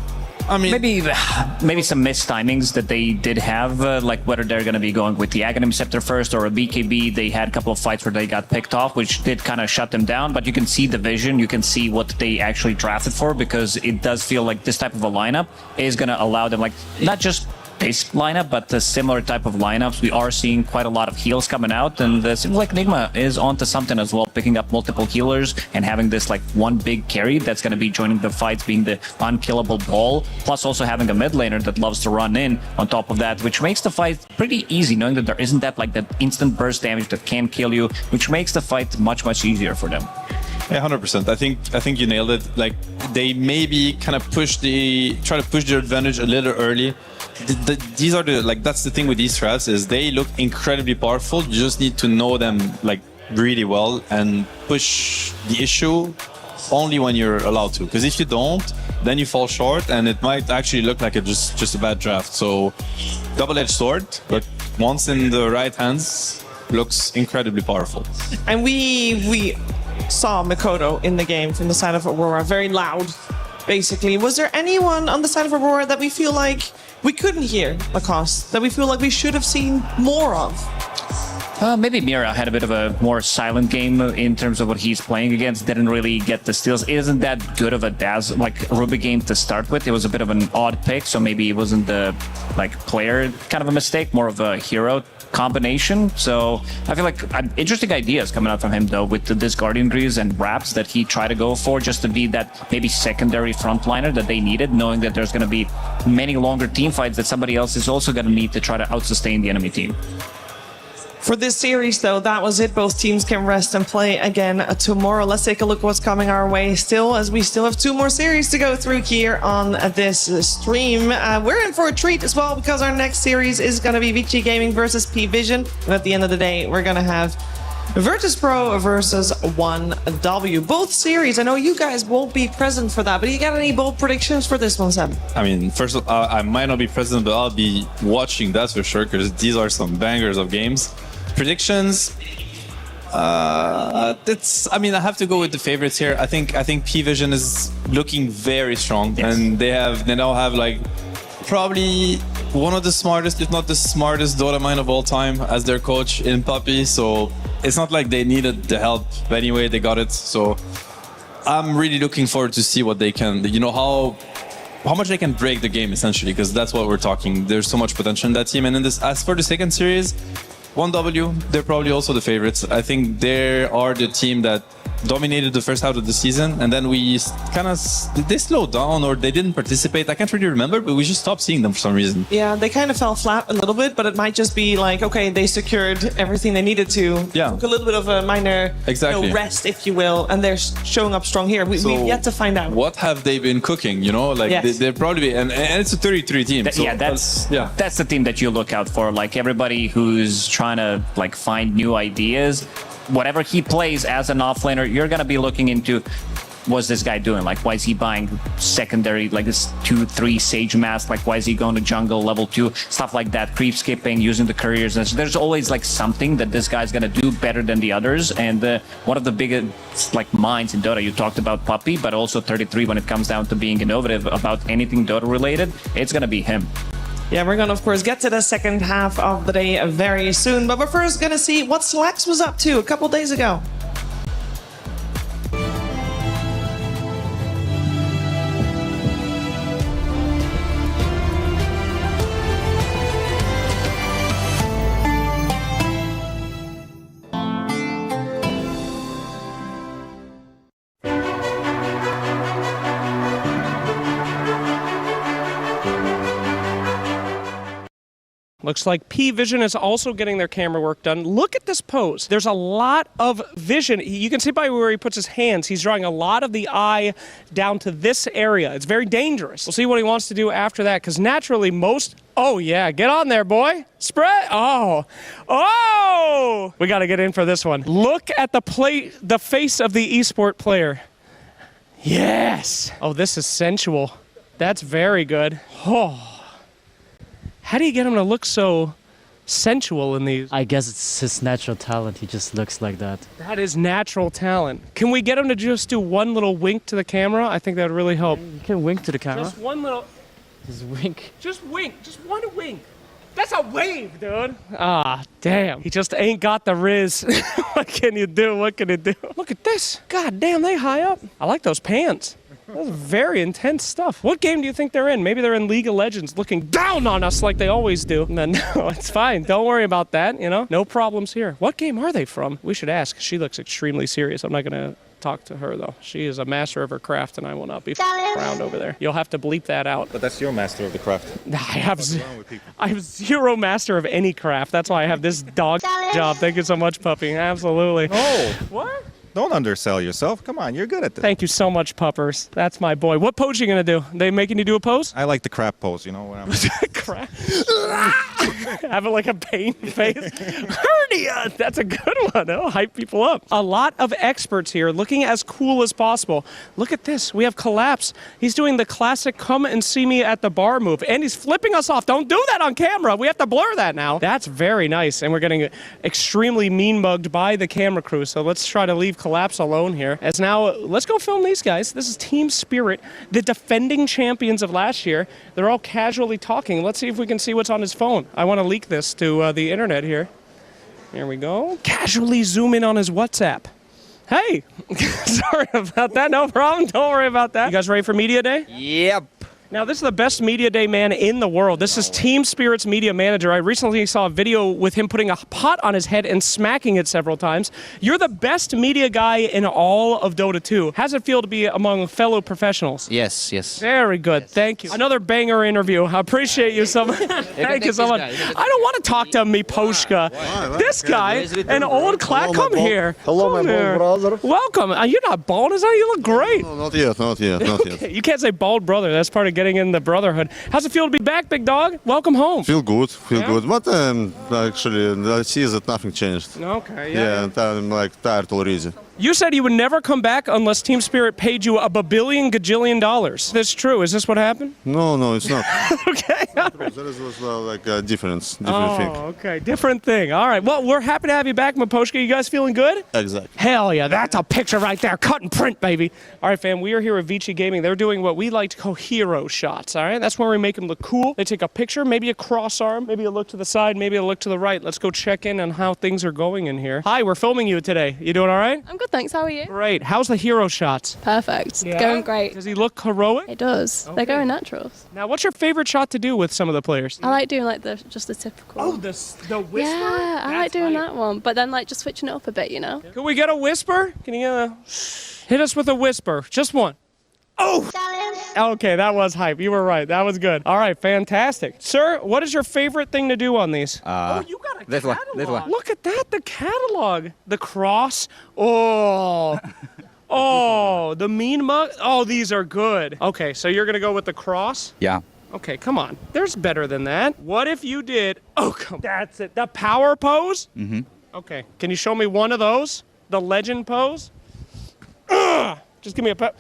I mean, maybe some missed timings that they did have, like whether they're going to be going with the Aghanim Scepter first or a BKB. They had a couple of fights where they got picked off, which did kind of shut them down. But you can see the vision, you can see what they actually drafted for, because it does feel like this type of a lineup is going to allow them, like, not just this lineup, but the similar type of lineups. We are seeing quite a lot of heals coming out, and it seems like Enigma is onto something as well, picking up multiple healers and having this like one big carry that's going to be joining the fights, being the unkillable ball, plus also having a mid laner that loves to run in on top of that, which makes the fight pretty easy, knowing that there isn't that like that instant burst damage that can kill you, which makes the fight much easier for them. Yeah, 100%. I think you nailed it. Like, they maybe kind of try to push their advantage a little early. These are that's the thing with these strats, is they look incredibly powerful. You just need to know them like really well and push the issue only when you're allowed to. Because if you don't, then you fall short and it might actually look like just a bad draft. So double-edged sword, but once in the right hands, looks incredibly powerful. And we saw Mikoto in the game from the side of Aurora, very loud, basically. Was there anyone on the side of Aurora that we feel like we couldn't hear Lacoste, that we feel like we should have seen more of? Maybe Mira had a bit of a more silent game in terms of what he's playing against. Didn't really get the steals. It isn't that good of a Ruby game to start with. It was a bit of an odd pick, so maybe it wasn't the player kind of a mistake, more of a hero combination. So I feel like interesting ideas coming out from him, though, with this Guardian Greaves and Wraps that he tried to go for, just to be that maybe secondary frontliner that they needed, knowing that there's going to be many longer team fights that somebody else is also going to need to try to outsustain the enemy team. For this series, though, that was it. Both teams can rest and play again tomorrow. Let's take a look at what's coming our way still, as we still have 2 more series to go through here on this stream. We're in for a treat as well, because our next series is going to be VG Gaming versus P-Vision. And at the end of the day, we're going to have Virtus Pro versus 1W. Both series, I know you guys won't be present for that, but you got any bold predictions for this one, Sam? I mean, first of all, I might not be present, but I'll be watching, that's for sure, because these are some bangers of games. Predictions, I have to go with the favorites here. I think P-Vision is looking very strong, yes. And they now have probably one of the smartest, if not the smartest, Dota mind of all time as their coach in Puppy. So it's not like they needed the help, but anyway, they got it. So I'm really looking forward to see what they can. You know how how much they can break the game, essentially, because that's what we're talking. There's so much potential in that team. And in this, as for the second series, 1W, they're probably also the favorites. I think they are the team that dominated the first half of the season, and then we kind of, they slowed down or they didn't participate. I can't really remember, but we just stopped seeing them for some reason. Yeah, they kind of fell flat a little bit, but it might just be like, okay, they secured everything they needed to. Yeah. Took a little bit of a minor rest, if you will, and they're showing up strong here. We've yet to find out. What have they been cooking, you know? Like, Yes. they're probably, and it's a 33 team. So, that's the team that you look out for. Like, everybody who's trying to like find new ideas, whatever he plays as an offlaner, you're gonna be looking into, what's this guy doing? Like, why is he buying secondary, like this 2-3 Sage Mask? Like, why is he going to jungle level 2? Stuff like that, creep skipping, using the couriers. And so there's always like something that this guy's gonna do better than the others. And one of the biggest like minds in Dota, you talked about Puppy, but also 33 when it comes down to being innovative about anything Dota related, it's gonna be him. Yeah, we're gonna, of course, get to the second half of the day very soon, but we're first gonna see what Slex was up to a couple days ago. Looks like P-Vision is also getting their camera work done. Look at this pose. There's a lot of vision. You can see by where he puts his hands, he's drawing a lot of the eye down to this area. It's very dangerous. We'll see what he wants to do after that, because naturally most... Oh, yeah, get on there, boy. Spread. Oh. Oh! We got to get in for this one. Look at the face of the esport player. Yes. Oh, this is sensual. That's very good. Oh. How do you get him to look so sensual in these? I guess it's his natural talent. He just looks like that. That is natural talent. Can we get him to just do one little wink to the camera? I think that would really help. You can wink to the camera. Just one little... Just wink. Just wink. Just one wink. That's a wave, dude. Ah, damn. He just ain't got the riz. What can you do? What can you do? Look at this. God damn, they high up. I like those pants. That's very intense stuff. What game do you think they're in? Maybe they're in League of Legends looking down on us like they always do. No, it's fine. Don't worry about that, you know? No problems here. What game are they from? We should ask. She looks extremely serious. I'm not going to talk to her, though. She is a master of her craft, and I will not be around over there. You'll have to bleep that out. But that's your master of the craft. I have zero master of any craft. That's why I have this dog job. Thank you so much, Puppy. Absolutely. Oh. What? Don't undersell yourself. Come on, you're good at this. Thank you so much, Puppers. That's my boy. What pose are you going to do? They making you do a pose? I like the crap pose, you know what I'm Crap. Having like a pain face. Hernia. That's a good one. That'll hype people up. A lot of experts here looking as cool as possible. Look at this. We have Collapse. He's doing the classic come and see me at the bar move. And he's flipping us off. Don't do that on camera. We have to blur that now. That's very nice. And we're getting extremely mean mugged by the camera crew. So let's try to leave Collapse alone here. As now, let's go film these guys. This is Team Spirit, the defending champions of last year. They're all casually talking. Let's see if we can see what's on his phone. I want to leak this to the internet here. Here we go. Casually zoom in on his WhatsApp. Hey, sorry about that. No problem. Don't worry about that. You guys ready for Media Day? Yep. Now, this is the best media day man in the world. This is Team Spirit's media manager. I recently saw a video with him putting a pot on his head and smacking it several times. You're the best media guy in all of Dota 2. How's it feel to be among fellow professionals? Yes, yes. Very good. Thank you. Another banger interview. I apprate you so much. Thank you so much. I don't want to talk to Miposhka. This guy, an old clack, come here. Hello, Come my here. bald brother. Welcome. You're not bald, is that? You look great. No, not yet, not yet, not yet. Okay, you can't say bald brother. That's part of getting in the brotherhood. How's it feel to be back, big dog? Welcome home. Feel good, good. But actually, I see that nothing changed. Okay, yeah. And I'm like tired already. You said you would never come back unless Team Spirit paid you $1 billion gajillion. That's true. Is this what happened? No, it's not. Okay. There was like a different thing. Okay. Different thing. All right. Well, we're happy to have you back, Miposhka. You guys feeling good? Exactly. Hell yeah. That's a picture right there. Cut and print, baby. All right, fam. We are here at Vici Gaming. They're doing what we like to call hero shots. All right. That's where we make them look cool. They take a picture, maybe a cross arm, maybe a look to the side, maybe a look to the right. Let's go check in on how things are going in here. Hi, we're filming you today. You doing all right? I'm good, thanks. How are you? Great. How's the hero shots? Perfect. Yeah? Going great. Does he look heroic? It does. Okay. They're going naturals. Now, what's your favorite shot to do with some of the players? I like doing like just the typical. Oh, the whisper? Yeah, I like doing that one. But then like just switching it up a bit, you know? Can we get a whisper? Can you hit us with a whisper? Just one. Oh! Okay, that was hype. You were right. That was good. All right, fantastic. Sir, what is your favorite thing to do on these? You got a this one. Look at that, the catalog. The cross. Oh. Oh, the mean mug. Oh, these are good. Okay, so you're going to go with the cross? Yeah. Okay, come on. There's better than that. What if you did... Oh, come. That's it. The power pose? Mm-hmm. Okay, can you show me one of those? The legend pose? Just give me a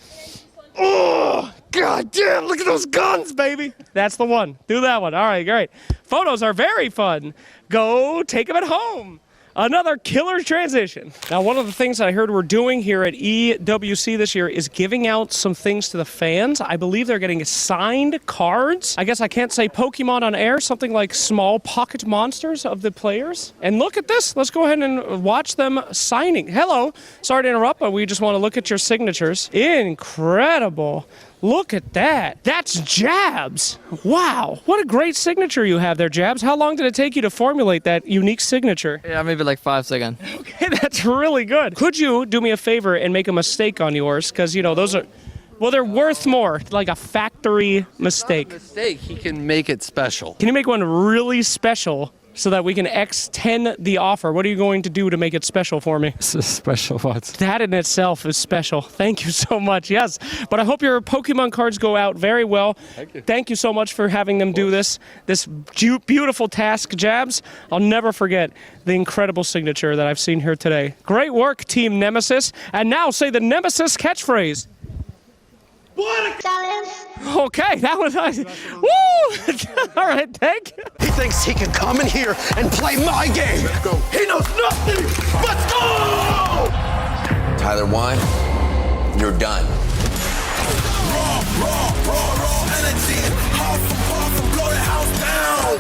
oh, God damn, look at those guns, baby. That's the one. Do that one. All right, great. Photos are very fun. Go take them at home. Another killer transition. Now, one of the things I heard we're doing here at EWC this year is giving out some things to the fans. I believe they're getting signed cards. I guess I can't say Pokemon on air, something like small pocket monsters of the players. And look at this. Let's go ahead and watch them signing. Hello. Sorry to interrupt, but we just want to look at your signatures. Incredible. Look at that. That's Jabs. Wow. What a great signature you have there, Jabs. How long did it take you to formulate that unique signature? Yeah, maybe like 5 seconds. Okay, that's really good. Could you do me a favor and make a mistake on yours? Because, you know, those are, well, they're worth more, like a factory mistake. Not a mistake. He can make it special. Can you make one really special so that we can extend the offer? What are you going to do to make it special for me? Special what? That in itself is special. Thank you so much. Yes, but I hope your Pokemon cards go out very well. Thank you. Thank you so much for having them do this beautiful task, Jabs. I'll never forget the incredible signature that I've seen here today. Great work, Team Nemesis. And now say the Nemesis catchphrase. Okay, that was nice. Woo! All right, thank you. He thinks he can come in here and play my game. Let's go. He knows nothing. Let's go! Tyler won. You're done. Raw energy. Awesome, blow the house down.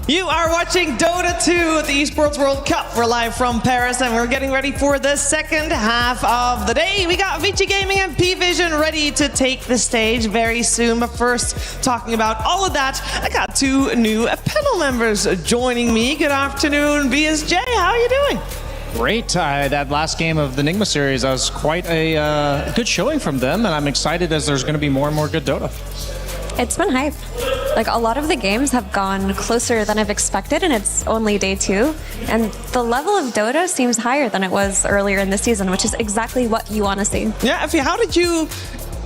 You are watching Dota 2 at the Esports World Cup. We're live from Paris and we're getting ready for the second half of the day. We got VG Gaming and P-Vision ready to take the stage very soon. But first, talking about all of that, I got 2 new panel members joining me. Good afternoon, BSJ. How are you doing? Great. That last game of the Nigma series was quite a good showing from them, and I'm excited as there's going to be more and more good Dota. It's been hype. Like, a lot of the games have gone closer than I've expected, and it's only day 2. And the level of Dota seems higher than it was earlier in the season, which is exactly what you want to see. Yeah, Effie, how did you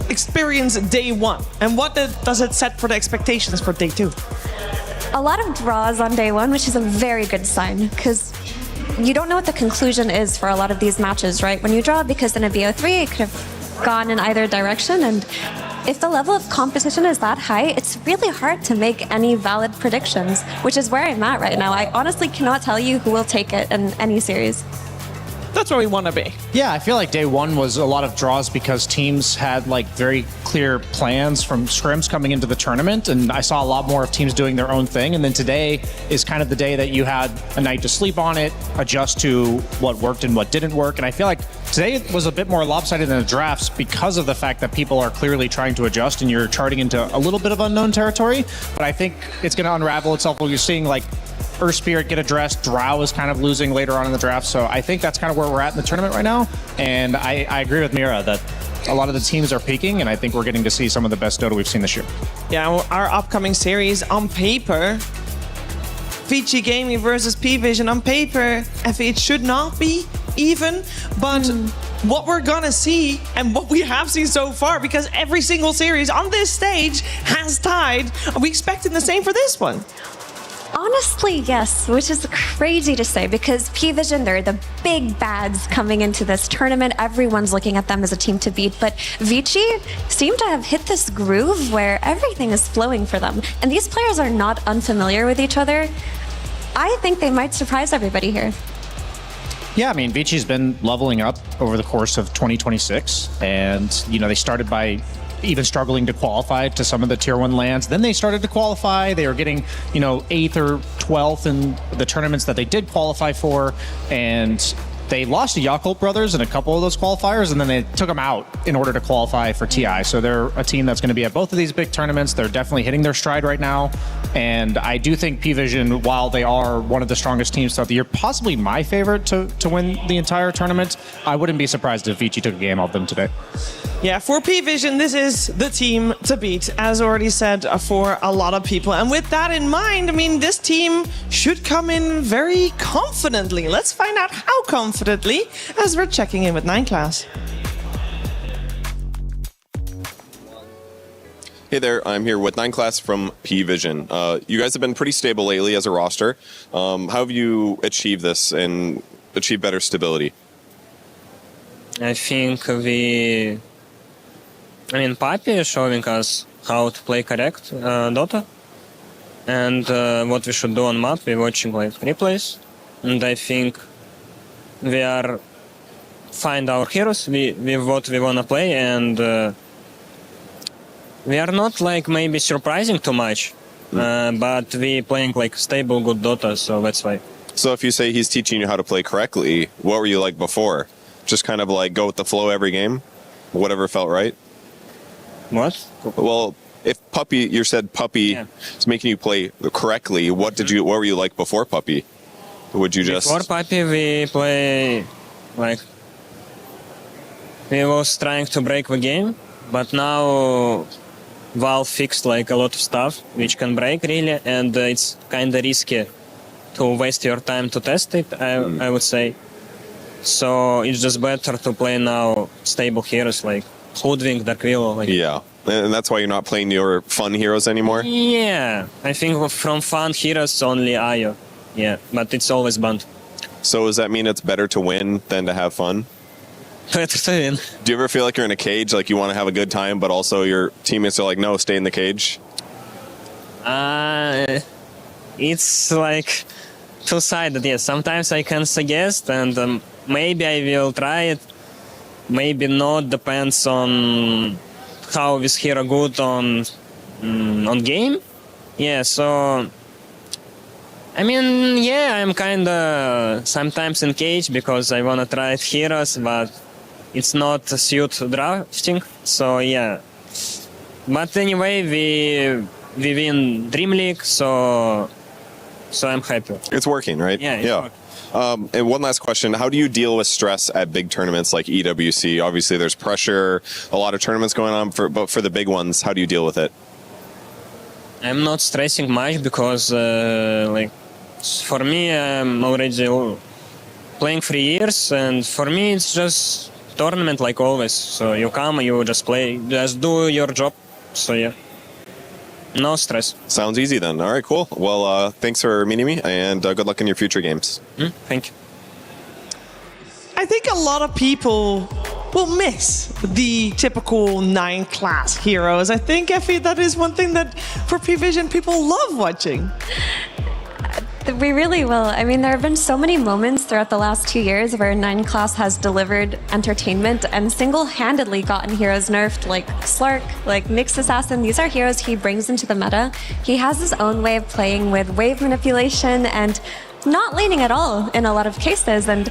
experience day 1? And what does it set for the expectations for day 2? A lot of draws on day 1, which is a very good sign, because you don't know what the conclusion is for a lot of these matches, right? When you draw, because in a BO3, it could have gone in either direction, and if the level of competition is that high, it's really hard to make any valid predictions, which is where I'm at right now. I honestly cannot tell you who will take it in any series. That's where we want to be. Yeah, I feel like day 1 was a lot of draws because teams had like very clear plans from scrims coming into the tournament, and I saw a lot more of teams doing their own thing. And then today is kind of the day that you had a night to sleep on it, adjust to what worked and what didn't work. And I feel like today was a bit more lopsided than the drafts because of the fact that people are clearly trying to adjust and you're charting into a little bit of unknown territory. But I think it's going to unravel itself when you're seeing like Earth Spirit get addressed. Drow is kind of losing later on in the draft. So I think that's kind of where we're at in the tournament right now. And I agree with Mira that a lot of the teams are peaking, and I think we're getting to see some of the best Dota we've seen this year. Yeah, our upcoming series on paper, VG Gaming versus P-Vision on paper, it should not be even, but what we're gonna see and what we have seen so far, because every single series on this stage has tied, are we expecting the same for this one? Honestly, yes, which is crazy to say because P-Vision, they're the big bads coming into this tournament. Everyone's looking at them as a team to beat, but Vici seem to have hit this groove where everything is flowing for them. And these players are not unfamiliar with each other. I think they might surprise everybody here. Yeah, I mean, Vici's been leveling up over the course of 2026, and, you know, they started by even struggling to qualify to some of the tier 1 lands. Then they started to qualify. They were getting, you know, 8th or 12th in the tournaments that they did qualify for, and they lost to Yakult Brothers in a couple of those qualifiers, and then they took them out in order to qualify for TI. So they're a team that's going to be at both of these big tournaments. They're definitely hitting their stride right now. And I do think P-Vision, while they are one of the strongest teams throughout the year, possibly my favorite to win the entire tournament, I wouldn't be surprised if Vici took a game off them today. Yeah, for P-Vision, this is the team to beat, as already said, for a lot of people. And with that in mind, I mean, this team should come in very confidently. Let's find out how confidently as we're checking in with 9class. Hey there, I'm here with 9class from P-Vision. You guys have been pretty stable lately as a roster. How have you achieved this and achieved better stability? I think Papi is showing us how to play correct Dota and what we should do on map. We're watching like replays, and I think we are find our heroes with what we wanna play, and we are not like maybe surprising too much, but we playing like stable good Dota, so that's why. So if you say he's teaching you how to play correctly, what were you like before? Just kind of like go with the flow every game, whatever felt right? What? Well, if you said Puppy is making you play correctly, what were you like before Puppy? Would you just... Before Puppy, we play like... We was trying to break the game, but now Valve fixed like a lot of stuff which can break really, and it's kind of risky to waste your time to test it, I would say. So it's just better to play now stable heroes like Hoodwink, Dark Willow. Like. Yeah, and that's why you're not playing your fun heroes anymore? Yeah, I think from fun heroes only Ayo. Yeah, but it's always banned. So does that mean it's better to win than to have fun? Better to win. Do you ever feel like you're in a cage, like you want to have a good time, but also your teammates are like, no, stay in the cage? It's like two-sided, yes. Sometimes I can suggest, and maybe I will try it. Maybe not, depends on how this hero good on game. Yeah, so I mean, yeah, I'm kind of sometimes in cage because I want to try heroes, but it's not suit drafting. So yeah, but anyway, we win Dream League, so I'm happy. It's working, right? Yeah, it's working. And one last question. How do you deal with stress at big tournaments like EWC? Obviously, there's pressure, a lot of tournaments going on, but for the big ones, how do you deal with it? I'm not stressing much because, like, for me, I'm already playing 3 years, and for me, it's just tournament like always. So you come, you just play, just do your job. So yeah. No stress. Sounds easy then. All right, cool. Well, thanks for meeting me, and good luck in your future games. Thank you. I think a lot of people will miss the typical 9class heroes. I think, Effie, that is one thing that for P-Vision people love watching. We really will. I mean, there have been so many moments throughout the last 2 years where 9class has delivered entertainment and single-handedly gotten heroes nerfed, like Slark, like Nyx Assassin. These are heroes he brings into the meta. He has his own way of playing with wave manipulation and not laning at all in a lot of cases. And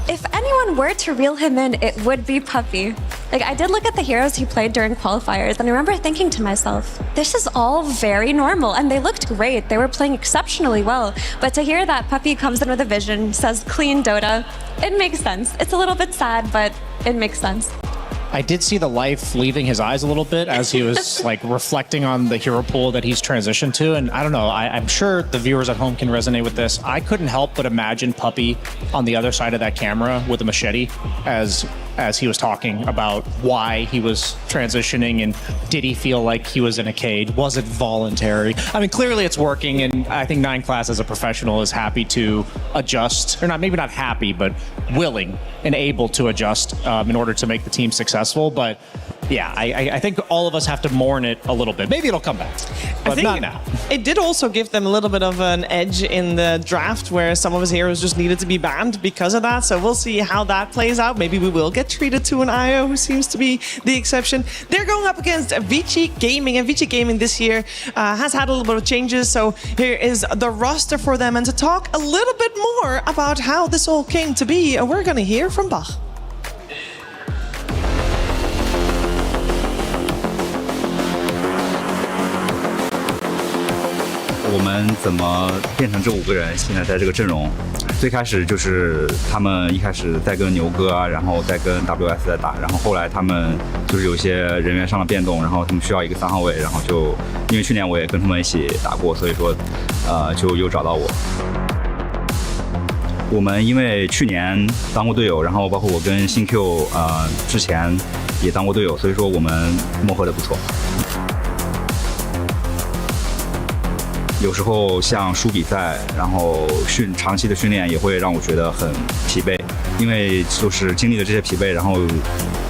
if anyone were to reel him in, it would be Puppy. Like, I did look at the heroes he played during qualifiers, and I remember thinking to myself, this is all very normal, and they looked great. They were playing exceptionally well. But to hear that Puppy comes in with a vision, says clean Dota, it makes sense. It's a little bit sad, but it makes sense. I did see the life leaving his eyes a little bit as he was like reflecting on the hero pool that he's transitioned to. And I don't know, I'm sure the viewers at home can resonate with this. I couldn't help but imagine Puppy on the other side of that camera with a machete as as he was talking about why he was transitioning and did he feel like he was in a cage? Was it voluntary? I mean, clearly it's working, and I think 9class as a professional is happy to adjust, or not, maybe not happy, but willing and able to adjust in order to make the team successful. But yeah, I think all of us have to mourn it a little bit. Maybe it'll come back, but not now. It did also give them a little bit of an edge in the draft where some of his heroes just needed to be banned because of that. So we'll see how that plays out. Maybe we will get treated to an IO who seems to be the exception. They're going up against Vici Gaming, and Vici Gaming this year has had a little bit of changes. So here is the roster for them. And to talk a little bit more about how this all came to be, we're going to hear from Bach. 我们怎么变成这5个人现在在这个阵容？最开始就是他们一开始在跟牛哥啊，然后在跟 WS 在打，然后后来他们就是有些人员上了变动，然后他们需要一个3号位，然后就因为去年我也跟他们一起打过，所以说就又找到我。我们因为去年当过队友，然后包括我跟新 Q 之前也当过队友，所以说我们磨合得不错。 有时候像输比赛，然后长期的训练也会让我觉得很疲惫，因为就是经历了这些疲惫，然后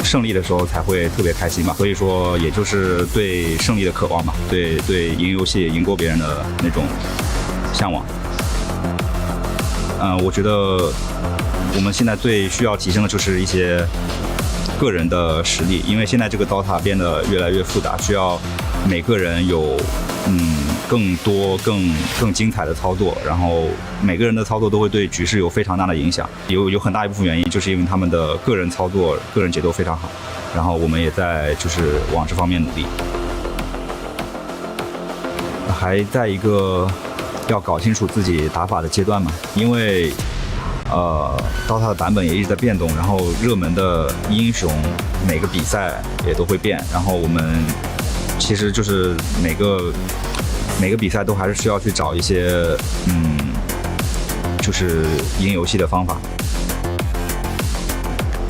胜利的时候才会特别开心嘛。所以说，也就是对胜利的渴望嘛，对赢游戏、赢过别人的那种向往。我觉得我们现在最需要提升的就是一些个人的实力，因为现在这个 Dota 变得越来越复杂，需要每个人有更多更精彩的操作，然后每个人的操作都会对局势有非常大的影响，有很大一部分原因就是因为他们的个人操作、个人节奏非常好，然后我们也在就是往这方面努力，还在一个要搞清楚自己打法的阶段嘛，因为Dota 的版本也一直在变动，然后热门的英雄每个比赛也都会变，然后我们其实就是每个比赛都还是需要去找一些就是赢游戏的方法。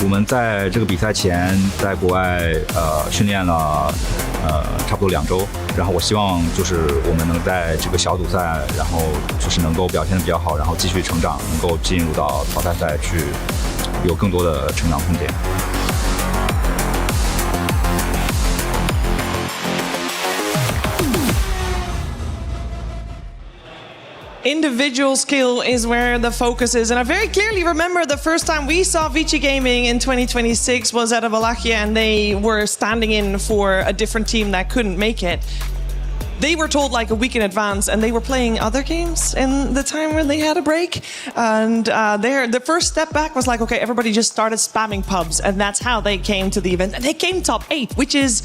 我们在这个比赛前在国外训练了差不多2周，然后我希望就是我们能在这个小组赛，然后就是能够表现得比较好，然后继续成长，能够进入到淘汰赛去有更多的成长空间。 Individual skill is where the focus is, and I very clearly remember the first time we saw Vici Gaming in 2026 was at a Wallachia, and they were standing in for a different team that couldn't make it. They were told like a week in advance, and they were playing other games in the time when they had a break. And the first step back was like, okay, everybody just started spamming pubs, and that's how they came to the event. And they came top 8, which is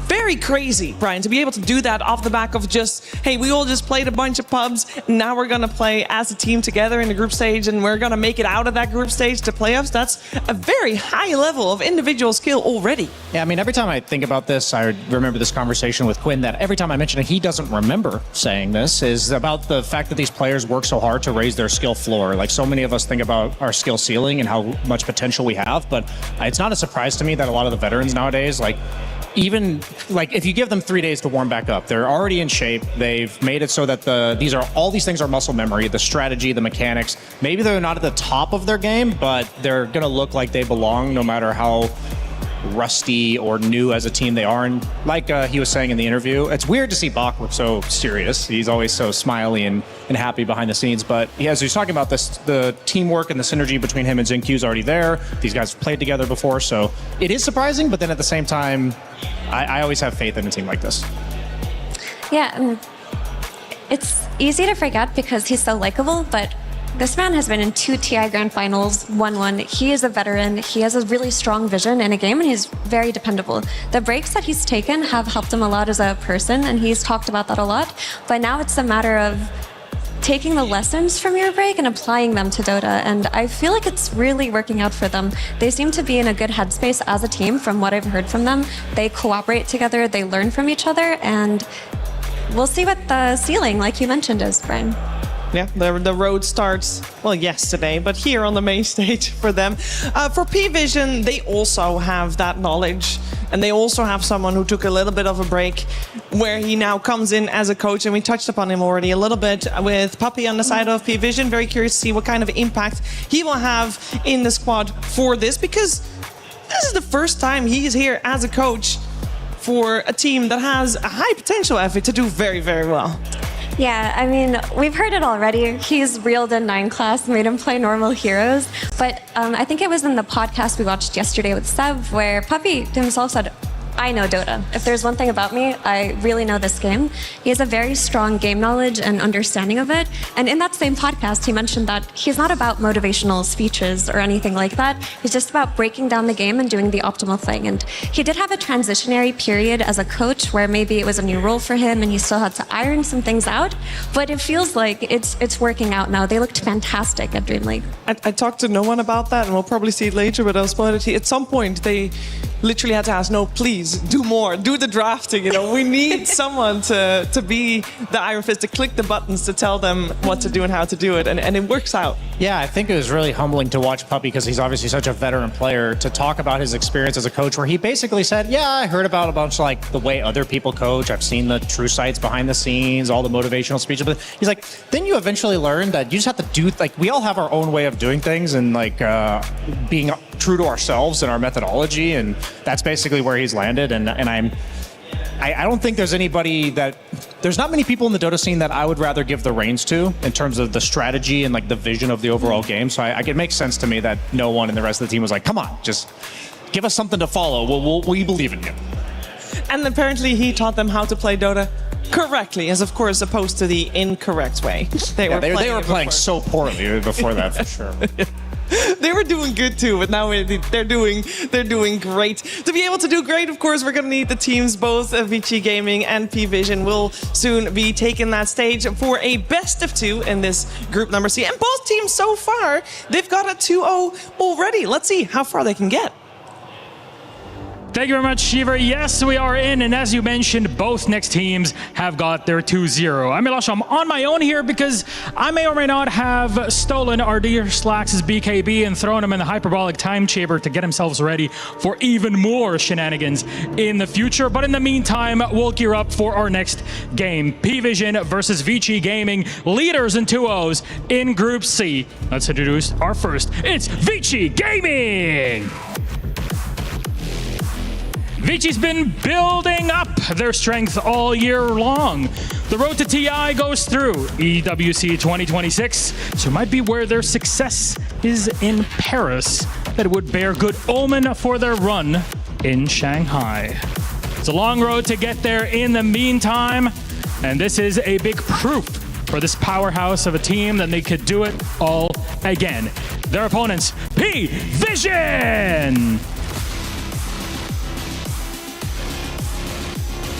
very crazy, Brian, to be able to do that off the back of just, hey, we all just played a bunch of pubs, now we're going to play as a team together in the group stage, and we're going to make it out of that group stage to playoffs. That's a very high level of individual skill already. Yeah, I mean, every time I think about this, I remember this conversation with Quinn that every time I mention it, he doesn't remember saying this, is about the fact that these players work so hard to raise their skill floor. Like, so many of us think about our skill ceiling and how much potential we have, but it's not a surprise to me that a lot of the veterans nowadays, like, even like if you give them 3 days to warm back up, they're already in shape. They've made it so that all these things are muscle memory, the strategy, the mechanics. Maybe they're not at the top of their game, but they're gonna look like they belong no matter how rusty or new as a team they are. And like he was saying in the interview, it's weird to see Bach look so serious. He's always so smiley and happy behind the scenes, but as he's talking about this, the teamwork and the synergy between him and Zinq is already there. These guys have played together before, so it is surprising, but then at the same time, I always have faith in a team like this. Yeah, it's easy to forget because he's so likable, but this man has been in 2 TI Grand Finals, won 1. He is a veteran. He has a really strong vision in a game, and he's very dependable. The breaks that he's taken have helped him a lot as a person, and he's talked about that a lot. But now it's a matter of taking the lessons from your break and applying them to Dota, and I feel like it's really working out for them. They seem to be in a good headspace as a team from what I've heard from them. They cooperate together, they learn from each other, and we'll see what the ceiling, like you mentioned, is, Brian. Yeah, the road starts, well, yesterday, but here on the main stage for them. For P-Vision, they also have that knowledge, and they also have someone who took a little bit of a break, where he now comes in as a coach, and we touched upon him already a little bit with Puppy on the side of P-Vision. Very curious to see what kind of impact he will have in the squad for this, because this is the first time he's here as a coach for a team that has a high potential effort to do very, very well. Yeah, I mean, we've heard it already. He's reeled in 9 class, made him play normal heroes. But I think it was in the podcast we watched yesterday with Seb where Puppy himself said, I know Dota. If there's one thing about me, I really know this game. He has a very strong game knowledge and understanding of it. And in that same podcast, he mentioned that he's not about motivational speeches or anything like that. He's just about breaking down the game and doing the optimal thing. And he did have a transitionary period as a coach where maybe it was a new role for him and he still had to iron some things out. But it feels like it's working out now. They looked fantastic at Dream League. I talked to no one about that, and we'll probably see it later, but I'll spoil it. At some point, they literally had to ask, no, please, do more, do the drafting, we need someone to be the Iron Fist, to click the buttons, to tell them what to do and how to do it, and it works out. Yeah, I think it was really humbling to watch Puppy, because he's obviously such a veteran player, to talk about his experience as a coach, where he basically said, yeah, I heard about a bunch like the way other people coach, I've seen the true sites behind the scenes, all the motivational speeches, but he's like, then you eventually learn that you just have to do, we all have our own way of doing things, and being true to ourselves and our methodology, and that's basically where he's landed. And I don't think there's not many people in the Dota scene that I would rather give the reins to in terms of the strategy and the vision of the overall game. So it makes sense to me that no one in the rest of the team was like, come on, just give us something to follow. We believe in you. And apparently he taught them how to play Dota correctly, as of course opposed to the incorrect way. They were playing so poorly before that, for sure. They were doing good too, but now they're doing great. To be able to do great, of course, we're going to need the teams. Both VG Gaming and P-Vision will soon be taking that stage for a best of 2 in this group number C. And both teams so far, they've got a 2-0 already. Let's see how far they can get. Thank you very much, Shiver. Yes, we are in, and as you mentioned, both next teams have got their 2-0. I'm Milosh. I'm on my own here because I may or may not have stolen our dear Slax's BKB and thrown him in the hyperbolic time chamber to get himself ready for even more shenanigans in the future. But in the meantime, we'll gear up for our next game. P-Vision versus VG Gaming, leaders in 2-0s in Group C. Let's introduce our first. It's VG Gaming! VG's been building up their strength all year long. The road to TI goes through EWC 2026, so it might be where their success is in Paris that it would bear good omen for their run in Shanghai. It's a long road to get there in the meantime, and this is a big proof for this powerhouse of a team that they could do it all again. Their opponents, P-Vision!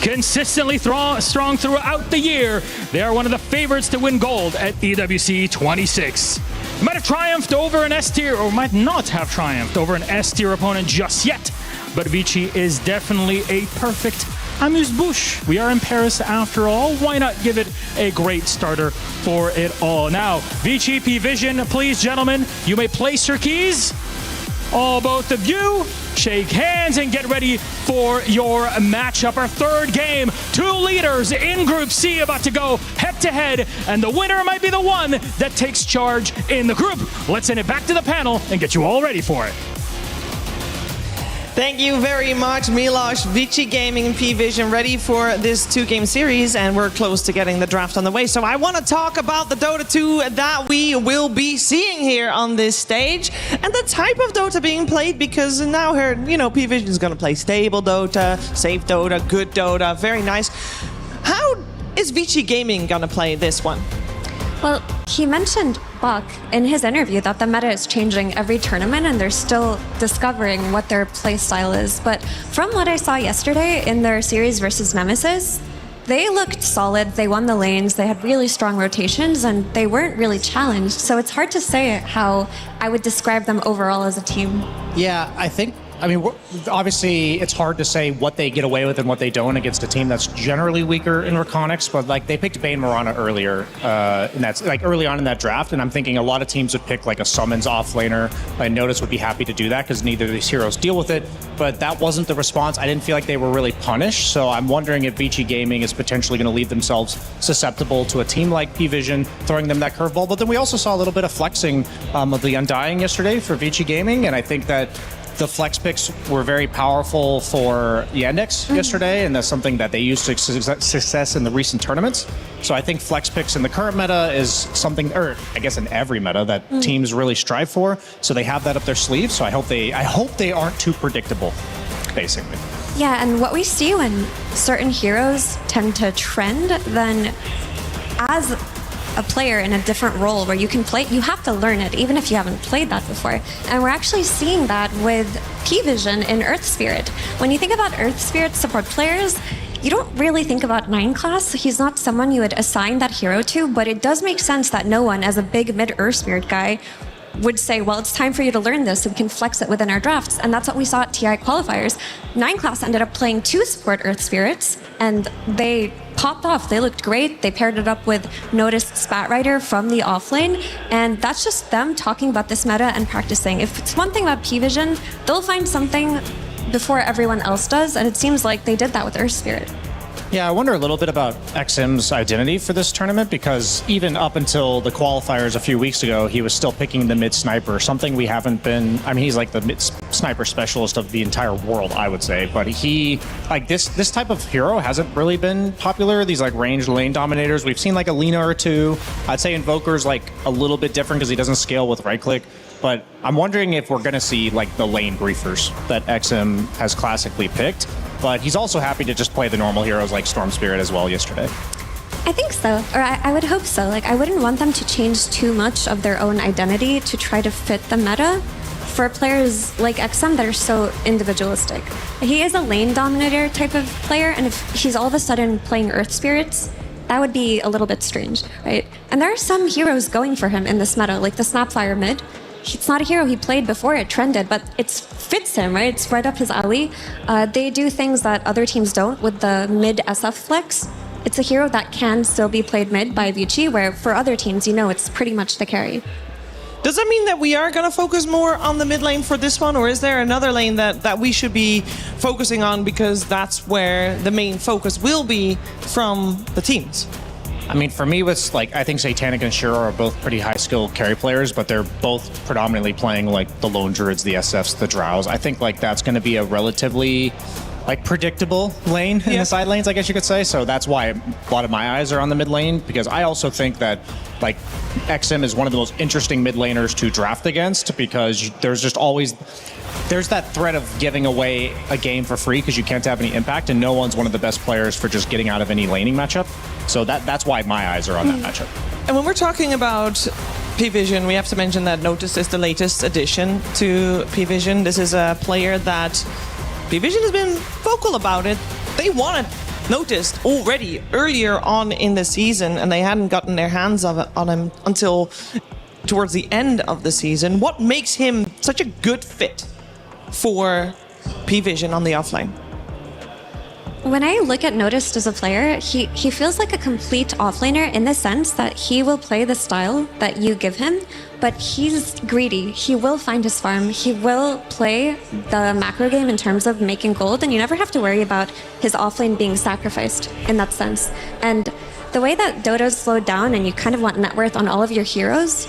Consistently strong throughout the year, they are one of the favorites to win gold at EWC 26. Might have triumphed over an S-tier, or might not have triumphed over an S-tier opponent just yet, but Vici is definitely a perfect amuse-bouche. We are in Paris after all. Why not give it a great starter for it all? Now, Vici, P-Vision, please, gentlemen, you may place your keys. All both of you, shake hands and get ready for your matchup. Our third game, 2 leaders in Group C about to go head-to-head, and the winner might be the one that takes charge in the group. Let's send it back to the panel and get you all ready for it. Thank you very much, Milosh. Vici Gaming and P-Vision ready for this 2-game series, and we're close to getting the draft on the way. So I want to talk about the Dota 2 that we will be seeing here on this stage, and the type of Dota being played, because now here, P-Vision is going to play stable Dota, safe Dota, good Dota, very nice. How is Vici Gaming going to play this one? Well, he mentioned, Buck, in his interview that the meta is changing every tournament and they're still discovering what their play style is. But from what I saw yesterday in their series versus Nemesis, they looked solid. They won the lanes. They had really strong rotations and they weren't really challenged. So it's hard to say how I would describe them overall as a team. Yeah, I think I mean, obviously, it's hard to say what they get away with and what they don't against a team that's generally weaker in Reconics, but like they picked Bane Mirana earlier, and that's like early on in that draft, and I'm thinking a lot of teams would pick like a summons offlaner. I Notice would be happy to do that because neither of these heroes deal with it, but that wasn't the response. I didn't feel like they were really punished, so I'm wondering if VG Gaming is potentially going to leave themselves susceptible to a team like P-Vision throwing them that curveball. But then we also saw a little bit of flexing of the Undying yesterday for VG Gaming, and I think that the flex picks were very powerful for Yandex yesterday, and that's something that they used to success in the recent tournaments. So I think flex picks in the current meta is something, or I guess in every meta, that teams really strive for. So they have that up their sleeve. So I hope they aren't too predictable, basically. Yeah, and what we see when certain heroes tend to trend, then as a player in a different role where you can play, you have to learn it, even if you haven't played that before. And we're actually seeing that with P-Vision in Earth Spirit. When you think about Earth Spirit support players, you don't really think about 9 class. He's not someone you would assign that hero to, but it does make sense that no one, as a big mid Earth Spirit guy, would say, well, it's time for you to learn this so we can flex it within our drafts. And that's what we saw at TI qualifiers. 9 class ended up playing 2 support Earth Spirits, and they popped off. They looked great. They paired it up with Notice Spat Rider from the offlane, and that's just them talking about this meta and practicing. If it's one thing about P-Vision, they'll find something before everyone else does, and it seems like they did that with Earth Spirit. Yeah, I wonder a little bit about XM's identity for this tournament, because even up until the qualifiers a few weeks ago, he was still picking the mid sniper, something we haven't been. I mean, he's like the mid sniper specialist of the entire world, I would say. But he, like this type of hero hasn't really been popular. These like ranged lane dominators. We've seen like a Lena or two. I'd say Invoker's like a little bit different because he doesn't scale with right click. But I'm wondering if we're going to see like the lane briefers that XM has classically picked. But he's also happy to just play the normal heroes like Storm Spirit as well yesterday. I think so, or I would hope so. Like, I wouldn't want them to change too much of their own identity to try to fit the meta for players like XM that are so individualistic. He is a lane dominator type of player, and if he's all of a sudden playing Earth Spirits, that would be a little bit strange, right? And there are some heroes going for him in this meta, like the Snapfire mid. It's not a hero he played before it trended, but it fits him, right? It's right up his alley. They do things that other teams don't with the mid SF flex. It's a hero that can still be played mid by Vici, where for other teams, you know, it's pretty much the carry. Does that mean that we are going to focus more on the mid lane for this one, or is there another lane that we should be focusing on because that's where the main focus will be from the teams? I mean, for me, it's like, I think Satanic and Shiro are both pretty high skill carry players, but they're both predominantly playing like the Lone Druids, the SFs, the Drows. I think like that's going to be a relatively like predictable lane in the side lanes, I guess you could say. So that's why a lot of my eyes are on the mid lane, because I also think that like XM is one of the most interesting mid laners to draft against, because there's just always that threat of giving away a game for free because you can't have any impact, and no one's one of the best players for just getting out of any laning matchup. So that's why my eyes are on that matchup. And when we're talking about P-Vision, we have to mention that Notice is the latest addition to P-Vision. This is a player that P-Vision has been vocal about it. They wanted Noticed already earlier on in the season, and they hadn't gotten their hands on him until towards the end of the season. What makes him such a good fit for P-Vision on the offline? When I look at Noticed as a player, he feels like a complete offlaner in the sense that he will play the style that you give him, but he's greedy. He will find his farm. He will play the macro game in terms of making gold, and you never have to worry about his offlane being sacrificed in that sense. And the way that Dota's slowed down and you kind of want net worth on all of your heroes,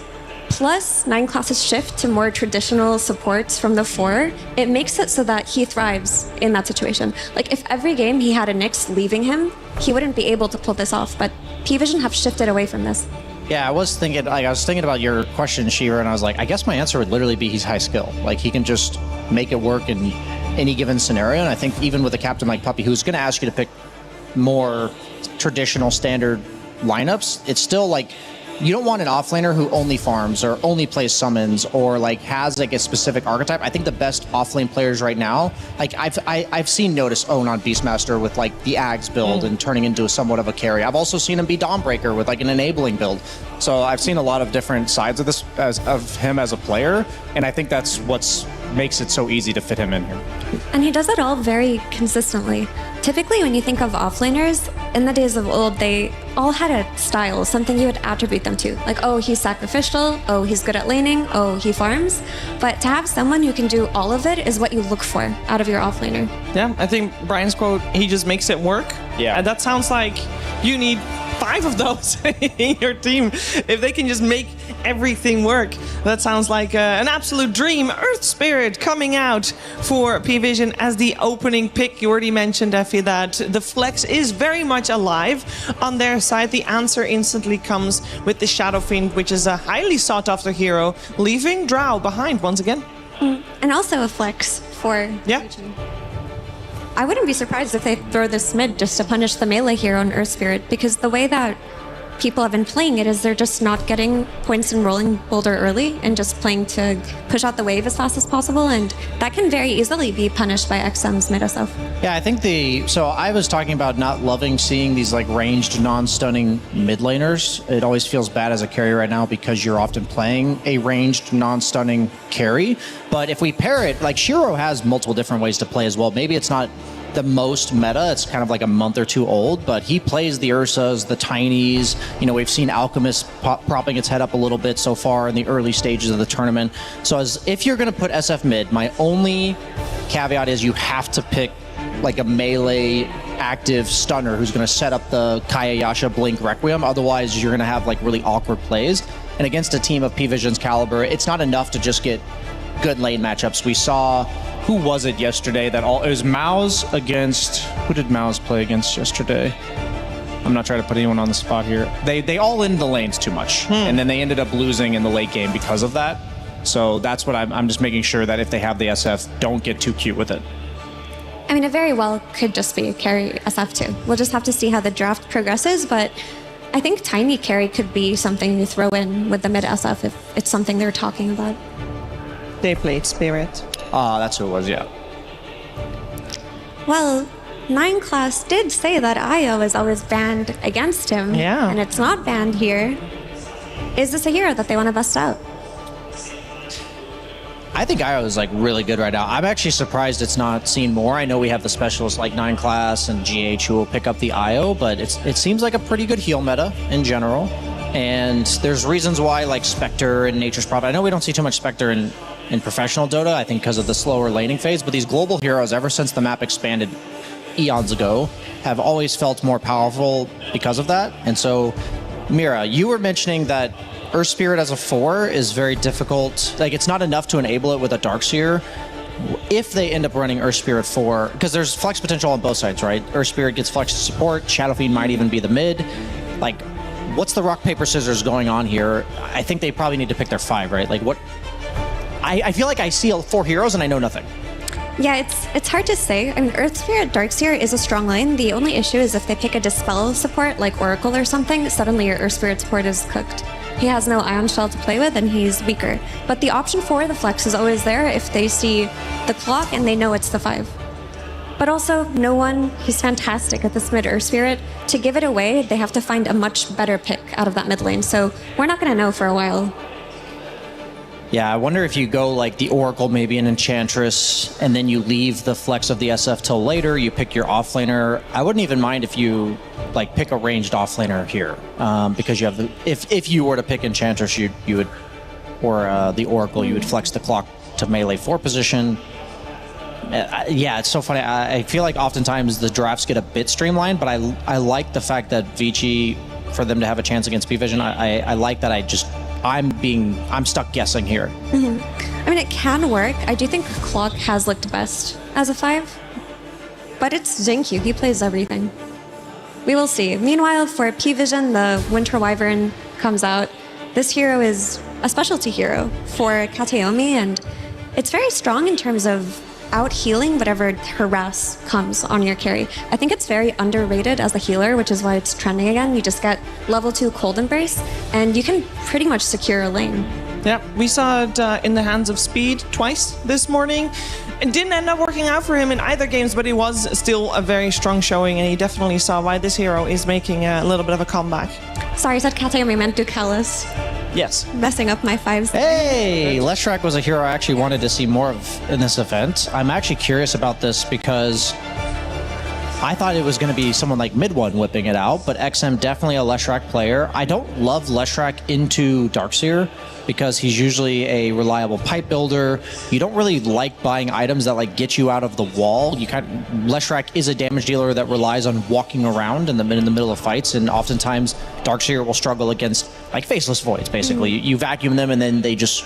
plus 9 classes shift to more traditional supports from the 4, it makes it so that he thrives in that situation. Like, if every game he had a Nyx leaving him, he wouldn't be able to pull this off, but P-Vision have shifted away from this. Yeah, I was thinking about your question, Shira, and I was like, I guess my answer would literally be he's high skill. Like, he can just make it work in any given scenario, and I think even with a captain like Puppy, who's going to ask you to pick more traditional standard lineups, it's still like, you don't want an offlaner who only farms or only plays summons or like has like a specific archetype. I think the best offlane players right now, like I've seen Notice own on Beastmaster with like the Ags build and turning into somewhat of a carry. I've also seen him be Dawnbreaker with like an enabling build. So I've seen a lot of different sides of this of him as a player, and I think that's what's makes it so easy to fit him in here. And he does it all very consistently. Typically, when you think of offlaners, in the days of old, they all had a style, something you would attribute them to. Like, oh, he's sacrificial, oh, he's good at laning, oh, he farms. But to have someone who can do all of it is what you look for out of your offlaner. Yeah, I think Brian's quote, he just makes it work. Yeah. And that sounds like you need 5 of those in your team. If they can just make everything work, that sounds like an absolute dream. Earth Spirit coming out for P-Vision as the opening pick. You already mentioned, Effie, that the flex is very much alive on their side. The answer instantly comes with the Shadow Fiend, which is a highly sought after hero, leaving Drow behind once again. And also a flex for Legion. I wouldn't be surprised if they throw this mid just to punish the melee hero on Earth Spirit, because the way that people have been playing it is they're just not getting points in rolling boulder early and just playing to push out the wave as fast as possible, and that can very easily be punished by XM's mid SF. Yeah, I think so I was talking about not loving seeing these like ranged non-stunning mid laners. It always feels bad as a carry right now because you're often playing a ranged non-stunning carry. But if we pair it, like Shiro has multiple different ways to play as well. Maybe it's not the most meta, it's kind of like a month or two old, but he plays the Ursas, the Tinies. You know, we've seen Alchemist propping its head up a little bit so far in the early stages of the tournament. So if you're going to put SF mid, my only caveat is you have to pick like a melee active stunner who's going to set up the Kaya Yasha Blink Requiem. Otherwise, you're going to have like really awkward plays. And against a team of P-Vision's caliber, it's not enough to just get good lane matchups. We saw, who was it yesterday it was Maus against, who did Maus play against yesterday? I'm not trying to put anyone on the spot here. They all in the lanes too much, and then they ended up losing in the late game because of that. So that's what I'm just making sure that if they have the SF, don't get too cute with it. I mean, it very well could just be carry SF too. We'll just have to see how the draft progresses, but I think Tiny carry could be something you throw in with the mid SF if it's something they're talking about. They played Spirit. That's who it was, yeah. Well, 9 class did say that IO is always banned against him. Yeah. And it's not banned here. Is this a hero that they want to bust out? I think IO is like really good right now. I'm actually surprised it's not seen more. I know we have the specialists like 9 class and GH who will pick up the IO, but it seems like a pretty good heal meta in general. And there's reasons why, like Spectre and Nature's Prophet. I know we don't see too much Spectre in professional Dota, I think because of the slower laning phase, but these global heroes, ever since the map expanded eons ago, have always felt more powerful because of that. And so, Mira, you were mentioning that Earth Spirit as a 4 is very difficult. Like, it's not enough to enable it with a Darkseer. If they end up running Earth Spirit 4, because there's flex potential on both sides, right? Earth Spirit gets flex to support, Shadow Fiend might even be the mid. Like, what's the rock, paper, scissors going on here? I think they probably need to pick their 5, right? Like, what? I feel like I see 4 heroes and I know nothing. Yeah, it's hard to say. I mean, Earth Spirit Darkseer is a strong lane. The only issue is if they pick a Dispel support like Oracle or something, suddenly your Earth Spirit support is cooked. He has no Ion Shell to play with and he's weaker. But the option for the flex is always there if they see the clock and they know it's the 5. But also, he's fantastic at this mid Earth Spirit. To give it away, they have to find a much better pick out of that mid lane. So we're not going to know for a while. Yeah, I wonder if you go like the Oracle, maybe an Enchantress, and then you leave the flex of the SF till later, you pick your offlaner. I wouldn't even mind if you like pick a ranged offlaner here, because you have if you were to pick Enchantress, you would, or the Oracle, you would flex the clock to melee 4 position. Yeah, it's so funny. I feel like oftentimes the drafts get a bit streamlined, but I like the fact that Vici, for them to have a chance against P-Vision, I like that I'm stuck guessing here. Mm-hmm. I mean, it can work. I do think Clock has looked best as a 5, but it's Xingqiu. He plays everything. We will see. Meanwhile, for P-Vision, the Winter Wyvern comes out. This hero is a specialty hero for Kateomi, and it's very strong in terms of out-healing whatever harass comes on your carry. I think it's very underrated as a healer, which is why it's trending again. You just get level 2 Cold Embrace, and you can pretty much secure a lane. Yeah, we saw it in the hands of Speed twice this morning. It didn't end up working out for him in either games, but it was still a very strong showing, and he definitely saw why this hero is making a little bit of a comeback. Sorry, I said Kateomi, I meant Ducalis. Yes. Messing up my 5s. Hey, Leshrac was a hero I actually wanted to see more of in this event. I'm actually curious about this because I thought it was going to be someone like Mid1 whipping it out, but XM definitely a Leshrac player. I don't love Leshrac into Darkseer because he's usually a reliable pipe builder. You don't really like buying items that like get you out of the wall. Leshrac is a damage dealer that relies on walking around in the middle of fights, and oftentimes Darkseer will struggle against like faceless voids. Basically, you vacuum them and then they just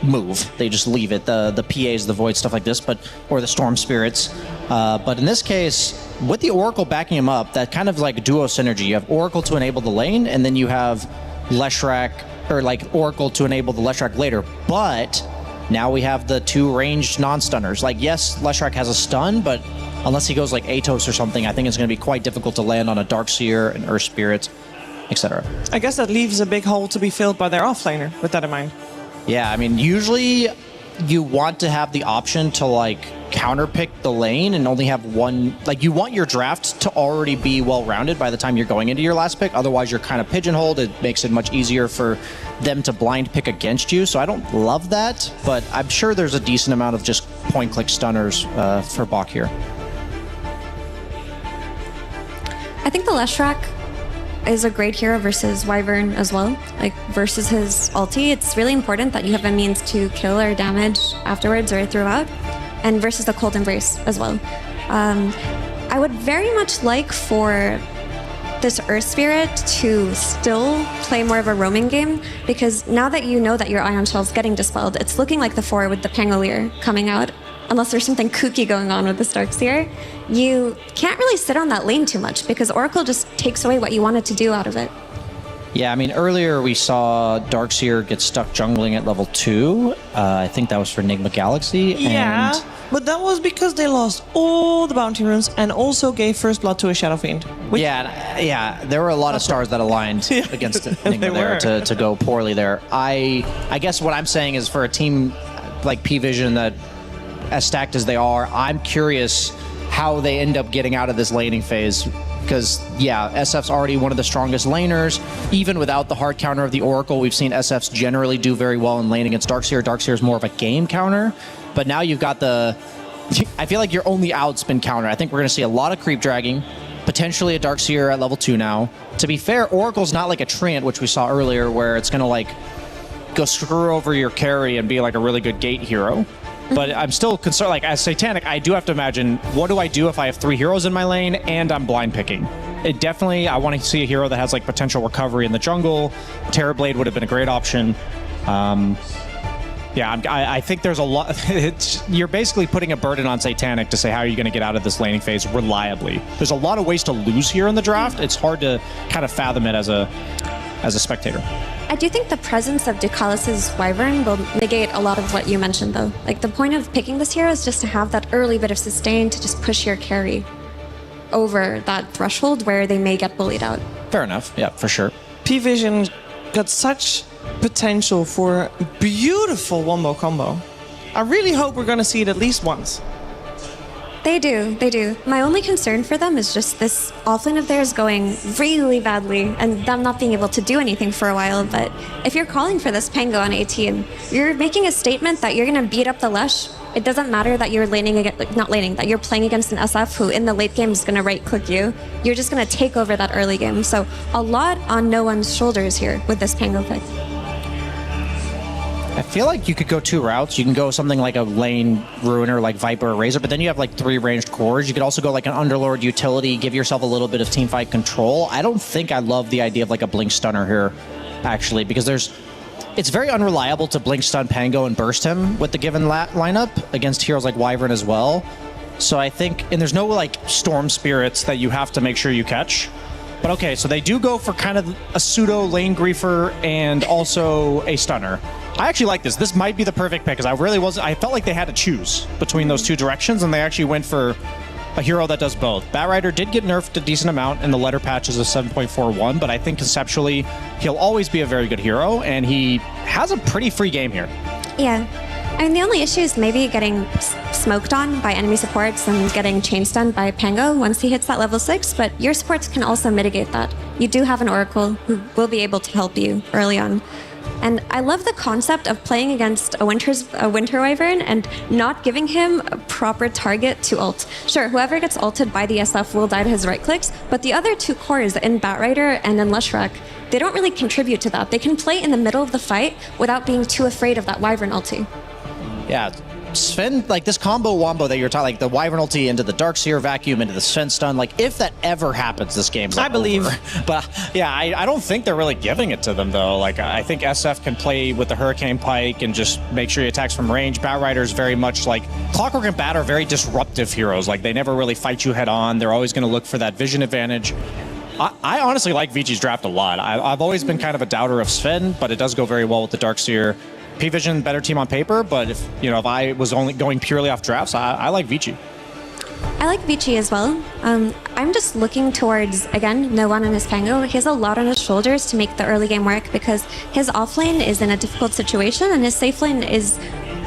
move. They just leave it. The PAs, the void, stuff like this, or the storm spirits. But in this case, with the Oracle backing him up, that kind of like duo synergy. You have Oracle to enable the lane, and then you have Leshrac, or like Oracle to enable the Leshrac later. But now we have the 2 ranged non-stunners. Like, yes, Leshrac has a stun, but unless he goes like Atos or something, I think it's going to be quite difficult to land on a Darkseer, an Earth Spirit, etc. I guess that leaves a big hole to be filled by their offlaner, with that in mind. Yeah, I mean, usually you want to have the option to like counterpick the lane and only have one. Like, you want your draft to already be well-rounded by the time you're going into your last pick. Otherwise, you're kind of pigeonholed. It makes it much easier for them to blind pick against you. So I don't love that, but I'm sure there's a decent amount of just point-click stunners for Bach here. I think the Leshrac is a great hero versus Wyvern as well. Like, versus his ulti, it's really important that you have a means to kill or damage afterwards or throughout. And versus the Cold Embrace as well. I would very much like for this Earth Spirit to still play more of a roaming game, because now that you know that your Ion Shell's getting dispelled, it's looking like the 4 with the Pangolier coming out. Unless there's something kooky going on with the Darkseer, you can't really sit on that lane too much because Oracle just takes away what you wanted to do out of it. Yeah, I mean, earlier we saw Darkseer get stuck jungling at level 2. I think that was for Enigma Galaxy. Yeah, but that was because they lost all the bounty runes and also gave first blood to a Shadow Fiend. Yeah, there were a lot of stars that aligned against Enigma there to go poorly there. I guess what I'm saying is, for a team like P-Vision that as stacked as they are, I'm curious how they end up getting out of this laning phase. Because, yeah, SF's already one of the strongest laners. Even without the hard counter of the Oracle, we've seen SFs generally do very well in lane against Darkseer. Darkseer is more of a game counter. But now you've got I feel like your only out's been counter. I think we're going to see a lot of creep dragging. Potentially a Darkseer at level 2 now. To be fair, Oracle's not like a Treant, which we saw earlier, where it's going to, like, go screw over your carry and be, like, a really good gate hero. But I'm still concerned, like, as Satanic, I do have to imagine, what do I do if I have 3 heroes in my lane and I'm blind picking? It definitely, I want to see a hero that has, like, potential recovery in the jungle. Terrorblade would have been a great option. Yeah, I think there's a lot. You're basically putting a burden on Satanic to say, how are you going to get out of this laning phase reliably? There's a lot of ways to lose here in the draft. It's hard to kind of fathom it as a spectator. I do think the presence of Ducalis' Wyvern will negate a lot of what you mentioned, though. Like, the point of picking this hero is just to have that early bit of sustain to just push your carry over that threshold where they may get bullied out. Fair enough. Yeah, for sure. P-Vision got such potential for a beautiful wombo combo. I really hope we're going to see it at least once. They do. My only concern for them is just this offlane of theirs going really badly and them not being able to do anything for a while. But if you're calling for this Pango on AT and you're making a statement that you're going to beat up the Lesh, it doesn't matter that you're that you're playing against an SF who in the late game is going to right-click you. You're just going to take over that early game. So a lot on no one's shoulders here with this Pango pick. I feel like you could go 2 routes. You can go something like a lane ruiner like Viper or Razor, but then you have like 3 ranged cores. You could also go like an Underlord utility, give yourself a little bit of teamfight control. I don't think I love the idea of like a Blink Stunner here, actually, because it's very unreliable to Blink Stun Pango and burst him with the given lineup against heroes like Wyvern as well. So I think, and there's no like Storm Spirits that you have to make sure you catch. But okay, so they do go for kind of a pseudo lane griefer and also a stunner. I actually like this. This might be the perfect pick, because I felt like they had to choose between those 2 directions, and they actually went for a hero that does both. Batrider did get nerfed a decent amount in the letter patches of 7.41, but I think conceptually he'll always be a very good hero, and he has a pretty free game here. Yeah. I mean, the only issue is maybe getting smoked on by enemy supports and getting chain stunned by Pango once he hits that level 6, but your supports can also mitigate that. you do have an Oracle who will be able to help you early on. And I love the concept of playing against a Winter Wyvern and not giving him a proper target to ult. Sure, whoever gets ulted by the SF will die to his right clicks, but the other two cores in Batrider and in Leshrac, they don't really contribute to that. They can play in the middle of the fight without being too afraid of that Wyvern ulti. Yeah, Sven, like this combo wombo that you're talking, like the Wyvern ulti into the Darkseer vacuum into the Sven stun, like if that ever happens, this game's I believe. over. But yeah, I don't think they're really giving it to them though. Like I think SF can play with the Hurricane Pike and just make sure he attacks from range. Batrider's very much like Clockwork and Bat are very disruptive heroes. Like they never really fight you head on. They're always going to look for that vision advantage. I honestly like VG's draft a lot. I've always been kind of a doubter of Sven, but it does go very well with the Darkseer. P-Vision, better team on paper, but if I was only going purely off drafts, I like Vici. I like Vici as well. I'm just looking towards, again, No One and his Pango. He has a lot on his shoulders to make the early game work because his offlane is in a difficult situation and his safe lane is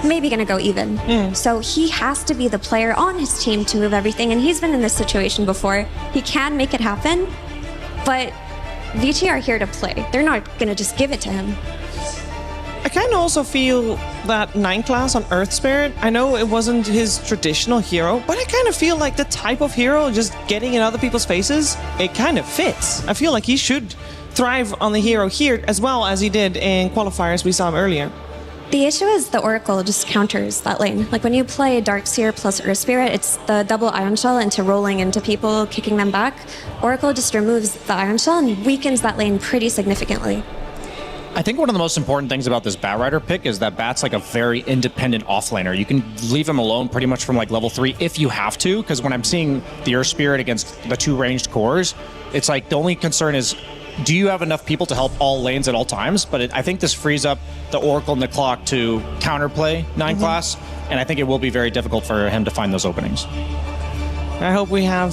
maybe going to go even. So he has to be the player on his team to move everything, and he's been in this situation before. He can make it happen, but Vici are here to play. They're not going to just give it to him. I kind of also feel that 9 class on Earth Spirit, I know it wasn't his traditional hero, but I kind of feel like the type of hero just getting in other people's faces, it kind of fits. I feel like he should thrive on the hero here as well as he did in qualifiers we saw him earlier. The issue is the Oracle just counters that lane. Like when you play Darkseer plus Earth Spirit, it's the double Ion Shell into rolling into people, kicking them back. Oracle just removes the Ion Shell and weakens that lane pretty significantly. I think one of the most important things about this Batrider pick is that Bat's like a very independent offlaner. You can leave him alone pretty much from like level 3 if you have to, because when I'm seeing the Earth Spirit against the 2 ranged cores, it's like the only concern is, do you have enough people to help all lanes at all times? But I think this frees up the Oracle and the Clock to counterplay 9 class, and I think it will be very difficult for him to find those openings. I hope we have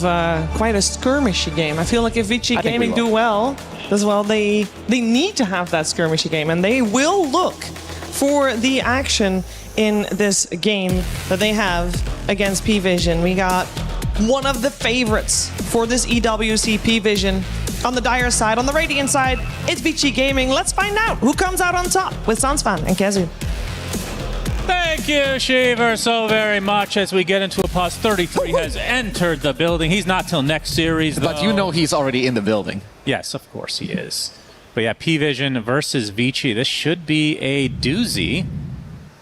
quite a skirmishy game. I feel like if Vici Gaming do well as well, they need to have that skirmishy game, and they will look for the action in this game that they have against P-Vision. We got one of the favorites for this EWC P-Vision. On the Dire side, on the Radiant side, it's Vici Gaming. Let's find out who comes out on top with Sansfan and Kezu. Thank you, Shiver, so very much. As we get into a pause, 33 has entered the building. He's not till next series, though. But you know he's already in the building. Yes, of course he is. But yeah, P-Vision versus Vici. This should be a doozy,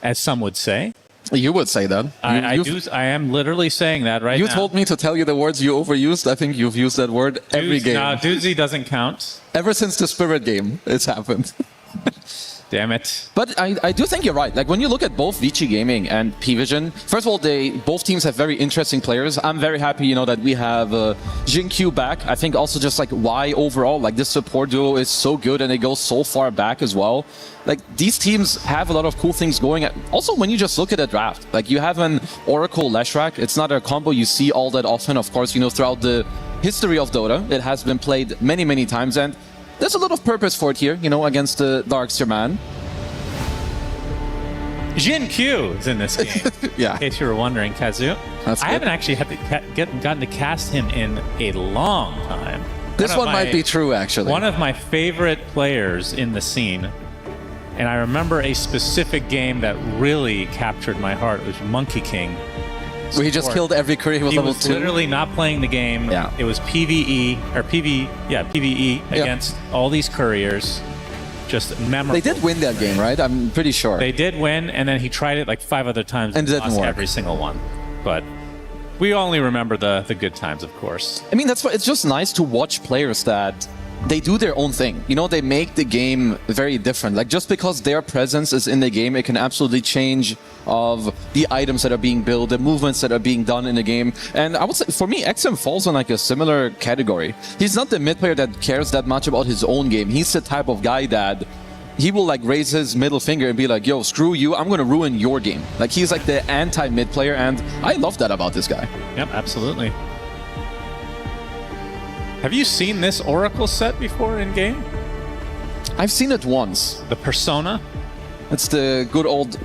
as some would say. You would say that. I am literally saying that right now. You told me to tell you the words you overused. I think you've used that word every game. No, doozy doesn't count. Ever since the Spirit game, it's happened. Damn it. But I do think you're right. Like when you look at both Vici Gaming and P-Vision, first of all, both teams have very interesting players. I'm very happy, that we have Jin-Q back. I think also just like why overall, like this support duo is so good and it goes so far back as well. Like these teams have a lot of cool things going. Also, when you just look at the draft, like you have an Oracle Leshrac. It's not a combo you see all that often. Of course, throughout the history of Dota, it has been played many, many times. And there's a lot of purpose for it here, against the Darkseer man. Jin-Q is in this game. Yeah. In case you were wondering, Kazu. I haven't actually gotten to cast him in a long time. This one might be true, actually. One of my favorite players in the scene. And I remember a specific game that really captured my heart. It was Monkey King. Where he just killed every career with level 2. He was literally not playing the game. Yeah. It was PvE against all these couriers. Just memorable. They did win that game, right? I'm pretty sure. They did win, and then he tried it like 5 other times and lost work. Every single one. But we only remember the good times, of course. I mean, that's why it's just nice to watch players that they do their own thing. They make the game very different. Like just because their presence is in the game, it can absolutely change of the items that are being built, the movements that are being done in the game. And I would say, for me, XM falls on like a similar category. He's not the mid player that cares that much about his own game. He's the type of guy that he will like raise his middle finger and be like, yo, screw you, I'm gonna ruin your game. Like he's like the anti-mid player, and I love that about this guy. Yep, absolutely. Have you seen this Oracle set before in game? I've seen it once. The Persona? It's the good old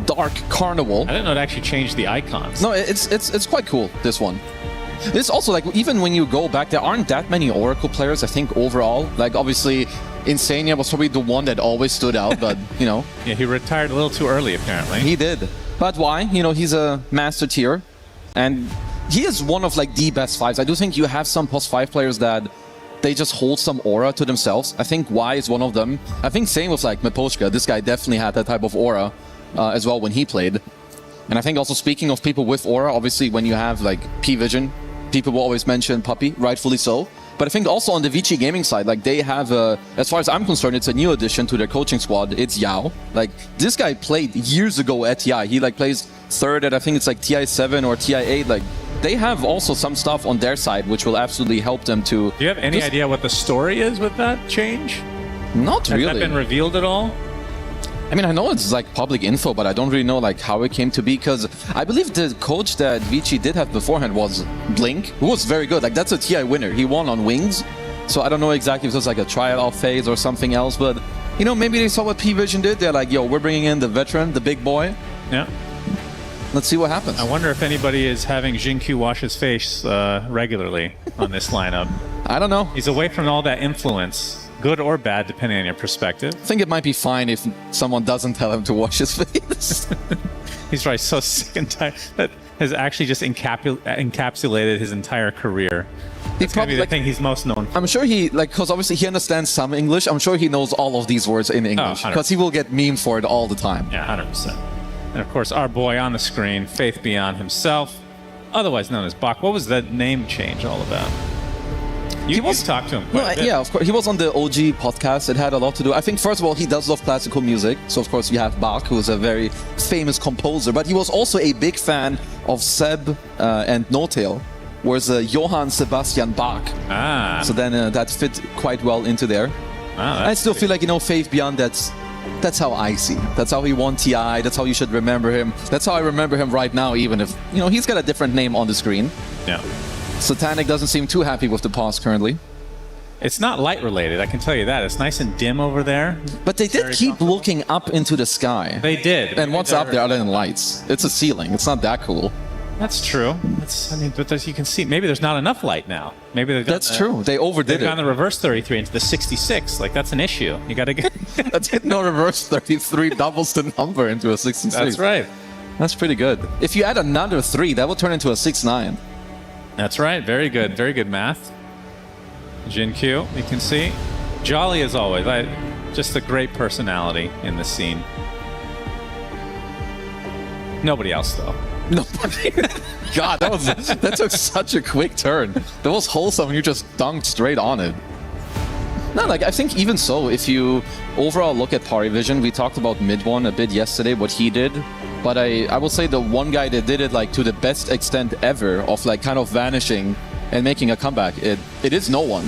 Dark Carnival. I didn't know it actually changed the icons. No, it's quite cool, this one. It's also like, even when you go back, there aren't that many Oracle players, I think, overall. Like, obviously, Insania was probably the one that always stood out, but, you know. Yeah, he retired a little too early, apparently. He did. But why? You know, he's a master tier, and he is one of, like, the best fives. I do think you have some post 5 players that they just hold some aura to themselves. I think Y is one of them. I think same with, like, Miposhka. This guy definitely had that type of aura as well when he played. And I think also, speaking of people with aura, obviously when you have, like, P-Vision, people will always mention Puppy, rightfully so. But I think also on the Vici Gaming side, like, they have, as far as I'm concerned, it's a new addition to their coaching squad. It's Yao. Like, this guy played years ago at TI. He, like, plays third at, I think it's like TI7 or TI8. Like, they have also some stuff on their side which will absolutely help them to... Do you have any idea what the story is with that change? Not really. Has that been revealed at all? I mean, I know it's like public info, but I don't really know like how it came to be, because I believe the coach that Vici did have beforehand was Blink, who was very good. Like, that's a TI winner. He won on Wings. So I don't know exactly if it was like a tryout phase or something else, but, you know, maybe they saw what P-Vision did. They're like, yo, we're bringing in the veteran, the big boy. Yeah. Let's see what happens. I wonder if anybody is having Jin-Q wash his face regularly on this lineup. I don't know. He's away from all that influence, good or bad, depending on your perspective. I think it might be fine if someone doesn't tell him to wash his face. He's probably so sick and tired. That has actually just encapsulated his entire career. That's probably the thing he's most known for. I'm sure he, like, because obviously he understands some English. I'm sure he knows all of these words in English, because he will get memed for it all the time. Yeah, 100%. And of course, our boy on the screen, Faith Beyond himself, otherwise known as Bach. What was that name change all about? You talked to him quite a bit. Yeah, of course. He was on the OG podcast. It had a lot to do. I think, first of all, he does love classical music. So, of course, you have Bach, who is a very famous composer. But he was also a big fan of Seb and No-Tail, whereas Johann Sebastian Bach. Ah. So then that fit quite well into there. Ah, I still feel like, you know, Faith Beyond, that's how I see. That's how he won TI. That's how you should remember him. That's how I remember him right now, even if, you know, he's got a different name on the screen. Yeah. Satanic doesn't seem too happy with the pause currently. It's not light related, I can tell you that. It's nice and dim over there. But they did keep looking up into the sky. They did. And what's up there other than lights? It's a ceiling. It's not that cool. That's true. But as you can see, maybe there's not enough light now. Maybe they've That's true. They overdid it. They've gone the reverse 33 into the 66. Like, that's an issue. You got to get... That's no reverse 33 doubles the number into a 66. That's right. That's pretty good. If you add another 3, that would turn into a 6-9. That's right. Very good. Very good math. Jin-Q, you can see. Jolly as always. Just a great personality in the scene. Nobody else, though. Nobody. God, that took such a quick turn. That was wholesome. You just dunked straight on it. No, like, I think even so, if you overall look at Parivision, we talked about Mid1 a bit yesterday, what he did. But I will say the one guy that did it, like, to the best extent ever of, like, kind of vanishing and making a comeback, it is no one.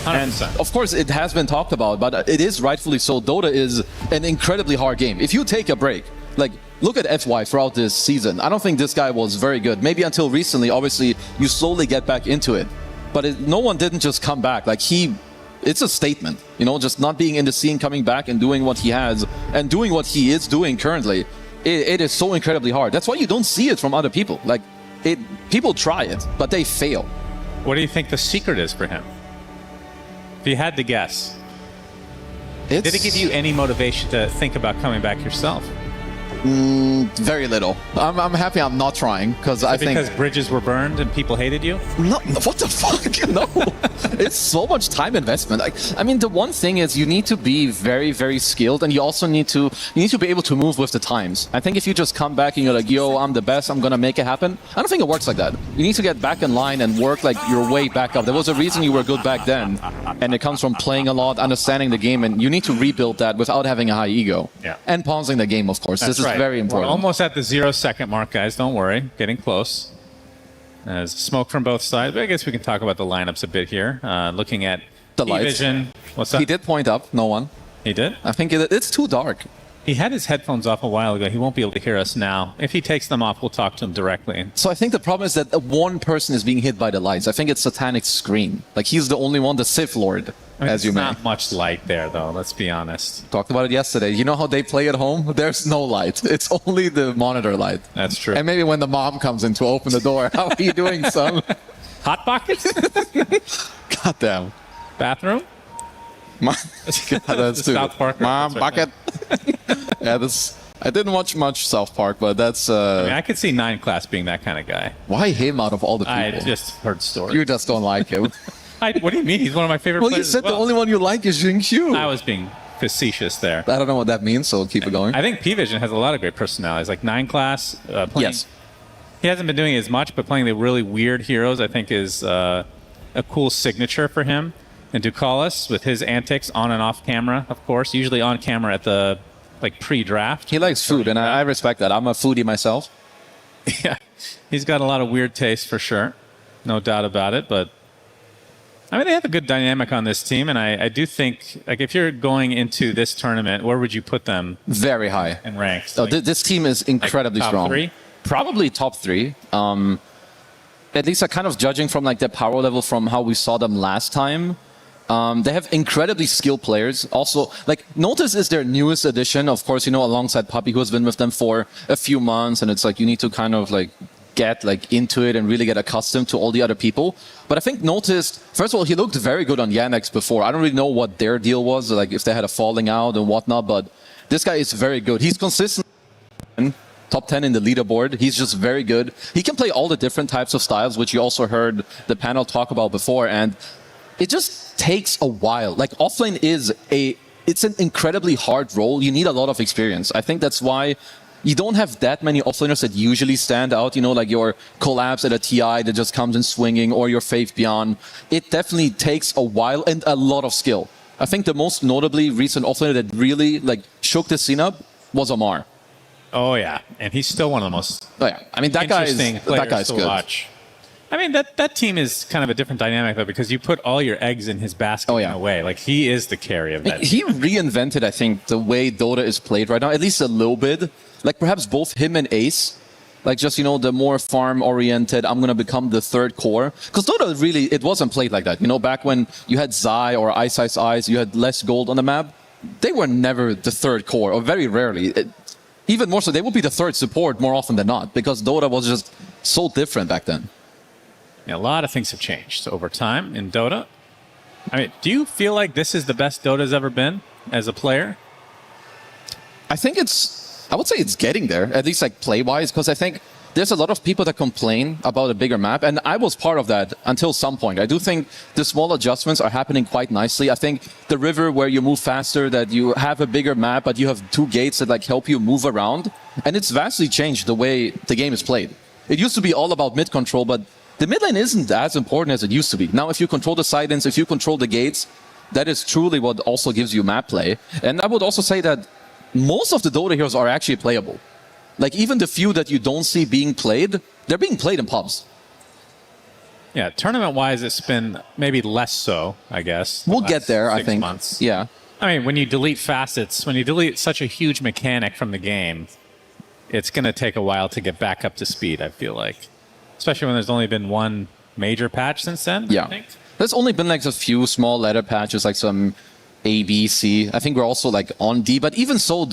100%. And of course, it has been talked about, but it is rightfully so. Dota is an incredibly hard game. If you take a break, like, look at FY throughout this season. I don't think this guy was very good. Maybe until recently, obviously, you slowly get back into it. But no one didn't just come back. Like, it's a statement, you know, just not being in the scene, coming back and doing what he has and doing what he is doing currently. It is so incredibly hard. That's why you don't see it from other people. Like, people try it, but they fail. What do you think the secret is for him? If you had to guess. Did it give you any motivation to think about coming back yourself? Very little. I'm happy I'm not trying, because I think... Because bridges were burned and people hated you? No, what the fuck? No. It's so much time investment. Like, I mean, the one thing is you need to be very, very skilled, and you also need to be able to move with the times. I think if you just come back and you're like, yo, I'm the best, I'm gonna make it happen, I don't think it works like that. You need to get back in line and work like your way back up. There was a reason you were good back then, and it comes from playing a lot, understanding the game, and you need to rebuild that without having a high ego. Yeah. And pausing the game, of course. That's this is very important. We're almost at the 0-second mark, guys. Don't worry. Getting close. There's smoke from both sides. But I guess we can talk about the lineups a bit here. Looking at the lights. Vision. What's that? He did point up. No one. He did? I think it's too dark. He had his headphones off a while ago. He won't be able to hear us now. If he takes them off, we'll talk to him directly. So I think the problem is that one person is being hit by the lights. I think it's Satanic's screen. Like, he's the only one, the Sith Lord, as you may. There's not much light there, though. Let's be honest. Talked about it yesterday. You know how they play at home? There's no light. It's only the monitor light. That's true. And maybe when the mom comes in to open the door, how are you doing, son? Hot pockets? Goddamn. Bathroom? God, that's too. South Park. My bucket. Yeah, that's. I didn't watch much South Park, but that's. I mean, I could see 9 class being that kind of guy. Why him out of all the people? I just heard stories. You just don't like him. What do you mean? He's one of my favorite Well, players. you said as well. the only one you like is Jingqiu. I was being facetious there. I don't know what that means, so keep it going. I think P-Vision has a lot of great personalities. Like 9 class. Playing, Yes. He hasn't been doing it as much, but playing the really weird heroes, I think, is a cool signature for him. And Ducalis, with his antics on and off camera, of course, usually on camera at the pre-draft. He likes food, and I respect that. I'm a foodie myself. Yeah, he's got a lot of weird taste for sure, no doubt about it. But I mean, they have a good dynamic on this team, and I do think, like, if you're going into this tournament, where would you put them? Very high in ranks. Oh, this team is incredibly top strong. 3? Probably top 3. At least, kind of judging from like the power level from how we saw them last time. They have incredibly skilled players. Also, like, Notice is their newest addition, of course, alongside Puppy, who has been with them for a few months, and it's like you need to kind of like get into it and really get accustomed to all the other people. But I think Notice, first of all, he looked very good on Yandex before. I don't really know what their deal was, like if they had a falling out and whatnot, but this guy is very good. He's consistent. Top 10 in the leaderboard. He's just very good. He can play all the different types of styles, which you also heard the panel talk about before, and it just takes a while. Like, offlane it's an incredibly hard role. You need a lot of experience. I think that's why you don't have that many offlaners that usually stand out, like your collapse at a TI that just comes in swinging, or your Faith Beyond. It definitely takes a while and a lot of skill. I think the most notably recent offlaner that really shook the scene up was Amar. Oh yeah, and he's still one of the most. Oh yeah, I mean that guy's to good. Watch. I mean that team is kind of a different dynamic though, because you put all your eggs in his basket in a way. Like, he is the carry of that. He reinvented, I think, the way Dota is played right now, at least a little bit. Like, perhaps both him and Ace, like, just the more farm oriented. I'm gonna become the third core, because Dota really it wasn't played like that. Back when you had Zai or Ice Ice Eyes, you had less gold on the map. They were never the third core, or very rarely. Even more so, they would be the third support more often than not, because Dota was just so different back then. Yeah, a lot of things have changed over time in Dota. I mean, do you feel like this is the best Dota's ever been as a player? I think I would say it's getting there, at least play-wise, because I think there's a lot of people that complain about a bigger map, and I was part of that until some point. I do think the small adjustments are happening quite nicely. I think the river, where you move faster, that you have a bigger map, but you have 2 gates that help you move around, and it's vastly changed the way the game is played. It used to be all about mid control, but the mid lane isn't as important as it used to be. Now, if you control the side-ins, if you control the gates, that is truly what also gives you map play. And I would also say that most of the Dota heroes are actually playable. Like, even the few that you don't see being played, they're being played in pubs. Yeah, tournament-wise, it's been maybe less so, I guess. We'll get there, I 6 think. Months. Yeah. I mean, when you delete facets, when you delete such a huge mechanic from the game, it's going to take a while to get back up to speed, I feel like. Especially when there's only been one major patch since then, Yeah. I think. There's only been a few small letter patches, like some A, B, C. I think we're also on D, but even so,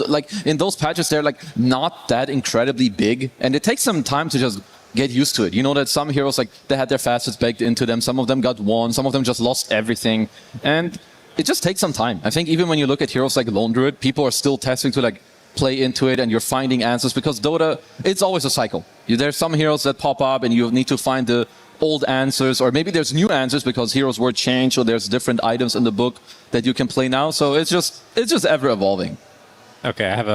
in those patches, they're not that incredibly big, and it takes some time to just get used to it. You know that some heroes, they had their facets baked into them, some of them got won, some of them just lost everything, and it just takes some time. I think even when you look at heroes like Lone Druid, people are still testing to play into it, and you're finding answers, because Dota, it's always a cycle. There's some heroes that pop up, and you need to find the old answers, or maybe there's new answers because heroes were changed, or there's different items in the book that you can play now. So it's just ever evolving. Okay, I have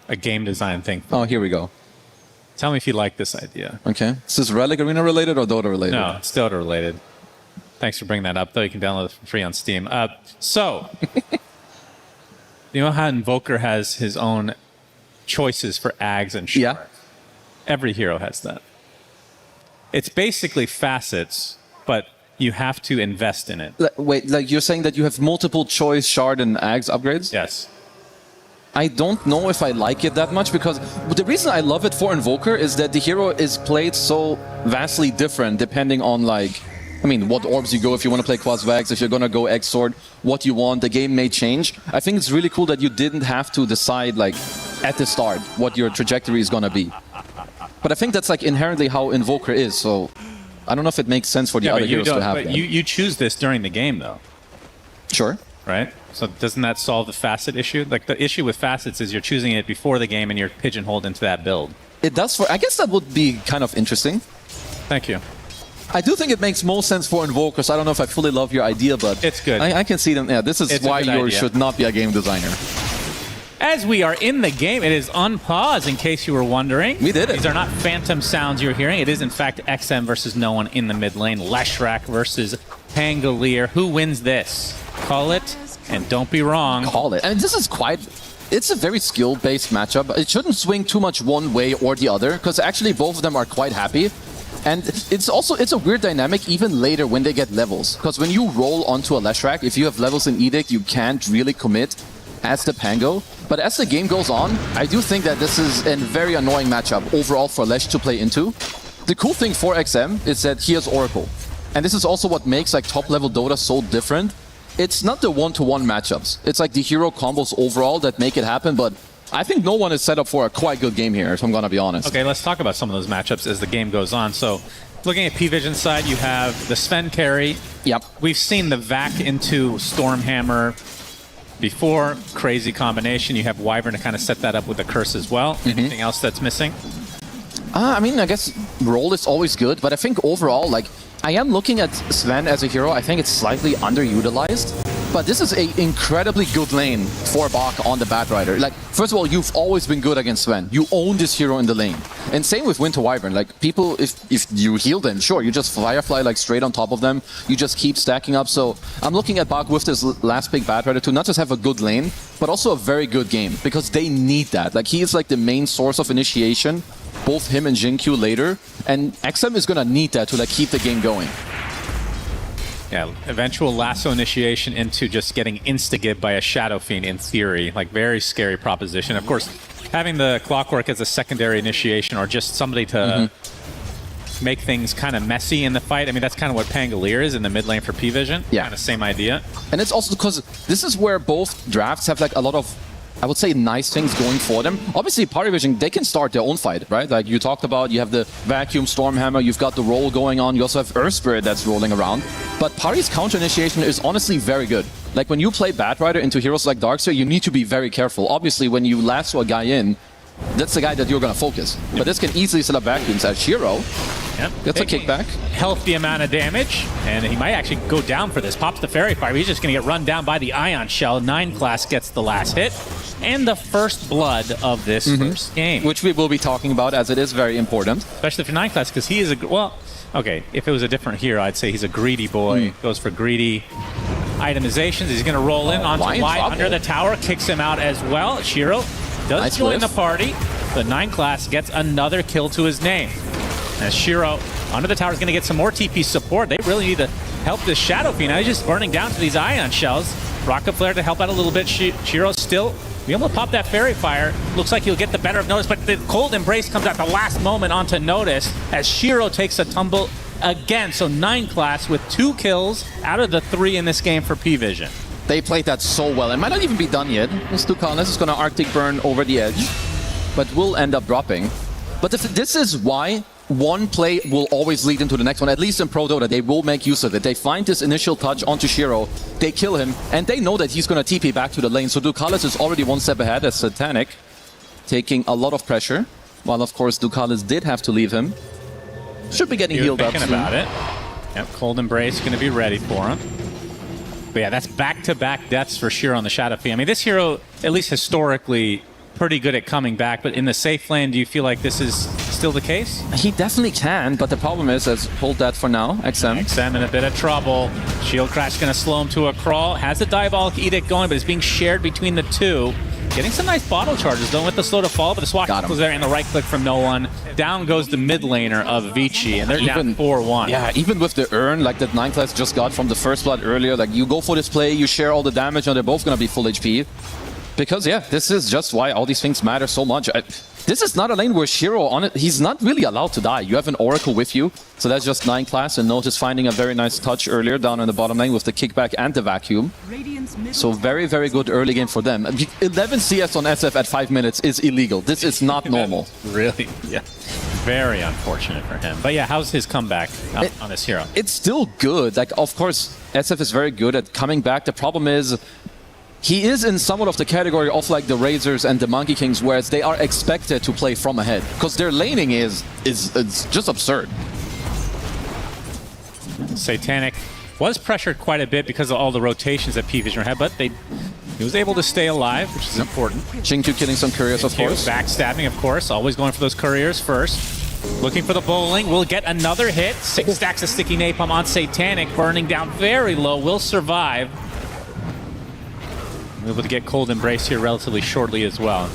a game design thing. Oh, here we go. Tell me if you like this idea. Okay. Is this Relic Arena related or Dota related? No, it's Dota related. Thanks for bringing that up, though. You can download it for free on Steam. So, you know how Invoker has his own choices for Ags and Shard? Yeah. Every hero has that. It's basically facets, but you have to invest in it. Wait, you're saying that you have multiple choice Shard and Ags upgrades? Yes. I don't know if I like it that much, because the reason I love it for Invoker is that the hero is played so vastly different depending on what orbs you go, if you want to play Quas-Vax, if you're going to go X-Sword, what you want, the game may change. I think it's really cool that you didn't have to decide at the start what your trajectory is going to be. But I think that's inherently how Invoker is, so I don't know if it makes sense for the other heroes to have but them. you choose this during the game, though. Sure. Right? So doesn't that solve the facet issue? Like, the issue with facets is you're choosing it before the game and you're pigeonholed into that build. It does I guess that would be kind of interesting. Thank you. I do think it makes more sense for Invokers. I don't know if I fully love your idea, but it's good. I can see them. Yeah, this is why you should not be a game designer. As we are in the game, it is on pause, in case you were wondering. We did it. These are not phantom sounds you're hearing. It is, in fact, XM versus no one in the mid lane. Leshrac versus Pangolier. Who wins this? Call it, and don't be wrong. Call it. And this is quite... It's a very skill-based matchup. It shouldn't swing too much one way or the other, because actually both of them are quite happy. And it's a weird dynamic even later when they get levels. Because when you roll onto a Leshrac, if you have levels in Edict, you can't really commit as the Pango. But as the game goes on, I do think that this is a very annoying matchup overall for Lesh to play into. The cool thing for XM is that he has Oracle. And this is also what makes like top-level Dota so different. It's not the one-to-one matchups. It's like the hero combos overall that make it happen, but I think no one is set up for a quite good game here, if I'm going to be honest. Okay, let's talk about some of those matchups as the game goes on. So, looking at P-Vision's side, you have the Sven carry. Yep. We've seen the Vac into Stormhammer before. Crazy combination. You have Wyvern to kind of set that up with the Curse as well. Anything else that's missing? I mean, I guess roll is always good, but I think overall, like, I am looking at Sven as a hero. I think it's slightly underutilized, but this is an incredibly good lane for Bach on the Batrider. Like, first of all, you've always been good against Sven. You own this hero in the lane. And same with Winter Wyvern. Like, people, if you heal them, sure, you just Firefly like straight on top of them. You just keep stacking up. So I'm looking at Bach with this last pick Batrider to not just have a good lane, but also a very good game, because they need that. Like, he is like the main source of initiation, both him and Jinkyu later, and XM is gonna need that to like keep the game going. Yeah, eventual lasso initiation into just getting insta-gib by a Shadow Fiend in theory. Like, very scary proposition. Of course, having the Clockwork as a secondary initiation or just somebody to make things kind of messy in the fight. I mean, that's kind of what Pangolier is in the mid lane for P-Vision. Yeah. Kind of same idea. And it's also because this is where both drafts have like a lot of, I would say, nice things going for them. Obviously, Parivision, they can start their own fight, right? Like you talked about, you have the Vacuum Stormhammer, you've got the roll going on, you also have Earth Spirit that's rolling around. But Pari's counter initiation is honestly very good. Like when you play Batrider into heroes like Darkseer, you need to be very careful. Obviously, when you lasso a guy in, that's the guy that you're going to focus. But this can easily set up vacuums as Shiro. Gets a kickback. Healthy amount of damage, and he might actually go down for this. Pops the Fairy Fire. He's just going to get run down by the Ion Shell. 9 class gets the last hit, and the first blood of this first game. Which we will be talking about, as it is very important. Especially for 9 class, because he is a... Well, okay, if it was a different hero, I'd say he's a greedy boy. Goes for greedy itemizations. He's going to roll in onto Light under the tower, kicks him out as well. Shiro does join the party. The 9 class gets another kill to his name. As Shiro under the tower is going to get some more TP support. They really need to help this Shadow Fiend. Now he's just burning down to these Ion Shells. Rocket Flare to help out a little bit. Shiro still be able to pop that Fairy Fire. Looks like he'll get the better of Notice, but the Cold Embrace comes at the last moment onto Notice as Shiro takes a tumble again. So 9 class with 2 kills out of the 3 in this game for P-Vision. They played that so well. It might not even be done yet. Stukanis is going to Arctic Burn over the edge, but will end up dropping. But this is why one play will always lead into the next one. At least in Pro Dota, they will make use of it. They find this initial touch onto Shiro, they kill him, and they know that he's going to TP back to the lane. So Ducalis is already one step ahead as Satanic, taking a lot of pressure. While, of course, Ducalis did have to leave him. Should be getting healed up soon. About it. Yep, Cold Embrace going to be ready for him. But yeah, that's back-to-back deaths for Shiro on the Shadow Fiend. I mean, this hero, at least historically, pretty good at coming back, but in the safe lane, do you feel like this is still the case? He definitely can, but the problem is, hold that for now, XM. XM in a bit of trouble. Shield Crash going to slow him to a crawl. Has the Diabolic Edict going, but it's being shared between the two. Getting some nice bottle charges, though, with the slow to fall, but the swat was there and the right click from no one. Down goes the mid laner of Vici, and they're down 4-1. Yeah, even with the urn, like that 9 class just got from the first blood earlier, like you go for this play, you share all the damage, and they're both going to be full HP. Because, yeah, this is just why all these things matter so much. This is not a lane where Shiro on it, he's not really allowed to die. You have an Oracle with you, so that's just 9 class, and Notice finding a very nice touch earlier down in the bottom lane with the kickback and the vacuum. So very, very good early game for them. 11 CS on SF at 5 minutes is illegal. This is not normal. Really? Yeah. Very unfortunate for him. But yeah, how's his comeback on this hero? It's still good. Like, of course, SF is very good at coming back. The problem is he is in somewhat of the category of like the Razors and the Monkey Kings, whereas they are expected to play from ahead because their laning is just absurd. Satanic was pressured quite a bit because of all the rotations that P-Vision had, but he was able to stay alive, which is important. Jingtu killing some couriers, of course. Backstabbing, of course. Always going for those couriers first. Looking for the bowling. Will get another hit. 6 stacks of sticky napalm on Satanic. Burning down very low. Will survive. Able to get Cold Embrace here relatively shortly as well.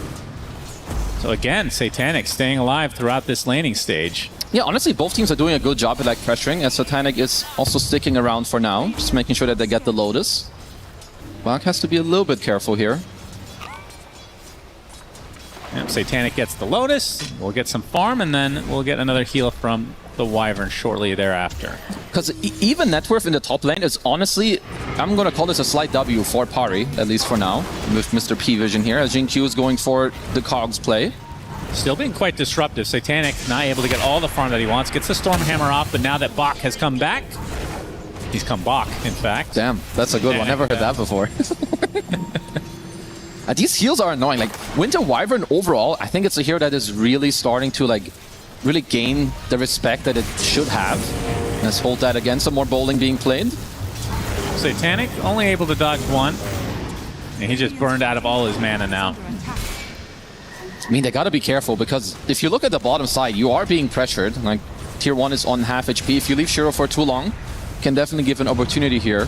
So again, Satanic staying alive throughout this laning stage. Yeah, honestly, both teams are doing a good job at like pressuring, as Satanic is also sticking around for now, just making sure that they get the Lotus. Bach has to be a little bit careful here. Yep, Satanic gets the Lotus. We'll get some farm, and then we'll get another heal from the Wyvern shortly thereafter. Because even net worth in the top lane is honestly, I'm going to call this a slight W for Pari, at least for now, with Mr. P-Vision here, as Jin Q is going for the Cogs play. Still being quite disruptive. Satanic not able to get all the farm that he wants. Gets the Stormhammer off, but now that Bach has come back, he's come back, in fact. Damn, that's a good one. Never heard that before. These heals are annoying. Like, Winter Wyvern overall, I think it's a hero that is really starting to, like, really gain the respect that it should have. Let's hold that again. Some more bowling being played. Satanic only able to dodge one. And he just burned out of all his mana now. I mean, they gotta be careful, because if you look at the bottom side, you are being pressured. Like, tier 1 is on half HP. If you leave Shiro for too long, can definitely give an opportunity here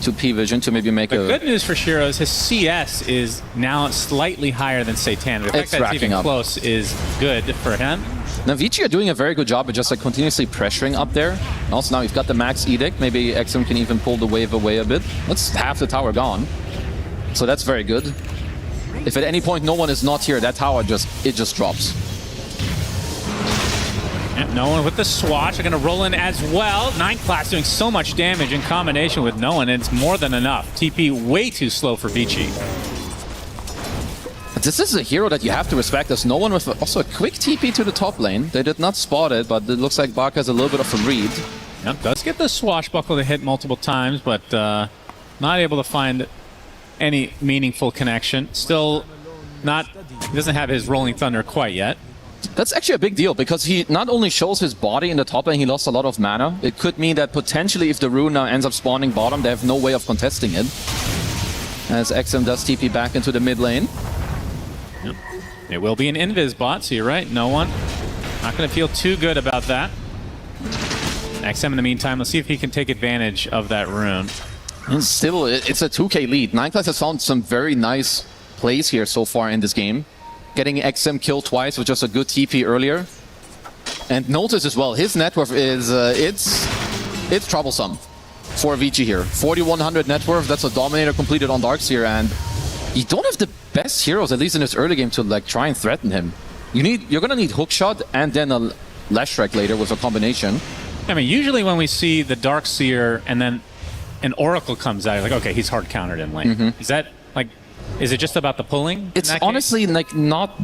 to P-Vision to maybe make the good news for Shiro is his CS is now slightly higher than Satanic. The fact that it's even close is good for him. Now, Vici are doing a very good job of just like continuously pressuring up there. And also now we've got the max edict. Maybe XM can even pull the wave away a bit. That's half the tower gone. So that's very good. If at any point no one is not here, that tower just drops. Yep, no one with the swatch. Are going to roll in as well. 9th class doing so much damage in combination with no one. And it's more than enough. TP way too slow for Vici. This is a hero that you have to respect. There's no one with also a quick TP to the top lane. They did not spot it, but it looks like Bach has a little bit of a read. Yep, does get the swashbuckle to hit multiple times, but not able to find any meaningful connection. Still not, he doesn't have his Rolling Thunder quite yet. That's actually a big deal, because he not only shows his body in the top lane, he lost a lot of mana. It could mean that potentially if the rune now ends up spawning bottom, they have no way of contesting it. As XM does TP back into the mid lane. Yep. It will be an invis bot, so you're right, no one. Not going to feel too good about that. XM in the meantime, let's see if he can take advantage of that rune. And still, it's a 2k lead. 9class has found some very nice plays here so far in this game. Getting XM killed twice with just a good TP earlier. And notice as well, his net worth is, it's troublesome for Vici here. 4100 net worth, that's a Dominator completed on Darkseer, and you don't have the best heroes, at least in this early game, to like try and threaten him. You're gonna need Hookshot and then a Leshrac later with a combination. I mean, usually when we see the Darkseer and then an Oracle comes out, you're like, okay, he's hard countered in lane. Is that like, is it just about the pulling? It's honestly like not.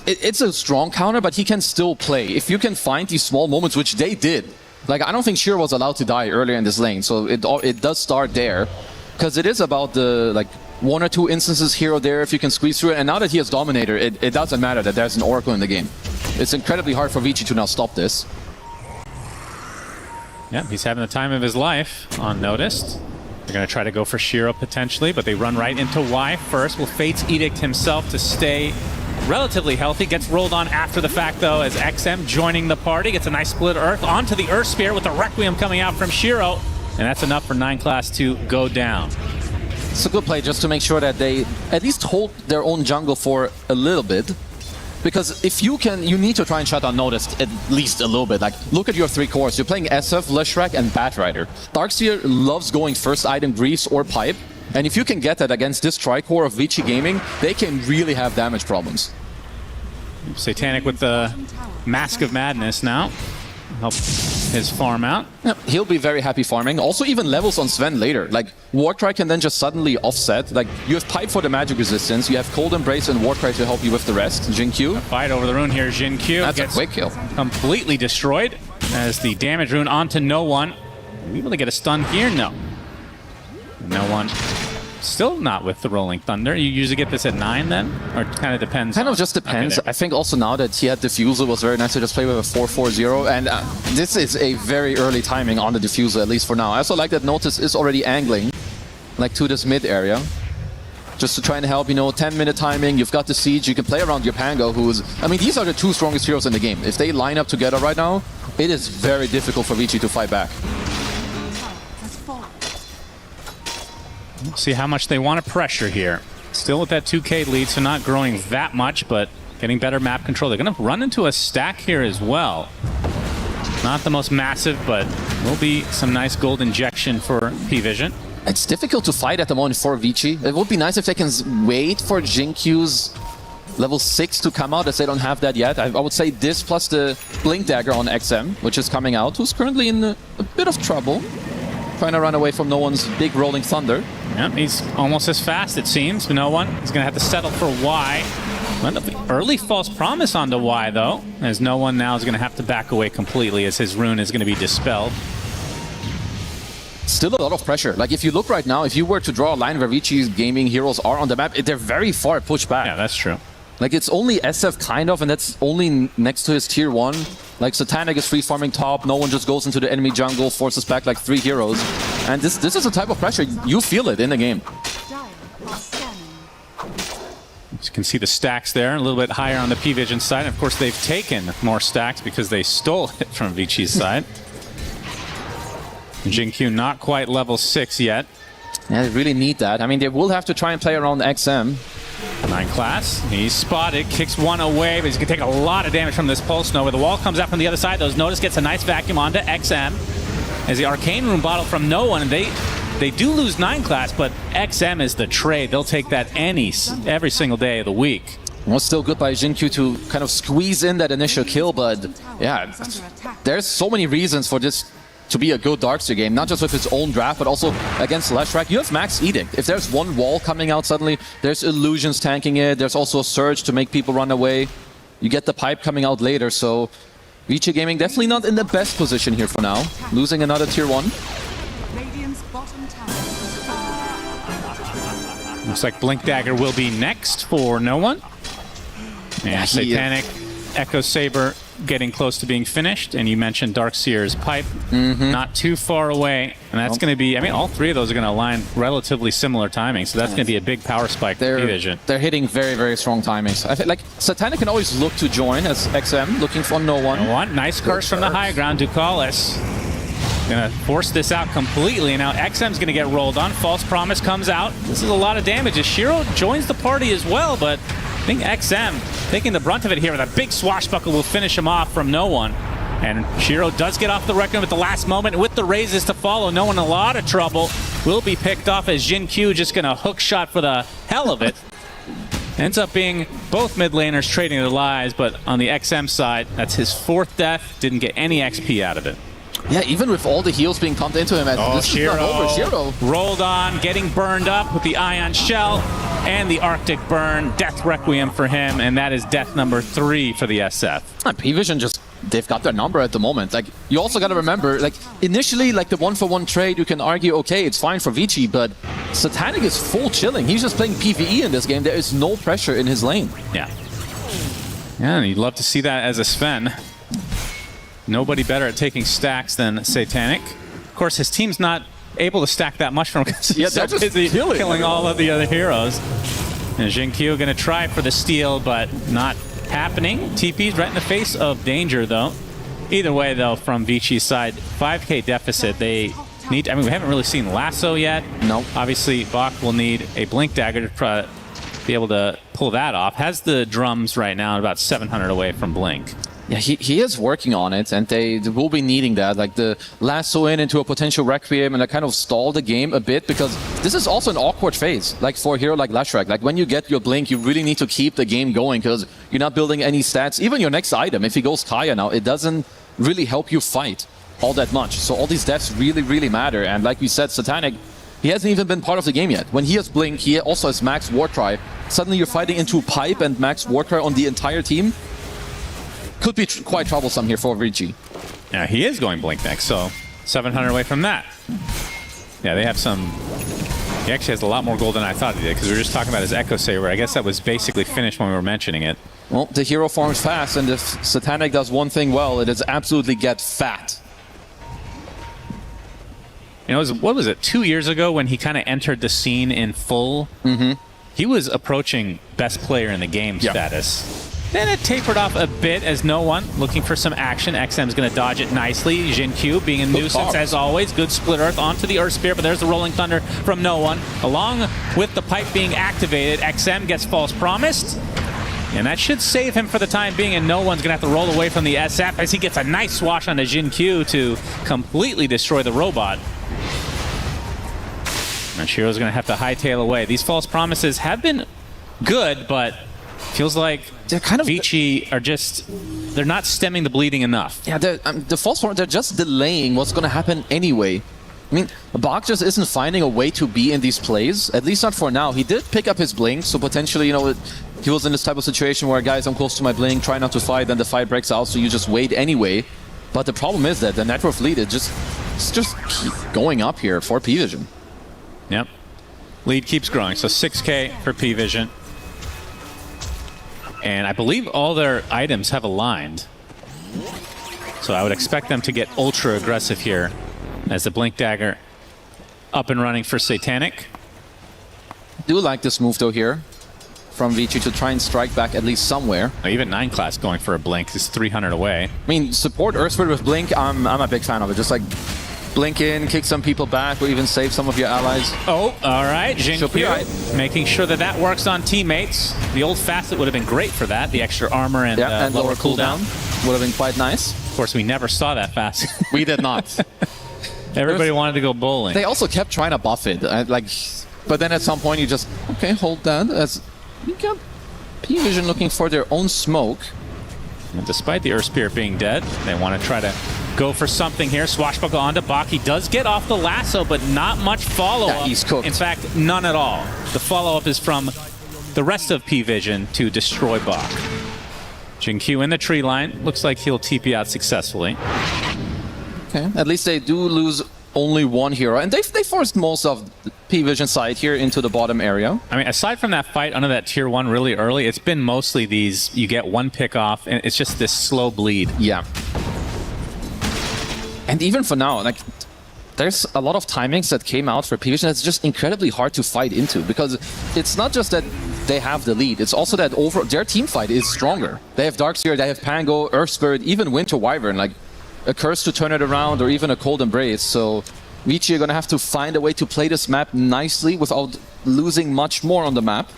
It's a strong counter, but he can still play. If you can find these small moments, which they did. Like, I don't think Shiro was allowed to die earlier in this lane, so it does start there. Because it is about the, like, 1 or 2 instances here or there if you can squeeze through it. And now that he has Dominator, it doesn't matter that there's an Oracle in the game. It's incredibly hard for Vici to now stop this. Yeah, he's having the time of his life, unnoticed. They're going to try to go for Shiro potentially, but they run right into Y first. Will Fate's Edict himself to stay relatively healthy. Gets rolled on after the fact, though, as XM joining the party. Gets a nice split Earth onto the Earth Spear with the Requiem coming out from Shiro. And that's enough for 9class to go down. It's a good play just to make sure that they at least hold their own jungle for a little bit. Because if you can, you need to try and shut down Noticed at least a little bit. Like, look at your 3 cores. You're playing SF, Leshrac, and Batrider. Darkseer loves going first item Greaves or Pipe. And if you can get that against this tri-core of Vici Gaming, they can really have damage problems. Satanic with the Mask of Madness now. Help his farm out. Yeah, he'll be very happy farming. Also even levels on Sven later. Like Warcry can then just suddenly offset. Like you have Pipe for the magic resistance, you have Cold Embrace and Warcry to help you with the rest. Jinq. Fight over the rune here. Jinq That's gets a quick kill. Completely destroyed as the damage rune onto No One. Are we able to get a stun here? No. No One. Still not with the Rolling Thunder. You usually get this at 9 then? Or it kind of depends? Kind of just depends. Okay, I think also now that he had Diffusal, it was very nice to just play with a 4-4-0. And this is a very early timing on the Diffusal, at least for now. I also like that Notice is already angling, like to this mid area. Just to try and help, 10-minute timing. You've got the Siege. You can play around your Pango, who's... I mean, these are the two strongest heroes in the game. If they line up together right now, it is very difficult for Vici to fight back. See how much they want to pressure here. Still with that 2K lead, so not growing that much, but getting better map control. They're going to run into a stack here as well. Not the most massive, but will be some nice gold injection for P-Vision. It's difficult to fight at the moment for Vici. It would be nice if they can wait for Jinq's level 6 to come out, as they don't have that yet. I would say this plus the Blink Dagger on XM, which is coming out, who's currently in a bit of trouble. Trying to run away from No One's big Rolling Thunder. Yep, he's almost as fast, it seems. No One. He's going to have to settle for Y. Early false promise onto Y, though, as No One now is going to have to back away completely as his rune is going to be dispelled. Still a lot of pressure. Like, if you look right now, if you were to draw a line where Vici's gaming heroes are on the map, they're very far pushed back. Yeah, that's true. Like, it's only SF kind of, and that's only next to his tier 1. Like, Satanic is free farming top, No One just goes into the enemy jungle, forces back like 3 heroes. And this is a type of pressure, you feel it in the game. You can see the stacks there, a little bit higher on the P-Vision side. Of course, they've taken more stacks because they stole it from Vici's side. Jinq not quite level 6 yet. Yeah, they really need that. I mean, they will have to try and play around XM. 9 class, he's spotted, kicks one away, but he's going to take a lot of damage from this Pulse Nova. The wall comes out from the other side. Those Notice gets a nice vacuum onto XM. As the Arcane Rune bottle from No One, and they do lose 9 class, but XM is the trade. They'll take that every single day of the week. Well, still good by Jinq to kind of squeeze in that initial kill, but yeah, there's so many reasons for this to be a good Darkseer game, not just with its own draft, but also against Leshrac. You have Max Edict. If there's one wall coming out suddenly, there's Illusions tanking it, there's also a Surge to make people run away. You get the Pipe coming out later, so Vici Gaming definitely not in the best position here for now. Losing another tier 1. Looks like Blink Dagger will be next for No One. And Satanic, Echo Saber getting close to being finished, and you mentioned Darkseer's Pipe, not too far away, and that's going to be, I mean, all 3 of those are going to align relatively similar timing, so that's going to be a big power spike for P-Vision. They're hitting very, very strong timings. I feel like Satanic can always look to join as XM, looking for No One. No One, nice curse from the high ground. Ducalis going to force this out completely, and now XM's going to get rolled on. False Promise comes out. This is a lot of damage as Shiro joins the party as well, but I think XM taking the brunt of it here with a big swashbuckle will finish him off from No One. And Shiro does get off the Requiem at the last moment with the raises to follow. No One in a lot of trouble. Will be picked off as Jinq just going to hook shot for the hell of it. Ends up being both mid laners trading their lives, but on the XM side, that's his 4th death. Didn't get any XP out of it. Yeah, even with all the heals being pumped into him, this is not over. Shiro rolled on, getting burned up with the Ion Shell and the Arctic Burn. Death Requiem for him, and that is death number 3 for the SF. P-Vision just, they've got their number at the moment. Like, you also got to remember, like, initially, like the 1-for-1 trade, you can argue, okay, it's fine for Vici, but Satanic is full chilling. He's just playing PvE in this game. There is no pressure in his lane. Yeah. Yeah, and you'd love to see that as a Sven. Nobody better at taking stacks than Satanic. Of course, his team's not able to stack that much from him because he's so busy killing all of the other heroes. And Jinq going to try for the steal, but not happening. TP's right in the face of danger, though. Either way, though, from Vici's side, 5k deficit. They need, I mean, we haven't really seen Lasso yet. No. Obviously, Bach will need a Blink Dagger to be able to pull that off. Has the drums right now about 700 away from Blink. Yeah, he is working on it, and they will be needing that. Like the lasso into a potential Requiem, and that kind of stall the game a bit, because this is also an awkward phase, like for a hero like Leshrac. Like when you get your Blink, you really need to keep the game going, because you're not building any stats. Even your next item, if he goes Kaya now, it doesn't really help you fight. all that much. So all these deaths really, really matter. And like we said, Satanic, he hasn't even been part of the game yet. When he has Blink, he also has Max Warcry. Suddenly you're fighting into Pipe and Max Warcry on the entire team. Could be quite troublesome here for Vici. Yeah, he is going Blink next, so 700 away from that. Yeah, they have some... He actually has a lot more gold than I thought he did, because we were just talking about his Echo Saber. I guess that was basically finished when we were mentioning it. Well, the hero farms fast, and if Satanic does one thing well, it is absolutely get fat. You know, what was it, 2 years ago when he kind of entered the scene in full? He was approaching best player in the game status. Then it tapered off a bit as no one looking for some action. XM's going to dodge it nicely. Jin Q being a nuisance as always. Good split earth onto the Earth Spear, but there's the Rolling Thunder from no one. Along with the pipe being activated, XM gets false promised. And that should save him for the time being, and no one's going to have to roll away from the SF as he gets a nice swash on the Jin Q to completely destroy the robot. And Shiro's going to have to hightail away. These false promises have been good, but feels like they're kind of Vici are just, they're not stemming the bleeding enough. Yeah, the false promises, they're just delaying what's going to happen anyway. I mean, Bach just isn't finding a way to be in these plays, at least not for now. He did pick up his Blink, so potentially, you know, he was in this type of situation where, guys, I'm close to my Blink, try not to fight, then the fight breaks out, so you just wait anyway. But the problem is that the network lead is just keep going up here for P-Vision. Yep. Lead keeps growing, so 6K for P-Vision. And I believe all their items have aligned. So I would expect them to get ultra aggressive here as the Blink Dagger up and running for Satanic. Do like this move though here from Vici to try and strike back at least somewhere. Even 9 class going for a Blink is 300 away. I mean, support Earthford with Blink, I'm a big fan of it. Just like blink in, kick some people back, or even save some of your allies. Oh, all right. Jin Q right. making sure that that works on teammates. The old Facet would have been great for that. The extra armor and, lower cooldown. Would have been quite nice. Of course, we never saw that Facet. We did not. Everybody wanted to go bowling. They also kept trying to buff it. But then at some point you just, okay, hold that. As you got P-Vision looking for their own smoke. And despite the Earth Spear being dead, they want to try to go for something here. Swashbuckle onto Bach. He does get off the lasso, but not much follow-up. Yeah, he's cooked. In fact, none at all. The follow-up is from the rest of P-Vision to destroy Bach. Jin Q in the tree line. Looks like he'll TP out successfully. Okay, at least they do lose only one hero, and they forced most of the P-Vision side here into the bottom area. I mean, aside from that fight under that tier 1 really early, it's been mostly these, you get one pick off, and it's just this slow bleed. Yeah. And even for now, like, there's a lot of timings that came out for P-Vision that's just incredibly hard to fight into, because it's not just that they have the lead, it's also that their team fight is stronger. They have Darkseer, they have Pango, Earth Spirit, even Winter Wyvern, like a Curse to turn it around, or even a Cold Embrace. So Vici are going to have to find a way to play this map nicely without losing much more on the map.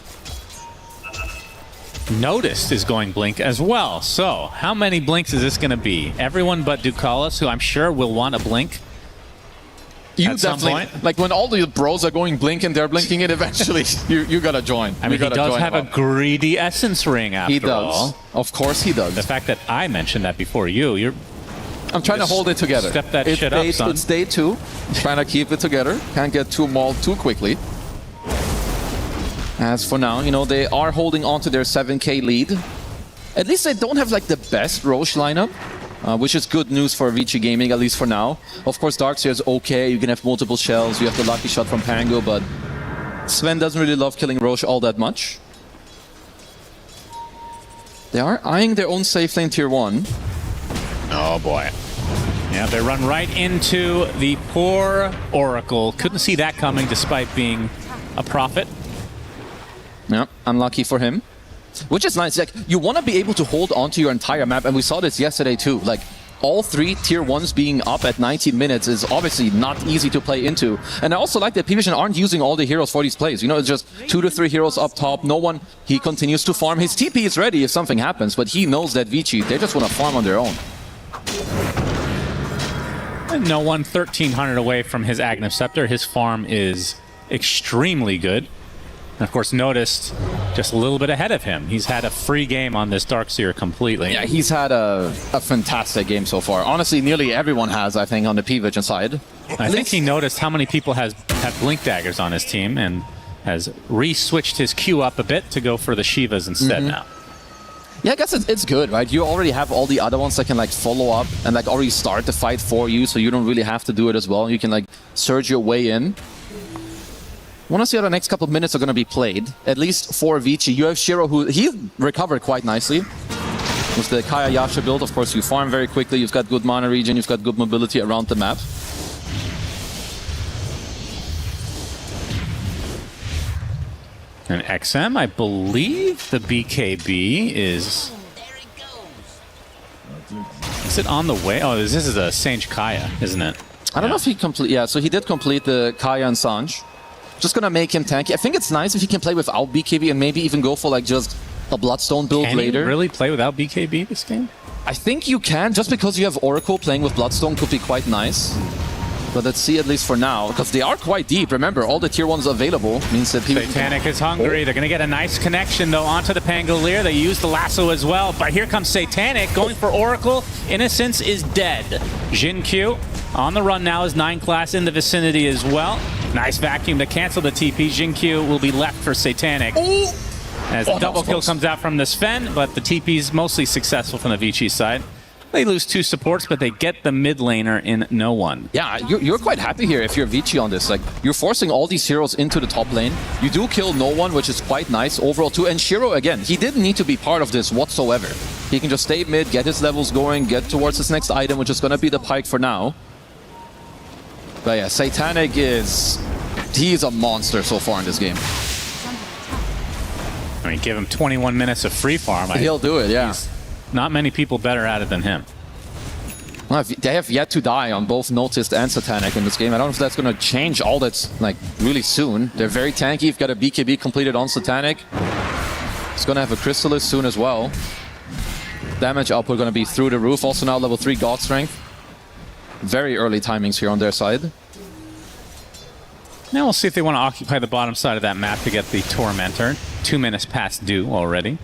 Noticed is going Blink as well. So how many Blinks is this going to be? Everyone but Ducalis, who I'm sure will want a Blink. You at some definitely, point. like when all the bros are going Blink and they're blinking it, eventually you gotta join. I mean, he does have a greedy Essence Ring after all. Of course he does. The fact that I mentioned that before you're... I'm trying to hold it together. Step that shit up, son. It's day 2. Trying to keep it together. Can't get too mauled too quickly. As for now, you know, they are holding on to their 7k lead. At least they don't have like the best Roche lineup. Which is good news for Vici Gaming, at least for now. Of course, Darkseer is okay, you can have multiple shells, you have the lucky shot from Pango, but Sven doesn't really love killing Roche all that much. They are eyeing their own safe lane tier 1. Oh boy. Yeah, they run right into the poor Oracle. Couldn't see that coming despite being a prophet. Yeah, unlucky for him. Which is nice. Like, you want to be able to hold on to your entire map, and we saw this yesterday too. Like, all 3 tier 1s being up at 19 minutes is obviously not easy to play into. And I also like that P-Vision aren't using all the heroes for these plays. You know, it's just 2 to 3 heroes up top. No one, he continues to farm. His TP is ready if something happens, but he knows that Vici, they just want to farm on their own. And no one 1,300 away from his Aghanim Scepter. His farm is extremely good. And of course, noticed just a little bit ahead of him. He's had a free game on this Darkseer completely. Yeah, he's had a fantastic game so far. Honestly, nearly everyone has, I think, on the P-Vision side. I think he noticed how many people have Blink Daggers on his team and has re-switched his queue up a bit to go for the Shivas instead now. Yeah, I guess it's good, right? You already have all the other ones that can like follow up and like already start the fight for you, so you don't really have to do it as well. You can like surge your way in. Want to see how the next couple of minutes are going to be played. At least for Vici. You have Shiro, who he recovered quite nicely. With the Kaya Yasha build, of course, you farm very quickly. You've got good mana regen. You've got good mobility around the map. And XM, I believe the BKB is... Is it on the way? Oh, this is a Sange Kaya, isn't it? I don't know if he complete. Yeah, so he did complete the Kaya and Sange. Just gonna make him tanky. I think it's nice if he can play without BKB and maybe even go for like just a Bloodstone build later. Can he really play without BKB this game? I think you can, just because you have Oracle playing with Bloodstone could be quite nice. But let's see, at least for now, because they are quite deep. Remember, all the tier 1s available means that people... Satanic is hungry. They're going to get a nice connection, though, onto the Pangolier. They use the lasso as well. But here comes Satanic going for Oracle. Innocence is dead. Jin-Q on the run now is 9 class in the vicinity as well. Nice vacuum to cancel the TP. Jin-Q will be left for Satanic. As the double kill comes out from the Sven, but the TP is mostly successful from the Vici side. They lose 2 supports, but they get the mid laner in no one. Yeah, you're quite happy here if you're Vici on this. Like, you're forcing all these heroes into the top lane. You do kill no one, which is quite nice overall too. And Shiro, again, he didn't need to be part of this whatsoever. He can just stay mid, get his levels going, get towards his next item, which is going to be the Pike for now. But yeah, Satanic is... He's a monster so far in this game. I mean, give him 21 minutes of free farm. He'll do it, yeah. Not many people better at it than him. Well, they have yet to die on both Noticed and Satanic in this game. I don't know if that's going to change all that's like really soon. They're very tanky. You've got a BKB completed on Satanic. It's going to have a Chrysalis soon as well. Damage output going to be through the roof. Also now level 3 God Strength. Very early timings here on their side. Now we'll see if they want to occupy the bottom side of that map to get the Tormentor. 2 minutes past due already.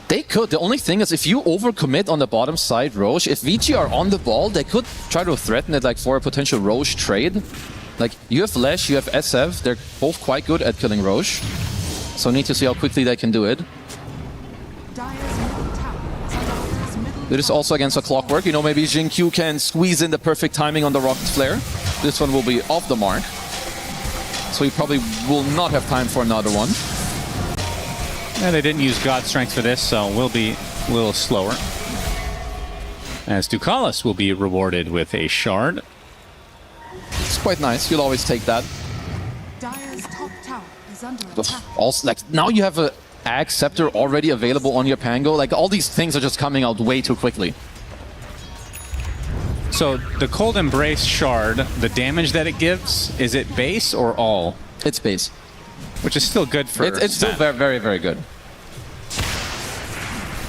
They could. The only thing is if you overcommit on the bottom side Roche, if Vici are on the ball, they could try to threaten it like for a potential Roche trade. Like, you have Lesh, you have SF. They're both quite good at killing Roche. So need to see how quickly they can do it. It is also against a Clockwork. You know, maybe Jin-Q can squeeze in the perfect timing on the Rocket Flare. This one will be off the mark. So he probably will not have time for another one. Yeah, they didn't use God Strength for this, so we'll be a little slower. As Ducalis will be rewarded with a shard. It's quite nice. You'll always take that. Dire's top tower is under attack. Also, like, now you have a Ag Scepter already available on your Pango. Like, all these things are just coming out way too quickly. So the Cold Embrace shard, the damage that it gives, is it base or all? It's base. Which is still good for... It's still very, very, very good.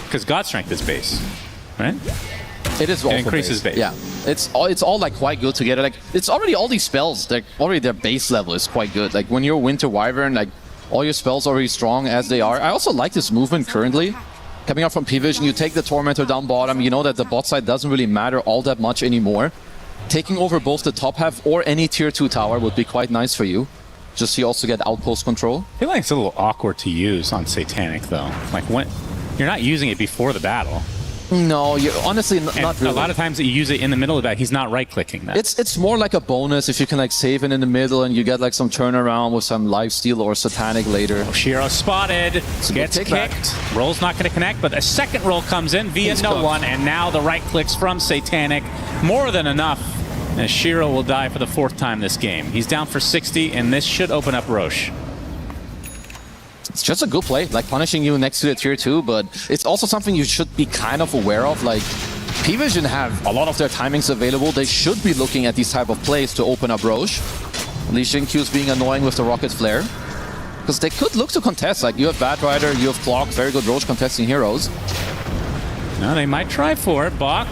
Because God Strength is base, right? It is also it increases base. Yeah, it's all like quite good together. Like, it's already all these spells. Like, already their base level is quite good. Like, when you're Winter Wyvern, like, all your spells are already strong as they are. I also like this movement currently. Coming up from P-Vision, you take the Tormentor down bottom. You know that the bot side doesn't really matter all that much anymore. Taking over both the top half or any tier 2 tower would be quite nice for you. Just so you also get outpost control. I feel like it's a little awkward to use on Satanic, though. Like, when you're not using it before the battle. No, you honestly not really. A lot of times that you use it in the middle of that, he's not right-clicking that. It's more like a bonus if you can like save it in the middle and you get like some turnaround with some lifesteal or Satanic later. Oh, Shiro spotted, gets kicked. Roll's not going to connect, but a second roll comes in via no one, and now the right clicks from Satanic. More than enough, as Shiro will die for the 4th time this game. He's down for 60, and this should open up Roche. It's just a good play, like punishing you next to the tier 2, but it's also something you should be kind of aware of. Like, P-Vision have a lot of their timings available. They should be looking at these type of plays to open up Roche. At least Jin-Q's being annoying with the Rocket Flare. Because they could look to contest. Like, you have Bad Rider, you have Clock, very good Roche contesting heroes. No, they might try for it. Bach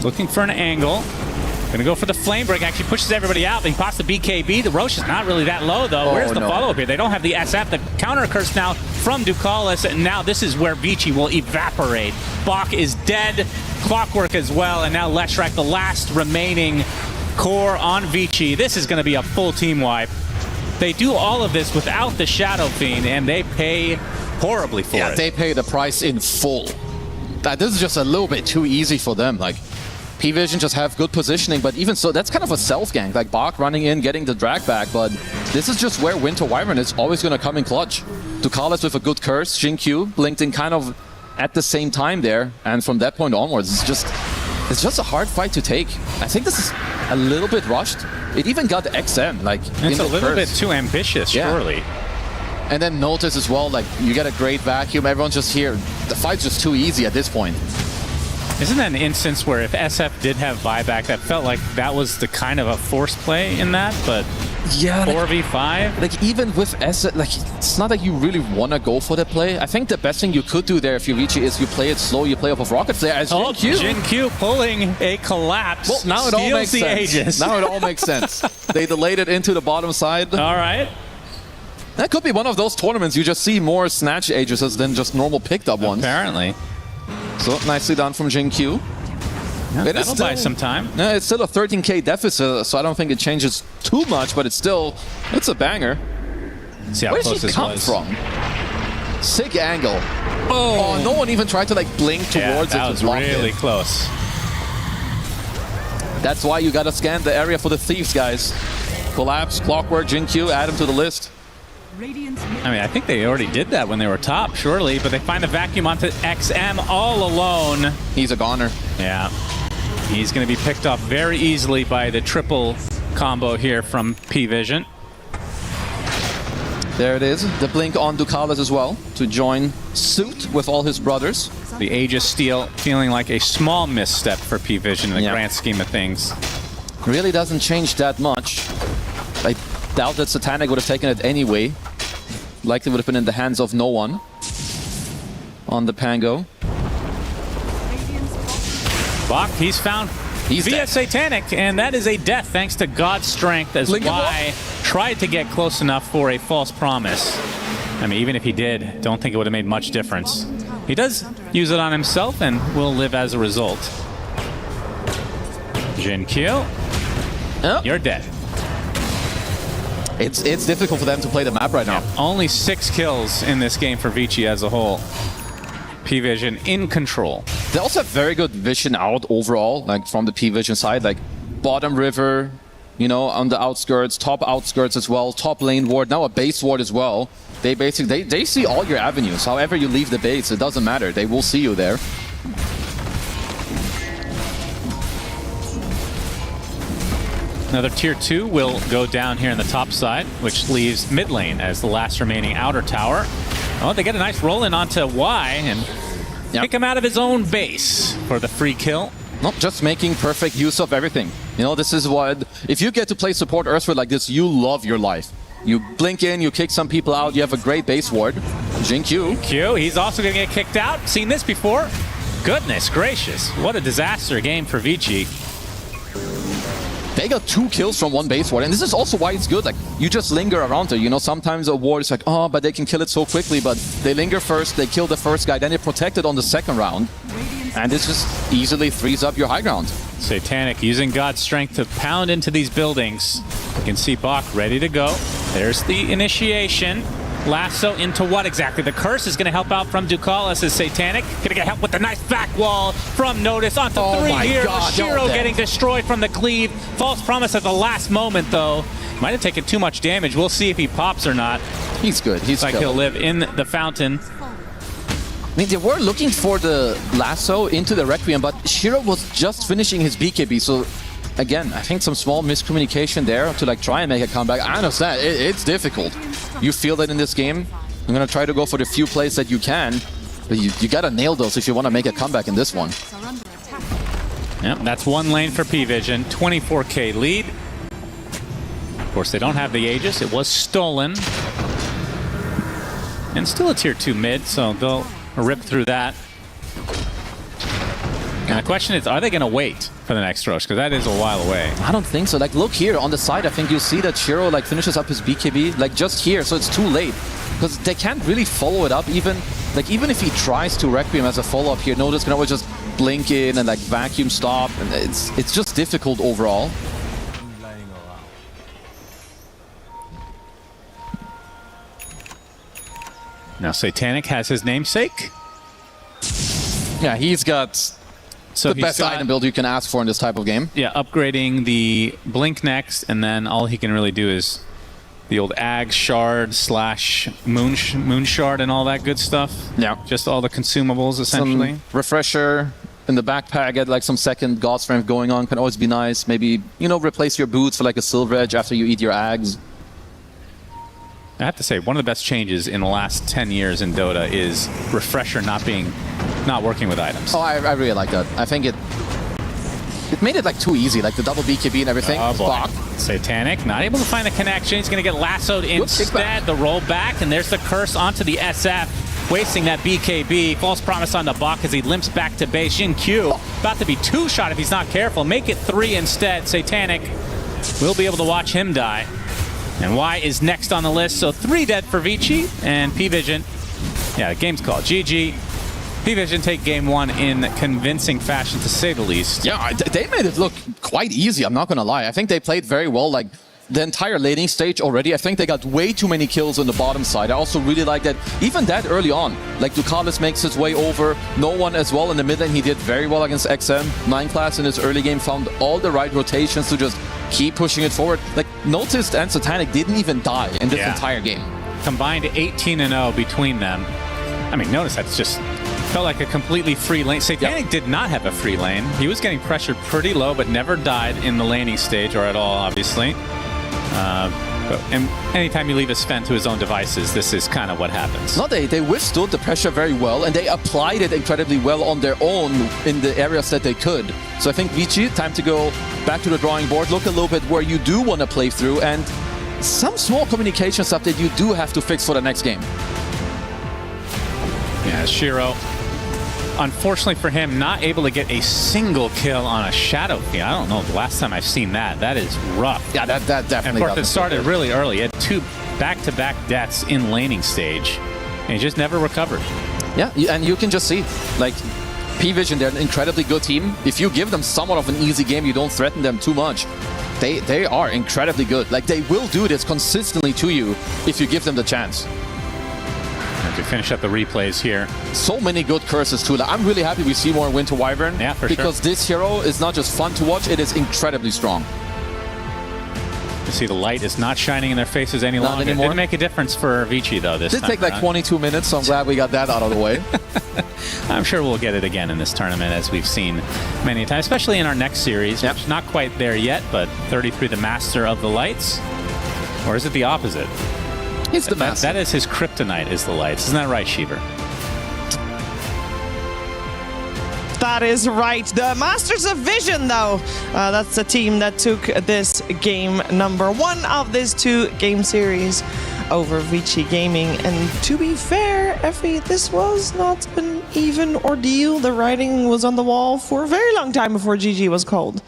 looking for an angle. Gonna go for the flame break. Actually pushes everybody out. He pops the BKB. The Roche is not really that low, though. Where's the follow-up here? They don't have the SF. The counter occurs now from Ducalis, and now this is where Vici will evaporate. Bach is dead. Clockwork as well, and now Leshrac, the last remaining core on Vici. This is going to be a full team wipe. They do all of this without the Shadow Fiend, and they pay horribly for it. They pay the price in full. This is just a little bit too easy for them. Like, P-Vision just have good positioning, but even so, that's kind of a self-gank. Like, Bach running in, getting the drag back, but this is just where Winter Wyvern is always going to come in clutch. Ducalis with a good curse, Jin-Q blinked in kind of at the same time there, and from that point onwards, it's just a hard fight to take. I think this is a little bit rushed. It even got XM, like, it's a little bit too ambitious, surely. And then notice as well, like, you get a great vacuum, everyone's just here. The fight's just too easy at this point. Isn't that an instance where if SF did have buyback, that felt like that was the kind of a forced play in that, but yeah, 4v5? Like, even with SF, like, it's not like you really want to go for the play. I think the best thing you could do there if you reach it is you play it slow, you play off of rockets there as Jin-Q. Jin-Q pulling a collapse. Well, now it all makes sense. Aegis. Now it all makes sense. They delayed it into the bottom side. All right. That could be one of those tournaments you just see more snatch Aegises than just normal picked up ones. Apparently. So nicely done from Jin-Q. Yeah, that'll buy some time. Yeah, it's still a 13k deficit, so I don't think it changes too much, but it's a banger. See how Where close did he this come was. from? Sick angle. Oh, no one even tried to like blink towards that it. was really close. That's why you gotta scan the area for the thieves, guys. Collapse, Clockwork, Jin-Q, add him to the list. I mean, I think they already did that when they were top, surely, but they find the vacuum onto XM all alone. He's a goner. Yeah. He's going to be picked off very easily by the triple combo here from P-Vision. There it is. The blink on Ducalis as well to join suit with all his brothers. The Aegis steal feeling like a small misstep for P-Vision in the grand scheme of things. Really doesn't change that much. I doubt that Satanic would have taken it anyway. Likely would have been in the hands of no one on the Pango. Bach, he's found via dead. Satanic, and that is a death thanks to God's strength as Y tried to get close enough for a false promise. I mean, even if he did, don't think it would have made much difference. He does use it on himself and will live as a result. Jin-Q, you're dead. It's difficult for them to play the map right now. Only 6 kills in this game for Vici as a whole. P-Vision in control. They also have very good vision out overall, like from the P-Vision side, like bottom river, you know, on the outskirts, top outskirts as well, top lane ward, now a base ward as well. They basically, they see all your avenues. However you leave the base, it doesn't matter. They will see you there. Another tier 2 will go down here in the top side, which leaves mid lane as the last remaining outer tower. Oh, they get a nice roll in onto Y and kick him out of his own base for the free kill. Not just making perfect use of everything. You know, this is what, if you get to play support Earthward like this, you love your life. You blink in, you kick some people out, you have a great base ward. Jin-Q. He's also going to get kicked out. Seen this before? Goodness gracious. What a disaster game for Vici. They got 2 kills from one base ward, and this is also why it's good. Like, you just linger around there. You know, sometimes a ward is like, oh, but they can kill it so quickly, but they linger first, they kill the first guy, then they protect it on the second round. And this just easily frees up your high ground. Satanic using God's strength to pound into these buildings. You can see Bach ready to go. There's the initiation. Lasso into what exactly? The curse is going to help out from Ducalis as Satanic. Going to get help with the nice back wall from Notice onto 3 here. Shiro getting destroyed from the cleave. False promise at the last moment, though. Might have taken too much damage. We'll see if he pops or not. He's good. He's like he'll live in the fountain. I mean, they were looking for the lasso into the Requiem, but Shiro was just finishing his BKB, so again, I think some small miscommunication there to like try and make a comeback. I understand, it's difficult. You feel that in this game. I'm gonna try to go for the few plays that you can, but you gotta nail those if you want to make a comeback in this one. Yep, that's one lane for P-Vision, 24k lead. Of course, they don't have the Aegis. It was stolen. And still a tier 2 mid, so they'll rip through that. And the question is, are they going to wait for the next Rosh? Because that is a while away. I don't think so. Like, look here on the side. I think you'll see that Shiro like finishes up his BKB like just here, so it's too late because they can't really follow it up. Even if he tries to Requiem as a follow-up here, Noda's can always just blink in and like vacuum stop, and it's just difficult overall. Now Satanic has his namesake. Yeah, he's got the best item build you can ask for in this type of game. Yeah, upgrading the Blink next, and then all he can really do is the old Ag Shard / Moon Shard and all that good stuff. Yeah. Just all the consumables, essentially. Some refresher in the backpack, get like some second God Strength going on, can always be nice. Maybe, you know, replace your boots for like a Silver Edge after you eat your Ags. I have to say, one of the best changes in the last 10 years in Dota is refresher not working with items. Oh, I really like that. I think it made it like too easy, like the double BKB and everything. Oh boy. Block. Satanic not able to find the connection. He's going to get lassoed instead. The roll back, and there's the curse onto the SF, wasting that BKB. False promise on the Bach as he limps back to base. Jin Q about to be 2-shot if he's not careful. Make it 3 instead. Satanic will be able to watch him die. And Y is next on the list, so 3 dead for Vici and P-Vision. Yeah, the game's called GG. P-Vision take game 1 in convincing fashion, to say the least. Yeah, they made it look quite easy, I'm not gonna lie. I think they played very well, like the entire laning stage already. I think they got way too many kills on the bottom side. I also really like that, even that early on, like Ducalis makes his way over, no one as well in the mid lane. He did very well against XM. 9 class in his early game found all the right rotations to just keep pushing it forward. Like, Noticed and Satanic didn't even die in this entire game. Combined 18-0 between them. I mean, notice that's just felt like a completely free lane. Satanic did not have a free lane. He was getting pressured pretty low, but never died in the laning stage, or at all, obviously. And anytime you leave a Sven to his own devices, this is kind of what happens. No, they withstood the pressure very well, and they applied it incredibly well on their own in the areas that they could. So I think Vici, time to go back to the drawing board, look a little bit where you do want to play through, and some small communication stuff that you do have to fix for the next game. Yeah, Shiro, unfortunately for him, not able to get a single kill on a Shadow Fiend. I don't know the last time I've seen that. That is rough. Yeah, that definitely. And of course, it started really early. He had 2 back-to-back deaths in laning stage, and he just never recovered. Yeah, and you can just see, like, P-Vision, they're an incredibly good team. If you give them somewhat of an easy game, you don't threaten them too much, they are incredibly good. Like, they will do this consistently to you if you give them the chance. As we finish up the replays here. So many good curses too. Like, I'm really happy we see more Winter Wyvern. Yeah, for because this hero is not just fun to watch, it is incredibly strong. You see the light is not shining in their faces any longer. Anymore. It didn't make a difference for Vici, though, this time. It did take like 22 minutes, so I'm glad we got that out of the way. I'm sure we'll get it again in this tournament, as we've seen many times, especially in our next series, which is not quite there yet, but 33, the Master of the Lights. Or is it the opposite? He's the Master. That is his kryptonite, is the lights. Isn't that right, Shiver? That is right. The Masters of Vision, though, that's the team that took this game number 1 of this 2-game series over Vici Gaming. And to be fair, Effie, this was not an even ordeal. The writing was on the wall for a very long time before GG was called.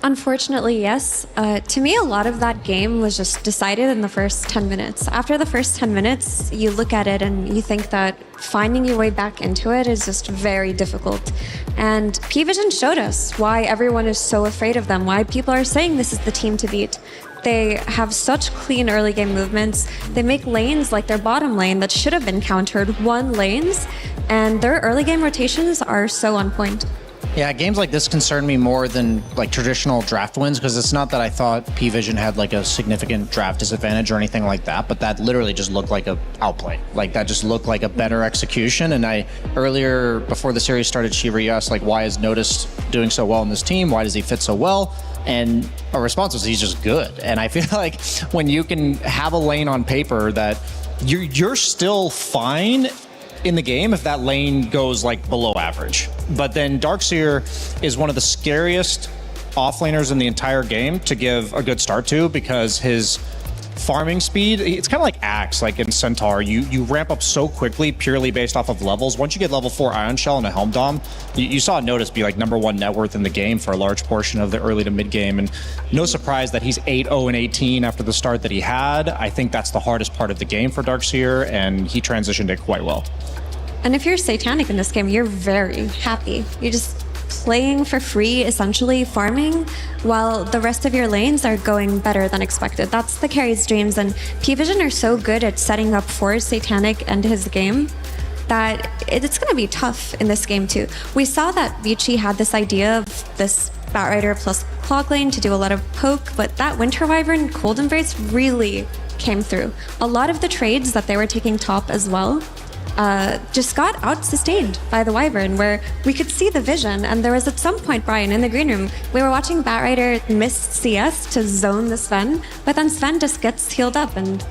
Unfortunately, yes. To me, a lot of that game was just decided in the first 10 minutes. After the first 10 minutes, you look at it and you think that finding your way back into it is just very difficult. And P-Vision showed us why everyone is so afraid of them, why people are saying this is the team to beat. They have such clean early game movements. They make lanes like their bottom lane that should have been countered 1 lanes, and their early game rotations are so on point. Yeah, games like this concern me more than like traditional draft wins, because it's not that I thought P-Vision had like a significant draft disadvantage or anything like that, but that literally just looked like a outplay. Like that just looked like a better execution. And I earlier, before the series started, Shiva, you asked like, why is Noticed doing so well in this team? Why does he fit so well? And our response was he's just good. And I feel like when you can have a lane on paper that you're still fine in the game if that lane goes like below average. But then Darkseer is one of the scariest offlaners in the entire game to give a good start to, because his farming speed, it's kind of like Axe, like in Centaur. You ramp up so quickly purely based off of levels. Once you get level 4 Ion Shell and a Helm Dom, you saw Notice be like #1 net worth in the game for a large portion of the early to mid game. And no surprise that he's 8-0-18 after the start that he had. I think that's the hardest part of the game for Darkseer, and he transitioned it quite well. And if you're Satanic in this game, you're very happy. You're just playing for free, essentially farming, while the rest of your lanes are going better than expected. That's the carry's dreams, and P-Vision are so good at setting up for Satanic and his game that it's going to be tough in this game too. We saw that Vici had this idea of this Batrider plus Clog lane to do a lot of poke, but that Winter Wyvern Cold Embrace really came through. A lot of the trades that they were taking top as well just got out-sustained by the Wyvern, where we could see the vision. And there was at some point, Brian, in the green room, we were watching Batrider miss CS to zone the Sven, but then Sven just gets healed up and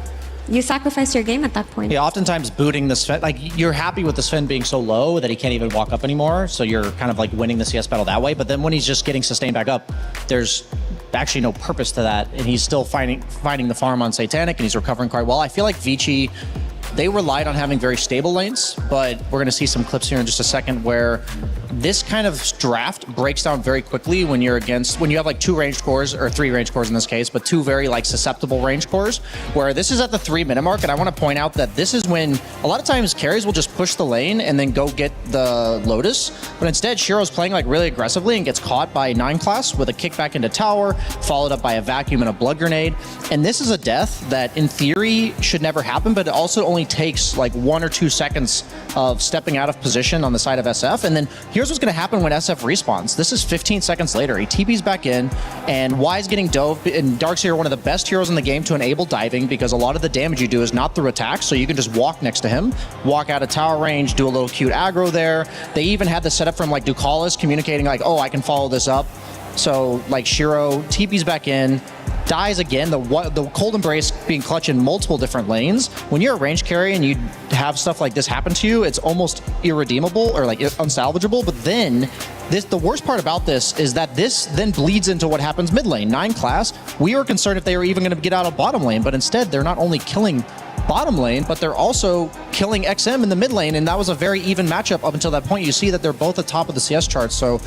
you sacrifice your game at that point. Yeah, oftentimes booting the Sven, like you're happy with the Sven being so low that he can't even walk up anymore, so you're kind of like winning the CS battle that way. But then when he's just getting sustained back up, there's actually no purpose to that, and he's still finding the farm on Satanic, and he's recovering quite well. I feel like Vici, they relied on having very stable lanes, but we're going to see some clips here in just a second where this kind of draft breaks down very quickly when you have like 2 range cores, or 3 range cores in this case, but 2 very like susceptible range cores, where this is at the 3-minute mark. And I want to point out that this is when a lot of times carries will just push the lane and then go get the Lotus, but instead Shiro's playing like really aggressively and gets caught by 9 class with a kickback into tower, followed up by a vacuum and a blood grenade. And this is a death that in theory should never happen, but it also only takes like 1 or 2 seconds of stepping out of position on the side of SF. And then here's what's going to happen when SF respawns. This is 15 seconds later. He TP's back in, and Y's getting dove. And Darkseer are one of the best heroes in the game to enable diving, because a lot of the damage you do is not through attacks, so you can just walk next to him, walk out of tower range, do a little cute aggro there. They even had the setup from like Ducalis communicating like, oh, I can follow this up. So like Shiro TP's back in, dies again. The Cold Embrace being clutch in multiple different lanes. When you're a range carry and you have stuff like this happen to you, it's almost irredeemable or like unsalvageable. But then the worst part about this is that this then bleeds into what happens mid lane. 9 class, we were concerned if they were even going to get out of bottom lane, but instead they're not only killing bottom lane, but they're also killing XM in the mid lane, and that was a very even matchup up until that point. You see that they're both at top of the CS charts. So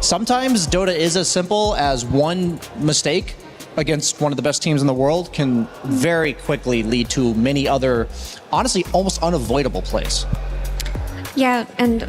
sometimes Dota is as simple as one mistake against one of the best teams in the world can very quickly lead to many other, honestly, almost unavoidable plays. Yeah, and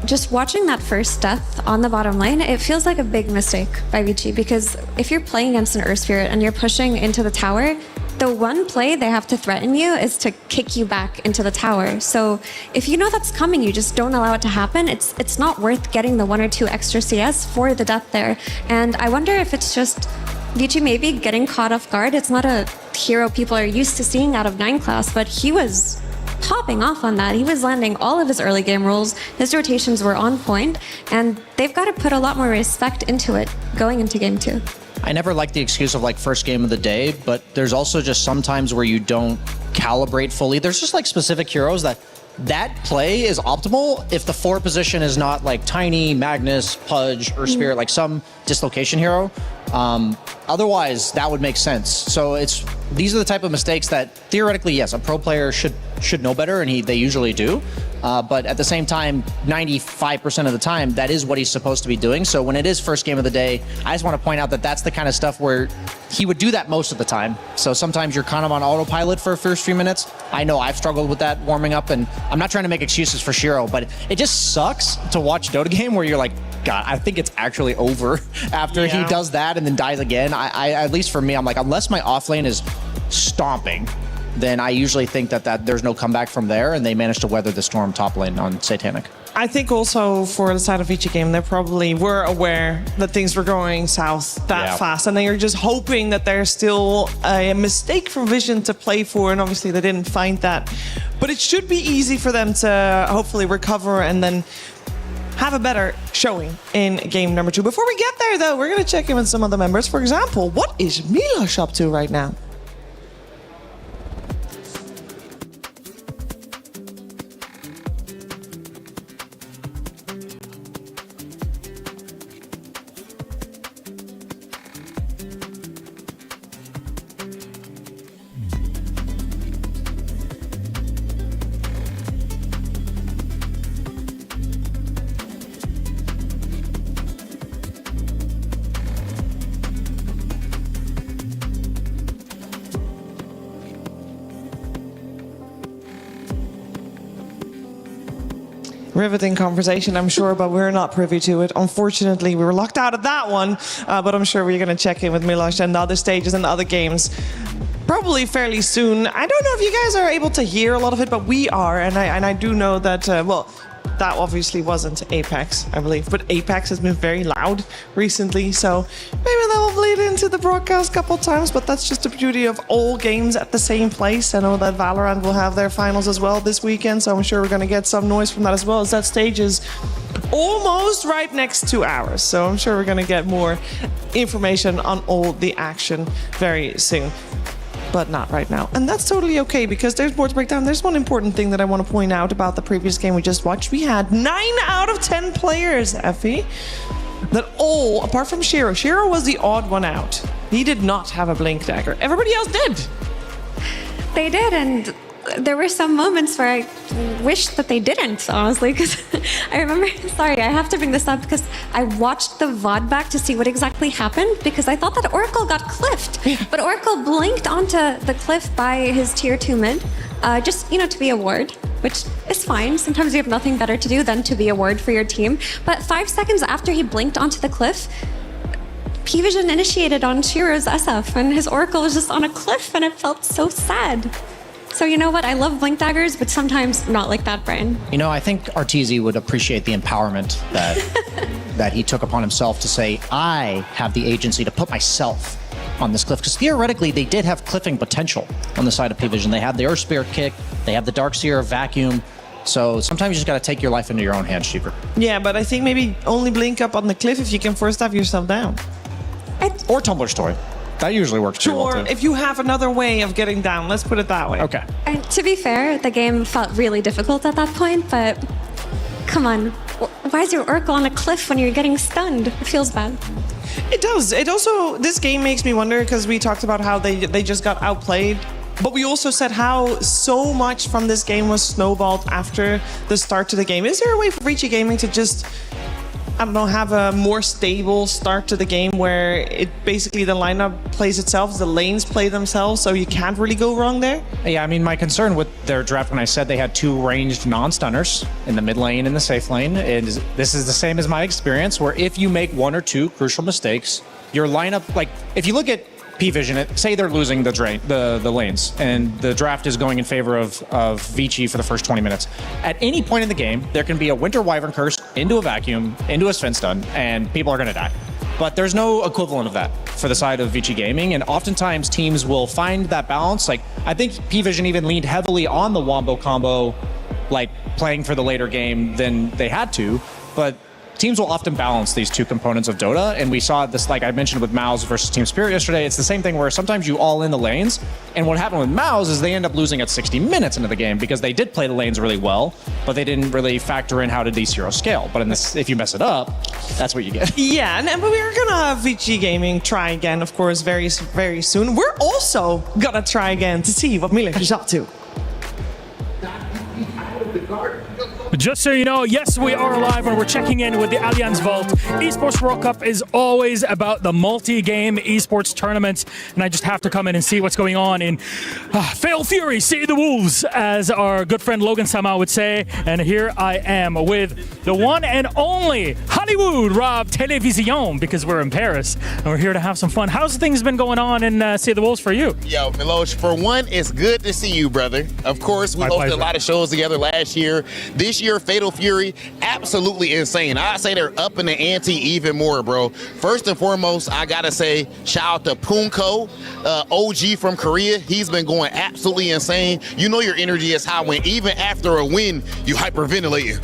just watching that first death on the bottom lane, it feels like a big mistake by Vici, because if you're playing against an Earth Spirit and you're pushing into the tower, the one play they have to threaten you is to kick you back into the tower. So if you know that's coming, you just don't allow it to happen. It's not worth getting the 1 or 2 extra CS for the death there. And I wonder if it's just Vici maybe getting caught off guard. It's not a hero people are used to seeing out of 9 class, but he was popping off on that. He was landing all of his early game rolls. His rotations were on point, and they've got to put a lot more respect into it going into game 2. I never like the excuse of like first game of the day, but there's also just sometimes where you don't calibrate fully. There's just like specific heroes that play is optimal if the 4 position is not like Tiny, Magnus, Pudge, or Spirit, like some dislocation hero. Otherwise, that would make sense. So these are the type of mistakes that theoretically, yes, a pro player should know better, and they usually do. But at the same time, 95% of the time, that is what he's supposed to be doing. So when it is first game of the day, I just want to point out that that's the kind of stuff where he would do that most of the time. So sometimes you're kind of on autopilot for the first few minutes. I know I've struggled with that warming up, and I'm not trying to make excuses for Shiro, but it just sucks to watch Dota game where you're like, God, I think it's actually over after he does that and then dies again. I at least for me, I'm like, unless my off lane is stomping, then I usually think that there's no comeback from there, and they managed to weather the storm top lane on Satanic. I think also for the side of Vici game, they probably were aware that things were going south that fast, and they are just hoping that there's still a mistake for Vision to play for, and obviously they didn't find that. But it should be easy for them to hopefully recover and then have a better showing in game number 2. Before we get there, though, we're going to check in with some other members. For example, what is Milosh up to right now? Riveting conversation, I'm sure, but we're not privy to it. Unfortunately, we were locked out of that one, but I'm sure we're going to check in with Milos and the other stages and the other games probably fairly soon. I don't know if you guys are able to hear a lot of it, but we are, and I do know that, well, that obviously wasn't Apex, I believe, but Apex has been very loud recently, so maybe that will bleed into the broadcast a couple times, but that's just the beauty of all games at the same place. I know that Valorant will have their finals as well this weekend, so I'm sure we're going to get some noise from that as well, as that stage is almost right next to ours, so I'm sure we're going to get more information on all the action very soon. But not right now. And that's totally okay, because there's more to break down. There's one important thing that I want to point out about the previous game we just watched. We had 9 out of 10 players, Effie, that all, apart from Shiro. Shiro was the odd one out. He did not have a blink dagger. Everybody else did. They did, and there were some moments where I wished that they didn't, honestly, because I remember, sorry, I have to bring this up because I watched the VOD back to see what exactly happened, because I thought that Oracle got cliffed, but Oracle blinked onto the cliff by his tier 2 mid, just, you know, to be a ward, which is fine. Sometimes you have nothing better to do than to be a ward for your team. But 5 seconds after he blinked onto the cliff, P-Vision initiated on Shiro's SF, and his Oracle was just on a cliff, and it felt so sad. So you know what? I love blink daggers, but sometimes not like that, Brian. You know, I think Arteezy would appreciate the empowerment that that he took upon himself to say, I have the agency to put myself on this cliff. Because theoretically, they did have cliffing potential on the side of P-Vision. They had the Earth Spirit kick, they have the Darkseer vacuum. So sometimes you just got to take your life into your own hands, Cheaper. Yeah, but I think maybe only blink up on the cliff if you can first have yourself down. Or Tumblr Story. That usually works pretty well, Sure, too. if you have another way of getting down, let's put it that way. Okay. And to be fair, the game felt really difficult at that point, but come on. Why is your Oracle on a cliff when you're getting stunned? It feels bad. It does. It also, this game makes me wonder, because we talked about how they just got outplayed, but we also said how so much from this game was snowballed after the start to the game. Is there a way for Vici Gaming to just, I don't know, have a more stable start to the game where it basically the lineup plays itself, the lanes play themselves, so you can't really go wrong there? Yeah, I mean, my concern with their draft when I said they had 2 ranged non-stunners in the mid lane and the safe lane is this is the same as my experience, where if you make 1 or 2 crucial mistakes, your lineup, like, if you look at P-Vision, say they're losing the lanes, and the draft is going in favor of Vici for the first 20 minutes. At any point in the game, there can be a Winter Wyvern Curse into a vacuum, into a Spin Stun, and people are going to die. But there's no equivalent of that for the side of Vici Gaming, and oftentimes teams will find that balance. Like, I think P-Vision even leaned heavily on the Wombo combo, like playing for the later game than they had to, but teams will often balance these 2 components of Dota, and we saw this, like I mentioned, with Mouse versus Team Spirit yesterday. It's the same thing where sometimes you all in the lanes, and what happened with Mouse is they end up losing at 60 minutes into the game because they did play the lanes really well, but they didn't really factor in how did these heroes scale. But in this, if you mess it up, that's what you get. Yeah, and we're gonna have Vici Gaming try again, of course, very, very soon. We're also gonna try again to see what Milos is up to. Just so you know, yes, we are live and we're checking in with the Allianz Vault. Esports World Cup is always about the multi-game esports tournaments, and I just have to come in and see what's going on in Fatal Fury, See the Wolves, as our good friend Logan Sama would say. And here I am with the one and only Hollywood Rob Television, because we're in Paris and we're here to have some fun. How's things been going on in See the Wolves for you? Yo, Milos, for one, it's good to see you, brother. Of course, we hosted a lot of shows together last year. This year, Fatal Fury, absolutely insane. I'd say they're up in the ante even more, bro. First and foremost, I gotta say, shout out to Punko, OG from Korea. He's been going absolutely insane. You know your energy is high when even after a win, you hyperventilating.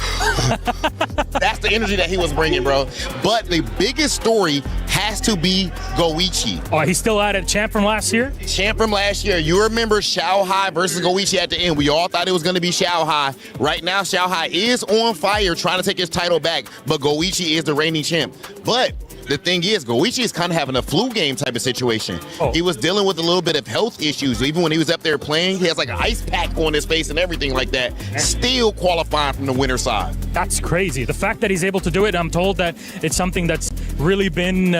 That's the energy that he was bringing, bro. But the biggest story has to be Goichi. Oh, he's still at it. Champ from last year? Champ from last year. You remember Xiaohai versus Goichi at the end. We all thought it was going to be Xiaohai. Right now, Xiaohai is on fire trying to take his title back, but Goichi is the reigning champ. But the thing is, Goichi is kind of having a flu game type of situation. He was dealing with a little bit of health issues. Even when he was up there playing, he has like an ice pack on his face and everything like that. Still qualifying from the winner side. That's crazy. The fact that he's able to do it, I'm told that it's something that's really been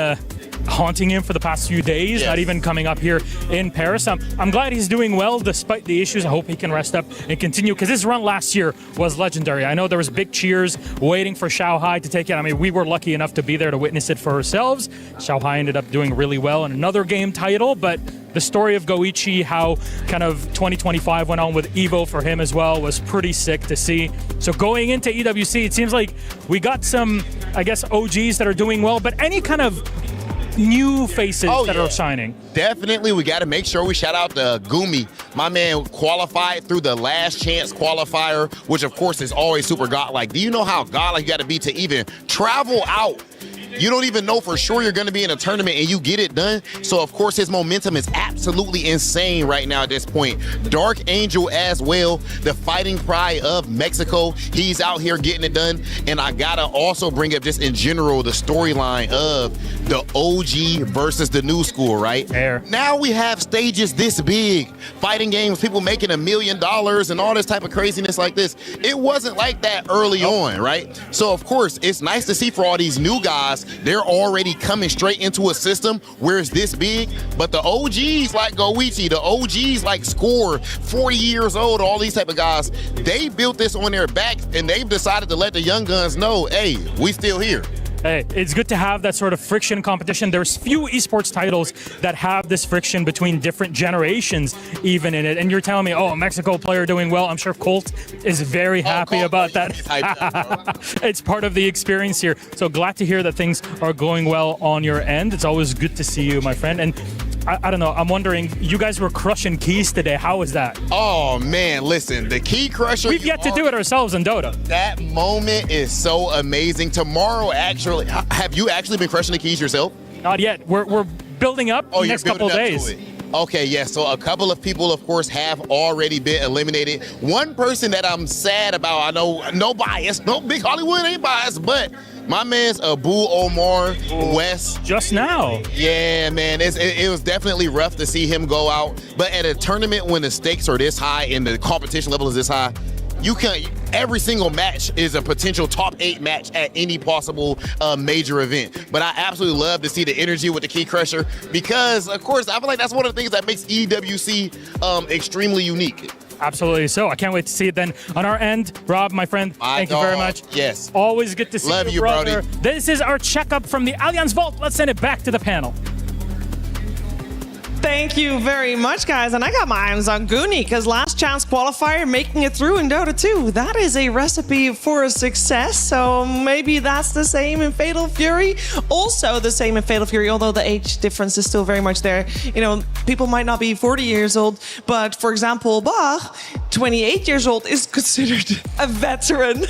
haunting him for the past few days, not even coming up here in Paris. I'm glad he's doing well despite the issues. I hope he can rest up and continue, because his run last year was legendary. I know there was big cheers waiting for Shanghai to take it. I mean, we were lucky enough to be there to witness it for ourselves. Shanghai ended up doing really well in another game title, but the story of Goichi, how kind of 2025 went on with Evo for him as well, was pretty sick to see. So going into EWC, it seems like we got some, I guess, OGs that are doing well, but any kind of new faces that are shining. Definitely, we got to make sure we shout out to Gumi. My man qualified through the last chance qualifier, which of course is always super godlike. Do you know how godlike you got to be to even travel out? You don't even know for sure you're going to be in a tournament and you get it done. So, of course, his momentum is absolutely insane right now at this point. Dark Angel as well, the fighting pride of Mexico. He's out here getting it done. And I got to also bring up just in general the storyline of the OG versus the new school, right? Now we have stages this big, fighting games, people making $1 million and all this type of craziness like this. It wasn't like that early on, right? So, of course, it's nice to see for all these new guys, they're already coming straight into a system where it's this big. But the OGs like Goichi, the OGs like Score, 40 years old, all these type of guys, they built this on their back and they've decided to let the young guns know, hey, we still here. Hey, it's good to have that sort of friction competition. There's few esports titles that have this friction between different generations even in it. And you're telling me, oh, a Mexico player doing well. I'm sure Colt is very happy about that. It's part of the experience here. So glad to hear that things are going well on your end. It's always good to see you, my friend. And I don't know, I'm wondering, you guys were crushing keys today. How was that? Oh, man, listen, the key crusher. We've yet to do it ourselves in Dota. That moment is so amazing. Tomorrow, actually, have you actually been crushing the keys yourself? Not yet. We're building up the next couple of days. Okay, yes. So a couple of people, of course, have already been eliminated. One person that I'm sad about, I know, no bias, no big Hollywood ain't biased, but my man's Abu Omar West. Just now. Yeah, man. It was definitely rough to see him go out. But at a tournament when the stakes are this high and the competition level is this high, every single match is a potential top 8 match at any possible major event. But I absolutely love to see the energy with the Key Crusher because, of course, I feel like that's one of the things that makes EWC extremely unique. Absolutely. So I can't wait to see it then on our end. Rob, my friend, thank you very much. Yes. Always good to see you, brother. Brody. This is our checkup from the Allianz Vault. Let's send it back to the panel. Thank you very much, guys. And I got my eyes on Goonie because last chance qualifier making it through in Dota 2. That is a recipe for success. So maybe that's the same in Fatal Fury. Also the same in Fatal Fury, although the age difference is still very much there. You know, people might not be 40 years old, but for example, Bach, 28 years old, is considered a veteran.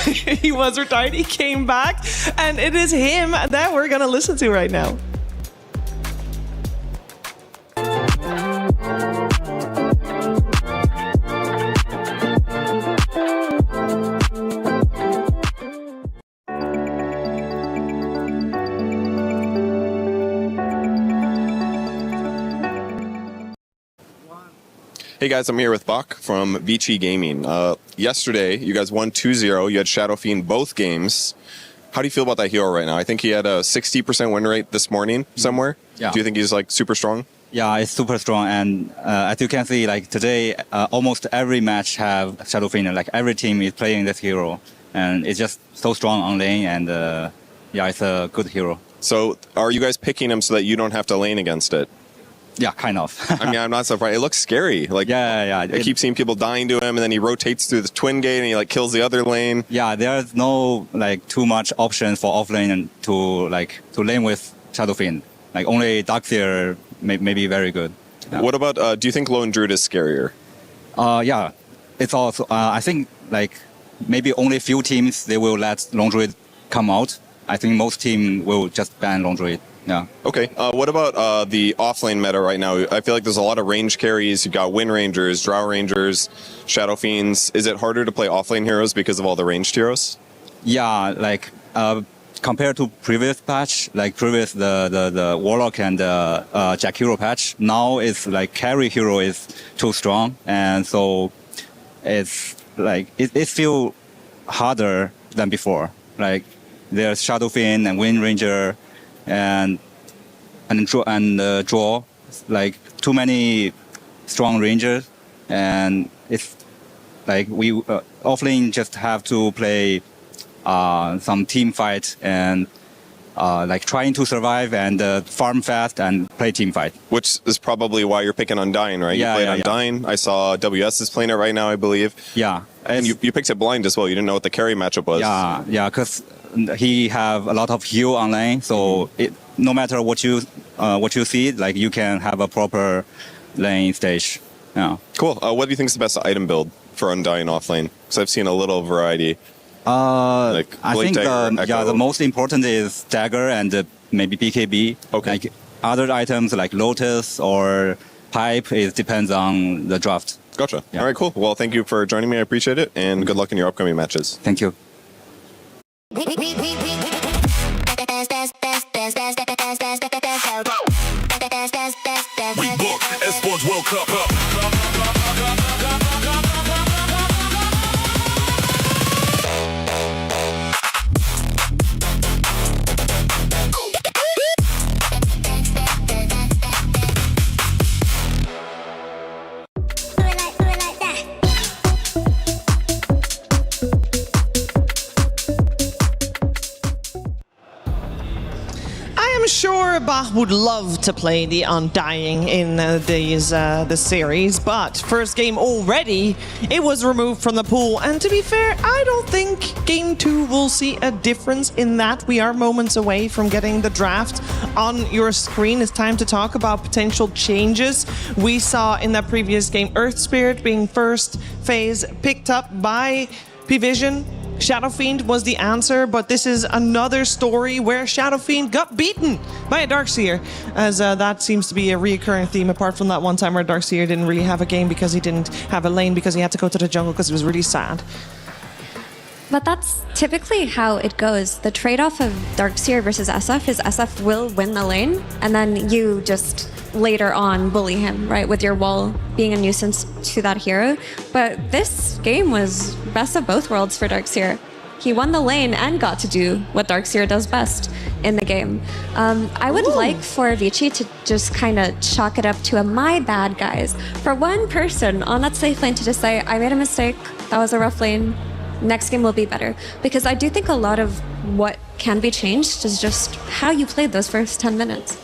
He was retired, he came back, and it is him that we're gonna listen to right now. Hey guys, I'm here with Bach from Vici Gaming. Yesterday, you guys won 2-0. You had Shadow Fiend both games. How do you feel about that hero right now? I think he had a 60% win rate this morning somewhere. Yeah. Do you think he's like super strong? Yeah, it's super strong. And as you can see, like today, almost every match have Shadow Fiend. Like every team is playing this hero. And it's just so strong on lane. And yeah, it's a good hero. So are you guys picking him so that you don't have to lane against it? Yeah, kind of. I mean, I'm not surprised. It looks scary. Like, yeah. I keep seeing people dying to him, and then he rotates through the twin gate, and he like kills the other lane. Yeah, there's no like too much options for offlane to lane with Shadow Fiend. Like only Darkseer may be very good. Yeah. What about? Do you think Lone Druid is scarier? Yeah, it's also. I think like maybe only few teams they will let Lone Druid come out. I think most teams will just ban Lone Druid. Yeah. Okay. What about the offlane meta right now? I feel like there's a lot of range carries. You've got Wind Rangers, Drow Rangers, Shadow Fiends. Is it harder to play offlane heroes because of all the ranged heroes? Yeah, like compared to previous patch, like previous the Warlock and Jack Hero patch, now it's like carry hero is too strong, and so it's like it feels harder than before. Like there's Shadow Fiend and Wind Ranger. And draw like too many strong rangers, and it's like we offlane just have to play some team fight and like trying to survive and farm fast and play team fight. Which is probably why you're picking Undying, right? Yeah, you played yeah, Undying. I saw WS is playing it right now, I believe. Yeah. And you picked it blind as well. You didn't know what the carry matchup was. Yeah, because he have a lot of heal online, so no matter what you see, like you can have a proper lane stage. Yeah. Cool. What do you think is the best item build for Undying offlane? Because I've seen a little variety. I think Dagger, the most important is dagger and maybe BKB. Okay. Like other items like Lotus or Pipe, it depends on the draft. Gotcha. Yeah. All right, cool. Well, thank you for joining me. I appreciate it, and good luck in your upcoming matches. Thank you. We book Esports World Cup. I'm sure Bach would love to play the Undying in this series, but first game already, it was removed from the pool. And to be fair, I don't think Game 2 will see a difference in that. We are moments away from getting the draft on your screen. It's time to talk about potential changes. We saw in that previous game Earth Spirit being first phase picked up by P-Vision. Shadow Fiend was the answer, but this is another story where Shadow Fiend got beaten by a Darkseer, as that seems to be a reoccurring theme, apart from that one time where Darkseer didn't really have a game because he didn't have a lane because he had to go to the jungle because he was really sad. But that's typically how it goes. The trade-off of Darkseer versus SF is SF will win the lane, and then you just later on bully him, right, with your wall being a nuisance to that hero. But this game was best of both worlds for Darkseer. He won the lane and got to do what Darkseer does best in the game. I would like for Vici to just kind of chalk it up to a my bad, guys. For one person on that safe lane to just say, I made a mistake, that was a rough lane, next game will be better. Because I do think a lot of what can be changed is just how you played those first 10 minutes.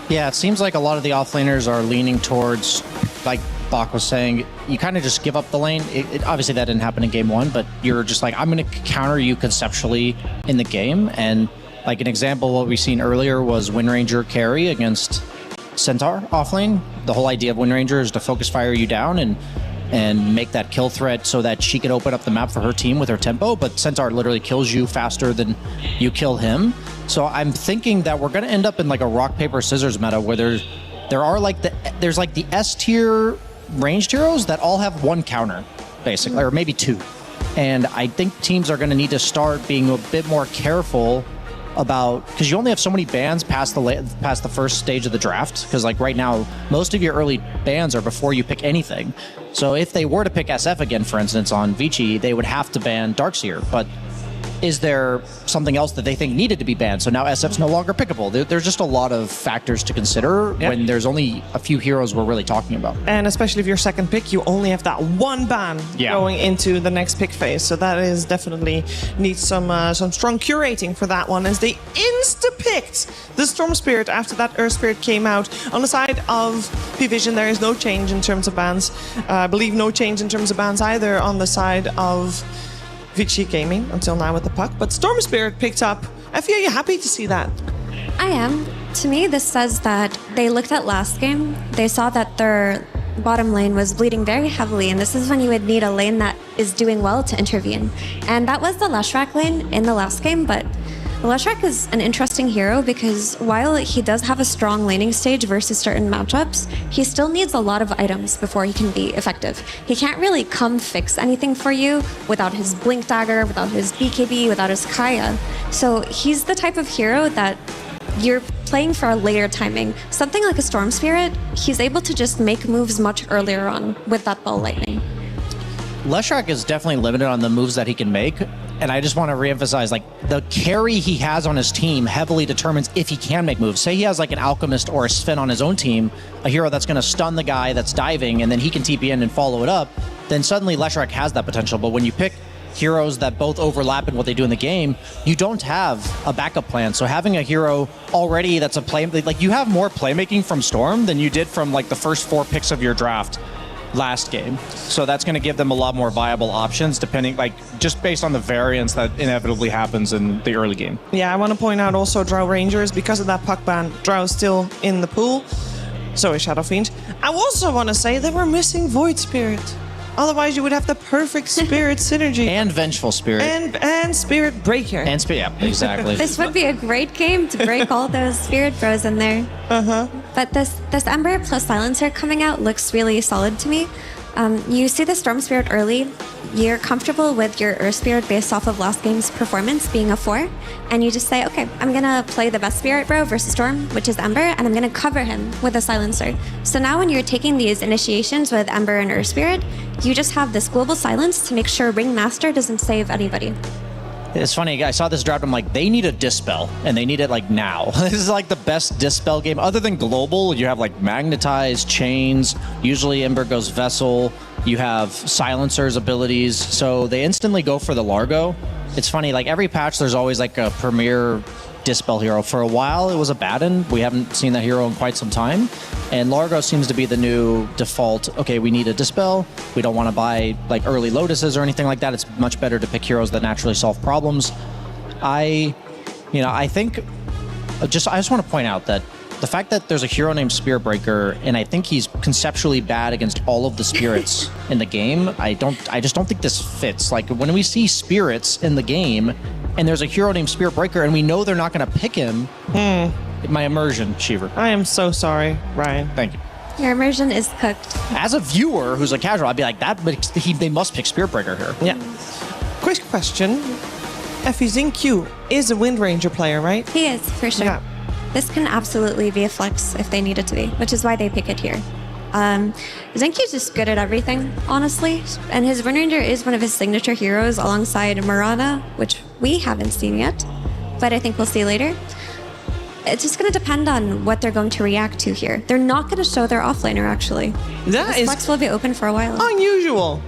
Yeah, it seems like a lot of the offlaners are leaning towards, like Bach was saying, you kind of just give up the lane. Obviously, that didn't happen in game one, but you're just like, I'm going to counter you conceptually in the game. And like an example, what we've seen earlier was Windranger carry against Centaur offlane. The whole idea of Windranger is to focus fire you down and make that kill threat so that she can open up the map for her team with her tempo, but Centaur literally kills you faster than you kill him. So I'm thinking that we're going to end up in like a rock, paper, scissors meta where there's like the S tier ranged heroes that all have one counter, basically, or maybe two. And I think teams are going to need to start being a bit more careful about, because you only have so many bans past the first stage of the draft, because like right now most of your early bans are before you pick anything. So if they were to pick SF again, for instance, on Vici, they would have to ban Darkseer, but is there something else that they think needed to be banned? So now SF's no longer pickable. There's just a lot of factors to consider when there's only a few heroes we're really talking about. And especially if you're second pick, you only have that one ban going into the next pick phase. So that is definitely needs some strong curating for that one, as they insta-picked the Storm Spirit after that Earth Spirit came out. On the side of P-Vision, there is no change in terms of bans. I believe no change in terms of bans either on the side of Vici Gaming until now with the puck, but Storm Spirit picked up. Effie, are you happy to see that? I am. To me, this says that they looked at last game, they saw that their bottom lane was bleeding very heavily, and this is when you would need a lane that is doing well to intervene. And that was the Leshrac lane in the last game, but Leshrac is an interesting hero because while he does have a strong laning stage versus certain matchups, he still needs a lot of items before he can be effective. He can't really come fix anything for you without his Blink Dagger, without his BKB, without his Kaya. So he's the type of hero that you're playing for a later timing. Something like a Storm Spirit, he's able to just make moves much earlier on with that ball lightning. Leshrac is definitely limited on the moves that he can make. and I just want to reemphasize, like, the carry he has on his team heavily determines if he can make moves. Say he has like an Alchemist or a Sven on his own team, a hero that's going to stun the guy that's diving, and then he can TP in and follow it up, then suddenly Leshrac has that potential. But when you pick heroes that both overlap in what they do in the game, you don't have a backup plan. So having a hero already that's a play, like, you have more playmaking from Storm than you did from like the first 4 picks of your draft last game. So that's going to give them a lot more viable options, depending, like, just based on the variance that inevitably happens in the early game. Yeah, I want to point out also Drow Rangers, because of that puck ban, Drow's still in the pool. So is Shadow Fiend. I also want to say that we're missing Void Spirit. Otherwise, you would have the perfect Spirit synergy. And Vengeful Spirit. And Spirit Breaker. And yeah, exactly. This would be a great game to break all those Spirit Bros in there. But this Ember plus Silencer coming out looks really solid to me. You see the Storm Spirit early. You're comfortable with your Earth Spirit based off of last game's performance being a 4, and you just say, okay, I'm gonna play the best Spirit Bro versus Storm, which is Ember, and I'm gonna cover him with a Silencer. So now when you're taking these initiations with Ember and Earth Spirit, you just have this global silence to make sure Ringmaster doesn't save anybody. It's funny, I saw this draft, I'm like, they need a Dispel, and they need it like now. This is like the best Dispel game. Other than Global, you have like Magnetize, Chains, usually Ember goes Vessel, you have Silencer's abilities, so they instantly go for the Largo. It's funny, like every patch there's always like a premier Dispel hero. For a while it was a Baden, we haven't seen that hero in quite some time, and Largo seems to be the new default. Okay, we need a Dispel, we don't want to buy like early Lotuses or anything like that. It's much better to pick heroes that naturally solve problems. I think I just want to point out that the fact that there's a hero named Spirit Breaker, and I think he's conceptually bad against all of the spirits in the game, I just don't think this fits. Like, when we see spirits in the game and there's a hero named Spirit Breaker and we know they're not going to pick him, my immersion, Shiver. I am so sorry, Ryan. Thank you. Your immersion is cooked. As a viewer who's a casual, I'd be like, they must pick Spirit Breaker here. Yeah. Quick question. FEZinQ is a Wind Ranger player, right? He is, for sure. Yeah. This can absolutely be a flex if they need it to be, which is why they pick it here. Zenky's just good at everything, honestly, and his Wind Ranger is one of his signature heroes alongside Marana, which we haven't seen yet, but I think we'll see later. It's just going to depend on what they're going to react to here. They're not going to show their offlaner, actually. This flex will be open for a while. Unusual.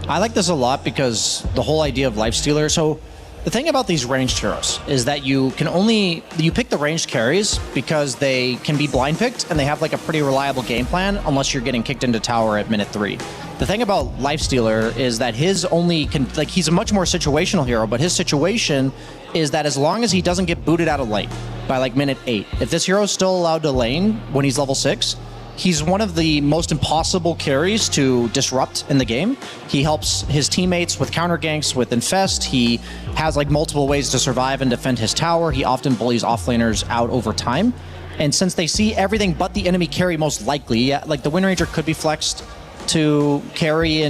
I like this a lot because the whole idea of Lifestealer, so the thing about these ranged heroes is that you pick the ranged carries because they can be blind picked and they have like a pretty reliable game plan unless you're getting kicked into tower at minute 3. The thing about Lifestealer is that he's a much more situational hero, but his situation is that as long as he doesn't get booted out of lane by like minute 8, if this hero is still allowed to lane when he's level 6, he's one of the most impossible carries to disrupt in the game. He helps his teammates with counter ganks, with Infest. He has like multiple ways to survive and defend his tower. He often bullies offlaners out over time. And since they see everything but the enemy carry most likely, like the Wind Ranger could be flexed to carry,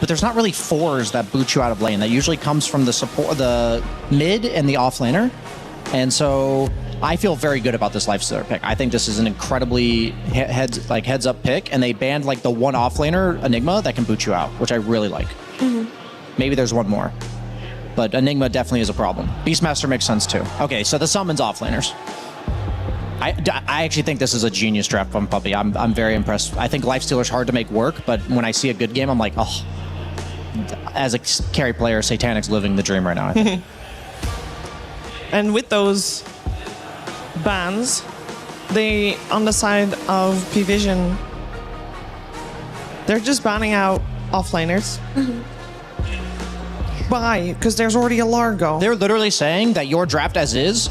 but there's not really 4s that boot you out of lane. That usually comes from the support, the mid and the offlaner. And so I feel very good about this Lifestealer pick. I think this is an incredibly heads up pick, and they banned like the one offlaner Enigma that can boot you out, which I really like. Maybe there's one more, but Enigma definitely is a problem. Beastmaster makes sense too. Okay, so the summons offlaners. I actually think this is a genius draft from Puppy. I'm very impressed. I think Lifestealer's hard to make work, but when I see a good game, I'm like, oh. As a carry player, Satanic's living the dream right now, I think. And with those bans, they, on the side of P-Vision, they're just banning out offlaners. Why? Because there's already a Largo. They're literally saying that your draft as is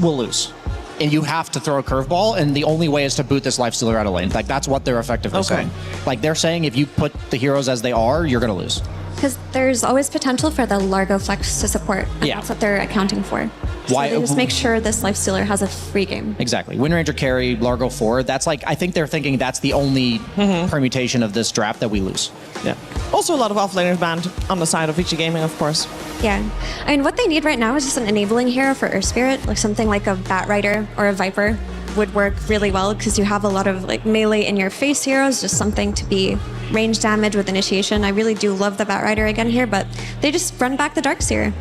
will lose. And you have to throw a curveball, and the only way is to boot this Lifestealer out of lane. Like, that's what they're effectively saying. Like, they're saying if you put the heroes as they are, you're going to lose. Because there's always potential for the Largo flex to support, and that's what they're accounting for. So Why? they just make sure this Lifestealer has a free game. Exactly. Wind Ranger carry, Largo 4. That's like, I think they're thinking that's the only permutation of this draft that we lose. Yeah. Also a lot of offlaners banned on the side of VG Gaming, of course. Yeah. I mean, what they need right now is just an enabling hero for Earth Spirit, like something like a Bat Rider or a Viper would work really well because you have a lot of like melee in your face heroes, just something to be range damage with initiation. I really do love the Batrider again here, but they just run back the Darkseer.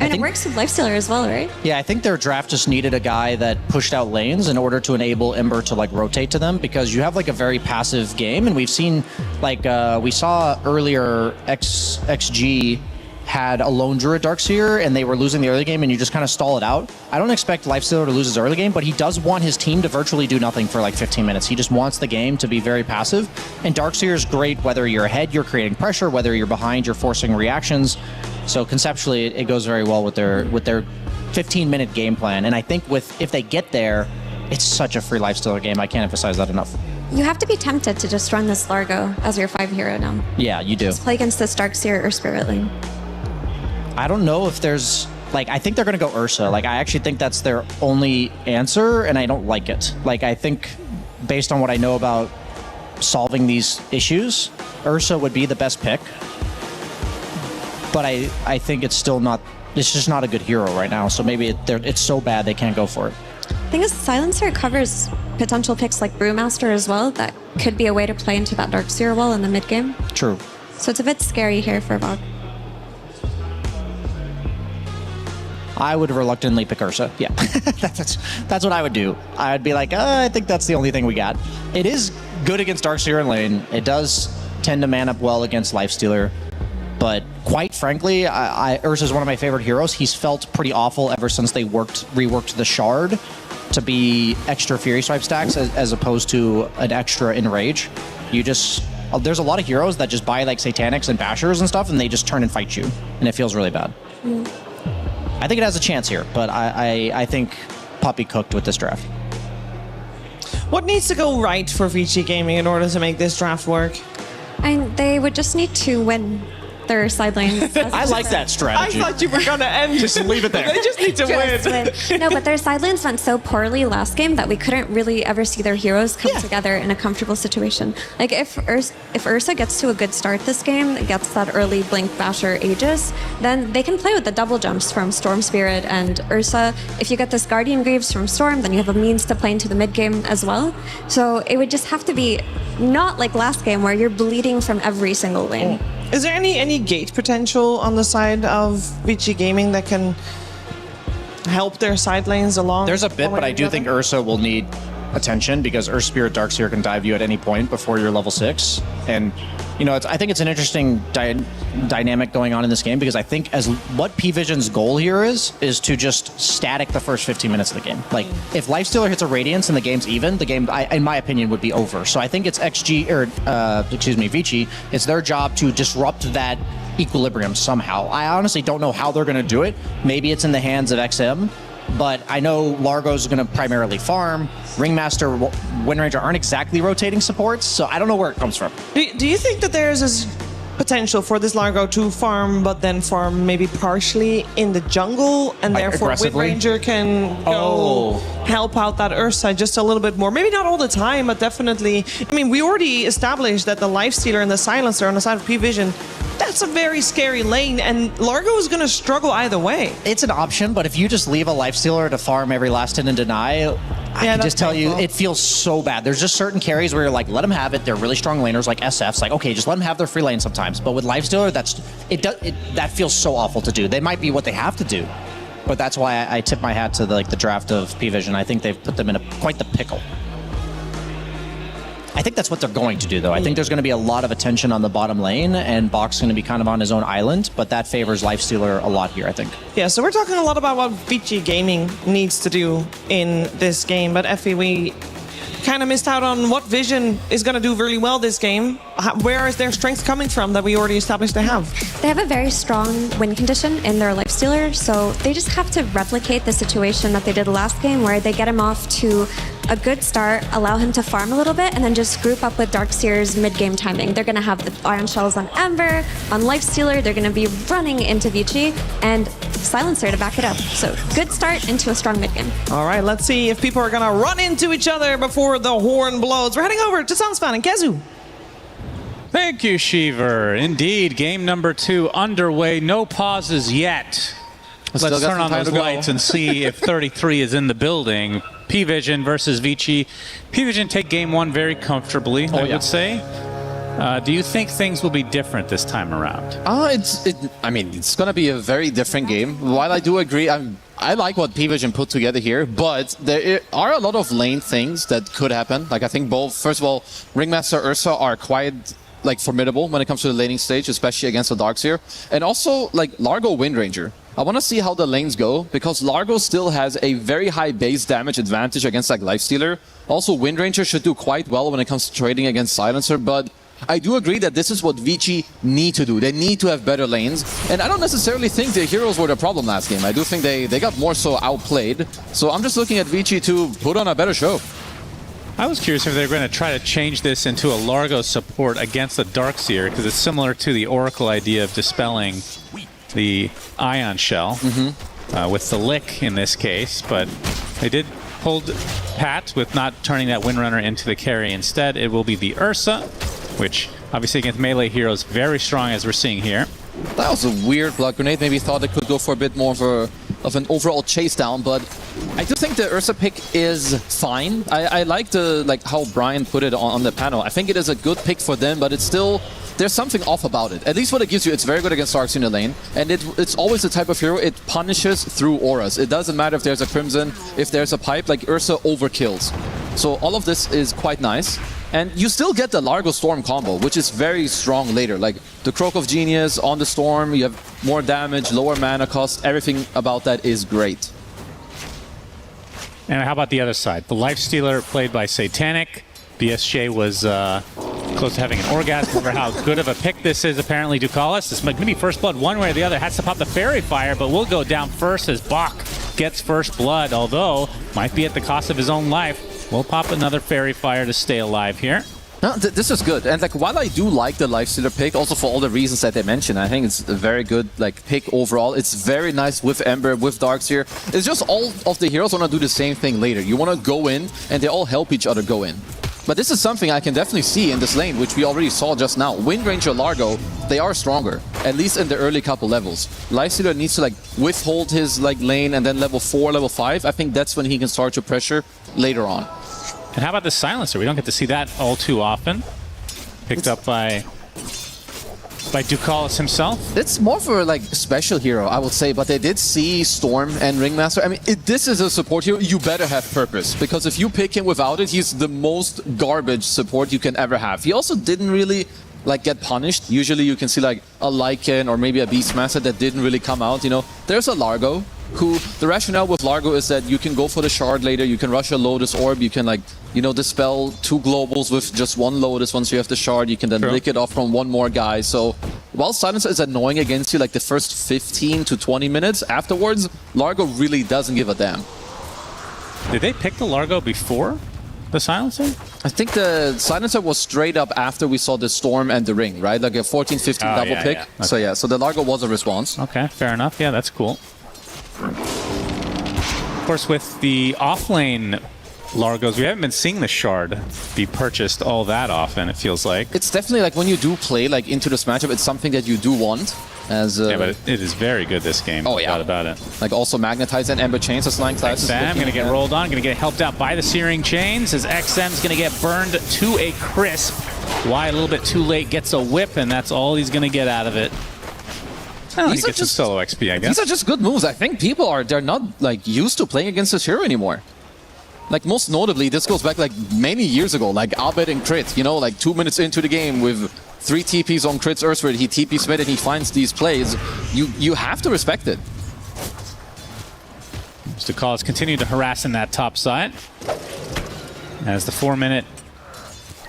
And it works with Lifestealer as well, right? Yeah, I think their draft just needed a guy that pushed out lanes in order to enable Ember to like rotate to them, because you have like a very passive game, and we've seen like we saw earlier XG had a lone Druid Darkseer and they were losing the early game, and you just kind of stall it out. I don't expect Lifestealer to lose his early game, but he does want his team to virtually do nothing for like 15 minutes. He just wants the game to be very passive, and Darkseer is great whether you're ahead, you're creating pressure, whether you're behind, you're forcing reactions. So conceptually, it goes very well with their 15-minute game plan. And I think if they get there, it's such a free Lifestealer game. I can't emphasize that enough. You have to be tempted to just run this Largo as your 5 hero now. Yeah, you do. Just play against this Darkseer or Spirit Lane. I don't know if there's like, I think they're going to go Ursa. Like, I actually think that's their only answer, and I don't like it. Like, I think based on what I know about solving these issues, Ursa would be the best pick. But I think it's still not, it's just not a good hero right now. So maybe it's so bad they can't go for it. The thing is, Silencer covers potential picks like Brewmaster as well. That could be a way to play into that Darkseer wall in the mid game. True. So it's a bit scary here for Vogue. I would reluctantly pick Ursa. Yeah, that's what I would do. I would be like, I think that's the only thing we got. It is good against Darkseer in lane. It does tend to man up well against Lifestealer. But quite frankly, Ursa is one of my favorite heroes. He's felt pretty awful ever since they reworked the Shard to be extra Fury Swipe stacks as opposed to an extra Enrage. There's a lot of heroes that just buy like Satanics and Bashers and stuff, and they just turn and fight you, and it feels really bad. I think it has a chance here, but I think Puppy cooked with this draft. What needs to go right for VG Gaming in order to make this draft work? They would just need to win their side lanes. I like that strategy. I thought you were going to end. Just leave it there. They just need to win. No, but their side lanes went so poorly last game that we couldn't really ever see their heroes come together in a comfortable situation. Like if Ursa gets to a good start this game, gets that early Blink Basher Aegis, then they can play with the double jumps from Storm Spirit and Ursa. If you get this Guardian Greaves from Storm, then you have a means to play into the mid game as well. So it would just have to be not like last game where you're bleeding from every single lane. Is there any gate potential on the side of VG Gaming that can help their side lanes along? There's a bit, but I do think Ursa will need attention because Earth Spirit Darkseer can dive you at any point before you're level 6. And, you know, I think it's an interesting dynamic going on in this game because I think what P-Vision's goal here is to just static the first 15 minutes of the game. Like, if Lifestealer hits a Radiance and the game's even, the game, in my opinion, would be over. So I think it's Vici, it's their job to disrupt that equilibrium somehow. I honestly don't know how they're going to do it. Maybe it's in the hands of XM. But I know Largo's going to primarily farm. Ringmaster, Windranger aren't exactly rotating supports, so I don't know where it comes from. Do you think that there's this potential for this Largo to farm, but then farm maybe partially in the jungle, and therefore Windranger can go help out that Ursa just a little bit more? Maybe not all the time, but definitely. I mean, we already established that the Lifestealer and the Silencer on the side of P-Vision, that's a very scary lane, and Largo is going to struggle either way. It's an option, but if you just leave a Lifestealer to farm every last hit and deny, I can just tell you, it feels so bad. There's just certain carries where you're like, let them have it. They're really strong laners, like SFs. Like, okay, just let them have their free lane sometimes. But with Lifestealer, that feels so awful to do. They might be what they have to do, but that's why I tip my hat to the draft of P-Vision. I think they've put them in quite the pickle. I think that's what they're going to do, though. I think there's going to be a lot of attention on the bottom lane, and Bok's going to be kind of on his own island, but that favors Lifestealer a lot here, I think. Yeah, so we're talking a lot about what VG Gaming needs to do in this game, but Effie, we kind of missed out on what Vision is going to do really well this game. Where is their strength coming from that we already established they have? They have a very strong win condition in their Lifestealer, so they just have to replicate the situation that they did last game where they get him off to a good start, allow him to farm a little bit, and then just group up with Darkseer's mid-game timing. They're going to have the Iron Shells on Ember, on Lifestealer, they're going to be running into Vici, and Silencer to back it up. So good start into a strong mid-game. All right, let's see if people are going to run into each other before the horn blows. We're heading over to Sunspan and Kezu. Thank you, Shiver. Indeed, game number 2 underway. No pauses yet. Let's turn on those lights and see if 33 is in the building. P-Vision versus Vici. P-Vision take game one very comfortably, I would say. Do you think things will be different this time around? I mean, it's going to be a very different game. While I do agree, I like what P-Vision put together here, but there are a lot of lane things that could happen. Like, I think both, first of all, Ringmaster Ursa are quite formidable when it comes to the laning stage, especially against the Darkseer. And also, Largo Windranger. I want to see how the lanes go, because Largo still has a very high base damage advantage against Lifestealer. Also, Windranger should do quite well when it comes to trading against Silencer, but I do agree that this is what Vici need to do. They need to have better lanes, and I don't necessarily think the heroes were the problem last game. I do think they got more so outplayed. So I'm just looking at Vici to put on a better show. I was curious if they're going to try to change this into a Largo support against the Darkseer, because it's similar to the Oracle idea of dispelling the Ion Shell with the Lick in this case, but they did hold pat with not turning that Windrunner into the carry. Instead, it will be the Ursa, which obviously against melee heroes, very strong as we're seeing here. That was a weird blood grenade. Maybe thought it could go for a bit more of an overall chase down, but I do think the Ursa pick is fine. I like how Brian put it on the panel. I think it is a good pick for them, but it's still, there's something off about it. At least what it gives you, it's very good against Darks in the lane, and it's always the type of hero, it punishes through auras. It doesn't matter if there's a Crimson, if there's a pipe, Ursa overkills. So all of this is quite nice. And you still get the Largo Storm combo, which is very strong later. The Croak of Genius on the Storm, you have more damage, lower mana cost, everything about that is great. And how about the other side? The Lifestealer played by Satanic. BSJ was close to having an orgasm over how good of a pick this is, apparently, Ducalis. This might be first blood one way or the other. Has to pop the Fairy Fire, but will go down first as Bach gets first blood, although might be at the cost of his own life. We'll pop another Fairy Fire to stay alive here. No, this is good. And while I do like the Lifestealer pick, also for all the reasons that they mentioned, I think it's a very good pick overall. It's very nice with Ember, with Darkseer. It's just all of the heroes want to do the same thing later. You want to go in, and they all help each other go in. But this is something I can definitely see in this lane, which we already saw just now. Windranger, Largo, they are stronger, at least in the early couple levels. Lifestealer needs to withhold his lane, and then level 4, level 5. I think that's when he can start to pressure later on. And how about the Silencer? We don't get to see that all too often. Picked up by Ducalis himself. It's more for a special hero, I would say, but they did see Storm and Ringmaster. I mean, this is a support hero. You better have purpose, because if you pick him without it, he's the most garbage support you can ever have. He also didn't really get punished. Usually you can see a Lycan or maybe a Beastmaster that didn't really come out. There's a Largo, who the rationale with Largo is that you can go for the shard later, you can rush a Lotus Orb, you can dispel 2 globals with just 1 Lotus. Once you have the shard, you can then lick it off from 1 more guy. So while Silencer is annoying against you the first 15 to 20 minutes, afterwards, Largo really doesn't give a damn. Did they pick the Largo before the Silencer? I think the Silencer was straight up after we saw the Storm and the Ring, right? A 14-15 double pick. Yeah. Okay. So the Largo was a response. Okay, fair enough. Yeah, that's cool. Of course, with the offlane Largos, we haven't been seeing the shard be purchased all that often, it feels like. It's definitely when you do play into this matchup, it's something that you do want. Yeah, but it is very good this game. Oh, yeah. No doubt about it. Also Magnetize and Ember Chains as line classes. XM going to get rolled on, going to get helped out by the Searing Chains as XM's going to get burned to a crisp. Y a little bit too late, gets a whip, and that's all he's going to get out of it. He gets some solo XP, I guess. These are just good moves. I think people they're not used to playing against this hero anymore. Most notably, this goes back many years ago, Abed and Crit, 2 minutes into the game with 3 TPs on Crit's Earthward, he TPs mid and he finds these plays. You have to respect it. Ducalis continue to harass in that top side as the 4-minute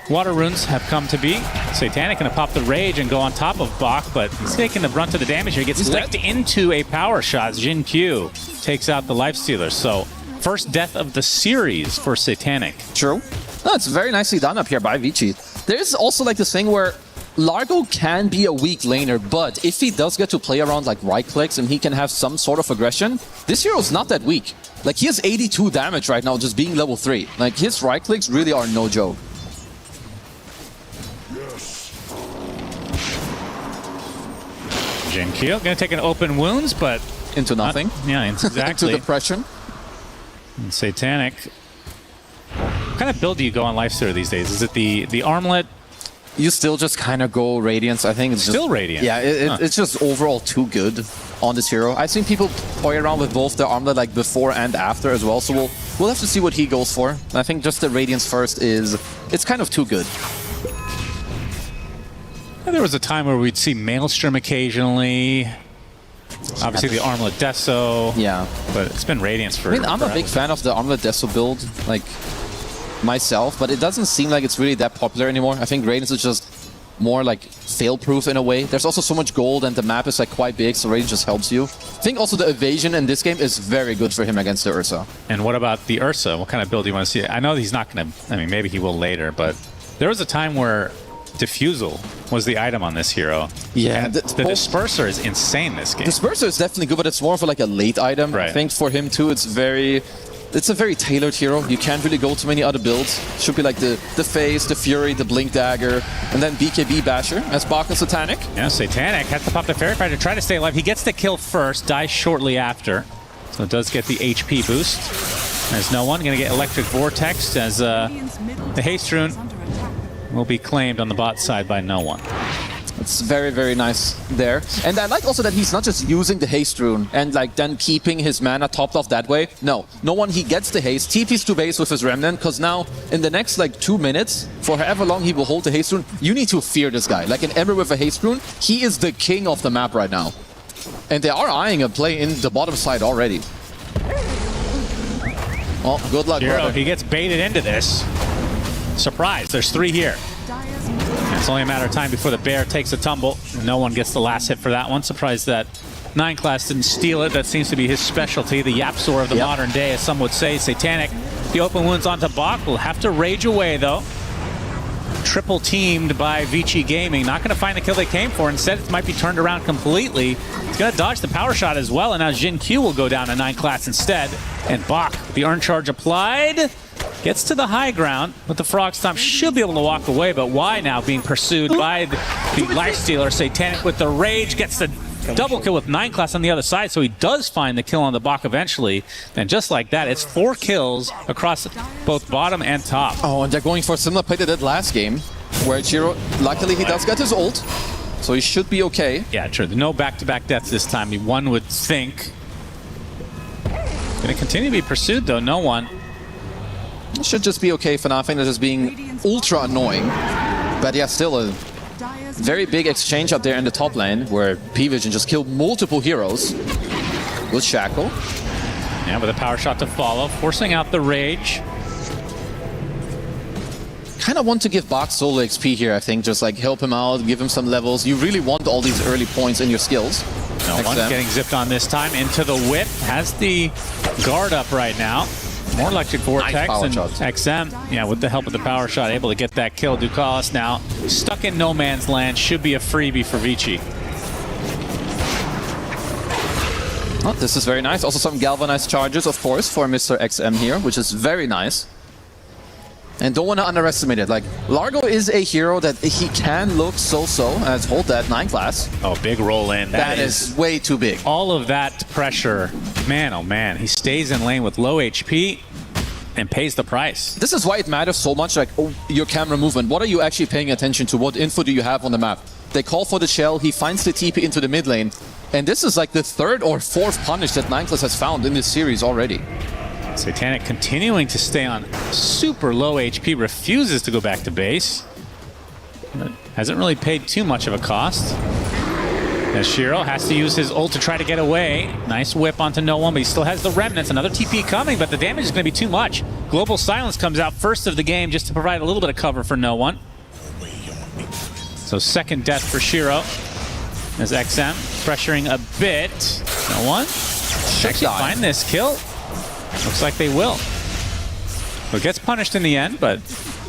Water Runes have come to be. Satanic going to pop the Rage and go on top of Bach, but he's taking the brunt of the damage here. He gets licked into a power shot. Jin Q takes out the Lifestealer. So, first death of the series for Satanic. True. No, it's very nicely done up here by Vici. There's also this thing where Largo can be a weak laner, but if he does get to play around right clicks and he can have some sort of aggression, this hero's not that weak. He has 82 damage right now just being level 3. His right clicks really are no joke. Jin Keel going to take an open wounds, but into nothing. Yeah, exactly. Into depression. And Satanic What kind of build do you go on Lifestealer these days? Is it the armlet? You still just kind of go Radiance. I think it's still Radiant. Yeah, it's just overall too good on this hero. I've seen people toy around with both the armlet like before and after as well. So we'll have to see what he goes for. I think just the Radiance first it's kind of too good. There was a time where we'd see Maelstrom occasionally. Obviously the Armlet Deso. Yeah. But it's been Radiance for... I mean, I'm a big fan of the Armlet Deso build, like, myself, but it doesn't seem like it's really that popular anymore. I think Radiance is just more, like, fail-proof in a way. There's also so much gold, and the map is, like, quite big, so Radiance just helps you. I think also the evasion in this game is very good for him against the Ursa. And what about the Ursa? What kind of build do you want to see? I know he's not going to... I mean, maybe he will later, but there was a time where Diffusal was the item on this hero. Yeah. The Disperser is insane this game. Disperser is definitely good, but it's more for like a late item. Right. I think for him too, it's a very tailored hero. You can't really go to many other builds. Should be like the Phase, the Fury, the Blink Dagger, and then BKB Basher as Bach and Satanic. Yeah, Satanic has to pop the Fairy Fighter to try to stay alive. He gets the kill first, dies shortly after. So it does get the HP boost. There's no one going to get Electric Vortex as the Haste Rune will be claimed on the bot side by no one. It's very, very nice there. And I like also that he's not just using the Haste Rune and like then keeping his mana topped off that way. No one, he gets the Haste, TPs to base with his Remnant, because now in the next like 2 minutes, for however long he will hold the Haste Rune, you need to fear this guy. Like an Ember with a Haste Rune, he is the king of the map right now. And they are eyeing a play in the bottom side already. Oh, good luck, Hero, brother. he gets baited into this. Surprise, there's 3 here. It's only a matter of time before the bear takes a tumble. No one gets the last hit for that one. Surprised that 9 class didn't steal it. That seems to be his specialty, the Yapsor of the modern day, as some would say. Satanic, the open wounds onto Bach. Will have to rage away, though. Triple teamed by Vici Gaming. Not going to find the kill they came for. Instead, it might be turned around completely. He's going to dodge the power shot as well. And now Jin Q will go down to 9 class instead. And Bach, the Urn Charge applied. Gets to the high ground, but the Frog Stomp should be able to walk away. But why now being pursued by the Lifestealer? Satanic with the Rage gets the double kill with 9 class on the other side, so he does find the kill on the Bach eventually. And just like that, it's 4 kills across both bottom and top. Oh, and they're going for a similar play they did last game, where Chiro, luckily he does get his ult, so he should be okay. Yeah, true. No back-to-back deaths this time, one would think. Going to continue to be pursued, though. No one. Should just be okay for nothing. They're just being ultra annoying. But yeah, still a very big exchange up there in the top lane where P-Vision just killed multiple heroes with Shackle. Yeah, with a power shot to follow, forcing out the Rage. Kind of want to give Bach solo XP here, I think. Just like help him out, give him some levels. You really want all these early points in your skills. No one getting zipped on this time. Into the whip. Has the guard up right now. More Electric Vortex nice and XM, yeah, with the help of the power shot, able to get that kill. Ducalis now stuck in no man's land. Should be a freebie for Vici. Oh, this is very nice. Also some galvanized charges, of course, for Mr. XM here, which is very nice. And don't want to underestimate it. Like, Largo is a hero that he can look so-so, as hold that 9 class. Oh, big roll in. That is way too big. All of that pressure, man, oh man. He stays in lane with low HP and pays the price. This is why it matters so much, like, your camera movement. What are you actually paying attention to? What info do you have on the map? They call for the shell, he finds the TP into the mid lane. And this is like the 3rd or 4th punish that 9 class has found in this series already. Satanic continuing to stay on super low HP, refuses to go back to base. But hasn't really paid too much of a cost. As Shiro has to use his ult to try to get away. Nice whip onto no one, but he still has the remnants. Another TP coming, but the damage is going to be too much. Global Silence comes out first of the game just to provide a little bit of cover for no one. So 2nd death for Shiro. As XM pressuring a bit. No one. Actually find this kill. Looks like they will. So it gets punished in the end, but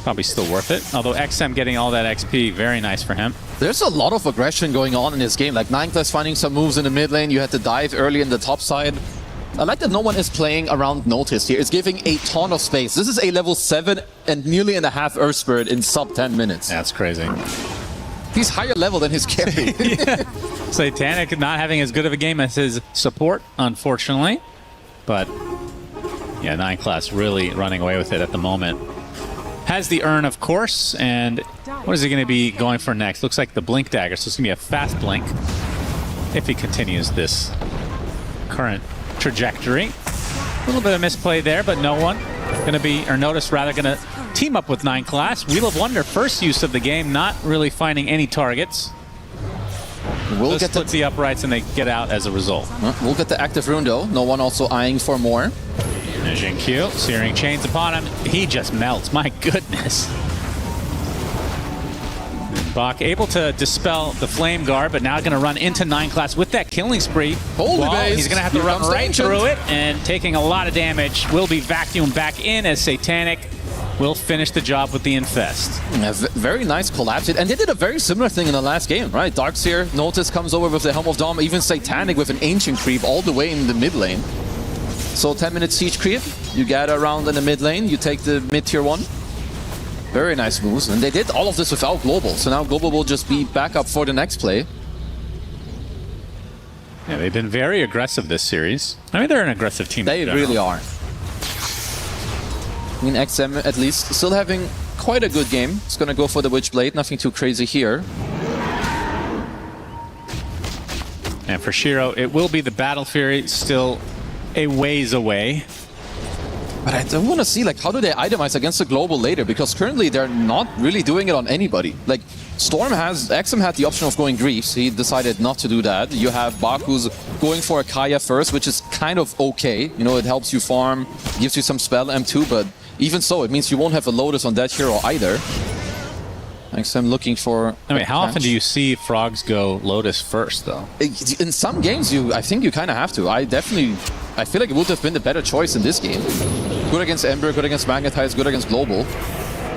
probably still worth it. Although XM getting all that XP, very nice for him. There's a lot of aggression going on in this game. Like 9 class finding some moves in the mid lane. You had to dive early in the top side. I like that no one is playing around Notice here. It's giving a ton of space. This is a level 7 and nearly and a half Earth Spirit in sub 10 minutes. That's crazy. He's higher level than his carry. Satanic not having as good of a game as his support, unfortunately. But yeah, 9 class really running away with it at the moment. has the urn, of course, and what is he going to be going for next? Looks like the blink dagger, so it's going to be a fast blink if he continues this current trajectory. A little bit of misplay there, but no one going to be, or Notice rather, going to team up with 9 class. Wheel of Wonder, first use of the game, not really finding any targets. We'll get the uprights and they get out as a result. We'll get the active rune though. No one also eyeing for more. Jin Q, Searing Chains upon him. He just melts. My goodness. Bach able to dispel the Flame Guard, but now going to run into 9 class with that killing spree. Holy base. He's going to have to run right through it, and taking a lot of damage. Will be vacuumed back in as Satanic will finish the job with the Infest. Yeah, very nice collapse. And they did a very similar thing in the last game, right? Darkseer, Notice comes over with the Helm of Dom, even Satanic with an Ancient Creep all the way in the mid lane. So 10-minute siege creep, you gather around in the mid lane, you take the mid tier 1. Very nice moves, and they did all of this without Global, so now Global will just be back up for the next play. Yeah, they've been very aggressive this series. I mean, they're an aggressive team. They really are. I mean, XM at least still having quite a good game. It's gonna go for the Witchblade, nothing too crazy here. And for Shiro, it will be the Battle Fury, still a ways away. But I don't want to see, like, how do they itemize against the Global later? Because currently they're not really doing it on anybody. Like, XM had the option of going Griefs. He decided not to do that. You have Baku's going for a Kaya first, which is kind of okay. You know, it helps you farm, gives you some spell M2, but even so, it means you won't have a Lotus on that hero either. XM looking for... I mean, how often do you see Frogs go Lotus first, though? In some games, I think you kind of have to. I feel like it would have been the better choice in this game. Good against Ember, good against Magnetize, good against Global.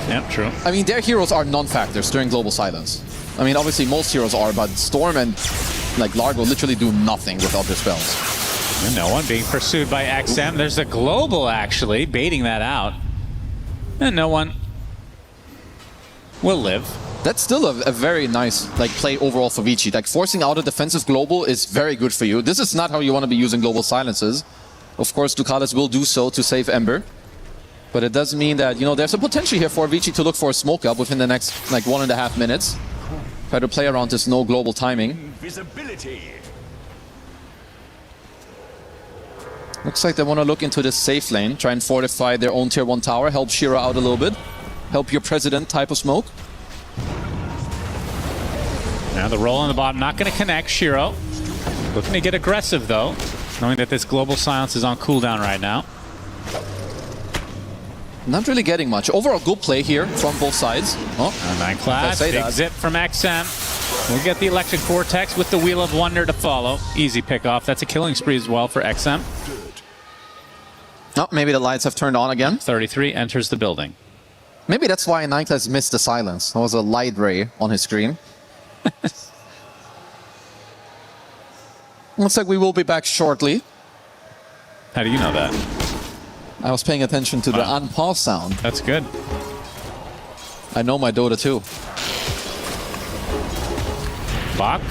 Yeah, true. I mean, their heroes are non-factors during Global Silence. I mean, obviously most heroes are, but Storm and like Largo literally do nothing without their spells. And no one being pursued by XM. There's a Global, actually, baiting that out. And no one will live. That's still a very nice play overall for Vici. Like, forcing out a defensive Global is very good for you. This is not how you want to be using Global Silences. Of course, Ducalis will do so to save Ember. But it does mean that, you know, there's a potential here for Vici to look for a smoke up within the next, 1.5 minutes. Try to play around this no Global timing. Looks like they want to look into this safe lane, try and fortify their own tier 1 tower, help Shira out a little bit. Help your president type of smoke. Now the roll on the bottom, not going to connect. Shiro looking to get aggressive, though, knowing that this Global Silence is on cooldown right now. Not really getting much. Overall, good play here from both sides. Oh, 9 class, big zip from XM. We'll get the Electric Vortex with the Wheel of Wonder to follow. Easy pickoff. That's a killing spree as well for XM. Oh, maybe the lights have turned on again. 33 enters the building. Maybe that's why 9 class missed the silence. There was a light ray on his screen. Looks like we will be back shortly. How do you know that? I was paying attention to the unpause sound. That's good. I know my Dota too. Bach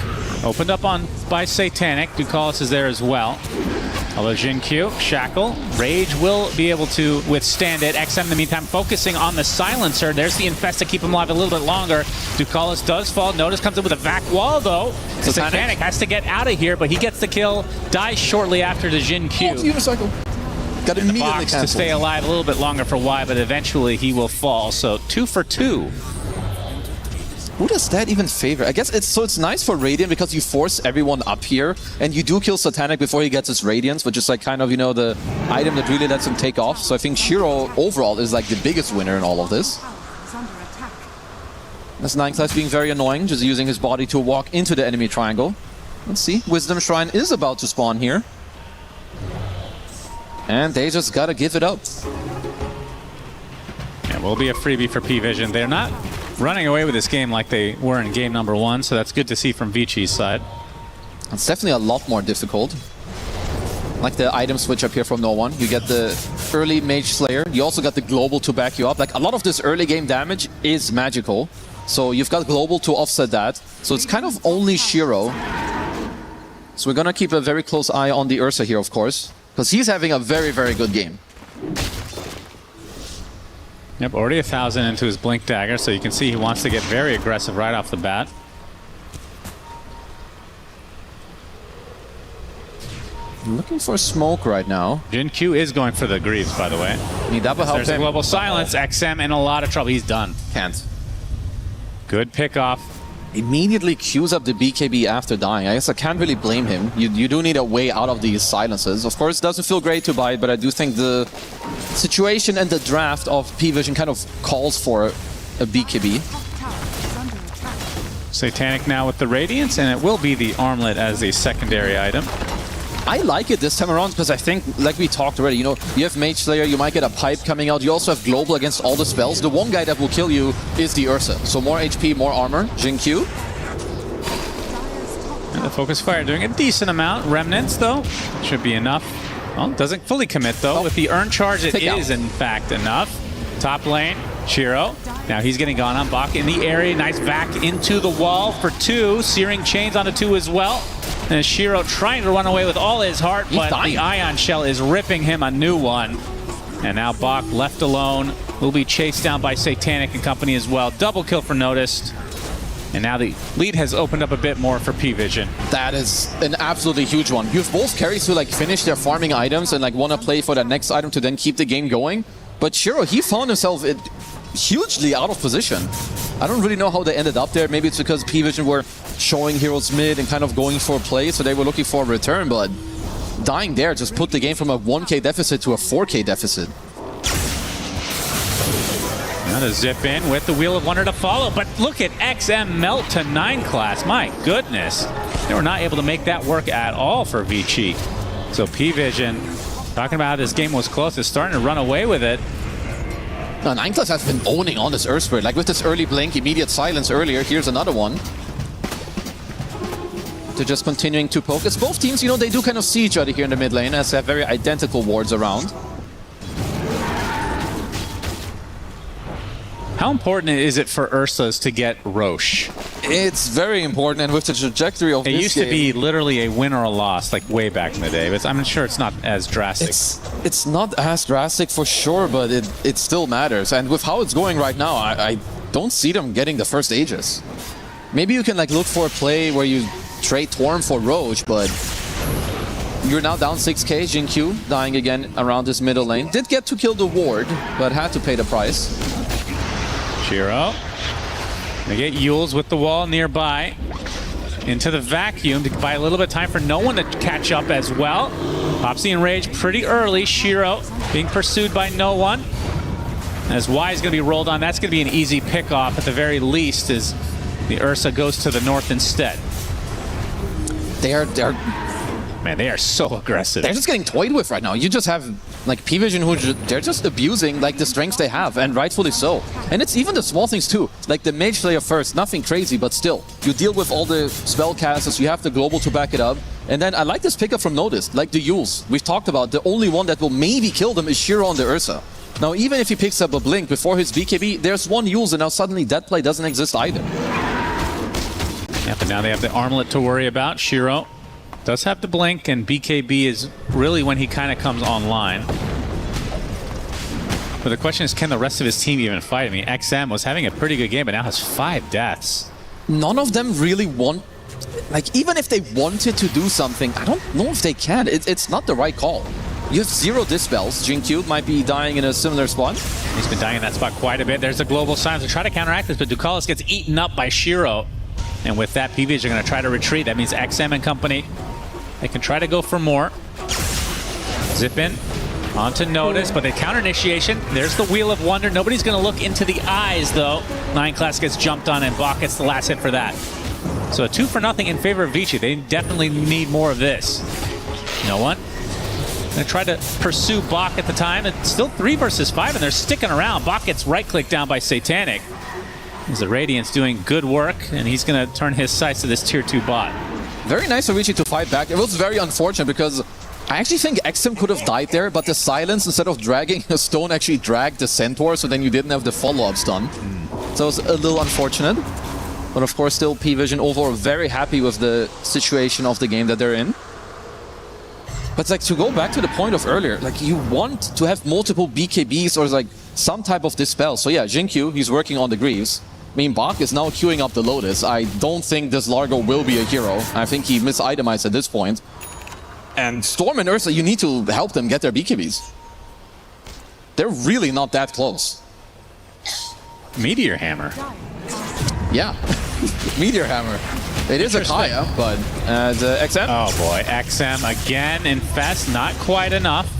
opened up on by Satanic. Ducalis is there as well. Although Jin Q, Shackle, Rage will be able to withstand it. XM in the meantime focusing on the Silencer. There's the Infest to keep him alive a little bit longer. Ducalis does fall. Notice comes in with a vac wall though. Satanic has to get out of here, but he gets the kill. Dies shortly after the Jin Q. Unicycle. Got immediately box to stay alive a little bit longer for Y, but eventually he will fall. So 2 for 2. Who does that even favor? I guess it's nice for Radiant because you force everyone up here and you do kill Satanic before he gets his Radiance, which is kind of, you know, the item that really lets him take off. So I think Shiro overall is the biggest winner in all of this. That's 9 class being very annoying, just using his body to walk into the enemy triangle. Let's see, Wisdom Shrine is about to spawn here. And they just gotta give it up. Yeah, will be a freebie for P-Vision. They're not running away with this game like they were in game number 1, so that's good to see from Vici's side. It's definitely a lot more difficult. Like the item switch up here from no one. You get the early Mage Slayer. You also got the Global to back you up. A lot of this early game damage is magical. So you've got Global to offset that. So it's kind of only Shiro. So we're gonna keep a very close eye on the Ursa here, of course. Because he's having a very, very good game. Yep, already 1,000 into his Blink Dagger, so you can see he wants to get very aggressive right off the bat. I'm looking for smoke right now. Jin Q is going for the Greaves, by the way. That will help There's a him. global silence. XM in a lot of trouble. He's done. Can't. Good pick off. Immediately queues up the BKB after dying. I guess I can't really blame him. You do need a way out of these silences. Of course, it doesn't feel great to buy it, but I do think the situation and the draft of P-Vision kind of calls for a BKB. Satanic now with the Radiance, and it will be the Armlet as a secondary item. I like it this time around because I think, like we talked already, you know, you have Mage Slayer, you might get a Pipe coming out, you also have Global against all the spells. The one guy that will kill you is the Ursa. So more HP, more armor. Jin Q. And the Focus Fire doing a decent amount. Remnants, though, should be enough. Well, doesn't fully commit, though. With the Urn Charge, it is, in fact, enough. Top lane, Shiro. Now he's getting gone on. Bak in the area. Nice vac into the wall for 2. Searing Chains onto 2 as well. And Shiro trying to run away with all his heart, but the Ion Shell is ripping him a new one. And now Bak left alone. Will be chased down by Satanic and company as well. Double kill for Noticed. And now the lead has opened up a bit more for P-Vision. That is an absolutely huge one. You have both carries who like finish their farming items and like want to play for that next item to then keep the game going. But Shiro, he found himself hugely out of position. I don't really know how they ended up there. Maybe it's because P-Vision were showing heroes mid and kind of going for a play, so they were looking for a return, but dying there just put the game from a 1k deficit to a 4k deficit. Now to zip in with the Wheel of Wonder to follow, but look at XM melt to 9 class. My goodness. They were not able to make that work at all for Vici. So P-Vision, talking about how this game was close, is starting to run away with it. Now, 9 class has been owning on this Earth Spirit. Like with this early blink, immediate silence earlier, here's another one. They're just continuing to poke. It's both teams, you know, they do kind of see each other here in the mid lane as they have very identical wards around. How important is it for Ursas to get Roche? It's very important, and with the trajectory of this game... It used to be literally a win or a loss, like way back in the day, but I'm sure it's not as drastic. It's not as drastic for sure, but it still matters. And with how it's going right now, I don't see them getting the first Aegis. Maybe you can like look for a play where you trade Torm for Roche, but you're now down 6k. Jin Q dying again around this middle lane. Did get to kill the ward, but had to pay the price. Shiro. They get Yules with the wall nearby. Into the vacuum to buy a little bit of time for no one to catch up as well. Popsy enraged pretty early. Shiro being pursued by no one. As Y is going to be rolled on, that's going to be an easy pick off at the very least as the Ursa goes to the north instead. Man, they are so aggressive. They're just getting toyed with right now. You just have like P-Vision who they're just abusing like the strengths they have, and rightfully so. And it's even the small things too. Like the Mage Slayer first, nothing crazy, but still. You deal with all the spellcasters, you have the global to back it up. And then I like this pickup from Noticed, like the Yules. We've talked about the only one that will maybe kill them is Shiro on the Ursa. Now even if he picks up a Blink before his BKB, there's one Yules and now suddenly that play doesn't exist either. Yeah, but now they have the Armlet to worry about. Shiro does have to blink, and BKB is really when he kind of comes online. But the question is, can the rest of his team even fight? I mean, XM was having a pretty good game, but now has 5 deaths. None of them really want... Like, even if they wanted to do something, I don't know if they can. It's not the right call. You have 0 dispels. Jin Q might be dying in a similar spot. He's been dying in that spot quite a bit. There's a global silence to try to counteract this, but Ducalis gets eaten up by Shiro. And with that, P-Vision are going to try to retreat. That means XM and company, they can try to go for more. Zip in onto Notice, but the counter initiation. There's the Wheel of Wonder. Nobody's going to look into the eyes, though. 9 class gets jumped on, and Bak gets the last hit for that. So a 2-0 in favor of Vici. They definitely need more of this. No one. Going to try to pursue Bak at the time. It's still 3 versus 5, and they're sticking around. Bak gets right-clicked down by Satanic. As the Radiant's doing good work, and he's going to turn his sights to this tier 2 bot. Very nice of Vici to fight back. It was very unfortunate because I actually think XM could have died there, but the silence, instead of dragging a stone, actually dragged the Centaur, so then you didn't have the follow-ups done. So it was a little unfortunate. But of course, still P-Vision overall very happy with the situation of the game that they're in. But like to go back to the point of earlier, like you want to have multiple BKBs or like some type of dispel. So yeah, Jinkyu, he's working on the Greaves. I mean, Bach is now queuing up the Lotus. I don't think this Largo will be a hero. I think he misitemized at this point. And Storm and Ursa, you need to help them get their BKBs. They're really not that close. Meteor Hammer. Yeah, Meteor Hammer. It is a Kaya, but XM. Oh boy, XM again. Infest, not quite enough.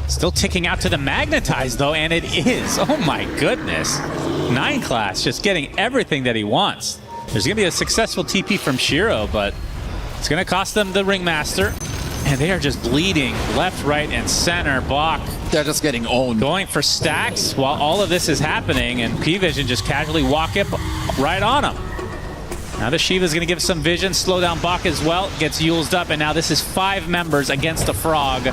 Still ticking out to the Magnetize though, and it is. Oh my goodness. 9 class just getting everything that he wants. There's gonna be a successful TP from Shiro, but it's gonna cost them the Ringmaster. And they are just bleeding left, right, and center. Bach. They're just getting owned. Going for stacks while all of this is happening, and P-Vision just casually walk up right on him. Now the Shiva's going to give some vision, slow down Bach as well. Gets Yulesed up, and now this is 5 members against a Frog.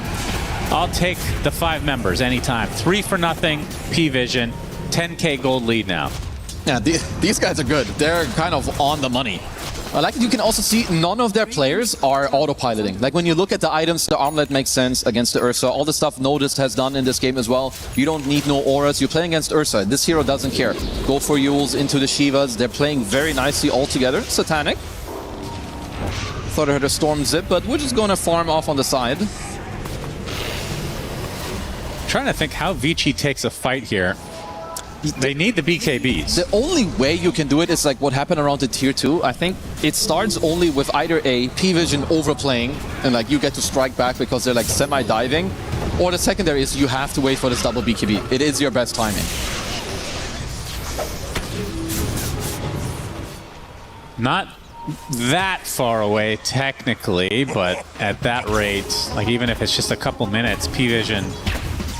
I'll take the 5 members anytime. 3-0, P-Vision. 10K gold lead now. Yeah, these guys are good. They're kind of on the money. I like that you can also see none of their players are autopiloting. Like when you look at the items, the armlet makes sense against the Ursa. All the stuff Noticed has done in this game as well. You don't need no auras. You're playing against Ursa. This hero doesn't care. Go for Yules into the Shivas. They're playing very nicely all together. Satanic. Thought I heard a Storm Zip, but we're just going to farm off on the side. Trying to think how Vici takes a fight here. They need the BKBs. The only way you can do it is like what happened around the tier 2. I think it starts only with either a P-Vision overplaying and like you get to strike back because they're like semi-diving, or the secondary is you have to wait for this double BKB. It is your best timing. Not that far away technically, but at that rate, like even if it's just a couple minutes, P-Vision,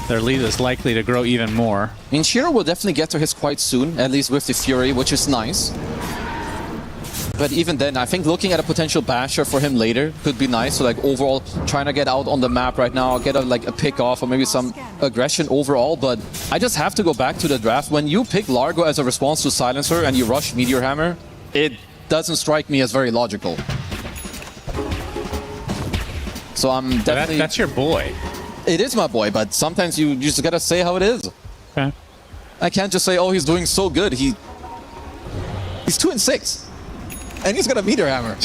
their lead is likely to grow even more. I mean, Shiro will definitely get to his quite soon, at least with the Fury, which is nice. But even then, I think looking at a potential basher for him later could be nice. So like overall, trying to get out on the map right now, get a pick off or maybe some aggression overall. But I just have to go back to the draft. When you pick Largo as a response to Silencer and you rush Meteor Hammer, it doesn't strike me as very logical. So I'm definitely... That's your boy. It is my boy, but sometimes you just gotta say how it is. Okay. I can't just say, oh, he's doing so good. He's 2-6, and he's got a Meteor Hammer.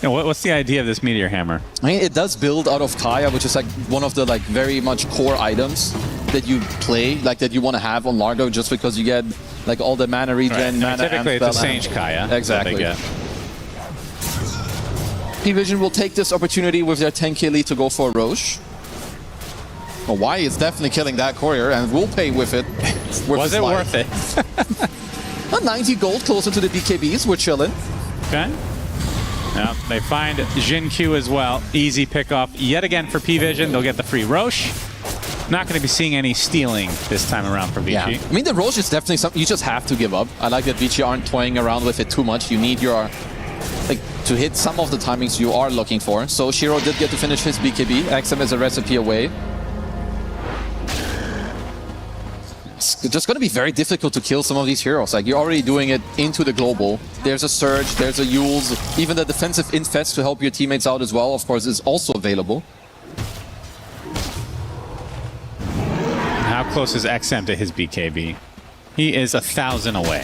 What's the idea of this Meteor Hammer? I mean, it does build out of Kaya, which is like one of the like very much core items that you play, like that you want to have on Largo, just because you get like all the mana regen, mana. Typically, it's a Sage Kaya. Exactly. P-Vision will take this opportunity with their 10k lead to go for Roche. Well, Y is definitely killing that courier and will pay with it. Was it worth it? A 90 gold closer to the BKBs. We're chilling. Okay. Now they find Jin Q as well. Easy pickoff yet again for P-Vision. They'll get the free Roche. Not going to be seeing any stealing this time around for Vici. Yeah. I mean, the Roche is definitely something you just have to give up. I like that Vici aren't toying around with it too much. You need your... to hit some of the timings you are looking for. So Shiro did get to finish his BKB. XM is a recipe away. It's just going to be very difficult to kill some of these heroes. Like, you're already doing it into the global. There's a Surge, there's a Yules. Even the defensive Infest to help your teammates out as well, of course, is also available. How close is XM to his BKB? He is 1,000 away.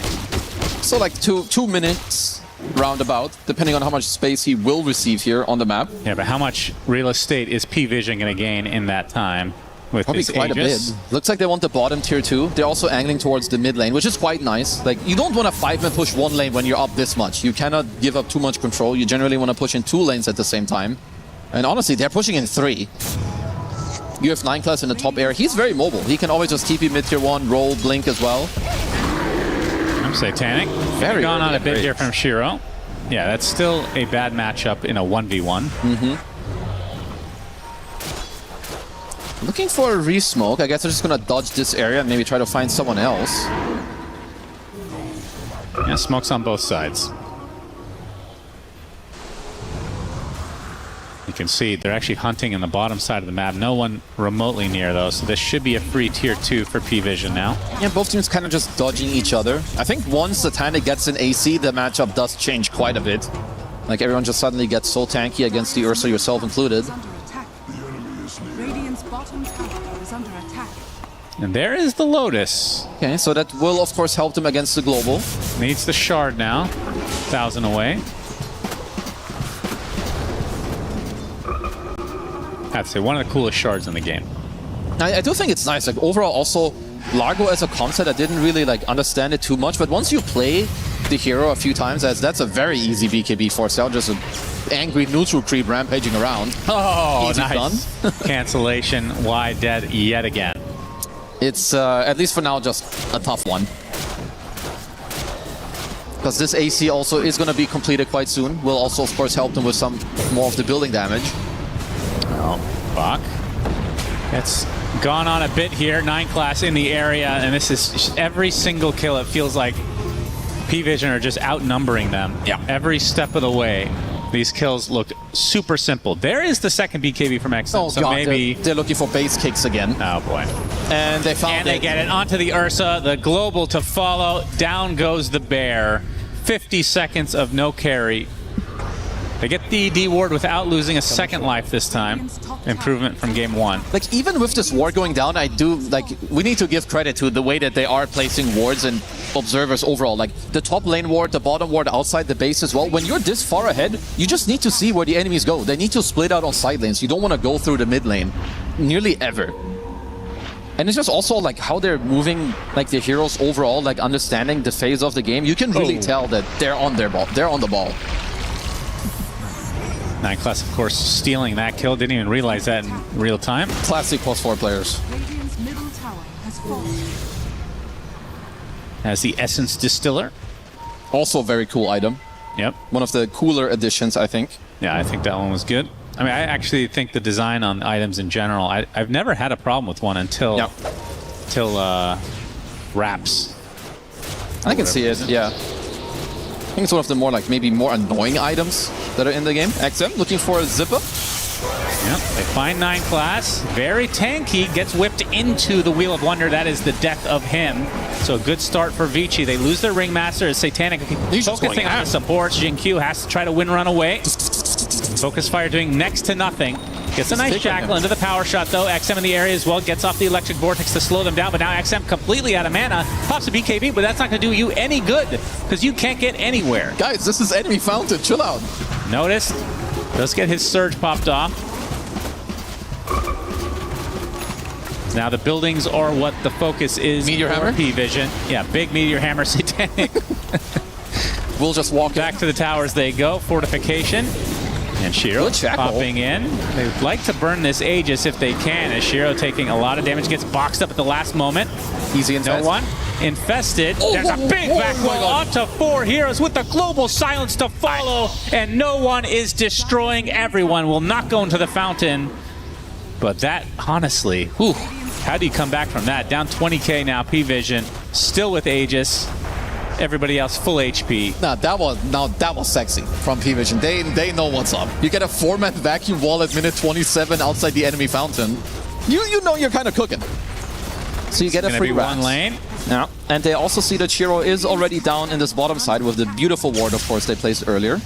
So like 2 minutes roundabout, depending on how much space he will receive here on the map. Yeah, but how much real estate is P-Vision going to gain in that time with probably his quite Aegis? a bit. Looks like they want the bottom tier 2. They're also angling towards the mid lane, which is quite nice. Like, you don't want to 5-man push one lane when you're up this much. You cannot give up too much control. You generally want to push in 2 lanes at the same time. And honestly, they're pushing in 3. You have 9 class in the top air. He's very mobile. He can always just TP mid tier 1, roll, blink as well. I'm Satanic. Very gone on a bit great. here from Shiro. Yeah, that's still a bad matchup in a 1v1. Looking for a re-smoke. I guess they're just going to dodge this area and maybe try to find someone else. Yeah, smokes on both sides. You can see they're actually hunting in the bottom side of the map. No one remotely near, though, so this should be a free tier 2 for P-Vision now. Yeah, both teams kind of just dodging each other. I think once Satanic gets an AC, the matchup does change quite a bit. Like, everyone just suddenly gets so tanky against the Ursa, yourself included. Radiant's bottom tower is is under attack. And there is the Lotus. Okay, so that will, of course, help them against the Global. Needs the Shard now. 1,000 away. I'd say one of the coolest shards in the game. I do think it's nice. Like, overall, also, Largo as a concept, I didn't really like understand it too much, but once you play the hero a few times, that's a very easy BKB for Cell, just an angry neutral creep rampaging around. Oh, easy nice. done. Cancellation, wide dead yet again. It's, at least for now, just a tough one. Because this AC also is going to be completed quite soon. Will also, of course, help them with some more of the building damage. Oh, Bach. It's gone on a bit here. 9 class in the area, and this is every single kill. It feels like P-Vision are just outnumbering them. Yeah. Every step of the way. These kills look super simple. There is the second BKB from XM, Oh, so God, maybe... they're looking for base kicks again. Oh, boy. And they found And they get it onto the Ursa, the Global to follow. Down goes the Bear. 50 seconds of no carry. They get the D ward without losing a second life this time. Improvement from game 1. Like, even with this ward going down, I do, like, we need to give credit to the way that they are placing wards and observers overall. Like, the top lane ward, the bottom ward outside the base as well. When you're this far ahead, you just need to see where the enemies go. They need to split out on side lanes. You don't want to go through the mid lane. Nearly ever. And it's just also, like, how they're moving, like, the heroes overall, like, understanding the phase of the game. You can really tell that they're on their ball. They're on the ball. 9 class, of course, stealing that kill. Didn't even realize that in real time. Classic +4 players. Radiant's middle tower has fallen. As the Essence Distiller. Also a very cool item. Yep. One of the cooler additions, I think. Yeah, I think that one was good. I mean, I actually think the design on items in general, I've never had a problem with one until Wraps. I can see it, yeah. I think it's one of the more, like, maybe more annoying items that are in the game. XM looking for a zipper. Yep, they find 9 class. Very tanky, gets whipped into the Wheel of Wonder. That is the death of him. So a good start for Vici. They lose their Ringmaster as Satanic focusing on the supports. Jinq has to try to win run away. Focus Fire doing next to nothing. Gets a nice Jackal into the power shot, though. XM in the area as well. Gets off the Electric Vortex to slow them down, but now XM completely out of mana. Pops a BKB, but that's not going to do you any good, because you can't get anywhere. Guys, this is enemy fountain. Chill out. Noticed. Does get his Surge popped off. Now the buildings are what the focus is. Meteor Hammer? P-Vision. Yeah, big Meteor Hammer, Satanic. We'll just walk back to the towers they go. Fortification. And Shiro popping in. They would like to burn this Aegis if they can, as Shiro taking a lot of damage, gets boxed up at the last moment. Easy infest. No one. Infested. There's a big back wall onto 4 heroes with the global silence to follow, and no one is destroying everyone. Will not go into the fountain. But that, honestly, whew, how do you come back from that? Down 20k now, P-Vision, still with Aegis. Everybody else full HP. That was sexy from P-Vision. They know what's up. You get a 4-man vacuum wall at minute 27 outside the enemy fountain. You know you're kind of cooking. So you get a free one lane. Yeah, and they also see that Shiro is already down in this bottom side with the beautiful ward, of course, they placed earlier.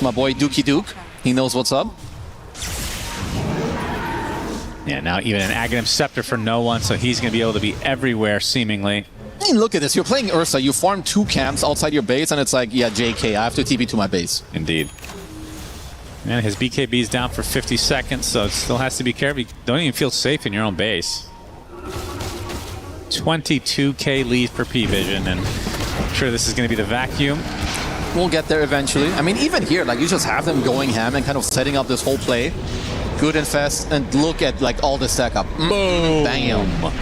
My boy Dookie Duke, he knows what's up. Yeah, now even an Aghanim Scepter for no one, so he's going to be able to be everywhere, seemingly. I mean, look at this. You're playing Ursa. You farm 2 camps outside your base, and it's like, yeah, JK, I have to TP to my base. Indeed. And his BKB is down for 50 seconds, so it still has to be careful. You don't even feel safe in your own base. 22k lead for P-Vision, and I'm sure this is going to be the vacuum. We'll get there eventually. I mean, even here, like, you just have them going ham and kind of setting up this whole play. Good infest, and look at, like, all the stack up. Boom! Bam!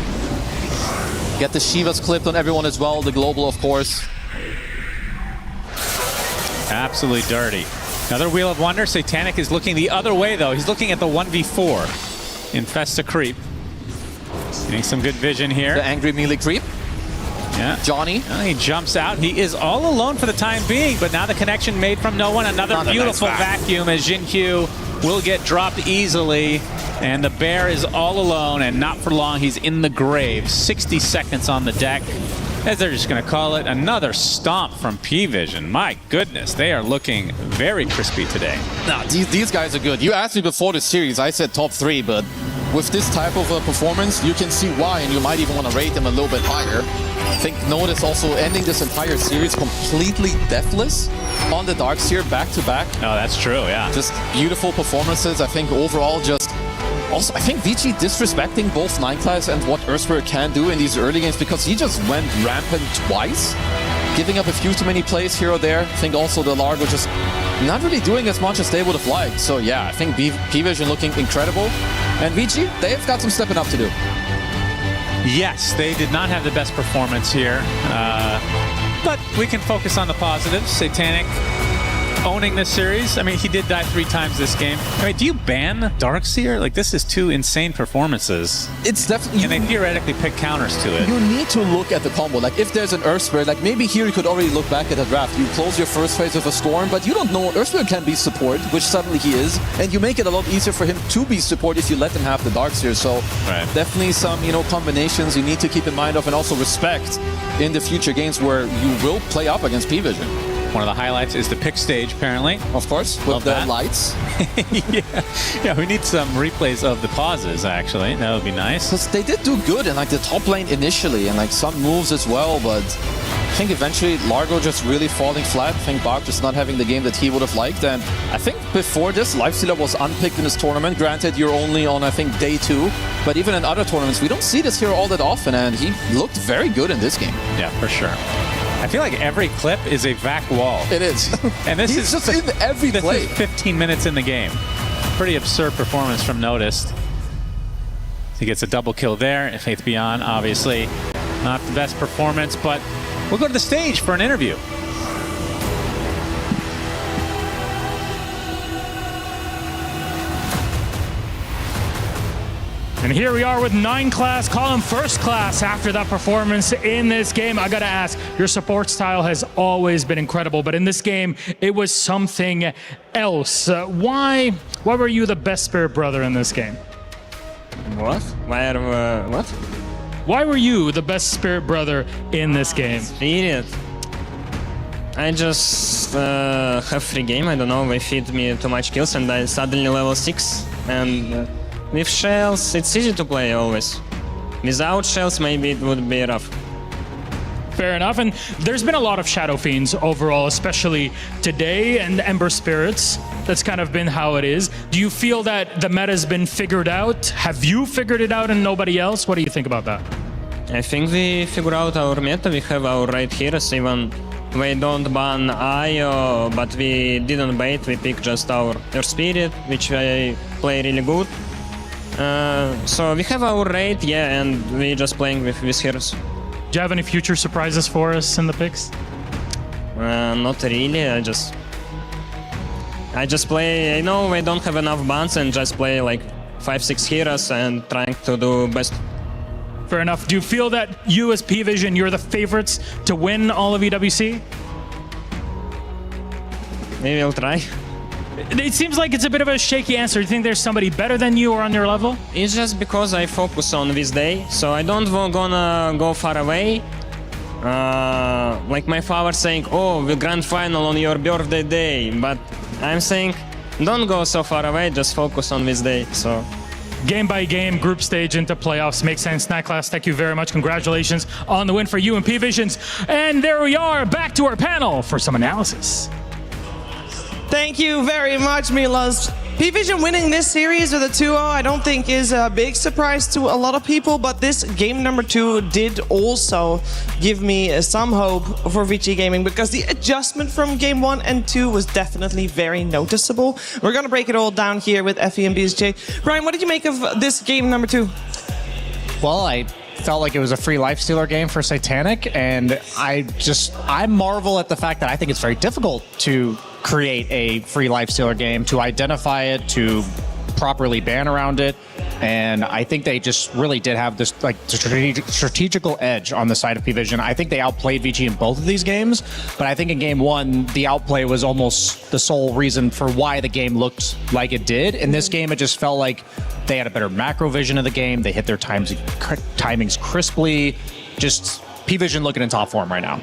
Get the Shivas clipped on everyone as well, the global, of course. Absolutely dirty. Another Wheel of Wonder. Satanic is looking the other way, though. He's looking at the 1v4. Infest a creep. Getting some good vision here. The angry melee creep. Yeah. Johnny. He jumps out. He is all alone for the time being, but now the connection made from no one. Another beautiful vacuum as Jinq will get dropped easily. And the Bear is all alone, and not for long. He's in the grave. 60 seconds on the deck. As they're just going to call it, another stomp from P-Vision. My goodness, they are looking very crispy today. Nah, these guys are good. You asked me before the series, I said top 3, but with this type of performance, you can see why, and you might even want to rate them a little bit higher. I think Notice also ending this entire series completely deathless on the Darkseer back-to-back. Oh, that's true, yeah. Just beautiful performances. I think overall just... Also, I think VG disrespecting both 9class and what Earthspirit can do in these early games because he just went rampant twice, giving up a few too many plays here or there. I think also the Largo just not really doing as much as they would have liked. So yeah, I think P-Vision looking incredible. And VG, they've got some stepping up to do. Yes, they did not have the best performance here, but we can focus on the positives. Satanic owning this series. I mean, he did die 3 times this game. I mean, do you ban Darkseer? Like, this is 2 insane performances. It's definitely... And they theoretically pick counters to it. You need to look at the combo. Like, if there's an Earthspirit, like, maybe here you could already look back at the draft. You close your first phase with a Storm, but you don't know Earthspirit can be support, which suddenly he is, and you make it a lot easier for him to be support if you let him have the Darkseer. So, definitely some, combinations you need to keep in mind of, and also respect in the future games where you will play up against P-Vision. One of the highlights is the pick stage, apparently. Of course, with the lights. Yeah, we need some replays of the pauses, actually. That would be nice. Because they did do good in, like, the top lane initially, and, like, some moves as well, but I think eventually Largo just really falling flat. I think Bach just not having the game that he would have liked, and I think before this, Lifestealer was unpicked in this tournament. Granted, you're only on, I think, day 2, but even in other tournaments, we don't see this here all that often, and he looked very good in this game. Yeah, for sure. I feel like every clip is a VAC wall. It is. And this is just in every play. This is 15 minutes in the game. Pretty absurd performance from Noticed. He gets a double kill there. Faith Beyond, obviously, not the best performance, but we'll go to the stage for an interview. And here we are with 9class, call him first class after that performance in this game. I gotta ask, your support style has always been incredible, but in this game, it was something else. Why were you the best Spirit Brother in this game? What? What? Why were you the best Spirit Brother in this game? Spirit? I just have free game, I don't know, they feed me too much kills and I suddenly level 6 and... with shells, it's easy to play always. Without shells, maybe it would be rough. Fair enough, and there's been a lot of Shadow Fiends overall, especially today, and Ember Spirits. That's kind of been how it is. Do you feel that the meta's been figured out? Have you figured it out and nobody else? What do you think about that? I think we figured out our meta. We have our right heroes, even we don't ban IO, but we didn't bait. We picked just our Earth Spirit, which I play really good. So we have our raid, yeah, and we're just playing with heroes. Do you have any future surprises for us in the picks? Not really. I just play. I know we don't have enough bans and just play like 5-6 heroes and trying to do best. Fair enough. Do you feel that you as P-Vision, you're the favorites to win all of EWC? Maybe I'll try. It seems like it's a bit of a shaky answer. Do you think there's somebody better than you or on your level? It's just because I focus on this day, so I don't gonna go far away. Like my father saying, oh, the grand final on your birthday day, but I'm saying, don't go so far away, just focus on this day, so... Game by game, group stage into playoffs. Makes sense. 9class, thank you very much. Congratulations on the win for you and P-Visions. And there we are, back to our panel for some analysis. Thank you very much, Milos. P-Vision winning this series with a 2-0 I don't think is a big surprise to a lot of people, but this game number 2 did also give me some hope for VG Gaming because the adjustment from game 1 and 2 was definitely very noticeable. We're gonna break it all down here with FE and BSJ. Brian, what did you make of this game number 2? Well, I felt like it was a free Lifestealer game for Satanic, and I marvel at the fact that I think it's very difficult to create a free Lifestealer game, to identify it, to properly ban around it, and I think they just really did have this like strategical edge on the side of P-Vision. I think they outplayed VG in both of these games, but I think in game 1 the outplay was almost the sole reason for why the game looked like it did. In this game it just felt like they had a better macro vision of the game, they hit their timings crisply, just P-Vision looking in top form right now.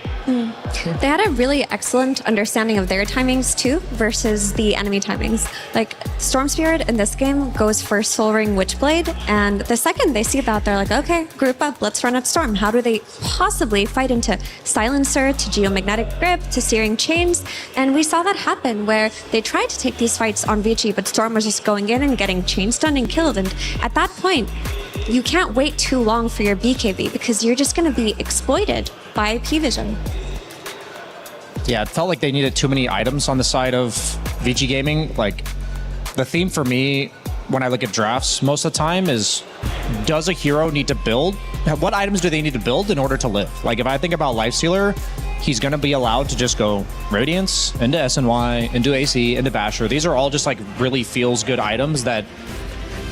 They had a really excellent understanding of their timings too versus the enemy timings. Like Storm Spirit in this game goes for Soul Ring Witchblade, and the second they see that, they're like, okay, group up, let's run at Storm. How do they possibly fight into Silencer, to Geomagnetic Grip, to Searing Chains? And we saw that happen where they tried to take these fights on Vici, but Storm was just going in and getting chain stunned and killed. And at that point, you can't wait too long for your BKB because you're just going to be exploited by P-Vision. Yeah, it felt like they needed too many items on the side of VG Gaming. Like, the theme for me when I look at drafts most of the time is, does a hero need to build? What items do they need to build in order to live? Like, if I think about Lifestealer, he's going to be allowed to just go Radiance, into SNY, into AC, into Basher. These are all just like really feels good items that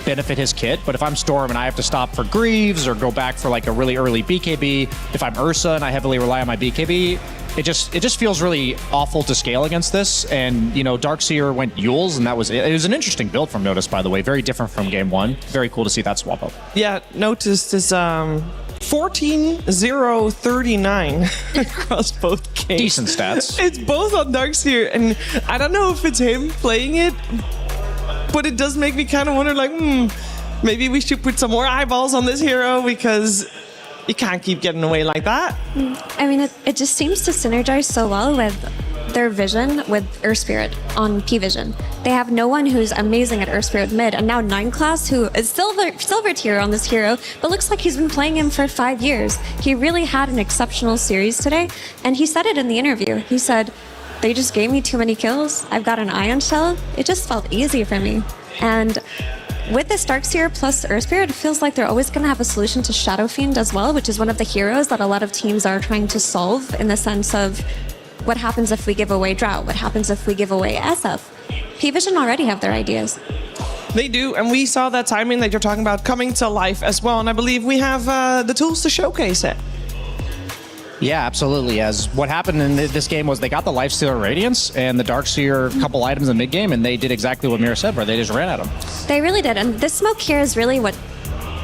benefit his kit. But if I'm Storm and I have to stop for Greaves or go back for like a really early BKB, if I'm Ursa and I heavily rely on my BKB, it just feels really awful to scale against this. And, you know, Darkseer went Yules, and that was it. It was an interesting build from Notice, by the way. Very different from game one. Very cool to see that swap up. Yeah, Notice is 14-0-39 across both games. Decent stats. It's both on Darkseer, and I don't know if it's him playing it, but it does make me kind of wonder, like, maybe we should put some more eyeballs on this hero because you can't keep getting away like that. I mean, it just seems to synergize so well with their vision with Earth Spirit on P-Vision. They have no one who's amazing at Earth Spirit mid, and now 9 Class, who is silver tier on this hero, but looks like he's been playing him for 5 years. He really had an exceptional series today, and he said it in the interview. He said, they just gave me too many kills. I've got an Ion Shell. It just felt easy for me. And with this Darkseer plus Earth Spirit, it feels like they're always going to have a solution to Shadow Fiend as well, which is one of the heroes that a lot of teams are trying to solve in the sense of what happens if we give away Drought? What happens if we give away SF? P-Vision already have their ideas. They do, and we saw that timing that you're talking about coming to life as well, and I believe we have the tools to showcase it. Yeah, absolutely. As what happened in this game was they got the Lifestealer Radiance and the Darkseer couple items in mid game, and they did exactly what Mira said, where they just ran at them. They really did, and this smoke here is really what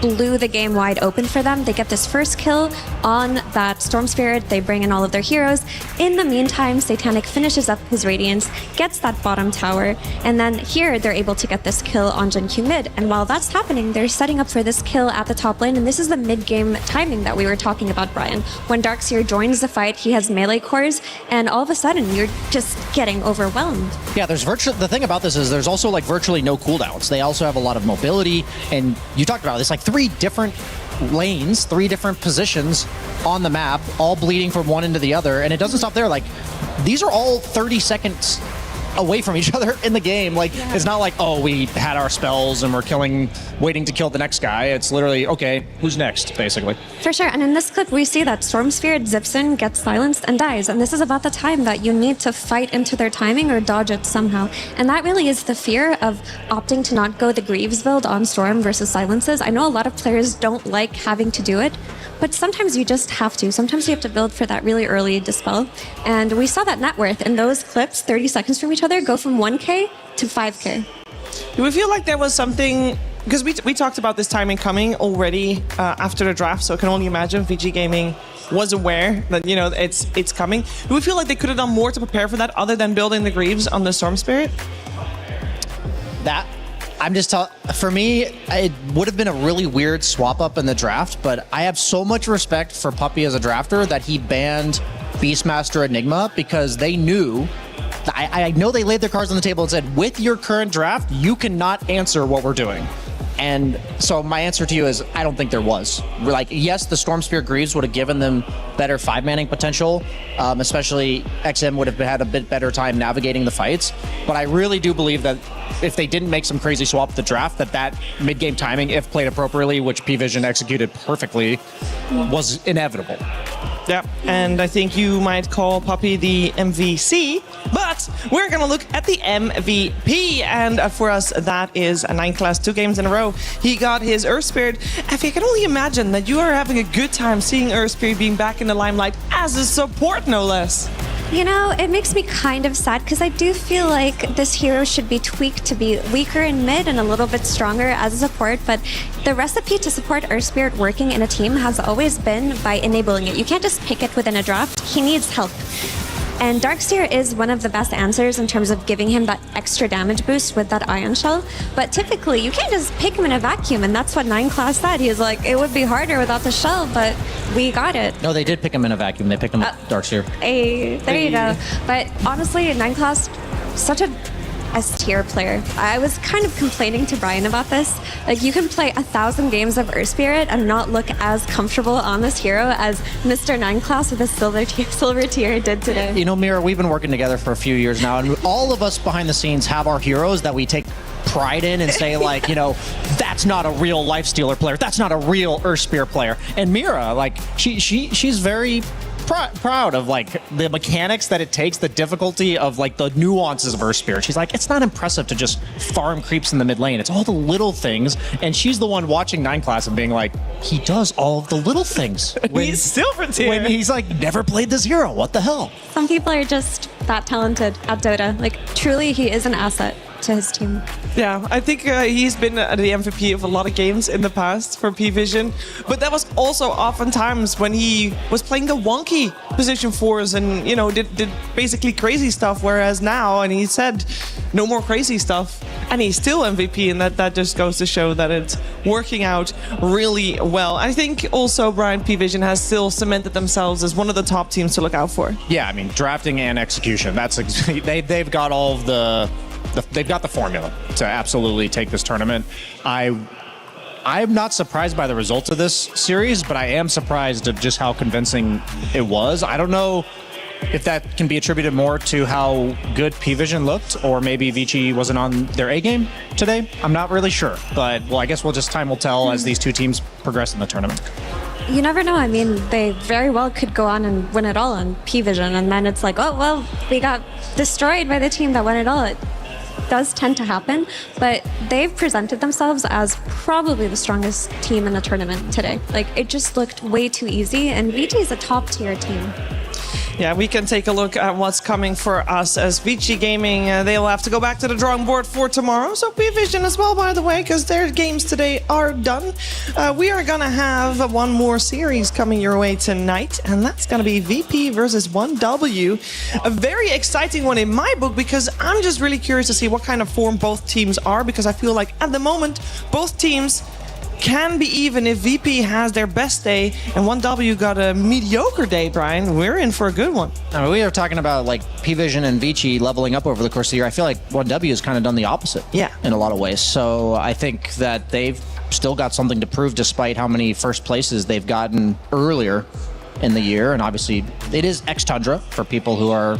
blew the game wide open for them. They get this first kill on that Storm Spirit. They bring in all of their heroes. In the meantime, Satanic finishes up his Radiance, gets that bottom tower, and then here they're able to get this kill on Jinq mid. And while that's happening, they're setting up for this kill at the top lane, and this is the mid-game timing that we were talking about, Brian. When Darkseer joins the fight, he has melee cores, and all of a sudden, you're just getting overwhelmed. Yeah, the thing about this is there's also like virtually no cooldowns. They also have a lot of mobility, and you talked about this, like 3 different lanes, 3 different positions on the map, all bleeding from one into the other, and it doesn't stop there. Like, these are all 30 seconds away from each other in the game. Like, yeah. It's not like, oh, we had our spells and we're waiting to kill the next guy. It's literally, okay, who's next, basically. For sure, and in this clip, we see that Storm Spirit zips in, gets silenced, and dies. And this is about the time that you need to fight into their timing or dodge it somehow. And that really is the fear of opting to not go the Greaves build on Storm versus silences. I know a lot of players don't like having to do it, but sometimes you just have to. Sometimes you have to build for that really early dispel. And we saw that net worth in those clips, 30 seconds from each other, go from 1K to 5K. Do we feel like there was something, because we talked about this timing coming already after the draft, so I can only imagine VG Gaming was aware that, you know, it's coming. Do we feel like they could have done more to prepare for that other than building the Greaves on the Storm Spirit? That, I'm just telling, for me, it would have been a really weird swap up in the draft, but I have so much respect for Puppy as a drafter that he banned Beastmaster Enigma because they knew, I know they laid their cards on the table and said, with your current draft, you cannot answer what we're doing. And so my answer to you is, I don't think there was. Like, yes, the Storm Spirit Greaves would have given them better 5-manning potential, especially XM would have had a bit better time navigating the fights. But I really do believe that if they didn't make some crazy swap at the draft, that mid-game timing, if played appropriately, which P-Vision executed perfectly, was inevitable. Yeah, and I think you might call Puppy the MVC, but we're going to look at the MVP, and for us, that is a 9 Class, 2 games in a row. He got his Earth Spirit. I can only imagine that you are having a good time seeing Earth Spirit being back in the limelight as a support, no less. You know, it makes me kind of sad because I do feel like this hero should be tweaked to be weaker in mid and a little bit stronger as a support, but the recipe to support Earth Spirit working in a team has always been by enabling it. You can't just pick it within a draft. He needs help. And Darkseer is one of the best answers in terms of giving him that extra damage boost with that Ion Shell. But typically, you can't just pick him in a vacuum, and that's what 9 Class said. He was like, it would be harder without the shell, but we got it. No, they did pick him in a vacuum. They picked him Darkseer. Hey, there you go. But honestly, 9 Class, such a S-tier player. I was kind of complaining to Brian about this. Like, you can play 1,000 games of Earth Spirit and not look as comfortable on this hero as Mr. 9 Class with a silver tier did today. You know, Mira, we've been working together for a few years now, and all of us behind the scenes have our heroes that we take pride in and say, like, you know, that's not a real Lifestealer player. That's not a real Earth Spirit player. And Mira, like, she's very proud of like the mechanics that it takes, the difficulty of like the nuances of Earth Spirit. She's like, it's not impressive to just farm creeps in the mid lane. It's all the little things. And she's the one watching 9 Class and being like, he does all of the little things. He's silver tier. When he's like, never played this hero. What the hell? Some people are just that talented at Dota. Like, truly, he is an asset to his team. Yeah, I think he's been the MVP of a lot of games in the past for P-Vision, but that was also oftentimes when he was playing the wonky position 4s and, you know, did basically crazy stuff, whereas now, and he said, no more crazy stuff, and he's still MVP, and that just goes to show that it's working out really well. I think also, Brian, P-Vision has still cemented themselves as one of the top teams to look out for. Yeah, I mean, drafting and execution, that's they've got all of they've got the formula to absolutely take this tournament. I'm not surprised by the results of this series, but I am surprised of just how convincing it was. I don't know if that can be attributed more to how good P-Vision looked, or maybe Vici wasn't on their A game today. I'm not really sure, but well, I guess time will tell as these two teams progress in the tournament. You never know. I mean, they very well could go on and win it all on P-Vision, and then it's like, oh, well, we got destroyed by the team that won it all. It does tend to happen, but they've presented themselves as probably the strongest team in the tournament today. Like, it just looked way too easy, and VG is a top-tier team. Yeah, we can take a look at what's coming for us as Vici Gaming. They'll have to go back to the drawing board for tomorrow. So P-Vision as well, by the way, because their games today are done. We are going to have one more series coming your way tonight, and that's going to be VP versus 1W. A very exciting one in my book, because I'm just really curious to see what kind of form both teams are, because I feel like at the moment, both teams can be even if VP has their best day and 1W got a mediocre day, Brian. We're in for a good one. I mean, we are talking about like P-Vision and Vici leveling up over the course of the year. I feel like 1W has kind of done the opposite in a lot of ways. So I think that they've still got something to prove despite how many first places they've gotten earlier in the year. And obviously it is X-Tundra for people who are,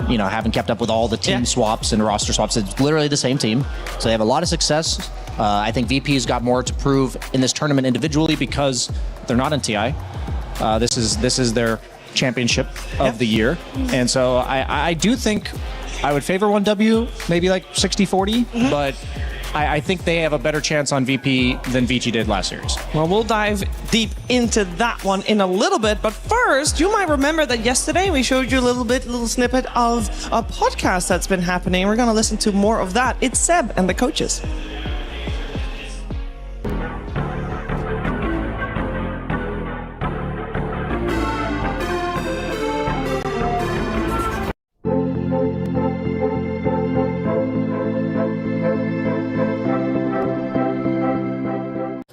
you know, haven't kept up with all the team swaps and roster swaps. It's literally the same team. So they have a lot of success. I think VP's got more to prove in this tournament individually because they're not in TI. This is their championship of the year. And so I do think I would favor 1W, maybe like 60-40, but I think they have a better chance on VP than Vici did last series. Well, we'll dive deep into that one in a little bit, but first, you might remember that yesterday we showed you a little snippet of a podcast that's been happening. We're going to listen to more of that. It's Seb and the coaches.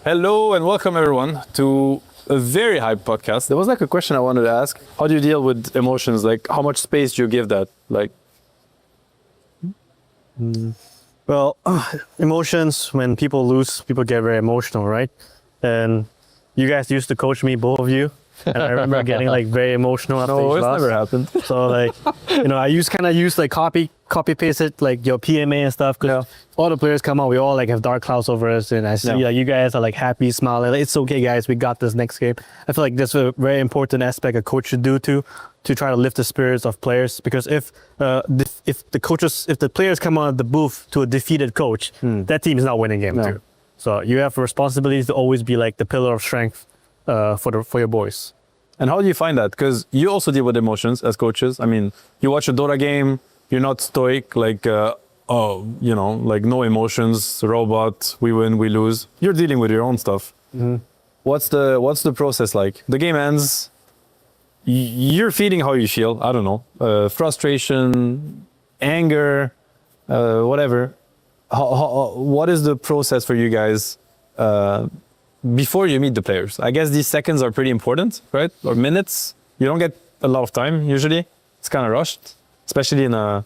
Hello and welcome everyone to a very hype podcast. There was like a question I wanted to ask. How do you deal with emotions? Like, how much space do you give that? Like, well, emotions, when people lose, people get very emotional, right? And you guys used to coach me, both of you. And I remember getting like very emotional after each loss. Never happened. So like, you know, I use like copy paste it, like your PMA and stuff, because all the players come out, we all like have dark clouds over us, and I see like you guys are like happy, smiling, like, it's okay guys, we got this next game. I feel like that's a very important aspect a coach should do to try to lift the spirits of players, because if the players come out of the booth to a defeated coach, that team is not winning game too. So you have a responsibility to always be like the pillar of strength for your boys. And how do you find that? Because you also deal with emotions as coaches. I mean, you watch a Dota game, you're not stoic, like, like no emotions, robot, we win, we lose. You're dealing with your own stuff. Mm-hmm. What's the process like? The game ends, you're feeling how you feel, I don't know, frustration, anger, whatever. What is the process for you guys before you meet the players? I guess these seconds are pretty important, right? Or minutes. You don't get a lot of time usually. It's kind of rushed, especially in a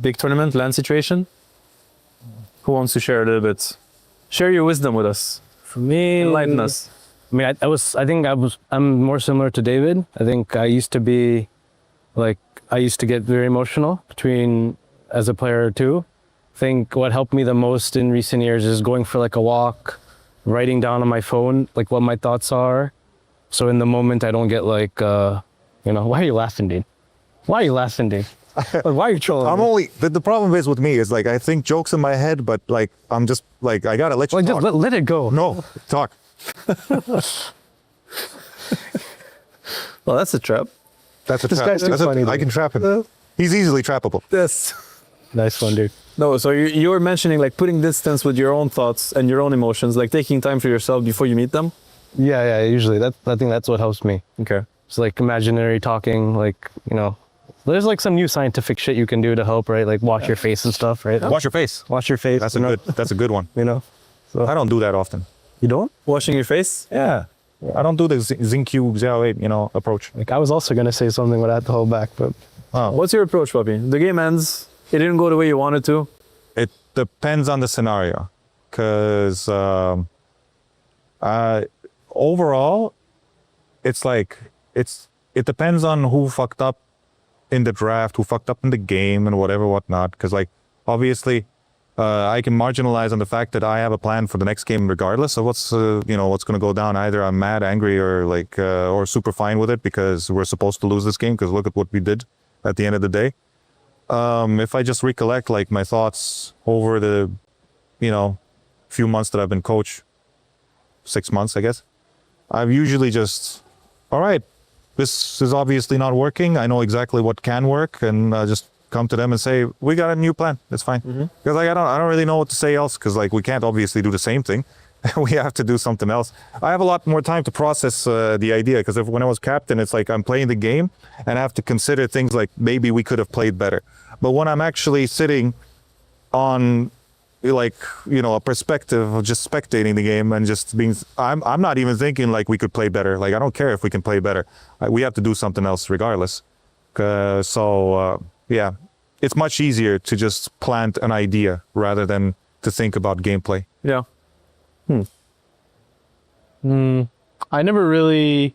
big tournament, LAN situation. Who wants to share a little bit? Share your wisdom with us. For me, enlighten us. I mean, I'm more similar to David. I think I used to get very emotional as a player too. I think what helped me the most in recent years is going for like a walk, writing down on my phone like what my thoughts are. So in the moment I don't get like, why are you laughing, dude? Why are you laughing, dude? Why are you trolling? The problem is with me is like I think jokes in my head, but like I'm just like I gotta let you talk. Just let it go. No, talk. Well, that's a trap. That's a This trap. guy's too funny, I can trap him. He's easily trappable. Yes. Nice one, dude. No, so you were mentioning like putting distance with your own thoughts and your own emotions, like taking time for yourself before you meet them. Yeah. Usually, I think that's what helps me. Okay. It's like imaginary talking, like there's like some new scientific shit you can do to help, right? Like wash your face and stuff, right? Wash your face. Wash your face. That's a good one. So I don't do that often. You don't? Washing your face? Yeah. I don't do the Zinq 08, approach. Like I was also gonna say something, but I had to hold back. But what's your approach, Bobby? The game ends. It didn't go the way you wanted to. It depends on the scenario, because overall, it's like it depends on who fucked up in the draft, who fucked up in the game, and whatnot. Because like obviously, I can marginalize on the fact that I have a plan for the next game, regardless of what's going to go down. Either I'm mad, angry, or like or super fine with it because we're supposed to lose this game. Because look at what we did at the end of the day. If I just recollect like my thoughts over the, few months that I've been coach, 6 months, I guess, I've usually just, all right, this is obviously not working. I know exactly what can work, and just come to them and say, we got a new plan. It's fine. Because like I don't really know what to say else. Because like we can't obviously do the same thing. We have to do something else. I have a lot more time to process the idea, because when I was captain, it's like I'm playing the game and I have to consider things like maybe we could have played better. But when I'm actually sitting on like, a perspective of just spectating the game and just being, I'm not even thinking like we could play better. Like I don't care if we can play better. We have to do something else regardless. Yeah, it's much easier to just plant an idea rather than to think about gameplay. Yeah. I never really.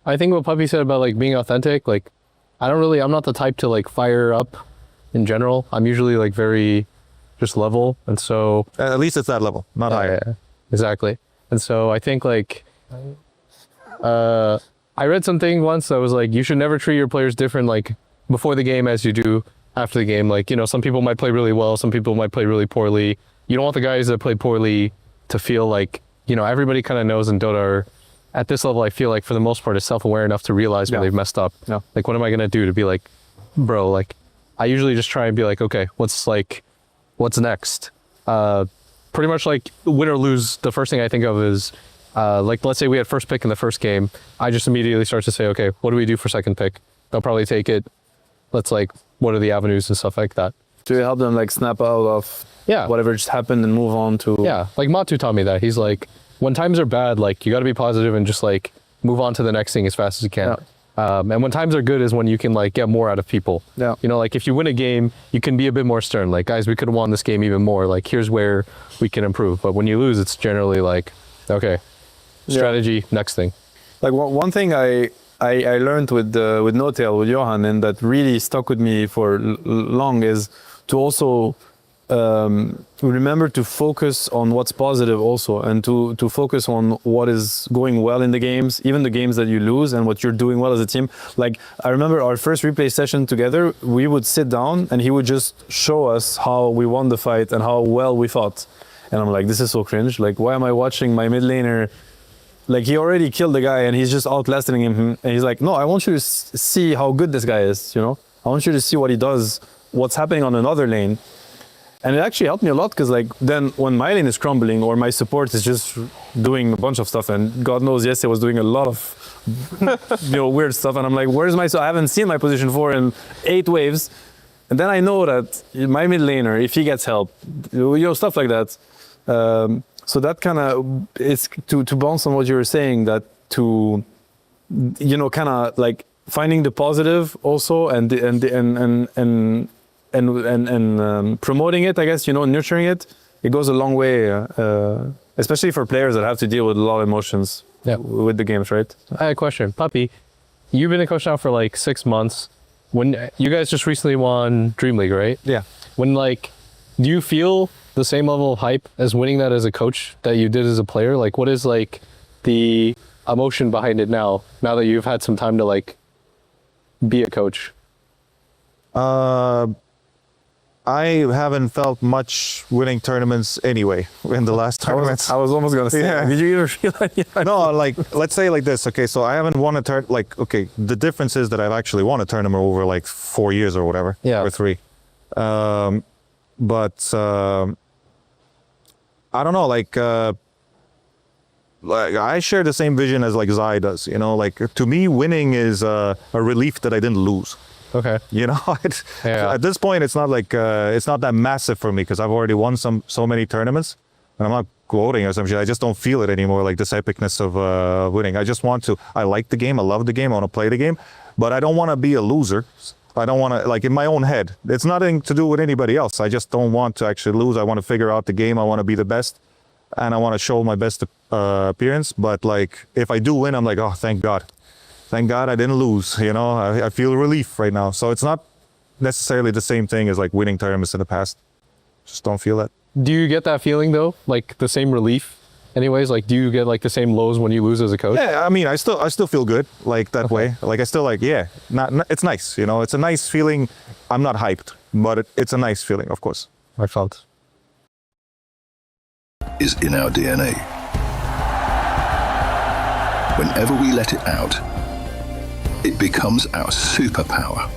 I think what Puppy said about like being authentic, like I'm not the type to like fire up in general. I'm usually like very just level, and so at least it's that level, not higher. Yeah, exactly. And so I think like I read something once that was like you should never treat your players different like before the game as you do after the game. Like some people might play really well, some people might play really poorly. You don't want the guys that play poorly to feel like everybody kind of knows in Dota are, at this level, I feel like for the most part is self-aware enough to realize when they've messed up. Yeah. Like, what am I going to do to be like, bro, like, I usually just try and be like, okay, what's next? Pretty much like win or lose, the first thing I think of is, like, let's say we had first pick in the first game. I just immediately start to say, okay, what do we do for second pick? They'll probably take it. Let's like, what are the avenues and stuff like that? To help them like snap out of whatever just happened and move on to... Yeah, like Matu taught me that. He's like, when times are bad, like you got to be positive and just like move on to the next thing as fast as you can. Yeah. And when times are good is when you can like get more out of people. Yeah. Like if you win a game, you can be a bit more stern. Like, guys, we could have won this game even more. Like, here's where we can improve. But when you lose, it's generally like, okay, strategy, next thing. Like one thing I learned with No-Tail, with Johan, and that really stuck with me for long is to also remember to focus on what's positive also, and to focus on what is going well in the games, even the games that you lose, and what you're doing well as a team. Like, I remember our first replay session together, we would sit down and he would just show us how we won the fight and how well we fought. And I'm like, this is so cringe. Like, why am I watching my mid laner Like he already killed the guy and he's just outlasting him. And he's like, no, I want you to see how good this guy is, you know? I want you to see what he does, what's happening on another lane. And it actually helped me a lot because like then when my lane is crumbling or my support is just doing a bunch of stuff, and God knows, yes, I was doing a lot of weird stuff, and I'm like, where's my, so I haven't seen my position 4 in 8 waves. And then I know that my mid laner, if he gets help, stuff like that. So that kind of, it's to bounce on what you were saying, that to, kind of like finding the positive also and promoting it, I guess, nurturing it. It goes a long way, especially for players that have to deal with a lot of emotions with the games, right? I had a question. Puppy, you've been a coach now for like 6 months. When you guys just recently won Dream League, right? Yeah. When do you feel the same level of hype as winning that as a coach that you did as a player? Like, what is like the emotion behind it now that you've had some time to like be a coach? I haven't felt much winning tournaments anyway in the last tournaments. I was almost going to say, did you ever feel like No, like, let's say like this. Okay, so I haven't won a tournament. Okay, the difference is that I've actually won a tournament over like 4 years or whatever. Yeah. Or 3. But I don't know, like I share the same vision as like Zai does, like to me winning is a relief that I didn't lose. Okay. At this point it's not like it's not that massive for me because I've already won so many tournaments, and I'm not gloating or some shit. I just don't feel it anymore, like this epicness of winning. I like the game, I love the game, I want to play the game, but I don't want to be a loser. I don't want to, like in my own head, it's nothing to do with anybody else. I just don't want to actually lose. I want to figure out the game. I want to be the best, and I want to show my best appearance. But like, if I do win, I'm like, oh, thank God. Thank God I didn't lose, I feel relief right now. So it's not necessarily the same thing as like winning tournaments in the past. Just don't feel that. Do you get that feeling though? Like the same relief? Anyways, like, do you get like the same lows when you lose as a coach? Yeah, I mean, I still feel good like that way. Like I still like, it's nice, it's a nice feeling. I'm not hyped, but it's a nice feeling, of course. I felt. Is in our DNA. Whenever we let it out, it becomes our superpower.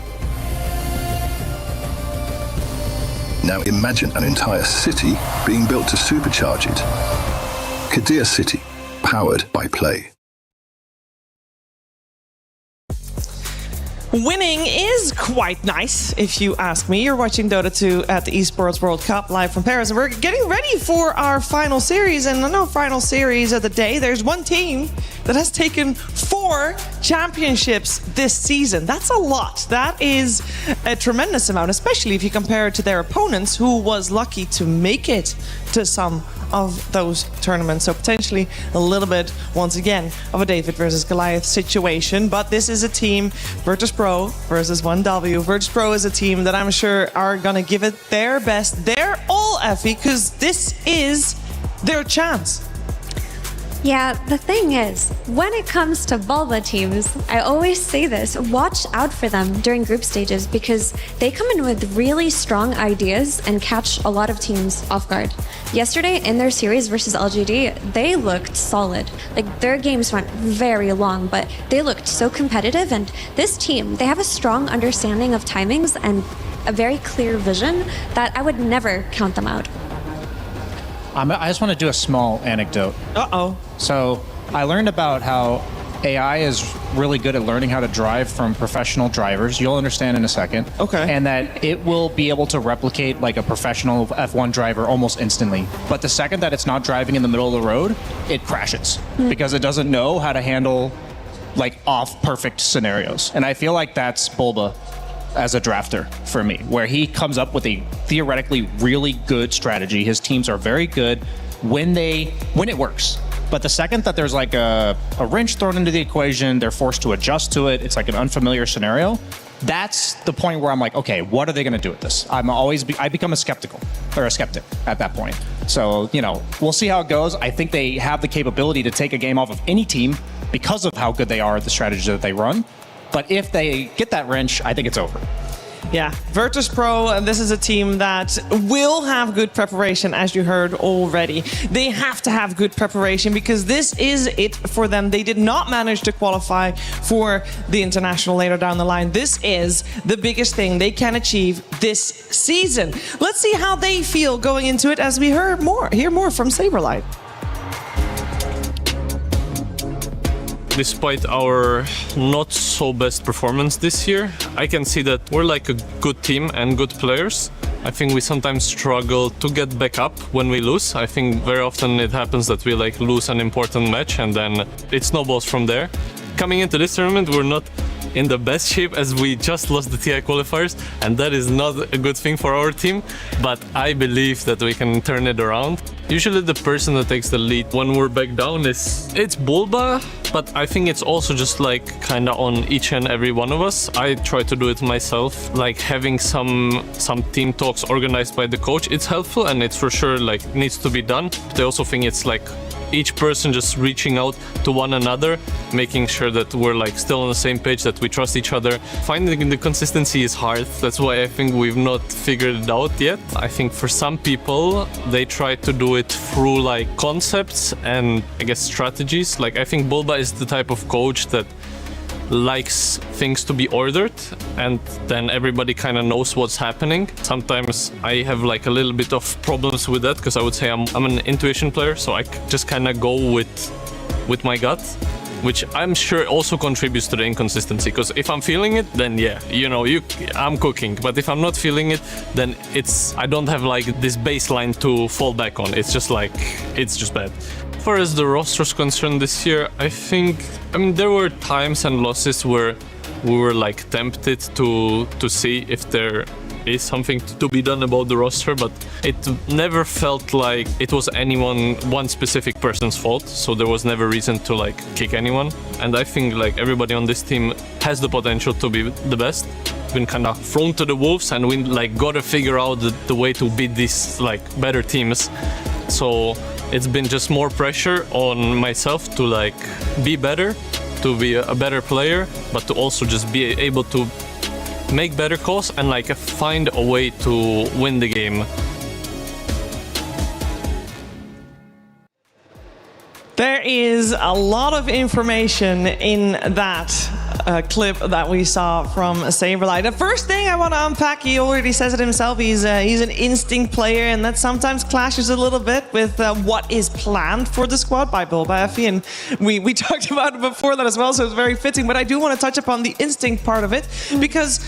Now imagine an entire city being built to supercharge it. Kadir City, powered by play. Winning is quite nice, if you ask me. You're watching Dota 2 at the Esports World Cup live from Paris, and we're getting ready for our final series. And on our final series of the day, there's one team that has taken 4 championships this season. That's a lot. That is a tremendous amount, especially if you compare it to their opponents, who was lucky to make it to some of those tournaments. So potentially a little bit, once again, of a David versus Goliath situation. But this is a team, Virtus.pro versus 1W. Virtus.pro is a team that I'm sure are going to give it their best. They're all Effie, because this is their chance. Yeah, the thing is, when it comes to Bulba teams, I always say this, watch out for them during group stages because they come in with really strong ideas and catch a lot of teams off guard. Yesterday, in their series versus LGD, they looked solid. Like, their games went very long, but they looked so competitive, and this team, they have a strong understanding of timings and a very clear vision that I would never count them out. I just want to do a small anecdote. Uh-oh. So I learned about how AI is really good at learning how to drive from professional drivers. You'll understand in a second. Okay. And that it will be able to replicate like a professional F1 driver almost instantly. But the second that it's not driving in the middle of the road, it crashes because it doesn't know how to handle like off perfect scenarios. And I feel like that's Bulba as a drafter for me, where he comes up with a theoretically really good strategy. His teams are very good when it works. But the second that there's like a wrench thrown into the equation, they're forced to adjust to it, it's like an unfamiliar scenario, that's the point where I'm like, okay, what are they gonna do with this? I become a skeptic at that point. So, we'll see how it goes. I think they have the capability to take a game off of any team because of how good they are at the strategy that they run. But if they get that wrench, I think it's over. Yeah, Virtus Pro, this is a team that will have good preparation, as you heard already. They have to have good preparation because this is it for them. They did not manage to qualify for the international later down the line. This is the biggest thing they can achieve this season. Let's see how they feel going into it as we hear more from Saberlight. Despite our not so best performance this year, I can see that we're like a good team and good players. I think we sometimes struggle to get back up when we lose. I think very often it happens that we like lose an important match and then it snowballs from there. Coming into this tournament, we're not in the best shape as we just lost the TI qualifiers, and that is not a good thing for our team, but I believe that we can turn it around. Usually the person that takes the lead when we're back down it's Bulba, but I think it's also just like kind of on each and every one of us. I try to do it myself, like having some team talks organized by the coach. It's helpful and it's for sure like needs to be done, but I also think it's like each person just reaching out to one another, making sure that we're like still on the same page, that we trust each other. Finding the consistency is hard. That's why I think we've not figured it out yet. I think for some people, they try to do it through like concepts and I guess strategies. Like I think Bulba is the type of coach that likes things to be ordered and then everybody kind of knows what's happening. Sometimes I have like a little bit of problems with that because I would say I'm an intuition player, so I just kind of go with my gut, which I'm sure also contributes to the inconsistency, because if I'm feeling it, then yeah, I'm cooking, but if I'm not feeling it, then I don't have like this baseline to fall back on. It's just bad. As far as the roster is concerned this year, I mean there were times and losses where we were like tempted to see if there is something to be done about the roster, but it never felt like it was one specific person's fault, so there was never reason to like kick anyone. And I think like everybody on this team has the potential to be the best. Been kind of thrown to the wolves and we like gotta figure out the way to beat these like better teams. So it's been just more pressure on myself to like be better, to be a better player, but to also just be able to make better calls and like find a way to win the game. There is a lot of information in that clip that we saw from Saberlight. The first thing I want to unpack, he already says it himself, he's an instinct player, and that sometimes clashes a little bit with what is planned for the squad by Bulba, and we talked about it before that as well, so it's very fitting, but I do want to touch upon the instinct part of it, because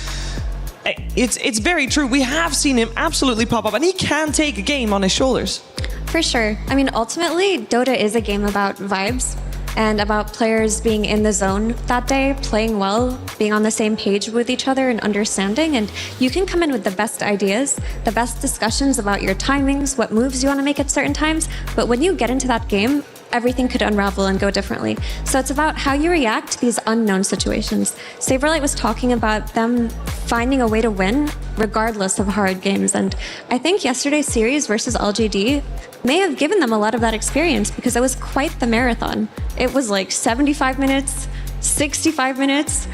it's very true. We have seen him absolutely pop up, and he can take a game on his shoulders. For sure. I mean, ultimately, Dota is a game about vibes and about players being in the zone that day, playing well, being on the same page with each other and understanding. And you can come in with the best ideas, the best discussions about your timings, what moves you want to make at certain times. But when you get into that game, everything could unravel and go differently. So it's about how you react to these unknown situations. Saberlight was talking about them finding a way to win regardless of hard games. And I think yesterday's series versus LGD may have given them a lot of that experience because it was quite the marathon. It was like 75 minutes, 65 minutes.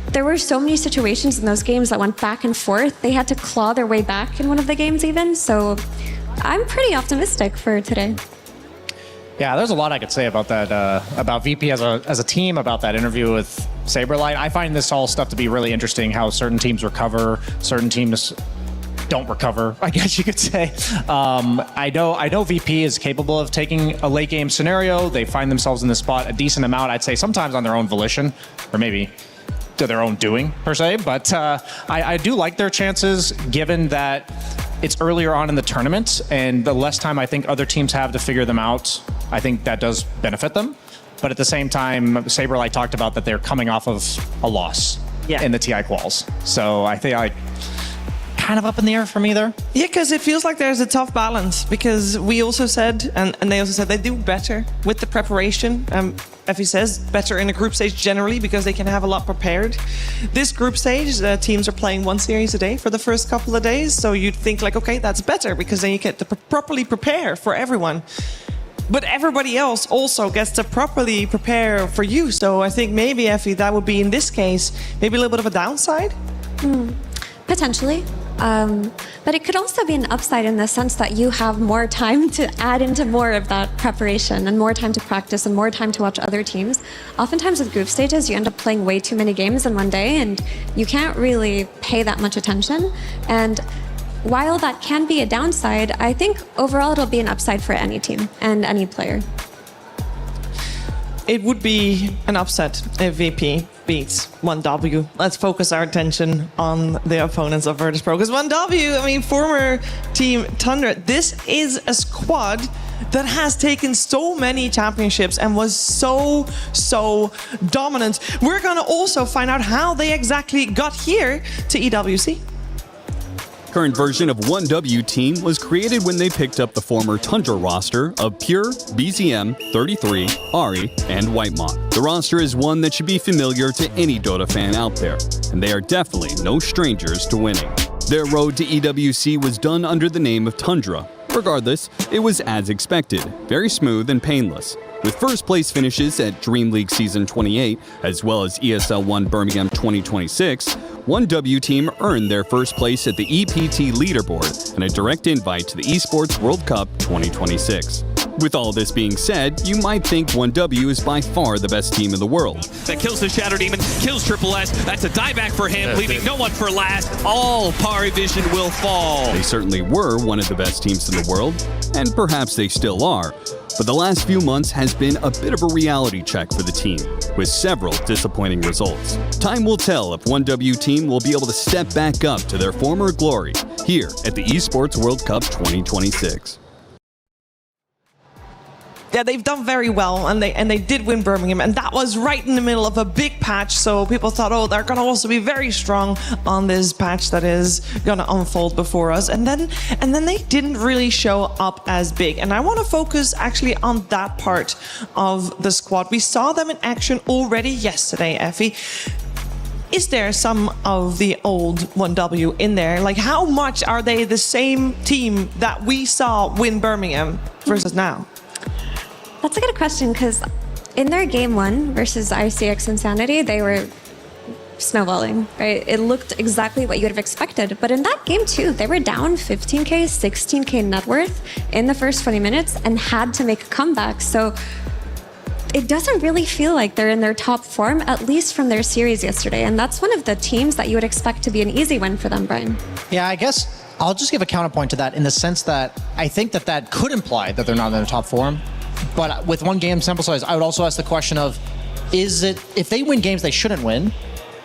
There were so many situations in those games that went back and forth. They had to claw their way back in one of the games even. So I'm pretty optimistic for today. Yeah, there's a lot I could say about that, about VP as a team, about that interview with Saberlight. I find this all stuff to be really interesting, how certain teams recover, certain teams don't recover, I guess you could say. I know VP is capable of taking a late game scenario. They find themselves in this spot a decent amount, I'd say sometimes on their own volition, or maybe to their own doing, per se. But I do like their chances, given that it's earlier on in the tournament, and the less time I think other teams have to figure them out, I think that does benefit them. But at the same time, Saberlight talked about that they're coming off of a loss in the TI quals. So I think kind of up in the air for me there. Yeah, because it feels like there's a tough balance, because we also said, and they also said they do better with the preparation. Effie says better in a group stage generally because they can have a lot prepared. This group stage, teams are playing one series a day for the first couple of days, so you'd think like, okay, that's better because then you get to properly prepare for everyone. But everybody else also gets to properly prepare for you. So I think maybe, Effie, that would be in this case maybe a little bit of a downside. Potentially. But it could also be an upside in the sense that you have more time to add into more of that preparation and more time to practice and more time to watch other teams. Oftentimes with group stages, you end up playing way too many games in one day and you can't really pay that much attention. And while that can be a downside, I think overall it'll be an upside for any team and any player. It would be an upset if VP beats 1W. Let's focus our attention on the opponents of Virtus Pro. Because 1W, I mean, former team Tundra, this is a squad that has taken so many championships and was so dominant. We're gonna also find out how they exactly got here to EWC. Current version of 1W Team was created when they picked up the former Tundra roster of Pure, BZM, 33, Ari, and Whitemont. The roster is one that should be familiar to any Dota fan out there, and they are definitely no strangers to winning. Their road to EWC was done under the name of Tundra. Regardless, it was as expected, very smooth and painless. With first place finishes at Dream League Season 28, as well as ESL 1 Birmingham 2026, 1W Team earned their first place at the EPT leaderboard and a direct invite to the Esports World Cup 2026. With all this being said, you might think 1W is by far the best team in the world. That kills the Shadow Demon, kills Triple S. That's a dieback for him, leaving no one for last. All Pari Vision will fall. They certainly were one of the best teams in the world, and perhaps they still are. But the last few months has been a bit of a reality check for the team, with several disappointing results. Time will tell if 1W Team will be able to step back up to their former glory here at the Esports World Cup 2026. Yeah, they've done very well, and they did win Birmingham, and that was right in the middle of a big patch, so people thought, oh, they're gonna also be very strong on this patch that is gonna unfold before us, and then they didn't really show up as big. And I want to focus actually on that part of the squad. We saw them in action already yesterday, Effie. Is there some of the old 1W in there? Like, how much are they the same team that we saw win Birmingham versus now? That's a good question, because in their game 1 versus ICX Insanity, they were snowballing, right? It looked exactly what you would have expected. But in that game 2, they were down 15k, 16k net worth in the first 20 minutes and had to make a comeback. So it doesn't really feel like they're in their top form, at least from their series yesterday. And that's one of the teams that you would expect to be an easy win for them, Brian. Yeah, I guess I'll just give a counterpoint to that in the sense that I think that could imply that they're not in their top form. But with one game sample size, I would also ask the question of, is it, if they win games they shouldn't win,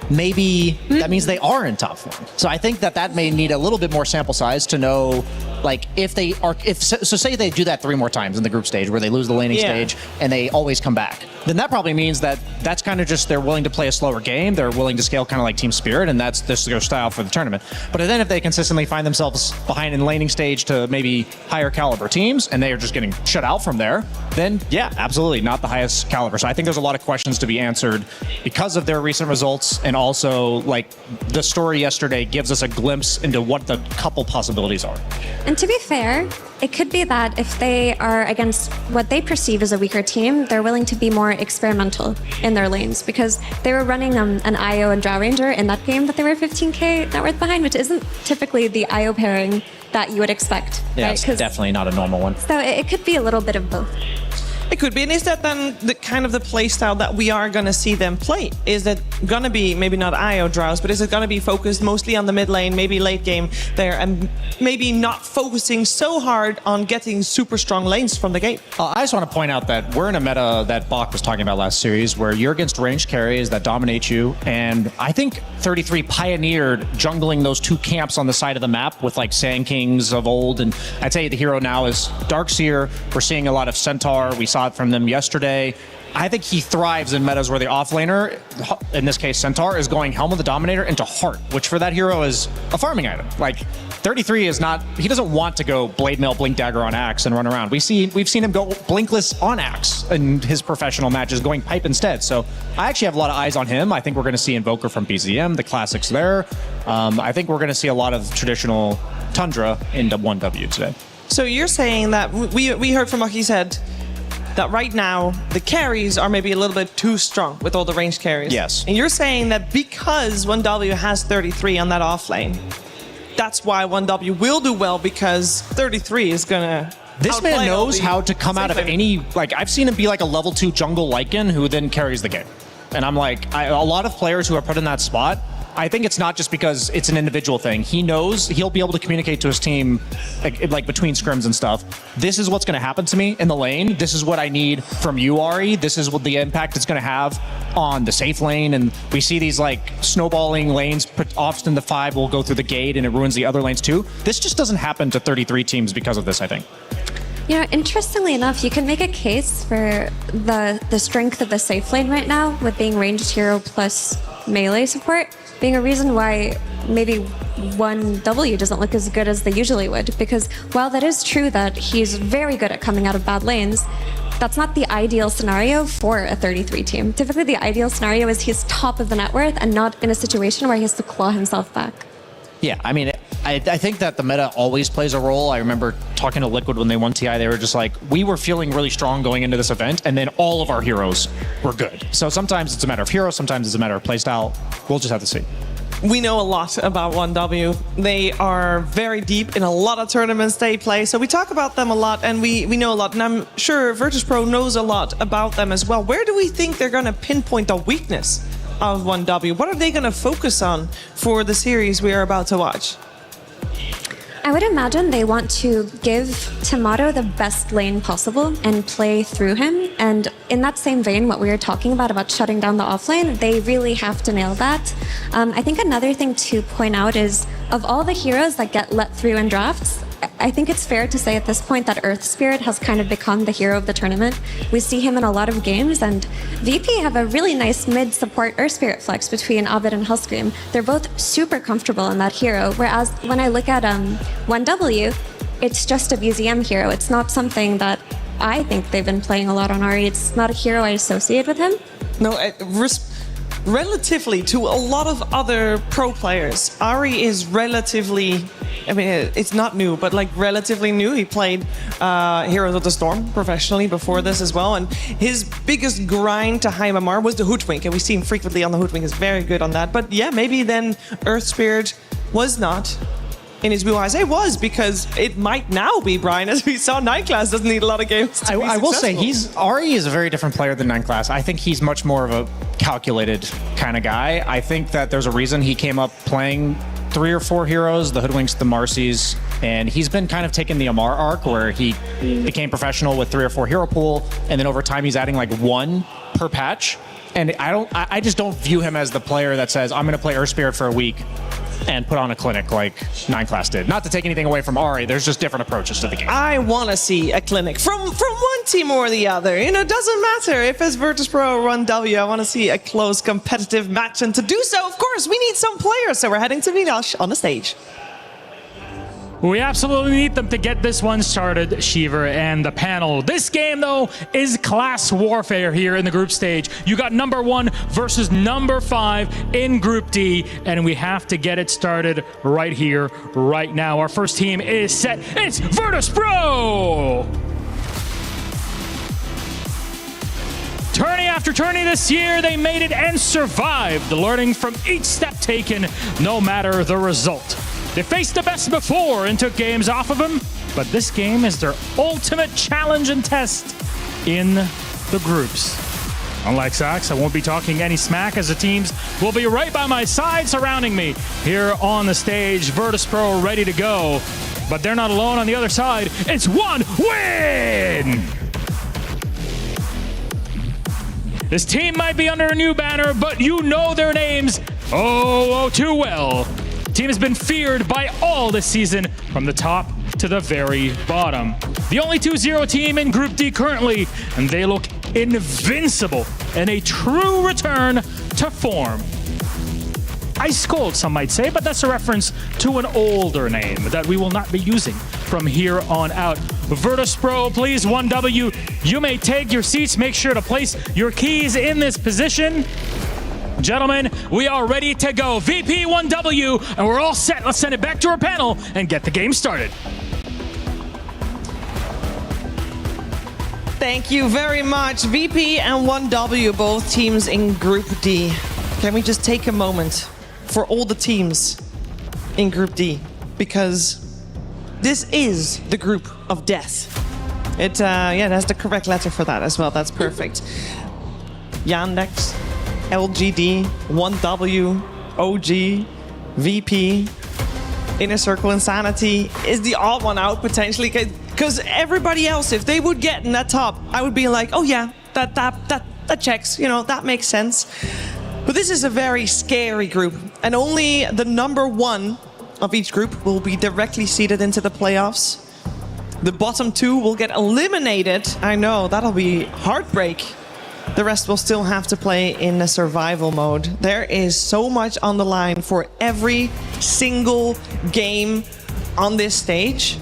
maybe that means they are in top form. So I think that may need a little bit more sample size to know, like, if they are, so say they do that 3 more times in the group stage where they lose the laning stage and they always come back, then that probably means that that's kind of just, they're willing to play a slower game, they're willing to scale kind of like Team Spirit, and that's their style for the tournament. But then if they consistently find themselves behind in laning stage to maybe higher caliber teams and they are just getting shut out from there, then yeah, absolutely not the highest caliber. So I think there's a lot of questions to be answered because of their recent results, and also like the story yesterday gives us a glimpse into what the couple possibilities are. And to be fair, it could be that if they are against what they perceive as a weaker team, they're willing to be more experimental in their lanes, because they were running an IO and Drow Ranger in that game that they were 15k net worth behind, which isn't typically the IO pairing that you would expect. Yeah, right? it's definitely not a normal one. So it could be a little bit of both. It could be. And is that then the kind of the play style that we are going to see them play? Is that going to be maybe not IO Drows, but is it going to be focused mostly on the mid lane, maybe late game there, and maybe not focusing so hard on getting super strong lanes from the gate? I just want to point out that we're in a meta that Bach was talking about last series where you're against ranged carries that dominate you, and I think 33 pioneered jungling those 2 camps on the side of the map with like Sand Kings of old, and I'd say the hero now is Darkseer. We're seeing a lot of Centaur. We saw it from them yesterday. I think he thrives in metas where the offlaner, in this case Centaur, is going Helm of the Dominator into Heart, which for that hero is a farming item. Like 33 is not, he doesn't want to go Blade Mail, Blink Dagger on Axe and run around. We've seen him go Blinkless on Axe in his professional matches, going Pipe instead. So I actually have a lot of eyes on him. I think we're going to see Invoker from BZM, the classics there. I think we're going to see a lot of traditional Tundra into 1W today. So you're saying that we heard from what he said, that right now the carries are maybe a little bit too strong with all the ranged carries. Yes. And you're saying that because 1W has 33 on that off lane, that's why 1W will do well, because 33 is gonna. This man knows how to come out of any, like, I've seen him be like a level 2 jungle Lycan who then carries the game. And I'm like, a lot of players who are put in that spot, I think it's not just because it's an individual thing. He knows he'll be able to communicate to his team, like between scrims and stuff. This is what's going to happen to me in the lane. This is what I need from you, Ari. This is what the impact it's going to have on the safe lane. And we see these like snowballing lanes. Often the 5 will go through the gate and it ruins the other lanes too. This just doesn't happen to 33 teams because of this, I think. You know, interestingly enough, you can make a case for the strength of the safe lane right now with being ranged hero plus melee support being a reason why maybe 1W doesn't look as good as they usually would. Because while that is true that he's very good at coming out of bad lanes, that's not the ideal scenario for a 33 team. Typically, the ideal scenario is he's top of the net worth and not in a situation where he has to claw himself back. Yeah, I mean, I think that the meta always plays a role. I remember talking to Liquid when they won TI. They were just like, we were feeling really strong going into this event, and then all of our heroes were good. So sometimes it's a matter of hero, sometimes it's a matter of playstyle. We'll just have to see. We know a lot about 1W. They are very deep in a lot of tournaments they play, so we talk about them a lot, and we know a lot. And I'm sure Virtus.pro knows a lot about them as well. Where do we think they're going to pinpoint the weakness of 1W? What are they going to focus on for the series we are about to watch? I would imagine they want to give Tomato the best lane possible and play through him. And in that same vein, what we were talking about shutting down the offlane, they really have to nail that. I think another thing to point out is, of all the heroes that get let through in drafts, I think it's fair to say at this point that Earth Spirit has kind of become the hero of the tournament. We see him in a lot of games, and VP have a really nice mid-support Earth Spirit flex between Ovid and Hellscream. They're both super comfortable in that hero, whereas when I look at 1W, it's just a BZM hero. It's not something that I think they've been playing a lot on Ari. It's not a hero I associate with him. No, relatively to a lot of other pro players, Ari is relatively, I mean, it's not new, but like relatively new. He played Heroes of the Storm professionally before this as well, and his biggest grind to high MMR was the Hoodwink, and we see him frequently on the Hoodwink. He's very good on that. But yeah, maybe then Earth Spirit was not in his wheelhouse. It was, because it might now be, Brian, as we saw. Nightclass doesn't need a lot of games to be I will say, successful. Ari is a very different player than Nightclass. I think he's much more of a calculated kind of guy. I think that there's a reason he came up playing 3 or 4 heroes, the Hoodwinks, the Marcies, and he's been kind of taking the Amar arc where he became professional with 3 or 4 hero pool, and then over time he's adding like 1 per patch. And I just don't view him as the player that says, I'm going to play Earth Spirit for a week and put on a clinic like Nightclass did. Not to take anything away from Ari, there's just different approaches to the game. I want to see a clinic from one team or the other. You know, it doesn't matter if it's Virtus.pro or 1W. I want to see a close competitive match, and to do so, of course, we need some players. So we're heading to Vinash on the stage. We absolutely need them to get this one started, Shiver and the panel. This game, though, is class warfare here in the group stage. You got number 1 versus number 5 in Group D, and we have to get it started right here, right now. Our first team is set. It's Virtus.pro! Tourney after tourney this year, they made it and survived, learning from each step taken, no matter the result. They faced the best before and took games off of them, but this game is their ultimate challenge and test in the groups. Unlike Sax, I won't be talking any smack, as the teams will be right by my side surrounding me here on the stage. Virtus.pro ready to go, but they're not alone on the other side. It's one win! This team might be under a new banner, but you know their names oh too well. Team has been feared by all this season, from the top to the very bottom. The only 2-0 team in Group D currently, and they look invincible in a true return to form. Ice Cold, some might say, but that's a reference to an older name that we will not be using from here on out. Virtus.pro, please, 1W, you may take your seats. Make sure to place your keys in this position. Gentlemen, we are ready to go. VP 1W, and we're all set. Let's send it back to our panel and get the game started. Thank you very much. VP and 1W, both teams in Group D. Can we just take a moment for all the teams in Group D? Because this is the group of death. It has the correct letter for that as well. That's perfect. Yandex, LGD, 1W, OG, VP, Inner Circle Insanity is the odd one out potentially. Because everybody else, if they would get in that top, I would be like, oh yeah, that checks. You know, that makes sense. But this is a very scary group, and only the number one of each group will be directly seeded into the playoffs. The bottom two will get eliminated. I know, that'll be heartbreak. The rest will still have to play in a survival mode. There is so much on the line for every single game on this stage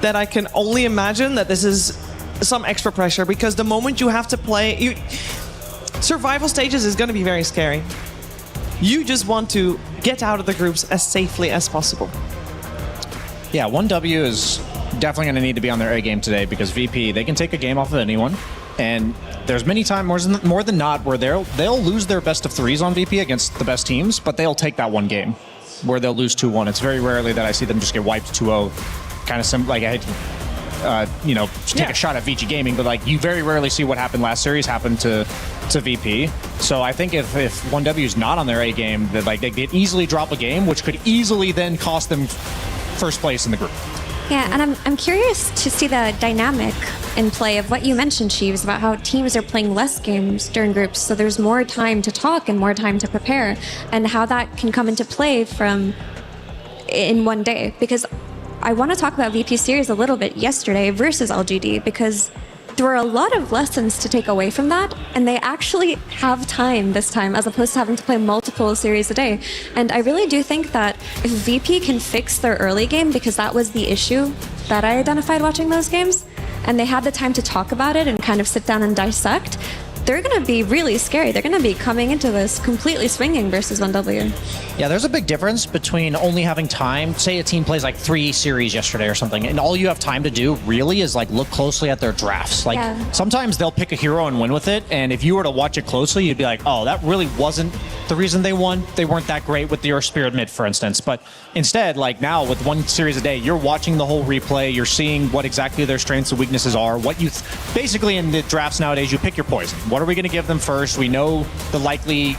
that I can only imagine that this is some extra pressure, because the moment you have to play, survival stages is going to be very scary. You just want to get out of the groups as safely as possible. Yeah, 1W is definitely going to need to be on their A game today, because VP, they can take a game off of anyone. And there's many times more than not where they'll lose their best of threes on VP against the best teams, but they'll take that one game where they'll lose 2-1. It's very rarely that I see them just get wiped 2-0. Kind of like I take a shot at VG Gaming, but like you very rarely see what happened last series happen to VP. So I think if 1W is not on their A game, that like they could easily drop a game, which could easily then cost them first place in the group. Yeah, and I'm curious to see the dynamic in play of what you mentioned, Sheaves, about how teams are playing less games during groups, so there's more time to talk and more time to prepare, and how that can come into play from in one day. Because I want to talk about VP series a little bit yesterday versus LGD, because there were a lot of lessons to take away from that, and they actually have time this time as opposed to having to play multiple series a day. And I really do think that if VP can fix their early game, because that was the issue that I identified watching those games, and they had the time to talk about it and kind of sit down and dissect, they're going to be really scary. They're going to be coming into this completely swinging versus 1W. Yeah, there's a big difference between only having time. Say a team plays like 3 series yesterday or something, and all you have time to do really is like look closely at their drafts. Like sometimes they'll pick a hero and win with it, and if you were to watch it closely, you'd be like, oh, that really wasn't the reason they won. They weren't that great with the Earth Spirit mid, for instance. But instead, like now with 1 series a day, you're watching the whole replay. You're seeing what exactly their strengths and weaknesses are. What you basically in the drafts nowadays, you pick your poison. What are we going to give them first? We know the likely,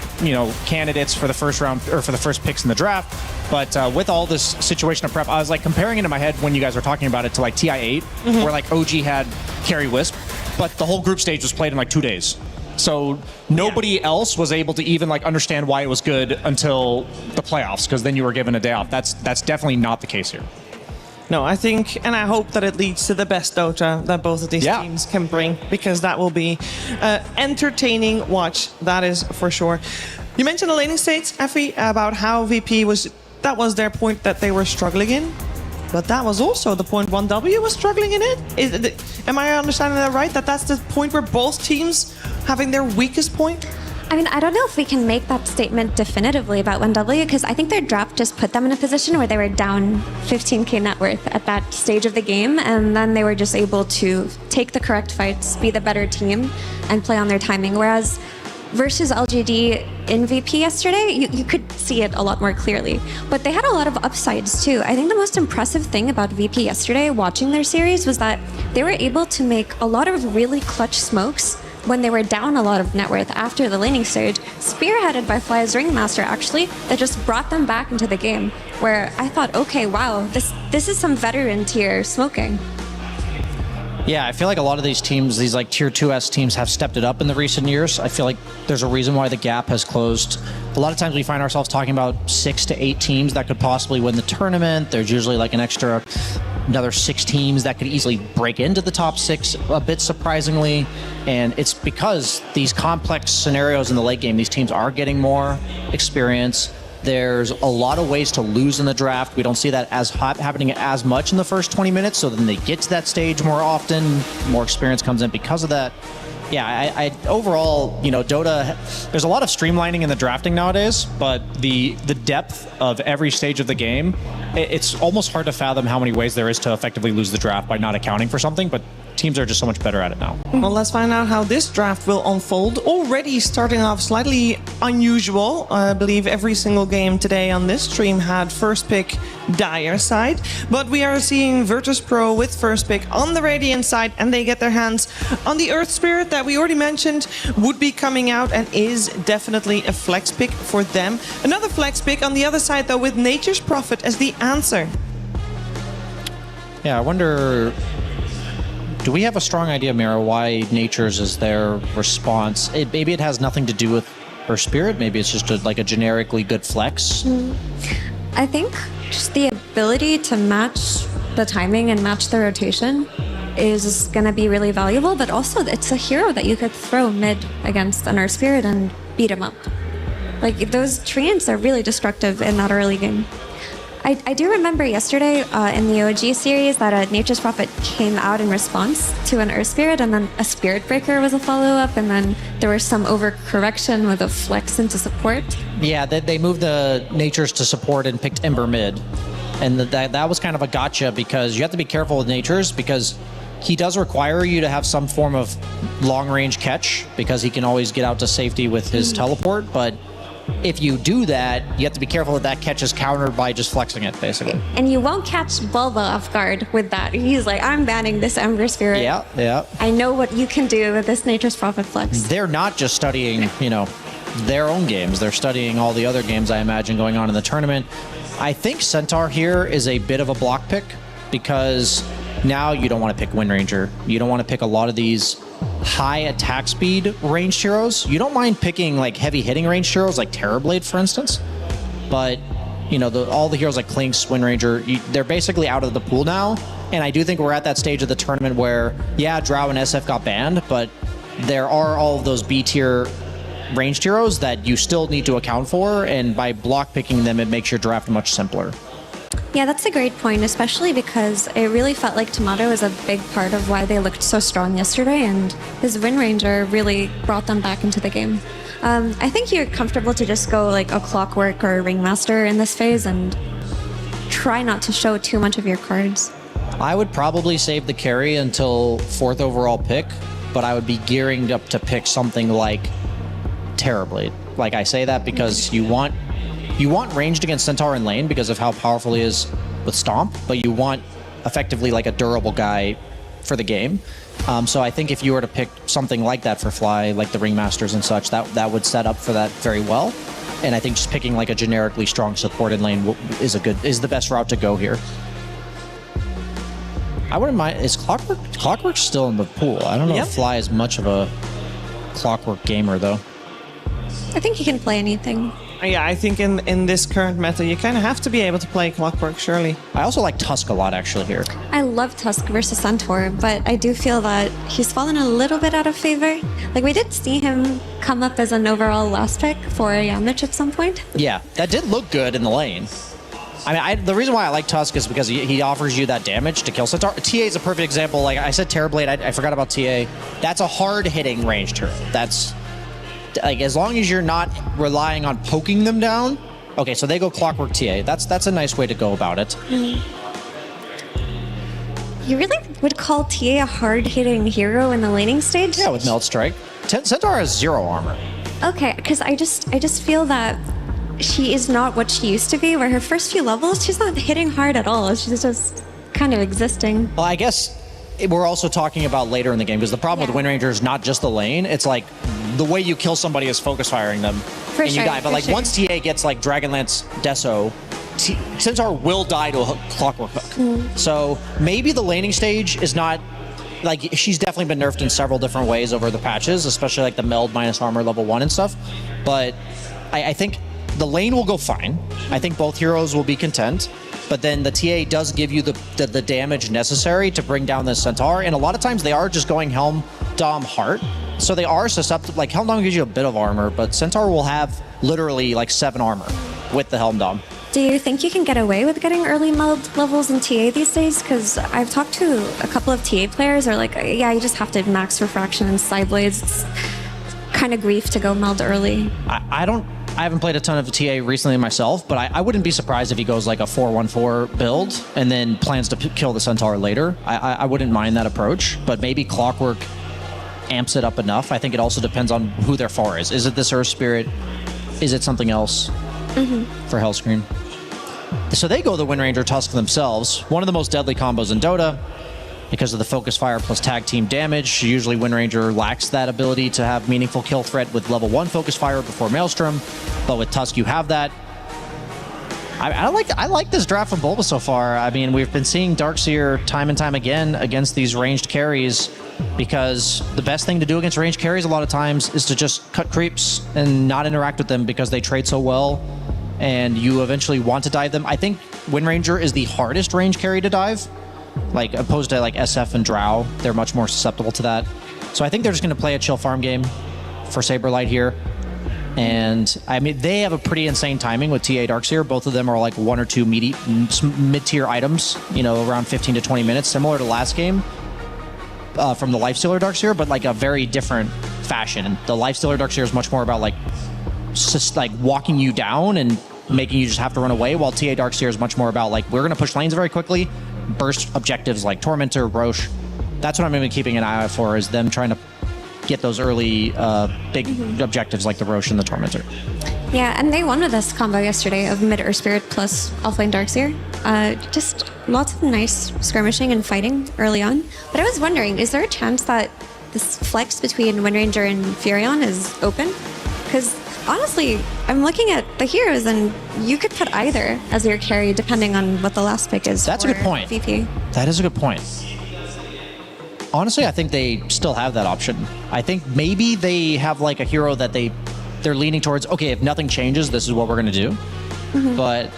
candidates for the first round or for the first picks in the draft. But with all this situation of prep, I was like comparing it in my head when you guys were talking about it to like TI8, where like OG had Carry Wisp, but the whole group stage was played in like 2 days. So nobody else was able to even like understand why it was good until the playoffs, because then you were given a day off. That's definitely not the case here. No, I think, and I hope that it leads to the best Dota that both of these teams can bring, because that will be entertaining watch, that is for sure. You mentioned the laning states, Effie, about how VP that was their point that they were struggling in, but that was also the point 1W was struggling in it? Am I understanding that right? That's the point where both teams having their weakest point? I mean, I don't know if we can make that statement definitively about 1W, because I think their draft just put them in a position where they were down 15k net worth at that stage of the game, and then they were just able to take the correct fights, be the better team, and play on their timing. Whereas versus LGD in VP yesterday, you could see it a lot more clearly. But they had a lot of upsides too. I think the most impressive thing about VP yesterday, watching their series, was that they were able to make a lot of really clutch smokes when they were down a lot of net worth after the laning stage, spearheaded by Fly's Ringmaster, actually, that just brought them back into the game, where I thought, okay, wow, this is some veteran tier smoking. Yeah, I feel like a lot of these teams, these like tier 2S teams, have stepped it up in the recent years. I feel like there's a reason why the gap has closed. A lot of times we find ourselves talking about 6 to 8 teams that could possibly win the tournament. There's usually like another 6 teams that could easily break into the top 6 a bit surprisingly. And it's because these complex scenarios in the late game, these teams are getting more experience. There's a lot of ways to lose in the draft. We don't see that as happening as much in the first 20 minutes. So then they get to that stage more often. More experience comes in because of that. Yeah, I overall, Dota, there's a lot of streamlining in the drafting nowadays, but the depth of every stage of the game, it's almost hard to fathom how many ways there is to effectively lose the draft by not accounting for something. But teams are just so much better at it now. Well, let's find out how this draft will unfold. Already starting off slightly unusual. I believe every single game today on this stream had first pick Dire side, but we are seeing Virtus Pro with first pick on the Radiant side, and they get their hands on the Earth Spirit that we already mentioned would be coming out and is definitely a flex pick for them. Another flex pick on the other side though, with Nature's Prophet as the answer. Yeah, I wonder, do we have a strong idea, Mira, why Nature's is their response? Maybe it has nothing to do with her spirit. Maybe it's just like a generically good flex. I think just the ability to match the timing and match the rotation is going to be really valuable, but also it's a hero that you could throw mid against an Earth Spirit and beat him up. Like, those treants are really destructive in that early game. I do remember yesterday in the OG series that a Nature's Prophet came out in response to an Earth Spirit, and then a Spirit Breaker was a follow-up, and then there was some overcorrection with a flex into support. Yeah, they moved the Natures to support and picked Ember mid. And that was kind of a gotcha, because you have to be careful with Natures, because he does require you to have some form of long-range catch, because he can always get out to safety with his teleport, but if you do that, you have to be careful that catch is countered by just flexing it, basically. And you won't catch Bulba off guard with that. He's like, I'm banning this Ember Spirit. Yeah. I know what you can do with this Nature's Prophet flex. They're not just studying, their own games. They're studying all the other games, I imagine, going on in the tournament. I think Centaur here is a bit of a block pick, because now you don't want to pick Wind Ranger. You don't want to pick a lot of these high attack speed ranged heroes. You don't mind picking like heavy hitting ranged heroes like Terrorblade, for instance, but all the heroes like Klinks, Wind Ranger, they're basically out of the pool now. And I do think we're at that stage of the tournament where, yeah, Drow and SF got banned, but there are all of those B tier ranged heroes that you still need to account for, and by block picking them, it makes your draft much simpler. Yeah, that's a great point, especially because it really felt like Tomato was a big part of why they looked so strong yesterday, and his Wind Ranger really brought them back into the game. I think you're comfortable to just go like a Clockwork or a Ringmaster in this phase and try not to show too much of your cards. I would probably save the carry until 4th overall pick, but I would be gearing up to pick something like Terrorblade. Like, I say that because you want ranged against Centaur in lane because of how powerful he is with Stomp, but you want effectively like a durable guy for the game. So I think if you were to pick something like that for Fly, like the Ringmasters and such, that would set up for that very well. And I think just picking like a generically strong support in lane is the best route to go here. I wouldn't mind. Is Clockwork's still in the pool? I don't know if Fly is much of a Clockwork gamer though. I think he can play anything. Yeah, I think in this current meta, you kind of have to be able to play Clockwork, surely. I also like Tusk a lot, actually, here. I love Tusk versus Centaur, but I do feel that he's fallen a little bit out of favor. Like, we did see him come up as an overall last pick for Yamich at some point. Yeah, that did look good in the lane. I mean, the reason why I like Tusk is because he offers you that damage to kill Centaur. TA is a perfect example. Like I said, Terrorblade, I forgot about TA. That's a hard-hitting ranged hero. That's... like, as long as you're not relying on poking them down. Okay, so they go Clockwork TA. That's a nice way to go about it. You really would call TA a hard-hitting hero in the laning stage? Yeah, with Melt Strike. Centaur has 0 armor. Okay, because I just feel that she is not what she used to be, where her first few levels, she's not hitting hard at all. She's just kind of existing. Well, I guess we're also talking about later in the game, because the problem with Wind Ranger is not just the lane. It's like the way you kill somebody is focus firing them and you die. But like once TA gets like Dragonlance Deso, Centaur will die to a Clockwork Hook. So maybe the laning stage is not like, she's definitely been nerfed in several different ways over the patches, especially like the meld minus armor level 1 and stuff. But I think the lane will go fine. I think both heroes will be content. But then the TA does give you the damage necessary to bring down the Centaur. And a lot of times they are just going Helm, Dom, Heart. So they are susceptible. Like, Helm Dom gives you a bit of armor, but Centaur will have literally like 7 armor with the Helm Dom. Do you think you can get away with getting early meld levels in TA these days? Because I've talked to a couple of TA players who are like, yeah, you just have to max refraction and side blades. It's kind of grief to go meld early. I I haven't played a ton of TA recently myself, but I wouldn't be surprised if he goes like a 4-1-4 build and then plans to kill the Centaur later. I wouldn't mind that approach, but maybe Clockwork amps it up enough. I think it also depends on who their far is. Is it this Earth Spirit? Is it something else for Hellscream? So they go the Wind Ranger Tusk themselves. One of the most deadly combos in Dota because of the focus fire plus tag team damage. Usually Wind Ranger lacks that ability to have meaningful kill threat with level 1 focus fire before Maelstrom, but with Tusk you have that. I like this draft from Bulba so far. I mean, we've been seeing Darkseer time and time again against these ranged carries because the best thing to do against ranged carries a lot of times is to just cut creeps and not interact with them because they trade so well and you eventually want to dive them. I think Wind Ranger is the hardest range carry to dive, like opposed to like SF and Drow. They're much more susceptible to that. So I think they're just going to play a chill farm game for Saberlight here. And I mean, they have a pretty insane timing with TA Darkseer. Both of them are like 1 or 2 mid-tier items, you know, around 15 to 20 minutes, similar to last game from the Lifestealer Darkseer, but like a very different fashion. And the Lifestealer Darkseer is much more about like just like walking you down and making you just have to run away, while TA Darkseer is much more about like, we're going to push lanes very quickly, burst objectives like Tormentor, Roche. That's what I'm going to be keeping an eye out for, is them trying to get those early big objectives like the Roche and the Tormentor. Yeah, and they won with this combo yesterday of mid Earth Spirit plus Offlane Darkseer. Just lots of nice skirmishing and fighting early on. But I was wondering, is there a chance that this flex between Wind Ranger and Furion is open? Because honestly, I'm looking at the heroes and you could put either as your carry depending on what the last pick is. That's a good point. VP. That is a good point. Honestly, I think they still have that option. I think maybe they have like a hero that they're leaning towards, okay, if nothing changes, this is what we're going to do. But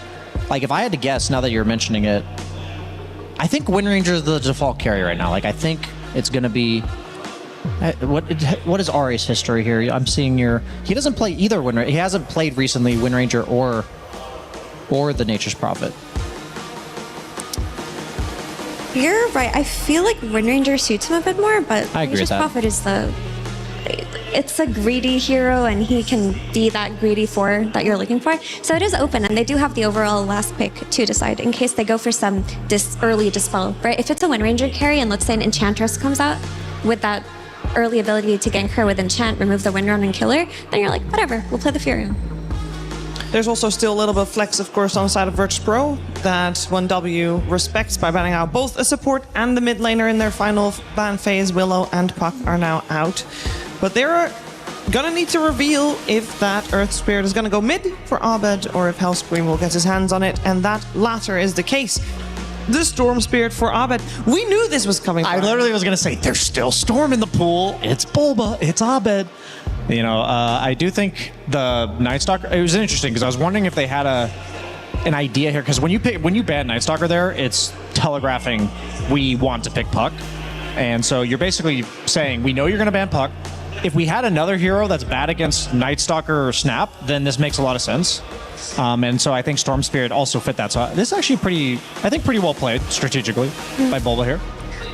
like, if I had to guess, now that you're mentioning it, I think Wind Ranger is the default carry right now. Like, I think it's going to be... What is Ari's history here? I'm seeing he doesn't play either Wind Ranger. He hasn't played recently Wind Ranger or the Nature's Prophet. You're right. I feel like Wind Ranger suits him a bit more, but I agree with Nature's that. Prophet is it's a greedy hero, and he can be that greedy 4 that you're looking for. So it is open, and they do have the overall last pick to decide in case they go for some early dispel, right? If it's a Wind Ranger carry, and let's say an Enchantress comes out with that early ability to gank her with Enchant, remove the Windrun and kill her, then you're like, whatever, we'll play the Furion. There's also still a little bit of flex, of course, on the side of Virtus Pro that 1W respects by banning out both a support and the mid laner in their final ban phase. Willow and Puck are now out. But they're gonna need to reveal if that Earth Spirit is gonna go mid for Abed or if Hellscream will get his hands on it, and that latter is the case. The Storm Spirit for Abed. We knew this was coming. I literally was going to say, there's still Storm in the pool. It's Bulba. It's Abed. You know, I do think the Nightstalker, it was interesting because I was wondering if they had an idea here, because when you ban Nightstalker there, it's telegraphing we want to pick Puck. And so you're basically saying, we know you're going to ban Puck. If we had another hero that's bad against Nightstalker or Snap, then this makes a lot of sense. And so I think Storm Spirit also fit that. So this is actually pretty well played strategically by Bulba here.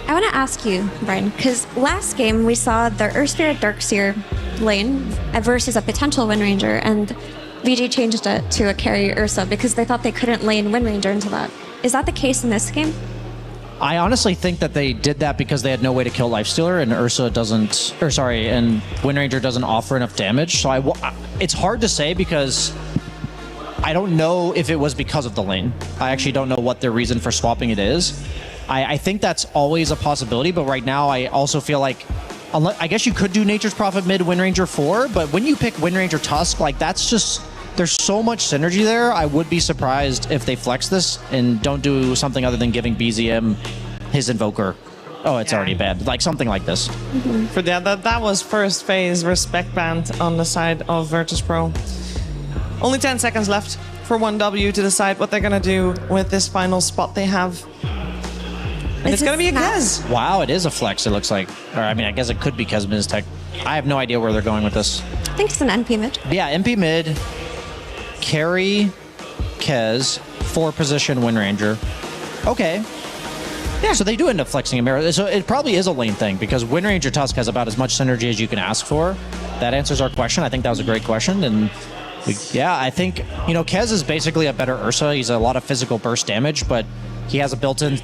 I want to ask you, Brian, because last game we saw the Earth Spirit Darkseer lane versus a potential Wind Ranger, and VG changed it to a carry Ursa because they thought they couldn't lane Wind Ranger into that. Is that the case in this game? I honestly think that they did that because they had no way to kill Lifestealer, and and Wind Ranger doesn't offer enough damage. So it's hard to say because I don't know if it was because of the lane. I actually don't know what their reason for swapping it is. I think that's always a possibility, but right now I also feel like, I guess you could do Nature's Prophet mid Wind Ranger 4, but when you pick Wind Ranger Tusk, like that's just, there's so much synergy there. I would be surprised if they flex this and don't do something other than giving BZM his Invoker. Oh, it's already bad. Like something like this. For that was first phase respect band on the side of Virtus Pro. Only 10 seconds left for 1W to decide what they're going to do with this final spot they have. And it's going to be a Kez. Wow, it is a flex, it looks like. Or, I mean, I guess it could be Kesmin's tech. I have no idea where they're going with this. I think it's an NP mid. Yeah, NP mid, carry, Kez, 4-position Wind Ranger. Okay. Yeah. So they do end up flexing a mirror. So it probably is a lane thing because Wind Ranger Tusk has about as much synergy as you can ask for. That answers our question. I think that was a great question. And Yeah, I think, Kez is basically a better Ursa. He's a lot of physical burst damage, but he has a built-in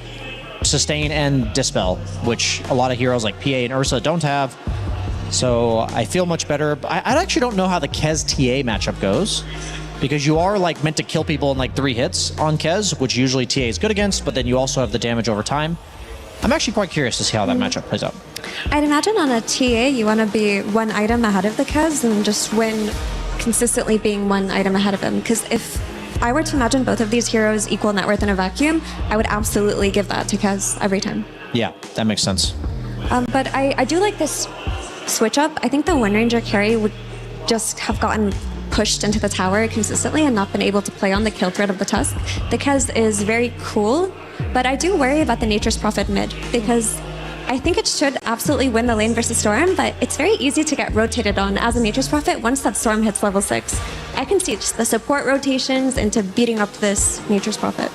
sustain and dispel, which a lot of heroes like PA and Ursa don't have. So I feel much better. I actually don't know how the Kez TA matchup goes, because you are meant to kill people in 3 hits on Kez, which usually TA is good against, but then you also have the damage over time. I'm actually quite curious to see how that matchup plays out. I'd imagine on a TA, you want to be 1 item ahead of the Kez and just win consistently being 1 item ahead of him. Because if I were to imagine both of these heroes equal net worth in a vacuum, I would absolutely give that to Kez every time. Yeah, that makes sense. But I do like this switch up. I think the Wind Ranger carry would just have gotten pushed into the tower consistently and not been able to play on the kill threat of the Tusk. The Kez is very cool, but I do worry about the Nature's Prophet mid, because I think it should absolutely win the lane versus Storm, but it's very easy to get rotated on as a Nature's Prophet once that Storm hits level 6. I can see just the support rotations into beating up this Nature's Prophet.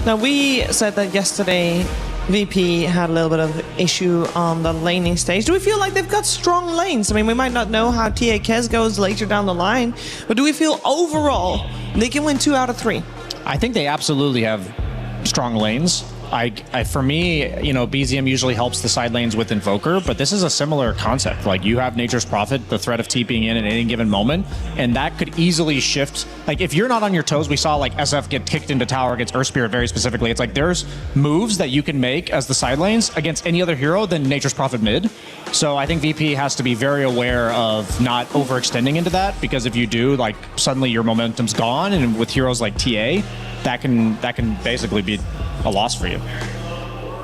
Now, we said that yesterday VP had a little bit of issue on the laning stage. Do we feel like they've got strong lanes? I mean, we might not know how TA Kez goes later down the line, but do we feel overall they can win 2 out of 3? I think they absolutely have strong lanes. For me, BZM usually helps the side lanes with Invoker, but this is a similar concept. You have Nature's Prophet, the threat of TPing in at any given moment, and that could easily shift. If you're not on your toes, we saw SF get kicked into tower against Earth Spirit very specifically. It's there's moves that you can make as the side lanes against any other hero than Nature's Prophet mid. So I think VP has to be very aware of not overextending into that, because if you do, suddenly your momentum's gone, and with heroes like TA, that can basically be a loss for you.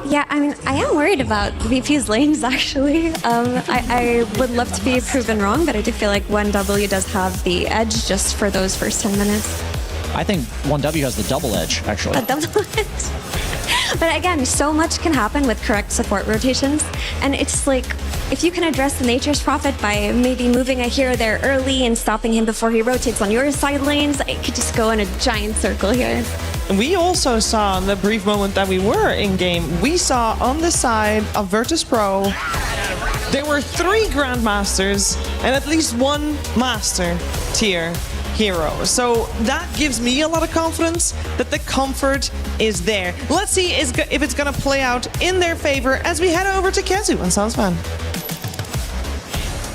Yeah, I mean, I am worried about VP's lanes, actually. I would love to be proven wrong, but I do feel like 1W does have the edge just for those first 10 minutes. I think 1W has the double edge, actually. A double edge. But again, so much can happen with correct support rotations, and it's if you can address the Nature's Prophet by maybe moving a hero there early and stopping him before he rotates on your side lanes, it could just go in a giant circle here. We also saw in the brief moment that we were in game, we saw on the side of Virtus Pro, there were 3 Grandmasters and at least 1 Master tier hero. So that gives me a lot of confidence that the comfort is there. Let's see if it's going to play out in their favor as we head over to Kezu and Sunsfan.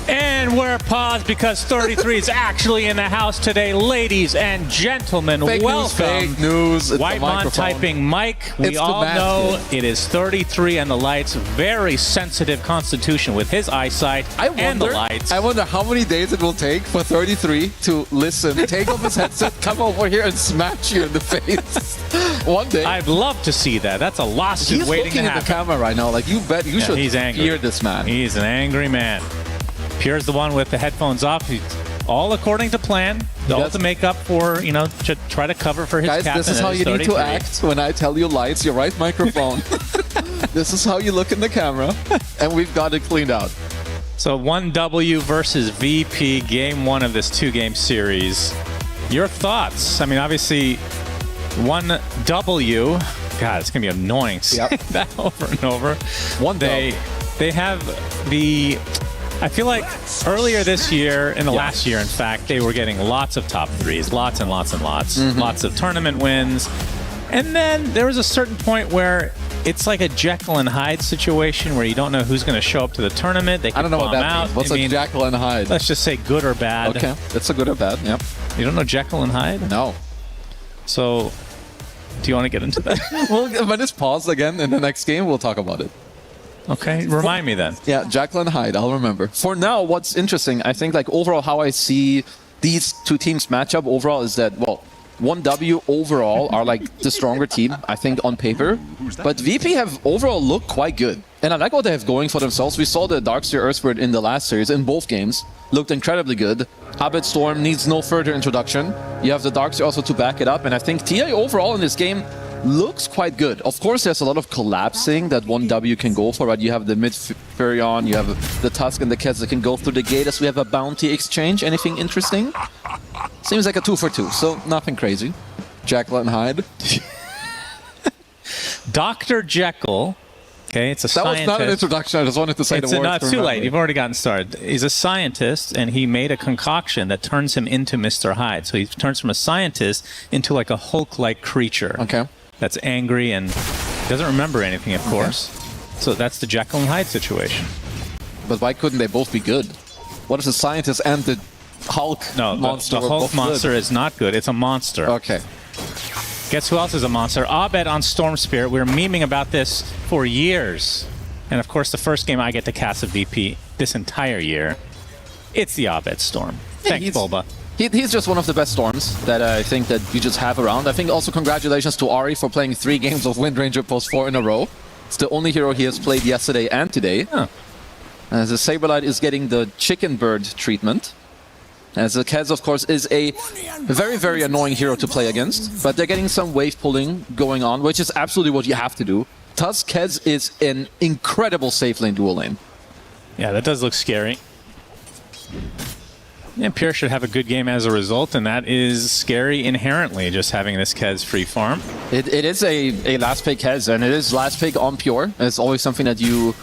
And we're paused because 33 is actually in the house today. Ladies and gentlemen, welcome. Fake news. It's Whitemon typing Mike. We all know it is 33 and the lights. Very sensitive constitution with his eyesight and the lights. I wonder how many days it will take for 33 to listen, take off his headset, come over here and smash you in the face. One day. I'd love to see that. That's a lawsuit waiting to happen. He's looking at the camera right now. You bet you should he's angry. Fear this man. He's an angry man. Pure's the one with the headphones off. He's all according to plan. All to make up for, to try to cover for his captain. Guys, this is how you need to act when I tell you lights, your right microphone. This is how you look in the camera, and we've got it cleaned out. So 1W versus VP, game 1 of this 2-game series. Your thoughts? I mean, obviously, 1W. God, it's going to be annoying saying that over and over. They have the... I feel like earlier this year, in the last year, in fact, they were getting lots of top 3s, lots and lots and lots, lots of tournament wins. And then there was a certain point where it's like a Jekyll and Hyde situation where you don't know who's going to show up to the tournament. They can I don't know what that out. means. What's a Jekyll and Hyde? Let's just say good or bad. Okay, that's a good or bad, yep. You don't know Jekyll and Hyde? No. So, do you want to get into that? Well, when it's paused again in the next game, we'll talk about it. Okay, remind me then. Yeah, Jekyll and Hyde, I'll remember. For now, what's interesting, I think overall how I see these 2 teams match up overall is that, 1W overall are the stronger team, I think, on paper. But VP have overall looked quite good. And I like what they have going for themselves. We saw the Darkseer Earthspirit in the last series, in both games. Looked incredibly good. Habit Storm needs no further introduction. You have the Darkseer also to back it up. And I think TA overall in this game looks quite good. Of course, there's a lot of collapsing that 1W can go for, right? You have the mid Furion, you have the Tusk and the Kets that can go through the gate as we have a bounty exchange. Anything interesting? Seems like a 2 for 2, so nothing crazy. Jekyll and Hyde. Dr. Jekyll Okay, it's a That scientist. was not an introduction. I just wanted to say the words. No, it's too late. You've already gotten started. He's a scientist, and he made a concoction that turns him into Mr. Hyde. So he turns from a scientist into like a Hulk-like creature. Okay. That's angry and doesn't remember anything, of course. So that's the Jekyll and Hyde situation. But why couldn't they both be good? What if the scientist and the Hulk monster? The Hulk monster is not good. It's a monster. Okay. Guess who else is a monster? Abed on Storm Spirit. We were memeing about this for years. And of course, the first game I get to cast a VP this entire year, it's the Abed Storm. Thanks, Bulba. He's just one of the best Storms that I think that you just have around. I think also congratulations to Ari for playing 3 games of Wind Ranger post 4 in a row. It's the only hero he has played yesterday and today. Huh. As the Saberlight is getting the chicken bird treatment. As the Kez, of course, is a very, very annoying hero to play against. But they're getting some wave pulling going on, which is absolutely what you have to do. Thus, Kez is an incredible safe lane dual lane. Yeah, that does look scary. And Pure should have a good game as a result, and that is scary inherently, just having this Kez free farm. It is a last pick Kez, and it is last pick on Pure. It's always something that you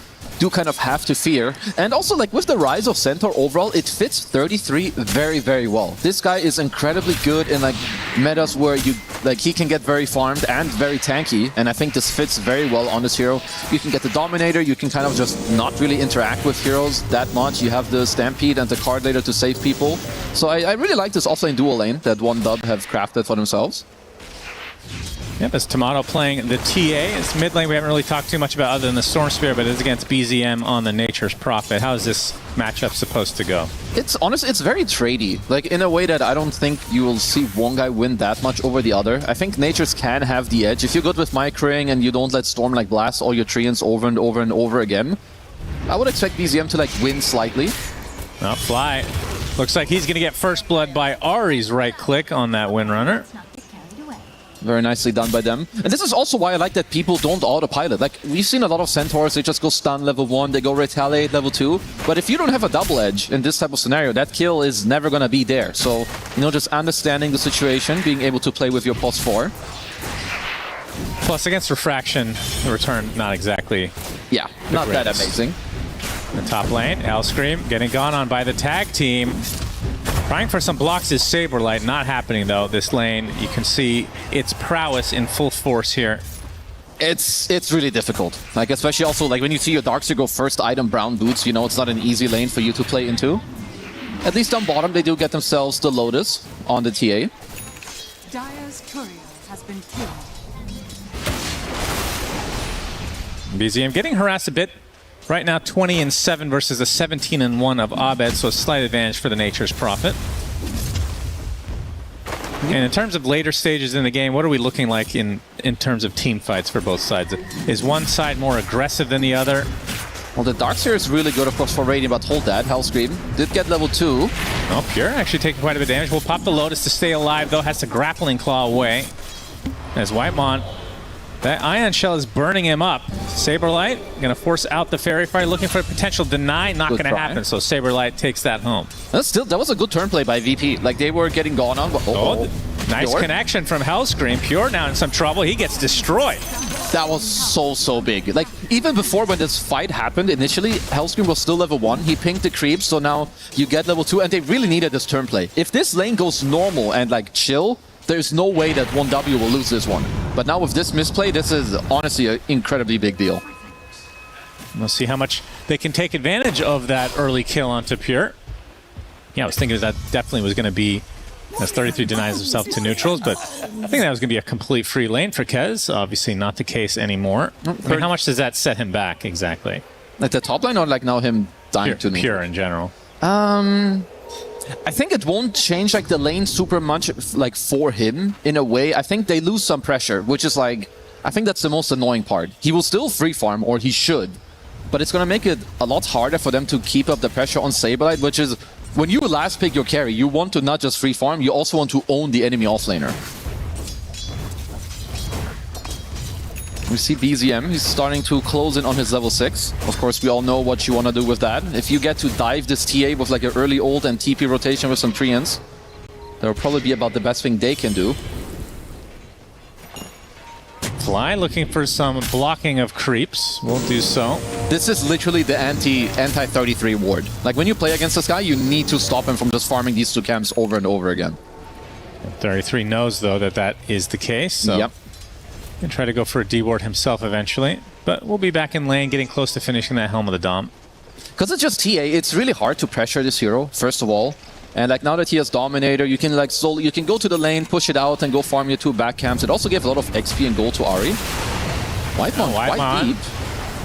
do kind of have to fear. And also, like, with the rise of Centaur overall, it fits 33 very, very well. This guy is incredibly good in, like, metas where you, like, he can get very farmed and very tanky, and I think this fits very well on this hero. You can get the Dominator, you can kind of just not really interact with heroes that much. You have the Stampede and the Card Later to save people. So I really like this offlane dual lane that 1Dub have crafted for themselves. Yep, as Tomato playing the TA. It's mid lane we haven't really talked too much about other than the Storm Spirit, but it is against BZM on the Nature's Prophet. How is this matchup supposed to go? It's honestly, it's very tradey. Like, in a way that I don't think you will see one guy win that much over the other. I think Nature's can have the edge. If you're good with microing and you don't let Storm, like, blast all your treants over and over and over again, I would expect BZM to, like, win slightly. Well, Fly. Looks like he's going to get first blood by Ari's right click on that Windrunner. Very nicely done by them. And this is also why I like that people don't autopilot. Like, we've seen a lot of Centaurs, they just go stun level 1, they go retaliate level 2. But if you don't have a double edge in this type of scenario, that kill is never going to be there. So, you know, just understanding the situation, being able to play with your plus 4. Plus, against Refraction, the return not exactly... Yeah, not that amazing. In the top lane, Hellscream getting gone on by the tag team. Trying for some blocks is Saberlight, not happening though. This lane, you can see its prowess in full force here. It's really difficult. Like, especially also, like, when you see your Darkseer go first item brown boots, you know it's not an easy lane for you to play into. At least on bottom, they do get themselves the Lotus on the TA. Dire's courier has been killed. BZM getting harassed a bit. Right now, 20-7 versus a 17-1 of Abed, so a slight advantage for the Nature's Prophet. And in terms of later stages in the game, what are we looking like in terms of team fights for both sides? Is one side more aggressive than the other? Well, the Darkseer is really good, of course, for Radiant, but hold that. Hellscream did get level 2. Oh, Pure actually taking quite a bit of damage. We'll pop the Lotus to stay alive, though. Has to grappling claw away. As Whitemon, that Ion Shell is burning him up. Saberlight going to force out the Fairy Fire, looking for a potential deny. Not going to happen, so Saberlight takes that home. That was a good turn play by VP. Like, they were getting gone on. Nice Pure connection from Hellscream. Pure now in some trouble. He gets destroyed. That was so big. Like, even before when this fight happened, initially, Hellscream was still level 1. He pinged the creeps, so now you get level 2, and they really needed this turn play. If this lane goes normal and, like, chill, there's no way that 1W will lose this one. But now with this misplay, this is honestly an incredibly big deal. We'll see how much they can take advantage of that early kill onto Pure. Yeah, I was thinking that definitely was going to be, as 33 denies himself to neutrals, but I think that was going to be a complete free lane for Kez. Obviously not the case anymore. I mean, how much does that set him back exactly? Like the top lane, or like now him dying to Pure in general? I think it won't change like the lane super much like for him in a way. I think they lose some pressure, which is like, I think that's the most annoying part. He will still free farm, or he should, but it's gonna make it a lot harder for them to keep up the pressure on Saberlight, which is when you last pick your carry, you want to not just free farm, you also want to own the enemy offlaner. We see BZM, he's starting to close in on his level 6. Of course, we all know what you want to do with that. If you get to dive this TA with like an early ult and TP rotation with some treants, that will probably be about the best thing they can do. Fly looking for some blocking of creeps. We'll do so. This is literally the anti-33 ward. Like when you play against this guy, you need to stop him from just farming these two camps over and over again. 33 knows though that is the case. So yep. He'll try to go for a D ward himself eventually. But we'll be back in lane, getting close to finishing that Helm of the Dom. Because it's just TA, it's really hard to pressure this hero, first of all. And like now that he has Dominator, you can like you can go to the lane, push it out, and go farm your two back camps. It also gave a lot of XP and gold to Ari. Whitemon quite deep.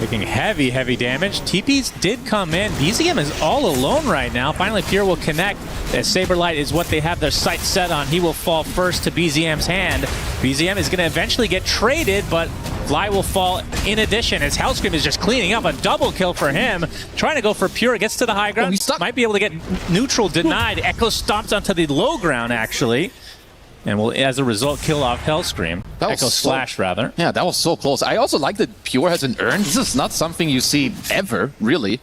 Taking heavy damage. TPs did come in. BZM is all alone right now. Finally, Pure will connect. As Saberlight is what they have their sights set on. He will fall first to BZM's hand. BZM is going to eventually get traded, but Fly will fall in addition as Hellscream is just cleaning up a double kill for him. Trying to go for Pure, gets to the high ground. Might be able to get neutral denied. Echo stomps onto the low ground, actually. And will, as a result, kill off Hellscream. Echo Slash, rather. Yeah, that was so close. I also like that Pure has an urn. This is not something you see ever, really.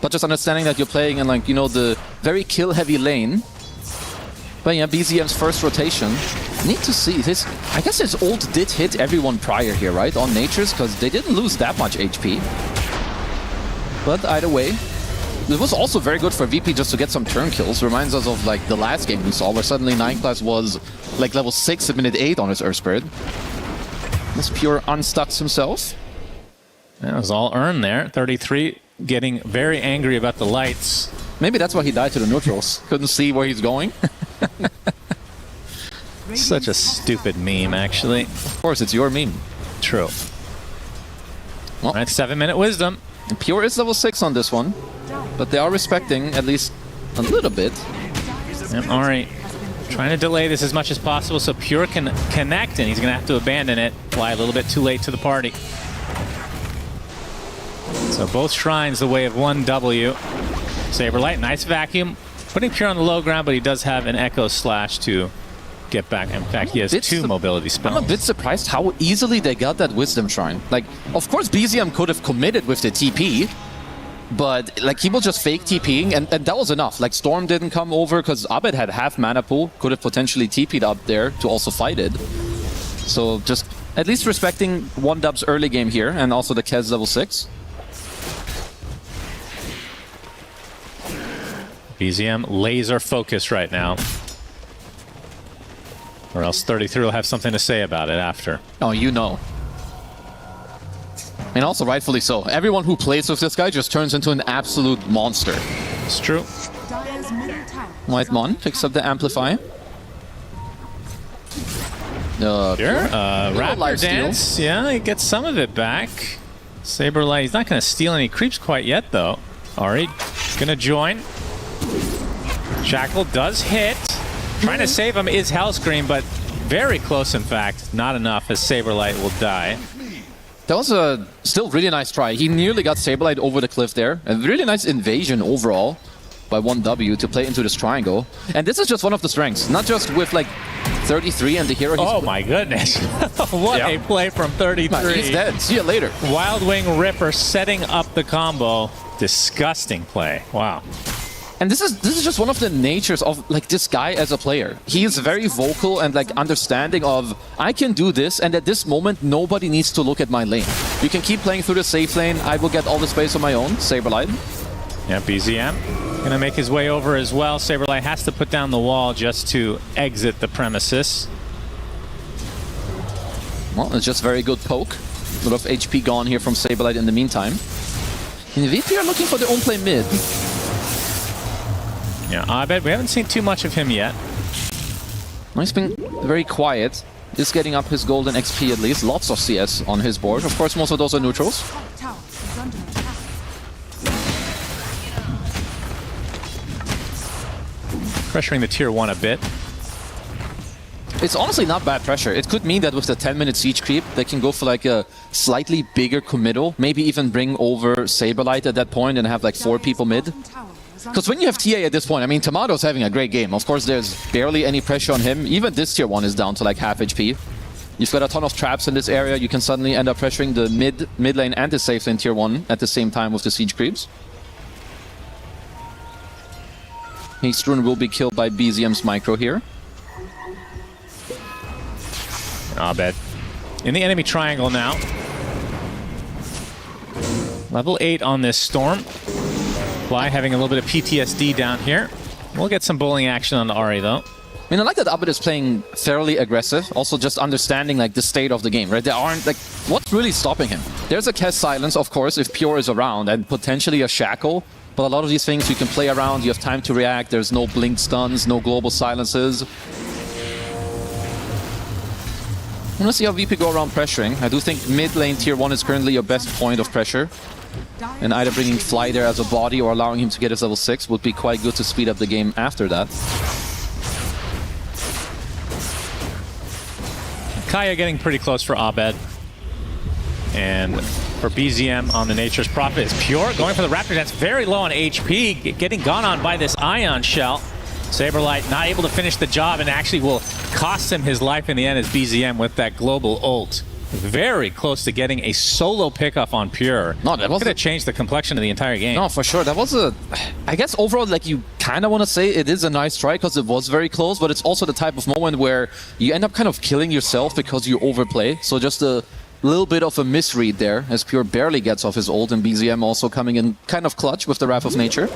But just understanding that you're playing in, like, you know, the very kill-heavy lane. But yeah, BZM's first rotation. Need to see this. I guess his ult did hit everyone prior here, right? On Natures, because they didn't lose that much HP. But either way, it was also very good for VP just to get some turn kills. Reminds us of like the last game we saw where suddenly 9 class was like level 6 at minute 8 on his Earth Spirit. This Pure unstucks himself. That was all earned there. 33 getting very angry about the lights. Maybe that's why he died to the neutrals. Couldn't see where he's going. Such a stupid meme, actually. Of course, it's your meme. True. Well, all right, 7-minute wisdom. And Pure is level 6 on this one. But they are respecting at least a little bit. And Ari trying to delay this as much as possible so Pure can connect, and he's going to have to abandon it. Fly a little bit too late to the party. So both shrines the way of 1W. Saberlight, nice vacuum. Putting Pure on the low ground, but he does have an Echo Slash to get back. In fact, he has 2 mobility spells. I'm a bit surprised how easily they got that Wisdom Shrine. Like, of course, BZM could have committed with the TP, but like he was just fake TPing, and that was enough. Like Storm didn't come over because Abed had half mana pool, could have potentially TP'd up there to also fight it. So just at least respecting 1Dub's early game here, and also the Kez level 6. BZM laser focused right now. Or else 33 will have something to say about it after. Oh, you know. And also rightfully so. Everyone who plays with this guy just turns into an absolute monster. It's true. Whitemon picks up the Amplify. Raptor Dance. Yeah, he gets some of it back. Saberlight, he's not going to steal any creeps quite yet, though. Ari going to join. Shackle does hit. Trying to save him is Hellscream, but very close, in fact. Not enough, as Saberlight will die. That was a still really nice try. He nearly got Saberlight over the cliff there. A really nice invasion overall by 1W to play into this triangle. And this is just one of the strengths. Not just with like 33 and the hero. Oh my goodness. What a play from 33. He's dead. See you later. Wild Wing Ripper setting up the combo. Disgusting play. Wow. And this is just one of the natures of like this guy as a player. He is very vocal and like understanding of I can do this, and at this moment nobody needs to look at my lane. You can keep playing through the safe lane. I will get all the space on my own. Saberlight. Yeah, BZM gonna make his way over as well. Saberlight has to put down the wall just to exit the premises. Well, it's just very good poke. A lot of HP gone here from Saberlight in the meantime. And VP are looking for their own play mid. Yeah, Abed, we haven't seen too much of him yet. He's been very quiet. Just getting up his golden XP at least. Lots of CS on his board. Of course, most of those are neutrals. Pressuring the tier 1 a bit. It's honestly not bad pressure. It could mean that with the 10-minute siege creep, they can go for like a slightly bigger committal. Maybe even bring over Saberlight at that point and have like 4 people mid. Because when you have TA at this point, I mean, Tomato's having a great game. Of course, there's barely any pressure on him. Even this tier 1 is down to like half HP. You've got a ton of traps in this area. You can suddenly end up pressuring the mid lane and the safe lane tier 1 at the same time with the siege creeps. Hastrun will be killed by BZM's micro here. Abed in the enemy triangle now. Level 8 on this Storm. Fly having a little bit of PTSD down here. We'll get some bowling action on the Ahri, though. I mean, I like that Abed is playing fairly aggressive, also just understanding like the state of the game, right? There aren't, like, what's really stopping him? There's a cast silence, of course, if Pure is around, and potentially a shackle, but a lot of these things you can play around, you have time to react, there's no blink stuns, no global silences. I'm gonna see how VP go around pressuring. I do think mid lane tier 1 is currently your best point of pressure, and either bringing Fly there as a body or allowing him to get his level 6 would be quite good to speed up the game after that. Kaya getting pretty close for Abed. And for BZM on the Nature's Prophet is Pure. Going for the Raptor Dance, very low on HP. Getting gone on by this Ion Shell. Saberlight not able to finish the job and actually will cost him his life in the end as BZM with that global ult. Very close to getting a solo pickup on Pure. No, that could have changed the complexion of the entire game. No, for sure. That was a... I guess overall, like, you kind of want to say it is a nice try because it was very close, but it's also the type of moment where you end up kind of killing yourself because you overplay. So just a little bit of a misread there as Pure barely gets off his ult, and BZM also coming in kind of clutch with the Wrath of Nature.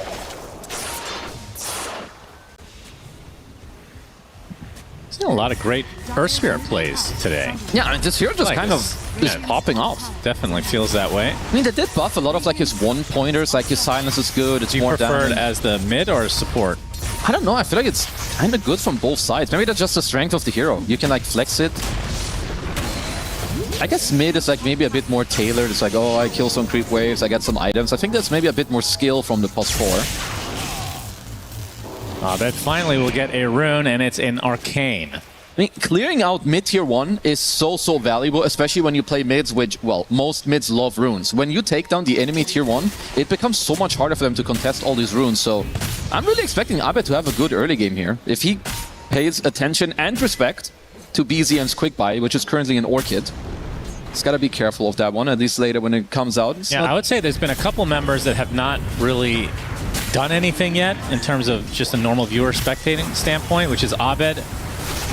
A lot of great Earthsphere plays today. Yeah, I mean, this hero just kind of is popping off. Definitely feels that way. I mean, they did buff a lot of like his one-pointers, like his silence is good, it's more preferred down. as the mid or support? I don't know, I feel like it's kind of good from both sides. Maybe that's just the strength of the hero. You can like flex it. I guess mid is like maybe a bit more tailored. It's like, oh, I kill some creep waves, I get some items. I think that's maybe a bit more skill from the +4. Abed finally will get a rune, and it's an Arcane. I mean, clearing out mid tier 1 is so valuable, especially when you play mids, which, well, most mids love runes. When you take down the enemy tier 1, it becomes so much harder for them to contest all these runes. So I'm really expecting Abed to have a good early game here. If he pays attention and respect to BZM's quick buy, which is currently an Orchid, he's got to be careful of that one, at least later when it comes out. Yeah, I would say there's been a couple members that have not really done anything yet in terms of just a normal viewer spectating standpoint, which is Abed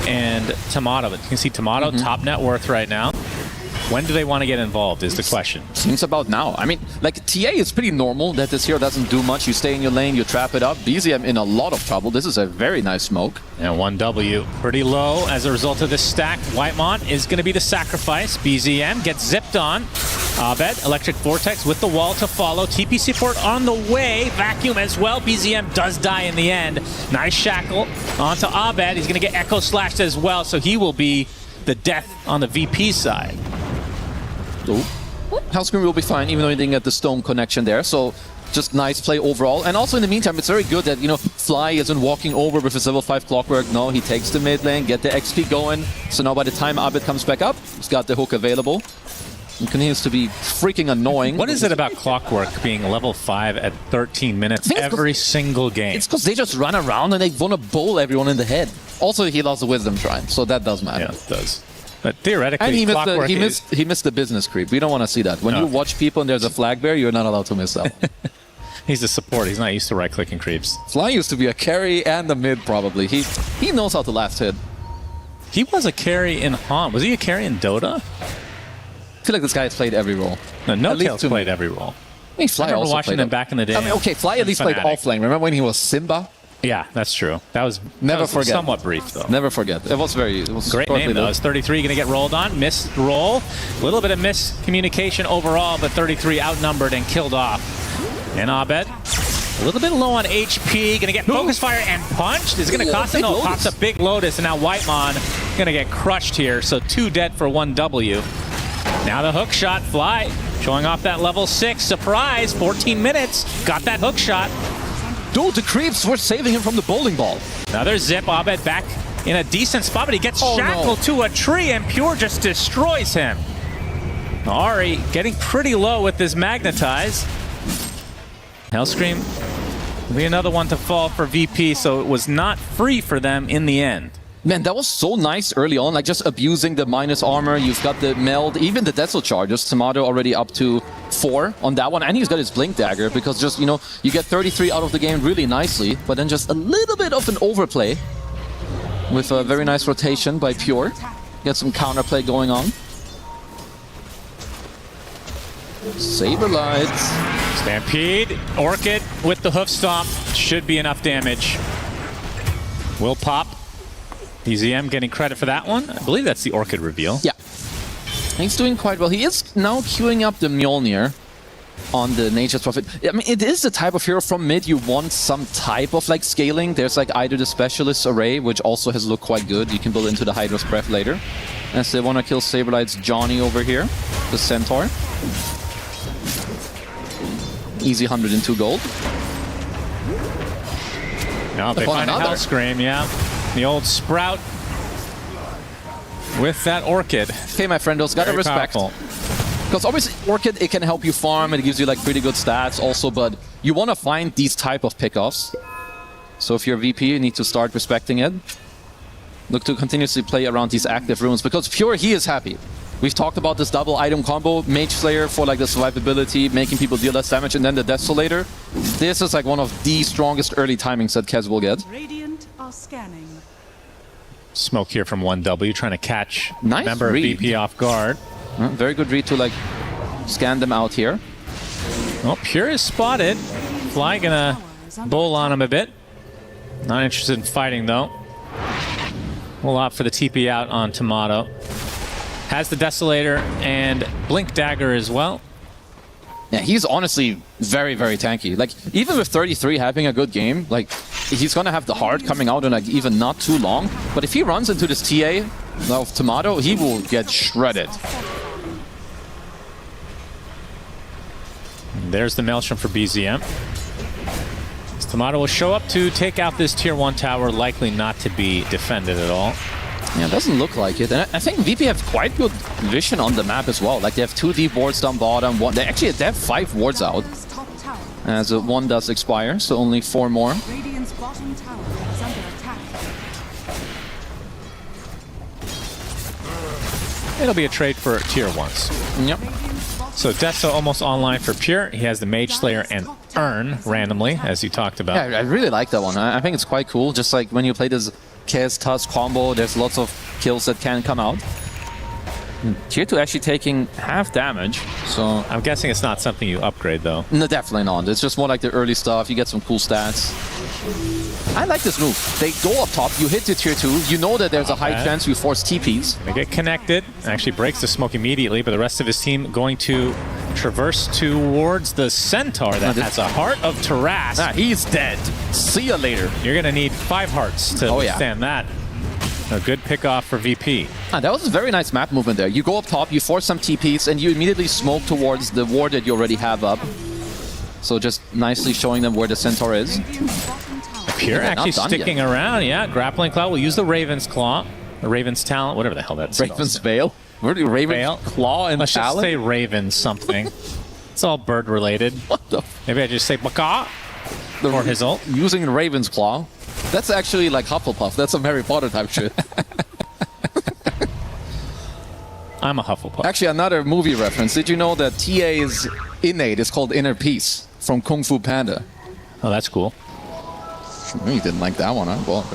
and Tomato. You can see Tomato, top net worth right now. When do they want to get involved is the question. Seems about now. I mean, like, TA is pretty normal that this hero doesn't do much. You stay in your lane, you trap it up. BZM in a lot of trouble. This is a very nice smoke. And 1W pretty low as a result of this stack. Whitemont is going to be the sacrifice. BZM gets zipped on. Abed, Electric Vortex with the wall to follow. TP support on the way. Vacuum as well. BZM does die in the end. Nice shackle onto Abed. He's going to get Echo Slashed as well, so he will be the death on the VP side. Hellscream will be fine, even though he didn't get the stone connection there. So just nice play overall. And also in the meantime, it's very good that, you know, Fly isn't walking over with his level 5 Clockwork. No, he takes the mid lane, get the XP going. So now by the time Abed comes back up, he's got the hook available. It continues to be freaking annoying. What is it about Clockwork being level 5 at 13 minutes every single game? It's because they just run around and they want to bowl everyone in the head. Also, he lost the Wisdom Shrine, so that does matter. Yeah, it does. But theoretically, and he missed the business creep. We don't want to see that. When you watch people and there's a flag bear, you're not allowed to miss that. He's a support. He's not used to right-clicking creeps. Fly used to be a carry and a mid, probably. He knows how to last hit. He was a carry in Han. Was he a carry in Dota? I feel like this guy has played every role. No Tails played every role. I mean, Fly I remember also watching played them back in the day. I mean, okay, Fly at least played offlane. Remember when he was Simba? Yeah, that's true. That was forget. Somewhat brief, though. Never forget. It was great name, though. It's 33 going to get rolled on. Missed roll. A little bit of miscommunication overall, but 33 outnumbered and killed off. And Abed, a little bit low on HP. Going to get Focus Fire and punched. Is it going to cost him? No, pops a big Lotus, and now Whitemon going to get crushed here. So 2 dead for 1W. Now the hook shot. Fly showing off that level 6. Surprise, 14 minutes. Got that hook shot. Dude, the creeps were saving him from the bowling ball. Another zip. Abed back in a decent spot, but he gets shackled to a tree, and Pure just destroys him. Ahri getting pretty low with this Magnetize. Hellscream will be another one to fall for VP, so it was not free for them in the end. Man, that was so nice early on, like just abusing the minus armor. You've got the meld, even the Deso charges. Tomato already up to 4 on that one, and he's got his Blink Dagger because just, you know, you get 33 out of the game really nicely, but then just a little bit of an overplay with a very nice rotation by Pure. Get some counterplay going on. Saberlight. Stampede. Orchid with the hoof stomp. Should be enough damage. Will pop. BZM getting credit for that one. I believe that's the Orchid reveal. Yeah. He's doing quite well. He is now queuing up the Mjolnir on the Nature's Prophet. I mean, it is the type of hero from mid you want some type of like scaling. There's like either the Specialist Array, which also has looked quite good. You can build into the Hydra's Breath later. As they want to kill Saberlight's Johnny over here, the Centaur. Easy 102 gold. No, they find a Hellscream, yeah. The old Sprout with that Orchid. Okay, my friend, those gotta respect. Because obviously Orchid, it can help you farm, and it gives you like pretty good stats also, but you want to find these type of pickoffs. So if you're VP, you need to start respecting it. Look to continuously play around these active runes, because Pure, he is happy. We've talked about this double item combo, Mage Slayer for like the survivability, making people deal less damage, and then the Desolator. This is like one of the strongest early timings that Kez will get. Radiant are scanning. Smoke here from 1W, trying to catch nice member read. of VP off guard. Very good read to like scan them out here. Well, Pure is spotted. Fly gonna bull on him a bit. Not interested in fighting though. We'll opt for the TP out on Tomato. Has the Desolator and Blink Dagger as well. Yeah, he's honestly very, very tanky. Like, even with 33 having a good game, like, he's gonna have the heart coming out in like even not too long. But if he runs into this TA of Tomato, he will get shredded. And there's the Maelstrom for BZM. Tomato will show up to take out this tier 1 tower, likely not to be defended at all. Yeah, it doesn't look like it. And I think VP have quite good vision on the map as well. Like, they have 2 deep wards down bottom. They have 5 wards out. As one does expire, so only 4 more. Radiant's bottom tower is under attack. It'll be a trade for tier 1s. Yep. So Deso almost online for Pure. He has the Mage Slayer and Urn randomly, as you talked about. Yeah, I really like that one. I think it's quite cool. Just like when you play this Kez Tusk combo, there's lots of kills that can come out. Tier 2 actually taking half damage, so... I'm guessing it's not something you upgrade, though. No, definitely not. It's just more like the early stuff. You get some cool stats. I like this move. They go up top, you hit the tier 2, you know that there's a high chance you force TPs. They get connected, actually breaks the smoke immediately, but the rest of his team going to traverse towards the Centaur that has a Heart of Taras. Ah, he's dead. See ya later. You're going to need 5 hearts to withstand that. A good pick off for VP. Ah, that was a very nice map movement there. You go up top, you force some TPs, and you immediately smoke towards the ward that you already have up. So just nicely showing them where the Centaur is. Pure actually sticking around, yeah. Grappling Claw will use the Raven's Claw. The Raven's Talent, whatever the hell that's Raven's Veil? Where do Raven's Claw and Let's Talent? just say Raven something. It's all bird related. What the? Maybe I just say Macaw for his ult. Using Raven's Claw. That's actually like Hufflepuff. That's some Harry Potter type shit. I'm a Hufflepuff. Actually, another movie reference. Did you know that TA's innate is called Inner Peace from Kung Fu Panda? Oh, that's cool. You didn't like that one, huh? Well,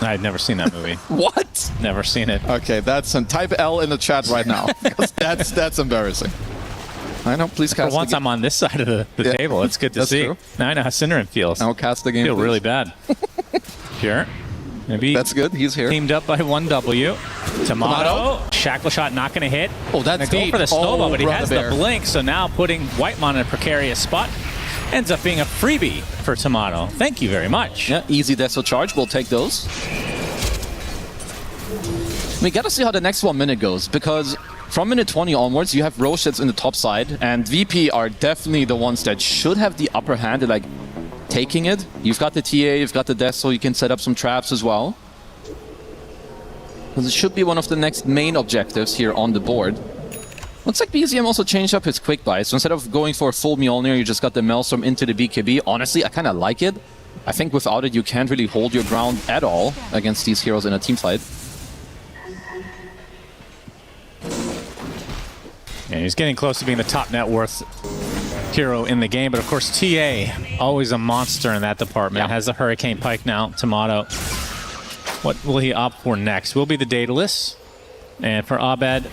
I'd never seen that movie. What? Never seen it. Okay, that's type L in the chat right now. that's embarrassing. I know, please cast For once I'm on this side of the table. It's good to see. True. Now I know how Synderen feels. I'll cast the game. I feel please. really bad. Pure. Maybe that's good. He's here. Teamed up by 1W. Tomato. Shackle shot not going to hit. Oh, that's go deep. for the snowball, but he has Bear. the blink. So now putting Whitemon in a precarious spot. Ends up being a freebie for Tomato. Thank you very much. Yeah, easy Deso charge. We'll take those. We gotta see how the next 1 minute goes, because from minute 20 onwards, you have Roche that's in the top side, and VP are definitely the ones that should have the upper hand, like taking it. You've got the TA, you've got the Death, so you can set up some traps as well. Because it should be one of the next main objectives here on the board. Looks like BZM also changed up his quick buy, so instead of going for a full Mjolnir, you just got the Maelstrom into the BKB. Honestly, I kind of like it. I think without it, you can't really hold your ground at all against these heroes in a team fight. Yeah, he's getting close to being the top net worth hero in the game, but of course TA, always a monster in that department. Has the Hurricane Pike now, Tomato. What will he opt for next? Will be the Daedalus. And for Abed,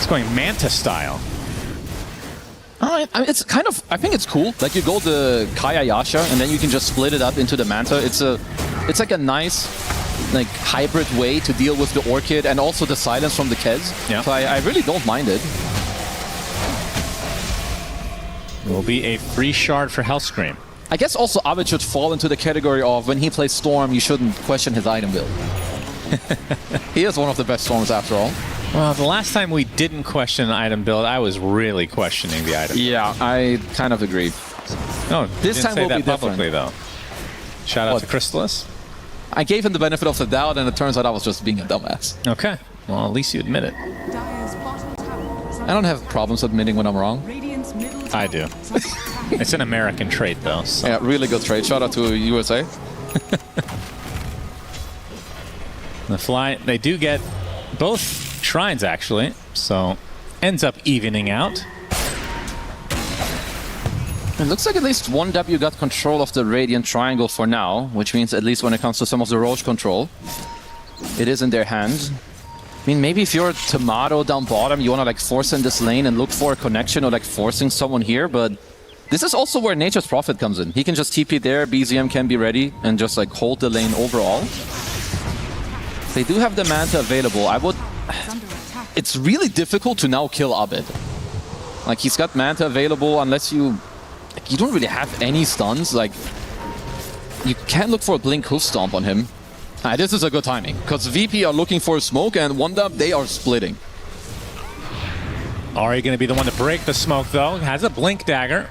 It's going Manta style. I mean, it's kind of, I think it's cool. Like you go the Kaya Yasha and then you can just split it up into the Manta. It's like a nice like hybrid way to deal with the Orchid and also the silence from the Kez. Yeah. So I really don't mind it. It will be a free shard for Hellscream. I guess also Abed should fall into the category of when he plays Storm, you shouldn't question his item build. He is one of the best Storms after all. Well, the last time we didn't question an item build, I was really questioning the item. Yeah, I kind of agree. No, this time will that be different. publicly though. Shout out to Crystallis. I gave him the benefit of the doubt, and it turns out I was just being a dumbass. Okay, well at least you admit it. I don't have problems admitting when I'm wrong. I do. It's an American trait though. So. Yeah, really good trade. Shout out to USA. The fly, they do get both shrines actually, so ends up evening out. It looks like at least 1W got control of the Radiant Triangle for now, which means at least when it comes to some of the Roche control, it is in their hands. I mean, maybe if you're Tomato down bottom, you want to like force in this lane and look for a connection or like forcing someone here, but this is also where Nature's Prophet comes in. He can just TP there, BZM can be ready, and just like hold the lane overall. They do have the Manta available. It's really difficult to now kill Abed. Like, he's got Manta available unless you don't really have any stuns. Like, you can look for a Blink Hoof Stomp on him. This is a good timing, because VP are looking for a smoke, and 1W, they are splitting. Ari going to be the one to break the smoke, though. Has a Blink Dagger.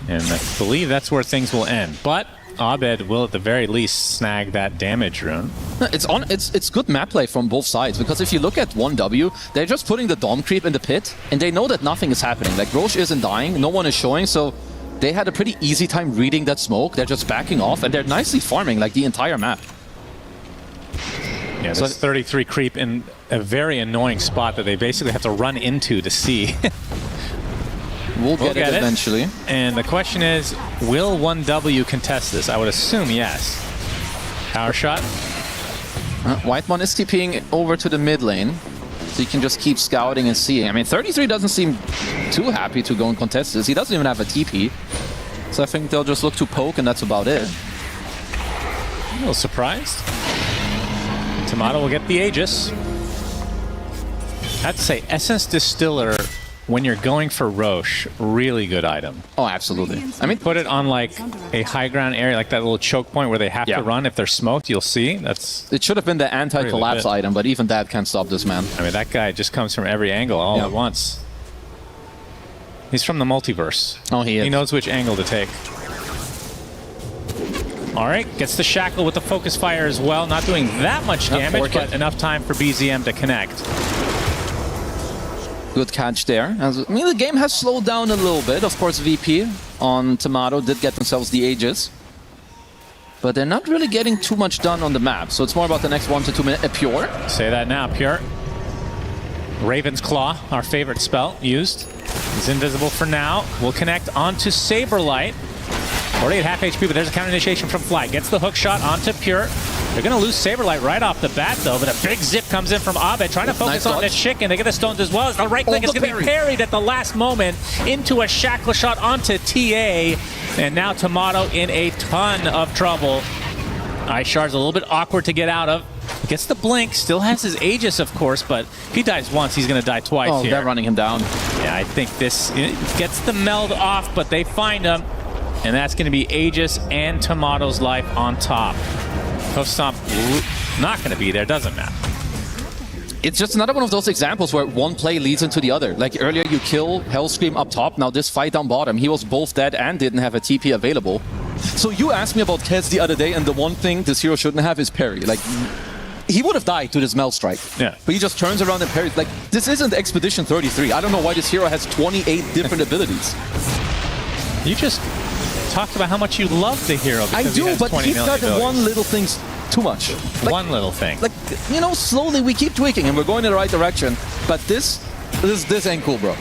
And I believe that's where things will end. But Abed will at the very least snag that damage rune. It's good map play from both sides, because if you look at 1W, they're just putting the Dom creep in the pit, and they know that nothing is happening. Like, Roche isn't dying, no one is showing, so they had a pretty easy time reading that smoke. They're just backing off, and they're nicely farming like the entire map. Yeah, this 33 creep in a very annoying spot that they basically have to run into to see. We'll get it eventually. And the question is, will 1W contest this? I would assume yes. Power shot. Whitemon is TPing over to the mid lane, so you can just keep scouting and seeing. I mean, 33 doesn't seem too happy to go and contest this. He doesn't even have a TP. So I think they'll just look to poke, and that's about it. A little surprised. Tomato will get the Aegis. I have to say, Essence Distiller, when you're going for Roche, really good item. Oh, absolutely. I mean, put it on like a high ground area, like that little choke point where they have to run. If they're smoked, you'll see. It should have been the anti-collapse item, but even that can't stop this man. I mean, that guy just comes from every angle all at once. He's from the multiverse. Oh, he is. He knows which angle to take. All right, gets the Shackle with the Focus Fire as well. Not doing that much damage, but enough time for BZM to connect. Good catch there. I mean, the game has slowed down a little bit. Of course, VP on Tomato did get themselves the Aegis. But they're not really getting too much done on the map. So it's more about the next 1 to 2 minutes. Pure. Say that now, Pure. Raven's Claw, our favorite spell, used. He's invisible for now. Will connect onto Saberlight. Already at half HP, but there's a counter initiation from Fly. Gets the hook shot onto Pure. They're going to lose Saberlight right off the bat, though, but a big zip comes in from Abed, trying to focus on the chicken. They get the stones as well as the right click is going to be parried at the last moment into a Shackle shot onto TA. And now Tomato in a ton of trouble. Ice Shard's a little bit awkward to get out of. Gets the blink, still has his Aegis, of course, but if he dies once, he's going to die twice here. They're running him down. Yeah, I think this gets the meld off, but they find him. And that's going to be Aegis and Tomato's life on top. Hoof Stomp not going to be there, doesn't matter. It's just another one of those examples where one play leads into the other. Like earlier you kill Hellscream up top, now this fight down bottom, he was both dead and didn't have a TP available. So you asked me about Kez the other day, and the one thing this hero shouldn't have is parry. Like, he would have died to this Mel Strike. Yeah. But he just turns around and parries. Like, this isn't Expedition 33. I don't know why this hero has 28 different abilities. You just talked about how much you love the hero. I do, but he's got one little thing too much. Like, one little thing. Like, you know, slowly we keep tweaking and we're going in the right direction. But this ain't cool, bro.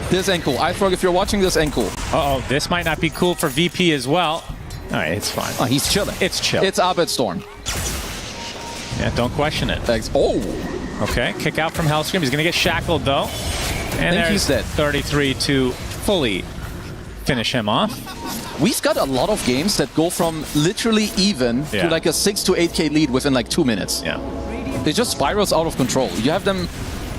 This ain't cool. iFrog, if you're watching, this ain't cool. Uh-oh, this might not be cool for VP as well. All right, it's fine. Oh, he's chilling. It's chill. It's Abed Storm. Yeah, don't question it. Thanks. Oh! Okay, kick out from Hellscream. He's going to get shackled, though. And think he's dead. 33 to fully finish him off. We've got a lot of games that go from literally even to like a 6 to 8k lead within like 2 minutes. Yeah. It just spirals out of control. You have them,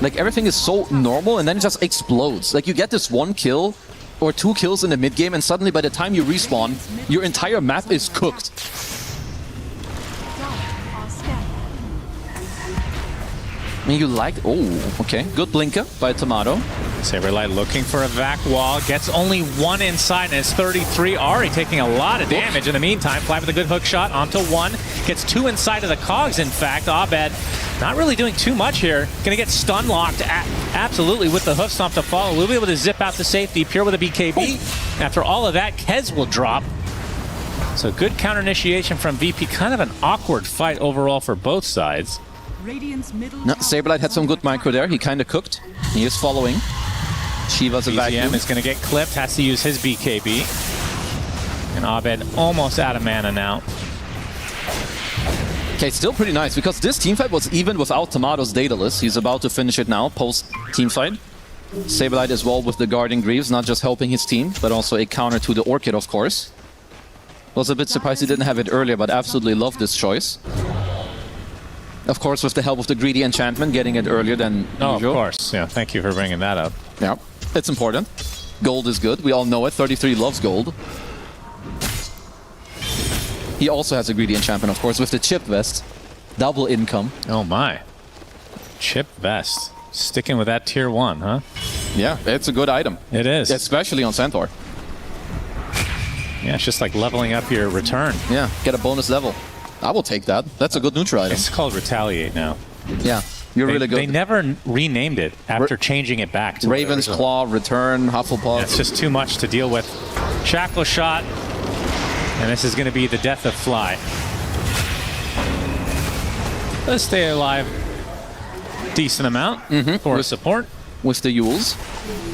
like everything is so normal and then it just explodes. Like you get this 1 kill or 2 kills in the mid game and suddenly by the time you respawn, your entire map is cooked. I mean, you like, oh, okay. Good blinker by Tomato. Saberlight looking for a vac wall. Gets only 1 inside, and it's 33. Ari taking a lot of damage in the meantime. Fly with a good hook shot onto 1. Gets 2 inside of the cogs, in fact. Abed not really doing too much here. Gonna get stun locked absolutely with the hoof stomp to follow. We'll be able to zip out to safety. Pure with a BKB. After all of that, Kez will drop. So good counter initiation from VP. Kind of an awkward fight overall for both sides. No, Saberlight had some good micro there. He kind of cooked. He is following. Shiva's a vacuum. is going to get clipped. Has to use his BKB. And Abed almost out of mana now. Okay, still pretty nice because this teamfight was even without Tomato's Daedalus. He's about to finish it now, post-teamfight. Saberlight as well with the Guardian Greaves, not just helping his team, but also a counter to the Orchid, of course. Was a bit surprised he didn't have it earlier, but absolutely love this choice. Of course, with the help of the Greedy Enchantment, getting it earlier than usual. Of course. Yeah, thank you for bringing that up. Yeah, it's important. Gold is good. We all know it. 33 loves gold. He also has a Greedy Enchantment, of course, with the Chip Vest. Double income. Oh my. Chip Vest. Sticking with that tier 1, huh? Yeah, it's a good item. It is. Especially on Centaur. Yeah, it's just like leveling up your return. Yeah, get a bonus level. I will take that. That's a good neutral item. It's called Retaliate now. Yeah, you're really good. They never renamed it after changing it back to Raven's Claw, Return, Hufflepuff. Yeah, it's just too much to deal with. Shackle shot. And this is going to be the death of Fly. Let's stay alive. Decent amount for support. With the Yules.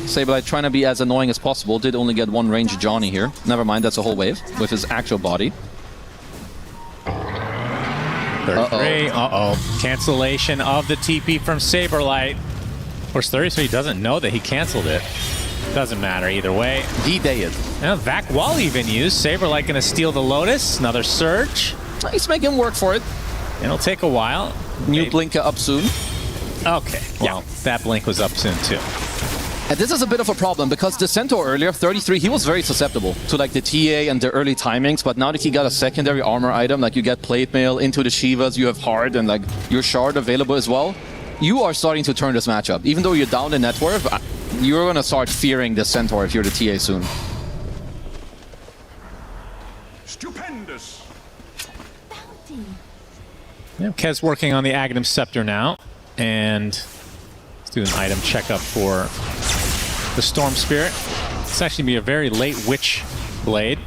Saberlight trying to be as annoying as possible. Did only get 1 range Johnny here. Never mind, that's a whole wave with his actual body. 33. Cancellation of the TP from Saberlight. Of course, 33 doesn't know that he canceled it. Doesn't matter either way. He did. Yeah, Vac Wall even used. Saberlight going to steal the Lotus. Another Surge. He's making work for it. It'll take a while. New Blinker up soon. Okay, well, that blink was up soon too. And this is a bit of a problem because the Centaur earlier, 33, he was very susceptible to like the TA and the early timings, but now that he got a secondary armor item, like you get Plate Mail into the Shivas, you have Hard and like your Shard available as well, you are starting to turn this matchup. Even though you're down in net worth, you're going to start fearing the Centaur if you're the TA soon. Stupendous. Yeah, Kez working on the Aghanim Scepter now, and let's do an item checkup for the Storm Spirit. It's actually be a very late Witch Blade.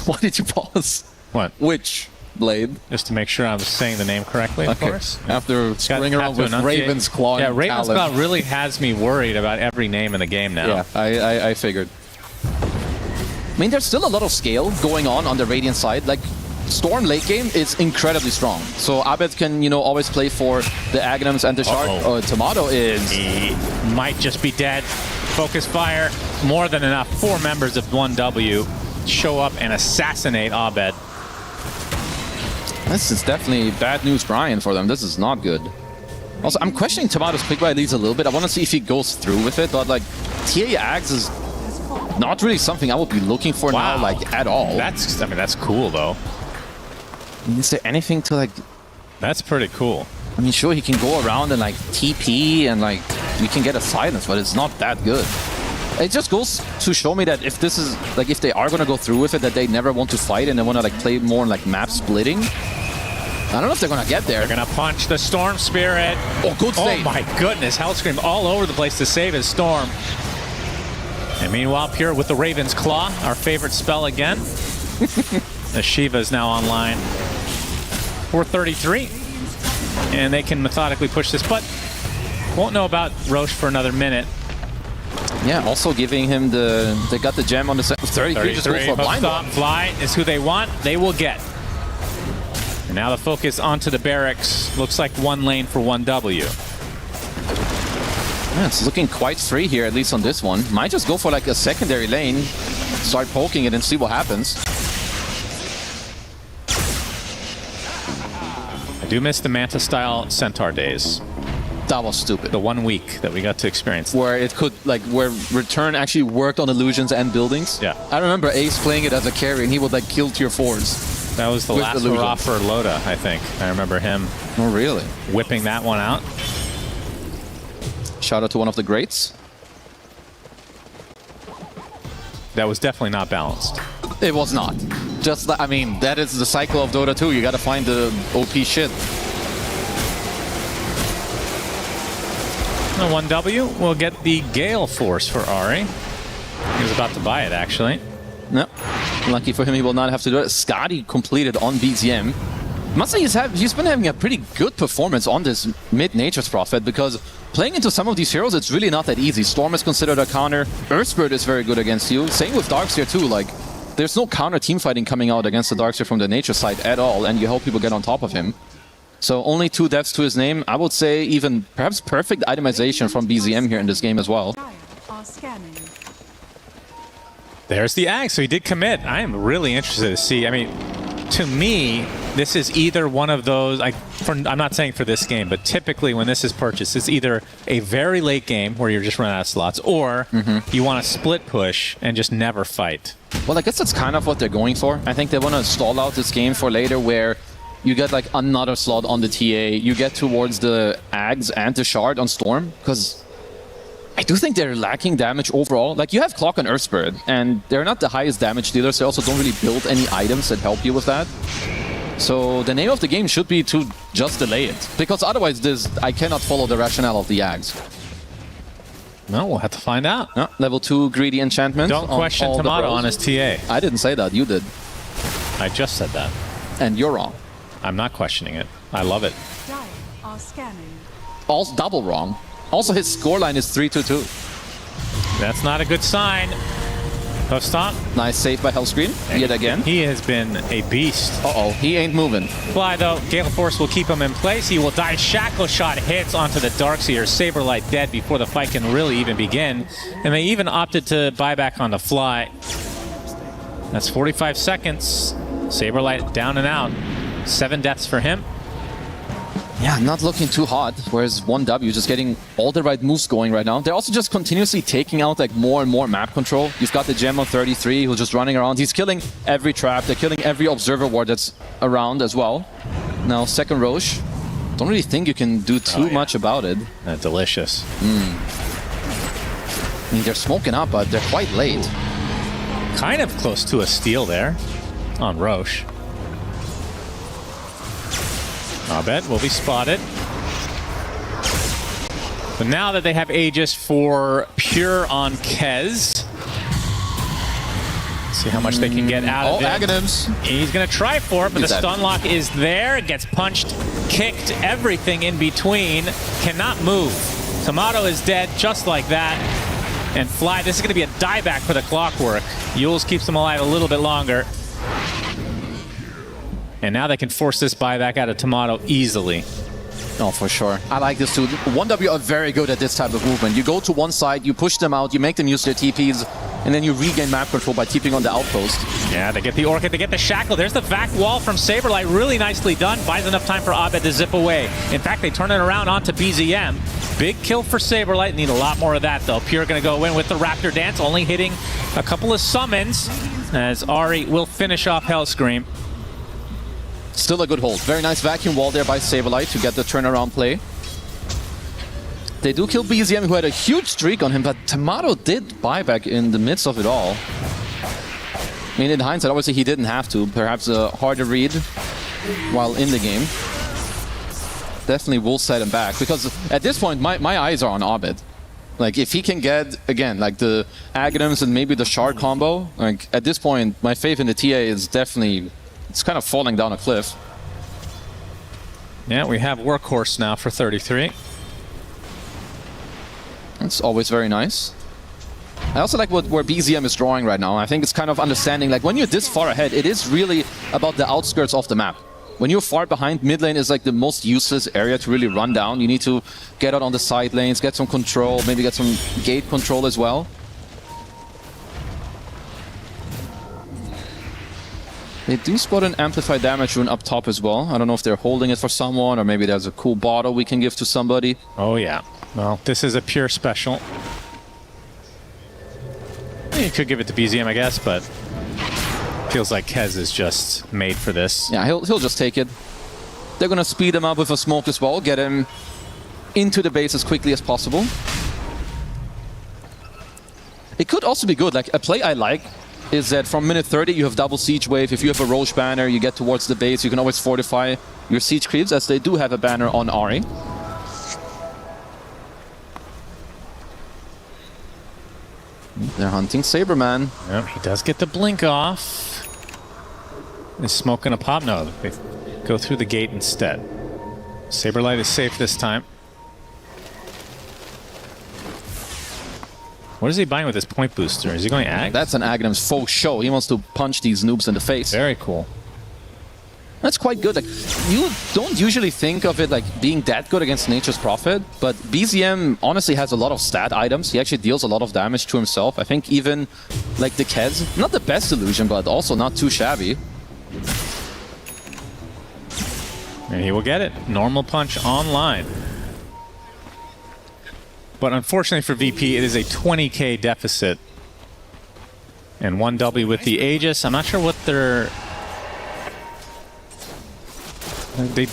Why did you pause? What? Witch Blade. Just to make sure I was saying the name correctly, of course. After screwing around with Raven's Claw. Yeah, Raven's Claw really has me worried about every name in the game now. Yeah, I figured. I mean, there's still a lot of scale going on the Radiant side. Like, Storm late game is incredibly strong. So Abed can, always play for the Aghanims and the Shard. Tomato is... He might just be dead. Focus fire. More than enough. 4 members of 1W show up and assassinate Abed. This is definitely bad news, Brian, for them. This is not good. Also, I'm questioning Tomato's quick buy leads a little bit. I want to see if he goes through with it, but like, TA Ags is not really something I would be looking for now, like, at all. That's cool, though. Is there anything to, like... That's pretty cool. I mean, sure, he can go around and, like, TP and, like, you can get a silence, but it's not that good. It just goes to show me that if this is, like, if they are going to go through with it, that they never want to fight and they want to, like, play more like map splitting. I don't know if they're going to get there. They're going to punch the Storm Spirit. Oh, good save. Oh, my goodness. Hellscream all over the place to save his Storm. And meanwhile, Pure with the Raven's Claw, our favorite spell again. The Shiva is now online. 433. And they can methodically push this, but won't know about Roche for another minute. Yeah, also giving him they got the gem on the 33. Just go for a blind stop. Fly is who they want. They will get. And now the focus onto the barracks. Looks like 1 lane for 1W. Yeah, it's looking quite free here, at least on this one. Might just go for like a secondary lane, start poking it and see what happens. I do miss the Manta-style Centaur days. That was stupid. The 1 week that we got to experience. Where it could, like, where Return actually worked on illusions and buildings. Yeah. I remember Ace playing it as a carry and he would like kill tier 4s. That was the with last hurrah for Loda, I think. I remember him really whipping that one out. Shout out to one of the greats. That was definitely not balanced. It was not. Just, I mean, that is the cycle of Dota 2. You gotta find the OP shit. The 1W will get the Gale Force for Ari. He was about to buy it, actually. No. Lucky for him, he will not have to do it. Scotty completed on BZM. I must say he's been having a pretty good performance on this mid-Nature's Prophet, because playing into some of these heroes, it's really not that easy. Storm is considered a counter. Earthspirit is very good against you. Same with Darkseer too. Like, there's no counter teamfighting coming out against the Darkseer from the Nature side at all, and you help people get on top of him. So only 2 deaths to his name. I would say even perhaps perfect itemization from BZM here in this game as well. There's the Ag, so he did commit. I am really interested to see. I mean, to me, this is either one of those, I'm not saying for this game, but typically when this is purchased, it's either a very late game where you're just running out of slots, or you want to split push and just never fight. Well, I guess that's kind of what they're going for. I think they want to stall out this game for later, where you get like another slot on the TA, you get towards the Ags and the Shard on Storm, because I do think they're lacking damage overall. Like, you have Clock and Earthspirit, and they're not the highest damage dealers. They also don't really build any items that help you with that. So the name of the game should be to just delay it, because otherwise I cannot follow the rationale of the Ags. No, we'll have to find out. No, level 2 greedy enchantment. Don't question Tomato on his TA. I didn't say that, you did. I just said that. And you're wrong. I'm not questioning it. I love it. Are scanning. Also double wrong. Also, his scoreline is 3-2-2. That's not a good sign. Tough stop. Nice save by Hellscream, yet again. He has been a beast. Uh-oh, he ain't moving. Fly, though. Gale Force will keep him in place. He will die. Shackle Shot hits onto the Darkseer. Saberlight dead before the fight can really even begin. And they even opted to buy back on the Fly. That's 45 seconds. Saberlight down and out. 7 deaths for him. Yeah, not looking too hot, whereas 1W just getting all the right moves going right now. They're also just continuously taking out like more and more map control. You've got the Gem on 33 who's just running around. He's killing every trap. They're killing every Observer Ward that's around as well. Now, second Roche. Don't really think you can do too much about it. Delicious. I mean, they're smoking up, but they're quite late. Kind of close to a steal there on Roche. Abed will be spotted. But now that they have Aegis for Pure on Kez, see how much they can get out of it. Aghanims. He's going to try for it, but the stun lock is there. Gets punched, kicked, everything in between. Cannot move. Tomato is dead just like that. And Fly, this is going to be a dieback for the Clockwork. Yules keeps them alive a little bit longer. And now they can force this buyback out of Tomato easily. Oh, for sure. I like this too. 1W are very good at this type of movement. You go to one side, you push them out, you make them use their TPs, and then you regain map control by TPing on the outpost. Yeah, they get the Orchid, they get the Shackle. There's the vac wall from Saberlight. Really nicely done. Buys enough time for Abed to zip away. In fact, they turn it around onto BZM. Big kill for Saberlight. Need a lot more of that, though. Pure going to go in with the Raptor Dance, only hitting a couple of summons, as Ari will finish off Hellscream. Still a good hold. Very nice vacuum wall there by Saberlight to get the turnaround play. They do kill BZM, who had a huge streak on him, but Tomato did buy back in the midst of it all. I mean, in hindsight, obviously he didn't have to. Perhaps a harder read while in the game. Definitely will set him back, because at this point, my eyes are on Abed. Like, if he can get, again, like the Aghanims and maybe the Shard combo, like at this point, my faith in the TA is definitely... It's kind of falling down a cliff. Yeah, we have Workhorse now for 33. It's always very nice. I also like where BZM is drawing right now. I think it's kind of understanding, like when you're this far ahead, it is really about the outskirts of the map. when you're far behind, mid lane is like the most useless area to really run down. You need to get out on the side lanes, get some control, maybe get some gate control as well. They do spot an amplified damage rune up top as well. I don't know if they're holding it for someone, or maybe there's a cool bottle we can give to somebody. Oh yeah. Well, this is a pure special. You could give it to BZM, I guess, but feels like Kez is just made for this. Yeah, he'll just take it. They're gonna speed him up with a smoke as well, get him into the base as quickly as possible. It could also be good. Like, a play I like is that from minute 30 you have double siege wave. If you have a Roche banner, you get towards the base, you can always fortify your siege creeps, as they do have a banner on Ahri. They're hunting Saberman. Yep, he does get the blink off. Is smoke gonna pop? No, they go through the gate instead. Saberlight is safe this time. What is he buying with this point booster? Is he going Ag? That's an Aghanim's faux show. He wants to punch these noobs in the face. Very cool. That's quite good. Like, you don't usually think of it like being that good against Nature's Prophet, but BZM honestly has a lot of stat items. He actually deals a lot of damage to himself. I think even like the Kez, not the best illusion, but also not too shabby. And he will get it. Normal punch online. But unfortunately for VP, it is a 20k deficit. And 1W with the Aegis. I'm not sure what they're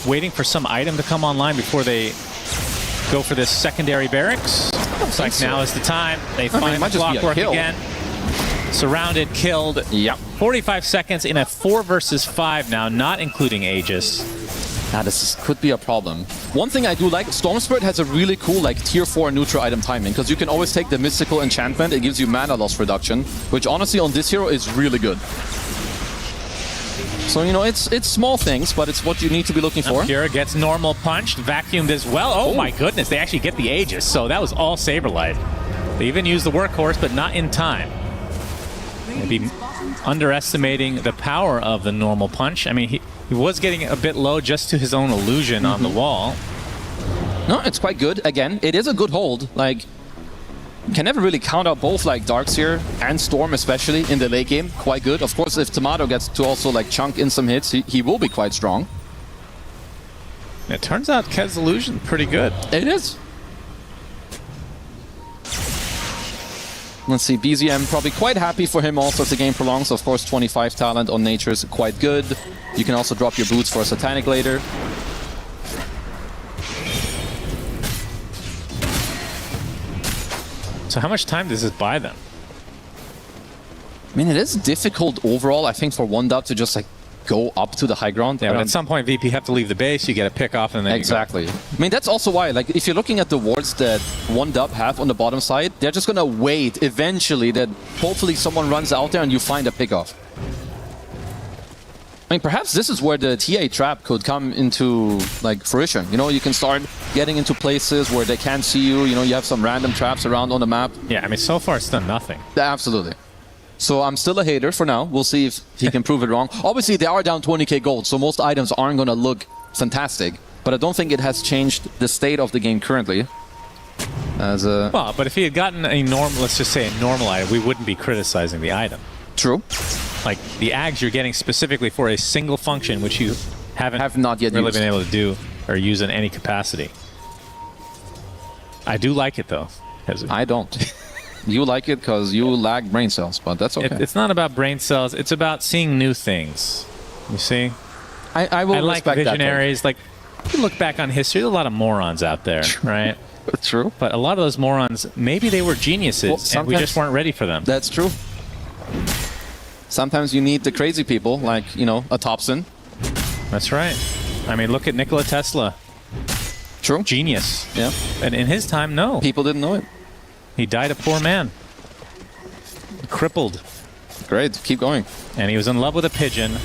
waiting for some item to come online before they go for this secondary barracks. Looks like now is the time. They find the clockwork again. Surrounded, killed. Yep. 45 seconds in a 4 versus 5 now, not including Aegis. Now could be a problem. One thing I do like, Storm Spirit has a really cool like tier 4 neutral item timing, because you can always take the mystical enchantment. It gives you mana loss reduction, which honestly on this hero is really good. So, you know, it's small things, but it's what you need to be looking for. Pure gets normal punched, vacuumed as well. Oh my goodness, they actually get the Aegis, so that was all Saberlight. They even used the workhorse, but not in time. Maybe underestimating the power of the normal punch. I mean, he was getting a bit low just to his own illusion on the wall. No, it's quite good. Again, it is a good hold. Like, you can never really count out both like Darkseer and Storm, especially in the late game. Quite good. Of course, if Tomato gets to also like chunk in some hits, he will be quite strong. It turns out Kez's illusion pretty good. It is. Let's see, BZM probably quite happy for him also as the game prolongs. Of course, 25 talent on Nature is quite good. You can also drop your boots for a Satanic later. So how much time does this buy them? I mean, it is difficult overall, I think, for 1W to just like go up to the high ground. Yeah, but at some point VP have to leave the base, you get a pick off, and then exactly. I mean, that's also why, like, if you're looking at the wards that 1W have on the bottom side, they're just gonna wait eventually that hopefully someone runs out there and you find a pick off. I mean, perhaps this is where the TA trap could come into like fruition. You know, you can start getting into places where they can't see you. You know, you have some random traps around on the map. Yeah, I mean, so far it's done nothing. Absolutely. So I'm still a hater for now. We'll see if he can prove it wrong. Obviously, they are down 20k gold, so most items aren't going to look fantastic. But I don't think it has changed the state of the game currently. Well, but if he had gotten a normal, let's just say a normal item, we wouldn't be criticizing the item. True. Like the Ags you're getting specifically for a single function, which you have not yet really been able to do or use in any capacity. I do like it though. I don't. You like it because you lack brain cells, but that's okay. It's not about brain cells. It's about seeing new things. You see? I will like respect visionaries. Like, if you look back on history, there's a lot of morons out there, right? True. But a lot of those morons, maybe they were geniuses, and we just weren't ready for them. That's true. Sometimes you need the crazy people, like, you know, a Thompson. That's right. I mean, look at Nikola Tesla. True. Genius. Yeah. And in his time, no. People didn't know it. He died a poor man. Crippled. Great. Keep going. And he was in love with a pigeon.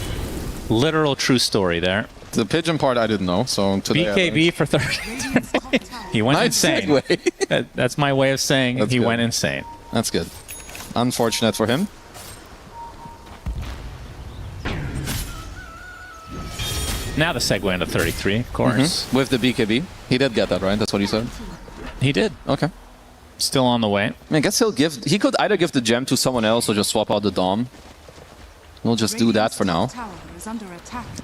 Literal true story there. The pigeon part I didn't know, so today BKB for 30. He went insane. That's my way of saying he went insane. That's good. Unfortunate for him. Now the segue into 33, of course. With the BKB. He did get that, right? That's what he said? He did. Okay. Still on the way. I mean, I guess he could either give the gem to someone else or just swap out the Dom. We'll just do that for now.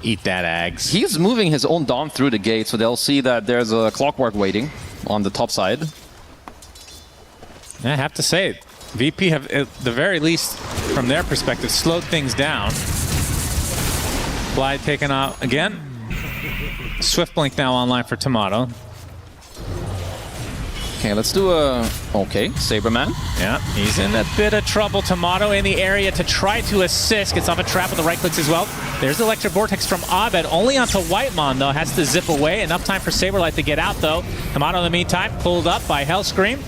Eat that, Ags. He's moving his own Dom through the gate, so they'll see that there's a Clockwork waiting on the top side. I have to say, VP have, at the very least, from their perspective, slowed things down. Fly taken out again. Swift Blink now online for Tomato. Okay, let's do a... Okay, Saberman. Yeah, he's in a bit of trouble. Tomato in the area to try to assist. Gets off a trap with the right clicks as well. There's the Electric Vortex from Abed. Only onto Whitemon, though. Has to zip away. Enough time for Saberlight to get out, though. Tomato, in the meantime, pulled up by Hellscream.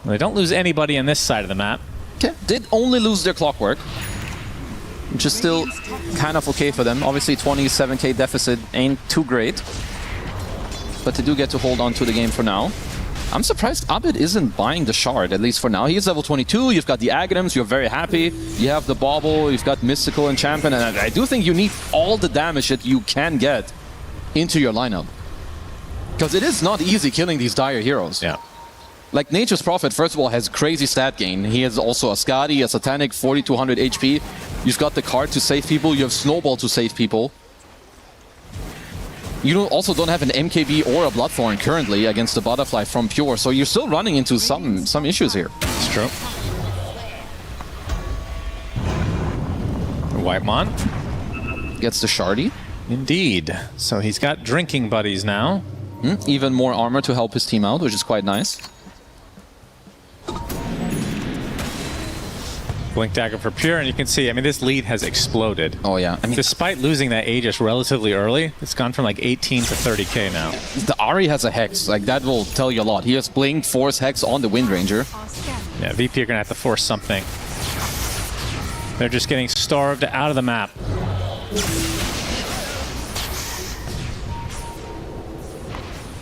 Well, they don't lose anybody on this side of the map. Okay, did only lose their Clockwork, which is still kind of okay for them. Obviously, 27k deficit ain't too great, but they do get to hold on to the game for now. I'm surprised Abed isn't buying the shard, at least for now. He is level 22, you've got the Aghanims, you're very happy. You have the Bauble, you've got Mystical and Champion, and I do think you need all the damage that you can get into your lineup. Because it is not easy killing these dire heroes. Yeah. Like, Nature's Prophet, first of all, has crazy stat gain. He has also a Skadi, a Satanic, 4200 HP. You've got the card to save people, you have Snowball to save people. You also don't have an MKB or a Bloodthorn currently against the Butterfly from Pure, so you're still running into some issues here. It's true. Whitemon gets the Shardy. Indeed. So he's got drinking buddies now. Even more armor to help his team out, which is quite nice. Blink Dagger for Pure, and you can see, I mean, this lead has exploded. Oh, yeah. I mean, despite losing that Aegis relatively early, it's gone from like 18 to 30k now. The Ahri has a Hex. Like, that will tell you a lot. He has Blink, Force, Hex on the Wind Ranger. Yeah, VP are going to have to force something. They're just getting starved out of the map.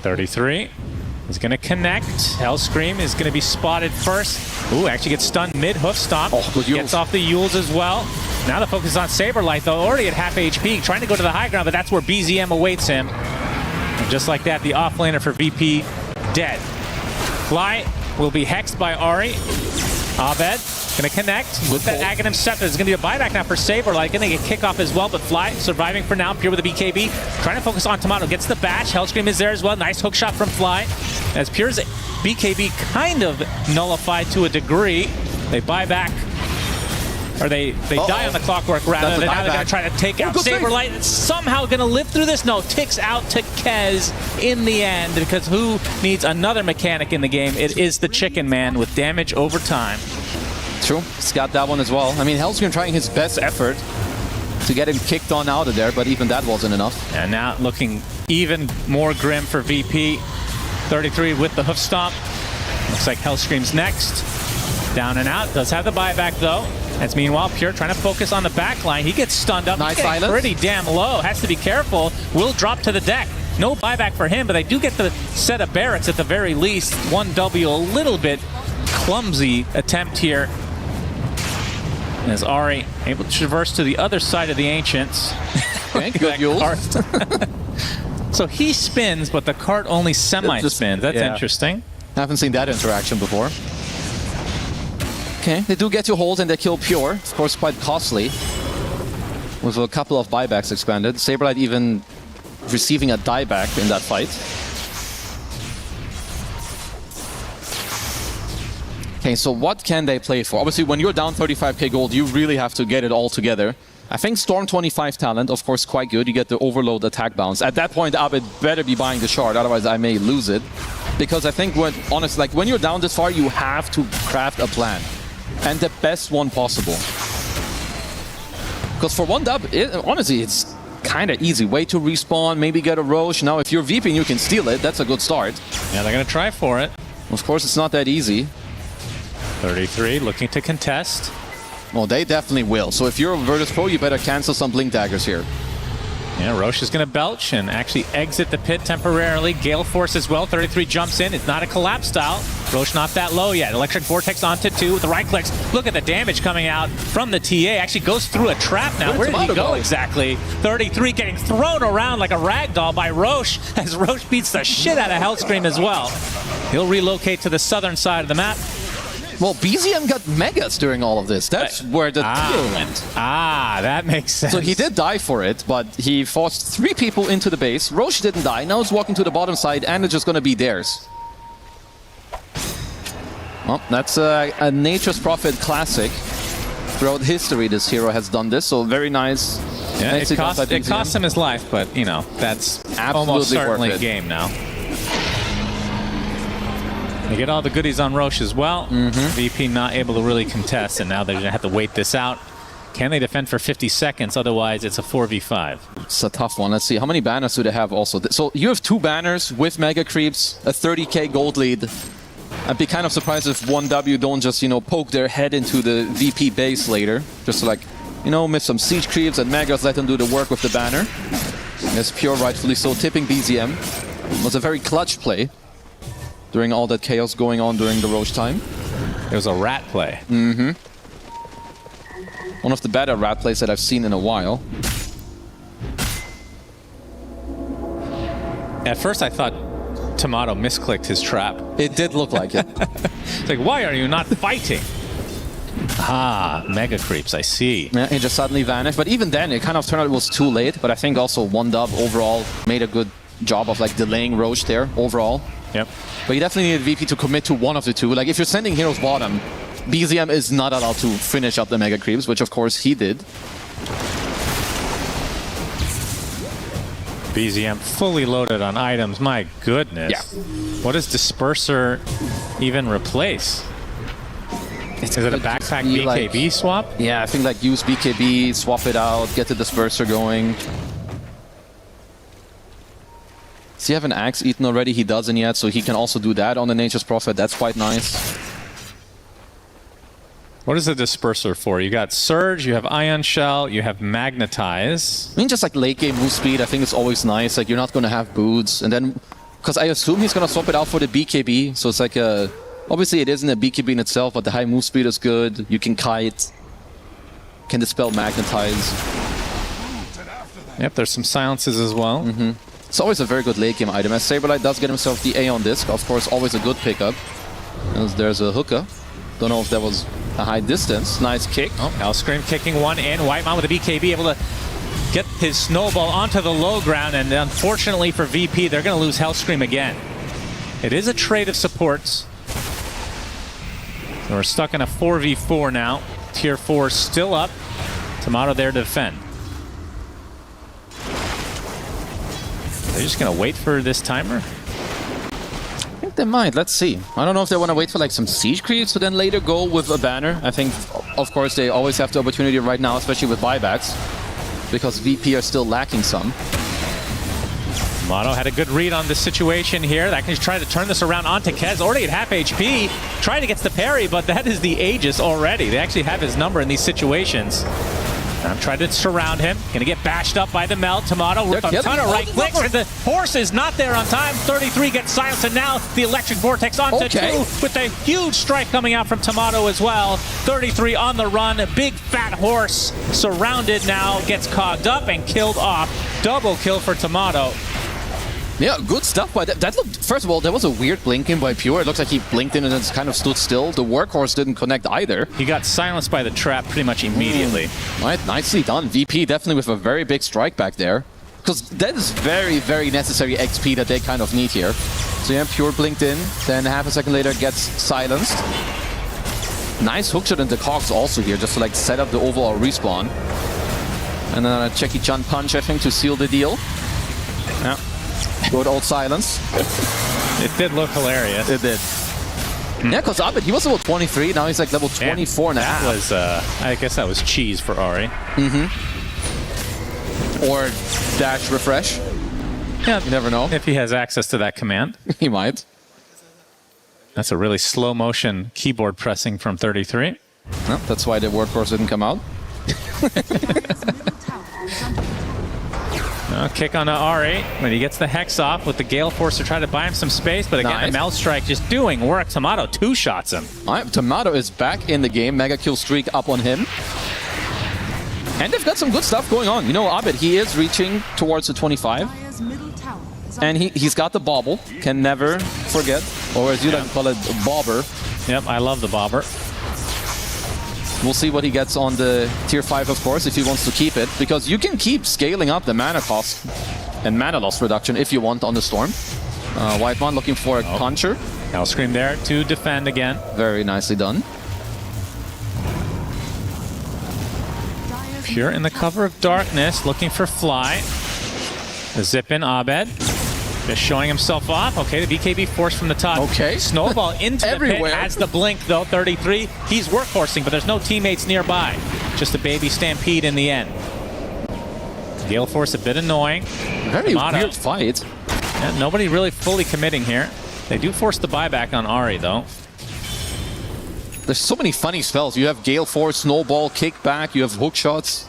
.33 is going to connect. Hellscream is going to be spotted first. Ooh, actually gets stunned mid hoof stomp. Gets off the Yules as well. Now the focus is on Saberlight, though, already at half HP, trying to go to the high ground, but that's where BZM awaits him. And just like that, the offlaner for VP dead. Fly will be hexed by Ahri. Abed gonna connect with that Aghanim Scepter. There's gonna be a buyback now for Saberlight. Gonna get kickoff as well, but Fly surviving for now. Pure with the BKB. Trying to focus on Tomato. Gets the bash. Hellscream is there as well. Nice hook shot from Fly. As Pure's BKB kind of nullified to a degree. They buy back. Or they die on the Clockwork rather. And now they're gonna try to take out Saberlight. It's somehow gonna live through this. No, ticks out to Kez in the end, because who needs another mechanic in the game? It is the Chicken Man with damage over time. True, he's got that one as well. I mean, Hellscream trying his best effort to get him kicked on out of there, but even that wasn't enough. And now looking even more grim for VP. 33 with the hoof stomp. Looks like Hellscream's next. Down and out. Does have the buyback though. As meanwhile, Pure trying to focus on the back line. He gets stunned up. Nice silence. Pretty damn low. Has to be careful. Will drop to the deck. No buyback for him, but they do get the set of barracks at the very least. 1W, a little bit clumsy attempt here. As Ahri able to traverse to the other side of the Ancients. Thank you. So he spins, but the cart only semi-spins. That's interesting. Haven't seen that interaction before. Okay, they do get to hold and they kill Pure. Of course, quite costly. With a couple of buybacks expanded. Saberlight even receiving a dieback in that fight. Okay, so what can they play for? Obviously, when you're down 35k gold, you really have to get it all together. I think Storm 25 talent, of course, quite good. You get the overload attack bounce. At that point, Abed better be buying the shard, otherwise I may lose it. Because I think, honestly, like when you're down this far, you have to craft a plan. And the best one possible. Because for 1W, honestly, it's kind of easy. Way to respawn, maybe get a Roche. Now, if you're VPing, you can steal it. That's a good start. Yeah, they're going to try for it. Of course, it's not that easy. 33 looking to contest. Well, they definitely will. So if you're a Virtus Pro, you better cancel some Blink Daggers here. Yeah, Roche is going to belch and actually exit the pit temporarily. Gale Force as well. 33 jumps in. It's not a collapse style. Roche not that low yet. Electric Vortex onto 2 with the right clicks. Look at the damage coming out from the TA. Actually goes through a trap now. Where did he go exactly? 33 getting thrown around like a ragdoll by Roche as Roche beats the shit out of Hellscream as well. He'll relocate to the southern side of the map. Well, BZM got megas during all of this. That's where the deal went. That makes sense. So he did die for it, but he forced 3 people into the base. Roche didn't die. Now he's walking to the bottom side, and it's just going to be theirs. Well, that's a Nature's Prophet classic. Throughout history, this hero has done this, so very nice. Yeah, it cost him his life, but, you know, that's absolutely almost certainly worth it. game now. They get all the goodies on Roche as well. VP not able to really contest, and now they're going to have to wait this out. Can they defend for 50 seconds? Otherwise, it's a 4v5. It's a tough one. Let's see. How many banners do they have also? So you have 2 banners with Mega Creeps, a 30k gold lead. I'd be kind of surprised if 1W don't just, you know, poke their head into the VP base later. Just to, like, you know, miss some Siege Creeps and Megas, let them do the work with the banner. As Pure rightfully so tipping BZM. It was a very clutch play during all that chaos going on during the Roche time. It was a rat play. One of the better rat plays that I've seen in a while. At first I thought Tomato misclicked his trap. It did look like it. It's like, why are you not fighting? Mega Creeps, I see. Yeah, he just suddenly vanished. But even then, it kind of turned out it was too late. But I think also 1W overall made a good job of, like, delaying Roche there overall. Yep. But you definitely need VP to commit to one of the 2. Like, if you're sending heroes bottom, BZM is not allowed to finish up the Mega Creeps, which of course he did. BZM fully loaded on items. My goodness. Yeah. What does Disperser even replace? Is it a backpack BKB swap? Yeah, I think like use BKB, swap it out, get the Disperser going. Does he have an Axe eaten already? He doesn't yet, so he can also do that on the Nature's Prophet. That's quite nice. What is the Disperser for? You got Surge, you have Ion Shell, you have Magnetize. I mean, just like late game move speed, I think it's always nice. Like, you're not going to have boots. And then, because I assume he's going to swap it out for the BKB. So it's like a... Obviously, it isn't a BKB in itself, but the high move speed is good. You can kite. Can dispel Magnetize. Yep, there's some silences as well. It's always a very good late game item. As Saberlight does get himself the Aeon Disc, of course, always a good pickup. As there's a hookah. Don't know if that was a high distance. Nice kick. Hellscream kicking one in. Whitemon with a BKB able to get his snowball onto the low ground, and unfortunately for VP, they're going to lose Hellscream again. It is a trade of supports. So we're stuck in a 4v4 now. Tier 4 still up. Tomato there to defend. They're just going to wait for this timer? I think they might. Let's see. I don't know if they want to wait for like some Siege Creeps to then later go with a banner. I think, of course, they always have the opportunity right now, especially with buybacks, because VP are still lacking some. Tomato had a good read on the situation here. That can try to turn this around onto Kez, already at half HP. Trying to get the parry, but that is the Aegis already. They actually have his number in these situations. I'm trying to surround him. Gonna get bashed up by the melt. Tomato with a ton of right clicks, and the horse is not there on time. 33 gets silenced, and now the electric vortex onto 2 with a huge strike coming out from Tomato as well. 33 on the run. Big fat horse surrounded now, gets cogged up and killed off. Double kill for Tomato. Yeah, good stuff by that. That looked, first of all, there was a weird blinking by Pure. It looks like he blinked in and then kind of stood still. The workhorse didn't connect either. He got silenced by the trap pretty much immediately. Right, nicely done. VP definitely with a very big strike back there. Because that is very, very necessary XP that they kind of need here. So yeah, Pure blinked in, then half a second later gets silenced. Nice hookshot into Cogs also here, just to like set up the overall respawn. And then a Jackie Chan punch, I think, to seal the deal. Yeah. Good old silence. It did look hilarious. It did. Yeah, because Abed, he was level 23, now he's like level 24 now. That was, I guess that was cheese for Ari. Or dash refresh. Yeah, you never know. If he has access to that command. He might. That's a really slow motion keyboard pressing from 33. No, that's why the workhorse didn't come out. Kick on Ari, but he gets the Hex off with the Gale Force to try to buy him some space, but again, the Mel Strike just doing work. Tomato two-shots him. All right, Tomato is back in the game. Mega kill streak up on him. And they've got some good stuff going on. You know, Abed, he is reaching towards the 25. And he's got the bobble. Can never forget. Or as you like to call it, bobber. Yep, I love the bobber. We'll see what he gets on the tier 5, of course, if he wants to keep it. Because you can keep scaling up the mana cost and mana loss reduction if you want on the Storm. Whitemon looking for a puncher. Hellscream there to defend again. Very nicely done. Pure in the cover of darkness, looking for Fly. The zip in Abed. Just showing himself off. Okay, the BKB force from the top. Okay. Snowball into the pit. Has the blink, though, 33. He's workhorsing, but there's no teammates nearby. Just a baby stampede in the end. Gale Force a bit annoying. Very weird fight. Yeah, nobody really fully committing here. They do force the buyback on Ari, though. There's so many funny spells. You have Gale Force, Snowball, Kickback, you have hook shots.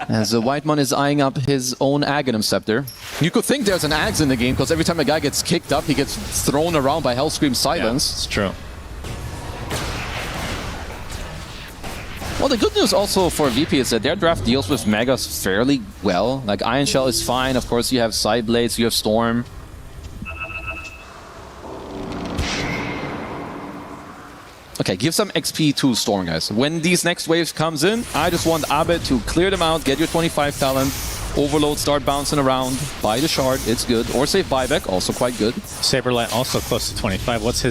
As Whitemon is eyeing up his own Aghanim Scepter. You could think there's an Axe in the game, because every time a guy gets kicked up, he gets thrown around by Hellscream's Silence. Yeah, it's true. Well, the good news also for VP is that their draft deals with Megas fairly well. Like, Iron Shell is fine. Of course, you have Side Blades, you have Storm. Okay, give some XP to Storm, guys. When these next waves comes in, I just want Abed to clear them out, get your 25 talent, overload, start bouncing around, buy the shard, it's good. Or save buyback, also quite good. Saberlight also close to 25. What's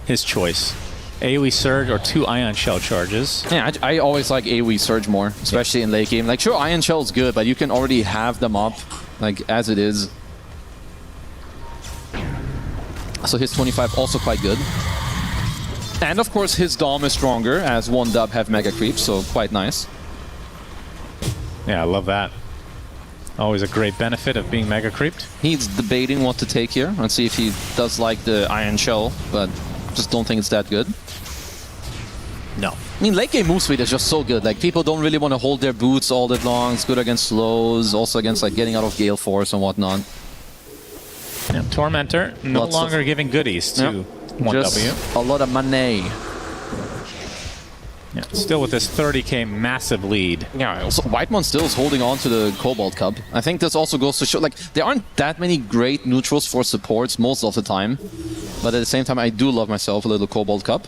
his choice? AoE Surge or 2 Ion Shell charges? Yeah, I always like AoE Surge more, especially in late game. Like, sure, Ion Shell is good, but you can already have them up, like, as it is. So his 25 also quite good. And of course his Dom is stronger, as 1-dub have Mega Creep, so quite nice. Yeah, I love that. Always a great benefit of being Mega Creeped. He's debating what to take here. Let's see if he does like the Iron Shell, but just don't think it's that good. No. I mean, late game move speed is just so good. Like, people don't really want to hold their boots all that long. It's good against slows, also against like getting out of Gale Force and whatnot. Yeah, Tormentor no longer giving goodies to 1W. Just a lot of money. Yeah, still with this 30k massive lead. Yeah, also Whitemon still is holding on to the Cobalt Cup. I think this also goes to show, like, there aren't that many great neutrals for supports most of the time. But at the same time, I do love myself a little Cobalt Cup.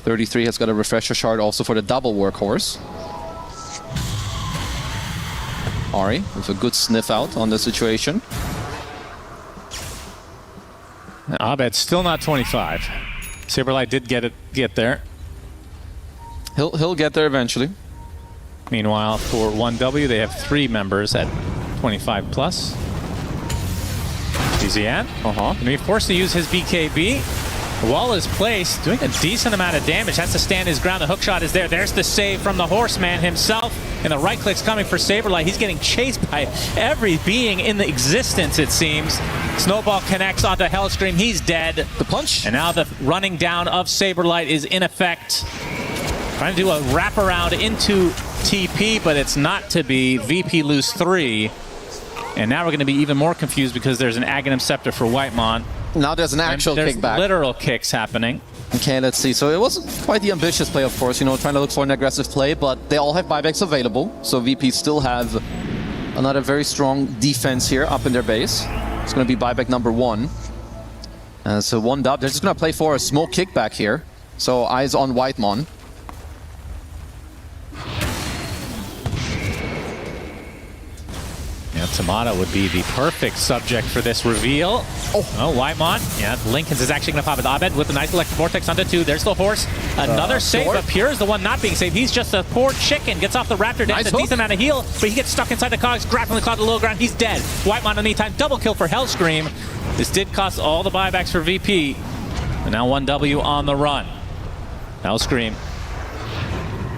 33 has got a Refresher Shard also for the double Workhorse. Ari with a good sniff out on the situation. Abed still not 25. Saberlight did get there. He'll get there eventually. Meanwhile, for 1W, they have 3 members at 25 plus. GZN gonna be forced to use his BKB. The wall is placed, doing a decent amount of damage. Has to stand his ground. The hookshot is there. There's the save from the Horseman himself. And the right click's coming for Saberlight. He's getting chased by every being in the existence, it seems. Snowball connects onto Hellscream. He's dead. The punch. And now the running down of Saberlight is in effect. Trying to do a wraparound into TP, but it's not to be. VP lose 3. And now we're going to be even more confused because there's an Aghanim Scepter for Whitemon. Now there's an actual kickback. There's literal kicks happening. Okay, let's see. So it wasn't quite the ambitious play, of course, you know, trying to look for an aggressive play, but they all have buybacks available. So VP still have another very strong defense here up in their base. It's going to be buyback number 1. So 1-dub. They're just going to play for a smoke kickback here. So eyes on Whitemon. Yeah, Tomato would be the perfect subject for this reveal. Oh, Whitemon. Yeah, Lincolns is actually going to pop with Abed with a nice electric vortex onto 2. There's the horse. Another save, but Pure is the one not being saved. He's just a poor chicken. Gets off the Raptor, down a decent amount of heal, but he gets stuck inside the cogs, grappling the cloud to the low ground. He's dead. Whitemon in the meantime, double kill for Hellscream. This did cost all the buybacks for VP. And now 1W on the run. Hellscream.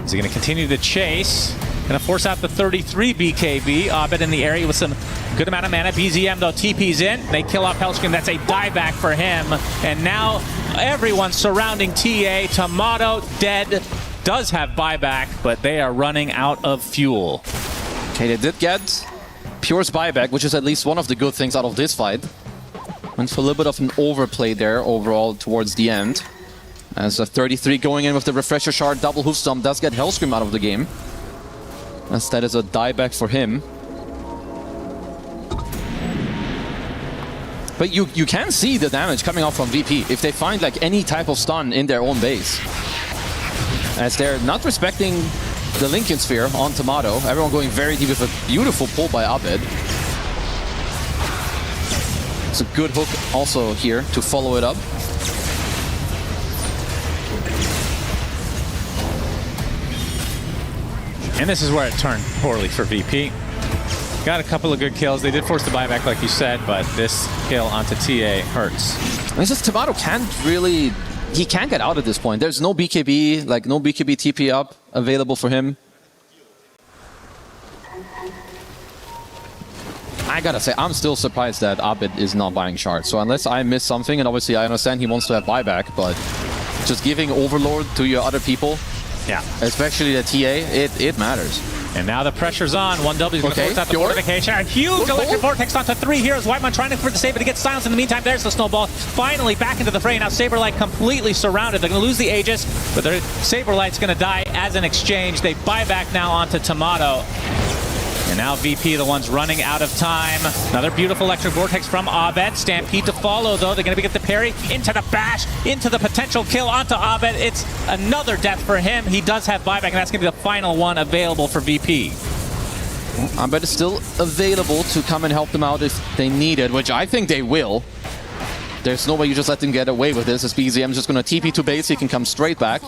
Is he going to continue the chase? Going to force out the 33 BKB. Abed in the area with some good amount of mana. BZM, though, TP's in. They kill off Hellscream. That's a dieback for him. And now everyone surrounding TA. Tomato dead. does have buyback, but they are running out of fuel. Okay, they did get Pure's buyback, which is at least one of the good things out of this fight. Went for a little bit of an overplay there overall towards the end. As a 33 going in with the refresher shard, double hoof stomp does get Hellscream out of the game. As that is a dieback for him. But you can see the damage coming off from VP if they find like any type of stun in their own base. As they're not respecting the Lincoln Sphere on Tomato. Everyone going very deep with a beautiful pull by Abed. It's a good hook also here to follow it up. And this is where it turned poorly for VP. Got a couple of good kills. They did force the buyback, like you said, but this kill onto TA hurts. It's just Tomato can't really... He can't get out at this point. There's no BKB, like no BKB TP up available for him. I gotta say, I'm still surprised that Abed is not buying shards. So unless I miss something, and obviously I understand he wants to have buyback, but just giving Overlord to your other people, yeah, especially the TA, it matters. And now the pressure's on. 1W is going to force out the fortification. A huge electric vortex onto 3 heroes. Whiteman trying to for the save, but he gets silenced. In the meantime, there's the snowball. Finally back into the fray. Now Saberlight completely surrounded. They're going to lose the Aegis, but their Saberlight's going to die as an exchange. They buy back now onto Tomato. And now VP, the ones running out of time. Another beautiful electric vortex from Abed. Stampede to follow, though. They're going to get the parry into the bash, into the potential kill onto Abed. It's another death for him. He does have buyback, and that's going to be the final one available for VP. Abed is still available to come and help them out if they need it, which I think they will. There's no way you just let them get away with this. As BZM is just going to TP to base, he can come straight back.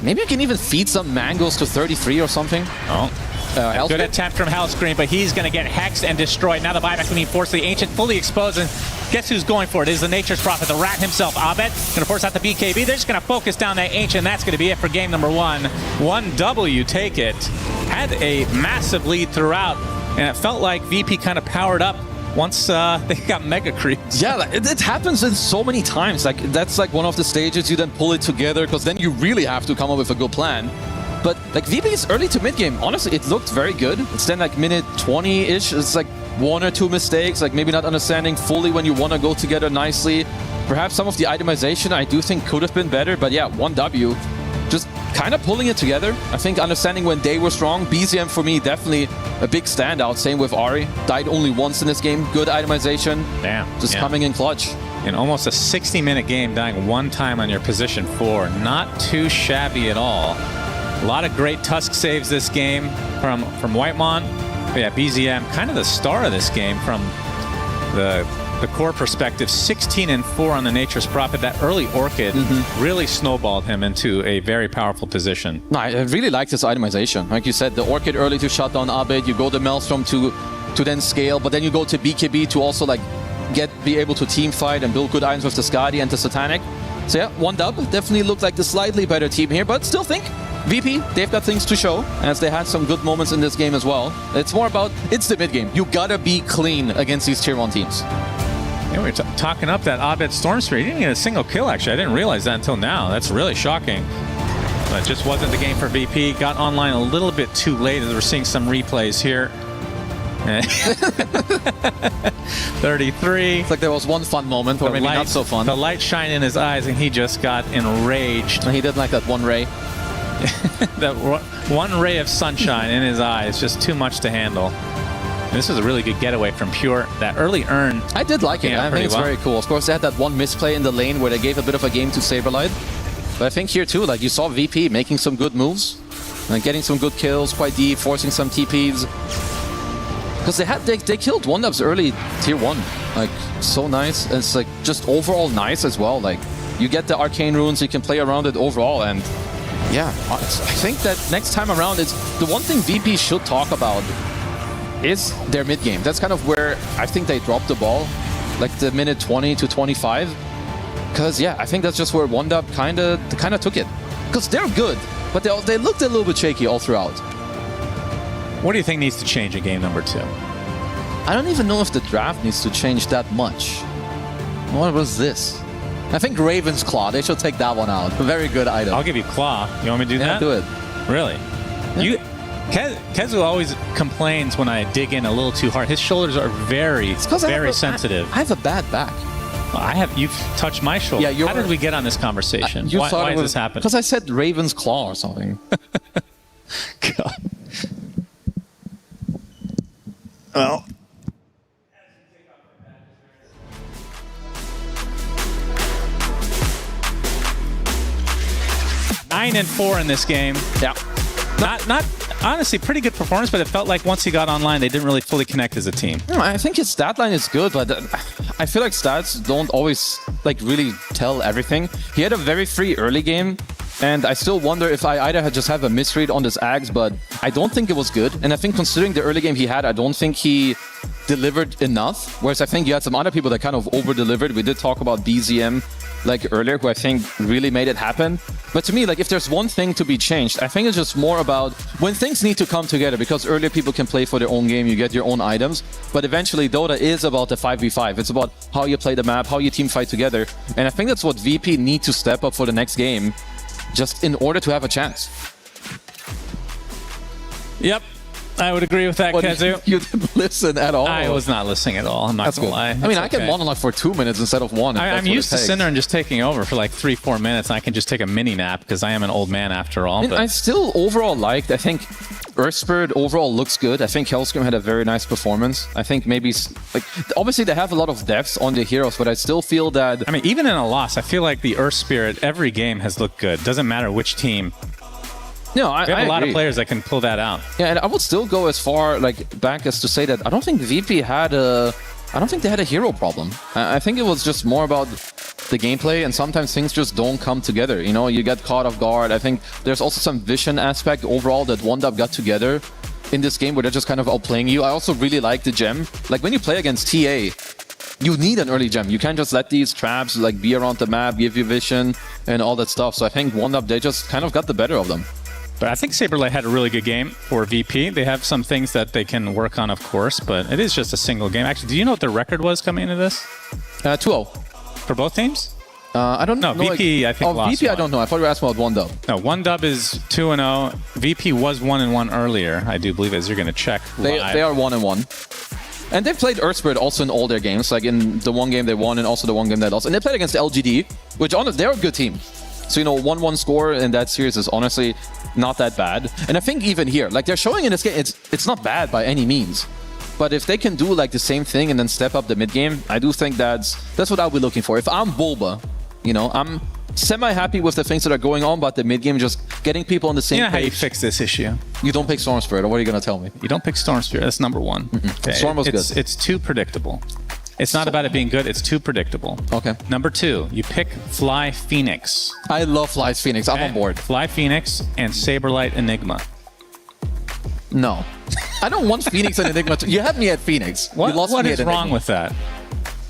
Maybe you can even feed some mangoes to 33 or something. Oh. A good attempt from Hellscream, but he's going to get hexed and destroyed. Now the buyback being forced. The Ancient fully exposed, and guess who's going for it? It is the Nature's Prophet, the Rat himself. Abed going to force out the BKB. They're just going to focus down that Ancient, and that's going to be it for game number 1. 1W take it. Had a massive lead throughout, and it felt like VP kind of powered up once they got Mega Creeps. Yeah, it happens in so many times. Like that's like one of the stages you then pull it together, because then you really have to come up with a good plan. But like VP's early to mid game, honestly, it looked very good. It's then like minute 20-ish. It's like 1 or 2 mistakes, like maybe not understanding fully when you want to go together nicely. Perhaps some of the itemization I do think could have been better, but yeah, 1W. Just kind of pulling it together. I think understanding when they were strong. BZM for me, definitely a big standout. Same with Ari. Died only once in this game. Good itemization. Damn. Just coming in clutch. In almost a 60-minute game, dying 1 time on your position 4. Not too shabby at all. A lot of great Tusk saves this game from Whitemon. But yeah, BZM, kind of the star of this game from the core perspective. 16-4 on the Nature's Prophet. That early Orchid really snowballed him into a very powerful position. No, I really like this itemization. Like you said, the Orchid early to shut down Abed. You go to Maelstrom to then scale, but then you go to BKB to also like be able to team fight and build good items with the Skadi and the Satanic. So yeah, 1W definitely looked like the slightly better team here, but still think VP, they've got things to show, as they had some good moments in this game as well. It's more about, it's the mid game. You gotta be clean against these tier 1 teams. Yeah, we were talking up that Abed Storm Spirit. He didn't get a single kill, actually. I didn't realize that until now. That's really shocking. But it just wasn't the game for VP. Got online a little bit too late, as we're seeing some replays here. 33. It's like there was one fun moment, or maybe not so fun. The light shine in his eyes, and he just got enraged. And he didn't like that one ray. That one ray of sunshine in his eyes, just too much to handle. And this was a really good getaway from Pure. That early Urn. I did like it. I think it's very cool. Of course, they had that one misplay in the lane where they gave a bit of a game to Saberlight. But I think here too, like you saw VP making some good moves, and getting some good kills, quite deep, forcing some TPs. Because they killed 1W's early tier 1. Like, so nice. And it's like just overall nice as well. Like, you get the arcane runes, you can play around it overall, and yeah, I think that next time around, it's the one thing VP should talk about is their mid game. That's kind of where I think they dropped the ball, like the minute 20 to 25. Because yeah, I think that's just where 1W kind of took it. Because they're good, but they looked a little bit shaky all throughout. What do you think needs to change in game number 2? I don't even know if the draft needs to change that much. What was this? I think Raven's Claw. They should take that one out. Very good item. I'll give you Claw. You want me to do that? Do it. Really? You, Kezu always complains when I dig in a little too hard. His shoulders are very sensitive. I have a bad back. You've touched my shoulder. Yeah, how did we get on this conversation? Why is this happening? Because I said Raven's Claw or something. God. Well. Nine and 4 in this game. Yeah. Not honestly, pretty good performance, but it felt like once he got online, they didn't really fully connect as a team. No, I think his stat line is good, but I feel like stats don't always really tell everything. He had a very free early game, and I still wonder if I either had just have a misread on this Ags, but I don't think it was good. And I think considering the early game he had, I don't think he delivered enough. Whereas I think you had some other people that kind of over-delivered. We did talk about BZM earlier, who I think really made it happen. But to me, if there's one thing to be changed, I think it's just more about when things need to come together, because earlier people can play for their own game, you get your own items, but eventually Dota is about the 5v5. It's about how you play the map, how you team fight together. And I think that's what VP need to step up for the next game, just in order to have a chance. Yep. I would agree with that, Kezu. You didn't listen at all. I was not listening at all. I'm not going to lie. I mean, I can monologue for 2 minutes instead of 1. I'm used to sitting there and just taking over for 3-4 minutes, and I can just take a mini nap because I am an old man after all. I mean, I still overall liked, I think Earthspirit overall looks good. I think Hellscream had a very nice performance. I think maybe, obviously they have a lot of depths on the heroes, but I still feel that... I mean, even in a loss, I feel like the Earthspirit, every game has looked good. Doesn't matter which team. No, we have a lot of players that can pull that out. Yeah, and I would still go as far back as to say that I don't think VP had a... I don't think they had a hero problem. I think it was just more about the gameplay, and sometimes things just don't come together. You know, you get caught off guard. I think there's also some vision aspect overall that OneDub got together in this game where they're just kind of outplaying you. I also really like the gem. When you play against TA, you need an early gem. You can't just let these traps be around the map, give you vision, and all that stuff. So I think OneDub, they just kind of got the better of them. But I think Saberlight had a really good game for VP. They have some things that they can work on, of course, but it is just a single game. Actually, do you know what their record was coming into this? 2-0. For both teams? I don't know. No, VP, I think, lost VP, one. I don't know. I thought you were asking about OneDub. No, OneDub is 2-0. VP was 1-1 earlier, I do believe, as you're going to check live. They are 1-1. And they've played Earthspirit also in all their games, in the one game they won and also the one game they lost. And they played against LGD, which, honestly, they're a good team. So, 1-1 score in that series is honestly not that bad. And I think even here, they're showing in this game, it's not bad by any means. But if they can do the same thing and then step up the mid game, I do think that's what I'll be looking for. If I'm Bulba, I'm semi-happy with the things that are going on, but the mid game just getting people on the same page. How you fix this issue? You don't pick Storm Spirit, or what are you going to tell me? You don't pick Storm Spirit. That's number one. Okay. Storm was good. It's too predictable. It's not about it being good. It's too predictable. Okay. Number 2, you pick Fly Phoenix. I love Fly Phoenix. I'm on board. Fly Phoenix and Saberlight Enigma. No. I don't want Phoenix and Enigma. You have me at Phoenix. What is wrong with that?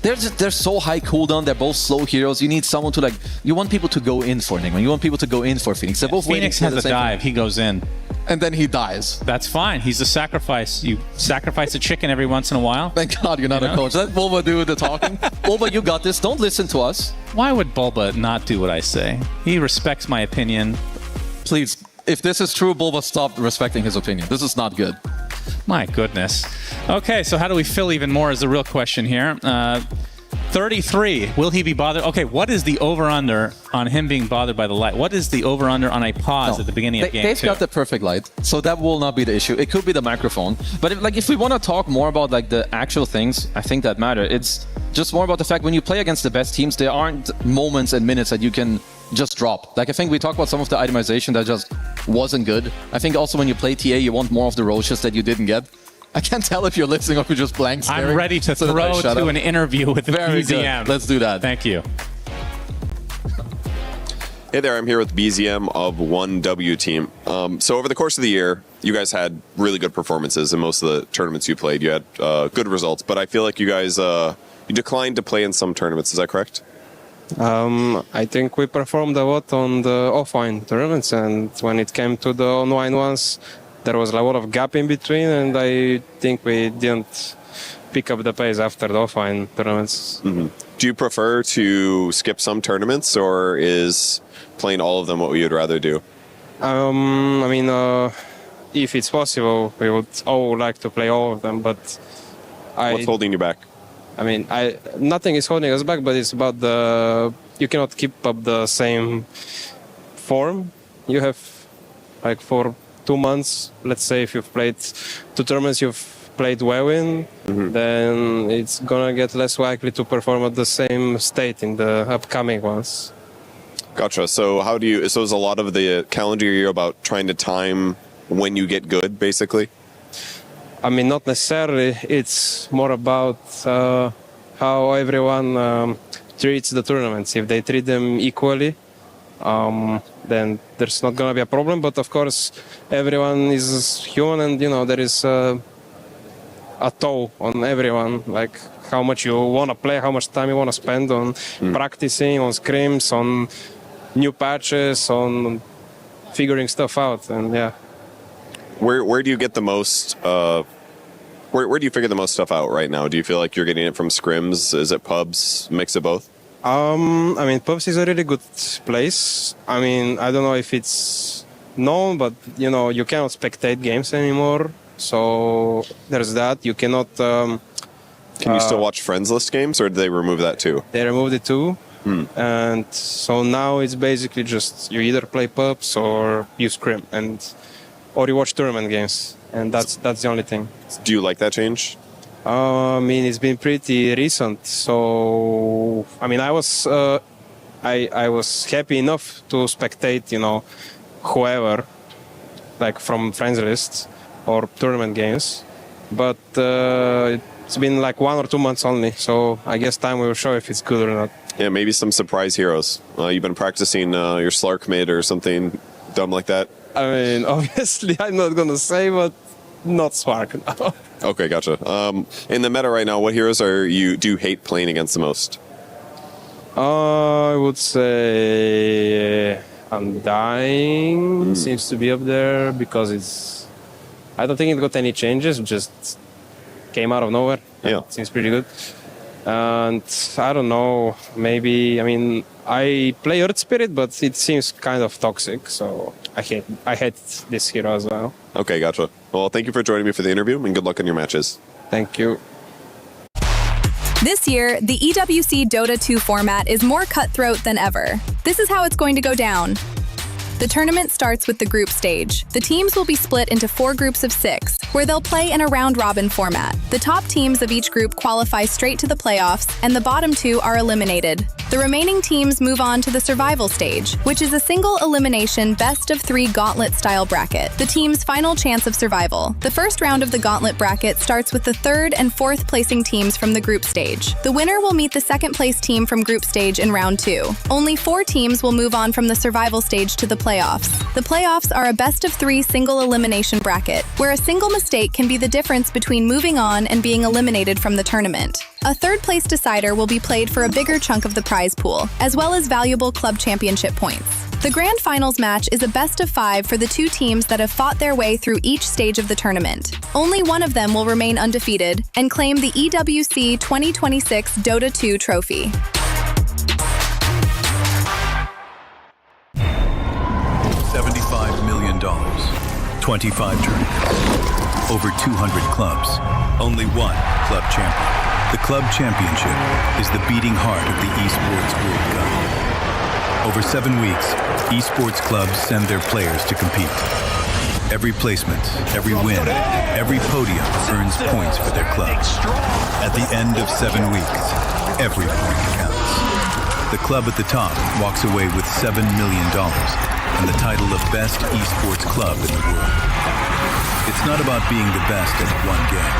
They're so high cooldown. They're both slow heroes. You need someone to you want people to go in for Enigma. You want people to go in for Phoenix. They're both Phoenix has a dive. He goes in. And then he dies. That's fine. He's a sacrifice. You sacrifice a chicken every once in a while. Thank God you're not a coach. Let Bulba do the talking. Bulba, you got this. Don't listen to us. Why would Bulba not do what I say? He respects my opinion. Please, if this is true, Bulba, stop respecting his opinion. This is not good. My goodness. Okay, so how do we fill even more is the real question here. 33. Will he be bothered? Okay, what is the over-under on him being bothered by the light? What is the over-under on a pause at the beginning of game 2? They've got the perfect light, so that will not be the issue. It could be the microphone. But if we want to talk more about the actual things, I think that matter. It's just more about the fact when you play against the best teams, there aren't moments and minutes that you can just drop. I think we talked about some of the itemization that just wasn't good. I think also when you play TA, you want more of the roaches that you didn't get. I can't tell if you're listening or if you're just blank staring. I'm ready to throw to an interview with the BZM. Good. Let's do that. Thank you. Hey there, I'm here with BZM of 1W team. So over the course of the year, you guys had really good performances in most of the tournaments you played. You had good results, but I feel like you guys you declined to play in some tournaments. Is that correct? I think we performed a lot on the offline tournaments, and when it came to the online ones, there was a lot of gap in between, and I think we didn't pick up the pace after the offline tournaments. Do you prefer to skip some tournaments, or is playing all of them what you'd rather do? I mean, if it's possible, we would all like to play all of them, but What's holding you back? I mean, nothing is holding us back, but it's about you cannot keep up the same form you have, like for 2 months. Let's say if you've played 2 tournaments you've played well in, then it's gonna get less likely to perform at the same state in the upcoming ones. Gotcha. So so is a lot of the calendar year about trying to time when you get good, basically? I mean, not necessarily. It's more about how everyone treats the tournaments. If they treat them equally, then there's not going to be a problem. But of course, everyone is human, and there is a toll on everyone, like how much you want to play, how much time you want to spend on practicing, on scrims, on new patches, on figuring stuff out, and yeah. Where do you get the most? Where do you figure the most stuff out right now? Do you feel like you're getting it from scrims? Is it pubs? Mix of both? I mean, pubs is a really good place. I mean, I don't know if it's known, but you cannot spectate games anymore. So there's that. You cannot. Can you still watch friends list games, or did they remove that too? They removed it too. And so now it's basically just you either play pubs or you scrim, or you watch tournament games, and that's the only thing. Do you like that change? I mean, it's been pretty recent. So I mean, I was happy enough to spectate, whoever, like from friends lists or tournament games, but it's been like 1 or 2 months only. So I guess time will show if it's good or not. Yeah, maybe some surprise heroes. You've been practicing your Slark mid or something dumb like that? I mean, obviously, I'm not going to say, but not Slark. No. Okay, gotcha. In the meta right now, what heroes do you hate playing against the most? I would say Undying seems to be up there because I don't think it got any changes, it just came out of nowhere. Yeah. It seems pretty good. And I don't know, maybe, I mean, I play Earth Spirit, but it seems kind of toxic, so I hate this hero as well. Okay, gotcha. Well, thank you for joining me for the interview, and good luck on your matches. Thank you. This year, the EWC Dota 2 format is more cutthroat than ever. This is how it's going to go down. The tournament starts with the group stage. The teams will be split into 4 groups of 6, where they'll play in a round-robin format. The top teams of each group qualify straight to the playoffs, and the bottom 2 are eliminated. The remaining teams move on to the survival stage, which is a single elimination best-of-3 gauntlet-style bracket, the team's final chance of survival. The first round of the gauntlet bracket starts with the 3rd and 4th placing teams from the group stage. The winner will meet the 2nd place team from group stage in round 2. Only 4 teams will move on from the survival stage to the playoffs. The playoffs are a best-of-3 single elimination bracket, where a single mistake can be the difference between moving on and being eliminated from the tournament. A 3rd place decider will be played for a bigger chunk of the prize pool, as well as valuable club championship points. The grand finals match is a best-of-5 for the 2 teams that have fought their way through each stage of the tournament. Only one of them will remain undefeated and claim the EWC 2026 Dota 2 trophy. $75 million, 25 tournaments, over 200 clubs, only one club champion. The club championship is the beating heart of the Esports World Cup. Over 7 weeks, esports clubs send their players to compete. Every placement, every win, every podium earns points for their club. At the end of 7 weeks, every point counts. The club at the top walks away with $7 million and the title of Best Esports Club in the world. It's not about being the best at one game.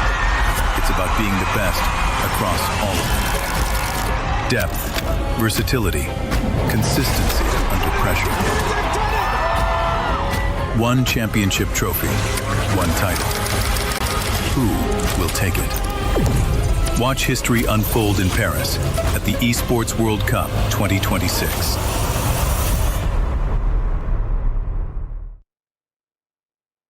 It's about being the best across all of them. Depth, versatility, consistency under pressure. One championship trophy, one title. Who will take it? Watch history unfold in Paris at the Esports World Cup 2026.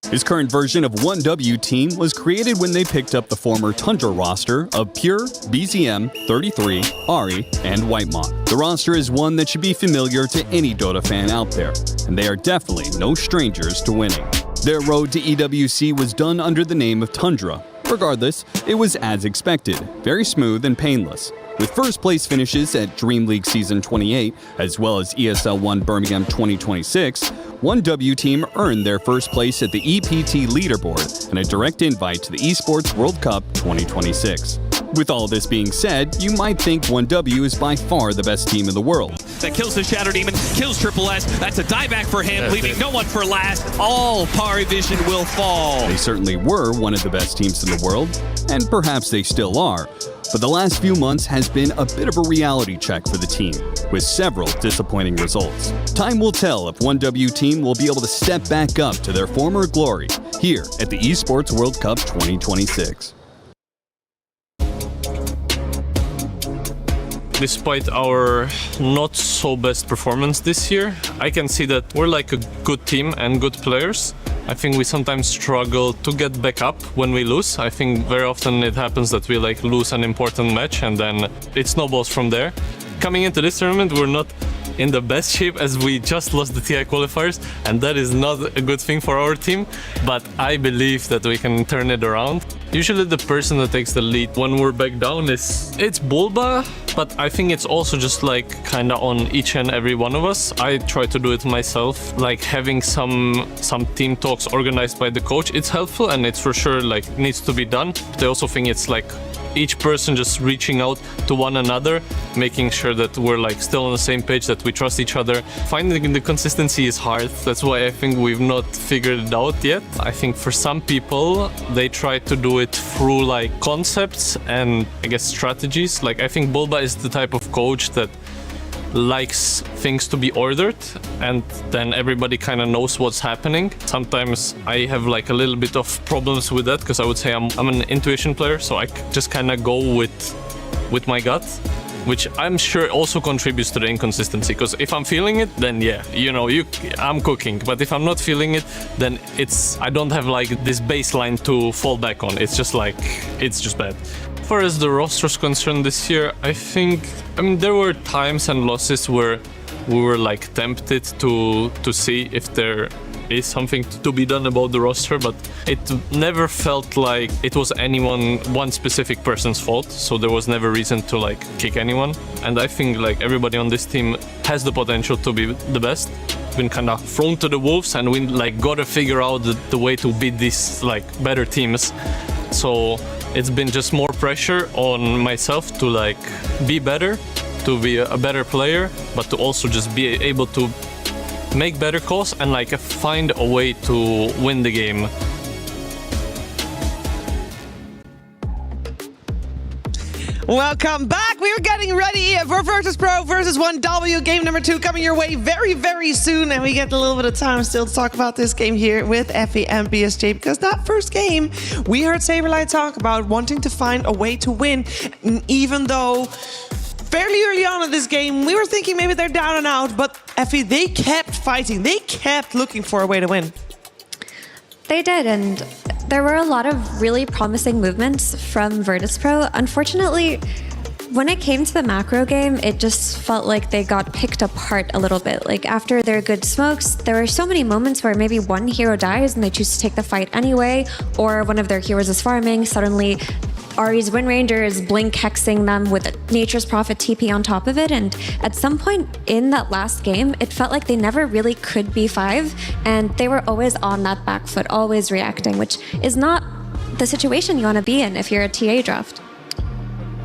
His current version of 1W Team was created when they picked up the former Tundra roster of Pure, BZM, 33, Ari, and Whitemont. The roster is one that should be familiar to any Dota fan out there, and they are definitely no strangers to winning. Their road to EWC was done under the name of Tundra. Regardless, it was as expected, very smooth and painless. With first place finishes at Dream League Season 28, as well as ESL 1 Birmingham 2026, 1W Team earned their first place at the EPT leaderboard and a direct invite to the Esports World Cup 2026. With all this being said, you might think 1W is by far the best team in the world. That kills the Shadow Demon, kills Triple S. That's a dieback for him, leaving no one for last. All Pari Vision will fall. They certainly were one of the best teams in the world, and perhaps they still are. But the last few months has been a bit of a reality check for the team, with several disappointing results. Time will tell if 1W Team will be able to step back up to their former glory here at the Esports World Cup 2026. Despite our not so best performance this year, I can see that we're like a good team and good players. I think we sometimes struggle to get back up when we lose. I think very often it happens that we like lose an important match and then it snowballs from there. Coming into this tournament, we're not in the best shape as we just lost the TI qualifiers, and that is not a good thing for our team, but I believe that we can turn it around. Usually the person that takes the lead when we're back down it's Bulba, but I think it's also just like kind of on each and every one of us. I try to do it myself, like having some team talks organized by the coach. It's helpful and it's for sure like needs to be done, but I also think it's like each person just reaching out to one another, making sure that we're like still on the same page, that we trust each other. Finding the consistency is hard. That's why I think we've not figured it out yet. I think for some people, they try to do it through like concepts and I guess strategies. Like I think Bulba is the type of coach that likes things to be ordered and then everybody kind of knows what's happening. Sometimes I have like a little bit of problems with that because I would say I'm an intuition player, so I just kind of go with my gut, which I'm sure also contributes to the inconsistency, because if I'm feeling it, then yeah, you know, I'm cooking, but if I'm not feeling it, then I don't have like this baseline to fall back on. It's just bad. As far as the roster is concerned this year, I mean, there were times and losses where we were like tempted to see if there is something to be done about the roster, but it never felt like it was one specific person's fault, so there was never reason to like kick anyone. And I think like everybody on this team has the potential to be the best. Been kind of thrown to the wolves and we like gotta figure out the way to beat these like better teams. So it's been just more pressure on myself to like be better, to be a better player, but to also just be able to make better calls and like find a way to win the game. Welcome back. We are getting ready for Virtus Pro versus 1W. Game number 2 coming your way very, very soon. And we get a little bit of time still to talk about this game here with Effie and BSJ. Because that first game, we heard Saberlight talk about wanting to find a way to win. And even though fairly early on in this game, we were thinking maybe they're down and out. But Effie, they kept fighting. They kept looking for a way to win. They did, and there were a lot of really promising movements from Virtus Pro. Unfortunately, when it came to the macro game, it just felt like they got picked apart a little bit. Like after their good smokes, there were so many moments where maybe one hero dies and they choose to take the fight anyway, or one of their heroes is farming, suddenly Ari's Wind Ranger is blink hexing them with a Nature's Prophet TP on top of it, and at some point in that last game, it felt like they never really could B5, and they were always on that back foot, always reacting, which is not the situation you want to be in if you're a TA draft.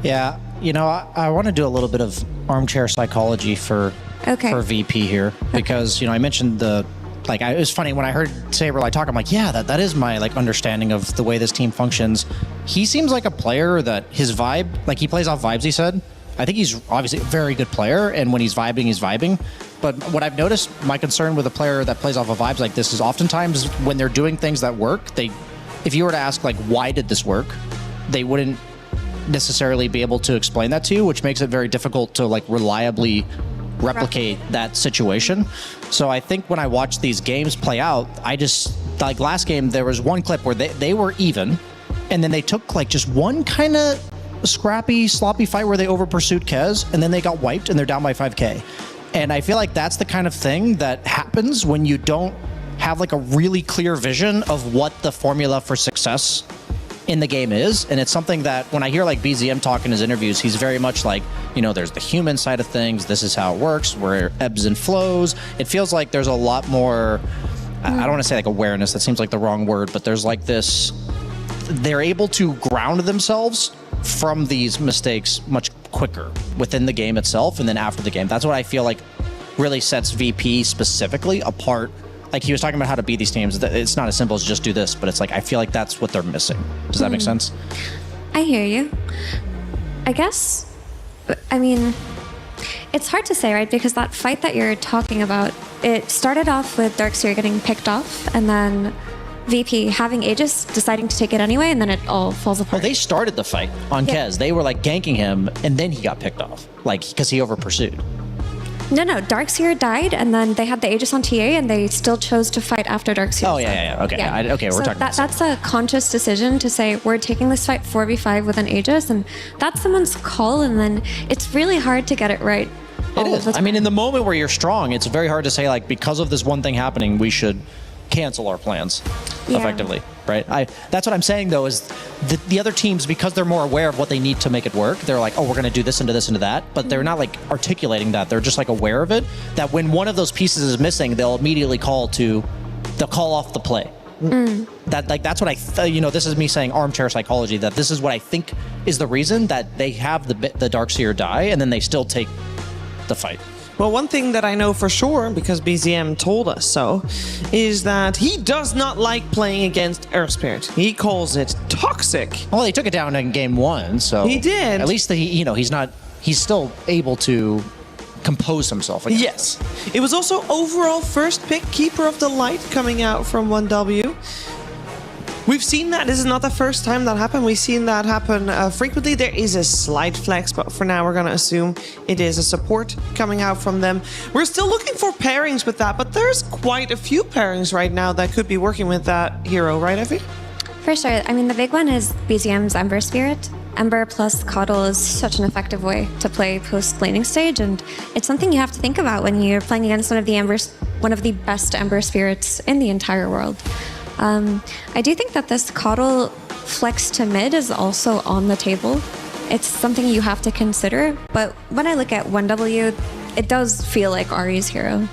Yeah, you know, I want to do a little bit of armchair psychology for VP here, because, you know, I mentioned it was funny when I heard Saberlight talk, I'm like, yeah, that is my like understanding of the way this team functions. He seems like a player that his vibe, like he plays off vibes, he said. I think he's obviously a very good player, and when he's vibing. But what I've noticed, my concern with a player that plays off of vibes like this is oftentimes when they're doing things that work, if you were to ask like, why did this work? They wouldn't necessarily be able to explain that to you, which makes it very difficult to like reliably replicate that situation. So I think when I watch these games play out, I just, like last game, there was one clip where they were even, and then they took like just one kind of scrappy, sloppy fight where they over pursued Kez, and then they got wiped and they're down by 5k. And I feel like that's the kind of thing that happens when you don't have like a really clear vision of what the formula for success in the game is. And it's something that when I hear like BZM talk in his interviews, he's very much like, there's the human side of things. This is how it works, where it ebbs and flows. It feels like there's a lot more, I don't want to say like awareness, that seems like the wrong word, but there's like this, they're able to ground themselves from these mistakes much quicker within the game itself and then after the game. That's what I feel like really sets VP specifically apart. Like he was talking about how to beat these teams. It's not as simple as just do this, but it's like I feel like that's what they're missing. Does that make sense? I hear you. I guess, I mean, it's hard to say, right? Because that fight that you're talking about, it started off with Darkseer getting picked off, and then VP having Aegis, deciding to take it anyway, and then it all falls apart. Well, they started the fight on Kez. They were like ganking him, and then he got picked off, like because he over pursued. No, Darkseer died, and then they had the Aegis on TA, and they still chose to fight after Darkseer. Oh, yeah. Okay, okay, we're so talking about that's a conscious decision to say, we're taking this fight 4v5 with an Aegis, and that's someone's call, and then it's really hard to get it right. It is. I mean, in the moment where you're strong, it's very hard to say, like, because of this one thing happening, we should cancel our plans effectively, right? That's what I'm saying, though, is the other teams, because they're more aware of what they need to make it work, they're like, oh, we're going to do this into this into that, but they're not like articulating that. They're just like aware of it, that when one of those pieces is missing, they'll immediately call off the play. That's what this is me saying armchair psychology, that this is what I think is the reason that they have the Darkseer die and then they still take the fight. Well, one thing that I know for sure, because BZM told us so, is that he does not like playing against Air Spirit. He calls it toxic. Well, he took it down in game 1, so he did. At least he's still able to compose himself again. Yes. It was also overall first pick Keeper of the Light coming out from 1W. We've seen that. This is not the first time that happened. We've seen that happen frequently. There is a slight flex, but for now we're going to assume it is a support coming out from them. We're still looking for pairings with that, but there's quite a few pairings right now that could be working with that hero, right, Effie? For sure. I mean, the big one is BZM's Ember Spirit. Ember plus Coddle is such an effective way to play post-laning stage, and it's something you have to think about when you're playing against one of the best Ember Spirits in the entire world. I do think that this Coddle flex to mid is also on the table. It's something you have to consider, but when I look at 1W, it does feel like Ari's hero.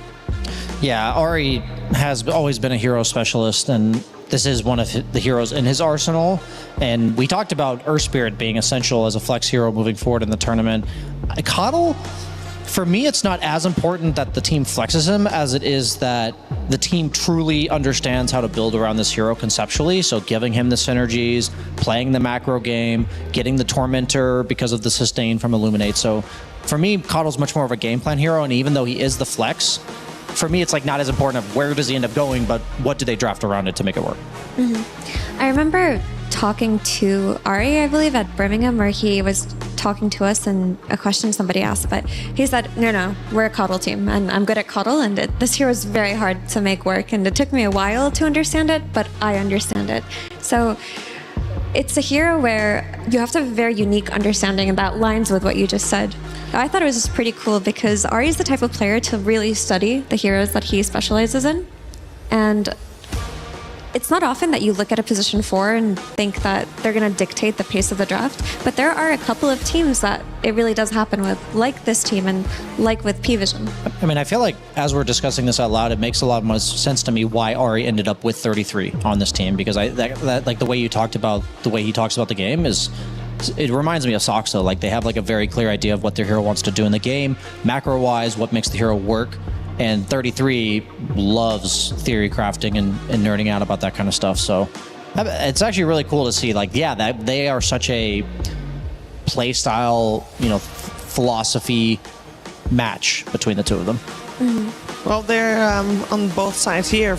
Yeah, Ari has always been a hero specialist, and this is one of the heroes in his arsenal. And we talked about Earth Spirit being essential as a flex hero moving forward in the tournament. Coddle, for me, it's not as important that the team flexes him as it is that the team truly understands how to build around this hero conceptually. So giving him the synergies, playing the macro game, getting the Tormentor because of the sustain from Illuminate. So for me, Coddle's much more of a game plan hero, and even though he is the flex, for me, it's like not as important of where does he end up going, but what do they draft around it to make it work. I remember talking to Ari, I believe, at Birmingham, where he was talking to us and a question somebody asked, but he said, no, we're a Coddle team, and I'm good at Coddle, and this hero is very hard to make work, and it took me a while to understand it, but I understand it. So it's a hero where you have to have a very unique understanding, and that lines with what you just said. I thought it was just pretty cool because Ari is the type of player to really study the heroes that he specializes in, and it's not often that you look at a position 4 and think that they're going to dictate the pace of the draft, but there are a couple of teams that it really does happen with, like this team and like with P-Vision. I mean, I feel like as we're discussing this out loud, it makes a lot more sense to me why Ari ended up with 33 on this team, because that like the way he talks about the game is, it reminds me of Soxo. Like they have like a very clear idea of what their hero wants to do in the game, macro-wise, what makes the hero work. And 33 loves theory crafting and nerding out about that kind of stuff. So it's actually really cool to see, like, yeah, that they are such a play style, philosophy match between the two of them. Well, they're on both sides here.